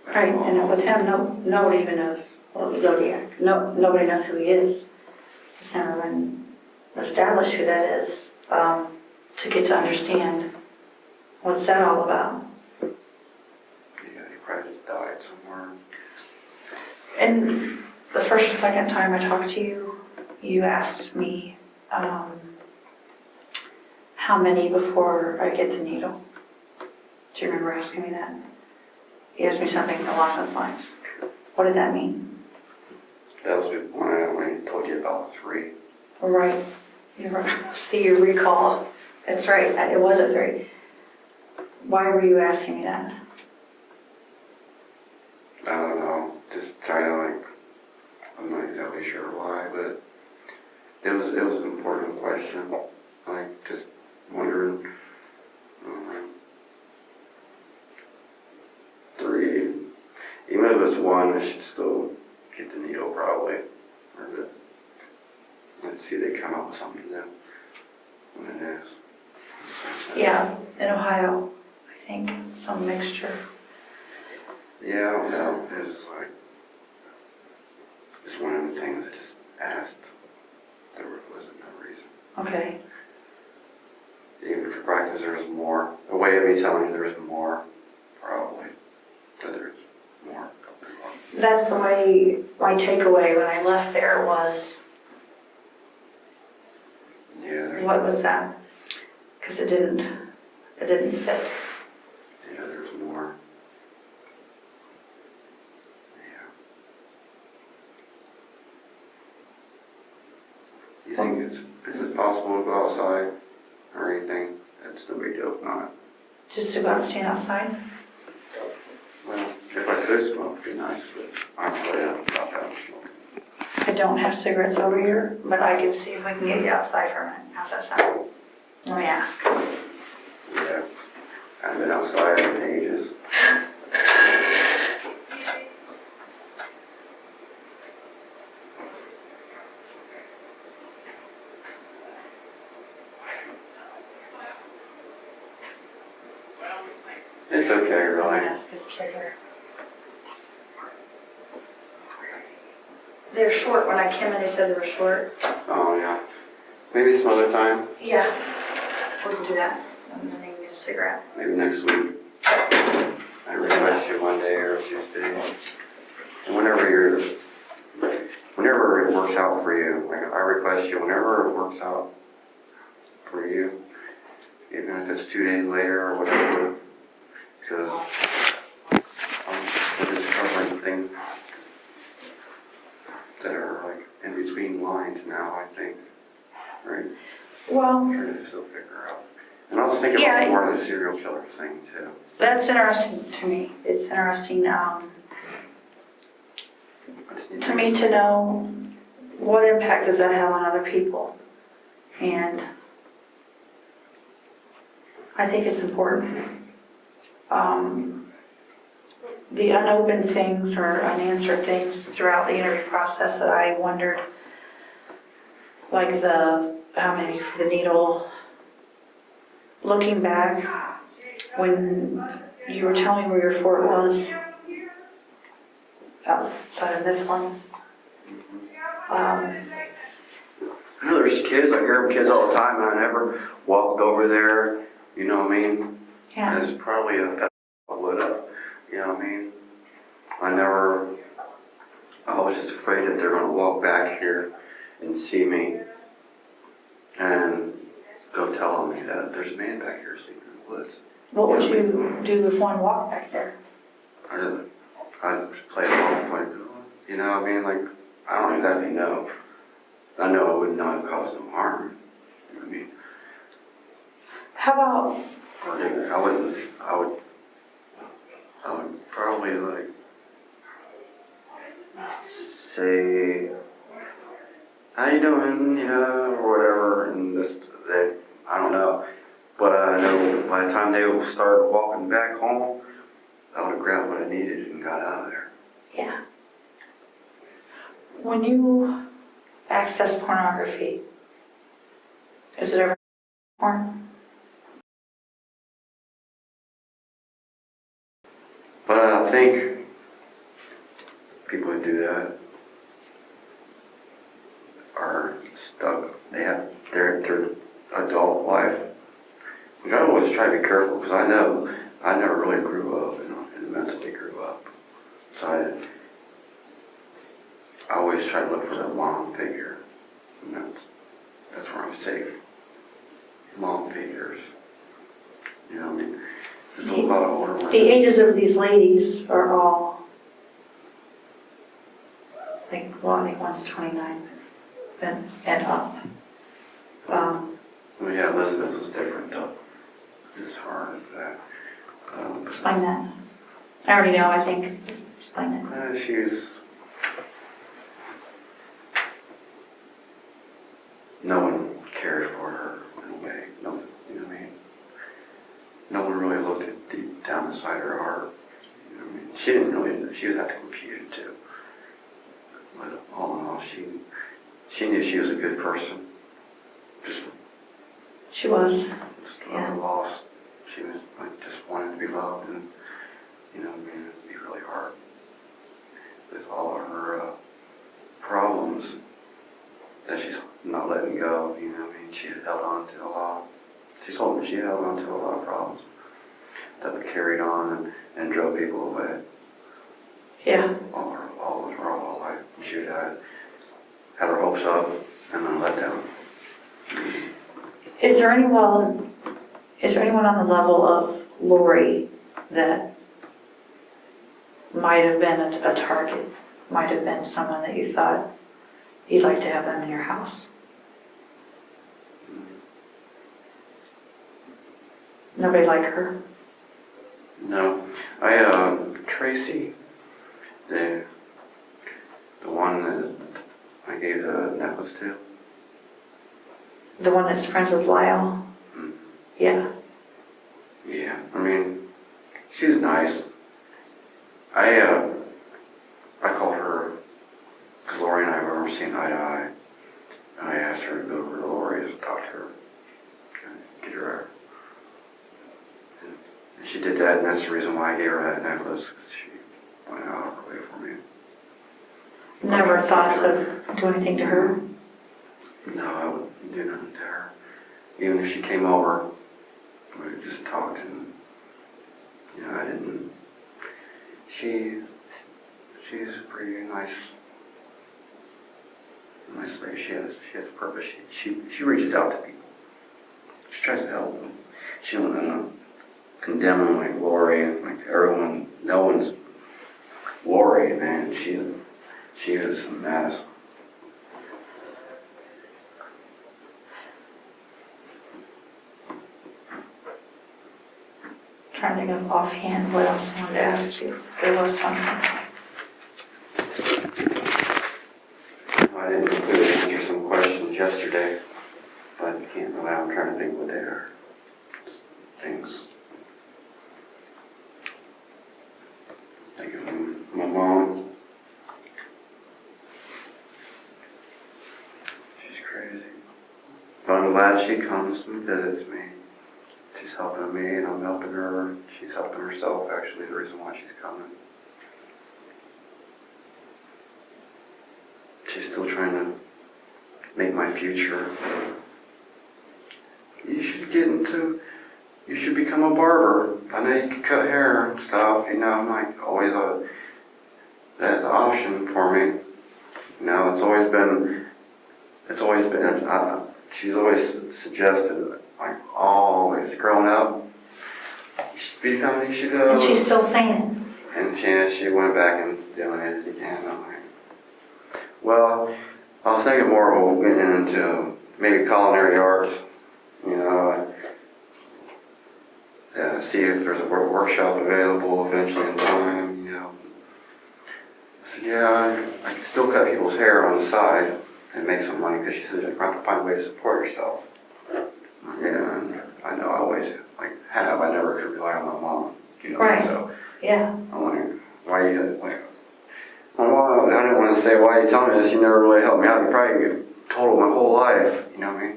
Right, and with him, nobody even knows Zodiac. Nobody knows who he is. It's never been established who that is, to get to understand what's that all about. Yeah, he probably just died somewhere. And the first or second time I talked to you, you asked me how many before I get the needle. Do you remember asking me that? He asked me something along those lines. What did that mean? That was when I told you about 3. Right. See, you recall. That's right. It wasn't 3. Why were you asking me that? I don't know. Just trying to I'm not exactly sure why, but it was an important question. Just wondering. 3. Even if it's 1, I should still get the needle probably. Let's see if they come up with something new on the news. Yeah, in Ohio, I think, some mixture. Yeah, I don't know. It's one of the things I just asked. There wasn't no reason. Okay. Even for practice, there was more. The way of me telling you there was more, probably. But there's more. That's the way my takeaway when I left there was. Yeah, What was that? Because it didn't fit. yeah, there's more. Yeah. You think is it possible to go outside or anything? That's no big deal if not. Just to go out and stand outside? Well, if I could smoke, it'd be nice, but I'm really not about that smoke. I don't have cigarettes over here, but I can see if we can get you outside for a minute. How's that sound? Let me ask. Yeah, I've been outside in ages. It's okay, Let me really. ask his kid here. They're short. When I came in, they said they were short. Oh, yeah. Maybe some other time. Yeah, we can do that. And then you can get a cigarette. Maybe next week. I request you one day or Tuesday. And whenever it works out for you, I request you whenever it works out for you, even if it's 2 days later or whatever, because I'm just covering things that are in between lines now, I think, right? Well, I'm trying to still figure out. And I was thinking Yeah, about more of the serial killer thing too. that's interesting to me. It's interesting to me to know what impact does that have on other people. And I think it's important. The unopened things or unanswered things throughout the interview process that I wondered, like how many for the needle. Looking back, when you were telling me where your fort was, outside of Mifflin, I know there's kids, I hear them kids all the time, and I never walked over there, you know what I mean? yeah, It's probably I would have, you know what I mean? I was just afraid that they're gonna walk back here and see me and go tell me that there's a man back here sleeping in the woods. what would you do if one walked back there? I'd play it off like, you know what I mean? I don't exactly know. I know it would not cause them harm, you know what I mean? How about, I would probably say, how you doing, yeah, or whatever, and I don't know. But I know by the time they started walking back home, I would have grabbed what I needed and got out of there. yeah. When you access pornography, Is it ever porn? But I think people who do that are stuck. They have their adult life, which I always try to be careful because I know I never really grew up, and mentally grew up. So I always try to look for that mom figure, and that's where I'm safe. Mom figures, you know what I mean? There's a lot of older women. The ages of these ladies are all, like, well, I think one's 29 and up. Well, yeah, Elizabeth was different though, as far as that. Explain that. I already know, I think. Explain it. She's... No one cared for her in a way. No, you know what I mean? No one really looked at deep down inside her heart. You know what I mean? She didn't really, she was at the computer too. But all in all, she knew she was a good person. She was. Just lost. She was like just wanted to be loved, and you know, I mean, it'd be really hard with all of her problems that she's not letting go. You know, I mean, she had held on to a lot. She told me she held on to a lot of problems that were carried on and drove people away. Yeah. All her life. She had her hopes up and then let down. Is there anyone on the level of Lori that might have been a target, might have been someone that you thought you'd like to have them in your house? Nobody like her? No. Tracy, the one that I gave the necklace to. The one that's friends with Lyle? Mm. Yeah. Yeah, I mean, she's nice. I called her, because Lori and I have never seen eye to eye, and I asked her to go over to Lori's and talk to her, get her out. And she did that, and that's the reason why I gave her that necklace, because she went out of her way for me. Never thoughts of doing anything to her? No, I wouldn't do nothing to her. Even if she came over, we just talked, and you know, I didn't. She's a pretty nice lady. She has a purpose. She reaches out to people. She tries to help them. She don't condemn them like Lori, like everyone. No one's Lori, man. She is a mess. Trying to think of offhand what else I wanted to ask you. There was something. I didn't really answer some questions yesterday, but you can't really. I'm trying to think what they are. Just things. Think of my mom. She's crazy. But I'm glad she comes and visits me. She's helping me and I'm helping her. She's helping herself, actually, the reason why she's coming. She's still trying to make my future. You should become a barber. I know you can cut hair and stuff, you know, I'm like always that's an option for me. You know, she's always suggested, like always growing up, you should go. And she's still saying it. And she went back and doing it again. I'm like, well, I was thinking more about getting into maybe culinary arts, you know, see if there's a workshop available eventually in time, you know. I said, yeah, I can still cut people's hair on the side and make some money, because she said you have to find a way to support yourself. Yeah, I know I always have. I never could rely on my mom, you know. Right. So Yeah. I'm like, why are you I didn't want to say, why are you telling me this? You never really helped me out. You probably told my whole life, you know what I mean?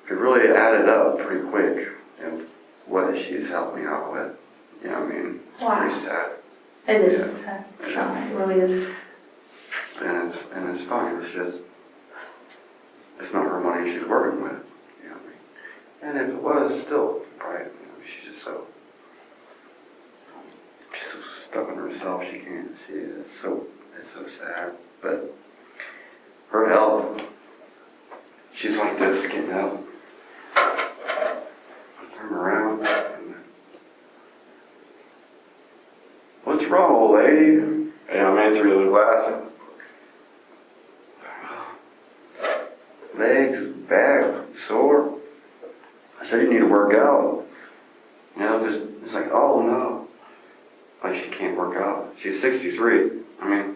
it really added up pretty quick of what she's helped me out with. You know what I mean? It's pretty sad. It is, Yeah. Sean, it really is. And it's fine. It's just, it's not her money she's working with. You know what I mean? And if it was, still, probably, she's just so stuck in herself. She can't. It's so sad. But her health, she's like this, getting up, turn around. What's wrong, old lady? And I'm answering the glass. Legs, back, sore. I said, you need to work out. It's like, oh no. Like she can't work out. She's 63. I mean,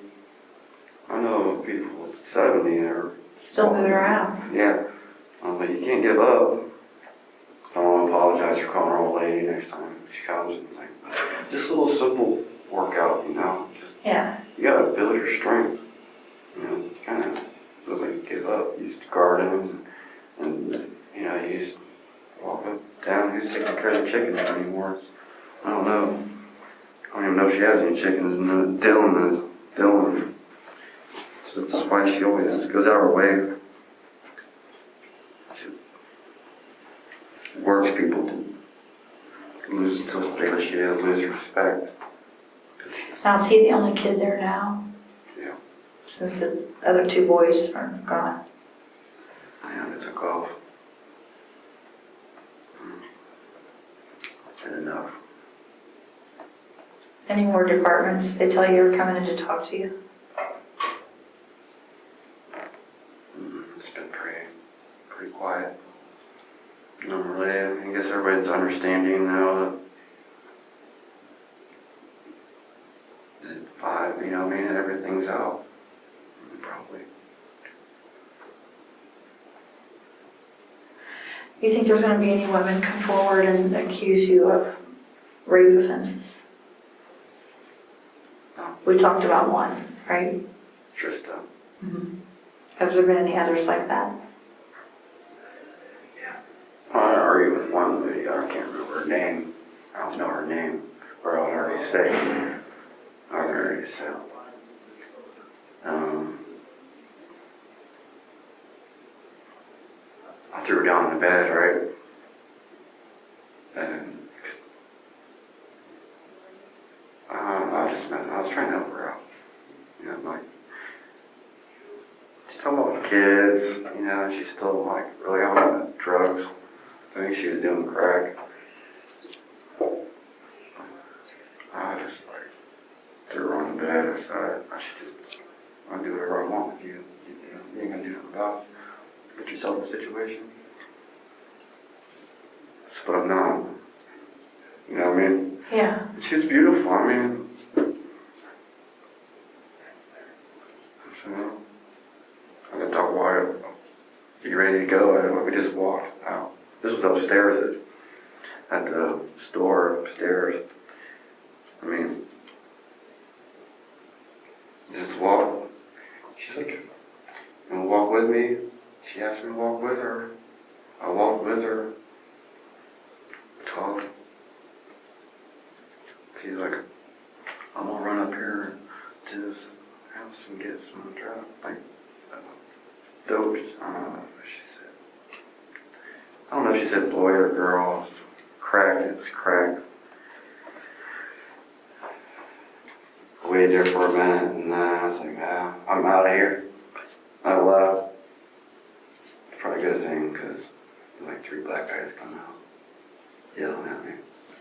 I know people 70 that are Still moving around. Yeah. But you can't give up. I want to apologize for calling her old lady next time she comes. And like, just a little simple workout, Just Yeah. you gotta build your strength. You kind of look like you give up. You used to garden and you used to walk up, down. Who's taking care of the chickens anymore? I don't know. I don't even know if she has any chickens. And Dylan. So that's why she always goes out of her way. She works people to lose until she lose respect. Now, is he the only kid there now? Yeah. Since the other two boys are gone? Yeah, they took off. And enough. Any more departments? They tell you you're coming in to talk to you? It's been pretty quiet. No, really, I guess everybody's understanding now that 5, everything's out. Probably. You think there's going to be any women come forward and accuse you of rape offenses? No. We talked about one, right? Just, Has there been any others like that? I argue with one lady, I can't remember her name. I don't know her name, or I'd already say. I threw her down in the bed, right? And I was trying to help her out. She's talking about kids, she's still really on the drugs. I think she was doing crack. I just threw her on the bed. I said, I'll do whatever I want with you. You ain't gonna do nothing about it. Put yourself in a situation. But I'm not. You know what I mean? Yeah. She's beautiful. So, I can talk about it. You ready to go? We just walked out. This was upstairs at the store upstairs. Just walk. She's like, you wanna walk with me? She asked me to walk with her. I walked with her. Talked. She's like, I'm gonna run up here to this house and get some drugs, dopes. I don't know what she said. I don't know if she said boy or girl. Crack, it was crack. Waited there for a minute and I was like, I'm out of here. I left. It's probably a good thing because 3 black guys come out yelling at me.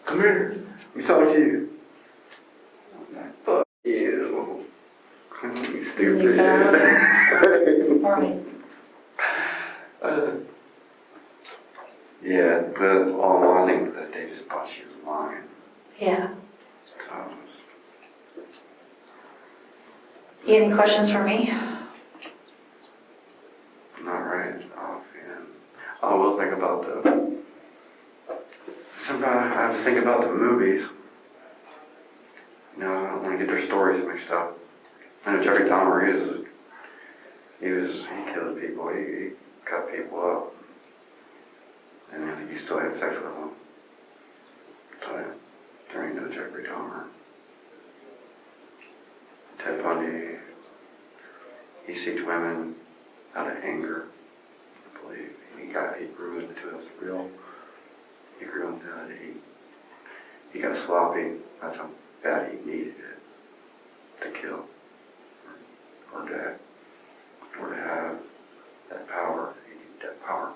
Come here, let me talk to you. I'm like, fuck you. You stupid. Right. Yeah, but all in all, I think that they just thought she was lying. Yeah. So, You have any questions for me? not right off, I will think about sometimes I have to think about the movies. I don't want to get their stories mixed up. I know Jeffrey Dahmer, he killed people, he cut people up. he still had sex with them. But there ain't no Jeffrey Dahmer. Ted Bundy, he seeked women out of anger, I believe. He grew into a thrill. He grew into it. He got sloppy. That's how bad he needed it to kill or to have that power. He needed that power.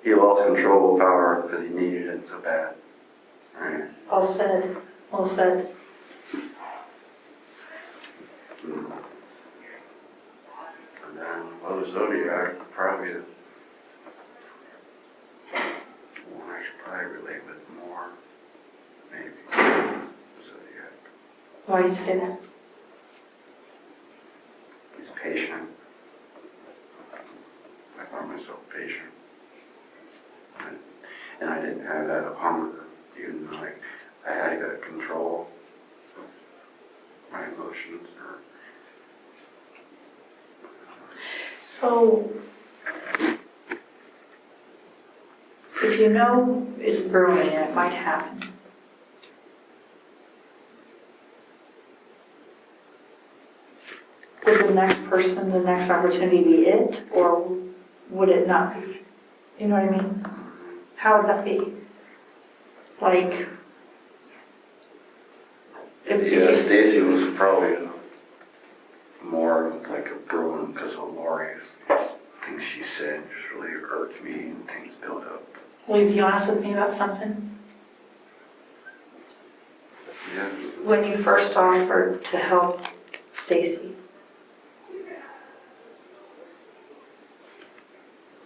He lost control of power because he needed it so bad. Right? Well said. Well said. And then, well, the Zodiac, probably the one I should probably relate with more, maybe. The Zodiac. Why do you say that? He's patient. I found myself patient. And I didn't have that hunger, even though I had to control my emotions or. So, if you know it's brewing and it might happen, would the next person, the next opportunity be it, or would it not be? You know what I mean? How would that be? Like, Yeah, Stacy was probably more like a brewing because of Lori's things she said just really irked me and things built up. will you be honest with me about something? Yeah. When you first offered to help Stacy,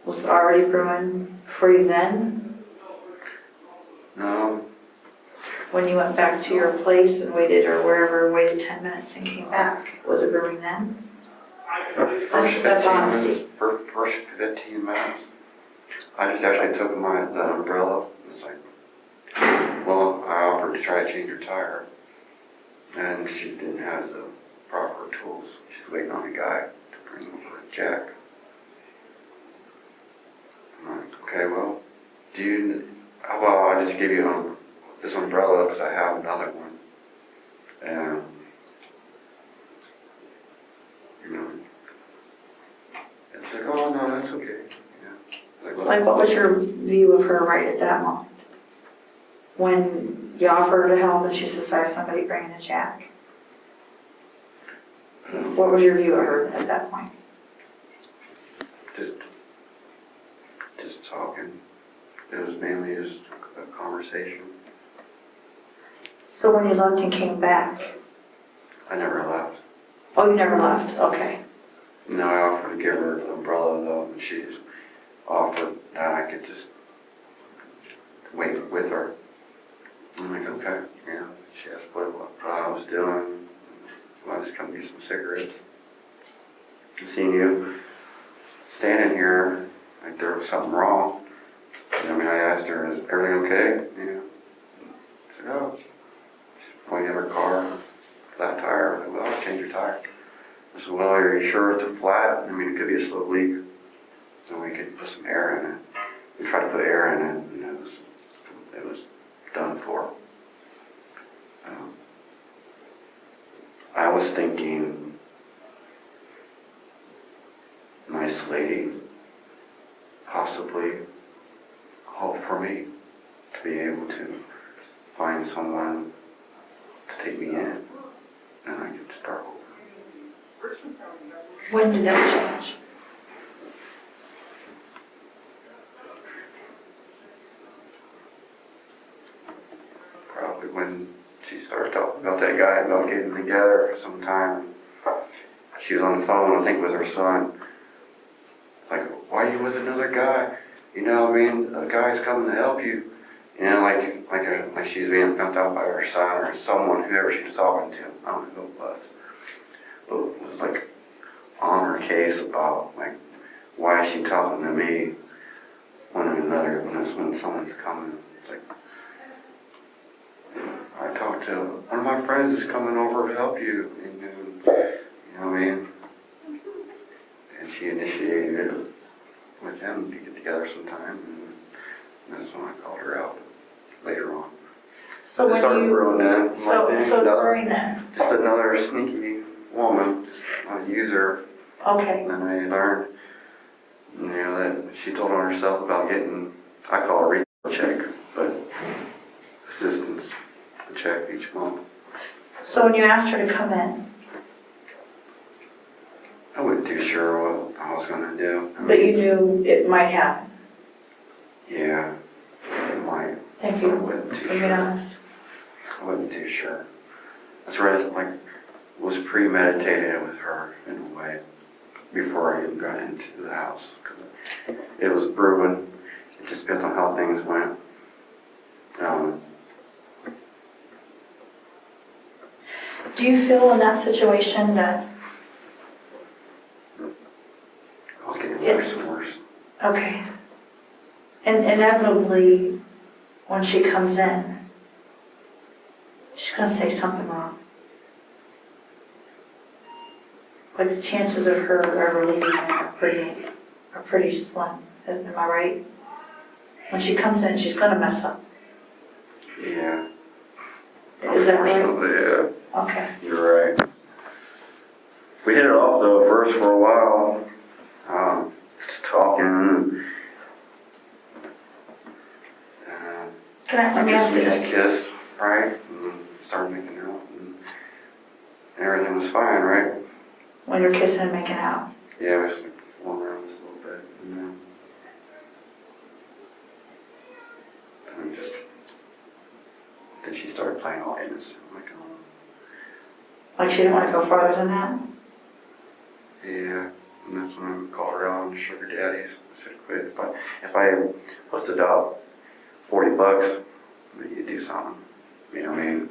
was it already brewing for you then? No, When you went back to your place and waited, or wherever, waited 10 minutes and came back, was it brewing then? first That's 15 honesty. minutes, first 15 minutes, I just actually took the umbrella. It was like, well, I offered to try to change her tire. And she didn't have the proper tools. She's waiting on a guy to bring over a jack. I'm like, okay, well, how about I just give you this umbrella because I have another one. And, you know, it's like, oh, no, that's okay. Yeah. Like, what was your view of her right at that moment? When you offered her to help and she says, I have somebody bringing a jack. What was your view of her at that point? Just talking. It was mainly just a conversation. So when you left and came back, I never left. oh, you never left, okay. No, I offered to give her the umbrella though, and she just offered that I could just wait with her. I'm like, okay, yeah. She asked what I was doing. Well, I just come get some cigarettes. I seen you standing here, like there was something wrong. I mean, I asked her, is everything okay? Yeah. She said, oh. She's pointing at her car, flat tire. I said, well, I'll change your tire. I said, well, are you sure it's a flat? I mean, it could be a slow leak. So we could put some air in it. We tried to put air in it, and it was done for. I was thinking, nice lady, possibly hope for me to be able to find someone to take me in, and I could start over. When did that change? Probably when she started talking about that guy about getting together sometime. She was on the phone, I think, with her son. Like, why are you with another guy? You know, I mean, a guy's coming to help you. You know, like she's being dumped out by her son or someone, whoever she was talking to. I don't know who it was. But it was like on her case about like why is she talking to me when someone's coming. It's like, I talked to one of my friends is coming over to help you. And, you know what I mean? And she initiated it with him to get together sometime. And That's when I called her out later on. So It when started you, brewing then. so it's brewing then. Just another sneaky woman, just a user. Okay. And then I learned, that she told on herself about getting, I call it a retail check, but assistance check each month. So when you asked her to come in, I wasn't too sure what I was gonna do. but you knew it might happen. Yeah, it might. Thank I you wasn't for too being sure. honest. I wasn't too sure. That's right, it was premeditated with her in a way before I even got into the house. 'Cause it was brewing. It just depends on how things went. Do you feel in that situation that, I was getting worse and worse. okay, and inevitably, when she comes in, she's gonna say something wrong. But the chances of her ever leaving are pretty slim, am I right? When she comes in, she's gonna mess up. Yeah. Is that right? Unfortunately, yeah. Okay. You're right. We hit it off though first for a while, just talking. Let me ask you We just this. kissed, right? And started making out, and everything was fine, right? When you're kissing and making out, Yeah, we just fooling around just a little bit, and then she started playing all innocent, like, like she didn't want to go farther than that? yeah. And that's when I called her out on sugar daddies. I said, quit. If I was to adopt $40, maybe you do something. You know what I mean?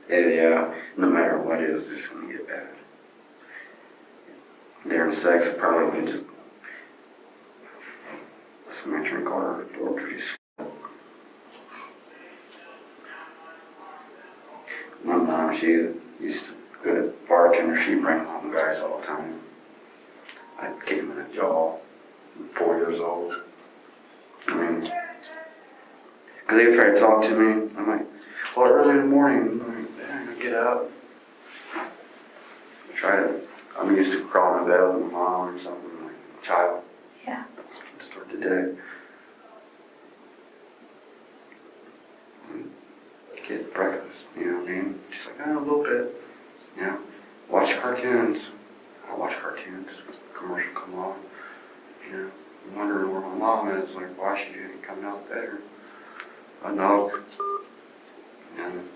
Yeah, no matter what it is, it's just gonna get bad. During sex, it probably would just somebody trying to call her door pretty slow. My mom, she used to go to bartender, she'd bring home guys all the time. I'd kick them in the jaw, 4 years old. I mean, because they would try to talk to me. I'm like, well, early in the morning, I'm like, dang, get up. I'm used to crawling in bed with my mom or something, like a child. Yeah. Start the day. Get breakfast, you know what I mean? She's like, a little bit. Watch cartoons. I watch cartoons. Commercial come on. I'm wondering where my mom is. Like, why she didn't come out there? I knock. And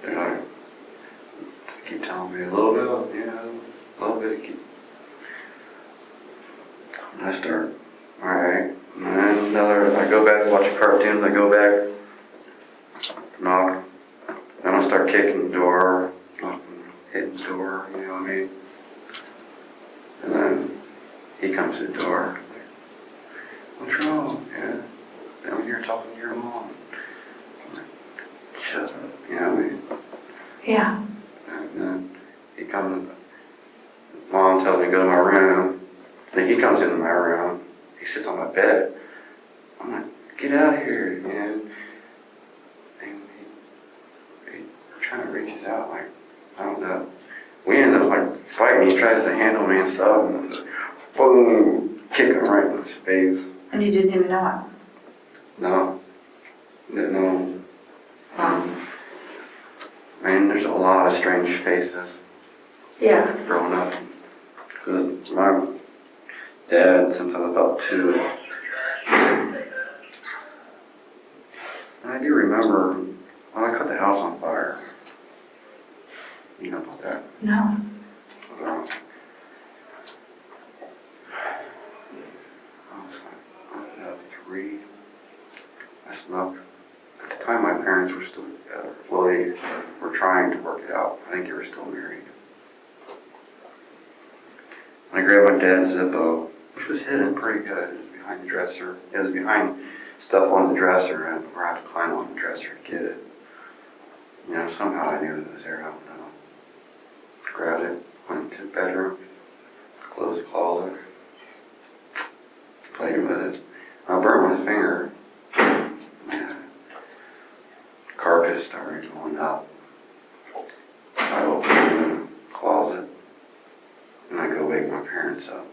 they're like, keep telling me a little bit, a little bit. And I start, all right. And then I go back, watch a cartoon. I go back, knock. Then I start kicking the door, hitting the door, you know what I mean? And then he comes to the door. What's wrong? Yeah. Down here talking to your mom. I'm like, shut up, you know what I mean? Yeah. And then he comes, mom tells me to go to my room. Then he comes into my room. He sits on my bed. I'm like, get out of here, And he trying to reach his out, like, I don't know. We ended up like fighting. He tries to handle me and stuff, and just boom, kick him right in his face. And you didn't even know it? No, didn't know. There's a lot of strange faces. Yeah. Growing up, because my dad, since I was about 2, and I do remember when I caught the house on fire. You know about that? No. I was like, 3. I smoked. At the time, my parents were still together. Well, they were trying to work it out. I think they were still married. I grabbed my dad's Zippo, which was hidden pretty good. It was behind the dresser. It was behind stuff on the dresser, and I had to climb on the dresser to get it. Somehow I knew it was there. I don't know. Grabbed it, went to the bedroom, closed the closet, played with it. I burned my finger. Carcass started going up. I opened the closet and I go wake my parents up.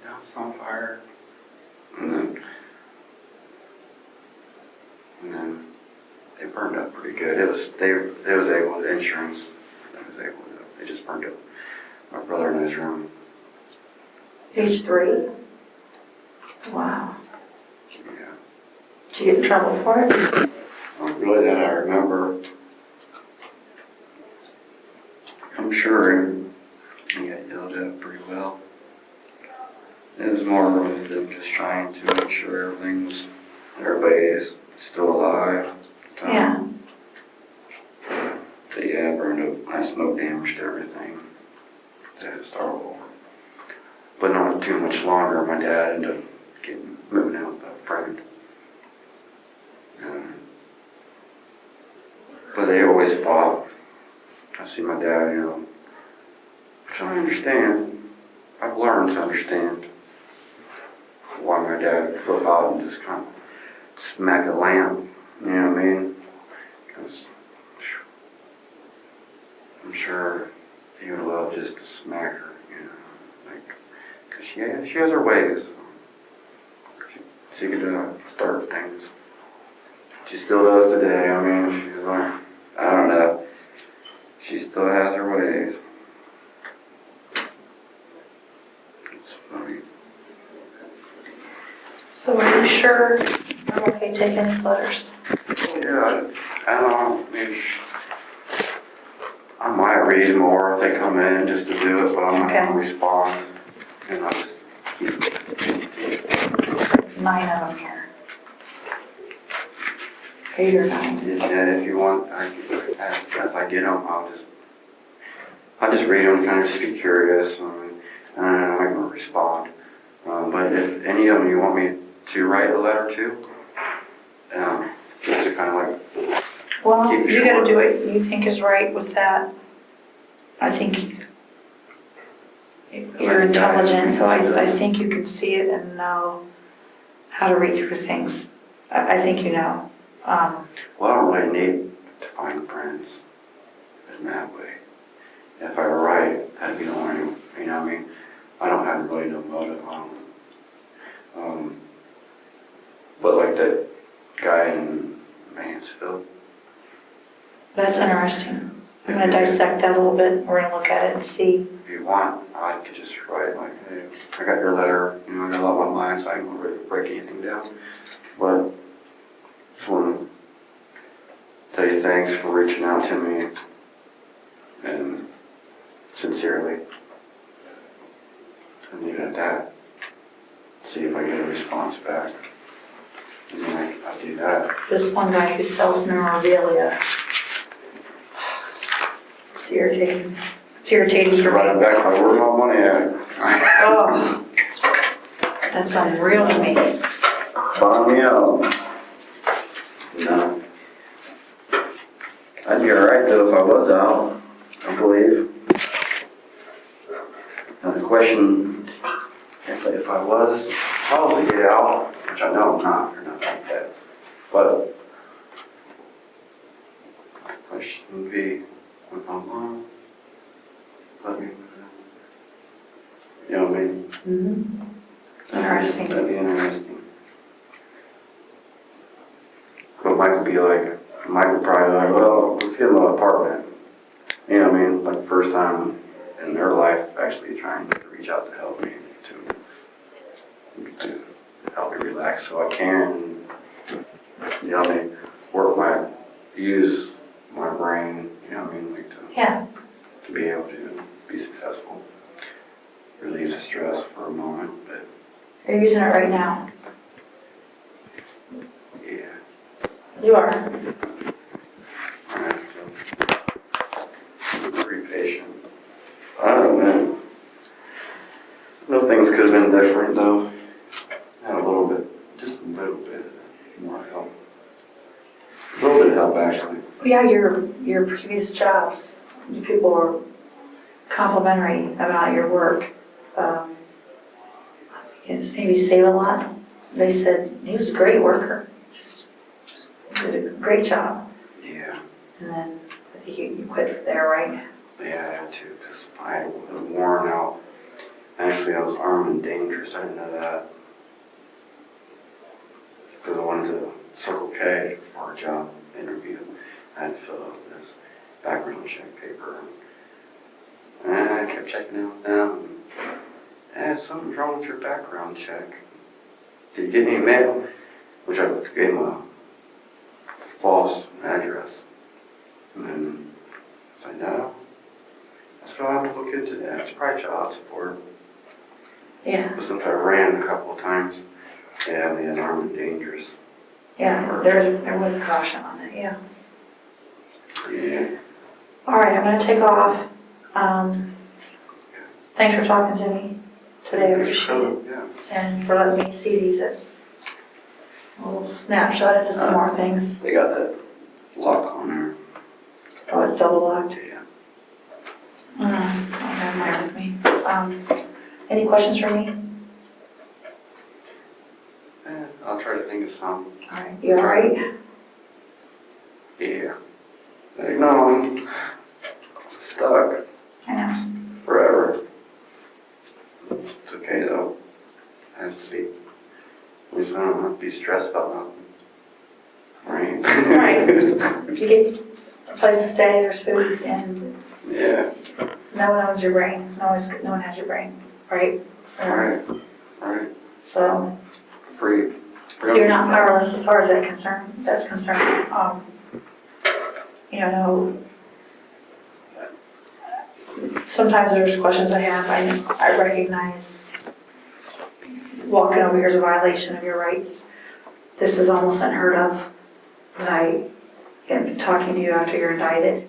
The house is on fire. And then they burned up pretty good. It was able to insurance. They just burned up my brother in his room. Age 3? Wow. Yeah. Did you get in trouble for it? Really that I remember. I'm sure he got yelled at pretty well. It was more of them just trying to make sure everybody's still alive. Yeah. But yeah, burned up. I smoke damaged everything. They had to start over. But not too much longer. My dad ended up moving out with a friend. But they always fought. I see my dad, which I understand. I've learned to understand why my dad would flip out and just kind of smack a lamp. You know what I mean? Because I'm sure he would love just to smack her, because she has her ways. She could start things. She still does today. I mean, she's like, I don't know. She still has her ways. It's funny. So are you sure I'm okay taking these letters? Yeah, I don't know. Maybe I might read more if they come in just to do it, but I'm not going to respond. And I'll just keep it. 9 of them here. 8 or 9. And if you want, as I get them, I'll just read them, kind of just be curious, and I'm not going to respond. But if any of them you want me to write a letter to, just to kind of like Well, keep it you got to short. do what you think is right with that. I think you're intelligent, so I think you can see it and know how to read through things. I think you know. Well, I don't really need to find friends in that way. If I were right, that'd be the only, you know what I mean? I don't have really no motive on it. But like that guy in Mansfield. That's interesting. I'm going to dissect that a little bit. We're going to look at it and see. If you want, I could just write like, hey, I got your letter, I got a lot on my mind, so I don't really break anything down. But just want to tell you thanks for reaching out to me, and sincerely, and leave it at that. See if I get a response back. And then I'll do that. This one guy who sells memorabilia. It's irritating. It's irritating for Write me. it back, where's my money at? Oh, that's unreal to me. Bottom me out. No. I'd be alright though if I was out, I believe. Now the question, if I was probably get out, which I know I'm not, or not like that, but the question would be, would my mom let me, you know what I mean? Mm-hmm. Interesting. That'd be interesting. But Mike would probably like, well, let's give him an apartment. You know what I mean? Like first time in their life actually trying to reach out to help me, to help me relax so I can, you know what I mean, use my brain, you know what I mean, like to be able to be successful. Relieve the stress for a moment, but You're using it right now. yeah. You are. I'm pretty patient. I don't know. No things could have been different though. Had a little bit, just a little bit more help. A little bit of help actually. Yeah, your previous jobs, people were complimentary about your work. Just maybe save a lot. they said he was a great worker, just did a great job. Yeah. And then I think you quit there, right? Yeah, I had to, because I was worn out. Actually, I was armed and dangerous. I didn't know that. Because I went to Circle K for a job interview. I had to fill out this background check paper. And I kept checking out them. And something's wrong with your background check. Did you get any mail? Which I gave him a false address. And then I said, no. That's what I'll have to look into that. It's probably child support. Yeah. But since I ran a couple of times, they had me as armed and dangerous. Yeah, there was a caution on it, yeah. Yeah. All right, I'm gonna take off. Thanks for talking to me today, I appreciate it. Yeah. And for letting me see these, it's a little snapshot into some more things. They got that lock on there. Oh, it's double locked. Yeah. I don't have mine with me. Any questions for me? I'll try to think of some. All right, you all right? Yeah. I'm stuck I know. forever. It's okay though. It has to be. At least I don't have to be stressed about nothing. Right? Right. You get a place to stay, there's food, and Yeah. no one owns your brain. No one has your brain, right? Alright. Alright. So Free. you're not powerless as far as that's concerned. Sometimes there's questions I have, I recognize walking over here is a violation of your rights. This is almost unheard of, that I am talking to you after you're indicted.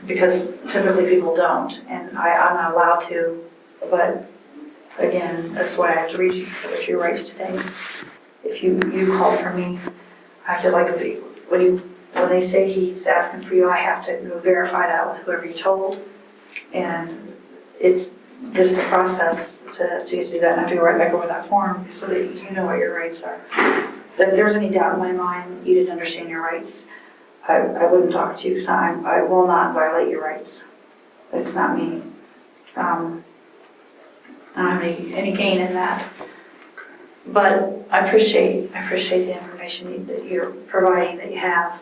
Because typically people don't, and I'm not allowed to, but again, that's why I have to read you your rights today. If you call for me, I have to, like, when they say he's asking for you, I have to go verify that with whoever you told. And it's just a process to get to do that, and I have to go right back over that form so that you know what your rights are. But if there's any doubt in my mind, you didn't understand your rights, I wouldn't talk to you, because I will not violate your rights. It's not me. I don't have any gain in that. But I appreciate the information that you're providing, that you have.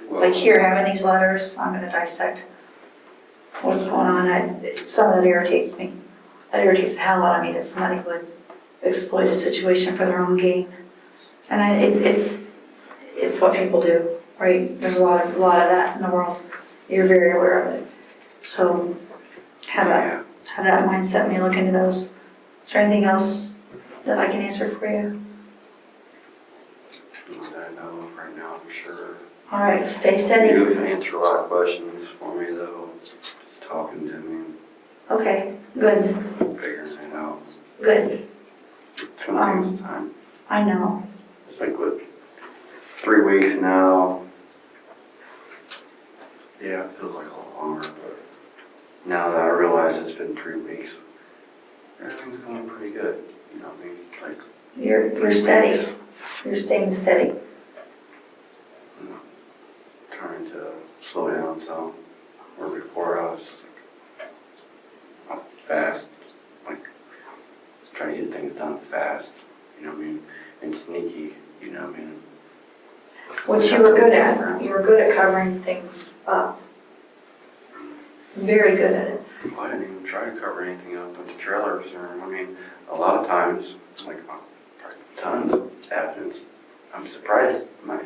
Like here, having these letters, I'm going to dissect what's going on. Some of that irritates me. That irritates the hell out of me that somebody would exploit a situation for their own gain. And it's what people do, right? There's a lot of that in the world. You're very aware of it. So have that mindset when you look into those. Is there anything else that I can answer for you? I know right now, I'm sure. All right, stay steady. You can answer a lot of questions for me though, just talking to me, Okay, good, figuring it out. good. It's gonna take some time. I know. It's like, what, 3 weeks now? Yeah, it feels like a lot longer, but now that I realize it's been 3 weeks, everything's going pretty good. You know what I mean? Like, You're steady. You're staying steady. you know, trying to slow down some. Where before I was like, fast, like trying to get things done fast. You know what I mean? And sneaky. You know what I mean? Which you were good at. You were good at covering things up. Very good at it. Well, I didn't even try to cover anything up with the trailers, or I mean, a lot of times, like tons of evidence. I'm surprised. I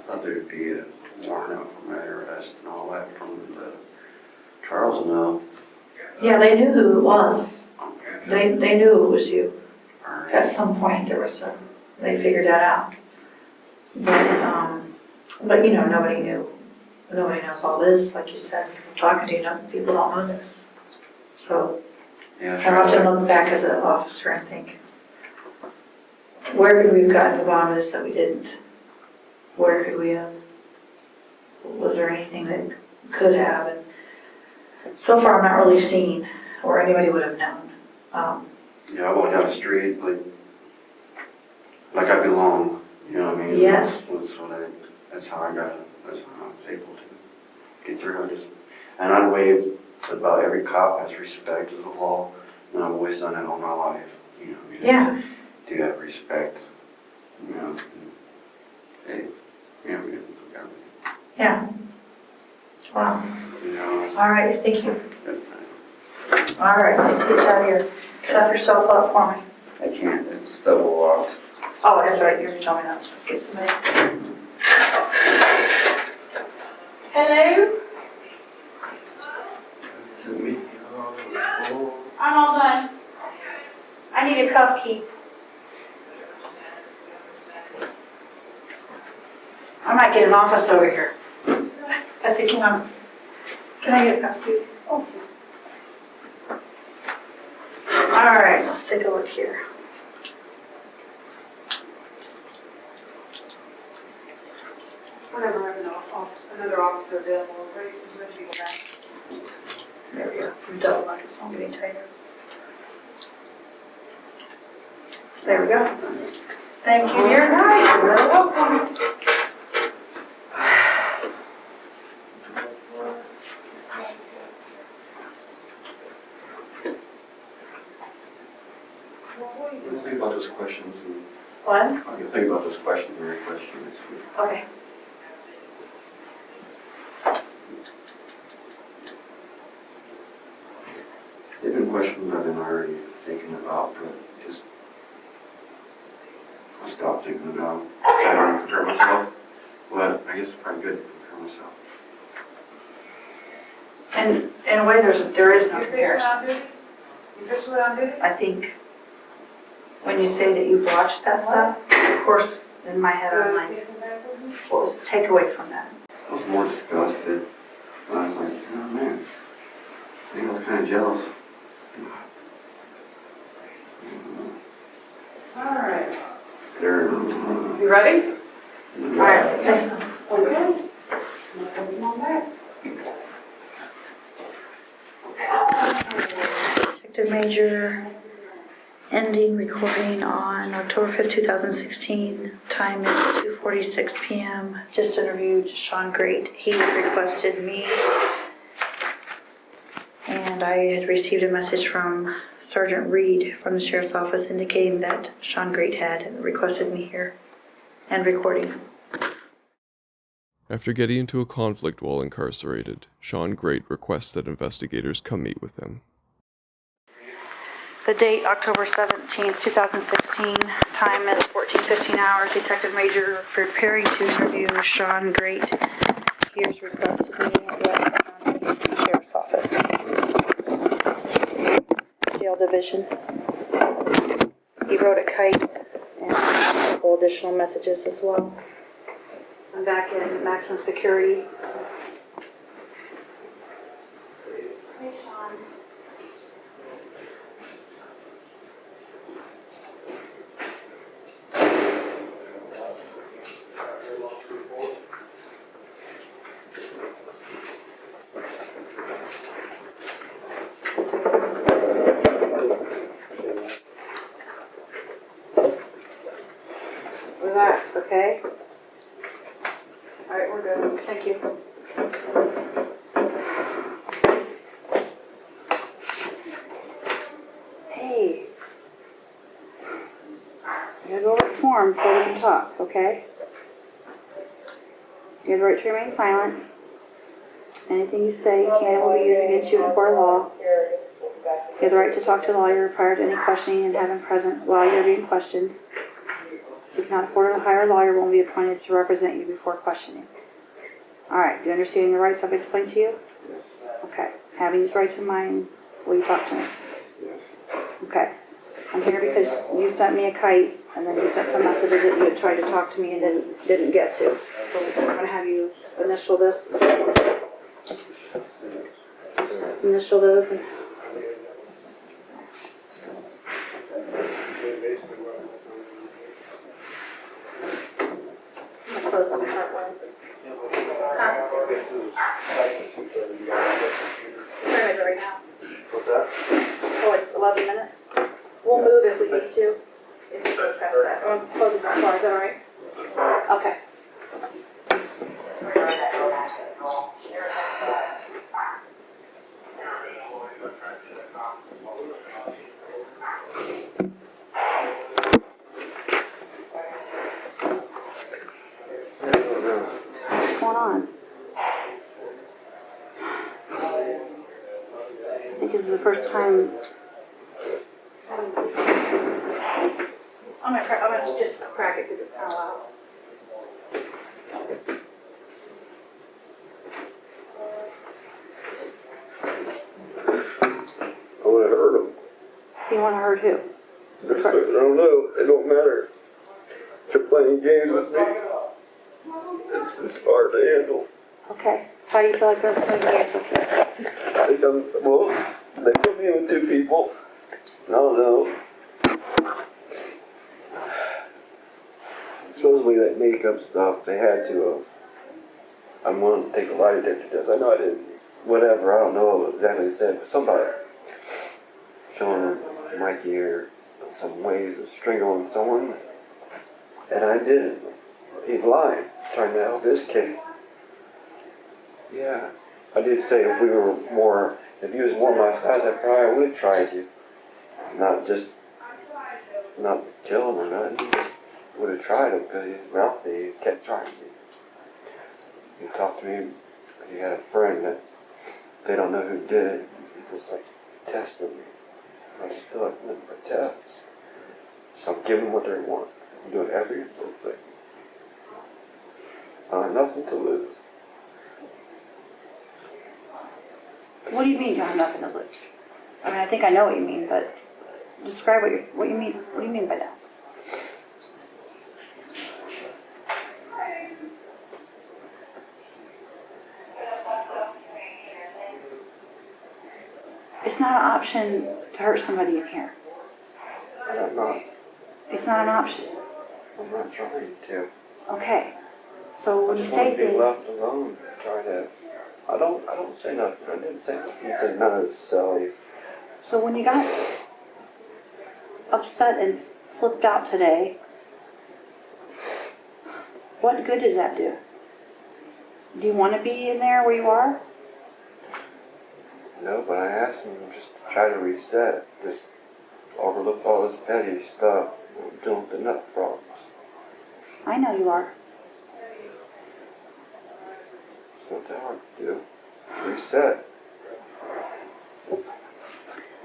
thought there'd be a warrant out for my arrest and all that from the Charles know. Yeah, they knew who it was. They knew it was you. Or, At some point, they figured that out. But you know, nobody knew. Nobody knows all this, like you said. Talking to you, people don't know this. So yeah, I often look back as an officer and think, where could we have gotten to the bottom of this that we didn't? Where could we have? Was there anything that could have? And so far, I'm not really seeing where anybody would have known. I walk down the street like I belong. You know what I mean? Yes. That's how I was able to get through. And I wave to about every cop has respect to the law, and I've always done it all my life. Yeah. Do have respect. Hey, we do everything. Yeah. Wow. You All right, thank you. All right, let's get you out of here. Stuff yourself up for me. I can't. It's double locked. Oh, that's right, you already told me that. Let's get somebody. Hello? Is it me? I'm all done. I need a cuff key. I might get an office over here. I think can I get a cuff key? Oh. All right, let's take a look here. Whatever, another officer available, right? Because we're going to be back. There we go. We double lock, it's not getting tighter. There we go. Thank you, you're right. You're very welcome. Let's think about those questions. What? I can think about those questions and request you next week. Okay. They've been questions I've been already thinking about, but just I stopped thinking about. I don't compare myself. Well, I guess it's probably good to compare myself. And in a way, there is no comparison. You officially on duty? I think when you say that you've watched that stuff, of course, in my head, I'm like, what was the takeaway from that? I was more disgusted. I was like, oh man, I think I was kind of jealous. All right. They're, You ready? All right, next one. Okay. Come on back. Detective Major, ending recording on October 5th, 2016. Time is 2:46 p.m. Just interviewed Shawn Grate. He requested me, and I had received a message from Sergeant Reed from the Sheriff's Office indicating that Shawn Grate had requested me here and recording. After getting into a conflict while incarcerated, Shawn Grate requests that investigators come meet with him. The date, October 17th, 2016. Time is 14:15 hours. Detective Major preparing to interview Shawn Grate. He has requested me at the County Sheriff's Office. Jail Division. He wrote a kite and a couple additional messages as well. I'm back in maximum security. Hey, Shawn. Relax, okay? All right, we're good. Thank you. Hey. You gotta go over the form before we can talk, okay? You have the right to remain silent. Anything you say can and will be used against you in court of law. You have the right to talk to a lawyer prior to any questioning and have him present while you're being questioned. If you cannot afford to hire a lawyer, will be appointed to represent you before questioning. All right, do you understand your rights I've explained to you? yes, Okay. Having these rights in mind, will you talk to me? yes. Okay. I'm here because you sent me a kite, and then you sent some messages that you had tried to talk to me and didn't get to. So we're going to have you initial this. Initial this. And close this part one. Right now. What's that? Oh, it's 11 minutes. We'll too. If it goes past that. I'm closing that far, is that all right? Okay. What's going on? I think this is the first time. I'm gonna just crack it because it's kind of loud. I would have heard them. You want to hurt who? I don't know. It don't matter. They're playing games with me. It's hard to handle. Okay. How do you feel like they're playing games with you? They put me with two people. I don't know. Supposedly that makeup stuff, they had to have. I'm willing to take a lie detector test. I know I didn't. Whatever, I don't know what exactly it said, but somebody showing Mikey or some ways of strangling someone, and I didn't. He's lying, trying to help his case. Yeah, I did say if he was more my size, I probably would have tried you. Not kill him or nothing. He just would have tried him because he's mouthy. He kept trying me. He talked to me. He had a friend that they don't know who did it. He was like testing me. I just feel like nothing but tests. So I'm giving them what they want. I'm doing every little thing. I have nothing to lose. What do you mean you have nothing to lose? I mean, I think I know what you mean, but describe what you mean. What do you mean by that? It's not an option to hurt somebody in here. I'm not. It's not an option. I'm not trying to. Okay. So when I you just say want to be things, left alone. Try to. I don't say nothing. I didn't say nothing. None of this silly. so when you got upset and flipped out today, what good did that do? Do you want to be in there where you are? No, but I asked him just to try to reset. Just overlook all this petty stuff. I'm dealing with the nut problems. I know you are. It's not that hard to do. Reset.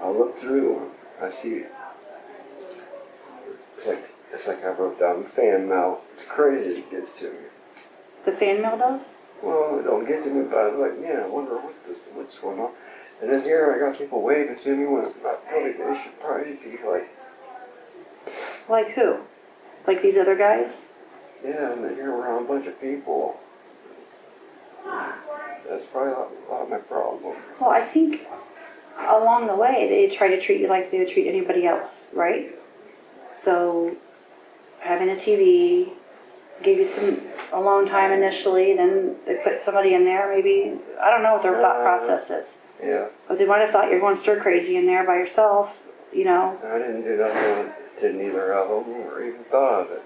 I look through. I see. It's like I wrote down the fan mail. It's crazy it gets to me. The fan mail does? Well, it don't get to me, but I was like, yeah, I wonder what's going on. And then here I got people waving to me when I probably they should probably be like, Like who? Like these other guys? yeah, and then here around a bunch of people. That's probably a lot of my problem. Well, I think along the way they try to treat you like they would treat anybody else, right? So having a TV, give you some alone time initially, then they put somebody in there, maybe, I don't know what their thought process is. Yeah. But they might have thought you're going stir crazy in there by yourself, you know. I didn't do nothing to neither of them or even thought of it.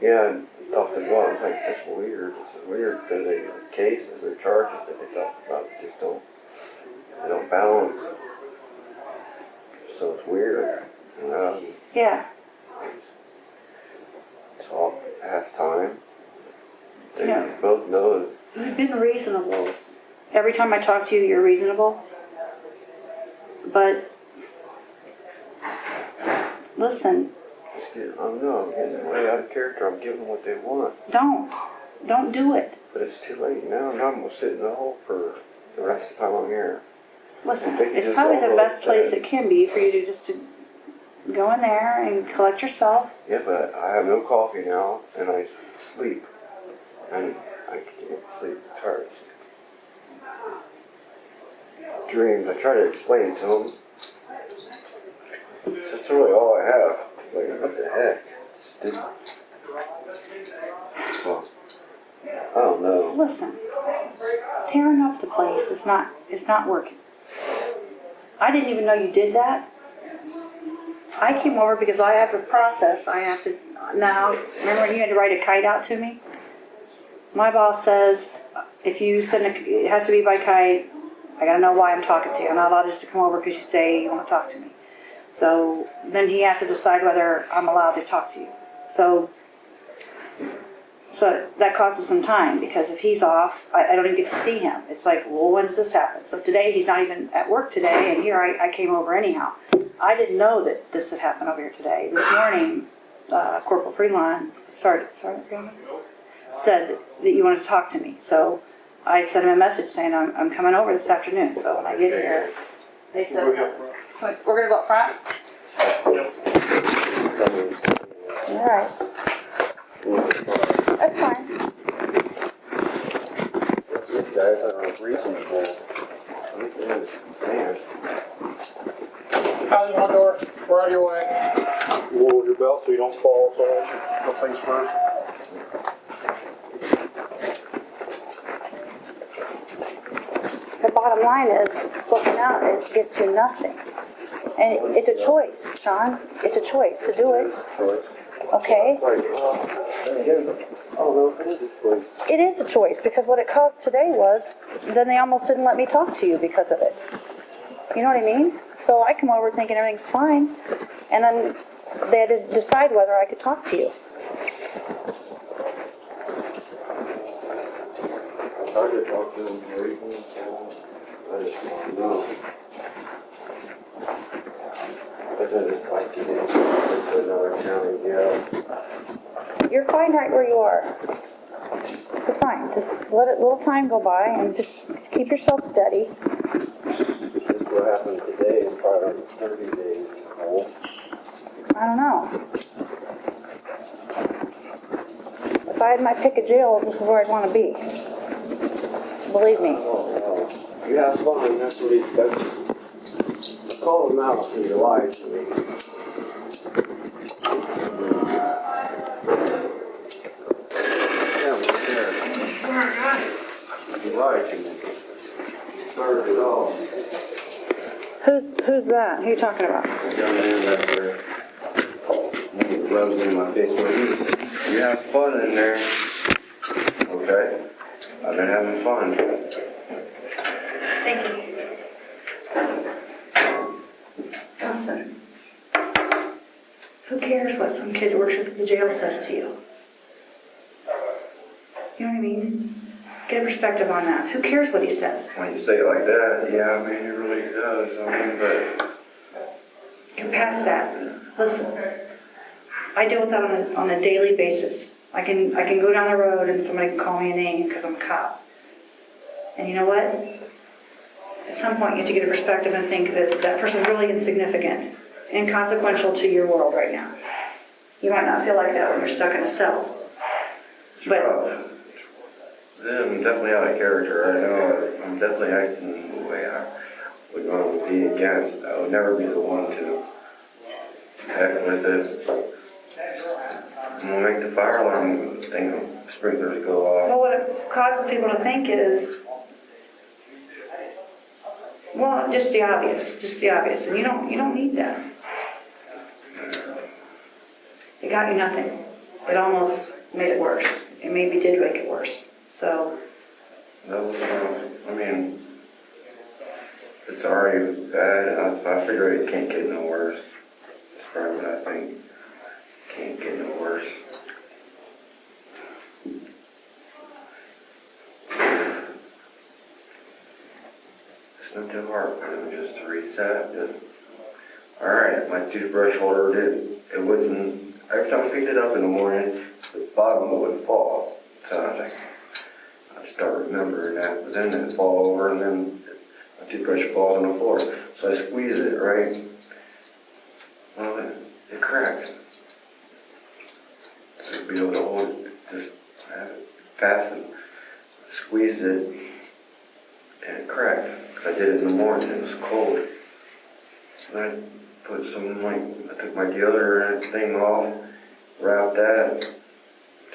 Yeah, I talked to them. I was like, that's weird. This is weird because they cases or charges that they talk about just they don't balance. So it's weird. Yeah. It's all past time. They Yeah. both know You've been reasonable. Every time I talk to you, you're reasonable. But listen, I don't know, I'm getting way out of character. I'm giving them what they want. don't do it. But it's too late now. Now I'm going to sit in the hole for the rest of the time I'm here. Listen, They it's just probably the all best place upset. it can be for you to just to go in there and collect yourself. Yeah, but I have no coffee now, and I sleep. And I can't sleep. I'm tired. Dreams. I try to explain to them. That's really all I have. Like, what the heck? Stupid. Well, I don't know. Listen, tearing up the place is not working. I didn't even know you did that. I came over because I have a process. I have to now, remember when you had to write a kite out to me? My boss says, if you send it has to be by kite, I gotta know why I'm talking to you. I'm not allowed just to come over because you say you want to talk to me. So then he has to decide whether I'm allowed to talk to you. So that causes some time because if he's off, I don't even get to see him. It's like, well, when does this happen? So today he's not even at work today, and here I came over anyhow. I didn't know that this had happened over here today. This morning, Corporal Freeland, Sergeant Freeland, said that you wanted to talk to me. So I sent him a message saying I'm coming over this afternoon. So when I get here, they said, we're going to go up front? All right. That's fine. These guys are reasonable. Out of the door. We're out of your way. You lower your belt so you don't fall. So go face first. The bottom line is, looking out, it gets you nothing. And it's a choice, Shawn. It's a choice to do it. Okay? It is a choice because what it caused today was, then they almost didn't let me talk to you because of it. You know what I mean? So I come over thinking everything's fine, and then they had to decide whether I could talk to you. I could talk to them for I just want to know. But then it's like to get to another county jail. You're fine right where you are. You're fine. Just let a little time go by and just keep yourself steady. This is what happened today is probably 30 days old. I don't know. If I had my pick of jails, this is where I'd want to be. Believe me. You have fun, that's what he says. I called him out and he lied to me. Yeah, right there. He lied to me. He started it all. Who's that? Who are you talking about? The young man back there. He rubs in my face. Well, you have fun in there. Okay? I've been having fun. Thank you. Listen. Who cares what some kid that works at the jail says to you? You know what I mean? Get a perspective on that. Who cares what he says? When you say it like that, yeah, I mean, it really does. I mean, but... Get past that. Listen. I deal with that on a daily basis. I can go down the road and somebody can call me a name because I'm a cop. And you know what? At some point you have to get a perspective and think that that person's really insignificant, inconsequential to your world right now. You might not feel like that when you're stuck in a cell. But I'm definitely out of character. I know I'm definitely acting the way I would normally be against. I would never be the one to heck with it. I'm gonna make the fire alarm thing, sprinklers go off. well, what it causes people to think is, well, just the obvious, and you don't need that. It got you nothing. It almost made it worse. It maybe did make it worse. So. That was, I mean, it's already bad. I figure it can't get no worse. That's probably what I think. Can't get no worse. It's not too hard, man. Just to reset. Just, alright, my toothbrush holder it wouldn't, every time I picked it up in the morning, the bottom of it would fall. So I was like, I start remembering that, but then it'd fall over and then my toothbrush falls on the floor. So I squeeze it, right? Well, it cracks. So to be able to hold it, just have it fasten. I squeezed it and it cracked. Because I did it in the morning, it was cold. And I put some, I took my deodorant thing off, wrapped that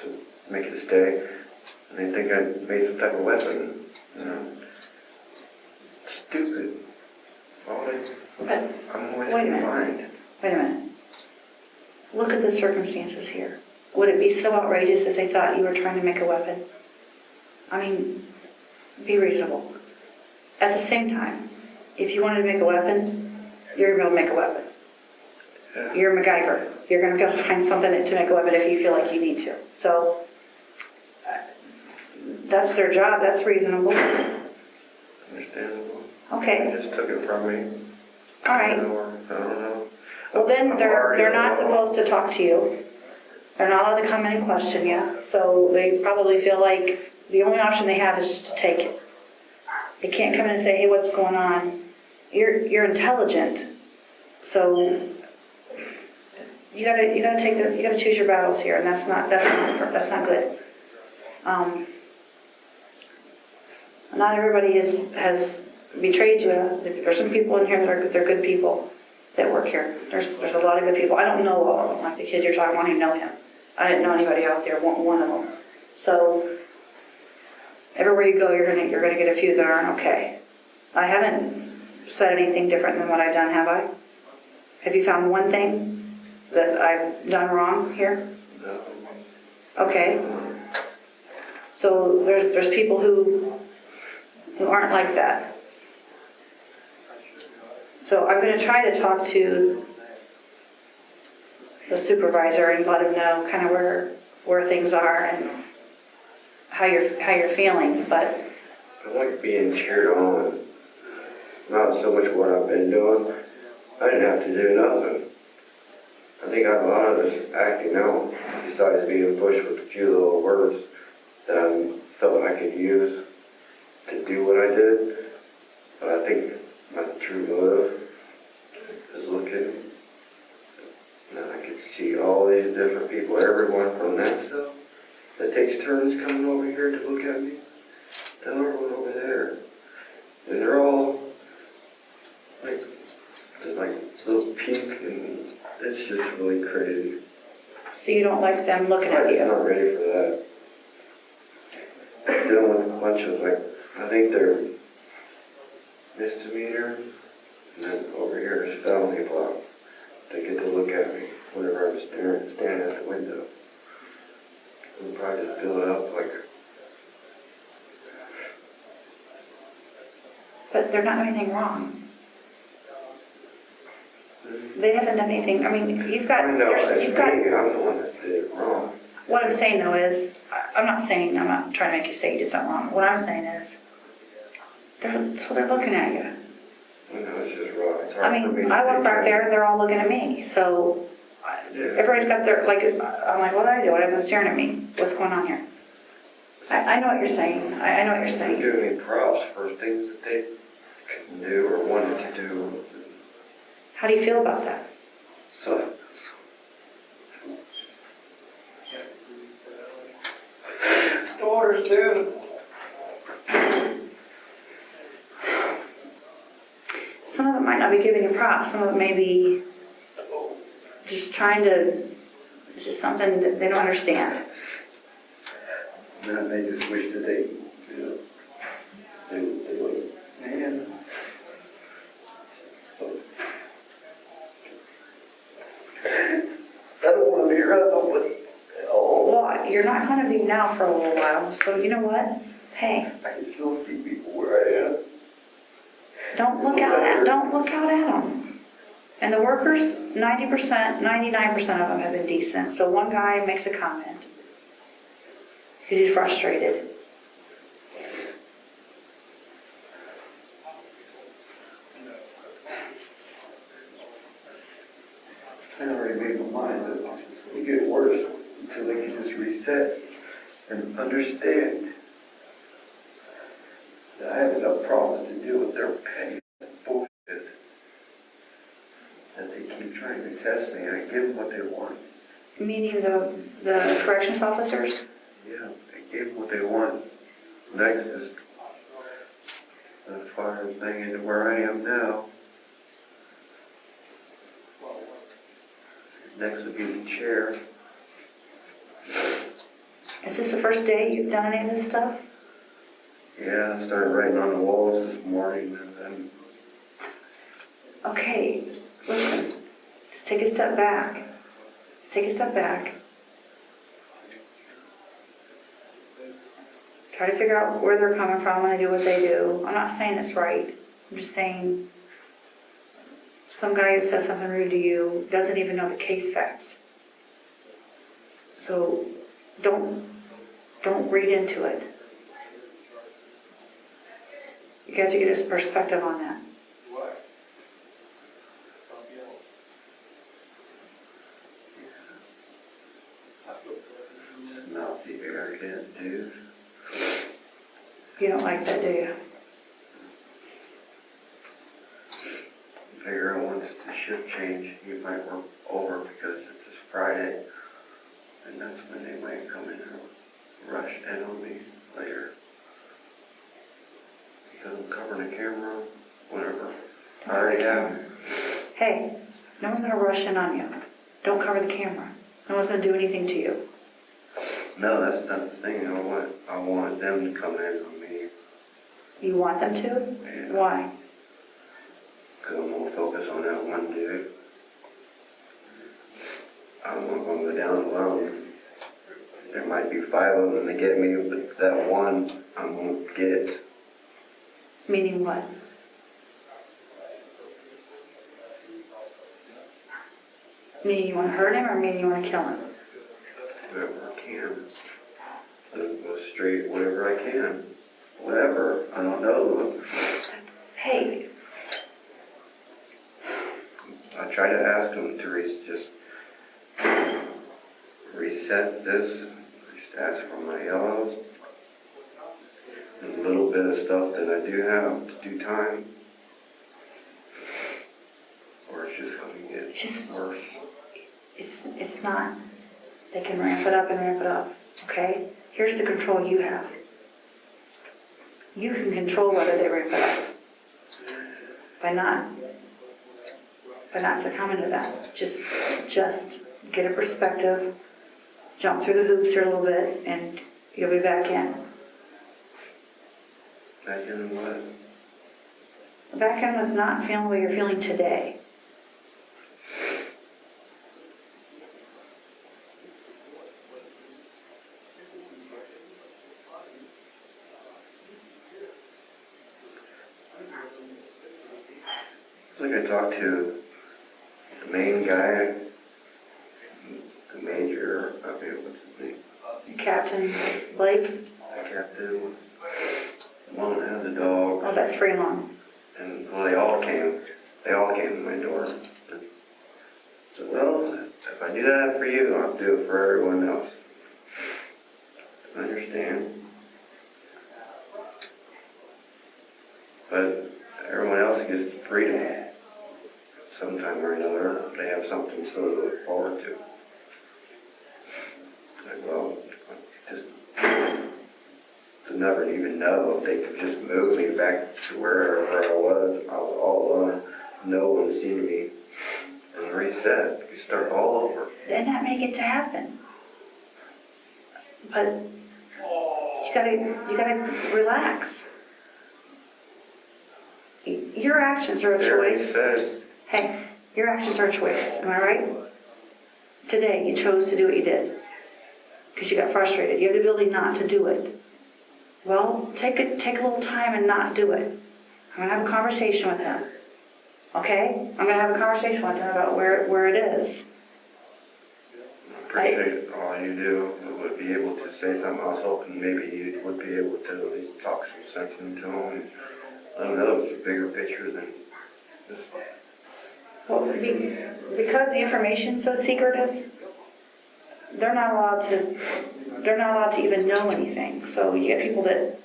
to make it stay. And they think I made some type of weapon, you know. Stupid. I'm always Wait a minute. blind. Wait a minute. look at the circumstances here. Would it be so outrageous if they thought you were trying to make a weapon? I mean, be reasonable. At the same time, if you wanted to make a weapon, you're going to be able to make a weapon. Yeah. You're MacGyver. You're going to be able to find something to make a weapon if you feel like you need to. So, that's their job. That's reasonable. Understandable. Okay. They just took it from me. All right. I don't know. Well, then I'm they're already not alone. supposed to talk to you. They're not allowed to come in and question you. So they probably feel like the only option they have is just to take it. They can't come in and say, "Hey, what's going on?" You're intelligent, so you gotta choose your battles here, and that's not good. Not everybody has betrayed you. There's some people in here that are good people that work here. There's a lot of good people. I don't know all of them. Like the kid you're talking about, I don't even know him. I didn't know anybody out there. One of them. So everywhere you go, you're gonna get a few that aren't okay. I haven't said anything different than what I've done, have I? Have you found one thing that I've done wrong here? No. Okay. So there's people who aren't like that. So I'm going to try to talk to the supervisor and let him know kind of where things are and how you're feeling. But I like being cheered on. Not so much what I've been doing. I didn't have to do nothing. I think a lot of this acting out, besides being pushed with a few little words that I felt I could use to do what I did. But I think my true motive is looking, and I could see all these different people, everyone from that cell that takes turns coming over here to look at me, to everyone over there. And they're all like, there's like little peak, and it's just really crazy. so you don't like them looking at I'm just you. not ready for that. Dealing with a bunch of like, I think they're misdemeanor, and then over here is felony block. They get to look at me whenever I'm standing at the window. And probably just build it up like. But they're not doing anything wrong. They haven't done anything. I mean, you've got. I know, that's you've got. me. I'm the one that did it wrong. What I'm saying though is, I'm not trying to make you say you did something wrong. What I'm saying is, they're looking at you. I know, it's just wrong. It's hard I for me mean, to I walk take back care there and they're all looking at me. So everybody's got their, like, I'm like, what did I do? Everyone's staring at me. What's going on here? I know what you're saying. I know what you're saying. Give me props for things that they couldn't do or wanted to do. How do you feel about that? So, daughters, dude. Some of it might not be giving you props. Some of it may be just trying to, it's just something that they don't understand. Man, they just wish that they, they would, man. I don't want to be around nobody at all. Well, you're not going to be now for a little while. So you know what? Hey, I can still see people where I am. don't look out at them. And the workers, 90%, 99% of them have been decent. So one guy makes a comment. He's frustrated. I already made my mind that it's going to get worse until they can just reset and understand that I have enough problems to deal with their petty bullshit. That they keep trying to test me. I give them what they want. Meaning the corrections officers? Yeah, I gave them what they want. Next is the fire thing into where I am now. Next would be the chair. Is this the first day you've done any of this stuff? Yeah, I started writing on the walls this morning and then Okay, listen. Just take a step back. Just take a step back. Try to figure out where they're coming from when they do what they do. I'm not saying it's right. I'm just saying some guy who says something rude to you doesn't even know the case facts. So don't read into it. You have to get his perspective on that. Not the arrogant dude. You don't like that, do you? Figure once the shift change, he might work over because it's this Friday, and that's when they might come in and rush in on me later. Because I'm covering the camera, whatever. I already have. Hey, no one's going to rush in on you. Don't cover the camera. No one's going to do anything to you. No, that's not the thing. I want them to come in on me. You want them to? Yeah. Why? Because I'm going to focus on that one dude. I'm not going to go down alone. There might be 5 of them that get me, but that one I'm going to get. Meaning what? Meaning you want to hurt him or meaning you want to kill him? Whatever I can. Go straight whatever I can. Whatever. I don't know. Hey, I try to ask him to just reset this. Just ask for my yellows. And a little bit of stuff that I do have to do time. Or it's just going to get worse. it's not. They can ramp it up and ramp it up, okay? Here's the control you have. You can control whether they ramp it up by not succumbing to that. Just get a perspective, jump through the hoops here a little bit, and you'll be back in. Back in what? Back in with not feeling what you're feeling today. It's like I talked to the main guy, the major, I forget what's his name. Captain Blake? The captain was the one that had the dog. Oh, that's Freelon. And well, they all came to my door. And so, well, if I do that for you, I'll do it for everyone else. I understand. But everyone else gets the freedom. Sometime or another, they have something so to look forward to. Like, well, just to never even know if they could just move me back to wherever I was all alone. No one seen me and reset. You start all over. And that may get to happen. But you gotta relax. Your actions are a choice. Hey, your actions are a choice. Am I right? Today, you chose to do what you did because you got frustrated. You have the ability not to do it. Well, take a little time and not do it. I'm gonna have a conversation with him. Okay? I'm gonna have a conversation with him about where it is. I appreciate all you do. Would be able to say something. I was hoping maybe you would be able to at least talk some sense into him. I don't know. It's a bigger picture than this. Well, because the information's so secretive, they're not allowed to even know anything. So you get people that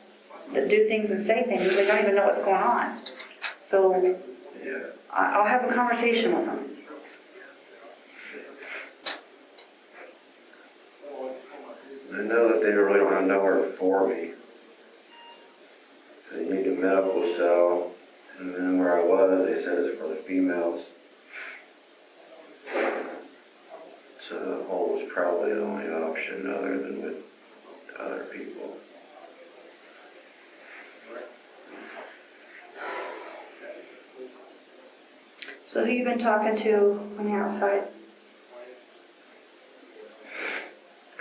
do things and say things, they don't even know what's going on. So Yeah. I'll have a conversation with them. I know that they really don't have nowhere for me. They need a medical cell, and then where I was, they said it's for the females. So the hole was probably the only option other than with other people. So who you been talking to on the outside?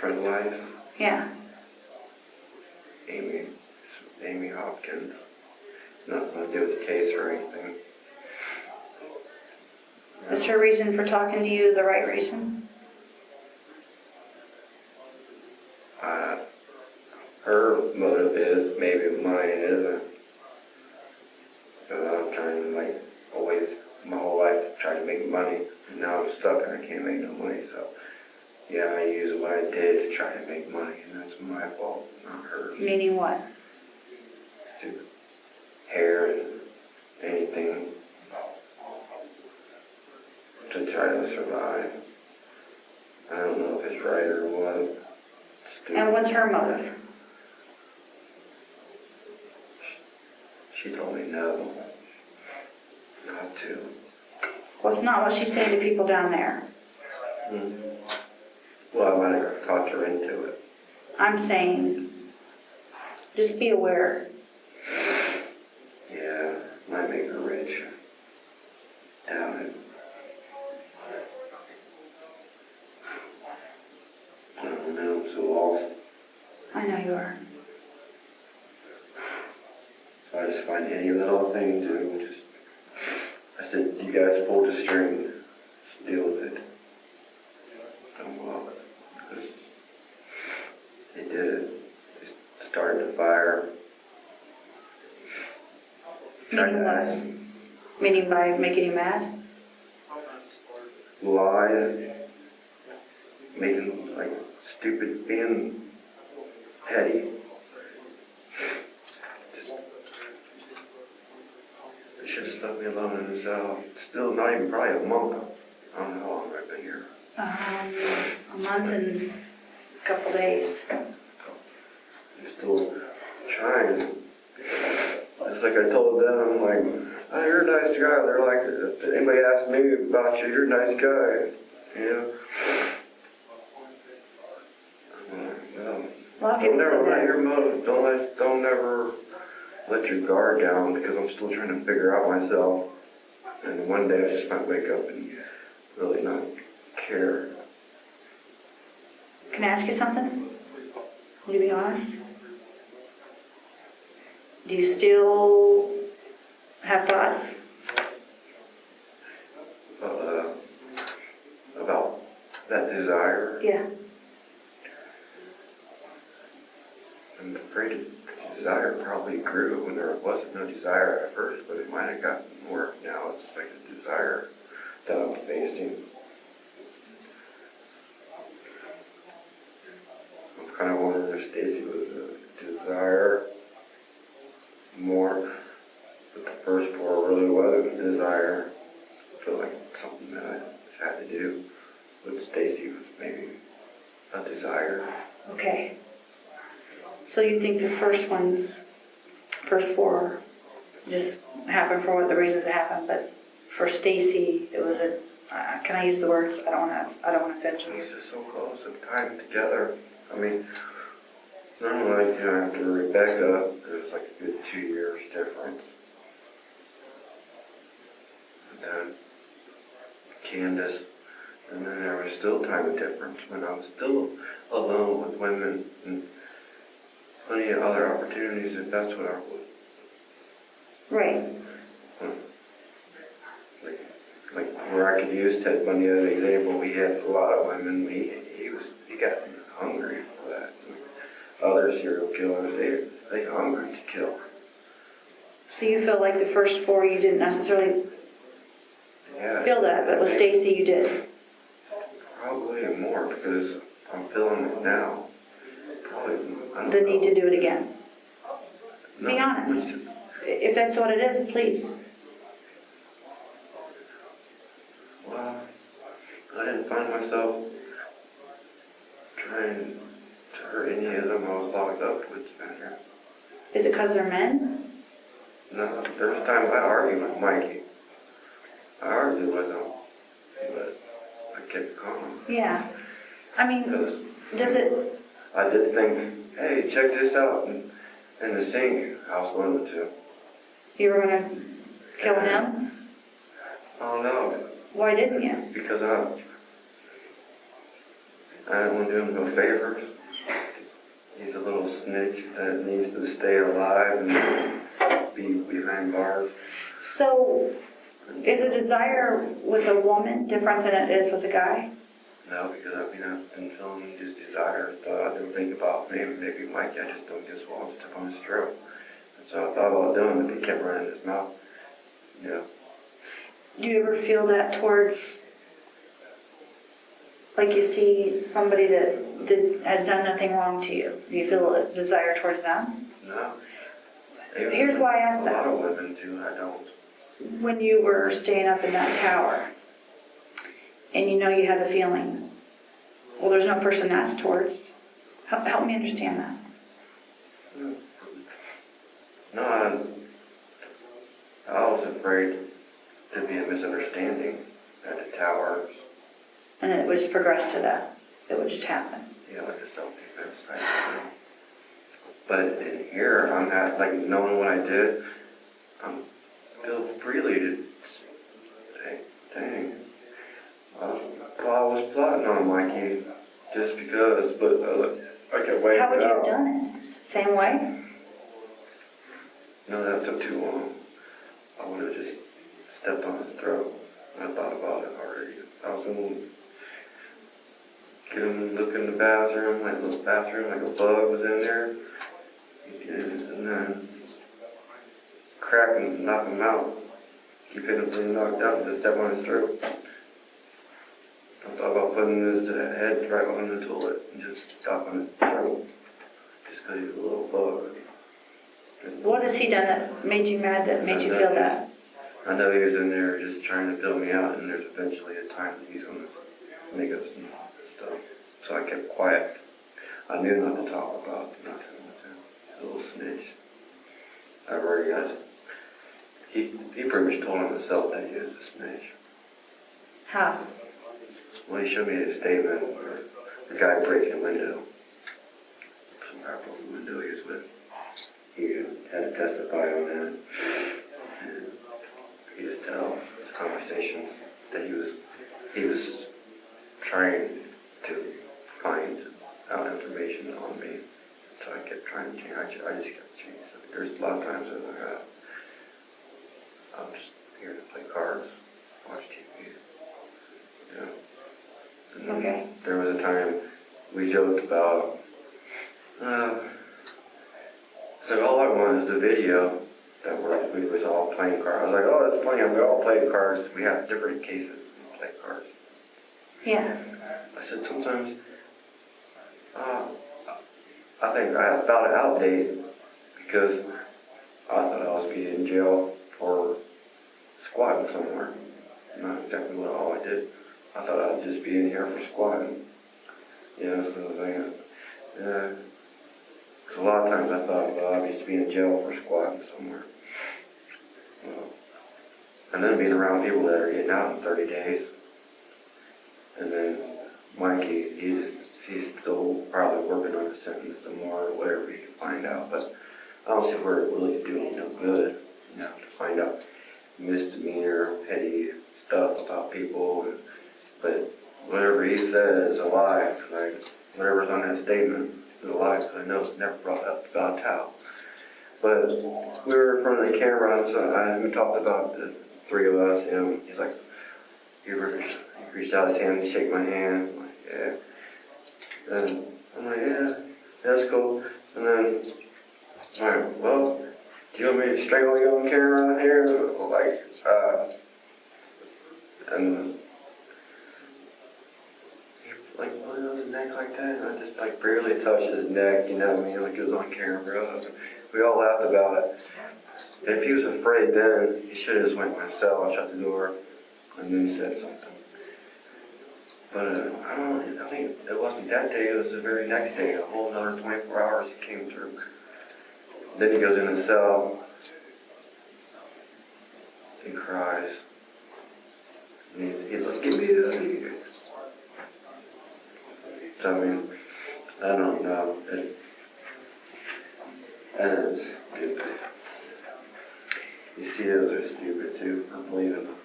friend of mine, Yeah. Amy Hopkins. Nothing to do with the case or anything. Is her reason for talking to you the right reason? Her motive is, maybe mine isn't. Because I'm trying to, like, always, my whole life, try to make money. And now I'm stuck and I can't make no money, so yeah, I use what I did to try to make money, and that's my fault, not hers. Meaning what? Stupid hair and anything to try to survive. I don't know if it's right or what. Stupid. And what's her motive? She told me no, not to. Well, it's not what she's saying to people down there. Well, I might have talked her into it. I'm saying, just be aware. Yeah, might make her rich. Doubt it. I don't know, I'm so lost. I know you are. So I just find any little thing to just, I said, you guys pulled the string, just deal with it. Don't walk. Because they did it. They started the fire. Meaning what? Meaning by making you mad? Lie. Making, like, stupid, being petty. They should have left me alone in the cell. Still not even probably a month. I don't know how long I've been here. A month and a couple days. They're still trying. It's like I told them, I'm like, oh, you're a nice guy. They're like, if anybody asks me about you, you're a nice guy. You know? I'm like, no. A lot of Don't people never say let that. your motive, don't ever let your guard down, because I'm still trying to figure out myself. And one day I just might wake up and really not care. Can I ask you something? Will you be honest? Do you still have thoughts? About that desire. Yeah. I'm afraid the desire probably grew when there wasn't no desire at first, but it might have gotten more. Now it's like a desire that I'm facing. I'm kind of wondering if Stacy was a desire more, but the first four really wasn't a desire. I feel like something that I just had to do. But Stacy was maybe a desire. Okay. So you think the first four just happened for what the reasons it happened, but for Stacy, it was a, can I use the words? I don't want to offend It you. was just so close in time together. I mean, like, after Rebecca, there's like a good 2 years difference. And then Candace, and then there was still time difference when I was still alone with women and plenty of other opportunities if that's what I would. Right. Like where I could use Ted Bundy as an example, he had a lot of women. He got hungry for that. Other serial killers, they hungry to kill. So you feel like the first four you didn't necessarily feel that, but with Stacy you did. Probably more because I'm feeling it now. Probably The need to do it again. Be honest. If that's what it is, please. Well, I didn't find myself trying to hurt any of them I was locked up with down here. Is it because they're men? No, there was times I argued with Mikey. I argued with him, but I kept calm. Yeah. I mean, Because does it... I did think, hey, check this out. In the sink, I was going to. You were going to kill him? I don't know. Why didn't you? Because I don't want to do him no favors. He's a little snitch that needs to stay alive and be behind bars. So, is a desire with a woman different than it is with a guy? No, because I've been feeling his desires, but I didn't think about maybe Mike, I just don't just want to step on his throat. And so I thought about doing it, but he kept running his mouth. Yeah. Do you ever feel that towards, like you see somebody that has done nothing wrong to you? Do you feel a desire towards them? No. Here's why I asked that. A lot of women do, I don't. When you were staying up in that tower, and you know you have the feeling, well, there's no person that's towards. Help me understand that. No, I was afraid there'd be a misunderstanding at the towers. And it would just progress to that. It would just happen. Yeah, like a self-defense type of thing. But in here, I'm not, like, knowing what I did, I feel freely to say, dang. Well, I was plotting on Mikey just because, but I kept waiting. How would you have done it? Same way? No, that took too long. I would have just stepped on his throat. I thought about it already. I was going to get him to look in the bathroom, like a bug was in there. And then crack him, knock him out. Keep hitting him until he knocked out and just step on his throat. I thought about putting his head right on the toilet and just stop on his throat. Just because he's a little bug. What has he done that made you mad, that made you feel that? I know he was in there just trying to fill me out, and there's eventually a time that he's going to make up some stuff. So I kept quiet. I knew not to talk about nothing with him. He's a little snitch. I already got it. He pretty much told on himself that he was a snitch. How? Well, he showed me his statement where the guy breaking a window. Some guy broke the window he was with. He had to testify on that. And he just tell his conversations that he was trying to find out information on me. So I kept trying to change. I just kept changing. There's a lot of times that I'm just here to play cards, watch TV. Yeah. And Okay. There was a time we joked about, so all I want is the video that we was all playing cards. I was like, oh, that's funny, we all played cards. We have different cases we play cards. Yeah. I said, sometimes, I think I found it outdated because I thought I was being in jail for squatting somewhere. Not exactly what all I did. I thought I'd just be in here for squatting. You know, so I was like, because a lot of times I thought, well, I used to be in jail for squatting somewhere. And then being around people that are getting out in 30 days. And then Mikey, he's still probably working on his sentence tomorrow or whatever he can find out. But I don't see where it really do any no good, you know, to find out misdemeanor, petty stuff about people. But whatever he said is a lie. Like, whatever's on that statement is a lie, because I know it's never brought up about Tal. But we were in front of the camera, so we talked about the three of us, and he's like, he reached out his hand and shake my hand. I'm like, yeah. And I'm like, yeah, that's cool. And then I'm like, well, do you want me to strangle you on camera here? Like, and he like put it on his neck like that, and I just like barely touched his neck, you know what I mean? Like it was on camera. We all laughed about it. If he was afraid then, he should have just went to my cell and shut the door, and then said something. But I think it wasn't that day, it was the very next day, a whole another 24 hours he came through. Then he goes in the cell and cries. And he's like, get me out of here. So I mean, I don't know. And it's stupid. You see those are stupid too, I believe in them.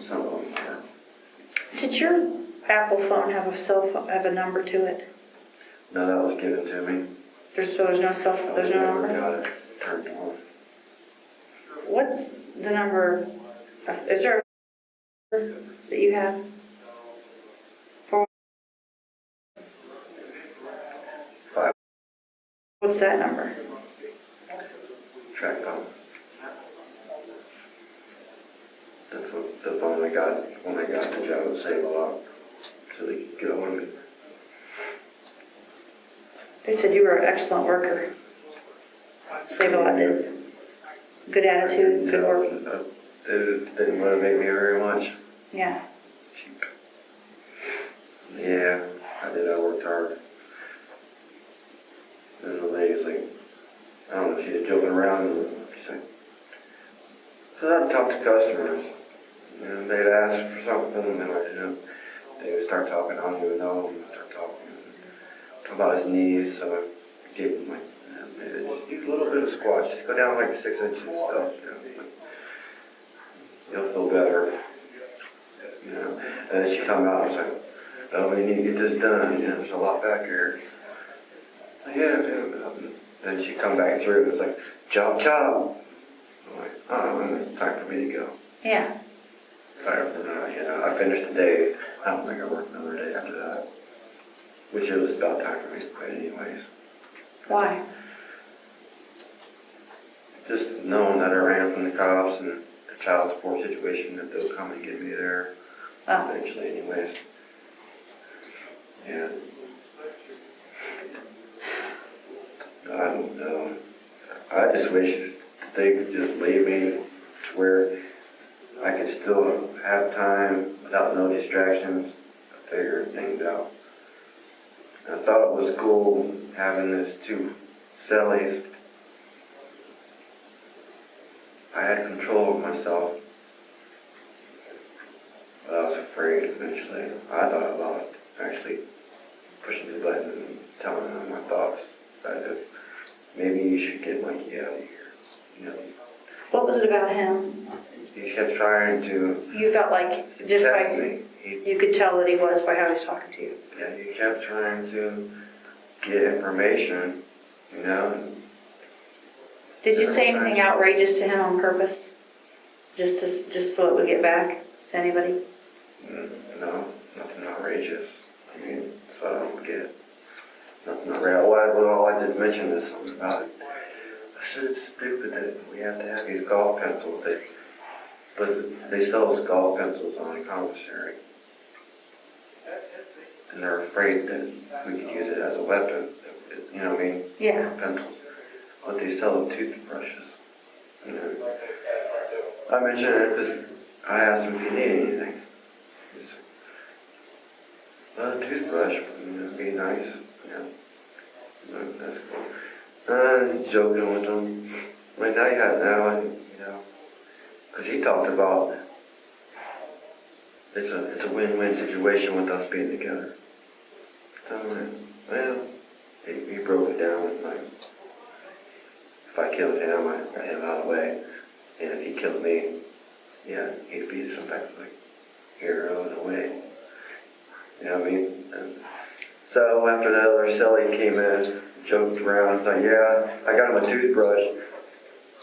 Some of them are. Did your Apple phone have a cell phone, have a number to it? No, that was given to me. There's no cell phone, there's no Never number? got it turned on. What's the number, is there a that you have? For, Five what's that number? track phone. That's what the phone I got when I got the job, saved a lot. So they could get a hold of me. They said you were an excellent worker. Save a lot, did. Good attitude, good work. They didn't motivate me very much. Yeah. Yeah, I did. I worked hard. And the lady's like, I don't know, she was joking around and she's like, so I'd talk to customers. And they'd ask for something and then they would start talking, I don't even know them, start talking about his knees, so I gave him like, maybe just do a little bit of squats, just go down like 6 inches and stuff, you'll feel better, And then she come out and was like, oh, we need to get this done, there's a lot back here. Yeah. Then she come back through and was like, chop, chop. I'm like, oh, it's time for me to go. Yeah. Tired from that, I finished the day. I don't think I worked another day after that. Which it was about time for me to quit anyways. Why? Just knowing that I ran from the cops and the child support situation, that they'll come and get me there eventually anyways. Yeah. I don't know. I just wish they could just leave me to where I could still have time without no distractions, figure things out. I thought it was cool having this 2 cellies. I had control of myself, but I was afraid eventually. I thought about actually pushing the button and telling them my thoughts. That maybe you should get Mikey out of here. What was it about him? He kept trying to. You felt like just test by me. you could tell that he was by how he was talking to you. Yeah, he kept trying to get information, and Did you say anything outrageous to him on purpose? Just so it would get back to anybody? No, nothing outrageous. I mean, so I don't get nothing outrageous. All I did mention is something about it. I said it's stupid that we have to have these golf pencils. But they sell us golf pencils on a commissary. And they're afraid that we could use it as a weapon. You know what I mean? Yeah. Pencils. But they sell toothbrushes. I mentioned it because I asked him if he needed anything. He said, a toothbrush would be nice. That's cool. I was joking with him. Like, now you have it now, because he talked about it's a win-win situation with us being together. So I'm like, well, he broke it down. Like, if I killed him, I'd get him out of the way. And if he killed me, yeah, he'd be some type of like hero in a way. You know what I mean? And so after the other celly came in, joked around, it's like, yeah, I got him a toothbrush.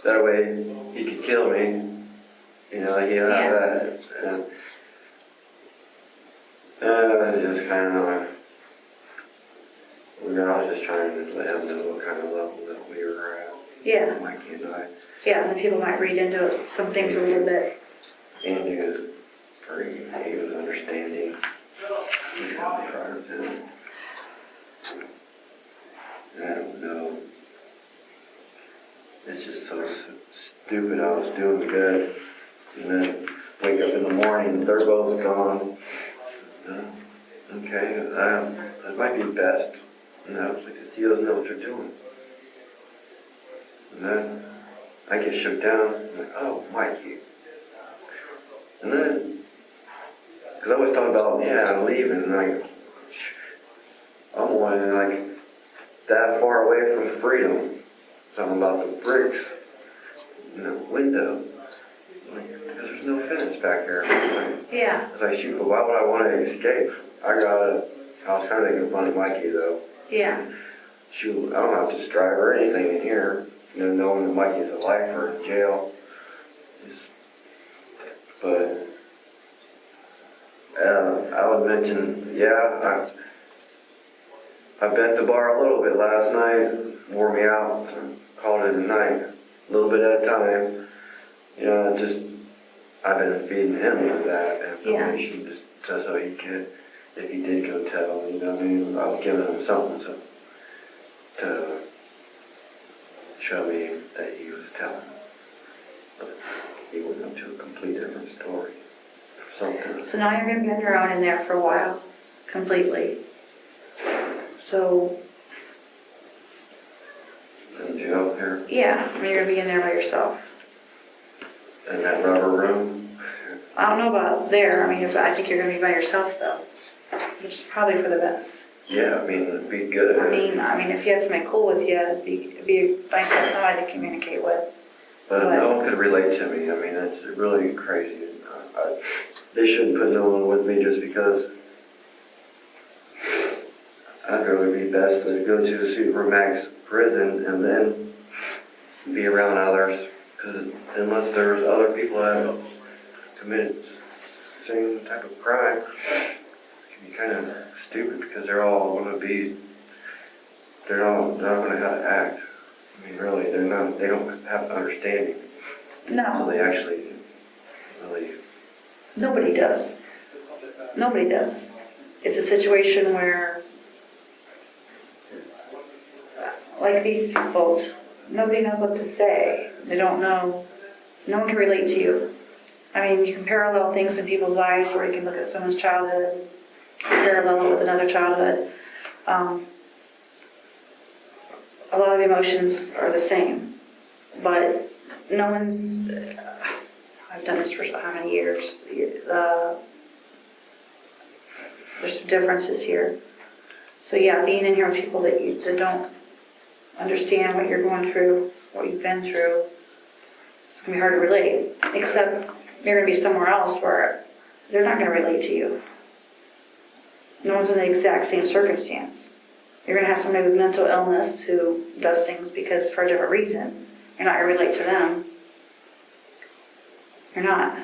That way he could kill me. He'd have that. And just kind of, I was just trying to let him know what kind of level that we were at. Yeah. Mikey and I. Yeah, and then people might read into it, some things a little bit. And he was understanding. He got me prior to it. I don't know. It's just so stupid. I was doing good. And then wake up in the morning, they're both gone. Okay, that might be best. Because he doesn't know what they're doing. And then I get shook down. I'm like, oh, Mikey. And then, because I always talk about, I'm leaving. And I'm wanting that far away from freedom. Something about the bricks in the window. Because there's no fence back here. Yeah. I was like, shoot, but why would I want to escape? I was kind of making fun of Mikey though. Yeah. Shoot, I don't have to strive or anything in here. You know, knowing that Mikey's a lifer in jail. But I would mention, yeah, I bent the bar a little bit last night, wore me out, called it a night, a little bit at a time. You know, I've been feeding him with that information just so he could, if he did go tell, you know what I mean? I was giving him something to show me that he was telling. But he went up to a complete different story. Something. So now you're going to be on your own in there for a while, completely. So. In jail here? Yeah, I mean, you're going to be in there by yourself. In that rubber room? I don't know about there. I mean, I think you're going to be by yourself though, which is probably for the best. Yeah, I mean, it'd be good. I mean, if you had somebody cool with you, it'd be nice to have somebody to communicate with. But no one could relate to me. I mean, it's really crazy. They shouldn't put no one with me just because I'd really be best to go to a supermax prison and then be around others. Because unless there's other people that have committed the same type of crime, it can be kind of stupid because they're all going to be, they're all not going to know how to act. I mean, really, they don't have understanding. No. So they actually really. Nobody does. Nobody does. It's a situation where, like these folks, nobody knows what to say. They don't know. No one can relate to you. I mean, you can parallel things in people's lives, or you can look at someone's childhood, parallel it with another childhood. A lot of emotions are the same, but no one's. I've done this for how many years? There's some differences here. So yeah, being in here with people that don't understand what you're going through, what you've been through, it's gonna be hard to relate. Except you're gonna be somewhere else where they're not gonna relate to you. No one's in the exact same circumstance. You're gonna have somebody with mental illness who does things because for a different reason. You're not gonna relate to them. You're not.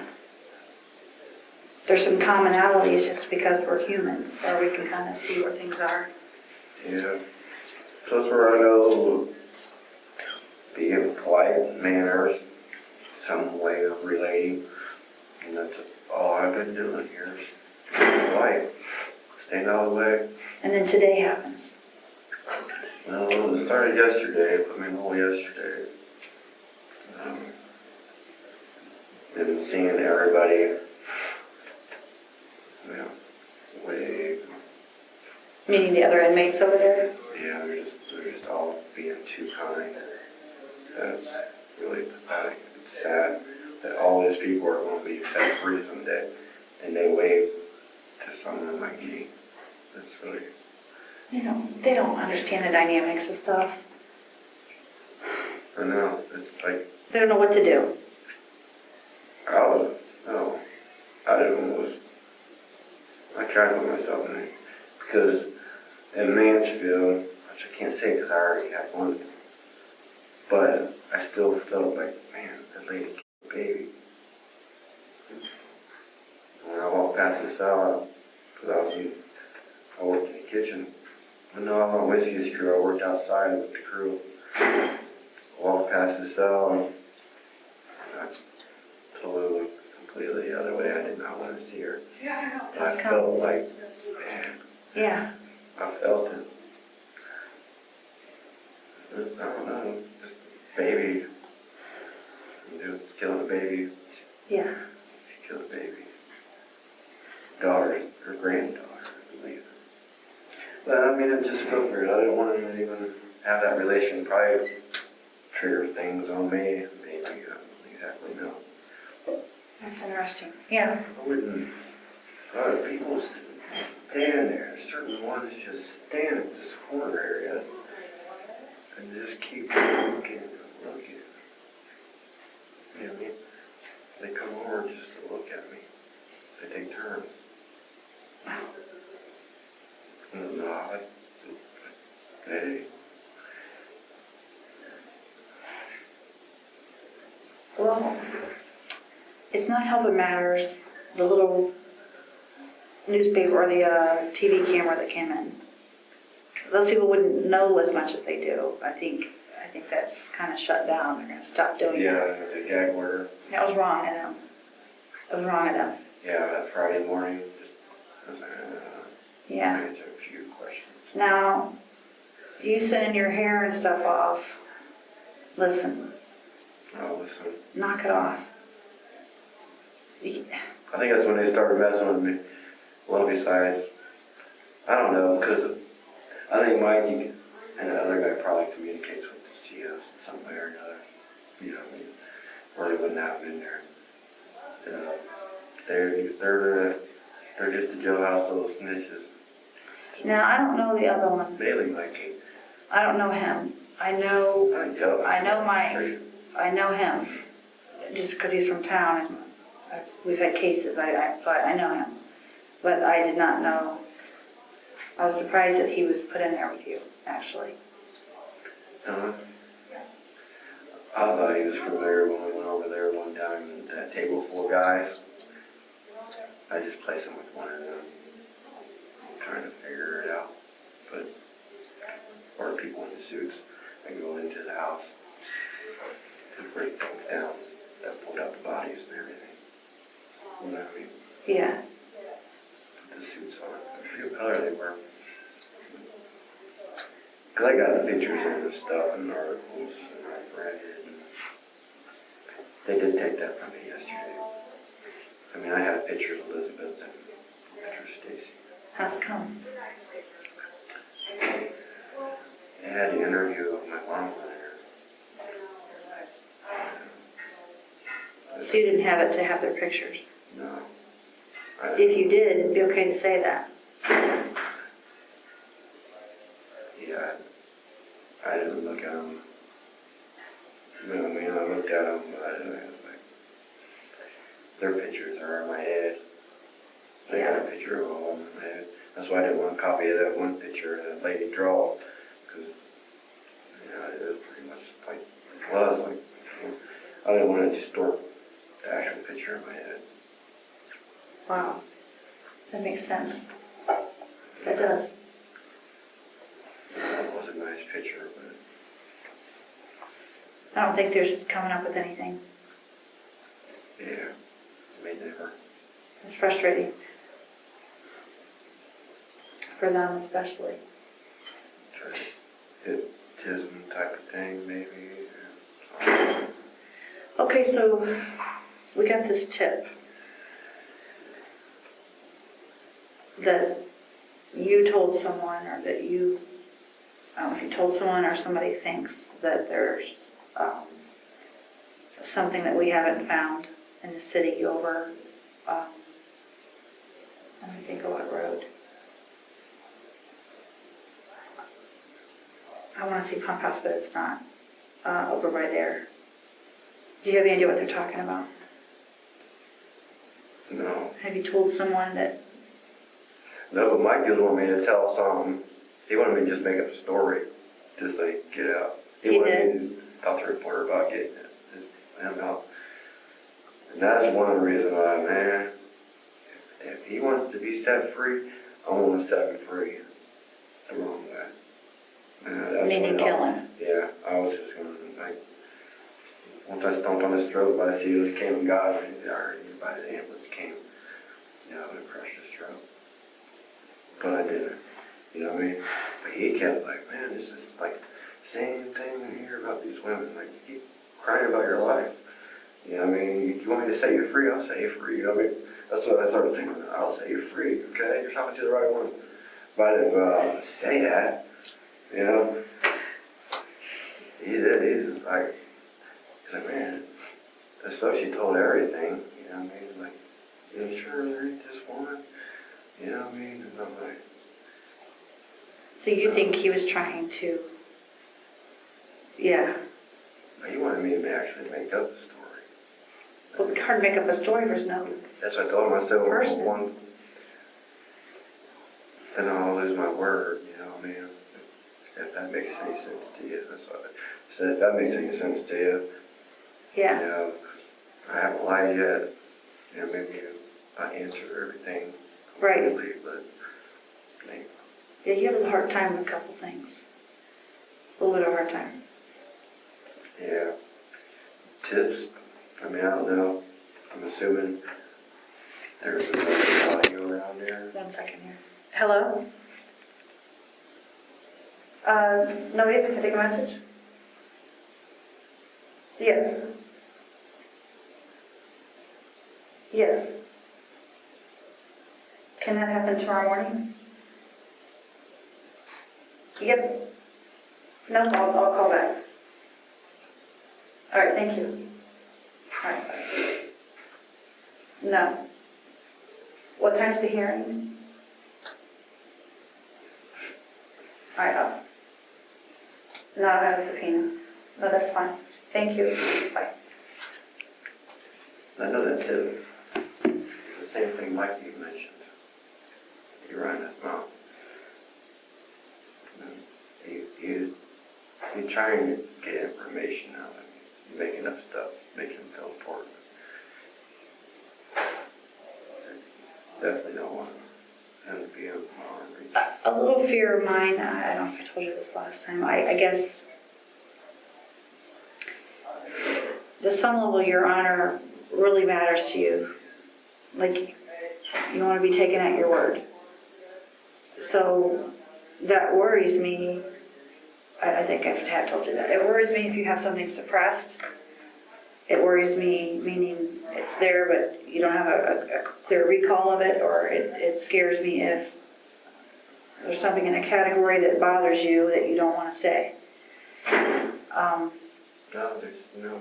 There's some commonalities just because we're humans, or we can kind of see where things are. Yeah. So that's where I know being polite, manners, some way of relating. And that's all I've been doing here is being polite. Staying out of the way. And then today happens. Well, it started yesterday. I mean, all yesterday. And seeing everybody, wave. Meaning the other inmates over there? Yeah, they're just all being too kind. That's really pathetic. It's sad that all these people are going to be set free someday, and they wave to someone like me. That's really. They don't understand the dynamics of stuff. I know. It's like. They don't know what to do. I didn't know. I tried to put myself in it because in Mansfield, which I can't say because I already had one, but I still felt like, man, that lady killed a baby. When I walked past the cell, because I worked in the kitchen. I know I'm on Whiskey's crew. I worked outside with the crew. Walked past the cell and I flew completely the other way. I did not want to see her. I felt like, man. Yeah. I felt it. I don't know, just baby. Killing a baby. Yeah. She killed a baby. Daughter, her granddaughter, I believe. But I mean, it just felt weird. I didn't want to even have that relation. Probably trigger things on me. Maybe, I don't exactly know. That's interesting. Yeah. I wouldn't. People stand there. Certain ones just stand at this corner area and just keep looking and looking. You know what I mean? They come over just to look at me. They take turns. No, hey. Well, it's not helping matters, the little newspaper or the TV camera that came in. Those people wouldn't know as much as they do. I think that's kind of shut down. They're going to stop doing Yeah, that. the gag order. That was wrong of them. It was wrong of them. Yeah, that Friday morning. I was like, Yeah. I answered a few questions. Now, you sending your hair and stuff off. Listen, Oh, listen. knock it off. I think that's when they started messing with me. Well, besides, I don't know, because I think Mikey and the other guy probably communicates with the COs in some way or another. You know what I mean? Or they wouldn't have been there. They're just the jailhouse little snitches. Now, I don't know the other one. Mainly Mikey. I don't know him. I know Mike. I know him just because he's from town and we've had cases. So I know him, but I did not know. I was surprised that he was put in there with you, actually. I thought he was familiar when we went over there one time. That table full of guys. I just placed him with one of them, trying to figure it out. But or people in the suits, I go into the house to break things down. That pulled out the bodies and everything. You know what I mean? Yeah. Put the suits on. I forget what color they were. Because I got the pictures and the stuff and articles and I've read it. And they did take that from me yesterday. I mean, I had a picture of Elizabeth and a picture of Stacy. How's it come? They had the interview of my mom on there. So you didn't have it to have their pictures? No. If you did, it'd be okay to say that. Yeah, I didn't look at them. You know what I mean? I looked at them, but I was like, their pictures are in my head. I got a picture of all of them in my head. That's why I didn't want a copy of that one picture that lady draw, because it was pretty much like it was. Like, I didn't want to distort the actual picture in my head. Wow. That makes sense. That does. It was a nice picture, but I don't think they're coming up with anything. yeah, it may never. It's frustrating. For them especially. Hypnotism type of thing, maybe. Okay, so we got this tip that you told someone, or that you, I don't know if you told someone or somebody thinks that there's something that we haven't found in the city over, let me think of what road. I want to say Pump House, but it's not. Over by there. Do you have any idea what they're talking about? No. Have you told someone that? No, but Mike didn't want me to tell something. He wanted me to just make up a story, just like get out. He wanted me to talk to the reporter about getting him out. And that's one of the reasons why, man, if he wants to be set free, I want to set him free the wrong way. Meaning kill him? Yeah, I was just going to, like, once I stomped on his throat by the COs came and got him, or by the ambulance came, I would have crushed his throat. But I didn't, you know what I mean? But he kept like, man, this is like the same thing I hear about these women. Like, you keep crying about your life. You know what I mean? You want me to set you free? I'll set you free. You know what I mean? That's what I started thinking. I'll set you free, okay? You're talking to the right one. But I didn't go out and say that, you know? He did. He's like, man, so she told everything, you know what I mean? Like, you sure there ain't this woman? You know what I mean? And I'm like... So you think he was trying to... Yeah. He wanted me to actually make up the story. Well, it's hard to make up a story if there's no. That's what I told him. I said, well, Person. one, then I'll lose my word, you know what I mean? If that makes any sense to you. That's what I said. If that makes any sense to you, Yeah. you know, I haven't lied yet. You know, maybe I answer everything Right. completely, but I mean, Yeah, you have a hard time with a couple things. A little bit of a hard time. yeah. Tips, I mean, I don't know. I'm assuming there's a lot of you around there. 1 second here. Hello? Nobody's gonna take a message? Yes. Yes. Can that happen tomorrow morning? Yep. No, I'll call back. All right, thank you. All right. No. What time's the hearing? All right, no, I have a subpoena. No, that's fine. Thank you. Bye. I know that tip. It's the same thing Mike you mentioned. You're right, that mouth. You trying to get information out of him. You're making up stuff, making him feel important. Definitely don't want him to be on reach. A little fear of mine, I don't know if I told you this last time, I guess to some level your honor really matters to you. Like, you want to be taken at your word. So that worries me. I think I have told you that. It worries me if you have something suppressed. It worries me, meaning it's there, but you don't have a clear recall of it, or it scares me if there's something in a category that bothers you that you don't want to say. No, there's no.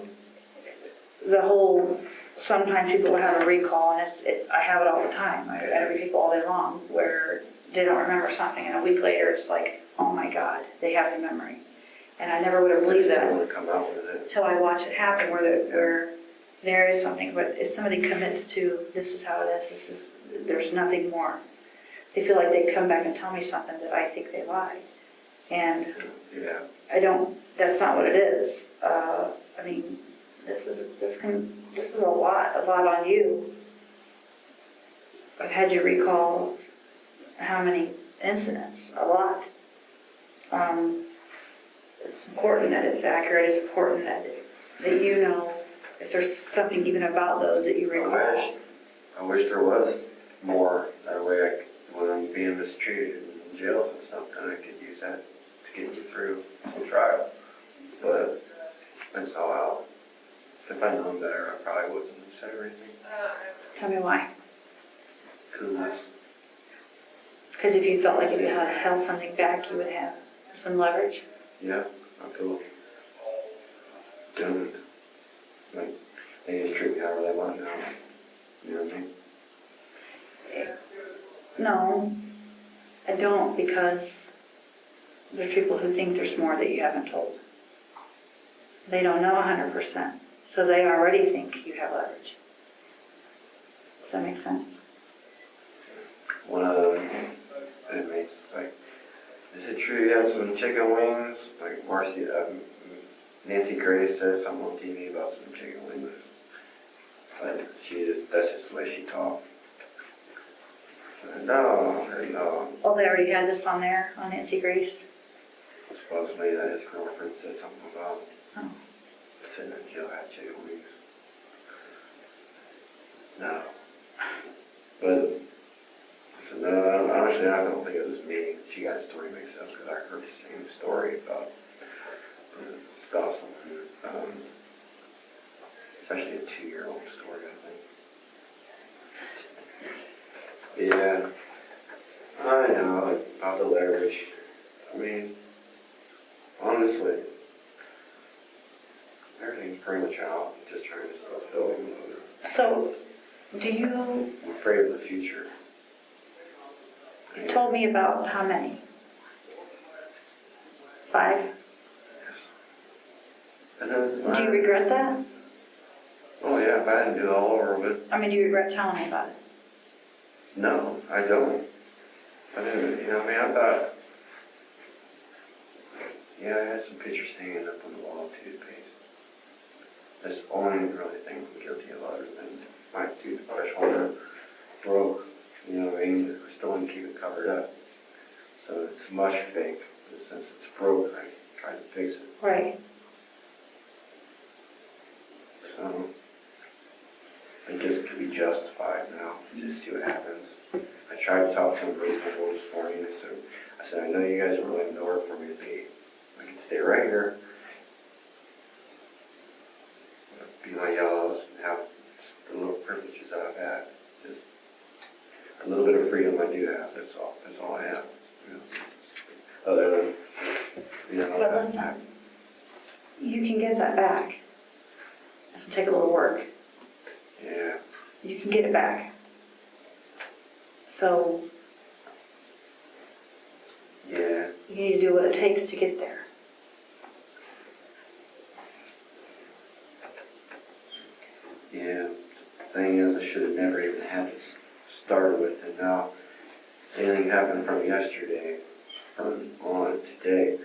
The whole, sometimes people have a recall, and I have it all the time. I interview people all day long where they don't remember something, and a week later it's like, oh my God, they have the memory. And I never would have believed that Want to come out with it. until I watch it happen, where there is something. But if somebody commits to, this is how it is, there's nothing more. They feel like they come back and tell me something that I think they lied. And Yeah. that's not what it is. I mean, this is a lot on you. I've had you recall how many incidents, a lot. It's important that it's accurate. It's important that you know if there's something even about those that you recall. I wish there was more. That way, when I'm being mistreated in jails and stuff, then I could use that to get you through some trial. But it's all out. If I known better, I probably wouldn't say everything. Tell me why. Coolness. Because if you felt like if you had held something back, you would have some leverage. Yeah, I feel doomed. Like, they just treat me however they want now. You know what I mean? No, I don't, because there's people who think there's more that you haven't told. They don't know 100%, so they already think you have leverage. Does that make sense? One of the inmates, like, is it true you had some chicken wings? Like, Marcy, Nancy Grace said something on TV about some chicken wings. But that's just the way she talks. No. Oh, they already had this on there, on Nancy Grace? Supposedly that his girlfriend said something about Oh. sitting in jail had chicken wings. No. But, so no, honestly, I don't think it was me. She got a story mixed up because I heard the same story about someone, especially a 2-year-old story, I think. Yeah, I know, about the leverage. I mean, honestly, everything's pretty much out. I'm just trying to still fill in. So, I'm afraid of the future. you told me about how many? 5? Yes. And then it's Do you regret that? Oh yeah, if I didn't do it all over, but I mean, do you regret telling me about it? no, I don't. I didn't, you know, I mean, I thought, yeah, I had some pictures hanging up on the wall, toothpaste. That's the only really thing I'm guilty of other than my toothbrush holder broke, you know what I mean? I still want to keep it covered up. So it's mush fake, but since it's broke, I tried to fix it. Right. So I guess it could be justified now, just see what happens. I tried to talk to him reasonable this morning. I said, I know you guys are willing to door for me to be. I can stay right here, be my yellows, and have the little privileges that I've had. Just a little bit of freedom I do have. That's all. That's all I have. You know? Other than, you know. But listen, you can get that back. This will take a little work. Yeah. You can get it back. So Yeah. you need to do what it takes to get there. Yeah. The thing is, I should have never even had this started with, and now anything happened from yesterday, from on today,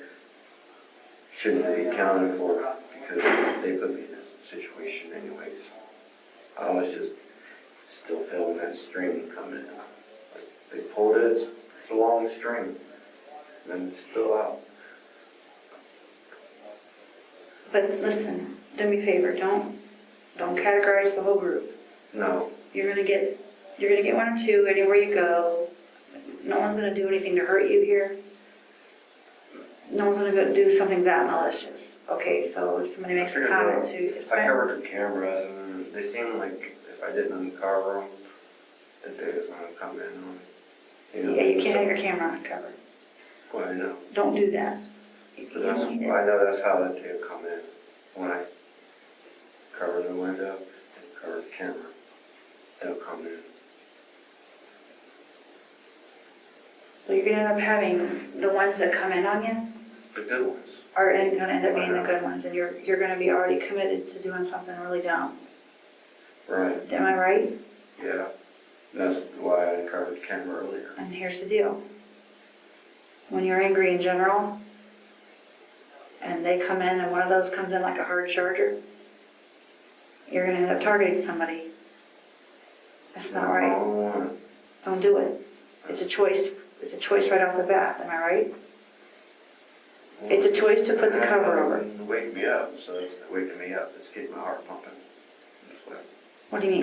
shouldn't be accounted for because they put me in this situation anyways. I was just still feeling that string coming. Like they pulled it, it's a long string, and it's still out. But listen, do me a favor, don't categorize the whole group. No. You're gonna get one or two anywhere you go. No one's gonna do anything to hurt you here. No one's gonna go do something that malicious. Okay, so if somebody makes a comment to you, it's I fine. covered the cameras, and they seemed like if I didn't uncover them, that they was gonna come in on me. You know, Yeah, you can't have your camera uncovered. Well, I know. Don't do that. You But that's, don't need I it. know that's how that they come in. When I cover the window and cover the camera, they'll come in. Well, you're gonna end up having the ones that come in on you The good ones. are gonna end up being the good ones, and you're gonna be already committed to doing something really dumb. Right. Am I right? Yeah. That's why I uncovered the camera earlier. And here's the deal. When you're angry in general, and they come in and one of those comes in like a hard charger, you're gonna end up targeting somebody. That's not right. Oh, Don't do it. It's a choice. It's a choice right off the bat. Am I right? It's a choice to put the cover over. Wake me up, so it's waking me up. It's getting my heart pumping. That's what. What do you mean?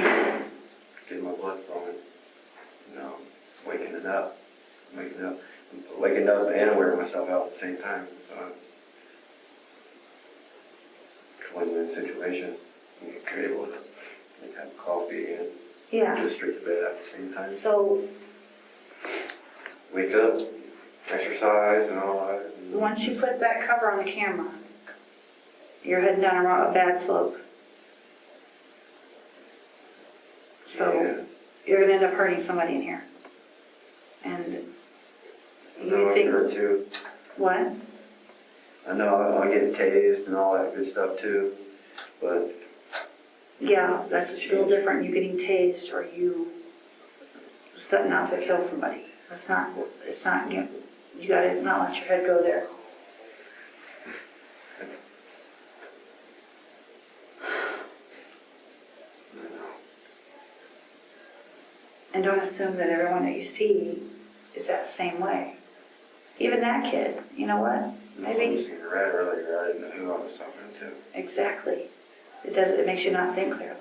Getting my blood flowing. You know, waking it up. Waking up and wearing myself out at the same time. So it's a win-win situation. You're able to have coffee and Yeah. go straight to bed at the same time. So Wake up, exercise and all that. once you put that cover on the camera, you're heading down a bad slope. So Yeah. you're gonna end up hurting somebody in here. And No, you I'm think hurt too. what? I know I'll get tased and all that good stuff too, but Yeah, that's a little different. You getting tased or you setting out to kill somebody. It's not, you gotta not let your head go there. And don't assume that everyone that you see is that same way. Even that kid, you know what? I Maybe, was seeing red earlier. I didn't know who I was talking to. exactly. It makes you not think clearly.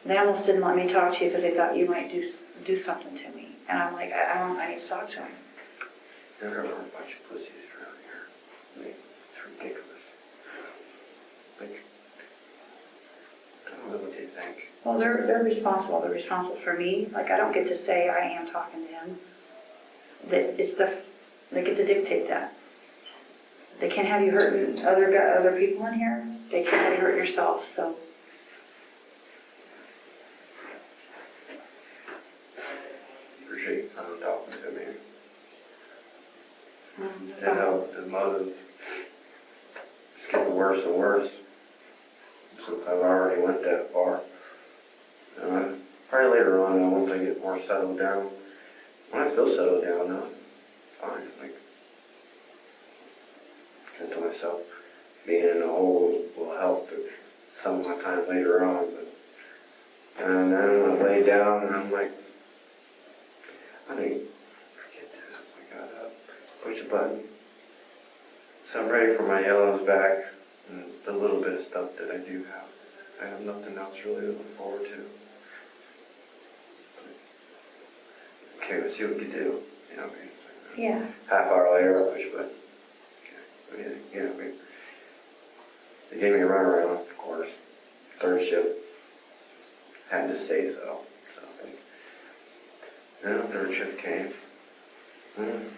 They almost didn't let me talk to you because they thought you might do something to me. And I'm like, I need to talk to him. There are a bunch of pussies around here. I mean, it's ridiculous. Like, I don't know what they think. Well, they're responsible. They're responsible for me. Like, I don't get to say I am talking to him. They get to dictate that. They can't have you hurting other people in here. They can't have you hurt yourself. So Appreciate you coming and talking to me. no That problem. helped. The motive is getting worse and worse. since I've already went that far. Probably later on, once I get more settled down. When I feel settled down, I'm fine. Like, I tell myself, being in the hole will help some of my time later on. And then I lay down and I'm like, I mean, forget this. I gotta push a button. So I'm ready for my yellows back and the little bit of stuff that I do have. I have nothing else really to look forward to. Okay, let's see what we can do. You know what I mean? Yeah. Half hour later, I push a button. Okay. You know, they gave me a runaround, of course. Third shift. Had to say so. Then the third shift came. Nothing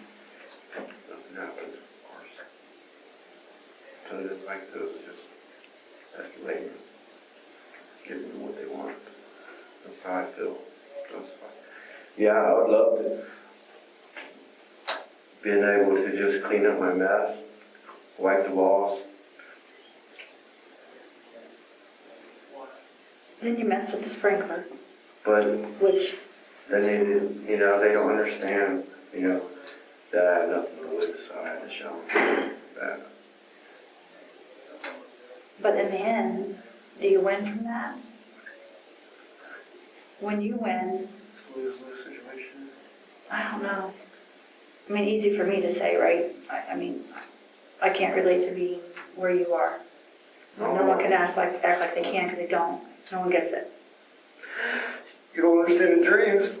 happened, of course. So it's like this, just escalating. Giving them what they want. That's how I feel. That's fine. Yeah, I would love to being able to just clean up my mess, wipe the walls. Then you mess with the sprinkler, But which, then they don't understand, that I have nothing to lose, so I had to show them that. but in the end, do you win from that? When you win, Lose-lose situation. I don't know. I mean, easy for me to say, right? I mean, I can't relate to being where you are. No one can act like they can because they don't. No one gets it. You don't understand the dreams.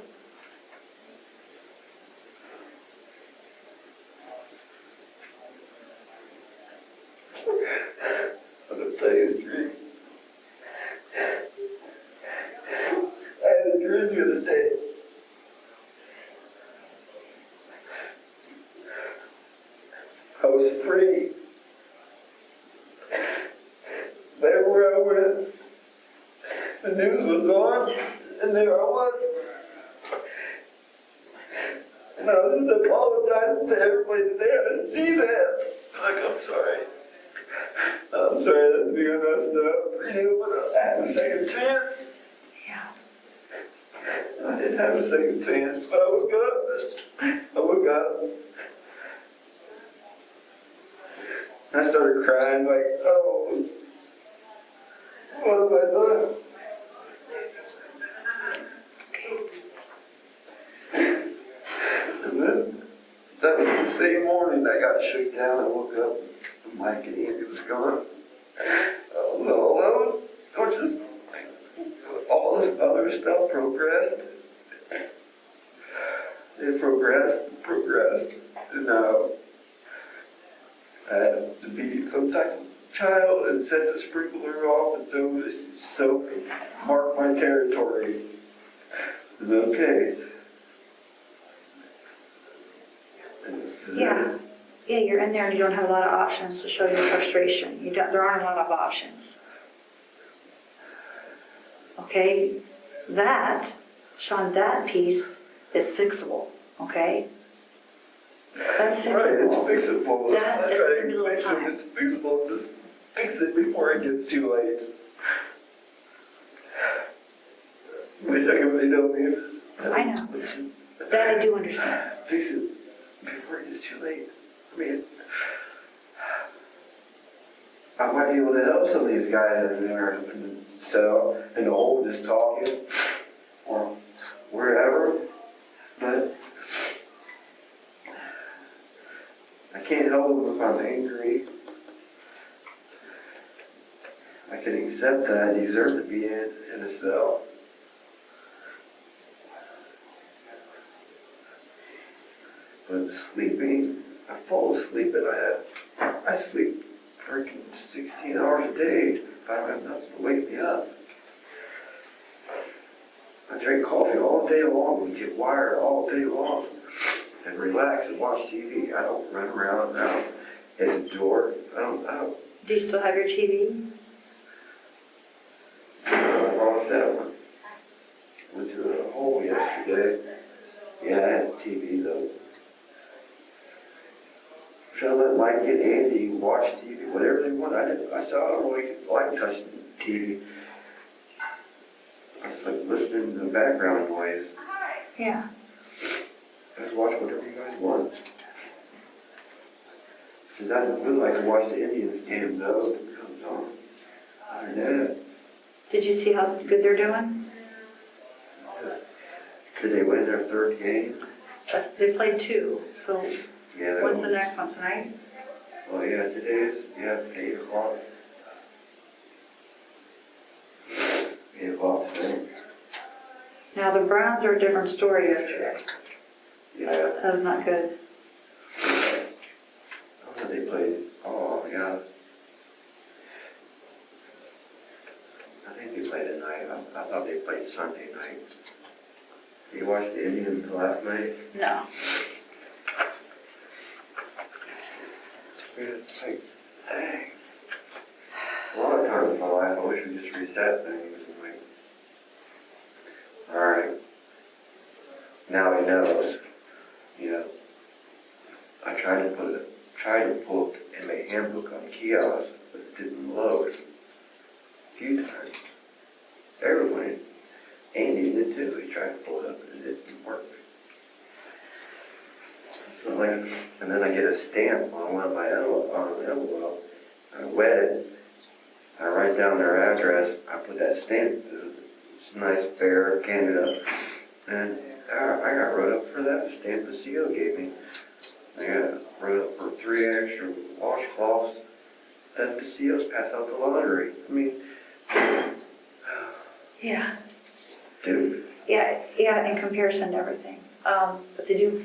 I'm gonna tell you the dream. I had a dream the other day. I was free. Everywhere I went, the news was on, and there I was. And I was just apologizing to everybody there to see that. Like, I'm sorry. I'm sorry that's being messed up. But I had a second chance. Yeah. I didn't have a second chance, but I woke up. I started crying like, oh, what have I done? And then, that was the same morning I got shook down. I woke up, and Mike and Andy was gone. I was all alone. Or just, all this other stuff progressed. It progressed. And I had to be some type of child and set the sprinkler off and throw this soap and mark my territory. And okay. And this is Yeah. it. Yeah, you're in there and you don't have a lot of options to show your frustration. There aren't a lot of options. Okay? That, Shawn, that piece is fixable. Okay? That's fixable. Right, it's fixable. That is That's gonna be a little right, time. it's fixable. Just fix it before it gets too late. Wish I could, I know. That I do understand. Fix it before it gets too late. I mean, I might be able to help some of these guys in there in the cell, in the hole, just talking, or wherever, but I can't help them if I'm angry. I can accept that I deserve to be in a cell. But sleeping, I fall asleep and I sleep freaking 16 hours a day if I don't have nothing to wake me up. I drink coffee all day long and get wired all day long and relax and watch TV. I don't run around now at the door. I don't. Do you still have your TV? I lost that one. Went to a hole yesterday. Yeah, I had a TV though. Should I let Mike and Andy watch TV, whatever they want? I don't really like touching TV. I just like listening to the background noise. Yeah. Guys, watch whatever you guys want. Since I would like to watch the Indians game though, if it comes on. Other than that, Did you see how good they're doing? could they win their third game? They played 2, so Yeah. when's the next one, tonight? Oh yeah, today's 8 o'clock. 8 o'clock today. Now, the Browns are a different story yesterday. Yeah. That was not good. I thought they played. Oh yeah. I think they played tonight. I thought they played Sunday night. You watched the Indians last night? No. It's like, dang. A lot of times in my life, I wish we just reset things and like, all right, now he knows. You know, I tried to pull in my handbook on kiosks, but it didn't load. A few times. Everyone, Andy did too. He tried to pull it up and it didn't work. So like, and then I get a stamp on one of my envelope. I wet it. I write down their address. I put that stamp. It's nice, fair, candid up. And I got wrote up for that stamp the CO gave me. I got wrote up for 3 extra washcloths that the COs pass out the laundry. I mean, Yeah. dude. Yeah, in comparison to everything. But they do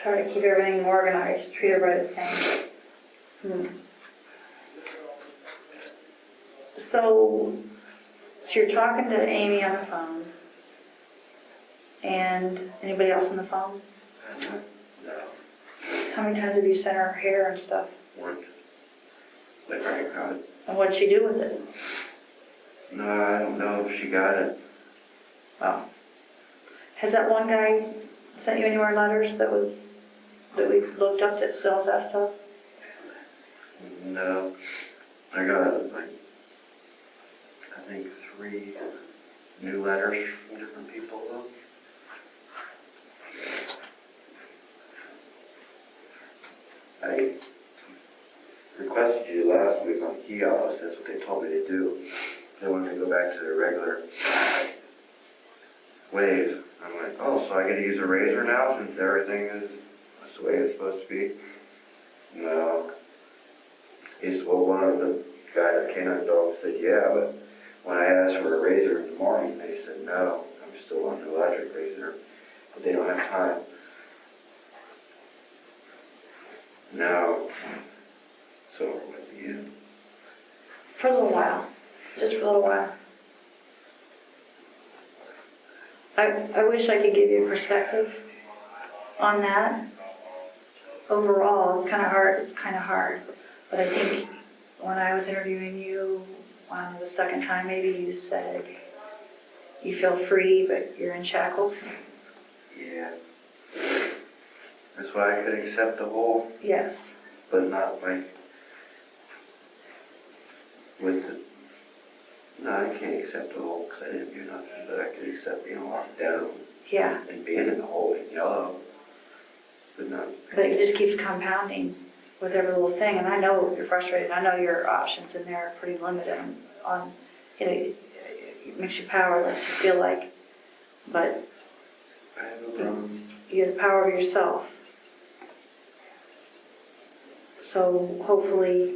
try to keep everything organized, treat everybody the same. So you're talking to Amy on the phone, and anybody else on the phone? No. How many times have you sent her hair and stuff? One. Like I got it. And what'd she do with it? No, I don't know if she got it. Oh. Has that one guy sent you any more letters that we looked up that sells that stuff? No. I got like, I think 3 new letters from different people though. I requested you last week on kiosks. That's what they told me to do. They wanted me to go back to their regular ways. I'm like, oh, so I get to use a razor now since everything is that's the way it's supposed to be? No. He said, well, one of the guy that canine dog said, yeah, but when I asked for a razor in the morning, they said, no, I'm still on the electric razor, but they don't have time. No. So with you. For a little while. Just for a little while. I wish I could give you a perspective on that. Overall, it's kind of hard. But I think when I was interviewing you, the second time maybe, you said you feel free, but you're in shackles. Yeah. That's why I could accept the whole, Yes. but not like with the. No, I can't accept the whole because I didn't do nothing, but I could accept being locked down. Yeah. And being in the hole in yellow, but not. But it just keeps compounding with every little thing, and I know you're frustrated. I know your options in there are pretty limited on it makes you powerless, you feel like, but I have no problem. you have the power of yourself. So hopefully,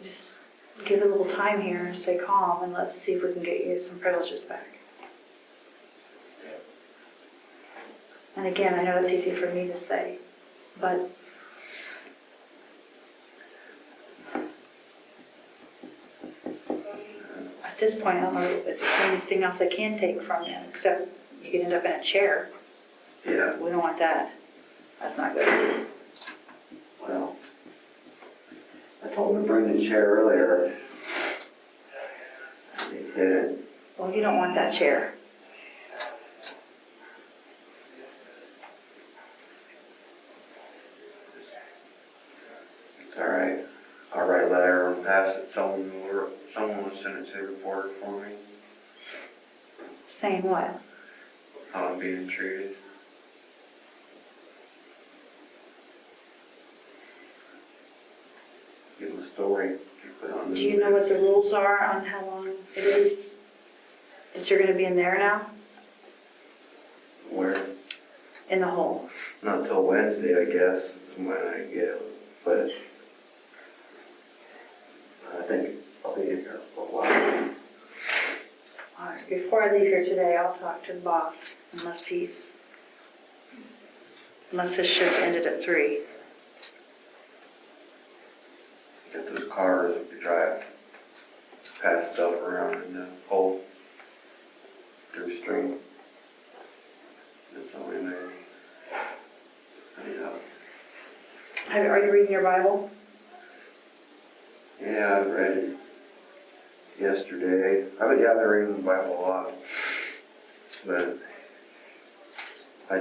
just give it a little time here and stay calm, and let's see if we can get you some privileges back. And again, I know it's easy for me to say, but at this point, I don't know if there's anything else I can take from you, except you could end up in a chair. Yeah. We don't want that. That's not good. Well, I told them to bring the chair earlier. They didn't. Well, you don't want that chair. It's all right. I'll write a letter past that someone was sent it to report for me, Saying what? how I'm being treated. Give them a story. Put on Do you know what the rules are on how long it is that you're going to be in there now? Where? In the hole? Not till Wednesday, I guess, is when I get. But I think I'll be in here for a while. All right, before I leave here today, I'll talk to the boss, unless his shift ended at 3. Get those cars if you drive pass stuff around in the hole through stream. That's all in there. Yeah. Are you reading your Bible? Yeah, I read it yesterday. I've been reading the Bible a lot. But I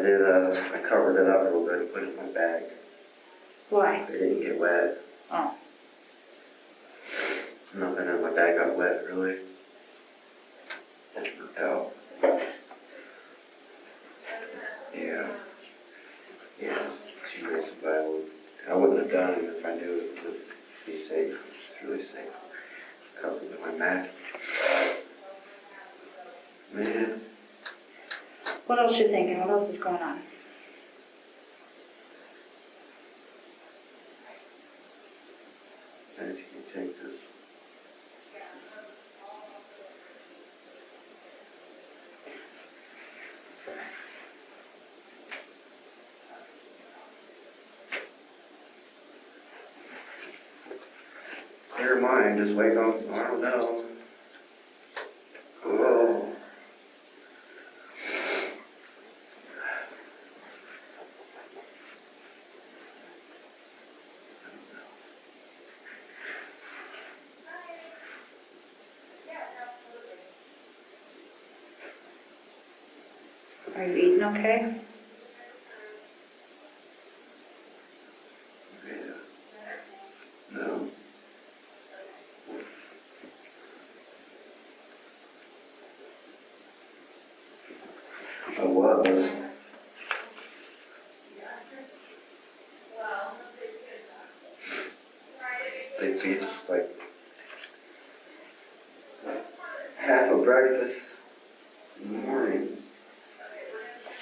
covered it up a little bit and put it in my bag. Why? It didn't get wet. Oh. Nothing in my bag got wet, really. It worked out. Yeah. Yeah, she reads the Bible. I wouldn't have done it if I knew it would be safe. It's really safe. Covered with my mat. Man. What else you thinking? What else is going on? And if you can take this. Clear mind, just wake up, I don't know. Oh. Are you eating okay? Yeah. No. I was. They feed us like half a breakfast in the morning.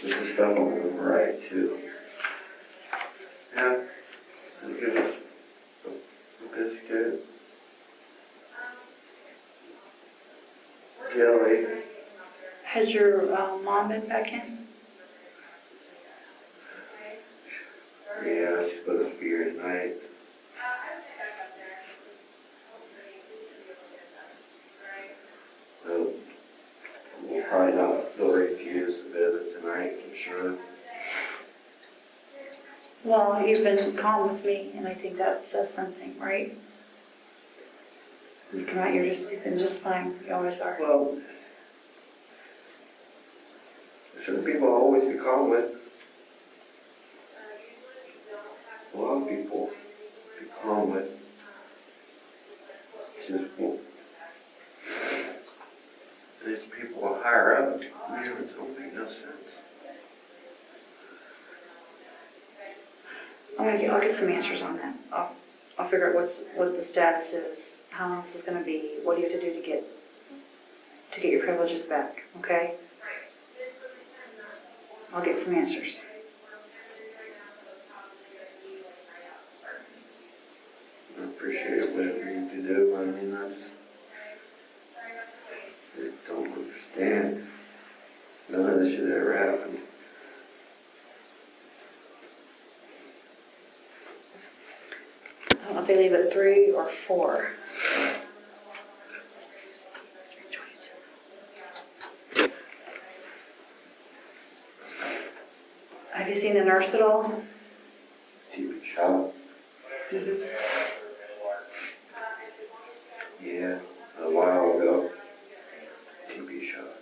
This is stuff on the right too. Yeah, it gives us a biscuit, jelly. Has your mom been back in? Yeah, she's supposed to be here tonight. We'll probably not, they'll refuse to visit tonight, I'm sure. Well, you've been calm with me, and I think that says something, right? You come out, you've been just fine. You always are. Well, certain people I'll always be calm with. A lot of people be calm with. It's just, well, these people higher up, man, it don't make no sense. I'll get some answers on that. I'll figure out what the status is, how long this is going to be, what do you have to do to get your privileges back, okay? I'll get some answers. I appreciate whatever you can do. I mean, I don't understand. None of this should ever happen. I don't know if they leave at 3 or 4. Have you seen the nurse at all? TV shop. Mm-hmm. Yeah, a while ago. TV shop.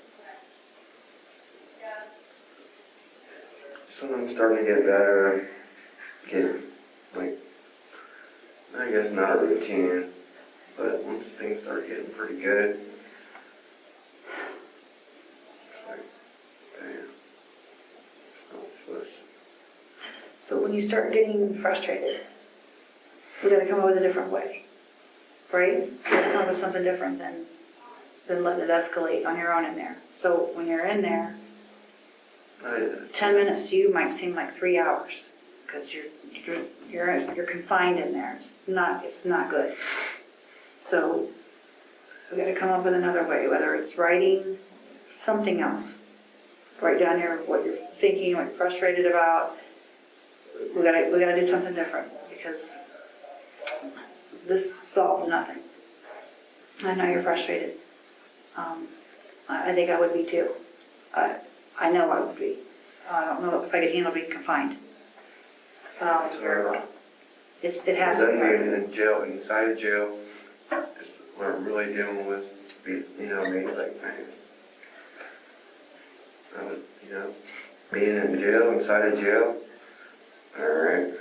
So I'm starting to get better. Get, like, I guess not a routine, But once things start getting pretty good, it's like, damn, it's not supposed to. So when you start getting frustrated, we gotta come up with a different way, right? We gotta come up with something different than let it escalate on your own in there. So when you're in there, 10 minutes to you might seem like 3 hours because you're confined in there. It's not good. So we got to come up with another way, whether it's writing, something else. Write down what you're thinking, what you're frustrated about. We got to do something different because this solves nothing. I know you're frustrated. I think I would be too. I know I would be. I don't know if I could handle being confined. It's hard. It has to be Being hard. in jail, inside jail, is what I'm really dealing with. You know, me, like, man, you know, being in jail, inside of jail, all right,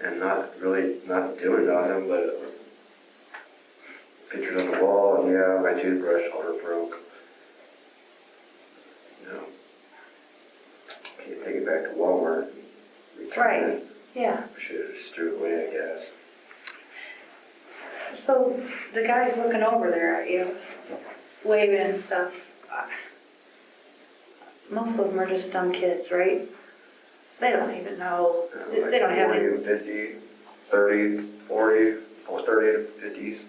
and not doing nothing, but pictures on the wall, and yeah, my toothbrush holder broke. You know, can't take it back to Walmart. Return Right. it. Yeah. I should have just threw it away, I guess. So the guy's looking over there at you, waving and stuff. Most of them are just dumb kids, right? They don't even know. Like They don't have 40 any. to 50, 30, 40, or 30 to 50s.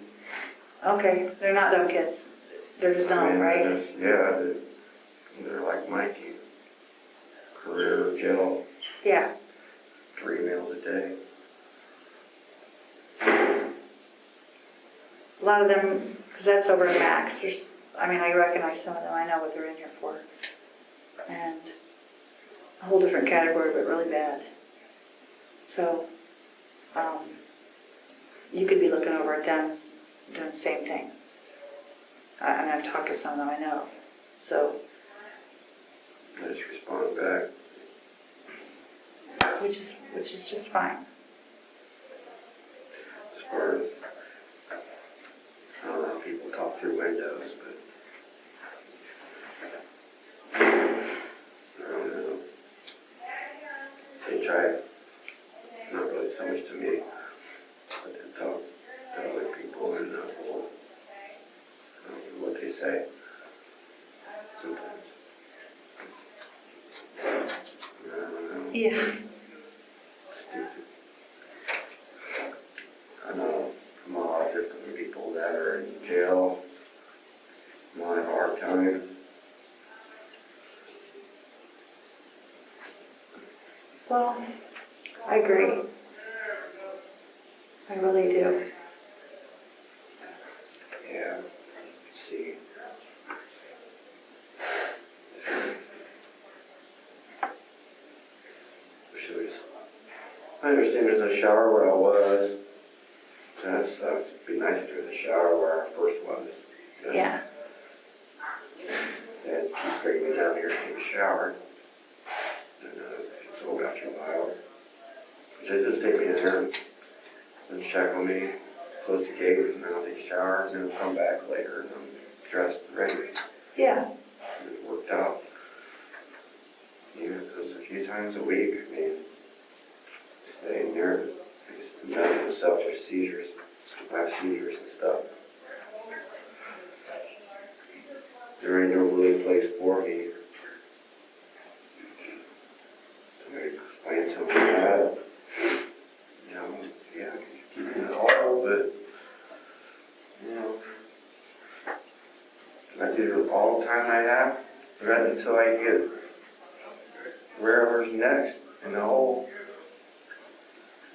Okay, they're not dumb kids. They're just dumb, right? They're like Mikey. Career jail, Yeah. 3 meals a day. A lot of them, because that's over at max. I recognize some of them. I know what they're in here for. And a whole different category, but really bad. So, you could be looking over at them doing the same thing. I've talked to some of them I know. So, I just respond back. which is just fine. As far as, I don't know how people talk through windows, but I don't know. They try, not really so much to me, but they talk to other people and I don't know what they say sometimes. I don't know. Yeah. Stupid. I know from a lot of different people that are in jail. I'm having a hard time. Well, I agree. I really do. Yeah. See. Wish it was. I understand there's a shower where I was. That sucks. It'd be nice if there was a shower where I first was. Yeah. They had to keep bringing me down here to take a shower. And it's over after a while. They just take me in there and shackle me, close the gate, and then I'll take a shower, and then I'll come back later and I'm dressed and ready. Yeah. And it worked out. You know, because a few times a week, I mean, staying there, I just imagine myself with seizures. I have seizures and stuff. There ain't no really place for me. Somebody explain to me that. You know, yeah, I can keep it all, but, you know, I do all the time I have, right until I get wherever's next in the hole.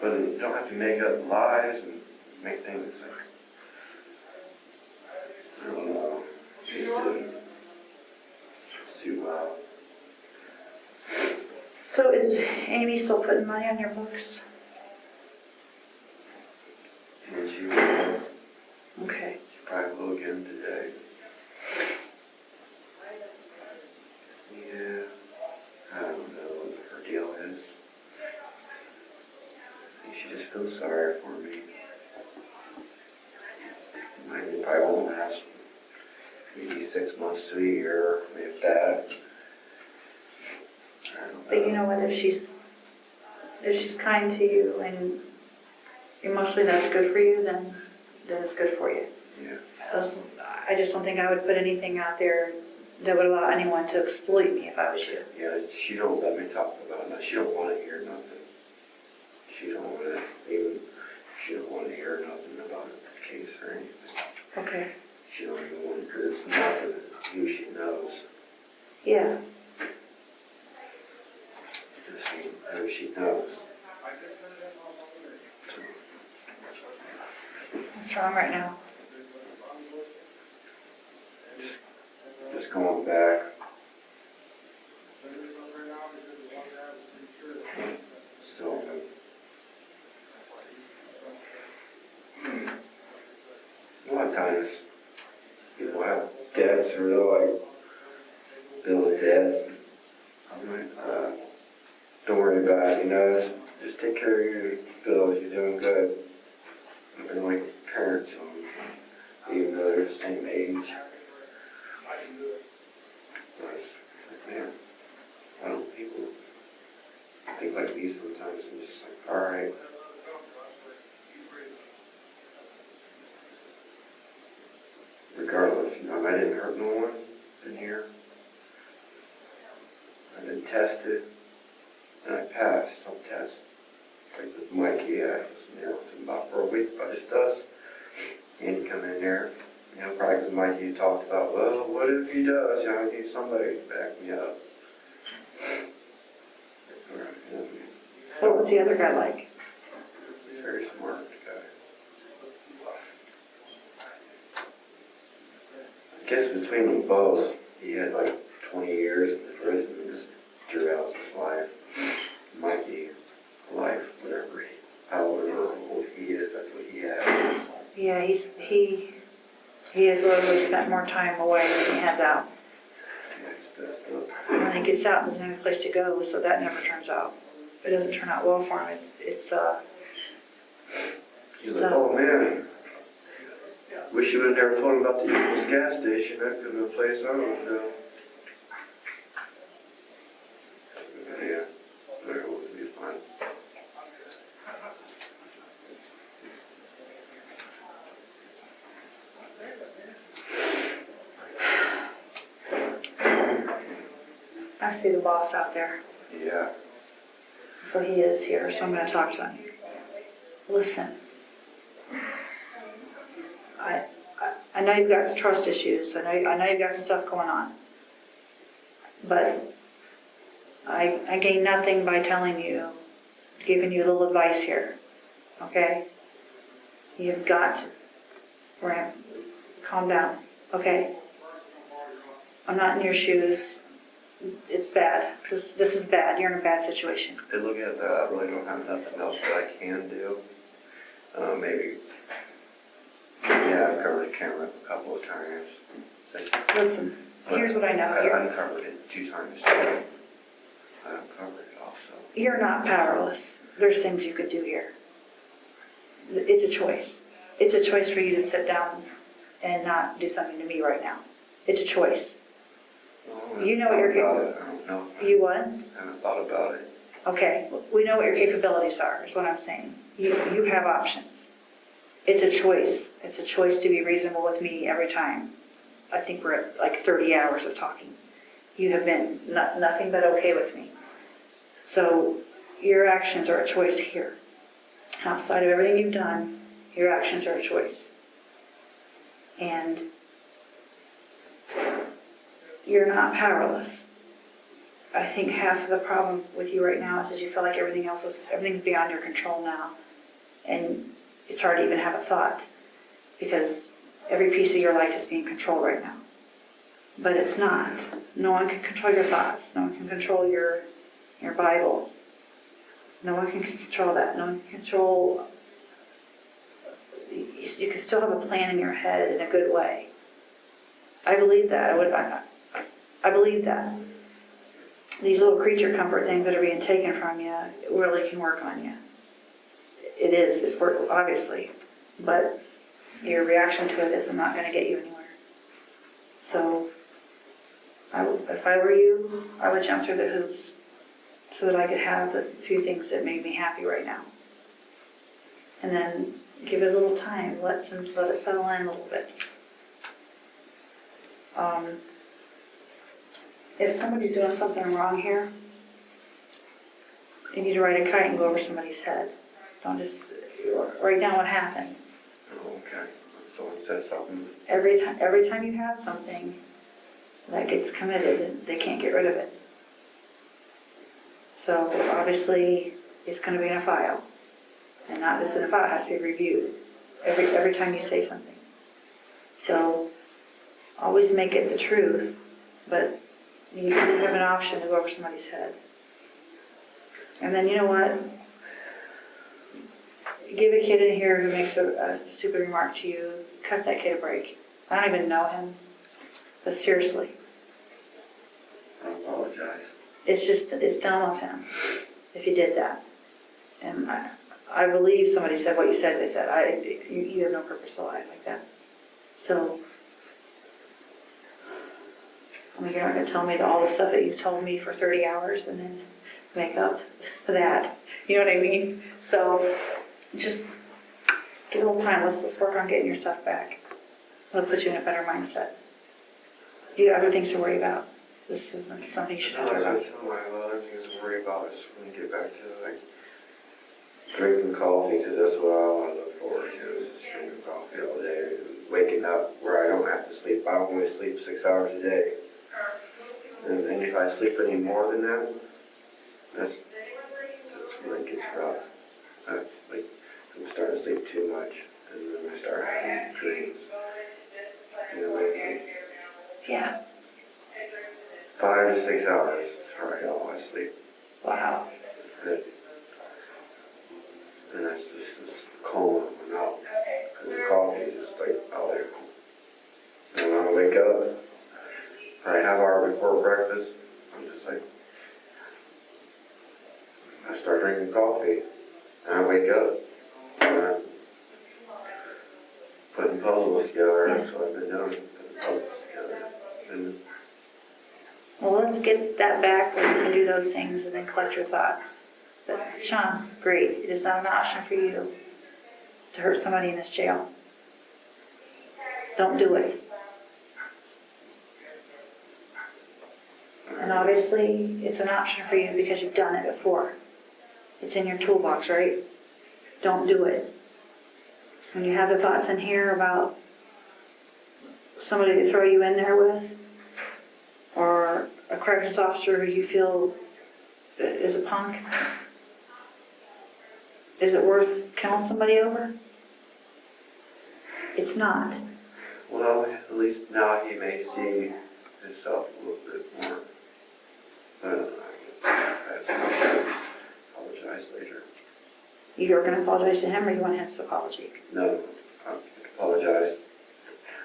But you don't have to make up lies and make things like, I don't know, just to suit well. So is Amy still putting money on your books? And she will, Okay. she probably will again today. Yeah, I don't know what her deal is. I think she just feels sorry for me. months to a year, if that. But you know what, if she's kind to you and emotionally that's good for you, then it's good for you. Yeah. I just don't think I would put anything out there that would allow anyone to exploit me if I was you. Yeah, she don't let me talk about it. She don't want to hear nothing. She don't want to hear nothing about a case or anything. Okay. She don't even want to, because it's not who she knows. Yeah. Just who she knows. What's wrong right now? Just going back. So, a lot of times people have debts or they're like building debts. I'm like, don't worry about it, just take care of your bills, you're doing good. I've been like parents to them, even though they're the same age. Man, why don't people think like these sometimes? I'm just like, alright. Regardless, I didn't hurt no one in here. I been tested, and I passed some tests. Like with Mikey, I was in there with him about for a week by his dust. And he come in there, probably because Mikey talked about, well, what if he does? I need somebody to back me up. What was the other guy like? He's a very smart guy. I guess between them both, he had like 20 years in the prison and just drew out his life. Mikey, life, however old he is, that's what he has. Yeah, he has literally spent more time away than he has out. Yeah, he's messed up. When he gets out, he doesn't have a place to go, so that never turns out. It doesn't turn out well for him. It's He's like, oh man, wish you would have never told him about the Eagles gas station. That could have been a place I would know. Yeah, it would be fun. I see the boss out there. Yeah. So he is here, so I'm going to talk to him. Listen, I know you've got some trust issues. I know you've got some stuff going on. But I gain nothing by telling you, giving you a little advice here. Okay? You've got to calm down. Okay? I'm not in your shoes. It's bad. This is bad. You're in a bad situation. And look at that. I really don't have nothing else that I can do. Maybe. Yeah, I've covered the camera a couple of times. Listen, here's what I know. I uncovered it 2 times. I uncovered it also. You're not powerless. There's things you could do here. It's a choice. It's a choice for you to sit down and not do something to me right now. It's a choice. You know what you're capable of. I don't know. You what? I haven't thought about it. Okay, we know what your capabilities are, is what I'm saying. You have options. It's a choice. It's a choice to be reasonable with me every time. I think we're at like 30 hours of talking. You have been nothing but okay with me. So your actions are a choice here. Outside of everything you've done, your actions are a choice. And you're not powerless. I think half of the problem with you right now is you feel like everything's beyond your control now. And it's hard to even have a thought because every piece of your life is being controlled right now. But it's not. No one can control your thoughts. No one can control your Bible. No one can control that. No one can control. You can still have a plan in your head in a good way. I believe that. I believe that. These little creature comfort things that are being taken from you really can work on you. It's work, obviously, but your reaction to it is not going to get you anywhere. So If I were you, I would jump through the hoops so that I could have the few things that make me happy right now. And then give it a little time, let it settle in a little bit. If somebody's doing something wrong here, you need to ride a kite and go over somebody's head. Don't just write down what happened. Oh, okay. Someone said something. Every time you have something that gets committed, they can't get rid of it. So obviously, it's going to be in a file, and not just in a file. It has to be reviewed every time you say something. So always make it the truth, but you can have an option to go over somebody's head. And then you know what? Give a kid in here who makes a stupid remark to you, cut that kid a break. I don't even know him, but seriously. I apologize. It's dumb of him if he did that. And I believe somebody said what you said. They said, you have no purpose to lie like that. So, I mean, you're not going to tell me all the stuff that you told me for 30 hours and then make up for that. You know what I mean? So, just give a little time. Let's work on getting your stuff back. It'll put you in a better mindset. You have other things to worry about. This isn't something you should have to worry about. Some of my other things to worry about is when you get back to like drinking coffee, because that's what I want to look forward to, is just drinking coffee all day. Waking up where I don't have to sleep. I only sleep 6 hours a day. And if I sleep any more than that, that's when it gets rough. I'm starting to sleep too much, and then I start having dreams. You know, like Yeah. 5 to 6 hours is probably all I sleep. Wow. And that's just calm me out. Because the coffee is like, oh, and when I wake up, probably half hour before breakfast, I'm just like, I start drinking coffee, and I wake up, and I'm putting puzzles together. That's what I've been doing, putting puzzles together. And Well, let's get that back where you can do those things and then collect your thoughts. But Shawn, great. It is not an option for you to hurt somebody in this jail. Don't do it. And obviously, it's an option for you because you've done it before. It's in your toolbox, right? Don't do it. When you have the thoughts in here about somebody to throw you in there with, or a corrections officer who you feel is a punk, is it worth killing somebody over? It's not. well, at least now he may see himself a little bit more. But I apologize later. You're going to apologize to him, or you want his apology? No, I apologize.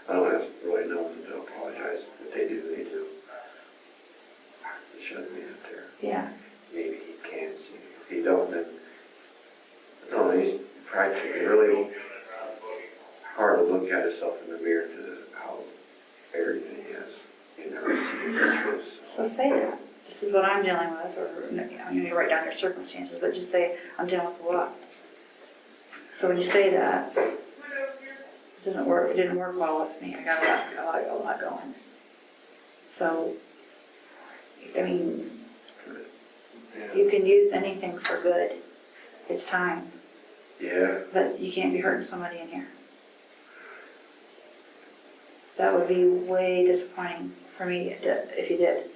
I don't have really know what to apologize. If they do, they do. It shouldn't be up there. Yeah. Maybe he can see. If he don't, then no, he's practically really hard to look at himself in the mirror to how arrogant he is. You never see this. So say that. This is what I'm dealing with, or you need to write down your circumstances, but just say, I'm dealing with a lot. So when you say that, it didn't work well with me. I got a lot going. So, I mean, you can use anything for good. It's time. Yeah. But you can't be hurting somebody in here. That would be way disappointing for me if you did.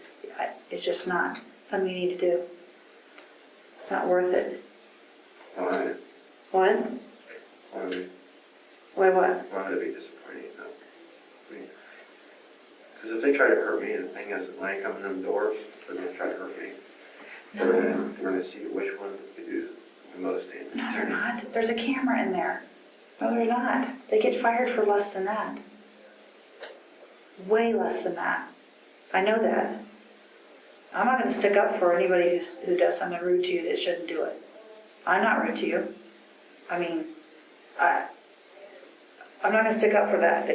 It's just not something you need to do. It's not worth it. Why? What? Why what? Why would it be disappointing though? I mean, because if they try to hurt me, the thing is, when I come in them doors, they're going to try to hurt me. No. We're going to see which one could do the most damage. No, they're not. There's a camera in there. No, they're not. They get fired for less than that. Way less than that. I know that. I'm not going to stick up for anybody who does something rude to you that shouldn't do it. I'm not rude to you. I mean, I'm not going to stick up for that.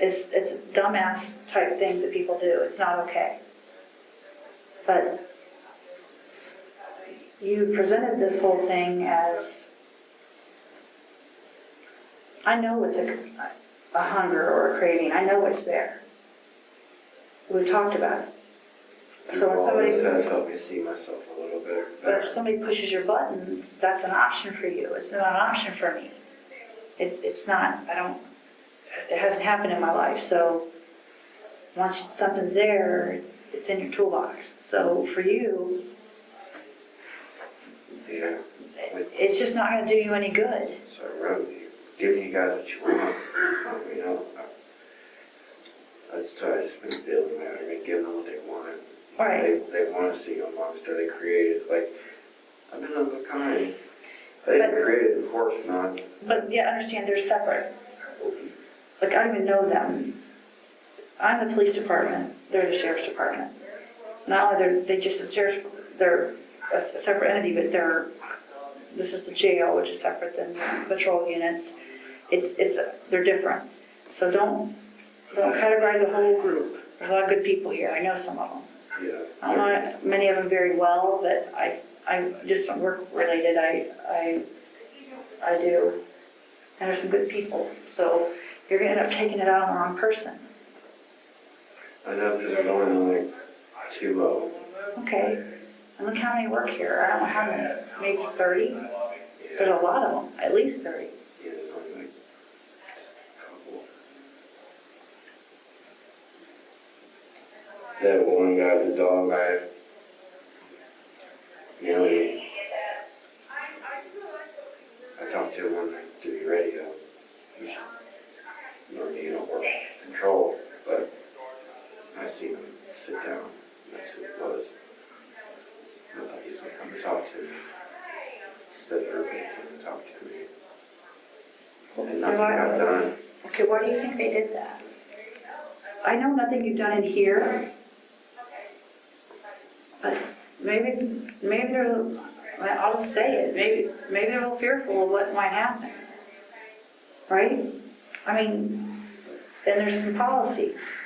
It's dumbass type things that people do. It's not okay. But you presented this whole thing as, I know it's a hunger or a craving. I know it's there. We've talked about it. So when somebody, This has helped me see myself a little bit but better. if somebody pushes your buttons, that's an option for you. It's not an option for me. It's not, it hasn't happened in my life. So once something's there, it's in your toolbox. So for you, Yeah. it's just not going to do you any good. So I wrote, giving you guys what you want. You know, I just been feeling that. I've been giving them what they want. Right. They want to see a monster. They created, like, I've been of a kind. They didn't create it, of course not. But yeah, understand they're separate. Like, I don't even know them. I'm the police department, they're the sheriff's department. Not only they're just they're a separate entity, but this is the jail, which is separate than patrol units. They're different. So don't categorize a whole group. There's a lot of good people here. I know some of them. Yeah. I don't know many of them very well, but I just work related. I do. And there's some good people. So you're going to end up taking it out on the wrong person. I know because there's only like 2 of them. Okay. And look how many work here. I don't know how many. Maybe 30? There's a lot of them. At least 30. Yeah, there's only like a couple. That one guy's a dog. I talked to him on the radio. You don't work control, but I seen him sit down. That's who it was. I thought he's gonna come talk to me. Instead of everybody came to talk to me. And nothing got done. Okay, why do you think they did that? I know nothing you've done in here. But maybe they're, I'll just say it, maybe they're a little fearful of what might happen. Right? I mean, then there's some policies.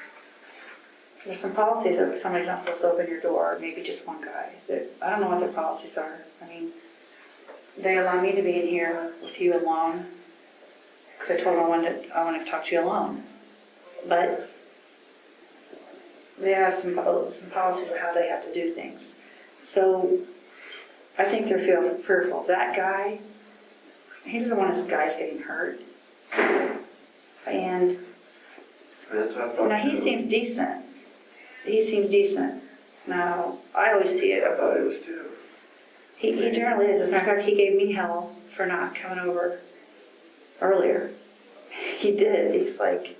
There's some policies that somebody's not supposed to open your door, maybe just one guy. I don't know what their policies are. I mean, they allow me to be in here with you alone, because I told them I wanted to talk to you alone. But they have some policies of how they have to do things. So I think they're fearful. That guy, he doesn't want his guys getting hurt. And That's what I thought. now he seems decent. Now, I always see it. I thought it was too. He generally is. As a matter of fact, he gave me hell for not coming over earlier. He did. He's like,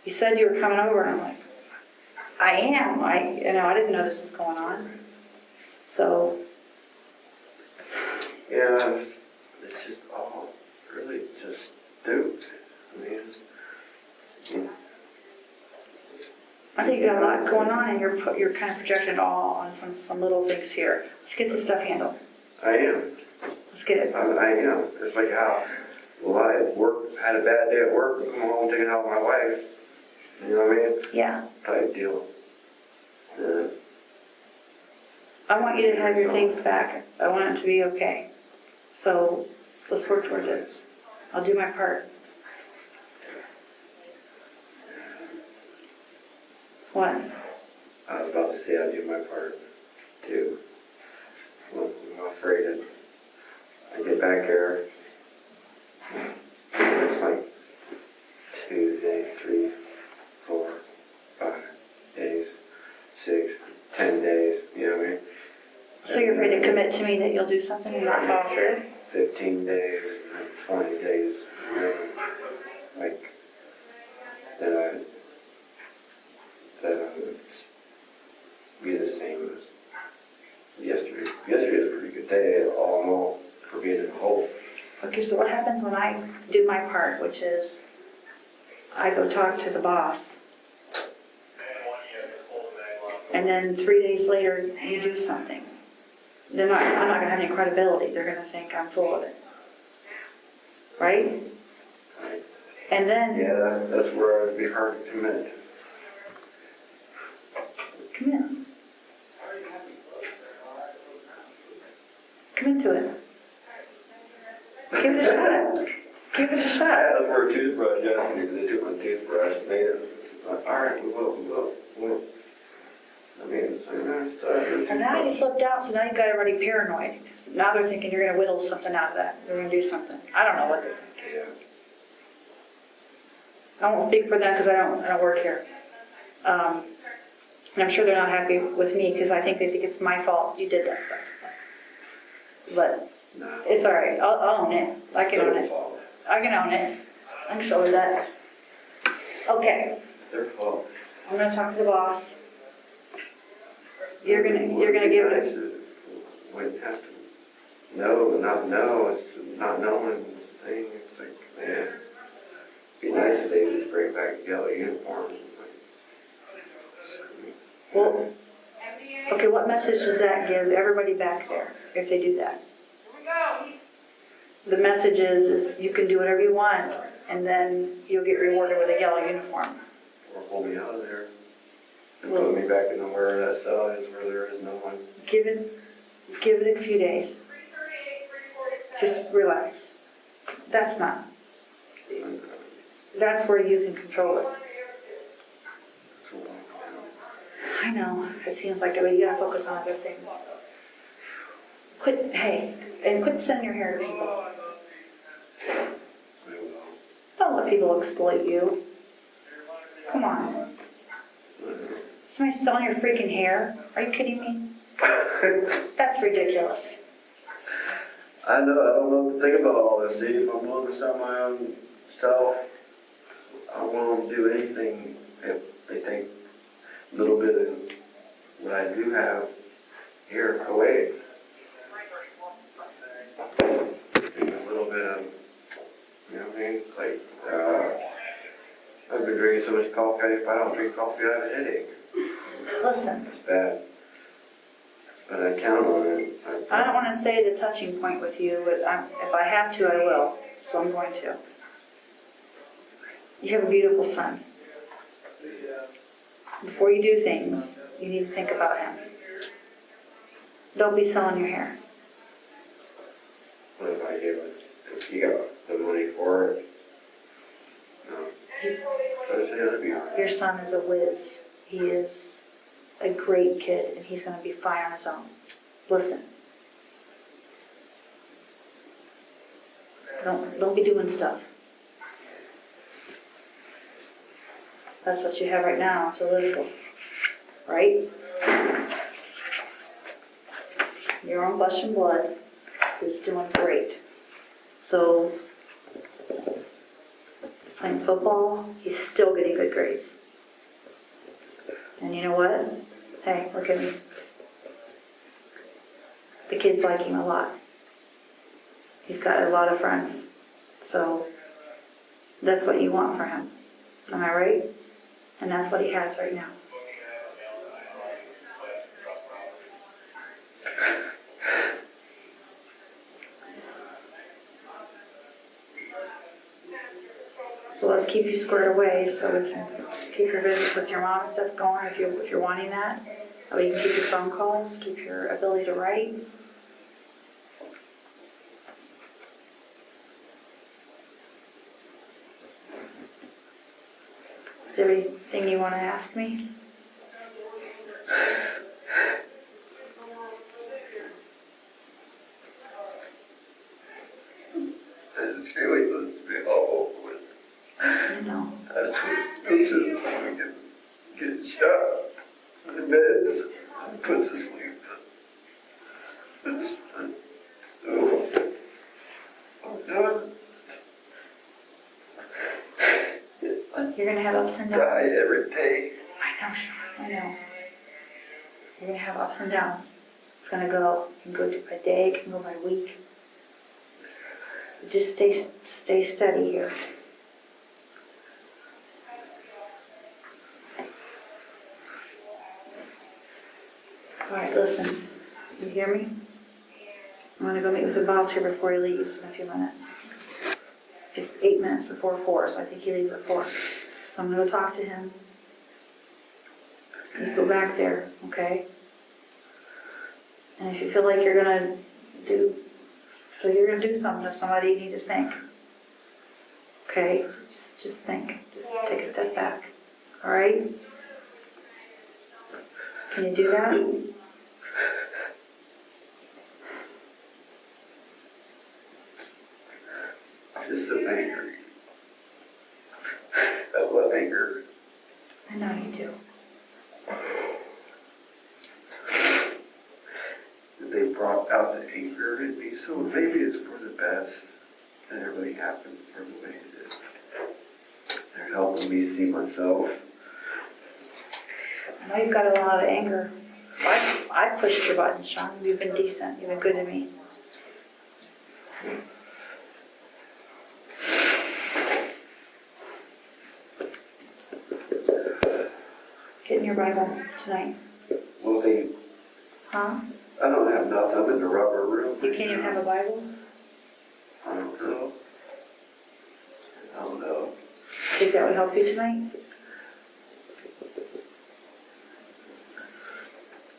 you said you were coming over, and I'm like, I am. I didn't know this was going on. So. Yeah, it's just all really just stupid. I mean, I think you got a lot going on, and you're kind of projecting it all on some little things here. Let's get this stuff handled. I am. Let's get it. I am. It's like how, well, I had a bad day at work and come home thinking out my wife. You know what I mean? Yeah. Type deal. I want you to have your things back. I want it to be okay. So let's work towards it. I'll do my part. What? I was about to say I'll do my part too. Well, I'm afraid that I get back here. It's like 2 days, 3, 4, 5 days, 6, 10 days, you know what I mean? So you're afraid to commit to me that you'll do something and not follow through? 15 days, 20 days, you know, like, then I would be the same as yesterday. Yesterday was a pretty good day, all in all, for being in a hole. Okay, so what happens when I do my part, which is I go talk to the boss, and then 3 days later you do something? I'm not going to have any credibility. They're going to think I'm full of it. Right? And then, Yeah, that's where it'd be hard to commit. commit. Commit to it. Give it a shot. Give it a I shot. had to wear a toothbrush yesterday because they took my toothbrush. Made it. Alright, we will. I mean, And now you flipped out, so now you've got everybody paranoid. So now they're thinking you're gonna whittle something out of that. They're gonna do something. I don't know what they're thinking. Yeah. I won't speak for them because I don't work here. And I'm sure they're not happy with me because I think they think it's my fault you did that stuff. But No. it's all right. I'll own it. I can own Their it. fault. I can own it. I can show her that. Okay, Their fault. I'm gonna talk to the boss. You're gonna give it. Wouldn't have to. No, not know. It's not knowing this thing. It's like, man. It'd be nice if they just bring back yellow uniforms. Well, okay, what message does that give everybody back there if they do that? The message is you can do whatever you want, and then you'll get rewarded with a yellow uniform. Or pull me out of there. And put me back in where that cell is where there is no one. Give it a few days. Just relax. That's where you can control it. I know, it seems like it, but you gotta focus on other things. Quit sending your hair to people. Don't let people exploit you. Come on. Somebody's selling your freaking hair? Are you kidding me? That's ridiculous. I know, I don't know what to think about all this. See, if I'm willing to sell my own self, I won't do anything if they take a little bit of what I do have here away. A little bit of, you know what I mean? Like, I've been drinking so much coffee, if I don't drink coffee, I have a headache. Listen, It's bad. But I count on it. I don't want to say the touching point with you, but if I have to, I will. So I'm going to. You have a beautiful son. Before you do things, you need to think about him. Don't be selling your hair. What if I give it? If he got the money for it? No. That's the other beauty. Your son is a whiz. He is a great kid, and he's going to be fine on his own. Listen. Don't be doing stuff. That's what you have right now to live for, right? Your own flesh and blood is doing great. So, he's playing football, he's still getting good grades. And you know what? Hey, look at me. The kids like him a lot. He's got a lot of friends. So, that's what you want for him. Am I right? And that's what he has right now. So let's keep you squared away so we can keep your visits with your mom and stuff going if you're wanting that. Or you can keep your phone calls, keep your ability to write. Is there anything you want to ask me? I just feel like this to be all over with. I know. I just go to we can get shot in the beds and put to sleep. I'm done. You're going to have ups and downs. Die every day. I know, Shawn, I know. You're going to have ups and downs. It's going to go. It can go by day, it can go by week. Just stay steady here. All right, listen. You hear me? I'm going to go meet with the boss here before he leaves in a few minutes. it's 8 minutes before 4, so I think he leaves at 4. So I'm gonna talk to him. You go back there, okay? And if you feel like you're gonna do something to somebody, you need to think. Okay? Just think. Just take a step back. All right? Can you do that? I'm just so angry. I love anger. I know you do. They brought out the anger in me, so maybe it's for the best that everything happens for the way it is. They're helping me see myself. I know you've got a lot of anger. I pushed your buttons, Shawn. You've been decent. You've been good to me. Get in your Bible tonight. Well, they, Huh? I don't have nothing. I'm in the rubber room. You can't even have a Bible? I don't know. I don't know. Think that would help you tonight?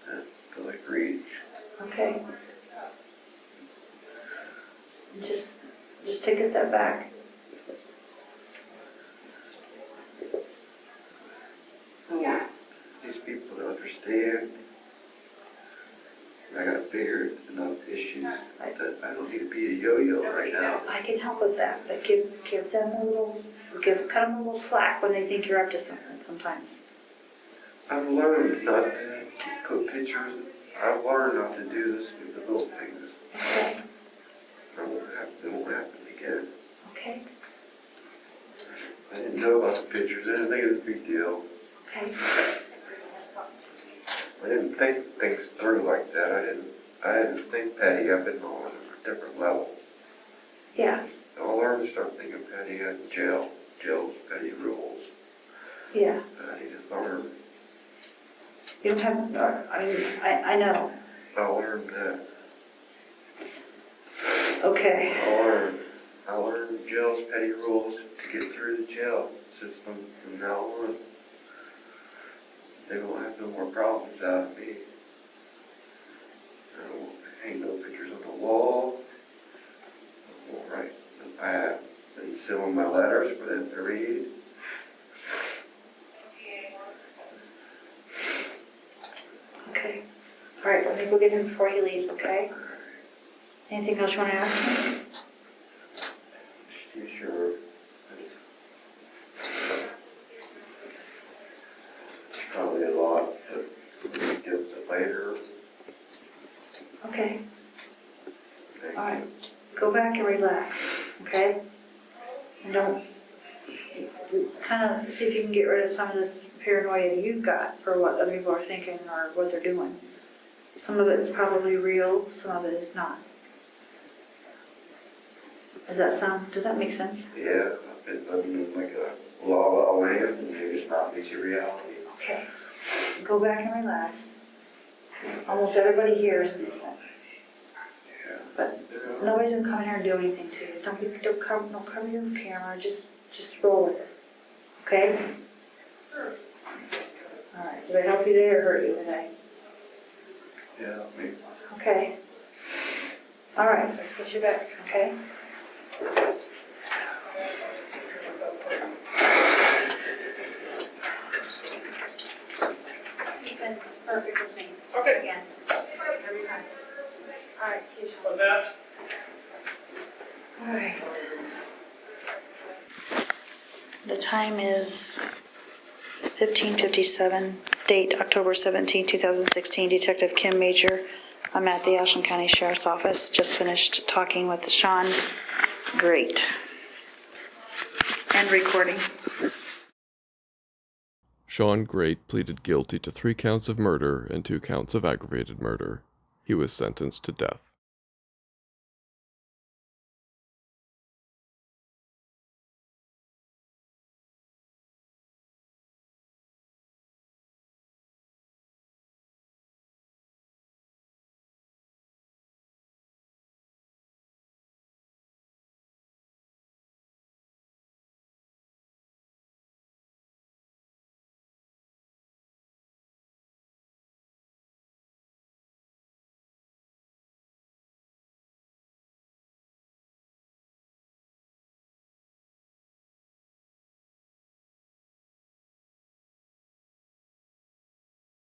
I feel like reach. Okay. Just take a step back. These people don't understand. I got bigger enough issues that I don't need to be a yo-yo right now. I can help with that, but cut them a little slack when they think you're up to something sometimes. I've learned not to put pictures. I've learned not to do the stupid little things. Okay. It won't happen again. Okay. I didn't know about the pictures. I didn't think it was a big deal. Okay. I didn't think things through like that. I didn't think petty. I've been on a different level. Yeah. I learned to start thinking petty in jail. Jail's petty rules. Yeah. I need to learn. You don't have. I know. I learned that. Okay. I learned jail's petty rules to get through the jail system from now on. They won't have no more problems out of me. I won't hang no pictures on the wall. I won't write no pad and seal my letters for them to read. Okay. All right. Let me go get him before he leaves. Okay. Anything else you want to ask me? You sure? Probably a lot, but we can get it later. Okay. Thank All right. you. Go back and relax. Okay. And don't kind of see if you can get rid of some of this paranoia you've got for what other people are thinking or what they're doing. Some of it is probably real. Some of it is not. Does that make sense? Yeah, I've been living in like a la la land and it's not meet your reality. Okay. Go back and relax. Almost everybody here is decent. Yeah. But nobody's gonna come in here and do anything to you. Don't cover your camera. Just roll with it. Okay? All right. Did I help you today or hurt you today? Yeah, me. Okay. All right. Let's get you back. Okay. You've been perfect with me. Okay. Again. Every time. All right. See you. What's that? All right. The time is 15:57. Date October 17, 2016. Detective Kim Major. I'm at the Ashland County Sheriff's Office. Just finished talking with Shawn Grate. And recording. Shawn Grate pleaded guilty to 3 counts of murder and 2 counts of aggravated murder. He was sentenced to death.